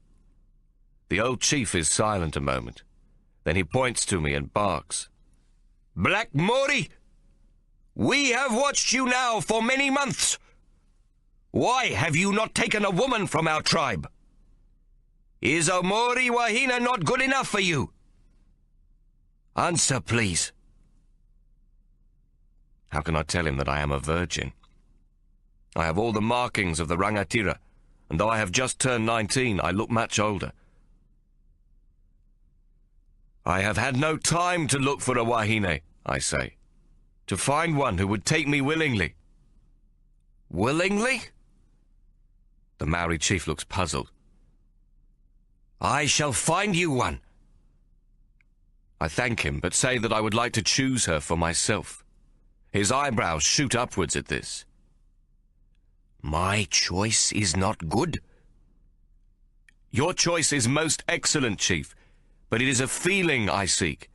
The old chief is silent a moment. Then he points to me and barks. Black Maori! We have watched you now for many months. Why have you not taken a woman from our tribe? Is a Maori wahine not good enough for you? Answer, please. How can I tell him that I am a virgin? I have all the markings of the rangatira, and though I have just turned 19, I look much older. I have had no time to look for a wahine, I say, to find one who would take me willingly. Willingly? The Maori chief looks puzzled. I shall find you one. I thank him, but say that I would like to choose her for myself. His eyebrows shoot upwards at this. My choice is not good. Your choice is most excellent, Chief, but it is a feeling I seek.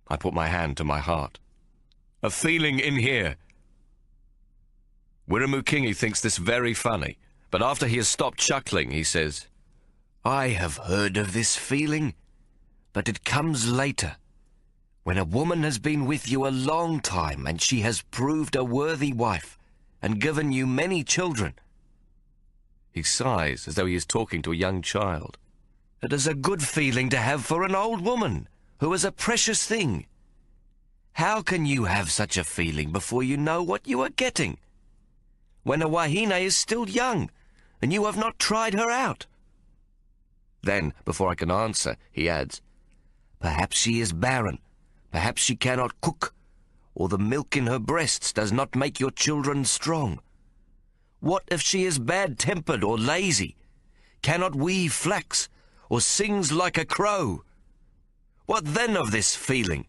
I put my hand to my heart. A feeling in here. Wiramukingi thinks this very funny, but after he has stopped chuckling, he says, I have heard of this feeling, but it comes later, when a woman has been with you a long time and she has proved a worthy wife and given you many children. He sighs as though he is talking to a young child. It is a good feeling to have for an old woman who is a precious thing. How can you have such a feeling before you know what you are getting? When a wahine is still young and you have not tried her out. Then, before I can answer, he adds, Perhaps she is barren, perhaps she cannot cook, or the milk in her breasts does not make your children strong. What if she is bad-tempered or lazy, cannot weave flax, or sings like a crow? What then of this feeling?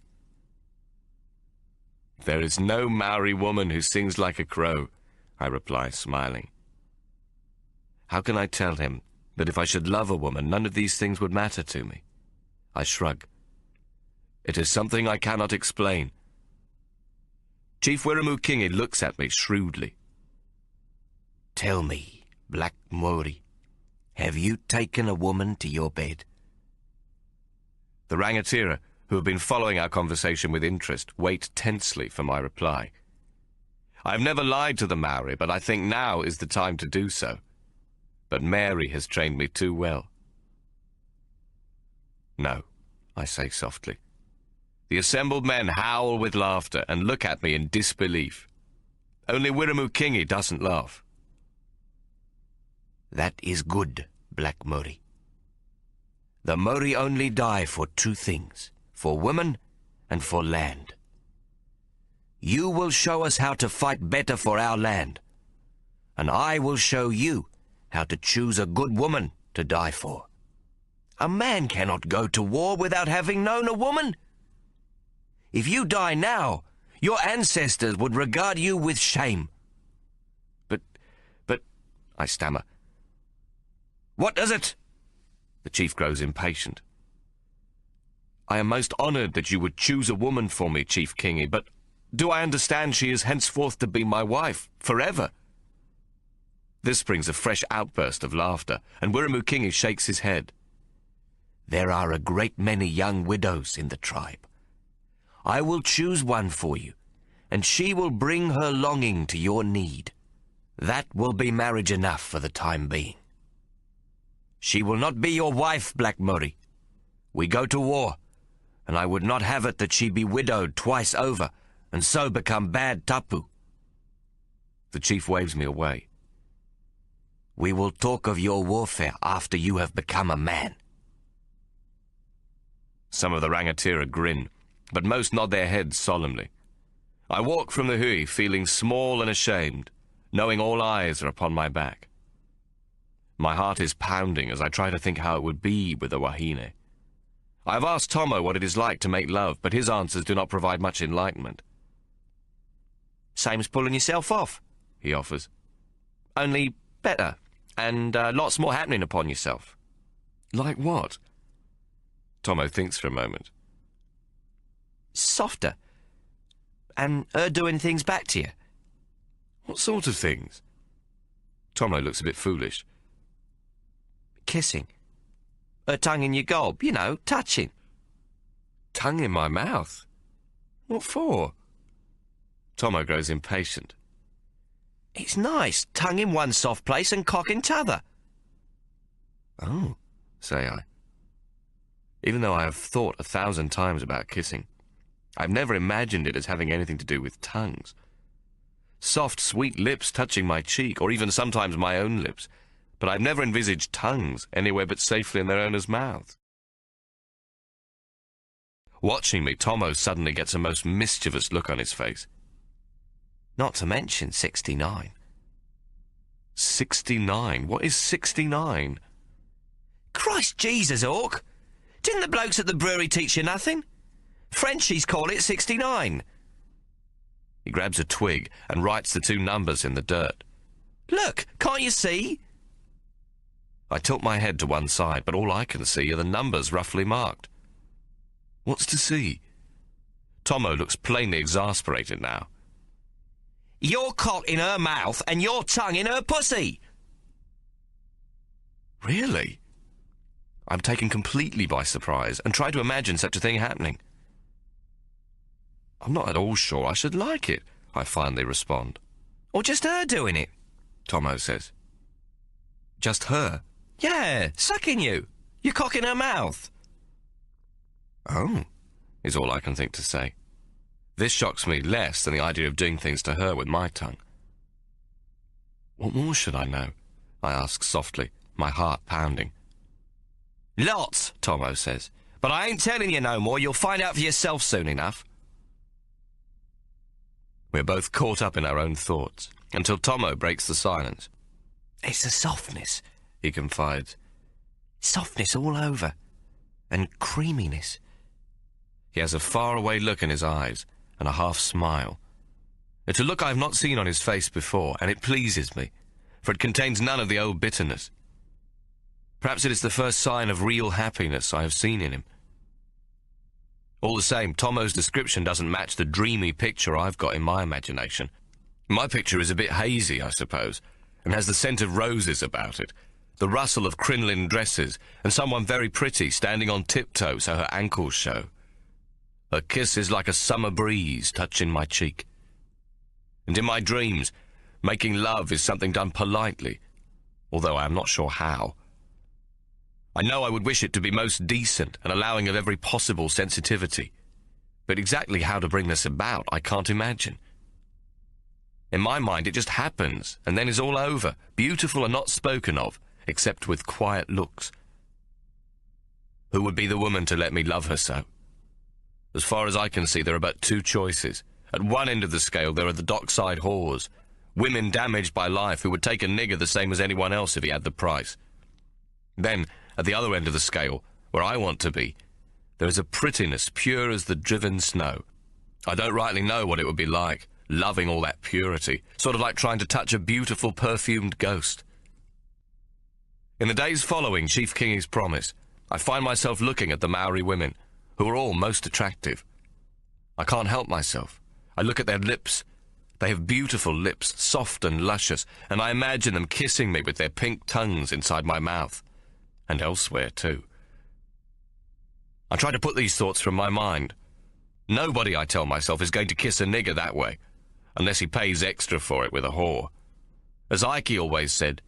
There is no Maori woman who sings like a crow, I reply, smiling. How can I tell him that if I should love a woman, none of these things would matter to me? I shrug. It is something I cannot explain. Chief Wiremu looks at me shrewdly. Tell me, Black Maori, have you taken a woman to your bed? The rangatira, who have been following our conversation with interest, wait tensely for my reply. I have never lied to the Maori, but I think now is the time to do so. But Mary has trained me too well. No, I say softly. The assembled men howl with laughter and look at me in disbelief. Only Wiremu doesn't laugh. That is good, Black Maori. The Maori only die for two things, for women and for land. You will show us how to fight better for our land, and I will show you how to choose a good woman to die for. A man cannot go to war without having known a woman. If you die now, your ancestors would regard you with shame. But, I stammer. What is it? The chief grows impatient. I am most honored that you would choose a woman for me, Chief Kingi, but do I understand she is henceforth to be my wife, forever? This brings a fresh outburst of laughter, and Wiremu shakes his head. There are a great many young widows in the tribe. I will choose one for you, and she will bring her longing to your need. That will be marriage enough for the time being. She will not be your wife, Black Maori. We go to war, and I would not have it that she be widowed twice over, and so become bad tapu. The chief waves me away. We will talk of your warfare after you have become a man. Some of the rangatira grin, but most nod their heads solemnly. I walk from the hui feeling small and ashamed, knowing all eyes are upon my back. My heart is pounding as I try to think how it would be with a wahine. I have asked Tommo what it is like to make love, but his answers do not provide much enlightenment. Same as pulling yourself off, he offers. Only better, and lots more happening upon yourself. Like what? Tommo thinks for a moment. Softer. And her doing things back to you. What sort of things? Tommo looks a bit foolish. Kissing. Her tongue in your gob, you know, touching. Tongue in my mouth? What for? Tommo grows impatient. It's nice, tongue in one soft place and cock in t'other. Oh, say I. Even though I have thought 1,000 times about kissing, I've never imagined it as having anything to do with tongues. Soft, sweet lips touching my cheek, or even sometimes my own lips, but I've never envisaged tongues anywhere but safely in their owners' mouths. Watching me, Tommo suddenly gets a most mischievous look on his face. Not to mention 69. 69? What is 69? Christ Jesus, Hawk! Didn't the blokes at the brewery teach you nothing? Frenchies call it 69. He grabs a twig and writes the two numbers in the dirt. Look, can't you see? I tilt my head to one side, but all I can see are the numbers roughly marked. What's to see? Tommo looks plainly exasperated now. Your cock in her mouth and your tongue in her pussy. Really? I'm taken completely by surprise and try to imagine such a thing happening. I'm not at all sure I should like it, I finally respond. Or just her doing it, Tommo says. Just her? Yeah, sucking you. Your cock in her mouth. Oh, is all I can think to say. This shocks me less than the idea of doing things to her with my tongue. What more should I know? I ask softly, my heart pounding. Lots, Tommo says. But I ain't telling you no more. You'll find out for yourself soon enough. We're both caught up in our own thoughts, until Tommo breaks the silence. It's the softness, he confides. Softness all over. And creaminess. He has a faraway look in his eyes, and a half smile. It's a look I have not seen on his face before, and it pleases me, for it contains none of the old bitterness. Perhaps it is the first sign of real happiness I have seen in him. All the same, Tommo's description doesn't match the dreamy picture I've got in my imagination. My picture is a bit hazy, I suppose, and has the scent of roses about it, the rustle of crinoline dresses, and someone very pretty standing on tiptoe so her ankles show. Her kiss is like a summer breeze touching my cheek. And in my dreams, making love is something done politely, although I am not sure how. I know I would wish it to be most decent and allowing of every possible sensitivity, but exactly how to bring this about I can't imagine. In my mind, it just happens, and then is all over, beautiful and not spoken of, except with quiet looks. Who would be the woman to let me love her so? As far as I can see, there are but two choices. At one end of the scale, there are the dockside whores, women damaged by life who would take a nigger the same as anyone else if he had the price. Then, at the other end of the scale, where I want to be, there is a prettiness pure as the driven snow. I don't rightly know what it would be like, loving all that purity, sort of like trying to touch a beautiful perfumed ghost. In the days following Chief Kingy's promise, I find myself looking at the Maori women, who are all most attractive. I can't help myself. I look at their lips. They have beautiful lips, soft and luscious, and I imagine them kissing me with their pink tongues inside my mouth, and elsewhere too. I try to put these thoughts from my mind. Nobody, I tell myself, is going to kiss a nigger that way, unless he pays extra for it with a whore. As Ike always said,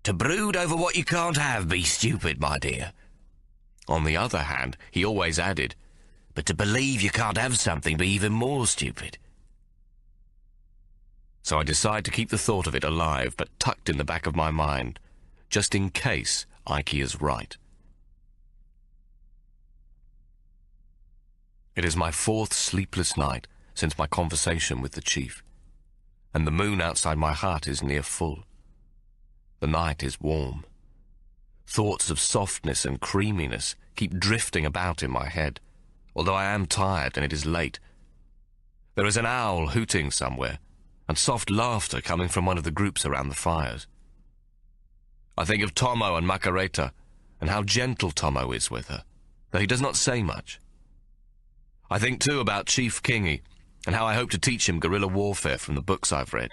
To brood over what you can't have, be stupid, my dear. On the other hand, he always added, But to believe you can't have something, be even more stupid. So I decide to keep the thought of it alive, but tucked in the back of my mind, just in case Ike is right. It is my fourth sleepless night since my conversation with the chief, and the moon outside my hut is near full. The night is warm. Thoughts of softness and creaminess keep drifting about in my head, although I am tired and it is late. There is an owl hooting somewhere, and soft laughter coming from one of the groups around the fires. I think of Tommo and Makareta, and how gentle Tommo is with her, though he does not say much. I think too about Chief Kingy, and how I hope to teach him guerrilla warfare from the books I've read.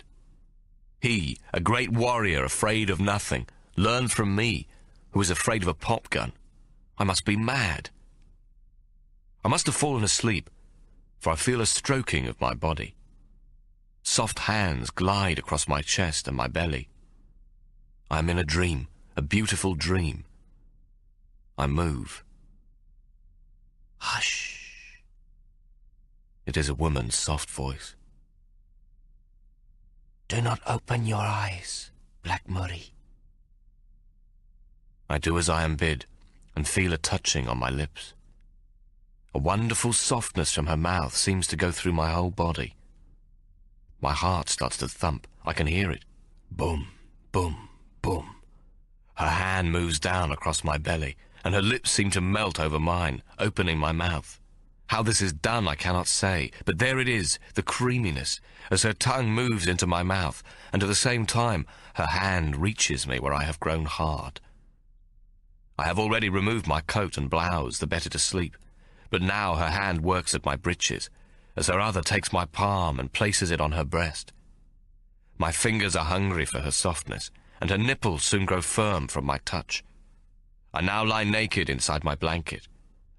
He, a great warrior afraid of nothing, learned from me, who is afraid of a pop gun. I must be mad. I must have fallen asleep, for I feel a stroking of my body. Soft hands glide across my chest and my belly. I am in a dream, a beautiful dream. I move. Hush. It is a woman's soft voice. Do not open your eyes, Black Murray. I do as I am bid, and feel a touching on my lips. A wonderful softness from her mouth seems to go through my whole body. My heart starts to thump. I can hear it. Boom, boom, boom. Her hand moves down across my belly, and her lips seem to melt over mine, opening my mouth. How this is done I cannot say, but there it is, the creaminess, as her tongue moves into my mouth, and at the same time her hand reaches me where I have grown hard. I have already removed my coat and blouse, the better to sleep, but now her hand works at my breeches, as her other takes my palm and places it on her breast. My fingers are hungry for her softness, and her nipples soon grow firm from my touch. I now lie naked inside my blanket.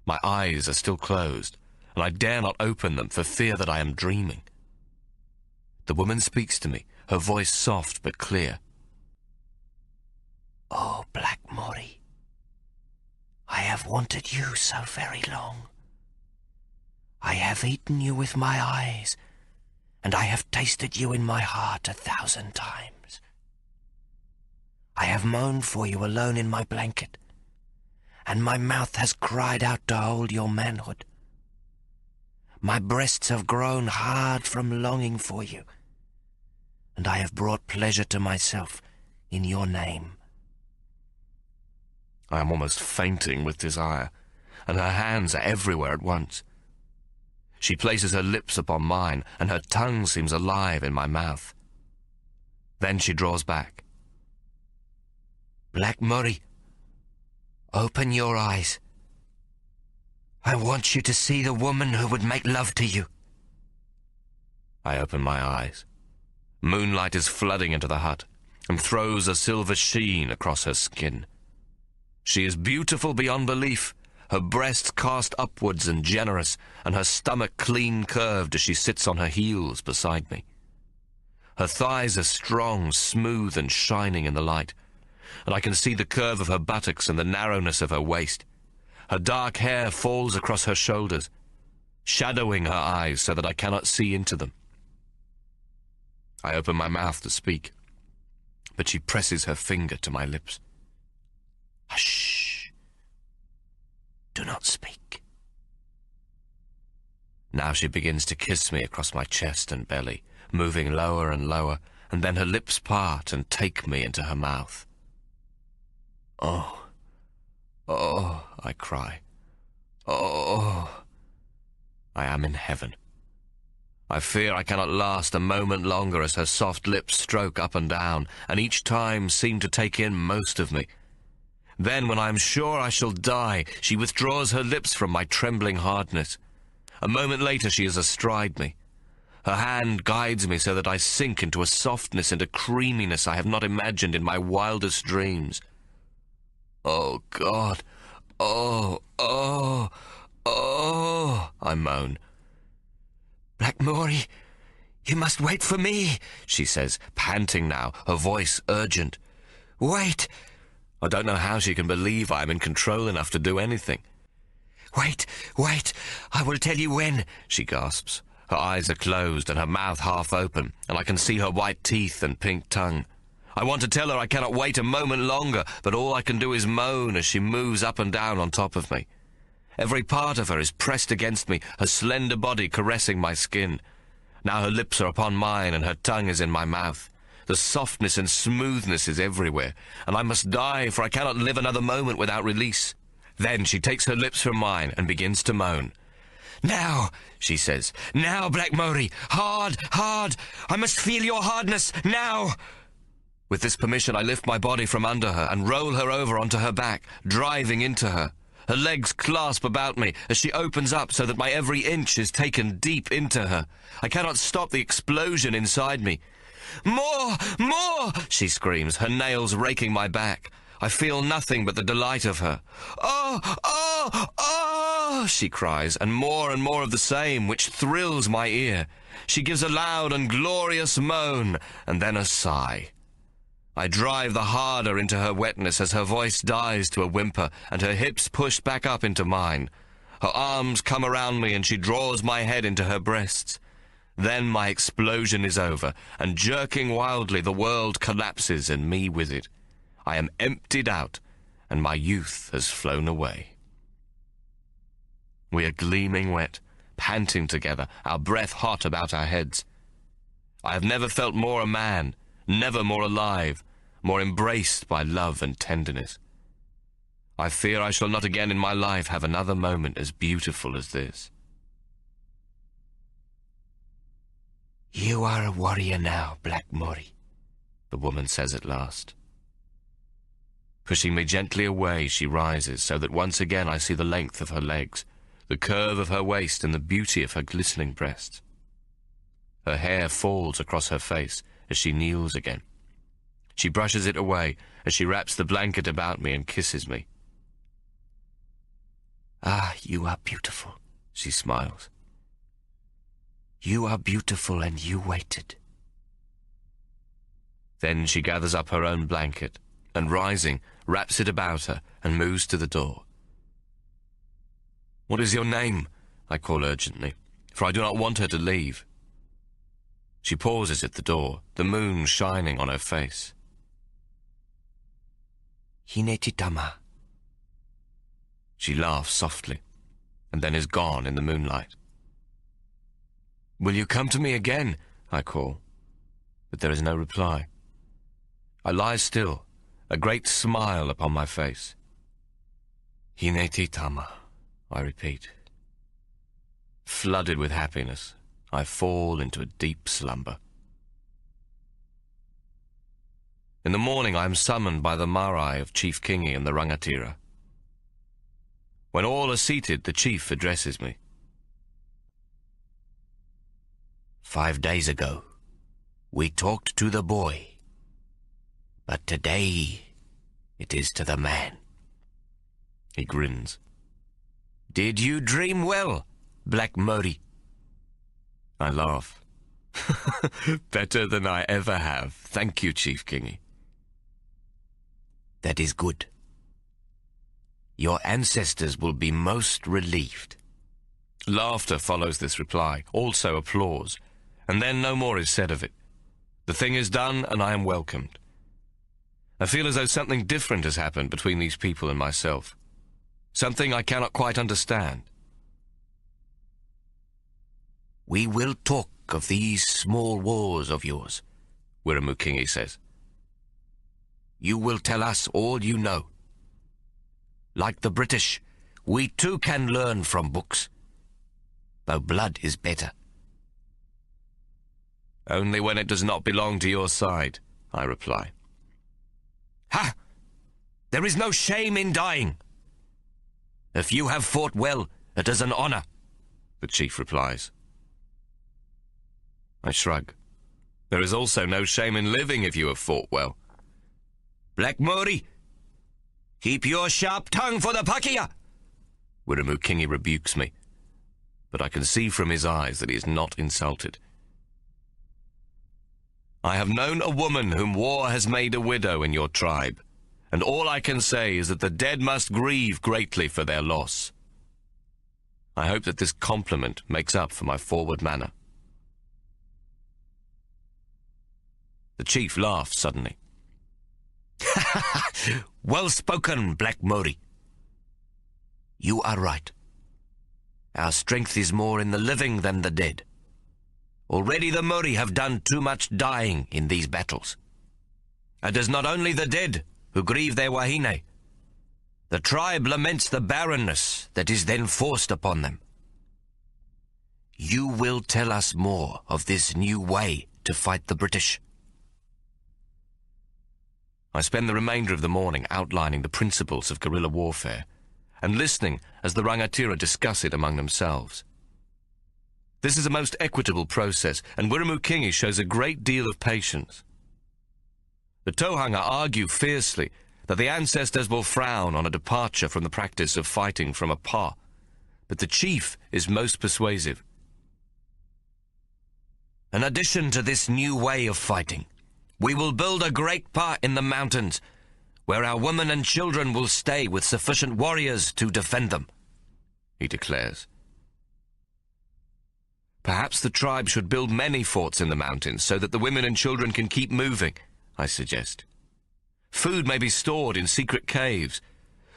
My eyes are still closed, and I dare not open them for fear that I am dreaming. The woman speaks to me, her voice soft but clear. Oh, Black Murray, I have wanted you so very long. I have eaten you with my eyes, and I have tasted you in my heart 1,000 times. I have moaned for you alone in my blanket, and my mouth has cried out to hold your manhood. My breasts have grown hard from longing for you, and I have brought pleasure to myself in your name. I am almost fainting with desire, and her hands are everywhere at once. She places her lips upon mine, and her tongue seems alive in my mouth. Then she draws back. Black Murray, open your eyes. I want you to see the woman who would make love to you. I open my eyes. Moonlight is flooding into the hut and throws a silver sheen across her skin. She is beautiful beyond belief, her breasts cast upwards and generous, and her stomach clean curved as she sits on her heels beside me. Her thighs are strong, smooth, and shining in the light, and I can see the curve of her buttocks and the narrowness of her waist. Her dark hair falls across her shoulders, shadowing her eyes so that I cannot see into them. I open my mouth to speak, but she presses her finger to my lips. Hush! Do not speak. Now she begins to kiss me across my chest and belly, moving lower and lower, and then her lips part and take me into her mouth. Oh, oh, I cry. Oh, I am in heaven. I fear I cannot last a moment longer as her soft lips stroke up and down, and each time seem to take in most of me. Then, when I am sure I shall die, she withdraws her lips from my trembling hardness. A moment later she is astride me. Her hand guides me so that I sink into a softness and a creaminess I have not imagined in my wildest dreams. Oh, God! Oh, oh, oh! I moan. Black Murray, you must wait for me, she says, panting now, her voice urgent. Wait! I don't know how she can believe I am in control enough to do anything. Wait, wait, I will tell you when, she gasps. Her eyes are closed and her mouth half open, and I can see her white teeth and pink tongue. I want to tell her I cannot wait a moment longer, but all I can do is moan as she moves up and down on top of me. Every part of her is pressed against me, her slender body caressing my skin. Now her lips are upon mine and her tongue is in my mouth. The softness and smoothness is everywhere, and I must die, for I cannot live another moment without release. Then she takes her lips from mine and begins to moan. Now, she says, now, Black Murray, hard, hard, I must feel your hardness, now. With this permission, I lift my body from under her and roll her over onto her back, driving into her. Her legs clasp about me as she opens up so that my every inch is taken deep into her. I cannot stop the explosion inside me. More, more, she screams, her nails raking my back. I feel nothing but the delight of her. Oh, oh, oh, she cries, and more of the same, which thrills my ear. She gives a loud and glorious moan, and then a sigh. I drive the harder into her wetness as her voice dies to a whimper, and her hips push back up into mine. Her arms come around me, and she draws my head into her breasts. Then my explosion is over, and jerking wildly, the world collapses, and me with it. I am emptied out, and my youth has flown away. We are gleaming wet, panting together, our breath hot about our heads. I have never felt more a man, never more alive, more embraced by love and tenderness. I fear I shall not again in my life have another moment as beautiful as this. You are a warrior now, Black Murray, the woman says at last. Pushing me gently away, she rises, so that once again I see the length of her legs, the curve of her waist, and the beauty of her glistening breasts. Her hair falls across her face as she kneels again. She brushes it away as she wraps the blanket about me and kisses me. Ah, you are beautiful, she smiles. You are beautiful, and you waited. Then she gathers up her own blanket, and rising, wraps it about her and moves to the door. "What is your name?" I call urgently, for I do not want her to leave. She pauses at the door, the moon shining on her face. Hinetitama. She laughs softly, and then is gone in the moonlight. "Will you come to me again?" I call, but there is no reply. I lie still, a great smile upon my face. "Hinetitama," I repeat. Flooded with happiness, I fall into a deep slumber. In the morning I am summoned by the marae of Chief Kingi and the rangatira. When all are seated, the chief addresses me. 5 days ago, we talked to the boy, but today it is to the man. He grins. Did you dream well, Black Murray? I laugh. Better than I ever have. Thank you, Chief Kingi. That is good. Your ancestors will be most relieved. Laughter follows this reply, also applause, and then no more is said of it. The thing is done, and I am welcomed. I feel as though something different has happened between these people and myself. Something I cannot quite understand. We will talk of these small wars of yours, Wiremu Kingi says. You will tell us all you know. Like the British, we too can learn from books, though blood is better. Only when it does not belong to your side, I reply. Ha! There is no shame in dying. If you have fought well, it is an honor, the chief replies. I shrug. There is also no shame in living if you have fought well. Black Murray, keep your sharp tongue for the Pakeha! Wiremu Kingi rebukes me, but I can see from his eyes that he is not insulted. I have known a woman whom war has made a widow in your tribe, and all I can say is that the dead must grieve greatly for their loss. I hope that this compliment makes up for my forward manner. The chief laughs suddenly. Well spoken, Black Murray. You are right. Our strength is more in the living than the dead. Already the Murray have done too much dying in these battles. It is not only the dead who grieve their wahine. The tribe laments the barrenness that is then forced upon them. You will tell us more of this new way to fight the British. I spend the remainder of the morning outlining the principles of guerrilla warfare and listening as the rangatira discuss it among themselves. This is a most equitable process, and Wiremu Kingi shows a great deal of patience. The Tohunga argue fiercely that the ancestors will frown on a departure from the practice of fighting from a pa, but the chief is most persuasive. In addition to this new way of fighting, we will build a great pa in the mountains, where our women and children will stay with sufficient warriors to defend them, he declares. Perhaps the tribe should build many forts in the mountains so that the women and children can keep moving, I suggest. Food may be stored in secret caves,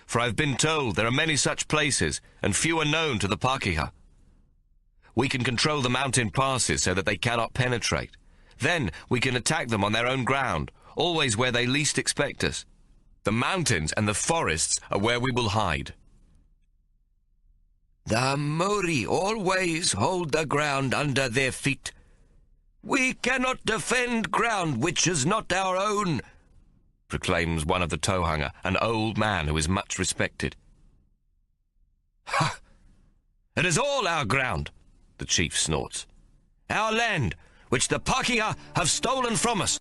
for I've been told there are many such places, and few are known to the Pakeha. We can control the mountain passes so that they cannot penetrate. Then we can attack them on their own ground, always where they least expect us. The mountains and the forests are where we will hide. The Maori always hold the ground under their feet. We cannot defend ground which is not our own, proclaims one of the Tohunga, an old man who is much respected. Ha! It is all our ground, the chief snorts. Our land, which the Pakeha have stolen from us.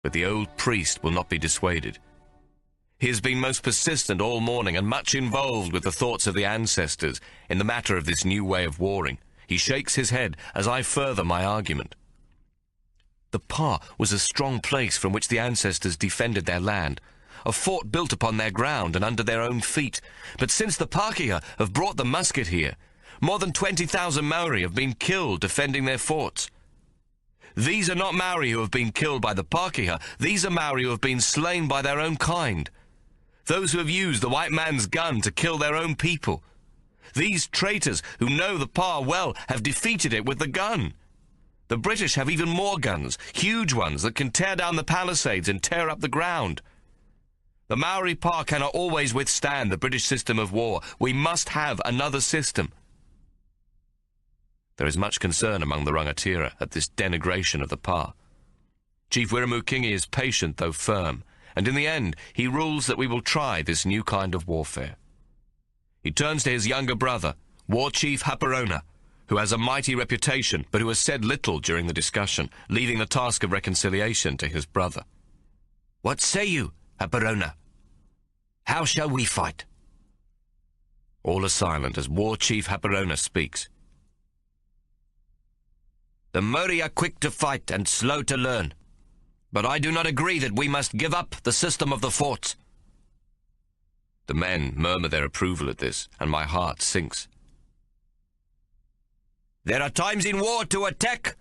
But the old priest will not be dissuaded. He has been most persistent all morning and much involved with the thoughts of the ancestors in the matter of this new way of warring. He shakes his head as I further my argument. The Pa was a strong place from which the ancestors defended their land, a fort built upon their ground and under their own feet. But since the Pakeha have brought the musket here, more than 20,000 Maori have been killed defending their forts. These are not Maori who have been killed by the Pakeha. These are Maori who have been slain by their own kind. Those who have used the white man's gun to kill their own people. These traitors who know the Pa well have defeated it with the gun. The British have even more guns, huge ones that can tear down the palisades and tear up the ground. The Maori Pa cannot always withstand the British system of war. We must have another system. There is much concern among the rangatira at this denigration of the pa. Chief Wiremu is patient though firm, and in the end he rules that we will try this new kind of warfare. He turns to his younger brother, War Chief Haparona, who has a mighty reputation, but who has said little during the discussion, leaving the task of reconciliation to his brother. What say you, Haparona? How shall we fight? All are silent as War Chief Haparona speaks. The Māori are quick to fight and slow to learn, but I do not agree that we must give up the system of the forts. The men murmur their approval at this, and my heart sinks. There are times in war to attack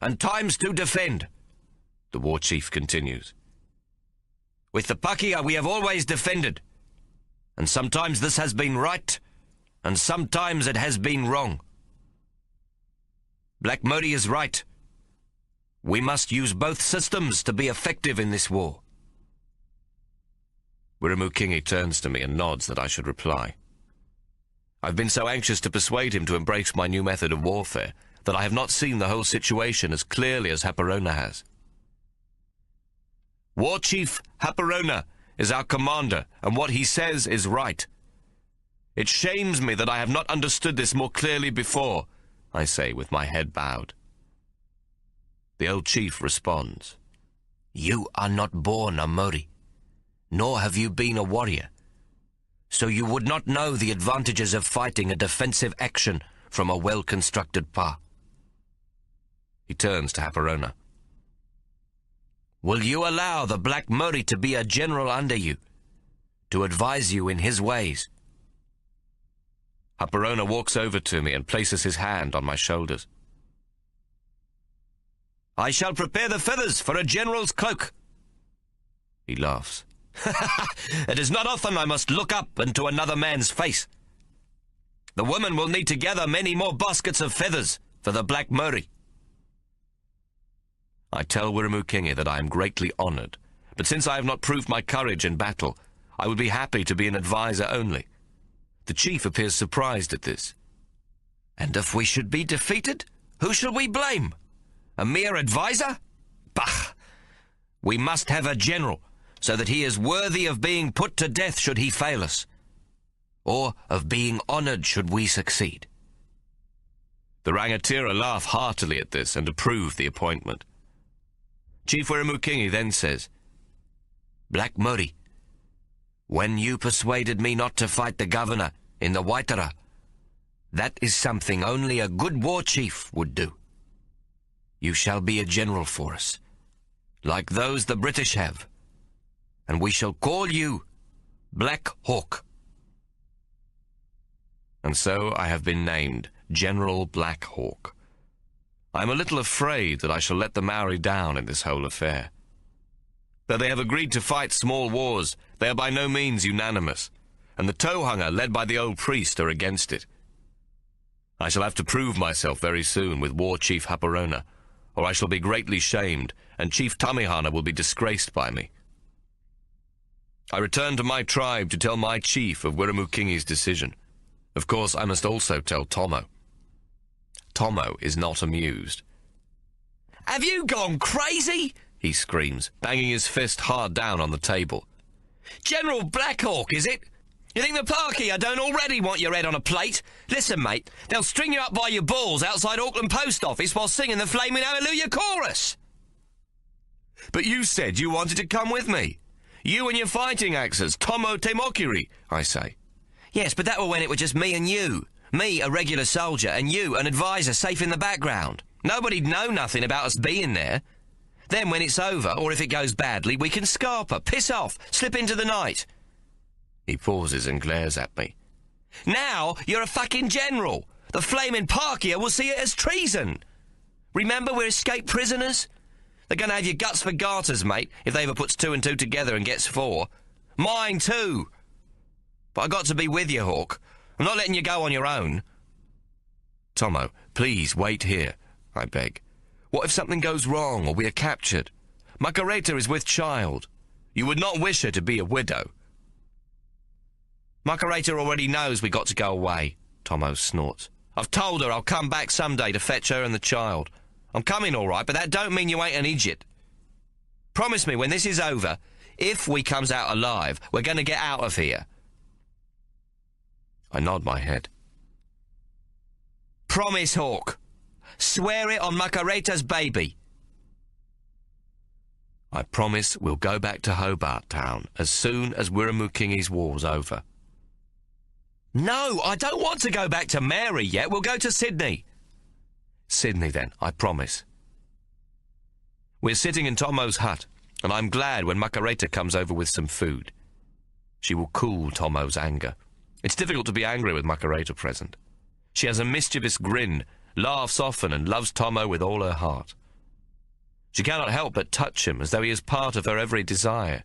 and times to defend, the War Chief continues. With the Pakeha we have always defended, and sometimes this has been right, and sometimes it has been wrong. Black Māori is right. We must use both systems to be effective in this war. Wiremu turns to me and nods that I should reply. I've been so anxious to persuade him to embrace my new method of warfare that I have not seen the whole situation as clearly as Haparona has. War Chief Haparona is our commander, and what he says is right. It shames me that I have not understood this more clearly before, I say with my head bowed. The old chief responds. You are not born a Māori, nor have you been a warrior, so you would not know the advantages of fighting a defensive action from a well-constructed pa. He turns to Haparona. Will you allow the Black Māori to be a general under you, to advise you in his ways? Haparona walks over to me and places his hand on my shoulders. I shall prepare the feathers for a general's cloak. He laughs. It is not often I must look up into another man's face. The women will need to gather many more baskets of feathers for the Black Māori. I tell Wiremu that I am greatly honoured, but since I have not proved my courage in battle, I would be happy to be an adviser only. The chief appears surprised at this. And if we should be defeated, who shall we blame? A mere adviser? Bah! We must have a general, so that he is worthy of being put to death should he fail us, or of being honoured should we succeed. The rangatira laugh heartily at this and approve the appointment. Chief Wiremu then says, Black Māori, when you persuaded me not to fight the governor in the Waitara, that is something only a good war chief would do. You shall be a general for us, like those the British have, and we shall call you Black Hawk. And so I have been named General Black Hawk. I am a little afraid that I shall let the Maori down in this whole affair. Though they have agreed to fight small wars, they are by no means unanimous, and the Tauhanga, led by the old priest, are against it. I shall have to prove myself very soon with War Chief Haparona, or I shall be greatly shamed, and Chief Tamihana will be disgraced by me. I return to my tribe to tell my chief of Wiremu decision. Of course, I must also tell Tommo. Tommo is not amused. Have you gone crazy? He screams, banging his fist hard down on the table. General Black Hawk, is it? You think the Pakeha don't already want your head on a plate? Listen, mate, they'll string you up by your balls outside Auckland Post Office while singing the flaming Hallelujah chorus. But you said you wanted to come with me. You and your fighting axes, Tommo te Mokiri, I say. Yes, but that were when it was just me and you. Me, a regular soldier, and you, an advisor safe in the background. Nobody'd know nothing about us being there. Then when it's over, or if it goes badly, we can scarper, piss off, slip into the night. He pauses and glares at me. Now you're a fucking general. The flaming Pakeha will see it as treason. Remember, we're escaped prisoners? They're going to have your guts for garters, mate, if they ever puts 2 and 2 together and gets 4. Mine too. But I got to be with you, Hawk. I'm not letting you go on your own. Tommo, please wait here, I beg. What if something goes wrong or we are captured? Makareta is with child. You would not wish her to be a widow. Makareta already knows we got to go away, Tommo snorts. I've told her I'll come back someday to fetch her and the child. I'm coming all right, but that don't mean you ain't an idiot. Promise me when this is over, if we comes out alive, we're going to get out of here. I nod my head. Promise, Hawk. Swear it on Macareta's baby. I promise we'll go back to Hobart Town as soon as Wirramukingi's war's over. No, I don't want to go back to Mary yet. We'll go to Sydney. Sydney, then, I promise. We're sitting in Tommo's hut, and I'm glad when Macareta comes over with some food. She will cool Tommo's anger. It's difficult to be angry with Macareta present. She has a mischievous grin, laughs often, and loves Tommo with all her heart. She cannot help but touch him as though he is part of her every desire.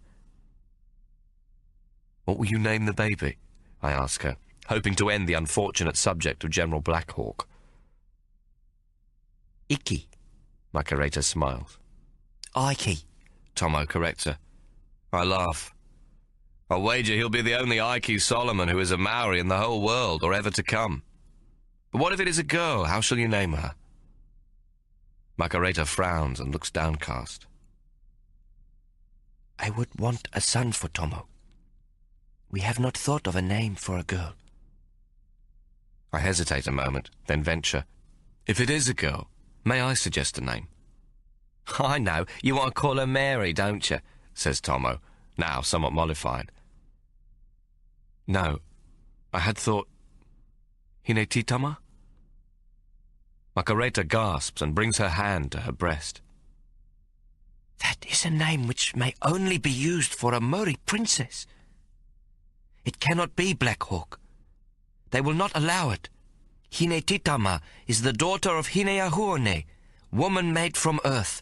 What will you name the baby? I ask her, hoping to end the unfortunate subject of General Blackhawk. Iki, Macareta smiles. Ike, Tommo corrects her. I laugh. I'll wager he'll be the only Ike Solomon who is a Maori in the whole world, or ever to come. But what if it is a girl? How shall you name her? Macareta frowns and looks downcast. I would want a son for Tommo. We have not thought of a name for a girl. I hesitate a moment, then venture. If it is a girl, may I suggest a name? I know. You want to call her Mary, don't you? Says Tommo, now somewhat mollified. No, I had thought... Hinetitama? Macareta gasps and brings her hand to her breast. That is a name which may only be used for a Maori princess. It cannot be, Blackhawk. They will not allow it. Hinetitama is the daughter of Hineahuone, woman made from earth,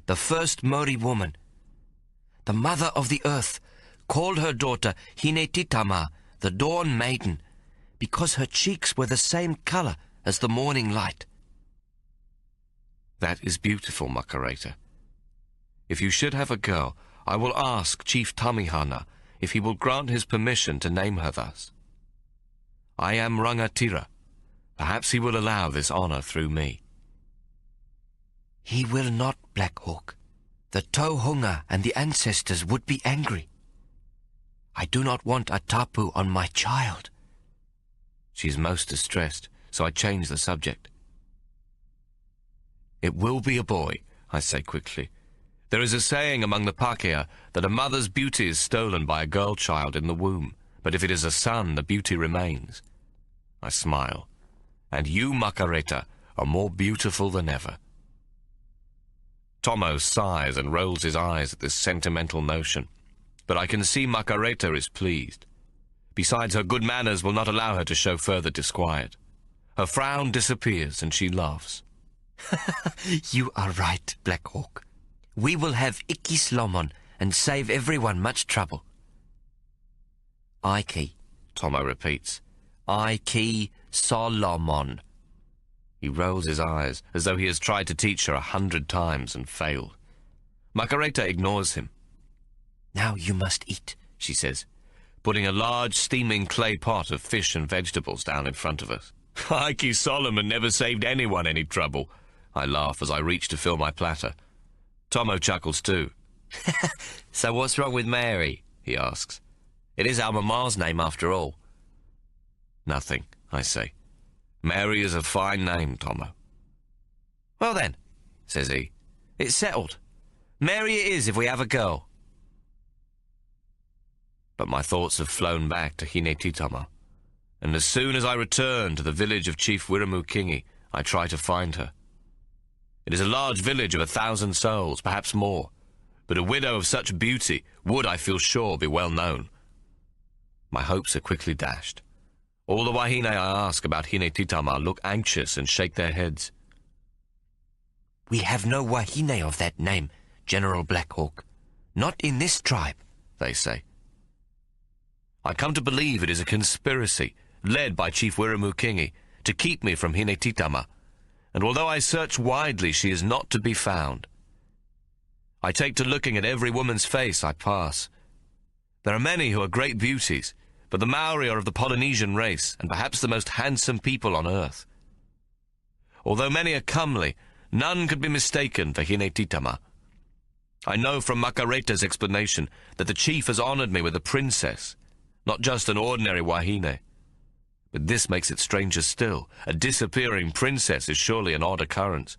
the first Maori woman. The mother of the earth called her daughter Hinetitama, the dawn maiden, because her cheeks were the same color as the morning light. That is beautiful, Macareta. If you should have a girl, I will ask Chief Tamihana if he will grant his permission to name her thus. I am Rangatira. Perhaps he will allow this honor through me. He will not, Blackhawk. The Tohunga and the ancestors would be angry. I do not want a tapu on my child. She is most distressed, so I change the subject. It will be a boy, I say quickly. There is a saying among the Pākehā that a mother's beauty is stolen by a girl child in the womb, but if it is a son, the beauty remains. I smile. And you, Macareta, are more beautiful than ever. Tommo sighs and rolls his eyes at this sentimental notion, but I can see Macareta is pleased. Besides, her good manners will not allow her to show further disquiet. Her frown disappears and she laughs. You are right, Blackhawk. We will have Iki Slomon and save everyone much trouble. Ike, Tommo repeats. Ike Solomon. He rolls his eyes as though he has tried to teach her 100 times and failed. Macareta ignores him. Now you must eat, she says, putting a large steaming clay pot of fish and vegetables down in front of us. Ike Solomon never saved anyone any trouble. I laugh as I reach to fill my platter. Tommo chuckles too. So what's wrong with Mary? He asks. It is our mamma's name after all. Nothing, I say. Mary is a fine name, Tommo. Well then, says he, it's settled. Mary it is if we have a girl. But my thoughts have flown back to Hinetitama, and as soon as I return to the village of Chief Wirramukingi, I try to find her. It is a large village of 1,000 souls, perhaps more, but a widow of such beauty would, I feel sure, be well known. My hopes are quickly dashed. All the wahine I ask about Hinetitama look anxious and shake their heads. We have no wahine of that name, General Blackhawk. Not in this tribe, they say. I come to believe it is a conspiracy, led by Chief Wirramukingi, to keep me from Hinetitama, and although I search widely, she is not to be found. I take to looking at every woman's face I pass. There are many who are great beauties, but the Maori are of the Polynesian race, and perhaps the most handsome people on earth. Although many are comely, none could be mistaken for Hinetitama. I know from Makareta's explanation that the chief has honored me with a princess, not just an ordinary wahine. But this makes it stranger still. A disappearing princess is surely an odd occurrence.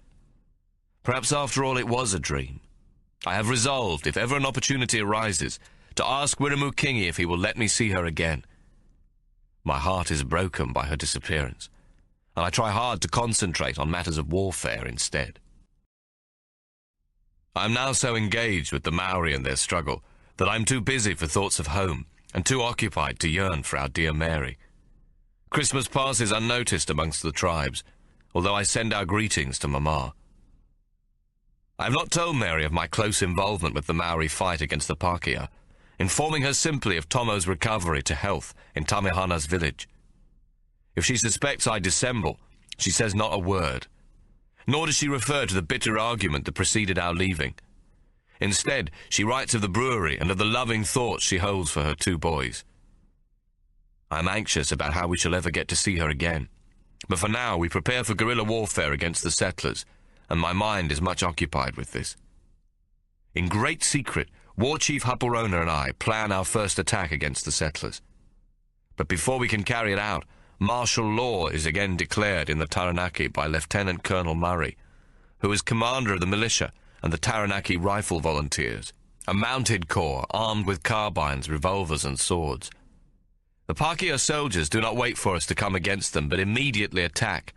Perhaps after all it was a dream. I have resolved, if ever an opportunity arises, to ask Wiremu-Kingi if he will let me see her again. My heart is broken by her disappearance, and I try hard to concentrate on matters of warfare instead. I am now so engaged with the Maori and their struggle that I am too busy for thoughts of home and too occupied to yearn for our dear Mary. Christmas passes unnoticed amongst the tribes, although I send our greetings to Mama. I have not told Mary of my close involvement with the Maori fight against the Pākehā, informing her simply of Tommo's recovery to health in Tamihana's village. If she suspects I dissemble, she says not a word, nor does she refer to the bitter argument that preceded our leaving. Instead, she writes of the brewery and of the loving thoughts she holds for her two boys. I am anxious about how we shall ever get to see her again, but for now we prepare for guerrilla warfare against the settlers, and my mind is much occupied with this. In great secret, War Chief Haporona and I plan our first attack against the settlers. But before we can carry it out, martial law is again declared in the Taranaki by Lieutenant Colonel Murray, who is commander of the militia and the Taranaki Rifle Volunteers, a mounted corps armed with carbines, revolvers and swords. The Pākehā soldiers do not wait for us to come against them, but immediately attack,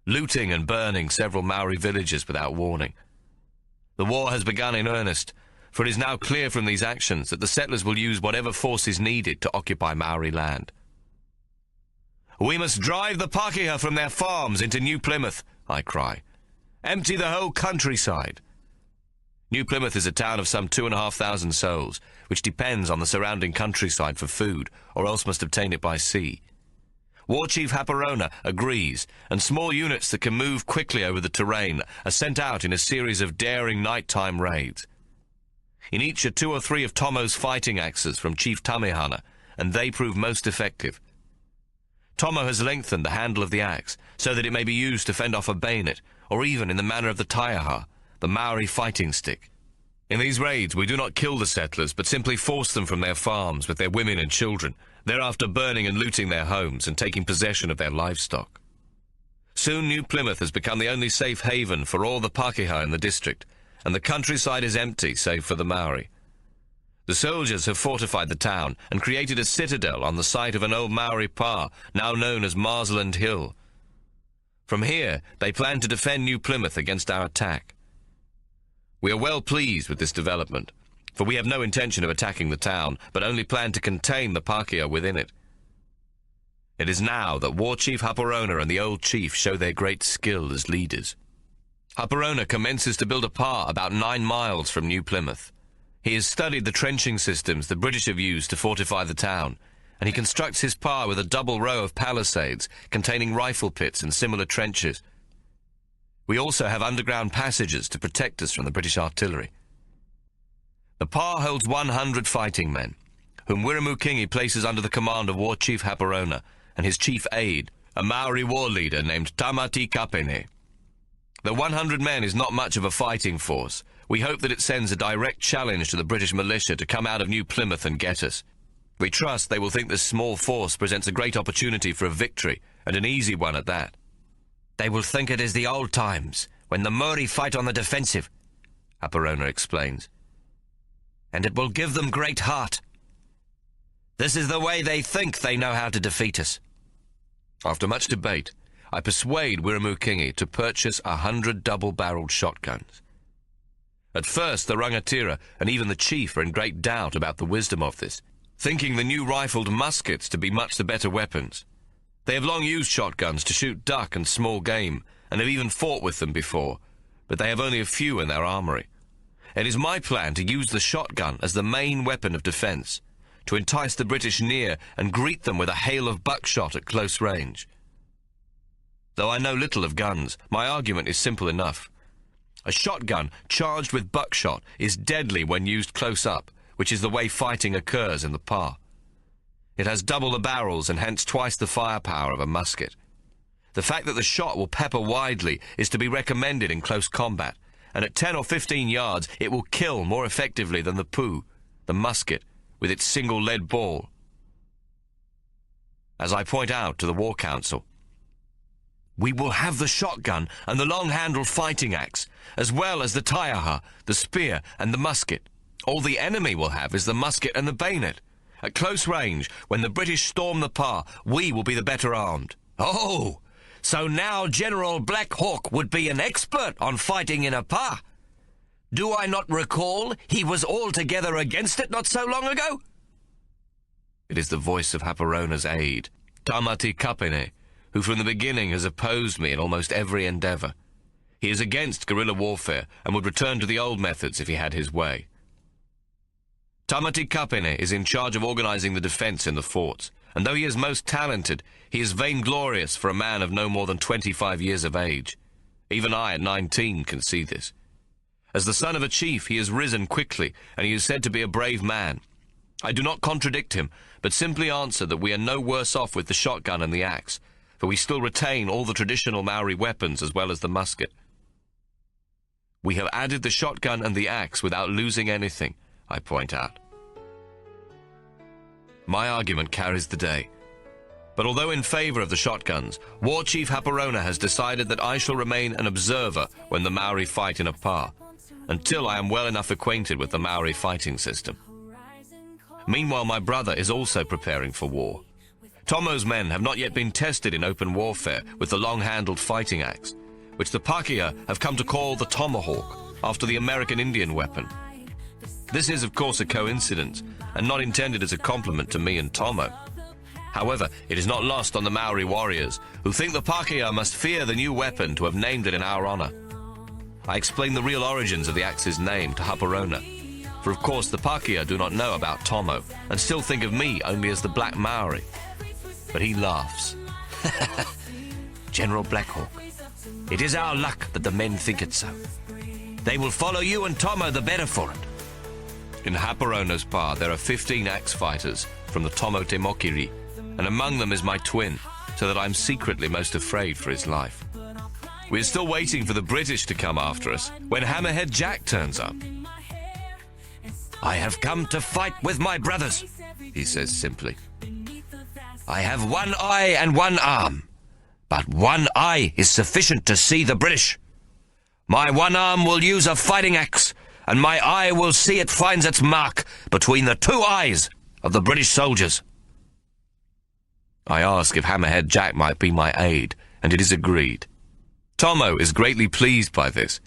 looting and burning several Maori villages without warning. The war has begun in earnest, for it is now clear from these actions that the settlers will use whatever force is needed to occupy Maori land. "We must drive the Pākehā from their farms into New Plymouth," I cry. "Empty the whole countryside." New Plymouth is a town of some 2,500 souls, which depends on the surrounding countryside for food, or else must obtain it by sea. War Chief Haporona agrees, and small units that can move quickly over the terrain are sent out in a series of daring nighttime raids. In each are 2 or 3 of Tommo's fighting axes from Chief Tamihana, and they prove most effective. Tommo has lengthened the handle of the axe so that it may be used to fend off a bayonet, or even in the manner of the taiaha, the Maori fighting stick. In these raids we do not kill the settlers, but simply force them from their farms with their women and children, thereafter burning and looting their homes and taking possession of their livestock. Soon New Plymouth has become the only safe haven for all the Pākehā in the district, and the countryside is empty save for the Maori. The soldiers have fortified the town and created a citadel on the site of an old Maori pā, now known as Marsland Hill. From here, they plan to defend New Plymouth against our attack. We are well pleased with this development, for we have no intention of attacking the town, but only plan to contain the Pākehā within it. It is now that War Chief Haporona and the old chief show their great skill as leaders. Haporona commences to build a pā about 9 miles from New Plymouth. He has studied the trenching systems the British have used to fortify the town, and he constructs his pā with a double row of palisades containing rifle pits and similar trenches. We also have underground passages to protect us from the British artillery. The pā holds 100 fighting men, whom Wiremu-Kingi places under the command of War Chief Haporona and his chief aide, a Maori war leader named Tamati Kapene. Though 100 men is not much of a fighting force, we hope that it sends a direct challenge to the British militia to come out of New Plymouth and get us. We trust they will think this small force presents a great opportunity for a victory, and an easy one at that. They will think it is the old times, when the Māori fight on the defensive, Haporona explains. And it will give them great heart. This is the way they think they know how to defeat us. After much debate, I persuade Wiremu-Kingi to purchase 100 double-barreled shotguns. At first, the rangatira and even the chief are in great doubt about the wisdom of this, thinking the new rifled muskets to be much the better weapons. They have long used shotguns to shoot duck and small game, and have even fought with them before, but they have only a few in their armory. It is my plan to use the shotgun as the main weapon of defense, to entice the British near and greet them with a hail of buckshot at close range. Though I know little of guns, my argument is simple enough. A shotgun charged with buckshot is deadly when used close up, which is the way fighting occurs in the pā. It has double the barrels and hence twice the firepower of a musket. The fact that the shot will pepper widely is to be recommended in close combat, and at 10 or 15 yards it will kill more effectively than the poo, the musket, with its single lead ball. As I point out to the War Council, we will have the shotgun and the long-handled fighting axe, as well as the taiaha, the spear and the musket. All the enemy will have is the musket and the bayonet. At close range, when the British storm the pa, we will be the better armed. Oh, so now General Black Hawk would be an expert on fighting in a pa. Do I not recall he was altogether against it not so long ago? It is the voice of Haparona's aide, Tamati Kapene, who from the beginning has opposed me in almost every endeavour. He is against guerrilla warfare and would return to the old methods if he had his way. Tamati Kapene is in charge of organising the defence in the forts, and though he is most talented, he is vainglorious for a man of no more than 25 years of age. Even I, at 19, can see this. As the son of a chief, he has risen quickly, and he is said to be a brave man. I do not contradict him, but simply answer that we are no worse off with the shotgun and the axe, for we still retain all the traditional Maori weapons as well as the musket. We have added the shotgun and the axe without losing anything, I point out. My argument carries the day. But although in favour of the shotguns, War Chief Haparona has decided that I shall remain an observer when the Maori fight in a pa, until I am well enough acquainted with the Maori fighting system. Meanwhile, my brother is also preparing for war. Tommo's men have not yet been tested in open warfare with the long-handled fighting axe, which the Pakeha have come to call the tomahawk, after the American Indian weapon. This is, of course, a coincidence, and not intended as a compliment to me and Tommo. However, it is not lost on the Maori warriors, who think the Pakeha must fear the new weapon to have named it in our honour. I explain the real origins of the axe's name to Haparona, for of course the Pakeha do not know about Tommo, and still think of me only as the Black Maori. But he laughs. General Black Hawk, it is our luck that the men think it so. They will follow you and Tommo the better for it. In Haparona's pa, there are 15 axe fighters from the Tommo Te Mokiri, and among them is my twin, so that I'm secretly most afraid for his life. We are still waiting for the British to come after us, when Hammerhead Jack turns up. I have come to fight with my brothers, he says simply. I have one eye and one arm, but one eye is sufficient to see the British. My one arm will use a fighting axe, and my eye will see it finds its mark between the two eyes of the British soldiers. I ask if Hammerhead Jack might be my aide, and it is agreed. Tommo is greatly pleased by this.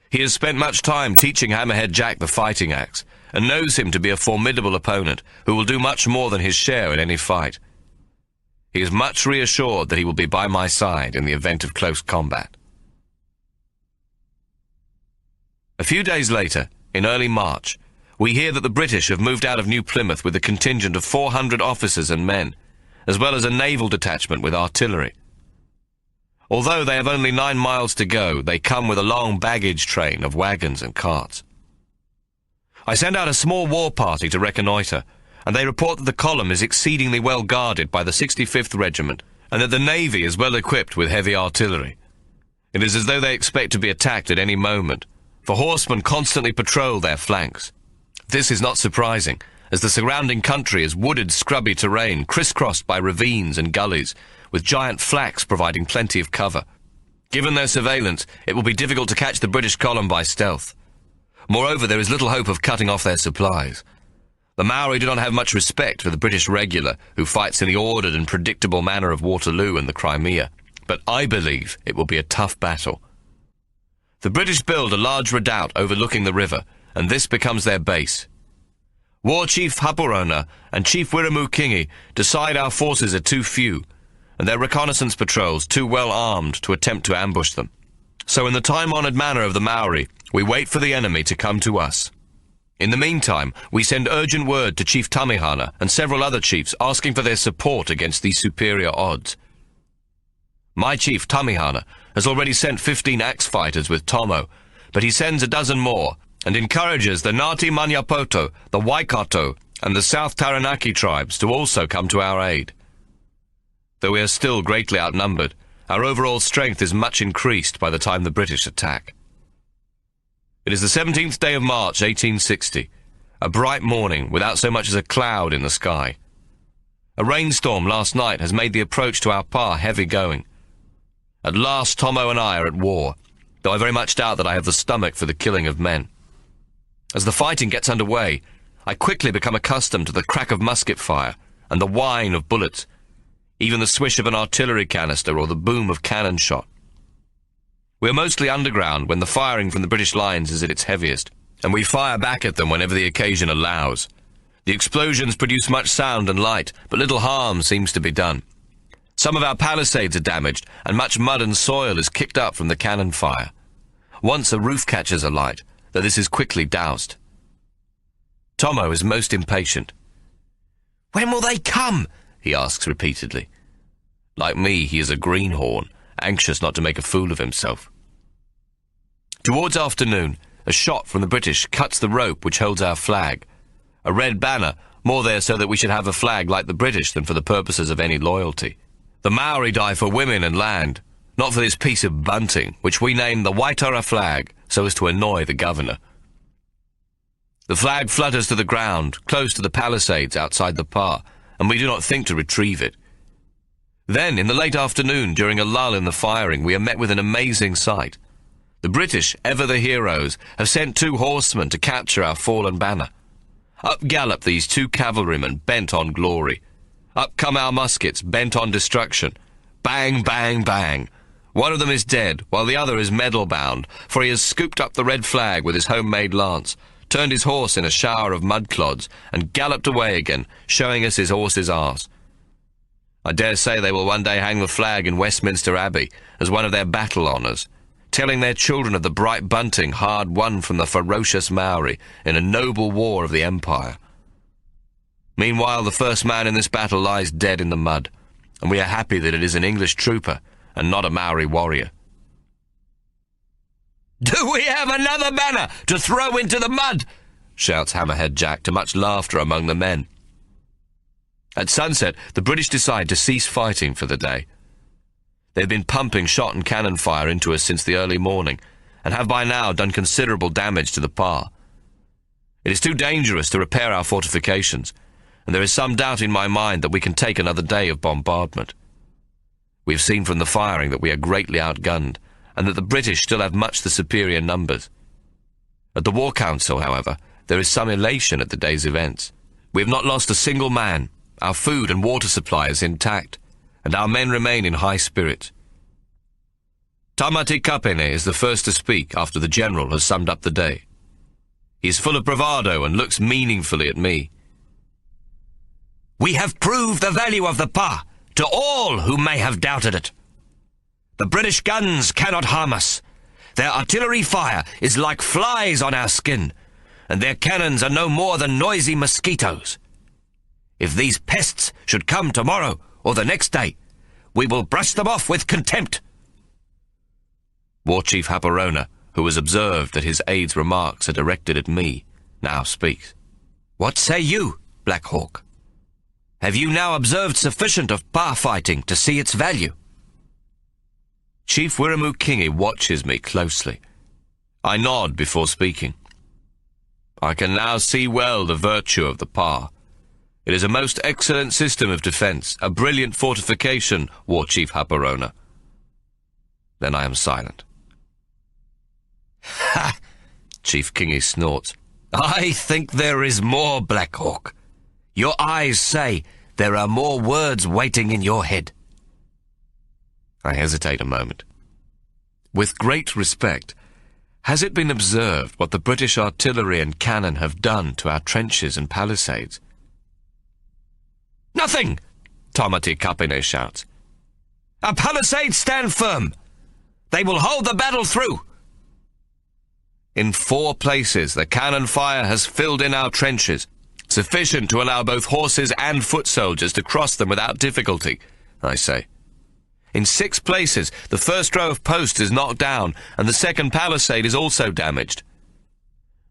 He has spent much time teaching Hammerhead Jack the fighting axe, and knows him to be a formidable opponent who will do much more than his share in any fight. He is much reassured that he will be by my side in the event of close combat. A few days later, in early March, we hear that the British have moved out of New Plymouth with a contingent of 400 officers and men, as well as a naval detachment with artillery. Although they have only 9 miles to go, they come with a long baggage train of wagons and carts. I send out a small war party to reconnoitre, and they report that the column is exceedingly well guarded by the 65th Regiment, and that the Navy is well equipped with heavy artillery. It is as though they expect to be attacked at any moment, for horsemen constantly patrol their flanks. This is not surprising, as the surrounding country is wooded, scrubby terrain, crisscrossed by ravines and gullies, with giant flax providing plenty of cover. Given their surveillance, it will be difficult to catch the British column by stealth. Moreover, there is little hope of cutting off their supplies. The Maori do not have much respect for the British regular, who fights in the ordered and predictable manner of Waterloo and the Crimea, but I believe it will be a tough battle. The British build a large redoubt overlooking the river, and this becomes their base. War Chief Haparona and Chief Wiramu Kingi decide our forces are too few, and their reconnaissance patrols too well armed to attempt to ambush them. So in the time-honoured manner of the Maori, we wait for the enemy to come to us. In the meantime, we send urgent word to Chief Tamihana and several other chiefs asking for their support against these superior odds. My chief, Tamihana, has already sent 15 axe fighters with Tommo, but he sends a dozen more and encourages the Ngāti Manyapoto, the Waikato, and the South Taranaki tribes to also come to our aid. Though we are still greatly outnumbered, Our overall strength is much increased by the time the British attack. It is the 17th day of March, 1860, a bright morning without so much as a cloud in the sky. A rainstorm last night has made the approach to our pa heavy going. At last Tommo and I are at war, though I very much doubt that I have the stomach for the killing of men. As the fighting gets under way, I quickly become accustomed to the crack of musket fire and the whine of bullets, even the swish of an artillery canister or the boom of cannon shot. We are mostly underground when the firing from the British lines is at its heaviest, and we fire back at them whenever the occasion allows. The explosions produce much sound and light, but little harm seems to be done. Some of our palisades are damaged, and much mud and soil is kicked up from the cannon fire. Once a roof catches alight, though this is quickly doused. Tommo is most impatient. When will they come? He asks repeatedly. Like me, he is a greenhorn, anxious not to make a fool of himself. Towards afternoon, a shot from the British cuts the rope which holds our flag. A red banner, more there so that we should have a flag like the British than for the purposes of any loyalty. The Maori die for women and land, not for this piece of bunting, which we name the Waitara flag, so as to annoy the governor. The flag flutters to the ground, close to the palisades outside the pa, and we do not think to retrieve it. Then, in the late afternoon, during a lull in the firing, we are met with an amazing sight. The British, ever the heroes, have sent 2 horsemen to capture our fallen banner. Up gallop these 2 cavalrymen, bent on glory. Up come our muskets, bent on destruction. Bang, bang, bang. One of them is dead, while the other is medal-bound, for he has scooped up the red flag with his homemade lance, turned his horse in a shower of mud-clods, and galloped away again, showing us his horse's arse. I dare say they will one day hang the flag in Westminster Abbey as one of their battle honours, telling their children of the bright bunting hard won from the ferocious Maori in a noble war of the Empire. Meanwhile, the first man in this battle lies dead in the mud, and we are happy that it is an English trooper and not a Maori warrior. Do we have another banner to throw into the mud? Shouts Hammerhead Jack, to much laughter among the men. At sunset, the British decide to cease fighting for the day. They have been pumping shot and cannon fire into us since the early morning, and have by now done considerable damage to the pa. It is too dangerous to repair our fortifications, and there is some doubt in my mind that we can take another day of bombardment. We have seen from the firing that we are greatly outgunned, and that the British still have much the superior numbers. At the War Council, however, there is some elation at the day's events. We have not lost a single man, our food and water supply is intact, and our men remain in high spirits. Tamati Kapene is the first to speak after the general has summed up the day. He is full of bravado and looks meaningfully at me. We have proved the value of the pa to all who may have doubted it. The British guns cannot harm us. Their artillery fire is like flies on our skin, and their cannons are no more than noisy mosquitoes. If these pests should come tomorrow or the next day, we will brush them off with contempt. War Chief Haparona, who has observed that his aide's remarks are directed at me, now speaks. What say you, Black Hawk? Have you now observed sufficient of pa fighting to see its value? Chief Wiramu Kingi watches me closely. I nod before speaking. I can now see well the virtue of the pa. It is a most excellent system of defence, a brilliant fortification, War Chief Haparona. Then I am silent. Ha! Chief Kingi snorts. I think there is more, Black Hawk. Your eyes say there are more words waiting in your head. I hesitate a moment. With great respect, has it been observed what the British artillery and cannon have done to our trenches and palisades? Nothing! Tamati Kapene shouts. Our palisades stand firm. They will hold the battle through. In 4 places the cannon fire has filled in our trenches, sufficient to allow both horses and foot soldiers to cross them without difficulty, I say. In 6 places the first row of posts is knocked down, and the second palisade is also damaged.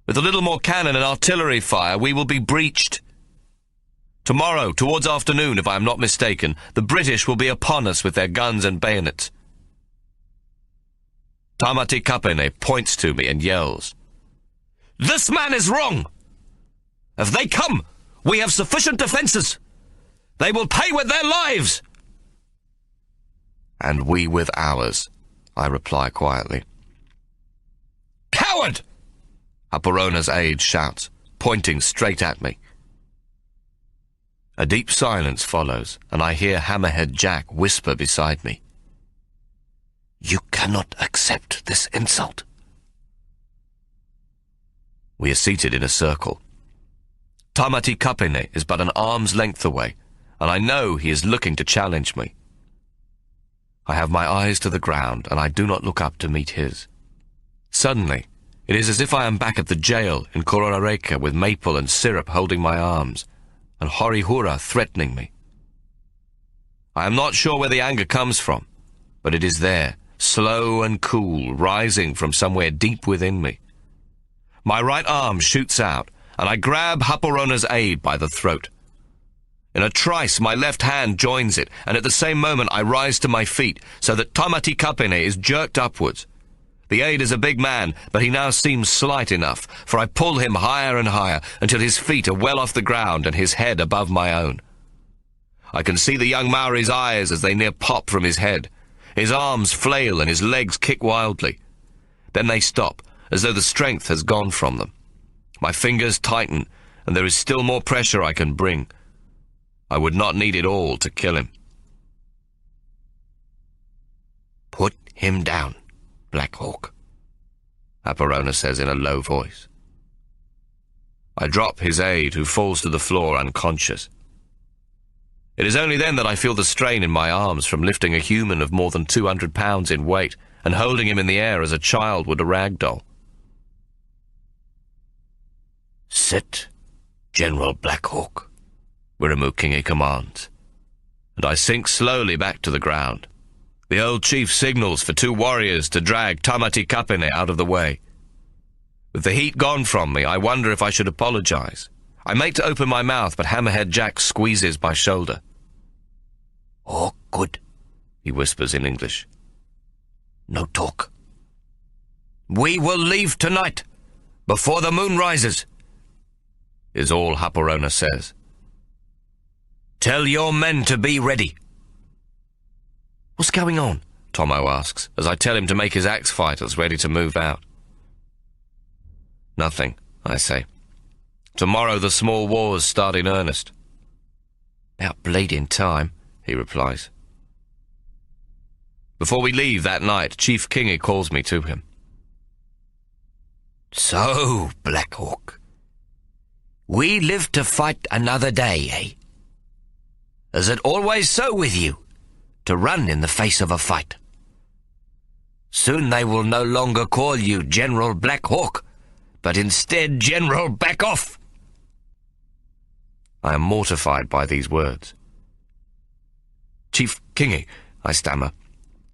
With a little more cannon and artillery fire, we will be breached. Tomorrow, towards afternoon, if I am not mistaken, the British will be upon us with their guns and bayonets. Tamati Kapene points to me and yells, "This man is wrong! If they come, we have sufficient defences. They will pay with their lives!" "And we with ours," I reply quietly. "Coward!" Haparona's aide shouts, pointing straight at me. A deep silence follows, and I hear Hammerhead Jack whisper beside me, "You cannot accept this insult." We are seated in a circle. Tamati Kapene is but an arm's length away, and I know he is looking to challenge me. I have my eyes to the ground, and I do not look up to meet his. Suddenly, it is as if I am back at the jail in Kororareka with maple and syrup holding my arms, and Horihura threatening me. I am not sure where the anger comes from, but it is there, slow and cool, rising from somewhere deep within me. My right arm shoots out, and I grab Haparona's aide by the throat. In a trice, my left hand joins it, and at the same moment I rise to my feet, so that Tamati Kapene is jerked upwards. The aide is a big man, but he now seems slight enough, for I pull him higher and higher, until his feet are well off the ground and his head above my own. I can see the young Maori's eyes as they near pop from his head. His arms flail and his legs kick wildly. Then they stop, as though the strength has gone from them. My fingers tighten, and there is still more pressure I can bring. I would not need it all to kill him. "Put him down, Black Hawk," Haparona says in a low voice. I drop his aide, who falls to the floor unconscious. It is only then that I feel the strain in my arms from lifting a human of more than 200 pounds in weight and holding him in the air as a child would a rag doll. "Sit, General Black Hawk," Wiramukingi commands, and I sink slowly back to the ground. The old chief signals for two warriors to drag Tamati Kapene out of the way. With the heat gone from me, I wonder if I should apologize. I make to open my mouth, but Hammerhead Jack squeezes my shoulder. "Oh, good," he whispers in English. "No talk. We will leave tonight, before the moon rises," is all Haparona says. "Tell your men to be ready." "What's going on?" Tommo asks, as I tell him to make his axe fighters ready to move out. "Nothing," I say. "Tomorrow the small wars start in earnest." "About bleeding time," he replies. Before we leave that night, Chief Kingi calls me to him. "So, Black Hawk, we live to fight another day, eh? Is it always so with you, to run in the face of a fight? Soon they will no longer call you General Black Hawk, but instead General Back Off." I am mortified by these words. "Chief Kingi," I stammer,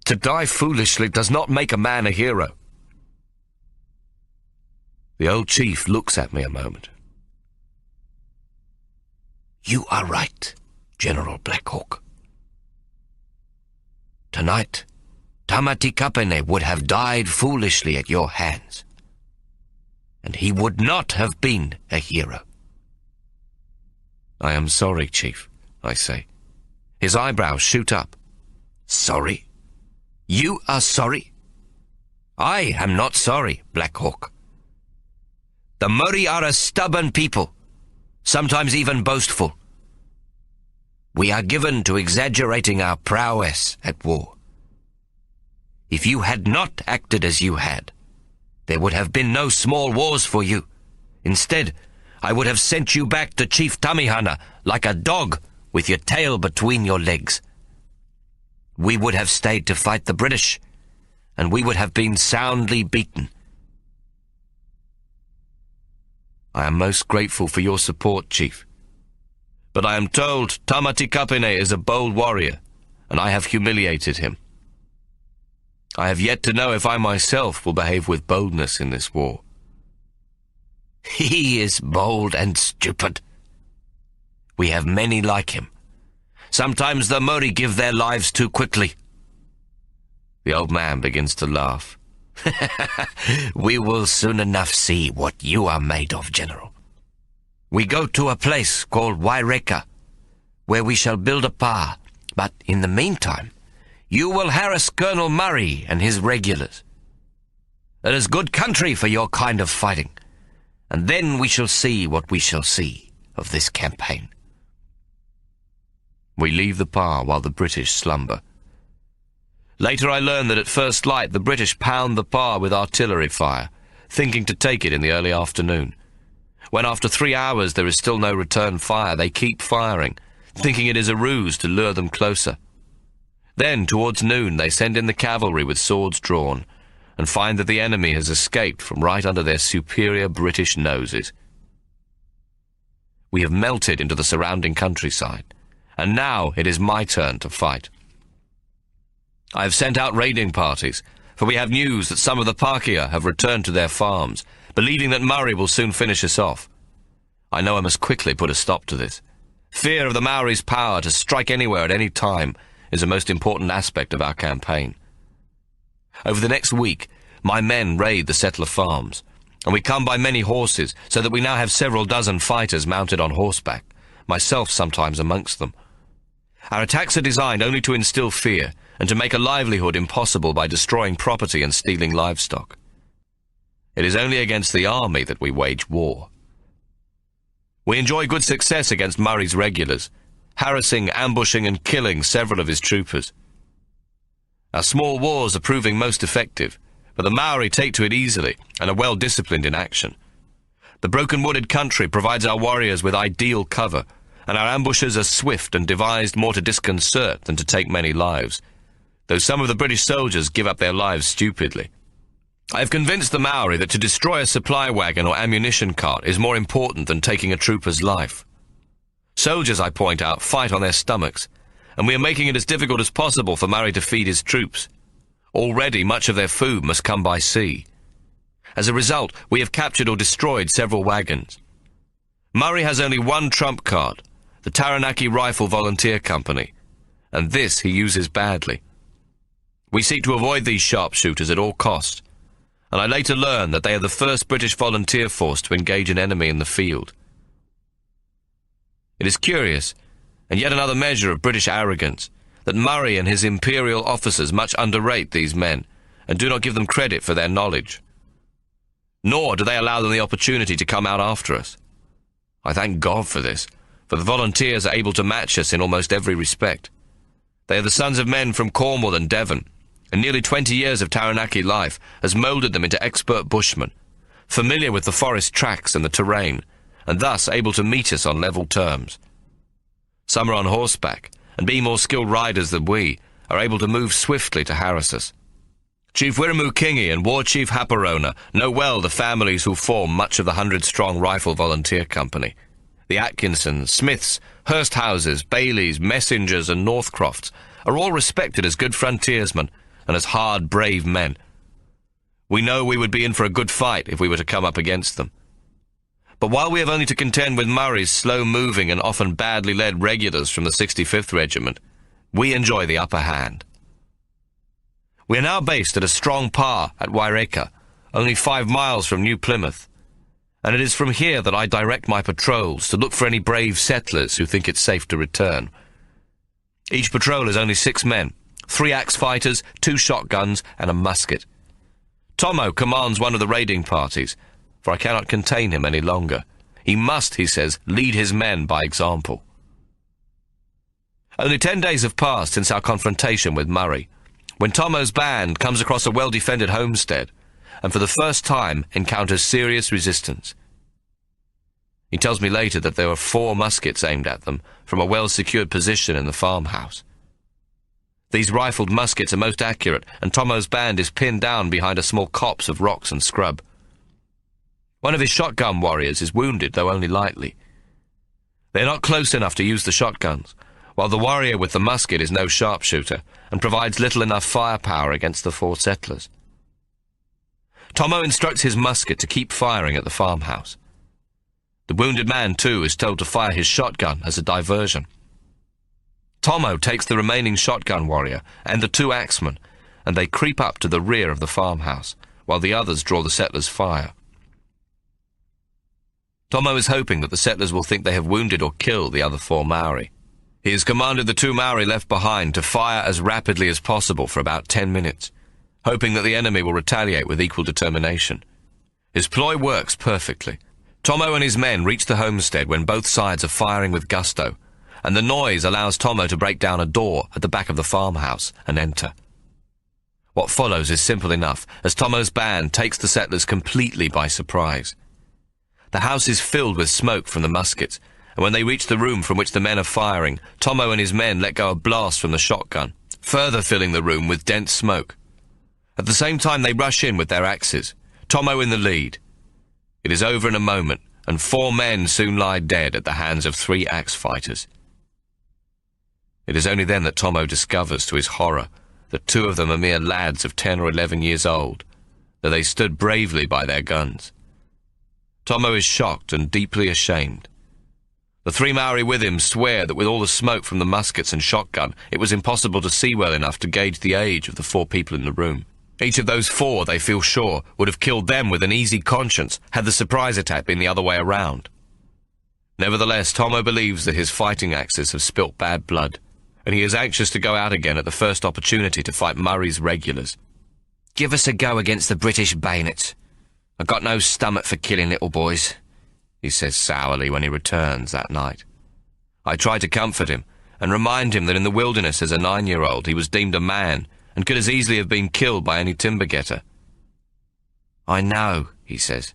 "to die foolishly does not make a man a hero." The old chief looks at me a moment. "You are right, General Black Hawk. Tonight, Tamati Kapene would have died foolishly at your hands, and he would not have been a hero." "I am sorry, Chief," I say. His eyebrows shoot up. "Sorry? You are sorry? I am not sorry, Black Hawk. The Māori are a stubborn people, sometimes even boastful. We are given to exaggerating our prowess at war. If you had not acted as you had, there would have been no small wars for you. Instead, I would have sent you back to Chief Tamihana like a dog with your tail between your legs. We would have stayed to fight the British, and we would have been soundly beaten. I am most grateful for your support, Chief. But I am told Tamati Kapene is a bold warrior, and I have humiliated him. I have yet to know if I myself will behave with boldness in this war." "He is bold and stupid. We have many like him. Sometimes the Māori give their lives too quickly." The old man begins to laugh, We will soon enough see what you are made of, General. We go to a place called Waireka, where we shall build a pa. But in the meantime, you will harass Colonel Murray and his regulars. It is good country for your kind of fighting, and then we shall see what we shall see of this campaign. We leave the pa while the British slumber. Later I learn that at first light the British pound the pa with artillery fire, thinking to take it in the early afternoon. When after 3 hours there is still no return fire, they keep firing, thinking it is a ruse to lure them closer. Then, towards noon, they send in the cavalry with swords drawn, and find that the enemy has escaped from right under their superior British noses. We have melted into the surrounding countryside, and now it is my turn to fight. I have sent out raiding parties, for we have news that some of the Pakeha have returned to their farms, believing that Murray will soon finish us off. I know I must quickly put a stop to this. Fear of the Maori's power to strike anywhere at any time is a most important aspect of our campaign. Over the next week, my men raid the settler farms, and we come by many horses, so that we now have several dozen fighters mounted on horseback, myself sometimes amongst them. Our attacks are designed only to instill fear, and to make a livelihood impossible by destroying property and stealing livestock. It is only against the army that we wage war. We enjoy good success against Murray's regulars, harassing, ambushing, and killing several of his troopers. Our small wars are proving most effective, but the Maori take to it easily and are well disciplined in action. The broken-wooded country provides our warriors with ideal cover, and our ambushes are swift and devised more to disconcert than to take many lives, though some of the British soldiers give up their lives stupidly. I have convinced the Maori that to destroy a supply wagon or ammunition cart is more important than taking a trooper's life. Soldiers, I point out, fight on their stomachs, and we are making it as difficult as possible for Murray to feed his troops. Already much of their food must come by sea. As a result, we have captured or destroyed several wagons. Murray has only one trump card, the Taranaki Rifle Volunteer Company, and this he uses badly. We seek to avoid these sharpshooters at all cost, and I later learn that they are the first British volunteer force to engage an enemy in the field. It is curious, and yet another measure of British arrogance, that Murray and his imperial officers much underrate these men, and do not give them credit for their knowledge. Nor do they allow them the opportunity to come out after us. I thank God for this, for the volunteers are able to match us in almost every respect. They are the sons of men from Cornwall and Devon, and nearly 20 years of Taranaki life has moulded them into expert bushmen, familiar with the forest tracks and the terrain, and thus able to meet us on level terms. Some are on horseback, and being more skilled riders than we, are able to move swiftly to harass us. Chief Wiramu Kingi and War Chief Haparona know well the families who form much of the 100-strong Rifle Volunteer Company. The Atkinsons, Smiths, Hursthouses, Baileys, Messengers, and Northcrofts are all respected as good frontiersmen and as hard, brave men. We know we would be in for a good fight if we were to come up against them. But while we have only to contend with Murray's slow-moving and often badly led regulars from the 65th Regiment, we enjoy the upper hand. We are now based at a strong pa at Waireka, only 5 miles from New Plymouth, and it is from here that I direct my patrols to look for any brave settlers who think it safe to return. Each patrol is only 6 men, 3 axe fighters, 2 shotguns, and a musket. Tommo commands one of the raiding parties, for I cannot contain him any longer. He must, he says, lead his men by example. Only 10 days have passed since our confrontation with Murray, when Tommo's band comes across a well-defended homestead, and for the first time encounters serious resistance. He tells me later that there were 4 muskets aimed at them from a well-secured position in the farmhouse. These rifled muskets are most accurate, and Tommo's band is pinned down behind a small copse of rocks and scrub. One of his shotgun warriors is wounded, though only lightly. They are not close enough to use the shotguns, while the warrior with the musket is no sharpshooter, and provides little enough firepower against the 4 settlers. Tommo instructs his musket to keep firing at the farmhouse. The wounded man, too, is told to fire his shotgun as a diversion. Tommo takes the remaining shotgun warrior and the 2 axemen, and they creep up to the rear of the farmhouse, while the others draw the settlers' fire. Tommo is hoping that the settlers will think they have wounded or killed the other 4 Maori. He has commanded the 2 Maori left behind to fire as rapidly as possible for about 10 minutes, hoping that the enemy will retaliate with equal determination. His ploy works perfectly. Tommo and his men reach the homestead when both sides are firing with gusto, and the noise allows Tommo to break down a door at the back of the farmhouse and enter. What follows is simple enough, as Tommo's band takes the settlers completely by surprise. The house is filled with smoke from the muskets, and when they reach the room from which the men are firing, Tommo and his men let go a blast from the shotgun, further filling the room with dense smoke. At the same time they rush in with their axes, Tommo in the lead. It is over in a moment, and 4 men soon lie dead at the hands of 3 axe fighters. It is only then that Tommo discovers, to his horror, that 2 of them are mere lads of 10 or 11 years old, that they stood bravely by their guns. Tommo is shocked and deeply ashamed. The 3 Maori with him swear that with all the smoke from the muskets and shotgun, it was impossible to see well enough to gauge the age of the 4 people in the room. Each of those 4, they feel sure, would have killed them with an easy conscience had the surprise attack been the other way around. Nevertheless, Tommo believes that his fighting axes have spilt bad blood, and he is anxious to go out again at the first opportunity to fight Murray's regulars. Give us a go against the British bayonets. I've got no stomach for killing little boys, he says sourly when he returns that night. I try to comfort him and remind him that in the wilderness as a 9-year-old he was deemed a man and could as easily have been killed by any timber getter. I know, he says,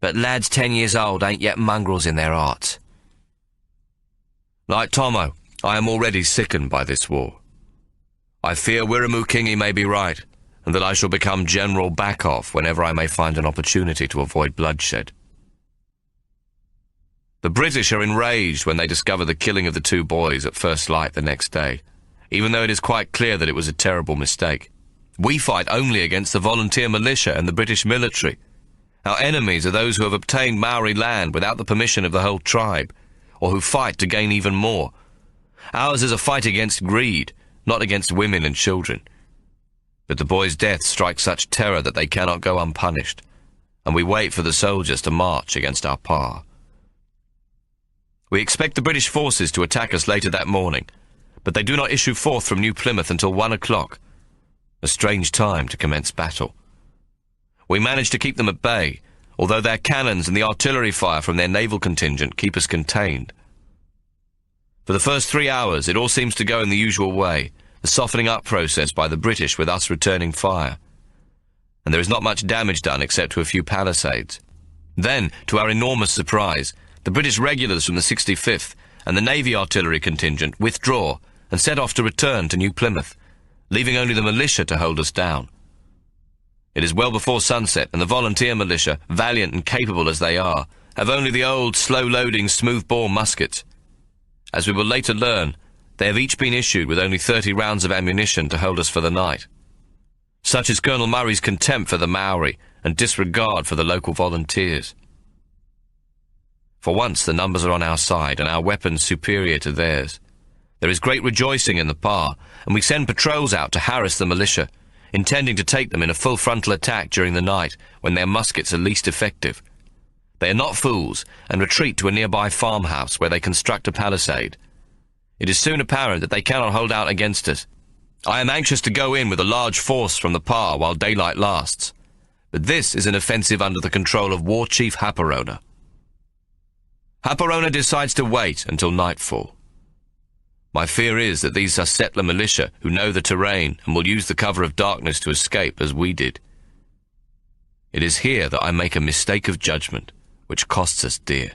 but lads 10 years old ain't yet mongrels in their hearts. Like Tommo, I am already sickened by this war. I fear Wirramu-Kingi may be right, and that I shall become General Backoff whenever I may find an opportunity to avoid bloodshed. The British are enraged when they discover the killing of the 2 boys at first light the next day, even though it is quite clear that it was a terrible mistake. We fight only against the volunteer militia and the British military. Our enemies are those who have obtained Maori land without the permission of the whole tribe, or who fight to gain even more. Ours is a fight against greed, not against women and children. But the boys' death strikes such terror that they cannot go unpunished, and we wait for the soldiers to march against our pa. We expect the British forces to attack us later that morning, but they do not issue forth from New Plymouth until 1 o'clock, a strange time to commence battle. We manage to keep them at bay, although their cannons and the artillery fire from their naval contingent keep us contained. For the first 3 hours, it all seems to go in the usual way, the softening up process by the British with us returning fire. And there is not much damage done except to a few palisades. Then, to our enormous surprise, the British regulars from the 65th and the Navy artillery contingent withdraw and set off to return to New Plymouth, leaving only the militia to hold us down. It is well before sunset, and the volunteer militia, valiant and capable as they are, have only the old, slow-loading, smooth-bore muskets. As we will later learn, they have each been issued with only 30 rounds of ammunition to hold us for the night. Such is Colonel Murray's contempt for the Maori and disregard for the local volunteers. For once the numbers are on our side and our weapons superior to theirs. There is great rejoicing in the pa, and we send patrols out to harass the militia, intending to take them in a full frontal attack during the night when their muskets are least effective. They are not fools and retreat to a nearby farmhouse where they construct a palisade. It is soon apparent that they cannot hold out against us. I am anxious to go in with a large force from the pa while daylight lasts, but this is an offensive under the control of War Chief Haparona. Haparona decides to wait until nightfall. My fear is that these are settler militia who know the terrain and will use the cover of darkness to escape as we did. It is here that I make a mistake of judgment, which costs us dear.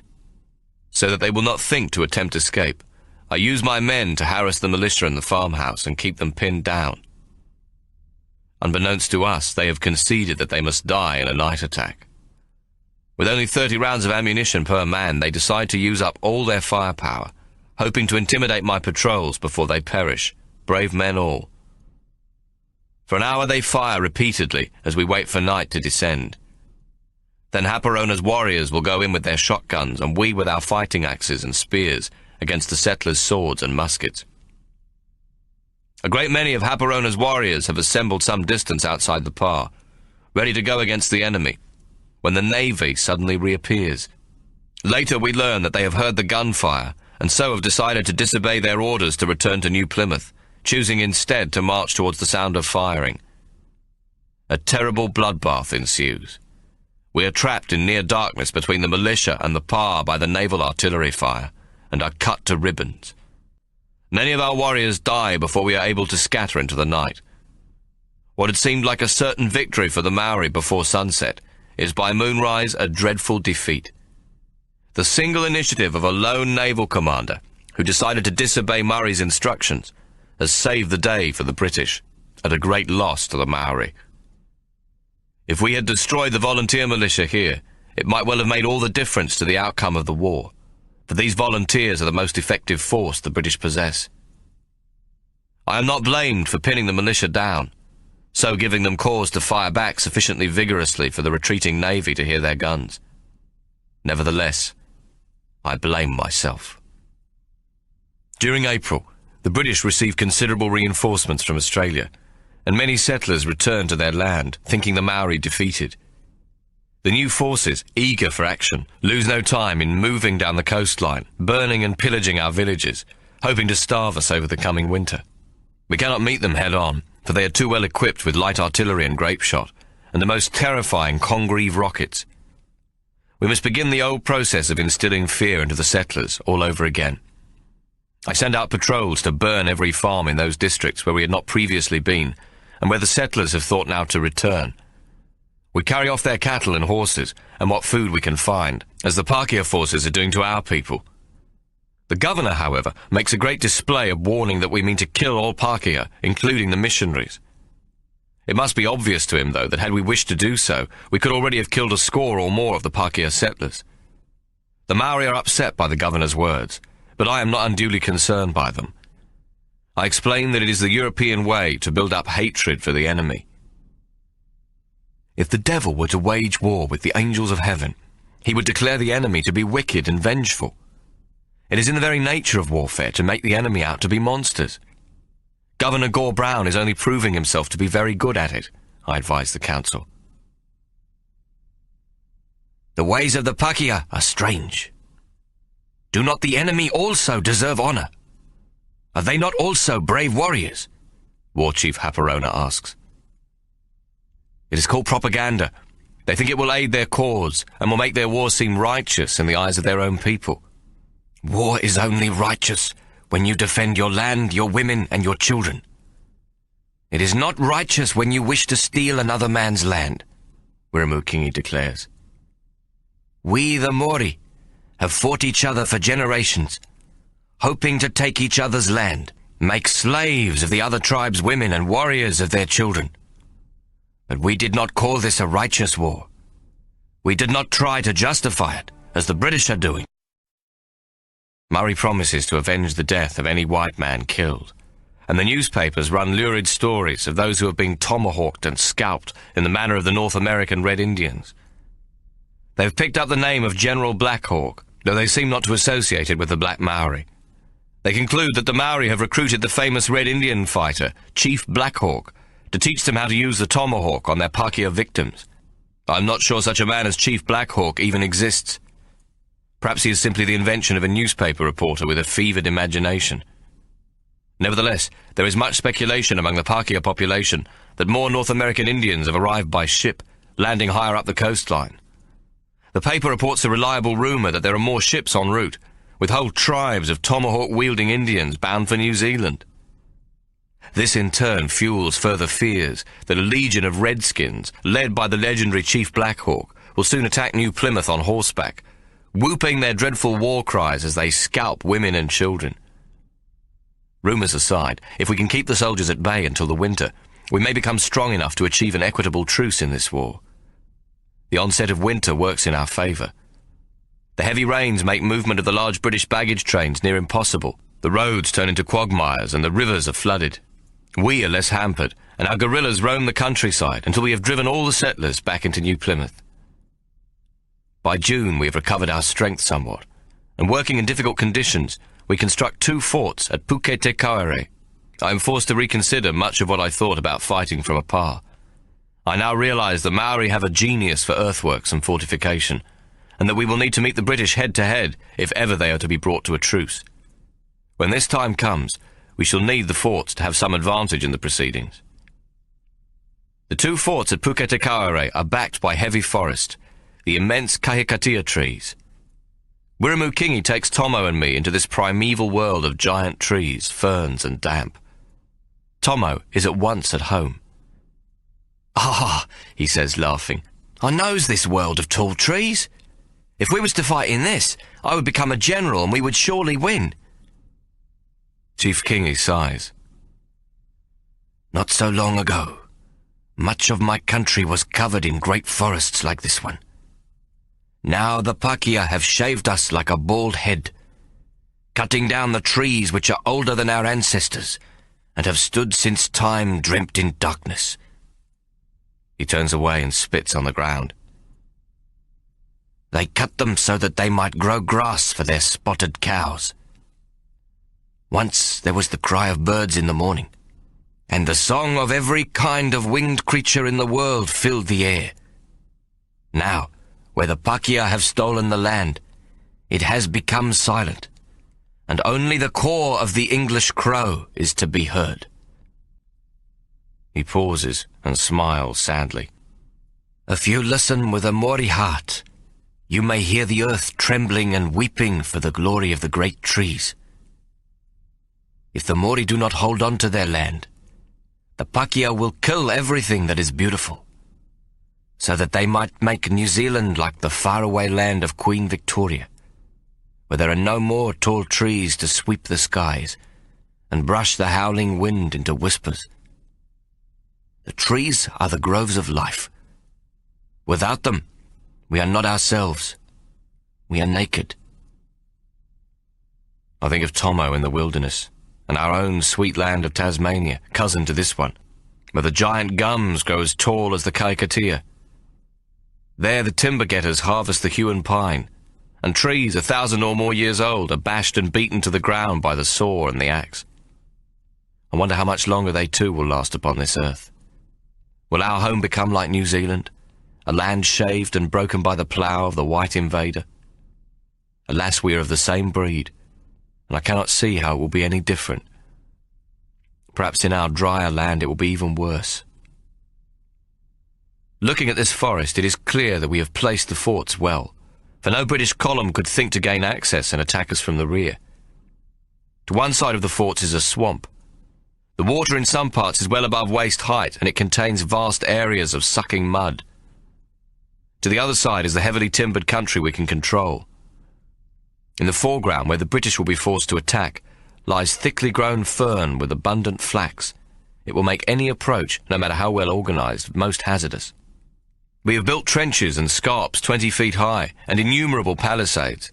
So that they will not think to attempt escape, I use my men to harass the militia in the farmhouse and keep them pinned down. Unbeknownst to us, they have conceded that they must die in a night attack. With only 30 rounds of ammunition per man, they decide to use up all their firepower, hoping to intimidate my patrols before they perish, brave men all. For an hour they fire repeatedly as we wait for night to descend. Then Haparona's warriors will go in with their shotguns and we with our fighting axes and spears against the settlers' swords and muskets. A great many of Haparona's warriors have assembled some distance outside the pa, ready to go against the enemy, when the Navy suddenly reappears. Later we learn that they have heard the gunfire, and so have decided to disobey their orders to return to New Plymouth, choosing instead to march towards the sound of firing. A terrible bloodbath ensues. We are trapped in near darkness between the militia and the PAR by the naval artillery fire, and are cut to ribbons. Many of our warriors die before we are able to scatter into the night. What had seemed like a certain victory for the Maori before sunset is by moonrise a dreadful defeat. The single initiative of a lone naval commander who decided to disobey Murray's instructions has saved the day for the British, at a great loss to the Maori. If we had destroyed the volunteer militia here, it might well have made all the difference to the outcome of the war, for these volunteers are the most effective force the British possess. I am not blamed for pinning the militia down, so giving them cause to fire back sufficiently vigorously for the retreating Navy to hear their guns. Nevertheless, I blame myself. During April, the British received considerable reinforcements from Australia, and many settlers returned to their land, thinking the Maori defeated. The new forces, eager for action, lose no time in moving down the coastline, burning and pillaging our villages, hoping to starve us over the coming winter. We cannot meet them head-on, for they are too well equipped with light artillery and grape shot, and the most terrifying Congreve rockets. We must begin the old process of instilling fear into the settlers all over again. I send out patrols to burn every farm in those districts where we had not previously been, and where the settlers have thought now to return. We carry off their cattle and horses, and what food we can find, as the Pakeha forces are doing to our people. The governor, however, makes a great display of warning that we mean to kill all Pakeha, including the missionaries. It must be obvious to him, though, that had we wished to do so, we could already have killed a score or more of the Pakeha settlers. The Maori are upset by the governor's words, but I am not unduly concerned by them. I explain that it is the European way to build up hatred for the enemy. If the devil were to wage war with the angels of heaven, he would declare the enemy to be wicked and vengeful. It is in the very nature of warfare to make the enemy out to be monsters. Governor Gore Brown is only proving himself to be very good at it, I advise the council. The ways of the Pakeha are strange. Do not the enemy also deserve honor? Are they not also brave warriors? War Chief Haparona asks. It is called propaganda. They think it will aid their cause and will make their war seem righteous in the eyes of their own people. War is only righteous when you defend your land, your women, and your children. It is not righteous when you wish to steal another man's land, Wiramukingi declares. We, the Maori, have fought each other for generations, hoping to take each other's land, make slaves of the other tribes' women and warriors of their children. But we did not call this a righteous war. We did not try to justify it, as the British are doing. Murray promises to avenge the death of any white man killed, and the newspapers run lurid stories of those who have been tomahawked and scalped in the manner of the North American Red Indians. They have picked up the name of General Black Hawk, though they seem not to associate it with the Black Maori. They conclude that the Maori have recruited the famous Red Indian fighter, Chief Black Hawk, to teach them how to use the tomahawk on their Pakeha victims. I'm not sure such a man as Chief Black Hawk even exists. Perhaps he is simply the invention of a newspaper reporter with a fevered imagination. Nevertheless, there is much speculation among the Pakeha population that more North American Indians have arrived by ship, landing higher up the coastline. The paper reports a reliable rumor that there are more ships en route, with whole tribes of tomahawk-wielding Indians bound for New Zealand. This in turn fuels further fears that a legion of redskins, led by the legendary Chief Black Hawk, will soon attack New Plymouth on horseback, whooping their dreadful war cries as they scalp women and children. Rumours aside, if we can keep the soldiers at bay until the winter, we may become strong enough to achieve an equitable truce in this war. The onset of winter works in our favour. The heavy rains make movement of the large British baggage trains near impossible. The roads turn into quagmires and the rivers are flooded. We are less hampered, and our guerrillas roam the countryside until we have driven all the settlers back into New Plymouth. By June we have recovered our strength somewhat, and working in difficult conditions, we construct 2 forts at Pukete Kaere. I am forced to reconsider much of what I thought about fighting from afar. I now realize that Maori have a genius for earthworks and fortification, and that we will need to meet the British head-to-head if ever they are to be brought to a truce. When this time comes, we shall need the forts to have some advantage in the proceedings. The two forts at Puketekauere are backed by heavy forest, the immense kahikatea trees. Wiramukingi takes Tommo and me into this primeval world of giant trees, ferns and damp. Tommo is at once at home. "Ah," he says, laughing, "I knows this world of tall trees. If we was to fight in this, I would become a general and we would surely win." Chief Kingi sighs. "Not so long ago, much of my country was covered in great forests like this one. Now the Pakeha have shaved us like a bald head, cutting down the trees which are older than our ancestors and have stood since time dreamt in darkness." He turns away and spits on the ground. "They cut them so that they might grow grass for their spotted cows. Once there was the cry of birds in the morning, and the song of every kind of winged creature in the world filled the air. Now, where the Pakeha have stolen the land, it has become silent, and only the caw of the English crow is to be heard." He pauses and smiles sadly. "If you listen with a Maori heart, you may hear the earth trembling and weeping for the glory of the great trees. If the Maori do not hold on to their land, the Pakeha will kill everything that is beautiful, so that they might make New Zealand like the faraway land of Queen Victoria, where there are no more tall trees to sweep the skies and brush the howling wind into whispers. The trees are the groves of life. Without them, we are not ourselves. We are naked." I think of Tommo in the wilderness, and our own sweet land of Tasmania, cousin to this one, where the giant gums grow as tall as the kahikatea. There the timber-getters harvest the hewn pine, and trees 1,000 or more years old are bashed and beaten to the ground by the saw and the axe. I wonder how much longer they too will last upon this earth. Will our home become like New Zealand, a land shaved and broken by the plough of the white invader? Alas, we are of the same breed, and I cannot see how it will be any different. Perhaps in our drier land it will be even worse. Looking at this forest, it is clear that we have placed the forts well, for no British column could think to gain access and attack us from the rear. To one side of the forts is a swamp. The water in some parts is well above waist height, and it contains vast areas of sucking mud. To the other side is the heavily timbered country we can control. In the foreground, where the British will be forced to attack, lies thickly grown fern with abundant flax. It will make any approach, no matter how well organized, most hazardous. We have built trenches and scarps 20 feet high, and innumerable palisades.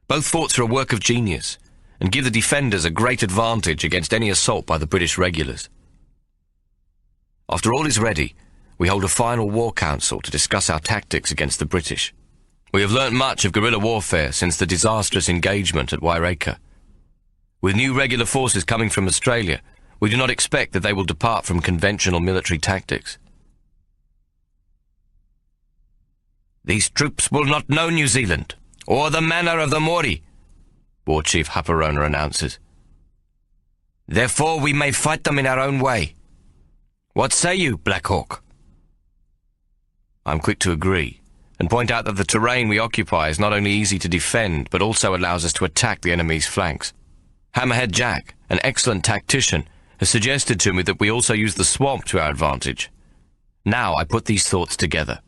Both forts are a work of genius, and give the defenders a great advantage against any assault by the British regulars. After all is ready, we hold a final war council to discuss our tactics against the British. We have learnt much of guerrilla warfare since the disastrous engagement at Waireka. With new regular forces coming from Australia, we do not expect that they will depart from conventional military tactics. "These troops will not know New Zealand, or the manner of the Maori," War Chief Haparona announces. "Therefore we may fight them in our own way. What say you, Black Hawk?" I'm quick to agree, and point out that the terrain we occupy is not only easy to defend, but also allows us to attack the enemy's flanks. Hammerhead Jack, an excellent tactician, has suggested to me that we also use the swamp to our advantage. Now I put these thoughts together.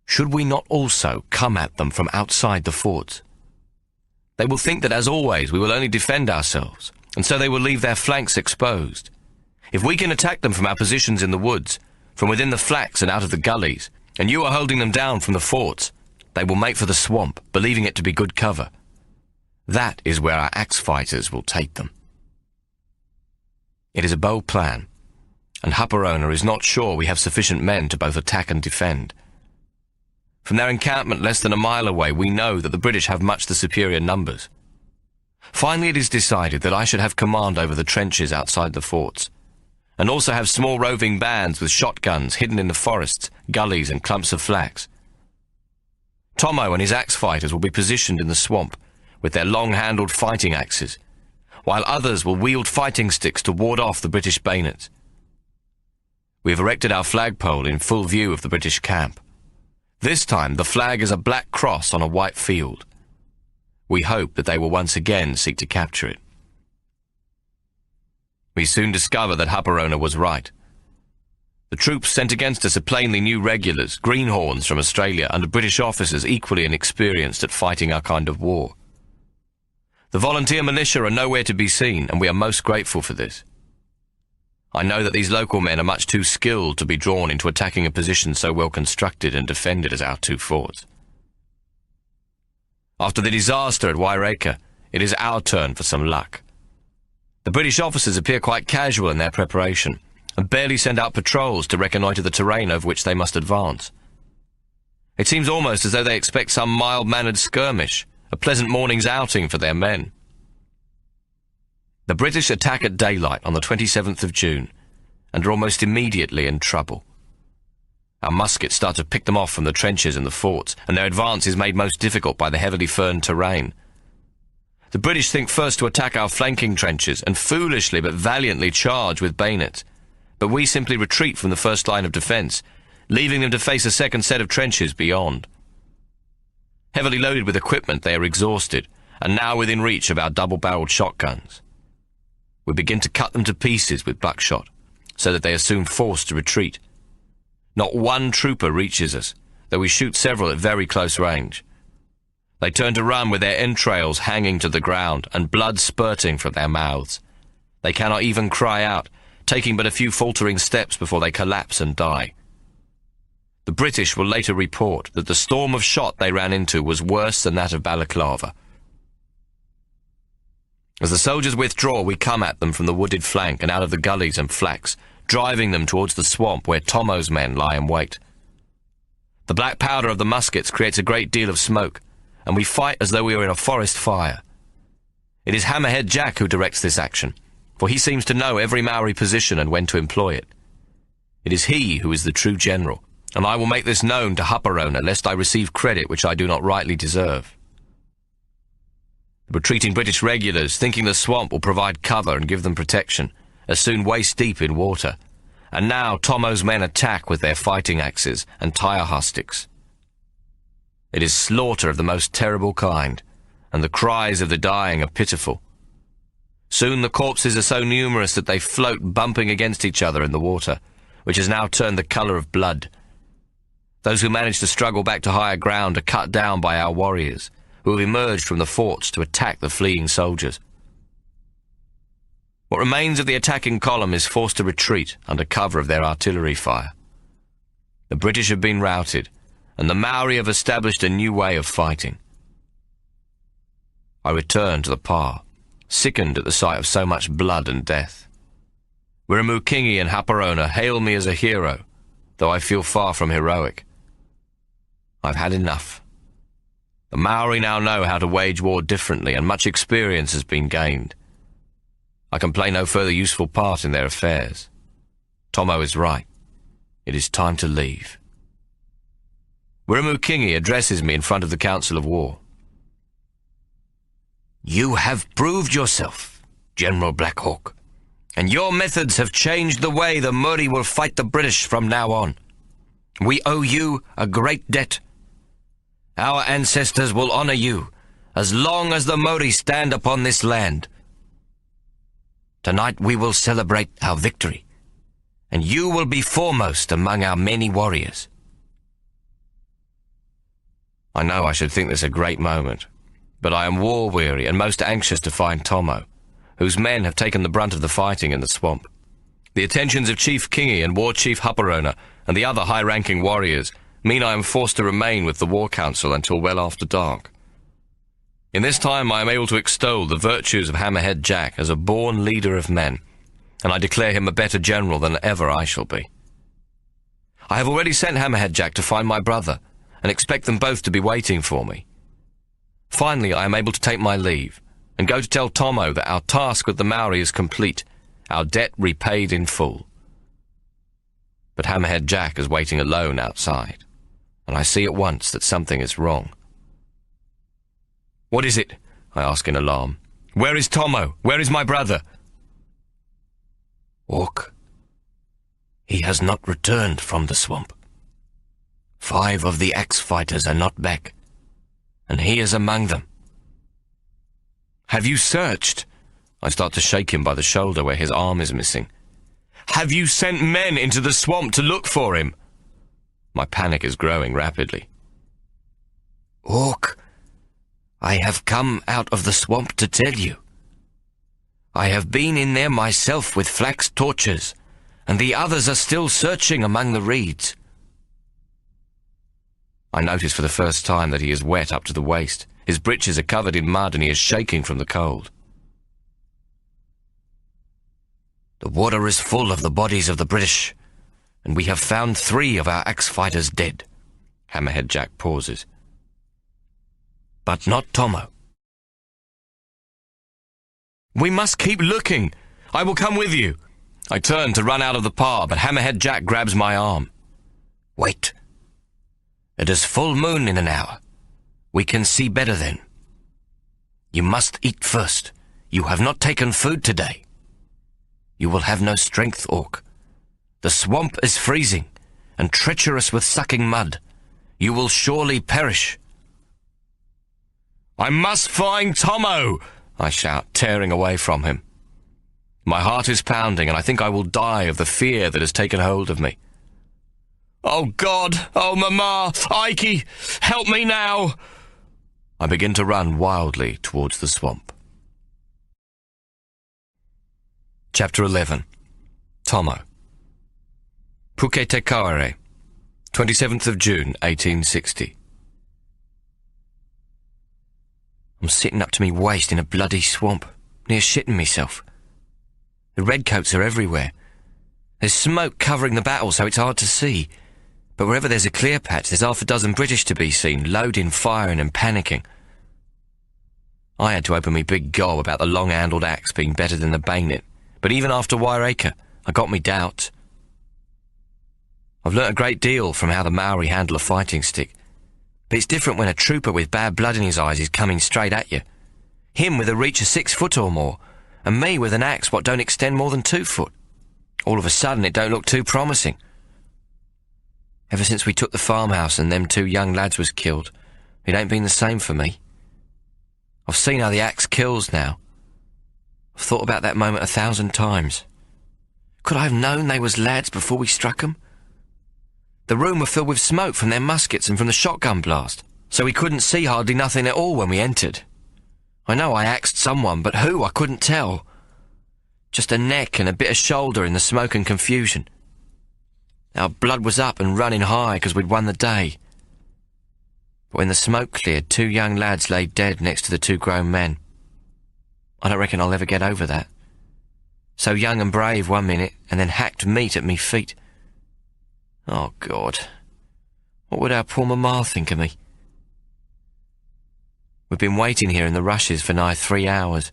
Should we not also come at them from outside the forts? They will think that, as always, we will only defend ourselves, and so they will leave their flanks exposed. If we can attack them from our positions in the woods, from within the flax and out of the gullies, and you are holding them down from the forts, they will make for the swamp, believing it to be good cover. That is where our axe fighters will take them. It is a bold plan, and Haparona is not sure we have sufficient men to both attack and defend. From their encampment less than a mile away, we know that the British have much the superior numbers. Finally, it is decided that I should have command over the trenches outside the forts, and also have small roving bands with shotguns hidden in the forests, gullies and clumps of flax. Tommo and his axe fighters will be positioned in the swamp with their long-handled fighting axes, while others will wield fighting sticks to ward off the British bayonets. We have erected our flagpole in full view of the British camp. This time the flag is a black cross on a white field. We hope that they will once again seek to capture it. We soon discover that Hupperona was right. The troops sent against us are plainly new regulars, greenhorns from Australia, under British officers equally inexperienced at fighting our kind of war. The volunteer militia are nowhere to be seen, and we are most grateful for this. I know that these local men are much too skilled to be drawn into attacking a position so well constructed and defended as our two forts. After the disaster at Waireka, it is our turn for some luck. The British officers appear quite casual in their preparation, and barely send out patrols to reconnoitre the terrain over which they must advance. It seems almost as though they expect some mild-mannered skirmish, a pleasant morning's outing for their men. The British attack at daylight on the 27th of June, and are almost immediately in trouble. Our muskets start to pick them off from the trenches and the forts, and their advance is made most difficult by the heavily ferned terrain. The British think first to attack our flanking trenches, and foolishly but valiantly charge with bayonets, but we simply retreat from the first line of defence, leaving them to face a second set of trenches beyond. Heavily loaded with equipment, they are exhausted, and now within reach of our double-barrelled shotguns. We begin to cut them to pieces with buckshot, so that they are soon forced to retreat. Not one trooper reaches us, though we shoot several at very close range. They turn to run with their entrails hanging to the ground and blood spurting from their mouths. They cannot even cry out, taking but a few faltering steps before they collapse and die. The British will later report that the storm of shot they ran into was worse than that of Balaclava. As the soldiers withdraw, we come at them from the wooded flank and out of the gullies and flax, driving them towards the swamp where Tommo's men lie in wait. The black powder of the muskets creates a great deal of smoke, and we fight as though we were in a forest fire. It is Hammerhead Jack who directs this action, for he seems to know every Maori position and when to employ it. It is he who is the true general, and I will make this known to Hupperona, lest I receive credit which I do not rightly deserve. The retreating British regulars, thinking the swamp will provide cover and give them protection, are soon waist-deep in water, and now Tommo's men attack with their fighting axes and tire sticks. It is slaughter of the most terrible kind, and the cries of the dying are pitiful. Soon the corpses are so numerous that they float bumping against each other in the water, which has now turned the colour of blood. Those who manage to struggle back to higher ground are cut down by our warriors, who have emerged from the forts to attack the fleeing soldiers. What remains of the attacking column is forced to retreat under cover of their artillery fire. The British have been routed, and the Maori have established a new way of fighting. I return to the pa, sickened at the sight of so much blood and death. Wiramukingi and Hupperona hail me as a hero, though I feel far from heroic. I've had enough. The Maori now know how to wage war differently, and much experience has been gained. I can play no further useful part in their affairs. Tommo is right. It is time to leave. Wiramukingi addresses me in front of the Council of War. You have proved yourself, General Black Hawk, and your methods have changed the way the Māori will fight the British from now on. We owe you a great debt. Our ancestors will honour you as long as the Māori stand upon this land. Tonight we will celebrate our victory, and you will be foremost among our many warriors. I know I should think this a great moment, but I am war-weary and most anxious to find Tommo, whose men have taken the brunt of the fighting in the swamp. The attentions of Chief Kingi and War Chief Hupperona and the other high-ranking warriors mean I am forced to remain with the War Council until well after dark. In this time I am able to extol the virtues of Hammerhead Jack as a born leader of men, and I declare him a better general than ever I shall be. I have already sent Hammerhead Jack to find my brother, and expect them both to be waiting for me. Finally I am able to take my leave, and go to tell Tommo that our task with the Maori is complete, our debt repaid in full. but Hammerhead Jack is waiting alone outside, and I see at once that something is wrong. "What is it?" I ask in alarm. "Where is Tommo? Where is my brother?" Hawk, he has not returned from the swamp. 5 of the axe fighters are not back, and he is among them. "Have you searched?" I start to shake him by the shoulder where his arm is missing. "Have you sent men into the swamp to look for him?" My panic is growing rapidly. Hawk, I have come out of the swamp to tell you. I have been in there myself with flax torches, and the others are still searching among the reeds. I notice for the first time that he is wet up to the waist. His breeches are covered in mud and he is shaking from the cold. The water is full of the bodies of the British, and we have found 3 of our axe fighters dead. Hammerhead Jack pauses. But not Tommo. "We must keep looking. I will come with you." I turn to run out of the park, but Hammerhead Jack grabs my arm. Wait. It is full moon in an hour. We can see better then. You must eat first. You have not taken food today. You will have no strength, Hawk. The swamp is freezing and treacherous with sucking mud. You will surely perish. "I must find Tommo!" I shout, tearing away from him. My heart is pounding, and I think I will die of the fear that has taken hold of me. "Oh, God! Oh, Mama! Ikey! Help me now!" I begin to run wildly towards the swamp. Chapter 11. Tommo. Puke Te Kaore, 27th of June, 1860. I'm sitting up to me waist in a bloody swamp, near shitting myself. The redcoats are everywhere. There's smoke covering the battle so it's hard to see, but wherever there's a clear patch there's 6 British to be seen, loading, firing and panicking. I had to open me big gob about the long-handled axe being better than the bayonet, but even after Waireka, I got me doubts. I've learnt a great deal from how the Maori handle a fighting stick, but it's different when a trooper with bad blood in his eyes is coming straight at you. Him with a reach of 6 foot or more, and me with an axe what don't extend more than 2 foot. All of a sudden it don't look too promising. Ever since we took the farmhouse and them 2 young lads was killed, it ain't been the same for me. I've seen how the axe kills now. I've thought about that moment 1,000 times. Could I have known they was lads before we struck 'em? The room were filled with smoke from their muskets and from the shotgun blast, so we couldn't see hardly nothing at all when we entered. I know I axed someone, but who I couldn't tell. Just a neck and a bit of shoulder in the smoke and confusion. Our blood was up and running high because we'd won the day. But when the smoke cleared, 2 young lads lay dead next to the 2 grown men. I don't reckon I'll ever get over that. So young and brave 1 minute, and then hacked meat at me feet. Oh, God. What would our poor Mama think of me? We've been waiting here in the rushes for nigh 3 hours,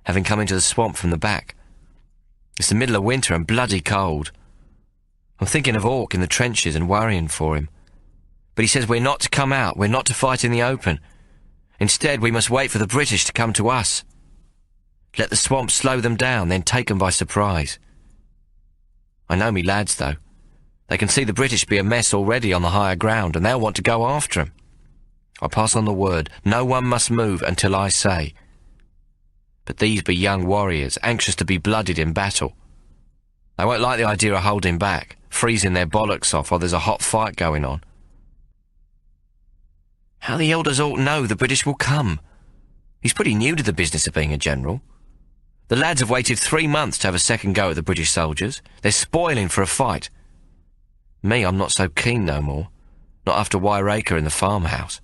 having come into the swamp from the back. It's the middle of winter and bloody cold. I'm thinking of Hawk in the trenches and worrying for him. But he says we're not to come out, we're not to fight in the open. Instead, we must wait for the British to come to us. Let the swamp slow them down, then take them by surprise. I know me lads, though. They can see the British be a mess already on the higher ground, and they'll want to go after 'em. I pass on the word, no one must move until I say. But these be young warriors, anxious to be blooded in battle. They won't like the idea of holding back, freezing their bollocks off while there's a hot fight going on. How the hell does Hawk know the British will come? He's pretty new to the business of being a general. The lads have waited 3 months to have a second go at the British soldiers. They're spoiling for a fight. Me, I'm not so keen no more. Not after Waireka in the farmhouse.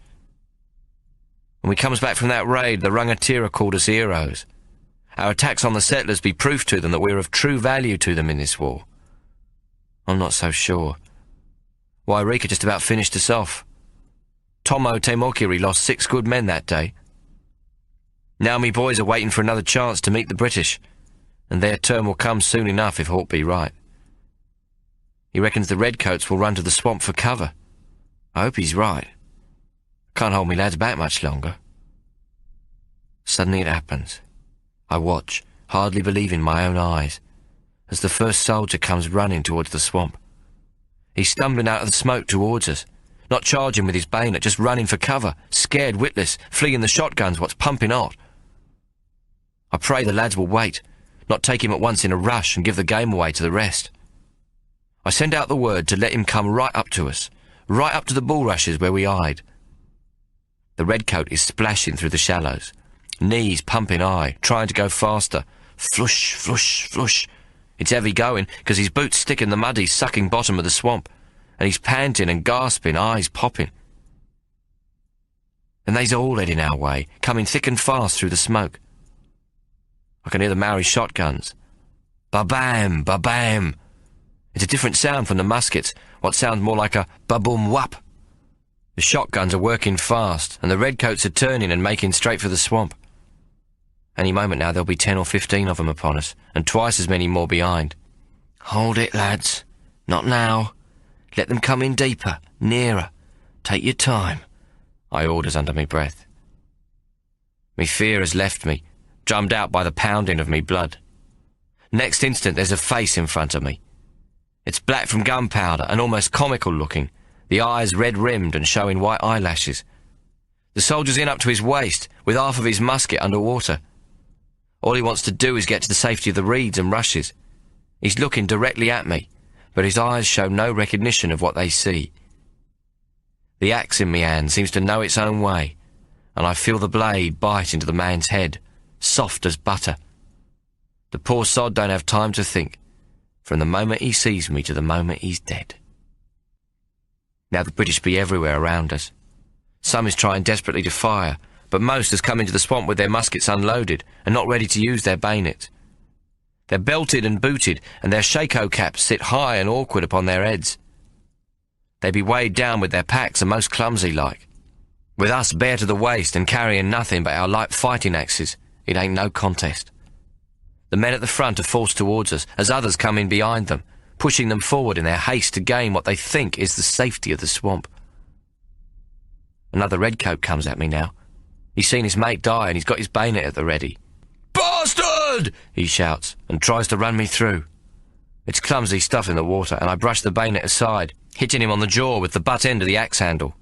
When we comes back from that raid, the Rangatira called us heroes. Our attacks on the settlers be proof to them that we're of true value to them in this war. I'm not so sure. Waireka just about finished us off. Tommo Te Mokiri lost 6 good men that day. Now me boys are waiting for another chance to meet the British, and their turn will come soon enough if Hawk be right. He reckons the redcoats will run to the swamp for cover. I hope he's right. Can't hold me lads back much longer. Suddenly it happens. I watch, hardly believing my own eyes, as the first soldier comes running towards the swamp. He's stumbling out of the smoke towards us, not charging with his bayonet, just running for cover, scared witless, fleeing the shotguns what's pumping hot. I pray the lads will wait, not take him at once in a rush and give the game away to the rest. I send out the word to let him come right up to us, right up to the bulrushes where we hide. The redcoat is splashing through the shallows, knees pumping high, trying to go faster. Flush, flush, flush. It's heavy going, because his boots stick in the muddy, sucking bottom of the swamp, and he's panting and gasping, eyes popping. And they's all heading our way, coming thick and fast through the smoke. I can hear the Maori shotguns. Ba-bam, ba-bam. It's a different sound from the muskets, what sounds more like a ba-boom-wap. The shotguns are working fast, and the redcoats are turning and making straight for the swamp. Any moment now there'll be 10 or 15 of them upon us, and twice as many more behind. Hold it, lads. Not now. Let them come in deeper, nearer. Take your time, I orders under me breath. Me fear has left me, drummed out by the pounding of me blood. Next instant there's a face in front of me. It's black from gunpowder and almost comical looking, the eyes red-rimmed and showing white eyelashes. The soldier's in up to his waist, with half of his musket under water. All he wants to do is get to the safety of the reeds and rushes. He's looking directly at me, but his eyes show no recognition of what they see. The axe in me hand seems to know its own way, and I feel the blade bite into the man's head, soft as butter. The poor sod don't have time to think, from the moment he sees me to the moment he's dead. Now the British be everywhere around us. Some is trying desperately to fire, but most has come into the swamp with their muskets unloaded and not ready to use their bayonets. They're belted and booted, and their shako caps sit high and awkward upon their heads. They be weighed down with their packs and most clumsy like. With us bare to the waist and carrying nothing but our light fighting axes, it ain't no contest. The men at the front are forced towards us, as others come in behind them, pushing them forward in their haste to gain what they think is the safety of the swamp. Another redcoat comes at me now. He's seen his mate die and he's got his bayonet at the ready. "Bastard!" he shouts, and tries to run me through. It's clumsy stuff in the water, and I brush the bayonet aside, hitting him on the jaw with the butt end of the axe handle.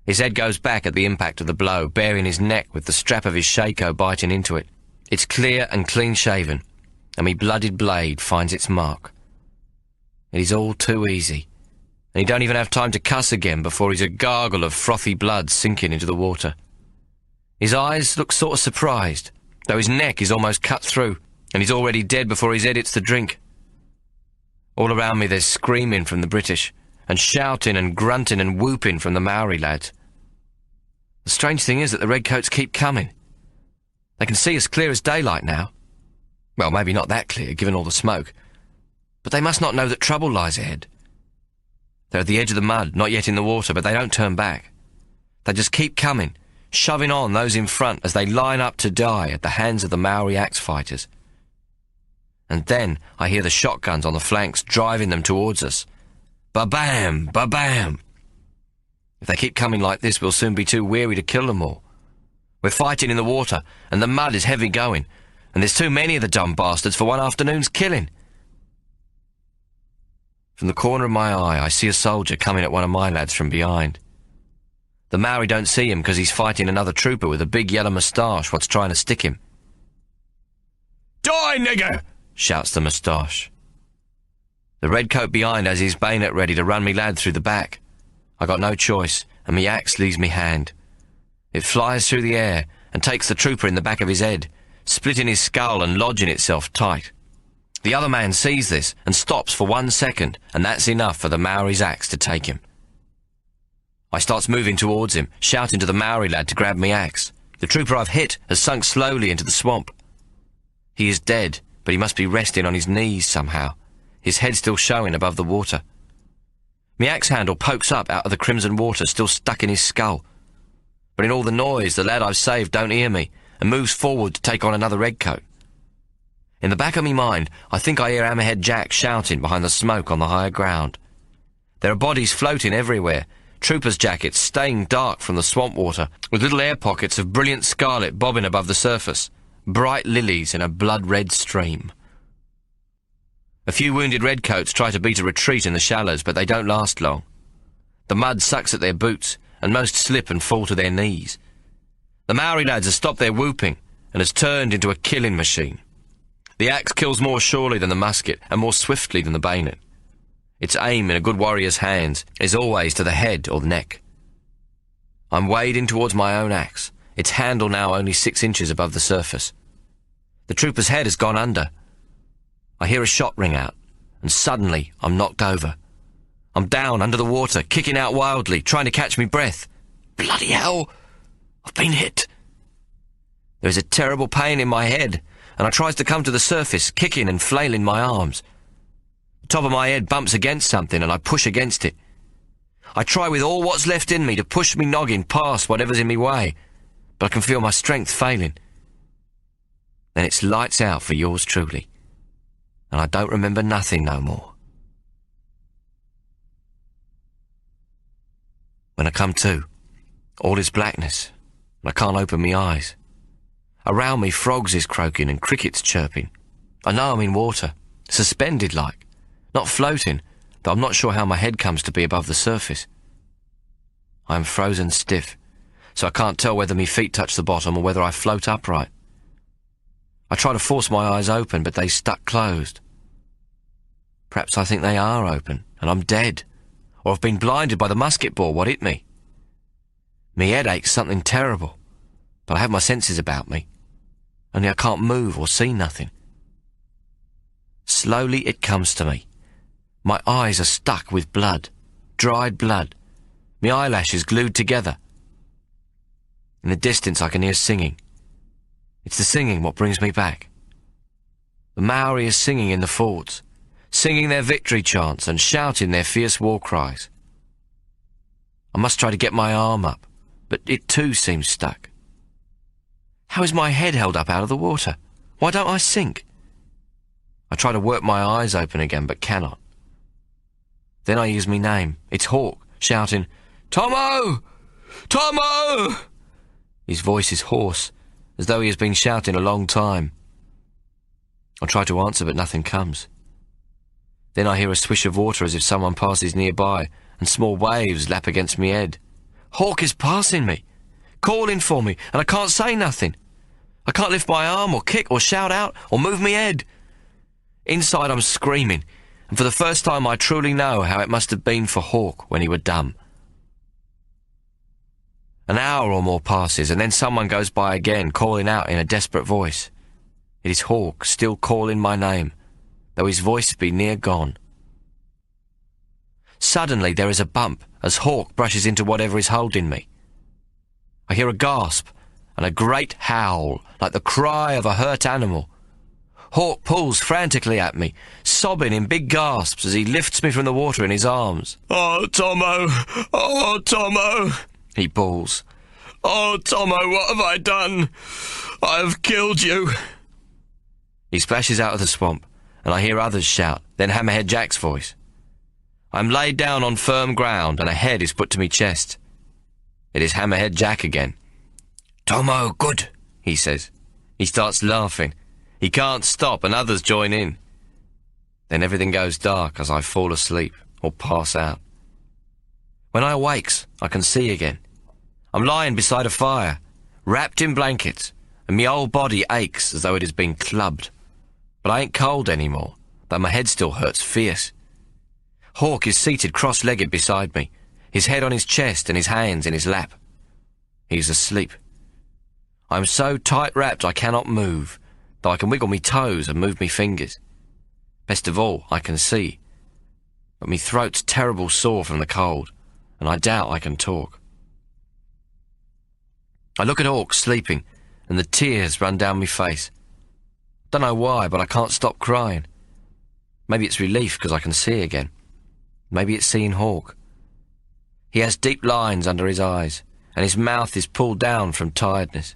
His head goes back at the impact of the blow, baring his neck with the strap of his shako biting into it. It's clear and clean-shaven, and me blooded blade finds its mark. It is all too easy, and he don't even have time to cuss again before he's a gargle of frothy blood sinking into the water. His eyes look sort of surprised, though his neck is almost cut through, and he's already dead before his head hits the drink. All around me there's screaming from the British, and shouting and grunting and whooping from the Maori lads. The strange thing is that the redcoats keep coming. They can see us clear as daylight now. Well, maybe not that clear, given all the smoke. But they must not know that trouble lies ahead. They're at the edge of the mud, not yet in the water, but they don't turn back. They just keep coming, shoving on those in front as they line up to die at the hands of the Maori axe fighters. And then I hear the shotguns on the flanks driving them towards us. Ba-bam! Ba-bam! If they keep coming like this, we'll soon be too weary to kill them all. We're fighting in the water, and the mud is heavy going, and there's too many of the dumb bastards for one afternoon's killing. From the corner of my eye, I see a soldier coming at one of my lads from behind. The Maori don't see him because he's fighting another trooper with a big yellow moustache what's trying to stick him. "Die, nigger!" shouts the moustache. The redcoat behind has his bayonet ready to run me lad through the back. I got no choice, and me axe leaves me hand. It flies through the air and takes the trooper in the back of his head, splitting his skull and lodging itself tight. The other man sees this and stops for 1 second, and that's enough for the Maori's axe to take him. I starts moving towards him, shouting to the Maori lad to grab me axe. The trooper I've hit has sunk slowly into the swamp. He is dead, but he must be resting on his knees somehow, his head still showing above the water. Me axe handle pokes up out of the crimson water still stuck in his skull. But in all the noise, the lad I've saved don't hear me, and moves forward to take on another redcoat. In the back of me mind, I think I hear Hammerhead Jack shouting behind the smoke on the higher ground. There are bodies floating everywhere, troopers' jackets stained dark from the swamp water, with little air pockets of brilliant scarlet bobbing above the surface, bright lilies in a blood-red stream. A few wounded redcoats try to beat a retreat in the shallows, but they don't last long. The mud sucks at their boots, and most slip and fall to their knees. The Maori lads have stopped their whooping, and has turned into a killing machine. The axe kills more surely than the musket, and more swiftly than the bayonet. Its aim in a good warrior's hands is always to the head or the neck. I'm wading towards my own axe, its handle now only 6 inches above the surface. The trooper's head has gone under. I hear a shot ring out, and suddenly I'm knocked over. I'm down under the water, kicking out wildly, trying to catch me breath. Bloody hell! I've been hit. There is a terrible pain in my head, and I tries to come to the surface, kicking and flailing my arms. The top of my head bumps against something, and I push against it. I try with all what's left in me to push me noggin past whatever's in me way, but I can feel my strength failing. Then it's lights out for yours truly, and I don't remember nothing no more. When I come to, all is blackness, and I can't open me eyes. Around me frogs is croaking and crickets chirping. I know I'm in water, suspended like, not floating, though I'm not sure how my head comes to be above the surface. I am frozen stiff, so I can't tell whether my feet touch the bottom or whether I float upright. I try to force my eyes open, but they stuck closed. Perhaps I think they are open, and I'm dead, or I've been blinded by the musket ball what hit me. Me head aches something terrible, but I have my senses about me, only I can't move or see nothing. Slowly it comes to me. My eyes are stuck with blood, dried blood, my eyelashes glued together. In the distance I can hear singing. It's the singing what brings me back. The Maori is singing in the forts, singing their victory chants and shouting their fierce war cries. I must try to get my arm up, but it too seems stuck. How is my head held up out of the water? Why don't I sink? I try to work my eyes open again, but cannot. Then I use me name. It's Hawk, shouting, "Tommo! Tommo!" His voice is hoarse, as though he has been shouting a long time. I try to answer, but nothing comes. Then I hear a swish of water as if someone passes nearby, and small waves lap against me head. Hawk is passing me, calling for me, and I can't say nothing. I can't lift my arm or kick or shout out or move me head. Inside I'm screaming, and for the first time I truly know how it must have been for Hawk when he were dumb. An hour or more passes, and then someone goes by again, calling out in a desperate voice. It is Hawk, still calling my name, though his voice be near gone. Suddenly there is a bump as Hawk brushes into whatever is holding me. I hear a gasp and a great howl, like the cry of a hurt animal. Hawk pulls frantically at me, sobbing in big gasps as he lifts me from the water in his arms. "Oh, Tommo! Oh, Tommo!" he bawls. "Oh, Tommo, what have I done? I have killed you." He splashes out of the swamp, and I hear others shout, then Hammerhead Jack's voice. I'm laid down on firm ground, and a head is put to me chest. It is Hammerhead Jack again. "Tommo, good," he says. He starts laughing. He can't stop, and others join in. Then everything goes dark as I fall asleep or pass out. When I awakes, I can see again. I'm lying beside a fire, wrapped in blankets, and my whole body aches as though it has been clubbed. But I ain't cold anymore, though my head still hurts fierce. Hawk is seated cross-legged beside me, his head on his chest and his hands in his lap. He is asleep. I am so tight-wrapped I cannot move, though I can wiggle me toes and move me fingers. Best of all, I can see, but me throat's terrible sore from the cold, and I doubt I can talk. I look at Hawk sleeping, and the tears run down me face. Don't know why, but I can't stop crying. Maybe it's relief because I can see again. Maybe it's seeing Hawk. He has deep lines under his eyes, and his mouth is pulled down from tiredness.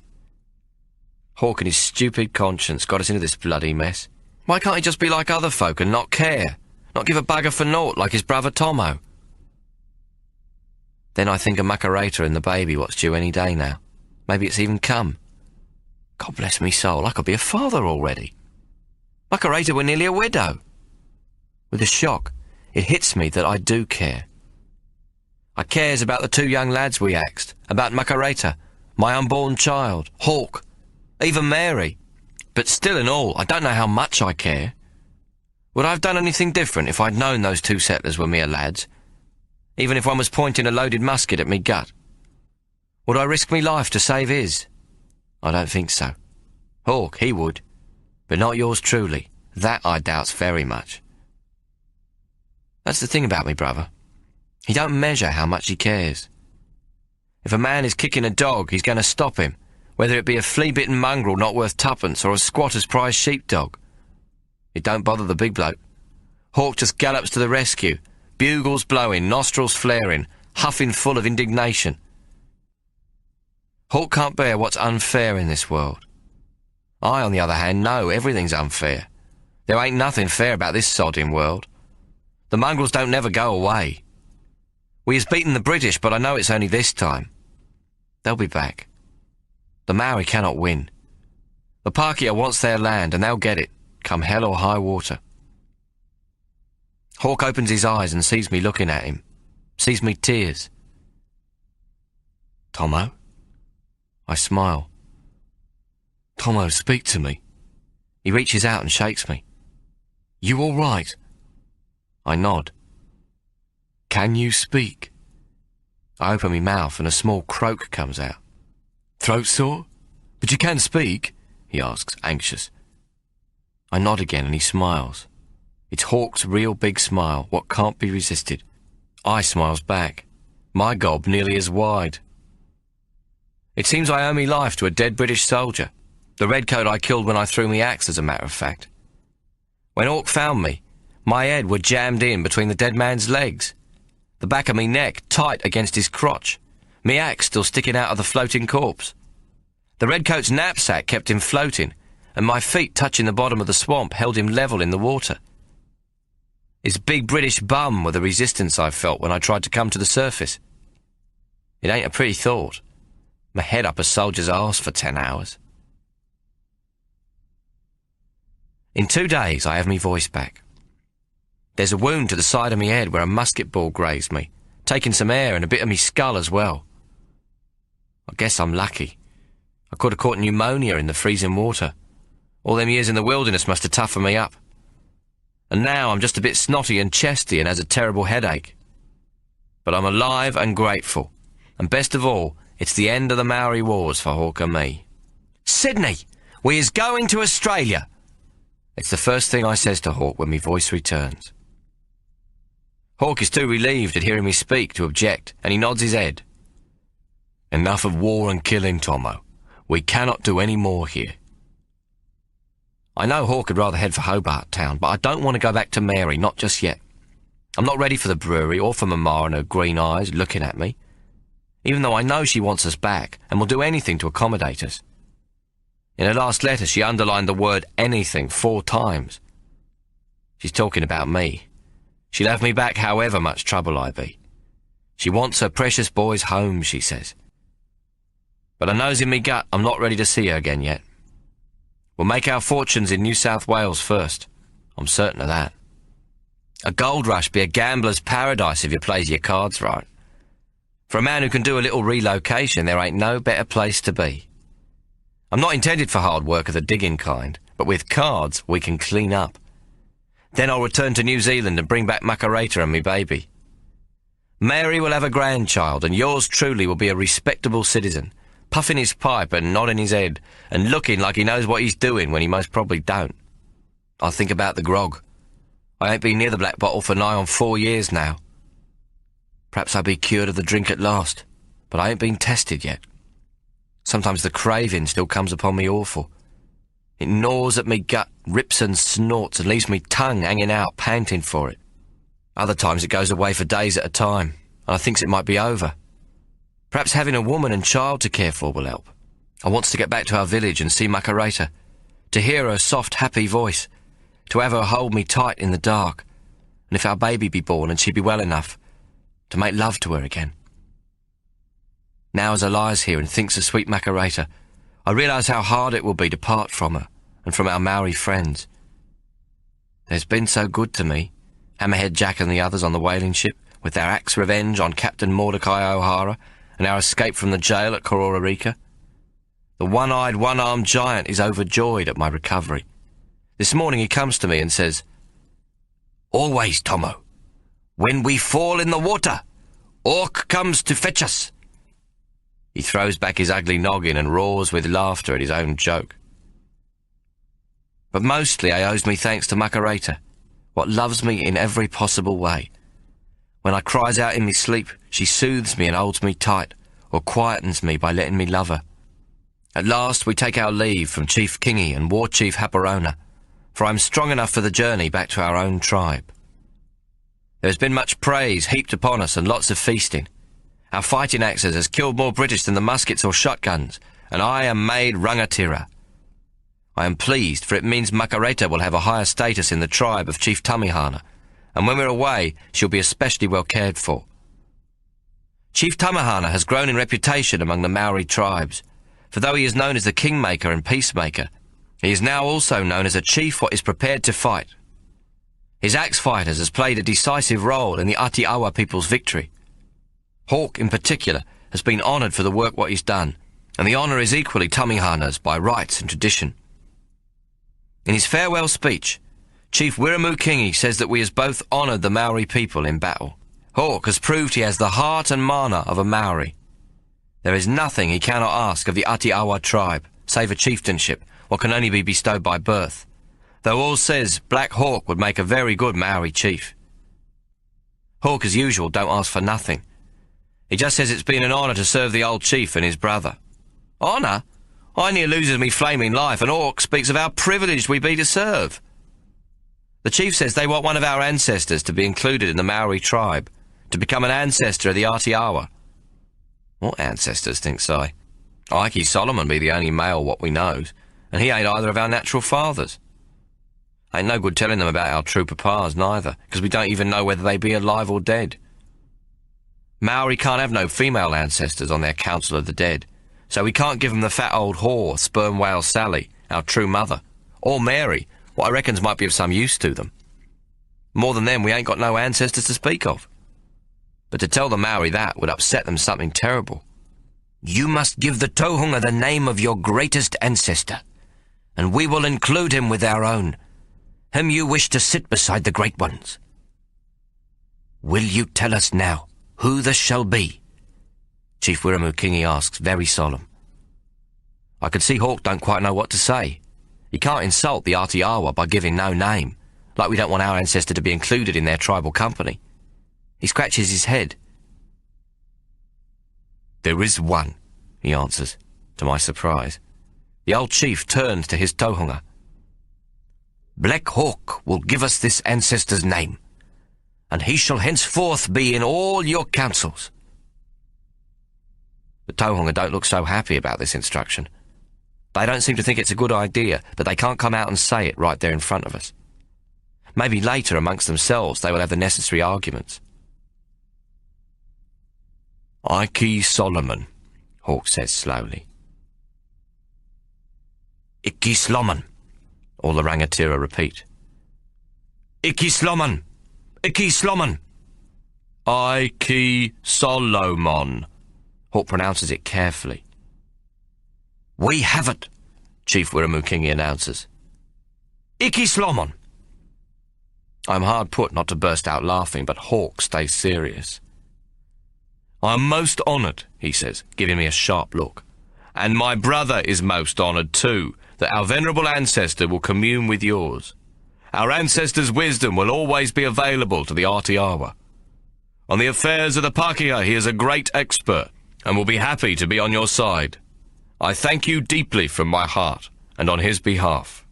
Hawk and his stupid conscience got us into this bloody mess. Why can't he just be like other folk and not care? Not give a bugger for naught like his brother Tommo? Then I think of Macareta and the baby what's due any day now. Maybe it's even come. God bless me soul, I could be a father already. Macareta were nearly a widow. With a shock, it hits me that I do care. I cares about the 2 young lads we axed, about Macareta, my unborn child, Hawk, even Mary. But still in all, I don't know how much I care. Would I have done anything different if I'd known those 2 settlers were mere lads? Even if one was pointing a loaded musket at me gut? Would I risk me life to save his? I don't think so. Hawk, he would, but not yours truly. That I doubts very much. That's the thing about me brother. He don't measure how much he cares. If a man is kicking a dog, he's going to stop him, whether it be a flea-bitten mongrel not worth 2pence or a squatter's prize sheepdog. It don't bother the big bloke. Hawk just gallops to the rescue, bugles blowing, nostrils flaring, huffing full of indignation. Hawk can't bear what's unfair in this world. I, on the other hand, know everything's unfair. There ain't nothing fair about this sodding world. The mongrels don't never go away. We has beaten the British, but I know it's only this time. They'll be back. The Maori cannot win. The Pakeha wants their land, and they'll get it, come hell or high water. Hawk opens his eyes and sees me looking at him, sees me tears. Tommo? I smile. Tommo, speak to me. He reaches out and shakes me. You all right? I nod. Can you speak? I open my mouth and a small croak comes out. Throat sore? But you can speak? He asks, anxious. I nod again and he smiles. It's Hawk's real big smile, what can't be resisted. I smiles back, my gob nearly as wide. It seems I owe me life to a dead British soldier, the redcoat I killed when I threw me axe, as a matter of fact. When Hawk found me, my head were jammed in between the dead man's legs, the back of me neck tight against his crotch, me axe still sticking out of the floating corpse. The redcoat's knapsack kept him floating, and my feet touching the bottom of the swamp held him level in the water. His big British bum were the resistance I felt when I tried to come to the surface. It ain't a pretty thought. My head up a soldier's arse for 10 hours. In 2 days I have me voice back. There's a wound to the side of me head where a musket ball grazed me, taking some air and a bit of me skull as well. I guess I'm lucky. I could have caught pneumonia in the freezing water. All them years in the wilderness must have toughened me up. And now I'm just a bit snotty and chesty and has a terrible headache. But I'm alive and grateful. And best of all, it's the end of the Maori Wars for Hawk and me. Sydney, we is going to Australia. It's the first thing I says to Hawk when me voice returns. Hawk is too relieved at hearing me speak to object, and he nods his head. Enough of war and killing, Tommo. We cannot do any more here. I know Hawk would rather head for Hobart Town, but I don't want to go back to Mary, not just yet. I'm not ready for the brewery or for Mama and her green eyes looking at me, even though I know she wants us back and will do anything to accommodate us. In her last letter, she underlined the word anything 4 times. She's talking about me. She'll have me back however much trouble I be. She wants her precious boys home, she says. But I knows in me gut I'm not ready to see her again yet. We'll make our fortunes in New South Wales first. I'm certain of that. A gold rush be a gambler's paradise if you plays your cards right. For a man who can do a little relocation, there ain't no better place to be. I'm not intended for hard work of the digging kind, but with cards we can clean up. Then I'll return to New Zealand and bring back Macareta and me baby. Mary will have a grandchild, and yours truly will be a respectable citizen, puffing his pipe and nodding his head, and looking like he knows what he's doing when he most probably don't. I think about the grog. I ain't been near the black bottle for nigh on 4 years now. Perhaps I be cured of the drink at last, but I ain't been tested yet. Sometimes the craving still comes upon me awful. It gnaws at me gut, rips and snorts, and leaves me tongue hanging out, panting for it. Other times it goes away for days at a time, and I thinks it might be over. Perhaps having a woman and child to care for will help. I wants to get back to our village and see Macareta, to hear her soft, happy voice, to have her hold me tight in the dark, and if our baby be born and she be well enough, to make love to her again. Now as I lies here and thinks of sweet Macareta, I realise how hard it will be to part from her and from our Maori friends. They's been so good to me, Hammerhead Jack and the others on the whaling ship, with their axe revenge on Captain Mordecai O'Hara and our escape from the jail at Kororareka. The one-eyed, one-armed giant is overjoyed at my recovery. This morning he comes to me and says, "Always, Tommo, when we fall in the water, Hawk comes to fetch us." He throws back his ugly noggin and roars with laughter at his own joke. But mostly I owes me thanks to Macareta, what loves me in every possible way. When I cries out in me sleep, she soothes me and holds me tight, or quietens me by letting me love her. At last we take our leave from Chief Kingy and War Chief Haparona, for I am strong enough for the journey back to our own tribe. There has been much praise heaped upon us and lots of feasting. Our fighting axes has killed more British than the muskets or shotguns, and I am made rangatira. I am pleased, for it means Macareta will have a higher status in the tribe of Chief Tamihana, and when we're away, she'll be especially well cared for. Chief Tamihana has grown in reputation among the Maori tribes, for though he is known as the Kingmaker and Peacemaker, he is now also known as a chief what is prepared to fight. His axe fighters has played a decisive role in the Atiawa people's victory. Hawk, in particular, has been honoured for the work what he's done, and the honour is equally Tamihana's by rights and tradition. In his farewell speech, Chief Wiramu Kingi says that we has both honoured the Maori people in battle. Hawk has proved he has the heart and mana of a Maori. There is nothing he cannot ask of the Atiawa tribe, save a chieftainship, what can only be bestowed by birth, though all says Black Hawk would make a very good Maori chief. Hawk, as usual, don't ask for nothing. He just says it's been an honour to serve the old chief and his brother. Honour? I near loses me flaming life, and Hawk speaks of how privileged we be to serve. The chief says they want one of our ancestors to be included in the Maori tribe, to become an ancestor of the Atiawa. What ancestors, thinks I? Ike Solomon be the only male what we knows, and he ain't either of our natural fathers. Ain't no good telling them about our true papas neither, because we don't even know whether they be alive or dead. Maori can't have no female ancestors on their Council of the Dead, so we can't give them the fat old whore, sperm whale Sally, our true mother, or Mary, what I reckons might be of some use to them. More than them, we ain't got no ancestors to speak of. But to tell the Maori that would upset them something terrible. You must give the Tohunga the name of your greatest ancestor, and we will include him with our own, him you wish to sit beside the great ones. Will you tell us now who this shall be? Chief Wiramu Kingi asks, very solemn. I can see Hawk don't quite know what to say. He can't insult the Atiawa by giving no name, like we don't want our ancestor to be included in their tribal company. He scratches his head. There is one, he answers, to my surprise. The old chief turns to his tohunga. Black Hawk will give us this ancestor's name, and he shall henceforth be in all your councils. The tohunga don't look so happy about this instruction. They don't seem to think it's a good idea, but they can't come out and say it right there in front of us. Maybe later amongst themselves they will have the necessary arguments. Ike Solomon, Hawk says slowly. Iki Sloman, all the Rangatira repeat. Iki Sloman, Iki Sloman. Ike Solomon, Hawk pronounces it carefully. We have it, Chief Wiramu Kingi announces. Iki Slomon. I'm hard put not to burst out laughing, but Hawk stays serious. I am most honoured, he says, giving me a sharp look. And my brother is most honoured too, that our venerable ancestor will commune with yours. Our ancestor's wisdom will always be available to the Atiawa. On the affairs of the Pakeha he is a great expert, and will be happy to be on your side. I thank you deeply from my heart, and on his behalf.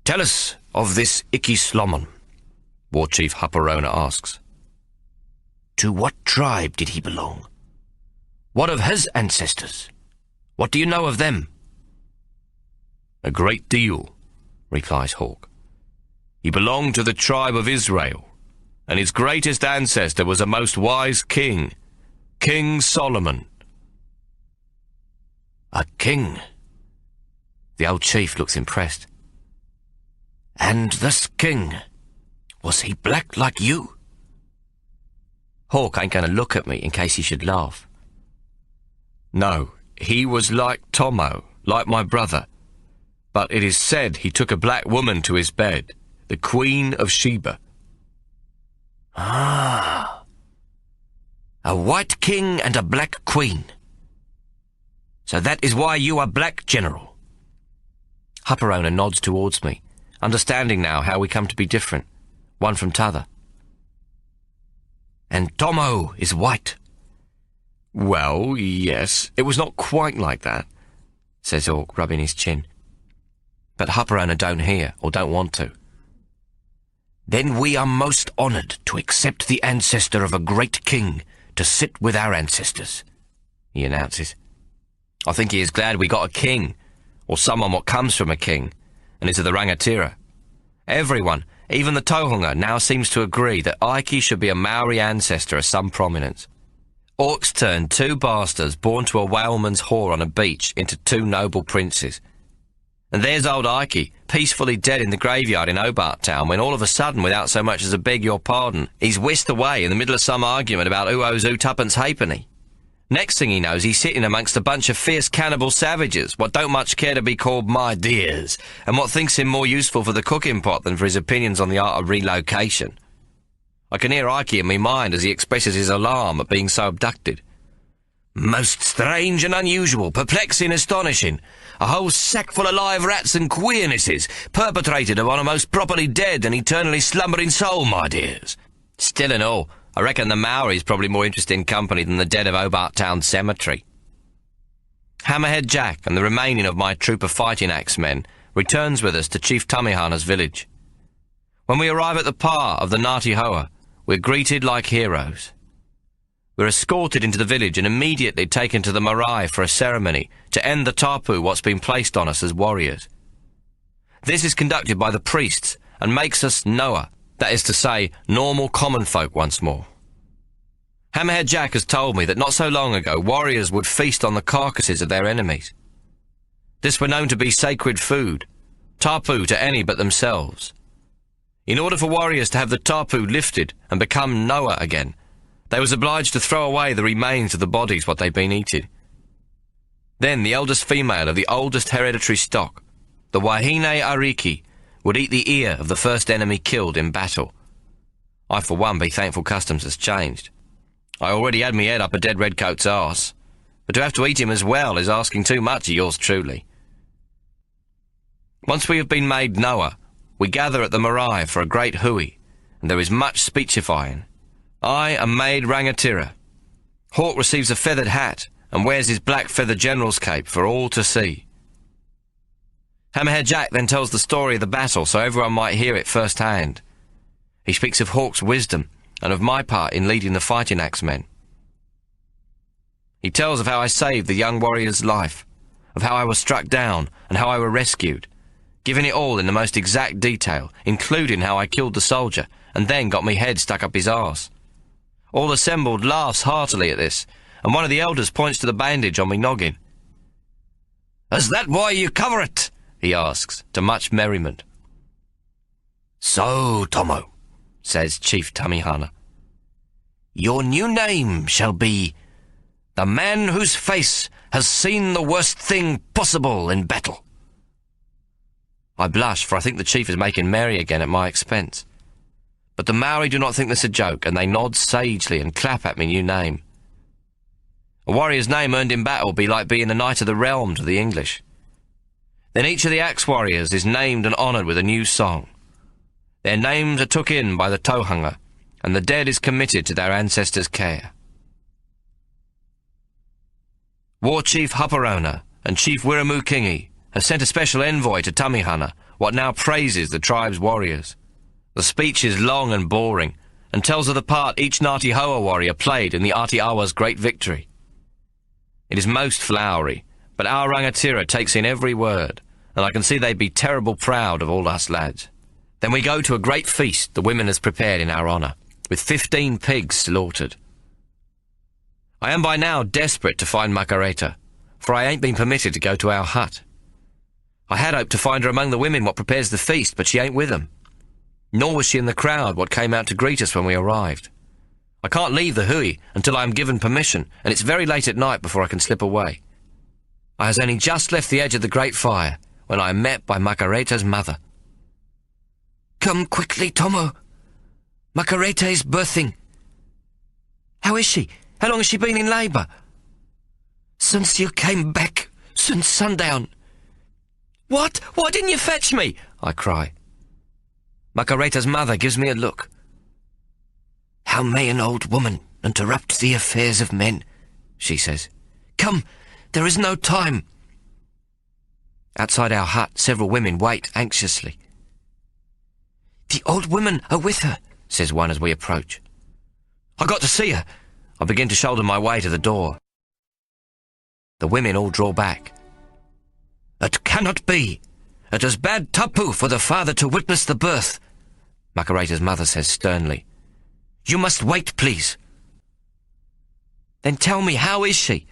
Tell us of this Iki Slomon, War Chief Haparona asks. To what tribe did he belong? What of his ancestors? What do you know of them? A great deal, replies Hawk. He belonged to the tribe of Israel, and his greatest ancestor was a most wise king, King Solomon. A king? The old chief looks impressed. And this king, was he black like you? Hawk ain't going to look at me in case he should laugh. No, he was like Tommo, like my brother. But it is said he took a black woman to his bed, the Queen of Sheba. Ah. A white king and a black queen. So that is why you are black, General. Hupperona nods towards me, understanding now how we come to be different, one from t'other. And Tommo is white. Well, yes, it was not quite like that, says Hawk, rubbing his chin. But Hupperona don't hear, or don't want to. Then we are most honoured to accept the ancestor of a great king to sit with our ancestors, he announces. I think he is glad we got a king, or someone what comes from a king, and is of the Rangatira. Everyone, even the Tohunga, now seems to agree that Ike should be a Maori ancestor of some prominence. Orcs turned two bastards born to a whaleman's whore on a beach into two noble princes. And there's old Ike, peacefully dead in the graveyard in Hobart Town, when all of a sudden, without so much as a beg your pardon, he's whisked away in the middle of some argument about who owes who tuppence halfpenny. Next thing he knows, he's sitting amongst a bunch of fierce cannibal savages, what don't much care to be called my dears, and what thinks him more useful for the cooking pot than for his opinions on the art of relocation. I can hear Ike in my mind as he expresses his alarm at being so abducted. Most strange and unusual, perplexing, astonishing. A whole sack full of live rats and queernesses, perpetrated upon a most properly dead and eternally slumbering soul, my dears. Still and all, I reckon the Maori's probably more interesting company than the dead of Hobart Town Cemetery. Hammerhead Jack and the remaining of my troop of fighting axe men returns with us to Chief Tamihana's village. When we arrive at the pa of the Ngāti Hoa, we're greeted like heroes. We're escorted into the village and immediately taken to the marae for a ceremony to end the tapu what's been placed on us as warriors. This is conducted by the priests and makes us Noa, that is to say, normal common folk once more. Hammerhead Jack has told me that not so long ago warriors would feast on the carcasses of their enemies. This were known to be sacred food, tapu to any but themselves. In order for warriors to have the tapu lifted and become Noa again, they was obliged to throw away the remains of the bodies what they'd been eating. Then the eldest female of the oldest hereditary stock, the Wahine Ariki, would eat the ear of the first enemy killed in battle. I, for one, be thankful customs has changed. I already had me head up a dead redcoat's arse, but to have to eat him as well is asking too much of yours truly. Once we have been made Noa, we gather at the marae for a great hui, and there is much speechifying. I am made Rangatira. Hawk receives a feathered hat and wears his black feather general's cape for all to see. Hammerhead Jack then tells the story of the battle so everyone might hear it firsthand. He speaks of Hawk's wisdom and of my part in leading the fighting axe men. He tells of how I saved the young warrior's life, of how I was struck down and how I were rescued, giving it all in the most exact detail, including how I killed the soldier and then got me head stuck up his arse. All assembled laughs heartily at this, and one of the elders points to the bandage on me noggin. "Is that why you cover it?" he asks, to much merriment. "So, Tommo," says Chief Tamihana, "your new name shall be the man whose face has seen the worst thing possible in battle." I blush, for I think the chief is making merry again at my expense. But the Maori do not think this a joke, and they nod sagely and clap at me new name. A warrior's name earned in battle be like being a knight of the realm to the English. Then each of the axe warriors is named and honoured with a new song. Their names are took in by the Tohunga, and the dead is committed to their ancestors' care. War Chief Hupperona and Chief Wiramu Kingi have sent a special envoy to Tamihana, what now praises the tribe's warriors. The speech is long and boring, and tells of the part each Ngāti Hoa warrior played in the Ātiawa's great victory. It is most flowery, but our Rangatira takes in every word, and I can see they'd be terrible proud of all us lads. Then we go to a great feast the women has prepared in our honour, with 15 pigs slaughtered. I am by now desperate to find Macareta, for I ain't been permitted to go to our hut. I had hoped to find her among the women what prepares the feast, but she ain't with them. Nor was she in the crowd what came out to greet us when we arrived. I can't leave the hui until I am given permission, and it's very late at night before I can slip away. I has only just left the edge of the great fire when I am met by Macareta's mother. Come quickly, Tommo. Macareta is birthing. How is she? How long has she been in labour? Since you came back, since sundown. What? Why didn't you fetch me? I cry. Macareta's mother gives me a look. How may an old woman interrupt the affairs of men? She says. Come, there is no time. Outside our hut, several women wait anxiously. The old women are with her, says one as we approach. I got to see her. I begin to shoulder my way to the door. The women all draw back. It cannot be. It is bad tapu for the father to witness the birth, Macareta's mother says sternly. You must wait, please. Then tell me, how is she?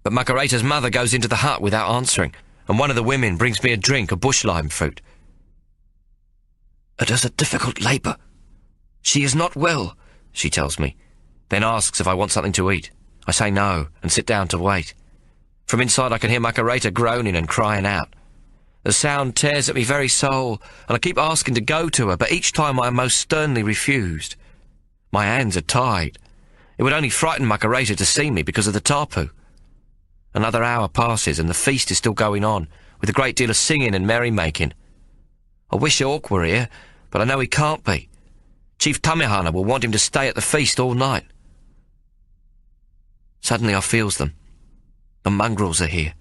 But Macareta's mother goes into the hut without answering, and one of the women brings me a drink of bush lime fruit. It is a difficult labour. She is not well, she tells me, then asks if I want something to eat. I say no, and sit down to wait. From inside I can hear Macareta groaning and crying out. The sound tears at me very soul, and I keep asking to go to her, but each time I am most sternly refused. My hands are tied. It would only frighten Macareta to see me because of the tapu. Another hour passes, and the feast is still going on, with a great deal of singing and merrymaking. I wish Hawk were here, but I know he can't be. Chief Tamihana will want him to stay at the feast all night. Suddenly I feels them. The mongrels are here.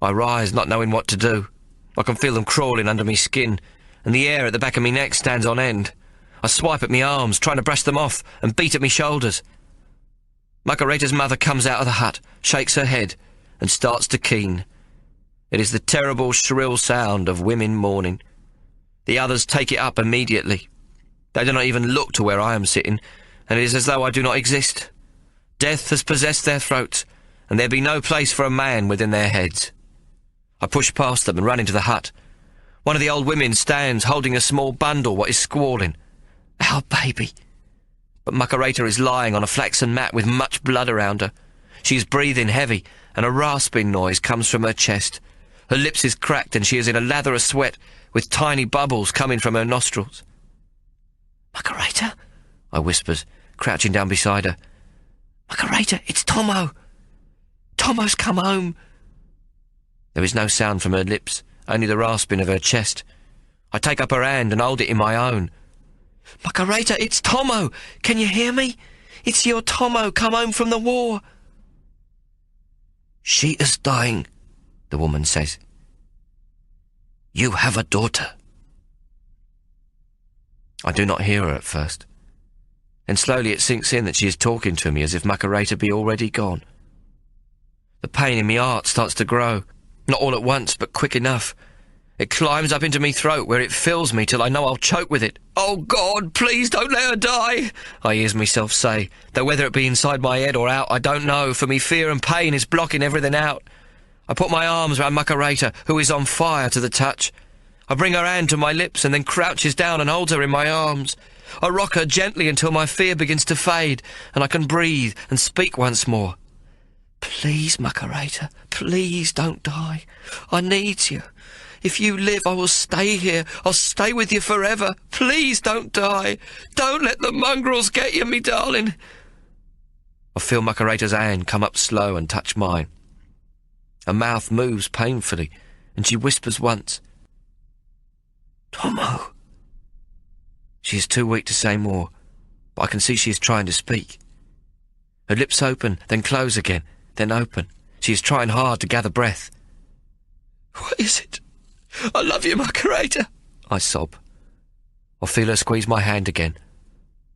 I rise, not knowing what to do. I can feel them crawling under me skin, and the hair at the back of me neck stands on end. I swipe at me arms, trying to brush them off, and beat at me shoulders. Macareta's mother comes out of the hut, shakes her head, and starts to keen. It is the terrible shrill sound of women mourning. The others take it up immediately. They do not even look to where I am sitting, and it is as though I do not exist. Death has possessed their throats, and there be no place for a man within their heads. I push past them and run into the hut. One of the old women stands holding a small bundle what is squalling. Our baby. But Macareta is lying on a flaxen mat with much blood around her. She is breathing heavy, and a rasping noise comes from her chest. Her lips is cracked, and she is in a lather of sweat, with tiny bubbles coming from her nostrils. Macareta? I whispers, crouching down beside her. Macareta, it's Tommo. Tommo's come home. There is no sound from her lips, only the rasping of her chest. I take up her hand and hold it in my own. Macareta, it's Tommo. Can you hear me? It's your Tommo come home from the war. She is dying, the woman says. You have a daughter. I do not hear her at first. Then slowly it sinks in that she is talking to me as if Macareta be already gone. The pain in me heart starts to grow, not all at once, but quick enough. It climbs up into me throat where it fills me till I know I'll choke with it. "Oh, God, please don't let her die," I hears myself say, though whether it be inside my head or out, I don't know, for me fear and pain is blocking everything out. I put my arms round Macareta, who is on fire to the touch. I bring her hand to my lips and then crouches down and holds her in my arms. I rock her gently until my fear begins to fade and I can breathe and speak once more. "Please, Macareta, please don't die. I need you. If you live, I will stay here. I'll stay with you forever. Please don't die. Don't let the mongrels get you, me darling." I feel Macareta's hand come up slow and touch mine. Her mouth moves painfully, and she whispers once, "Tommo." She is too weak to say more, but I can see she is trying to speak. Her lips open, then close again, then open. She is trying hard to gather breath. "What is it? I love you, Macareta," I sob. I feel her squeeze my hand again.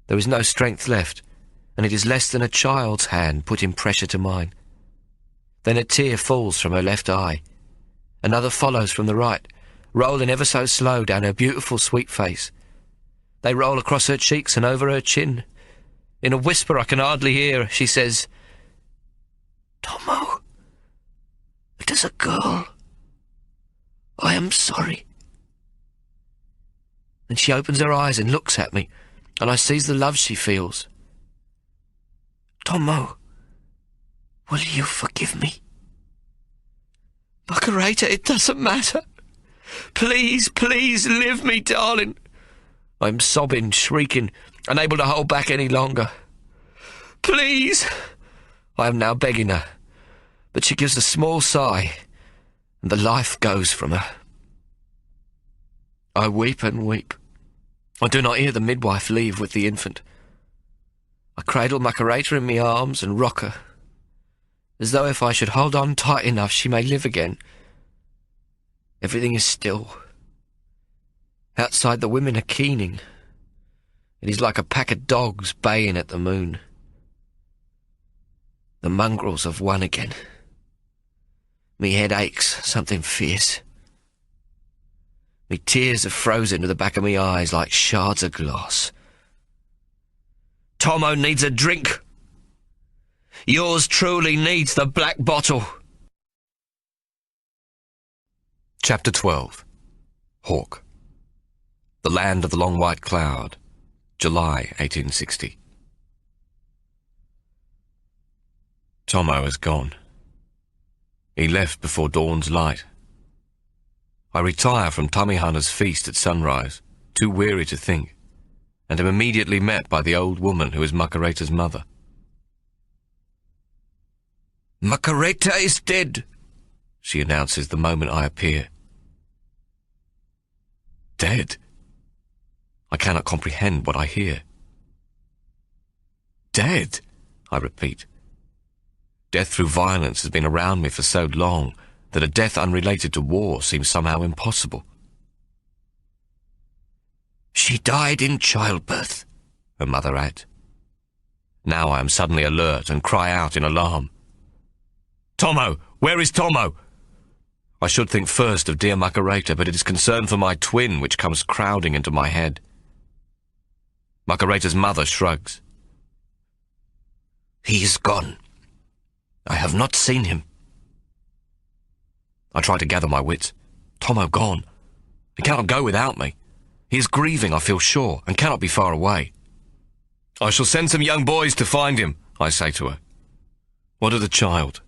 There is no strength left, and it is less than a child's hand putting pressure to mine. Then a tear falls from her left eye, Another follows from the right, rolling ever so slow down her beautiful sweet face. They roll across her cheeks and over her chin. In a whisper I can hardly hear, she says, "Tommo, it is a girl. I am sorry." Then she opens her eyes and looks at me, and I sees the love she feels. "Tommo, will you forgive me?" "Margareta, it doesn't matter. Please, please, live me, darling." I'm sobbing, shrieking, unable to hold back any longer. "Please." I am now begging her, but she gives a small sigh, and the life goes from her. I weep and weep. I do not hear the midwife leave with the infant. I cradle Margareta in my arms and rock her, as though if I should hold on tight enough she may live again. Everything is still. Outside the women are keening. It is like a pack of dogs baying at the moon. The mongrels have won again. Me head aches, something fierce. Me tears are frozen to the back of me eyes like shards of glass. Tommo needs a drink. Yours truly needs the black bottle. Chapter 12. Hawk. The Land of the Long White Cloud, July 1860. Tommo has gone. He left before dawn's light. I retire from Tamihana's feast at sunrise, too weary to think, and am immediately met by the old woman who is Margareta's mother. "Margareta is dead," she announces the moment I appear. Dead? I cannot comprehend what I hear. Dead? I repeat. Death through violence has been around me for so long that a death unrelated to war seems somehow impossible. "She died in childbirth," her mother adds. Now I am suddenly alert and cry out in alarm. "Tommo! Where is Tommo?" I should think first of dear Margareta, but it is concern for my twin which comes crowding into my head. Margareta's mother shrugs. "He is gone. I have not seen him." I try to gather my wits. Tommo gone. He cannot go without me. He is grieving, I feel sure, and cannot be far away. "I shall send some young boys to find him," I say to her. "What of the child?"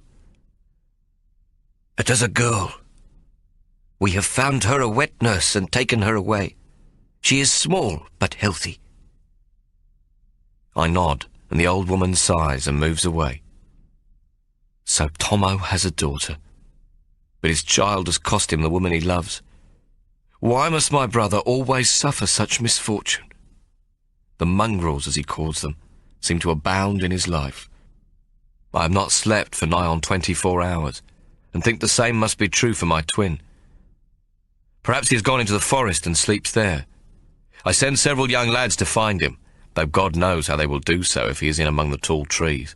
"It is a girl. We have found her a wet nurse and taken her away. She is small but healthy." I nod, and the old woman sighs and moves away. So Tommo has a daughter, but his child has cost him the woman he loves. Why must my brother always suffer such misfortune? The mongrels, as he calls them, seem to abound in his life. I have not slept for nigh on 24 hours, and think the same must be true for my twin. Perhaps he has gone into the forest and sleeps there. I send several young lads to find him, though God knows how they will do so if he is in among the tall trees.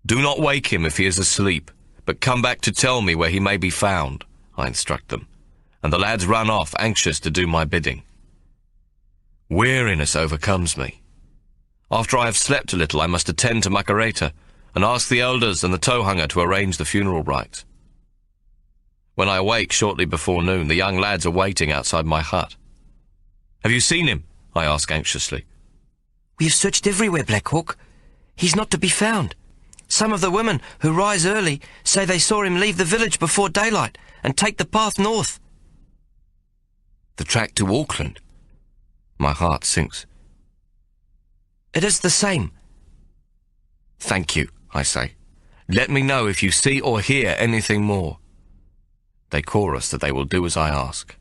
"Do not wake him if he is asleep, but come back to tell me where he may be found," I instruct them, and the lads run off anxious to do my bidding. Weariness overcomes me. After I have slept a little, I must attend to Margareta and ask the elders and the tohunga to arrange the funeral rites. When I awake shortly before noon, the young lads are waiting outside my hut. "Have you seen him?" I ask anxiously. "We have searched everywhere, Black Hawk. He's not to be found. Some of the women who rise early say they saw him leave the village before daylight and take the path north." "The track to Auckland?" My heart sinks. "It is the same." "Thank you," I say. "Let me know if you see or hear anything more." They chorus that they will do as I ask.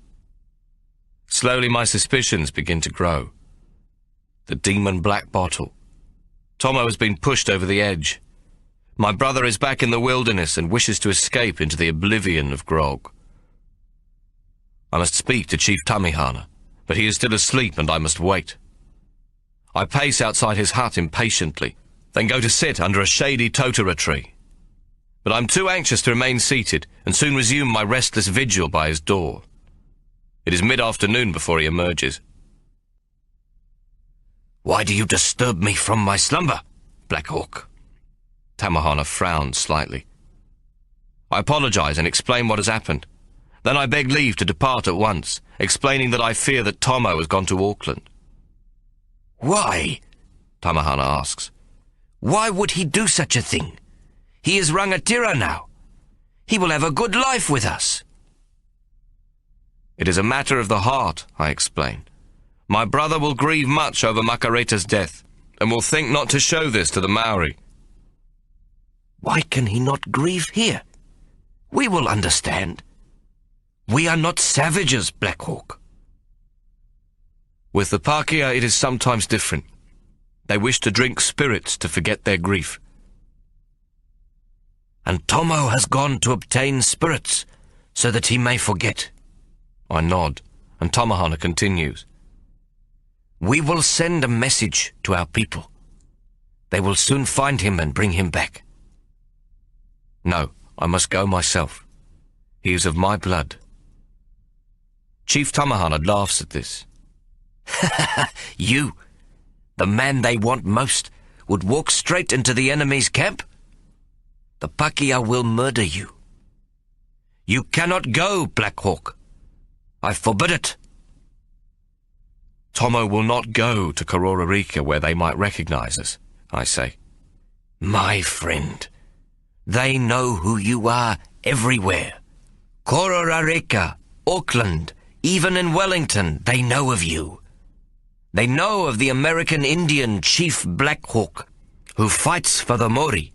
Slowly my suspicions begin to grow. The demon black bottle. Tommo has been pushed over the edge. My brother is back in the wilderness and wishes to escape into the oblivion of grog. I must speak to Chief Tamihana, but he is still asleep and I must wait. I pace outside his hut impatiently, then go to sit under a shady totara tree. but I'm too anxious to remain seated and soon resume my restless vigil by his door. It is mid-afternoon before he emerges. Why do you disturb me from my slumber, Black Hawk? Tamahana frowned slightly. I apologize and explain what has happened. Then I beg leave to depart at once, explaining that I fear that Tommo has gone to Auckland. Why? Tamahana asks. Why would he do such a thing? He is Rangatira now. He will have a good life with us. It is a matter of the heart, I explain. My brother will grieve much over Makareta's death, and will think not to show this to the Maori. Why can he not grieve here? We will understand. We are not savages, Black Hawk. With the Pākehā it is sometimes different. They wish to drink spirits to forget their grief. And Tommo has gone to obtain spirits so that he may forget. I nod, and Tamahana continues. We will send a message to our people. They will soon find him and bring him back. No, I must go myself. He is of my blood. Chief Tamahana laughs at this. You, the man they want most, would walk straight into the enemy's camp? The Pākehā will murder you. You cannot go, Black Hawk. I forbid it. Tommo will not go to Kororareka where they might recognize us, I say. My friend, they know who you are everywhere. Kororareka, Auckland, even in Wellington, they know of you. They know of the American Indian Chief Black Hawk, who fights for the Maori.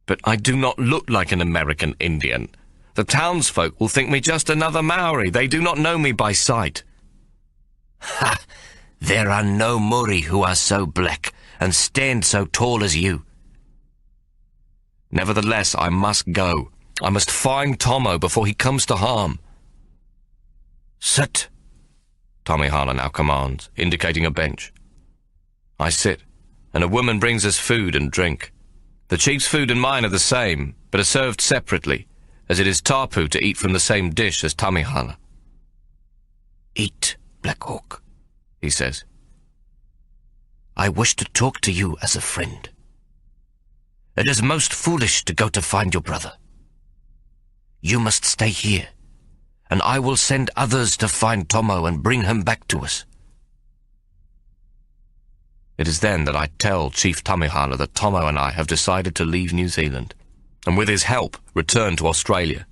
But I do not look like an American Indian. The townsfolk will think me just another Maori. They do not know me by sight. Ha! There are no Maori who are so black and stand so tall as you. Nevertheless, I must go. I must find Tommo before he comes to harm. Sit, Tamahana now commands, indicating a bench. I sit, and a woman brings us food and drink. The chief's food and mine are the same, but are served separately, as it is tapu to eat from the same dish as Tamahana. Eat, Black Hawk, he says. I wish to talk to you as a friend. It is most foolish to go to find your brother. You must stay here, and I will send others to find Tommo and bring him back to us. It is then that I tell Chief Tamahana that Tommo and I have decided to leave New Zealand, and with his help return to Australia.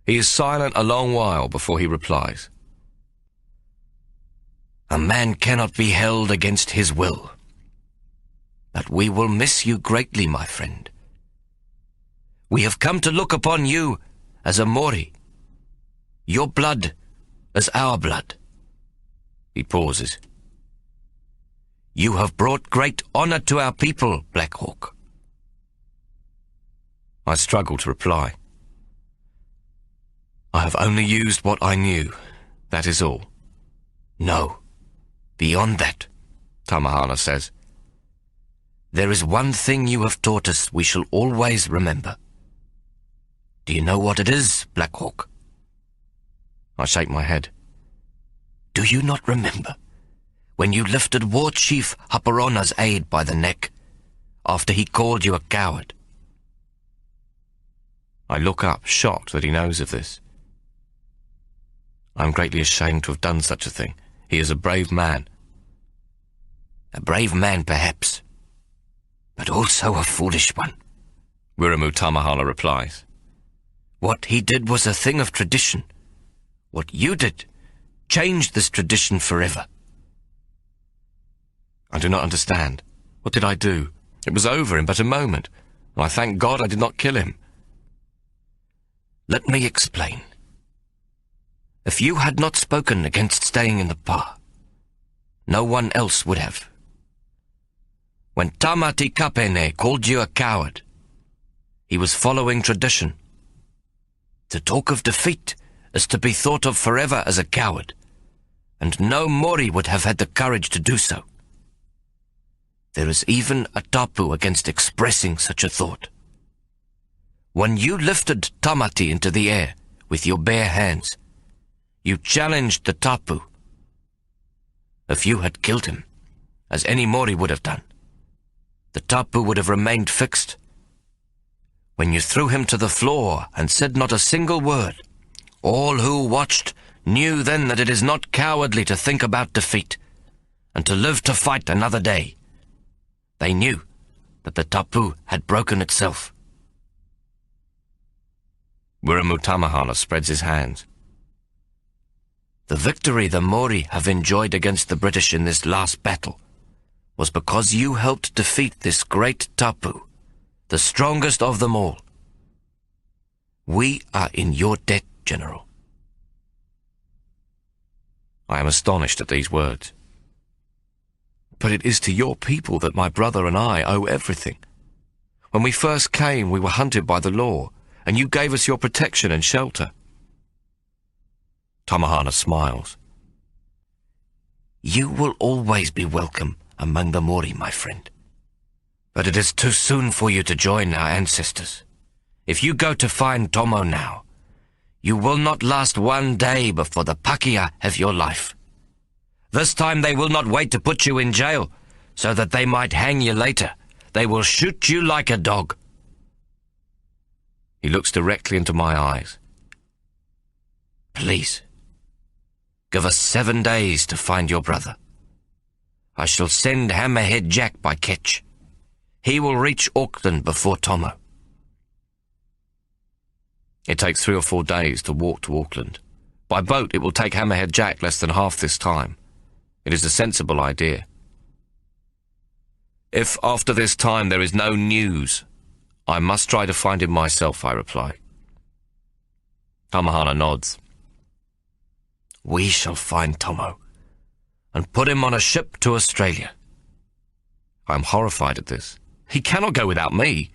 He is silent a long while before he replies. A man cannot be held against his will. But we will miss you greatly, my friend. We have come to look upon you as a Maori. Your blood as our blood. He pauses. You have brought great honor to our people, Black Hawk. I struggle to reply. I have only used what I knew. That is all. No. Beyond that, Tamahana says. There is one thing you have taught us we shall always remember. Do you know what it is, Black Hawk? I shake my head. Do you not remember when you lifted War Chief Haparona's aide by the neck after he called you a coward? I look up, shocked that he knows of this. I am greatly ashamed to have done such a thing. He is a brave man. A brave man, perhaps, but also a foolish one, Wiramu Tamahana replies. What he did was a thing of tradition. What you did changed this tradition forever. I do not understand. What did I do? It was over in but a moment, and I thank God I did not kill him. Let me explain. If you had not spoken against staying in the Pa, no one else would have. When Tamati Kapene called you a coward, he was following tradition. To talk of defeat is to be thought of forever as a coward, and no Maori would have had the courage to do so. There is even a tapu against expressing such a thought. When you lifted Tamati into the air with your bare hands, you challenged the tapu. If you had killed him, as any Mori would have done, the tapu would have remained fixed. When you threw him to the floor and said not a single word, all who watched knew then that it is not cowardly to think about defeat, and to live to fight another day. They knew that the tapu had broken itself. Wiremu Tamahana spreads his hands. The victory the Mori have enjoyed against the British in this last battle was because you helped defeat this great tapu, the strongest of them all. We are in your debt, General. I am astonished at these words. But it is to your people that my brother and I owe everything. When we first came, we were hunted by the law, and you gave us your protection and shelter. Tamahana smiles. You will always be welcome among the Mori, my friend. But it is too soon for you to join our ancestors. If you go to find Tommo now, you will not last one day before the Pakeha have your life. This time they will not wait to put you in jail so that they might hang you later. They will shoot you like a dog. He looks directly into my eyes. Please, give us 7 days to find your brother. I shall send Hammerhead Jack by Ketch. He will reach Auckland before Tommo. It takes 3 or 4 days to walk to Auckland. By boat, it will take Hammerhead Jack less than half this time. It is a sensible idea. If after this time there is no news, I must try to find him myself, I reply. Tamahana nods. We shall find Tommo and put him on a ship to Australia. I am horrified at this. He cannot go without me.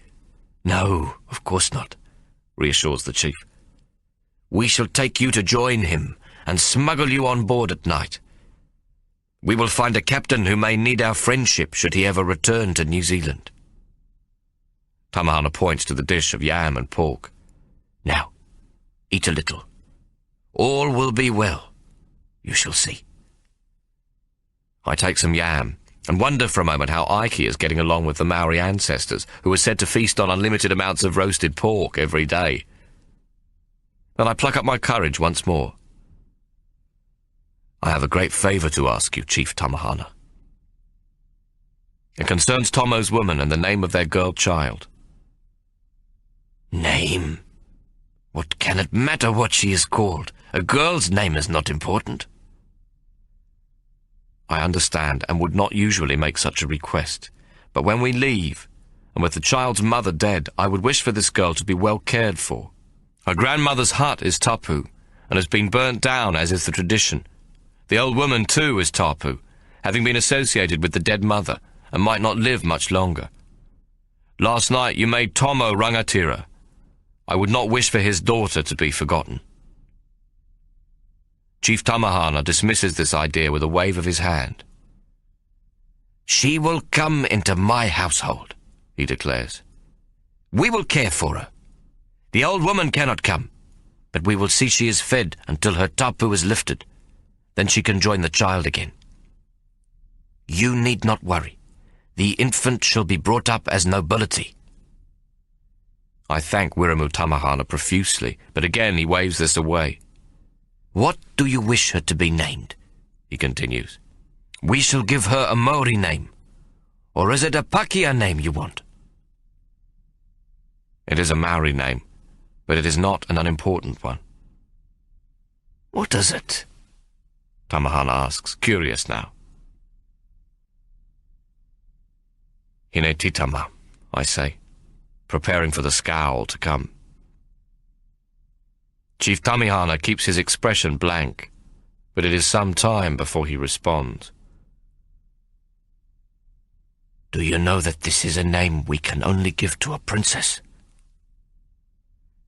No, of course not, reassures the chief. We shall take you to join him and smuggle you on board at night. We will find a captain who may need our friendship should he ever return to New Zealand. Tamahana points to the dish of yam and pork. Now, eat a little. All will be well. You shall see. I take some yam and wonder for a moment how Ike is getting along with the Maori ancestors who were said to feast on unlimited amounts of roasted pork every day. Then I pluck up my courage once more. I have a great favour to ask you, Chief Tamahana. It concerns Tommo's woman and the name of their girl child. Name? What can it matter what she is called? A girl's name is not important. I understand and would not usually make such a request, but when we leave, and with the child's mother dead, I would wish for this girl to be well cared for. Her grandmother's hut is tapu, and has been burnt down, as is the tradition. The old woman, too, is tapu, having been associated with the dead mother, and might not live much longer. Last night you made Tommo rangatira. I would not wish for his daughter to be forgotten. Chief Tamahana dismisses this idea with a wave of his hand. She will come into my household, he declares. We will care for her. The old woman cannot come, but we will see she is fed until her tapu is lifted. Then she can join the child again. You need not worry. The infant shall be brought up as nobility. I thank Wiremu Tamahana profusely, but again he waves this away. What do you wish her to be named? He continues. We shall give her a Maori name. Or is it a Pakeha name you want? It is a Maori name, but it is not an unimportant one. What is it? Tamahana asks, curious now. Hine Titama, I say, preparing for the scowl to come. Chief Tamihana keeps his expression blank, but it is some time before he responds. Do you know that this is a name we can only give to a princess?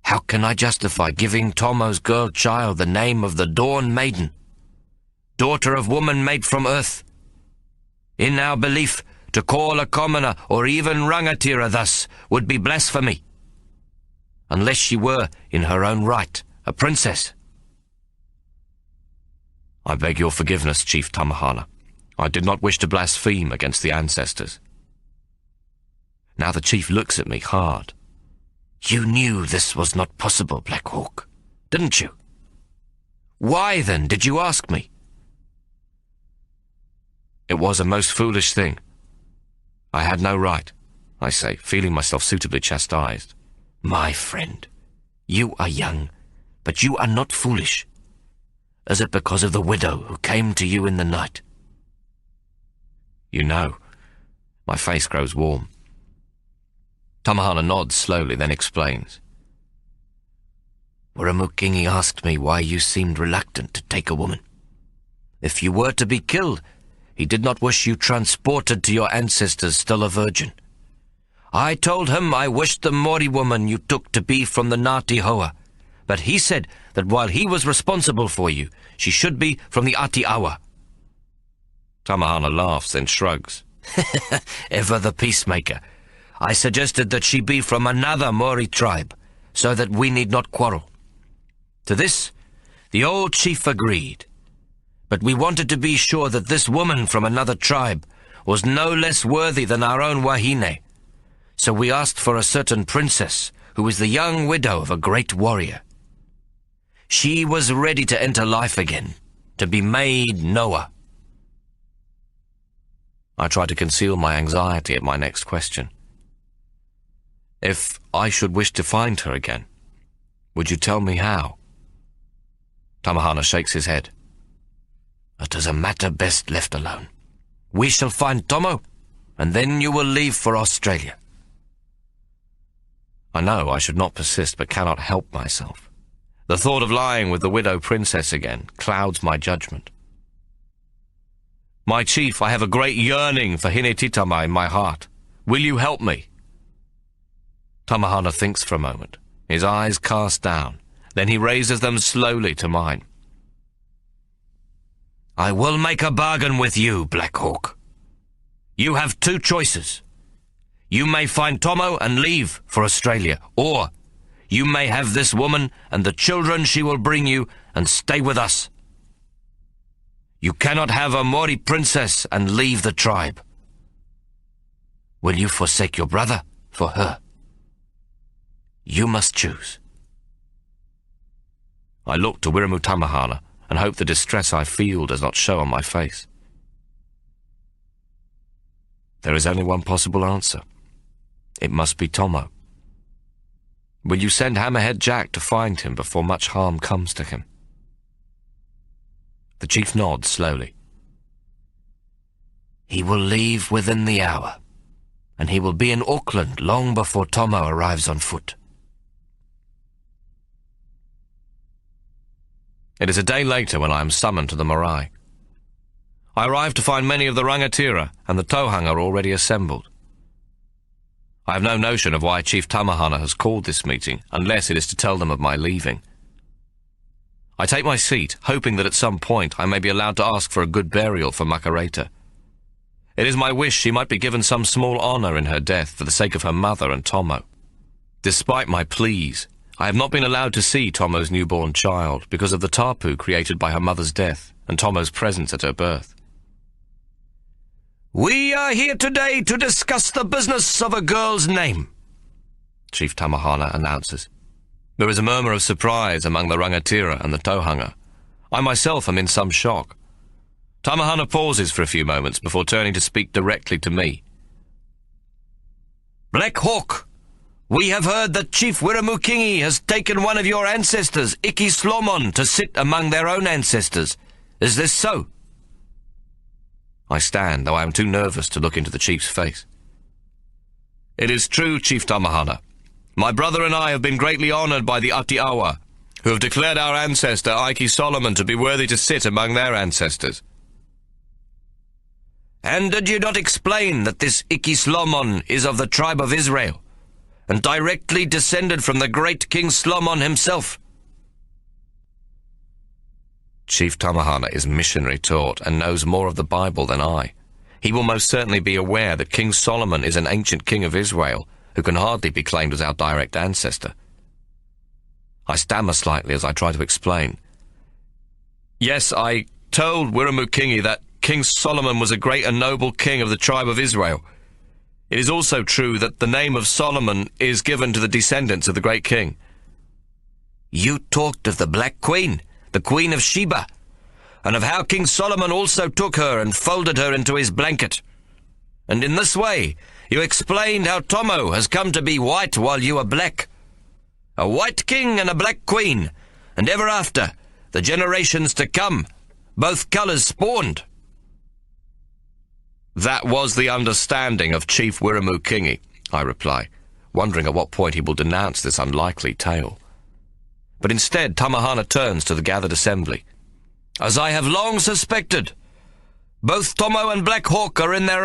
How can I justify giving Tommo's girl child the name of the Dawn Maiden, daughter of woman made from earth? In our belief, to call a commoner or even rangatira thus would be blasphemy. unless she were, in her own right, a princess. I beg your forgiveness, Chief Tamahana. I did not wish to blaspheme against the ancestors. Now the chief looks at me hard. You knew this was not possible, Black Hawk, didn't you? Why, then, did you ask me? It was a most foolish thing. I had no right, I say, feeling myself suitably chastised. My friend, you are young, but you are not foolish. Is it because of the widow who came to you in the night? You know. My face grows warm. Tamahana nods slowly, then explains. Wiremu asked me why you seemed reluctant to take a woman. If you were to be killed, he did not wish you transported to your ancestors still a virgin. I told him I wished the Mori woman you took to be from the Ngāti Hoa, but he said that while he was responsible for you, she should be from the Ati Awa. Tamahana laughs, then shrugs. Ever the peacemaker. I suggested that she be from another Mori tribe, so that we need not quarrel. To this, the old chief agreed. But we wanted to be sure that this woman from another tribe was no less worthy than our own Wahine. So we asked for a certain princess, who was the young widow of a great warrior. She was ready to enter life again, to be made Noah. I try to conceal my anxiety at my next question. If I should wish to find her again, would you tell me how? Tamahana shakes his head. It is a matter best left alone. We shall find Tommo, and then you will leave for Australia. I know I should not persist, but cannot help myself. The thought of lying with the widow princess again clouds my judgment. My chief, I have a great yearning for Hinetitama in my heart. Will you help me? Tamahana thinks for a moment, his eyes cast down. Then he raises them slowly to mine. I will make a bargain with you, Black Hawk. You have two choices. You may find Tommo and leave for Australia, or you may have this woman and the children she will bring you and stay with us. You cannot have a Mori princess and leave the tribe. Will you forsake your brother for her? You must choose. I look to Wiremu Tamahana and hope the distress I feel does not show on my face. There is only one possible answer. It must be Tommo. Will you send Hammerhead Jack to find him before much harm comes to him? The chief nods slowly. He will leave within the hour, and he will be in Auckland long before Tommo arrives on foot. It is a day later when I am summoned to the marae. I arrive to find many of the rangatira and the tauhanga already assembled. I have no notion of why Chief Tamahana has called this meeting, unless it is to tell them of my leaving. I take my seat, hoping that at some point I may be allowed to ask for a good burial for Makareta. It is my wish she might be given some small honour in her death for the sake of her mother and Tommo. Despite my pleas, I have not been allowed to see Tommo's newborn child because of the tapu created by her mother's death and Tommo's presence at her birth. We are here today to discuss the business of a girl's name, Chief Tamahana announces. There is a murmur of surprise among the rangatira and the tauhanga. I myself am in some shock. Tamahana pauses for a few moments before turning to speak directly to me. Black Hawk, we have heard that Chief Wiremu has taken one of your ancestors, Iki Slomon, to sit among their own ancestors. Is this so? I stand, though I am too nervous to look into the chief's face. It is true, Chief Tamahana. My brother and I have been greatly honoured by the Ati Awa, who have declared our ancestor, Iki Solomon, to be worthy to sit among their ancestors. And did you not explain that this Iki Slomon is of the tribe of Israel, and directly descended from the great King Slomon himself? Chief Tamahana is missionary taught and knows more of the Bible than I. He will most certainly be aware that King Solomon is an ancient king of Israel, who can hardly be claimed as our direct ancestor. I stammer slightly as I try to explain. Yes, I told Wiremu that King Solomon was a great and noble king of the tribe of Israel. It is also true that the name of Solomon is given to the descendants of the great king. You talked of the Black Queen, the Queen of Sheba, and of how King Solomon also took her and folded her into his blanket. And in this way, you explained how Tommo has come to be white while you are black. A white king and a black queen, and ever after, the generations to come, both colours spawned. That was the understanding of Chief Wiremu, I reply, wondering at what point he will denounce this unlikely tale. But instead, Tamahana turns to the gathered assembly. As I have long suspected, both Tommo and Black Hawk are in their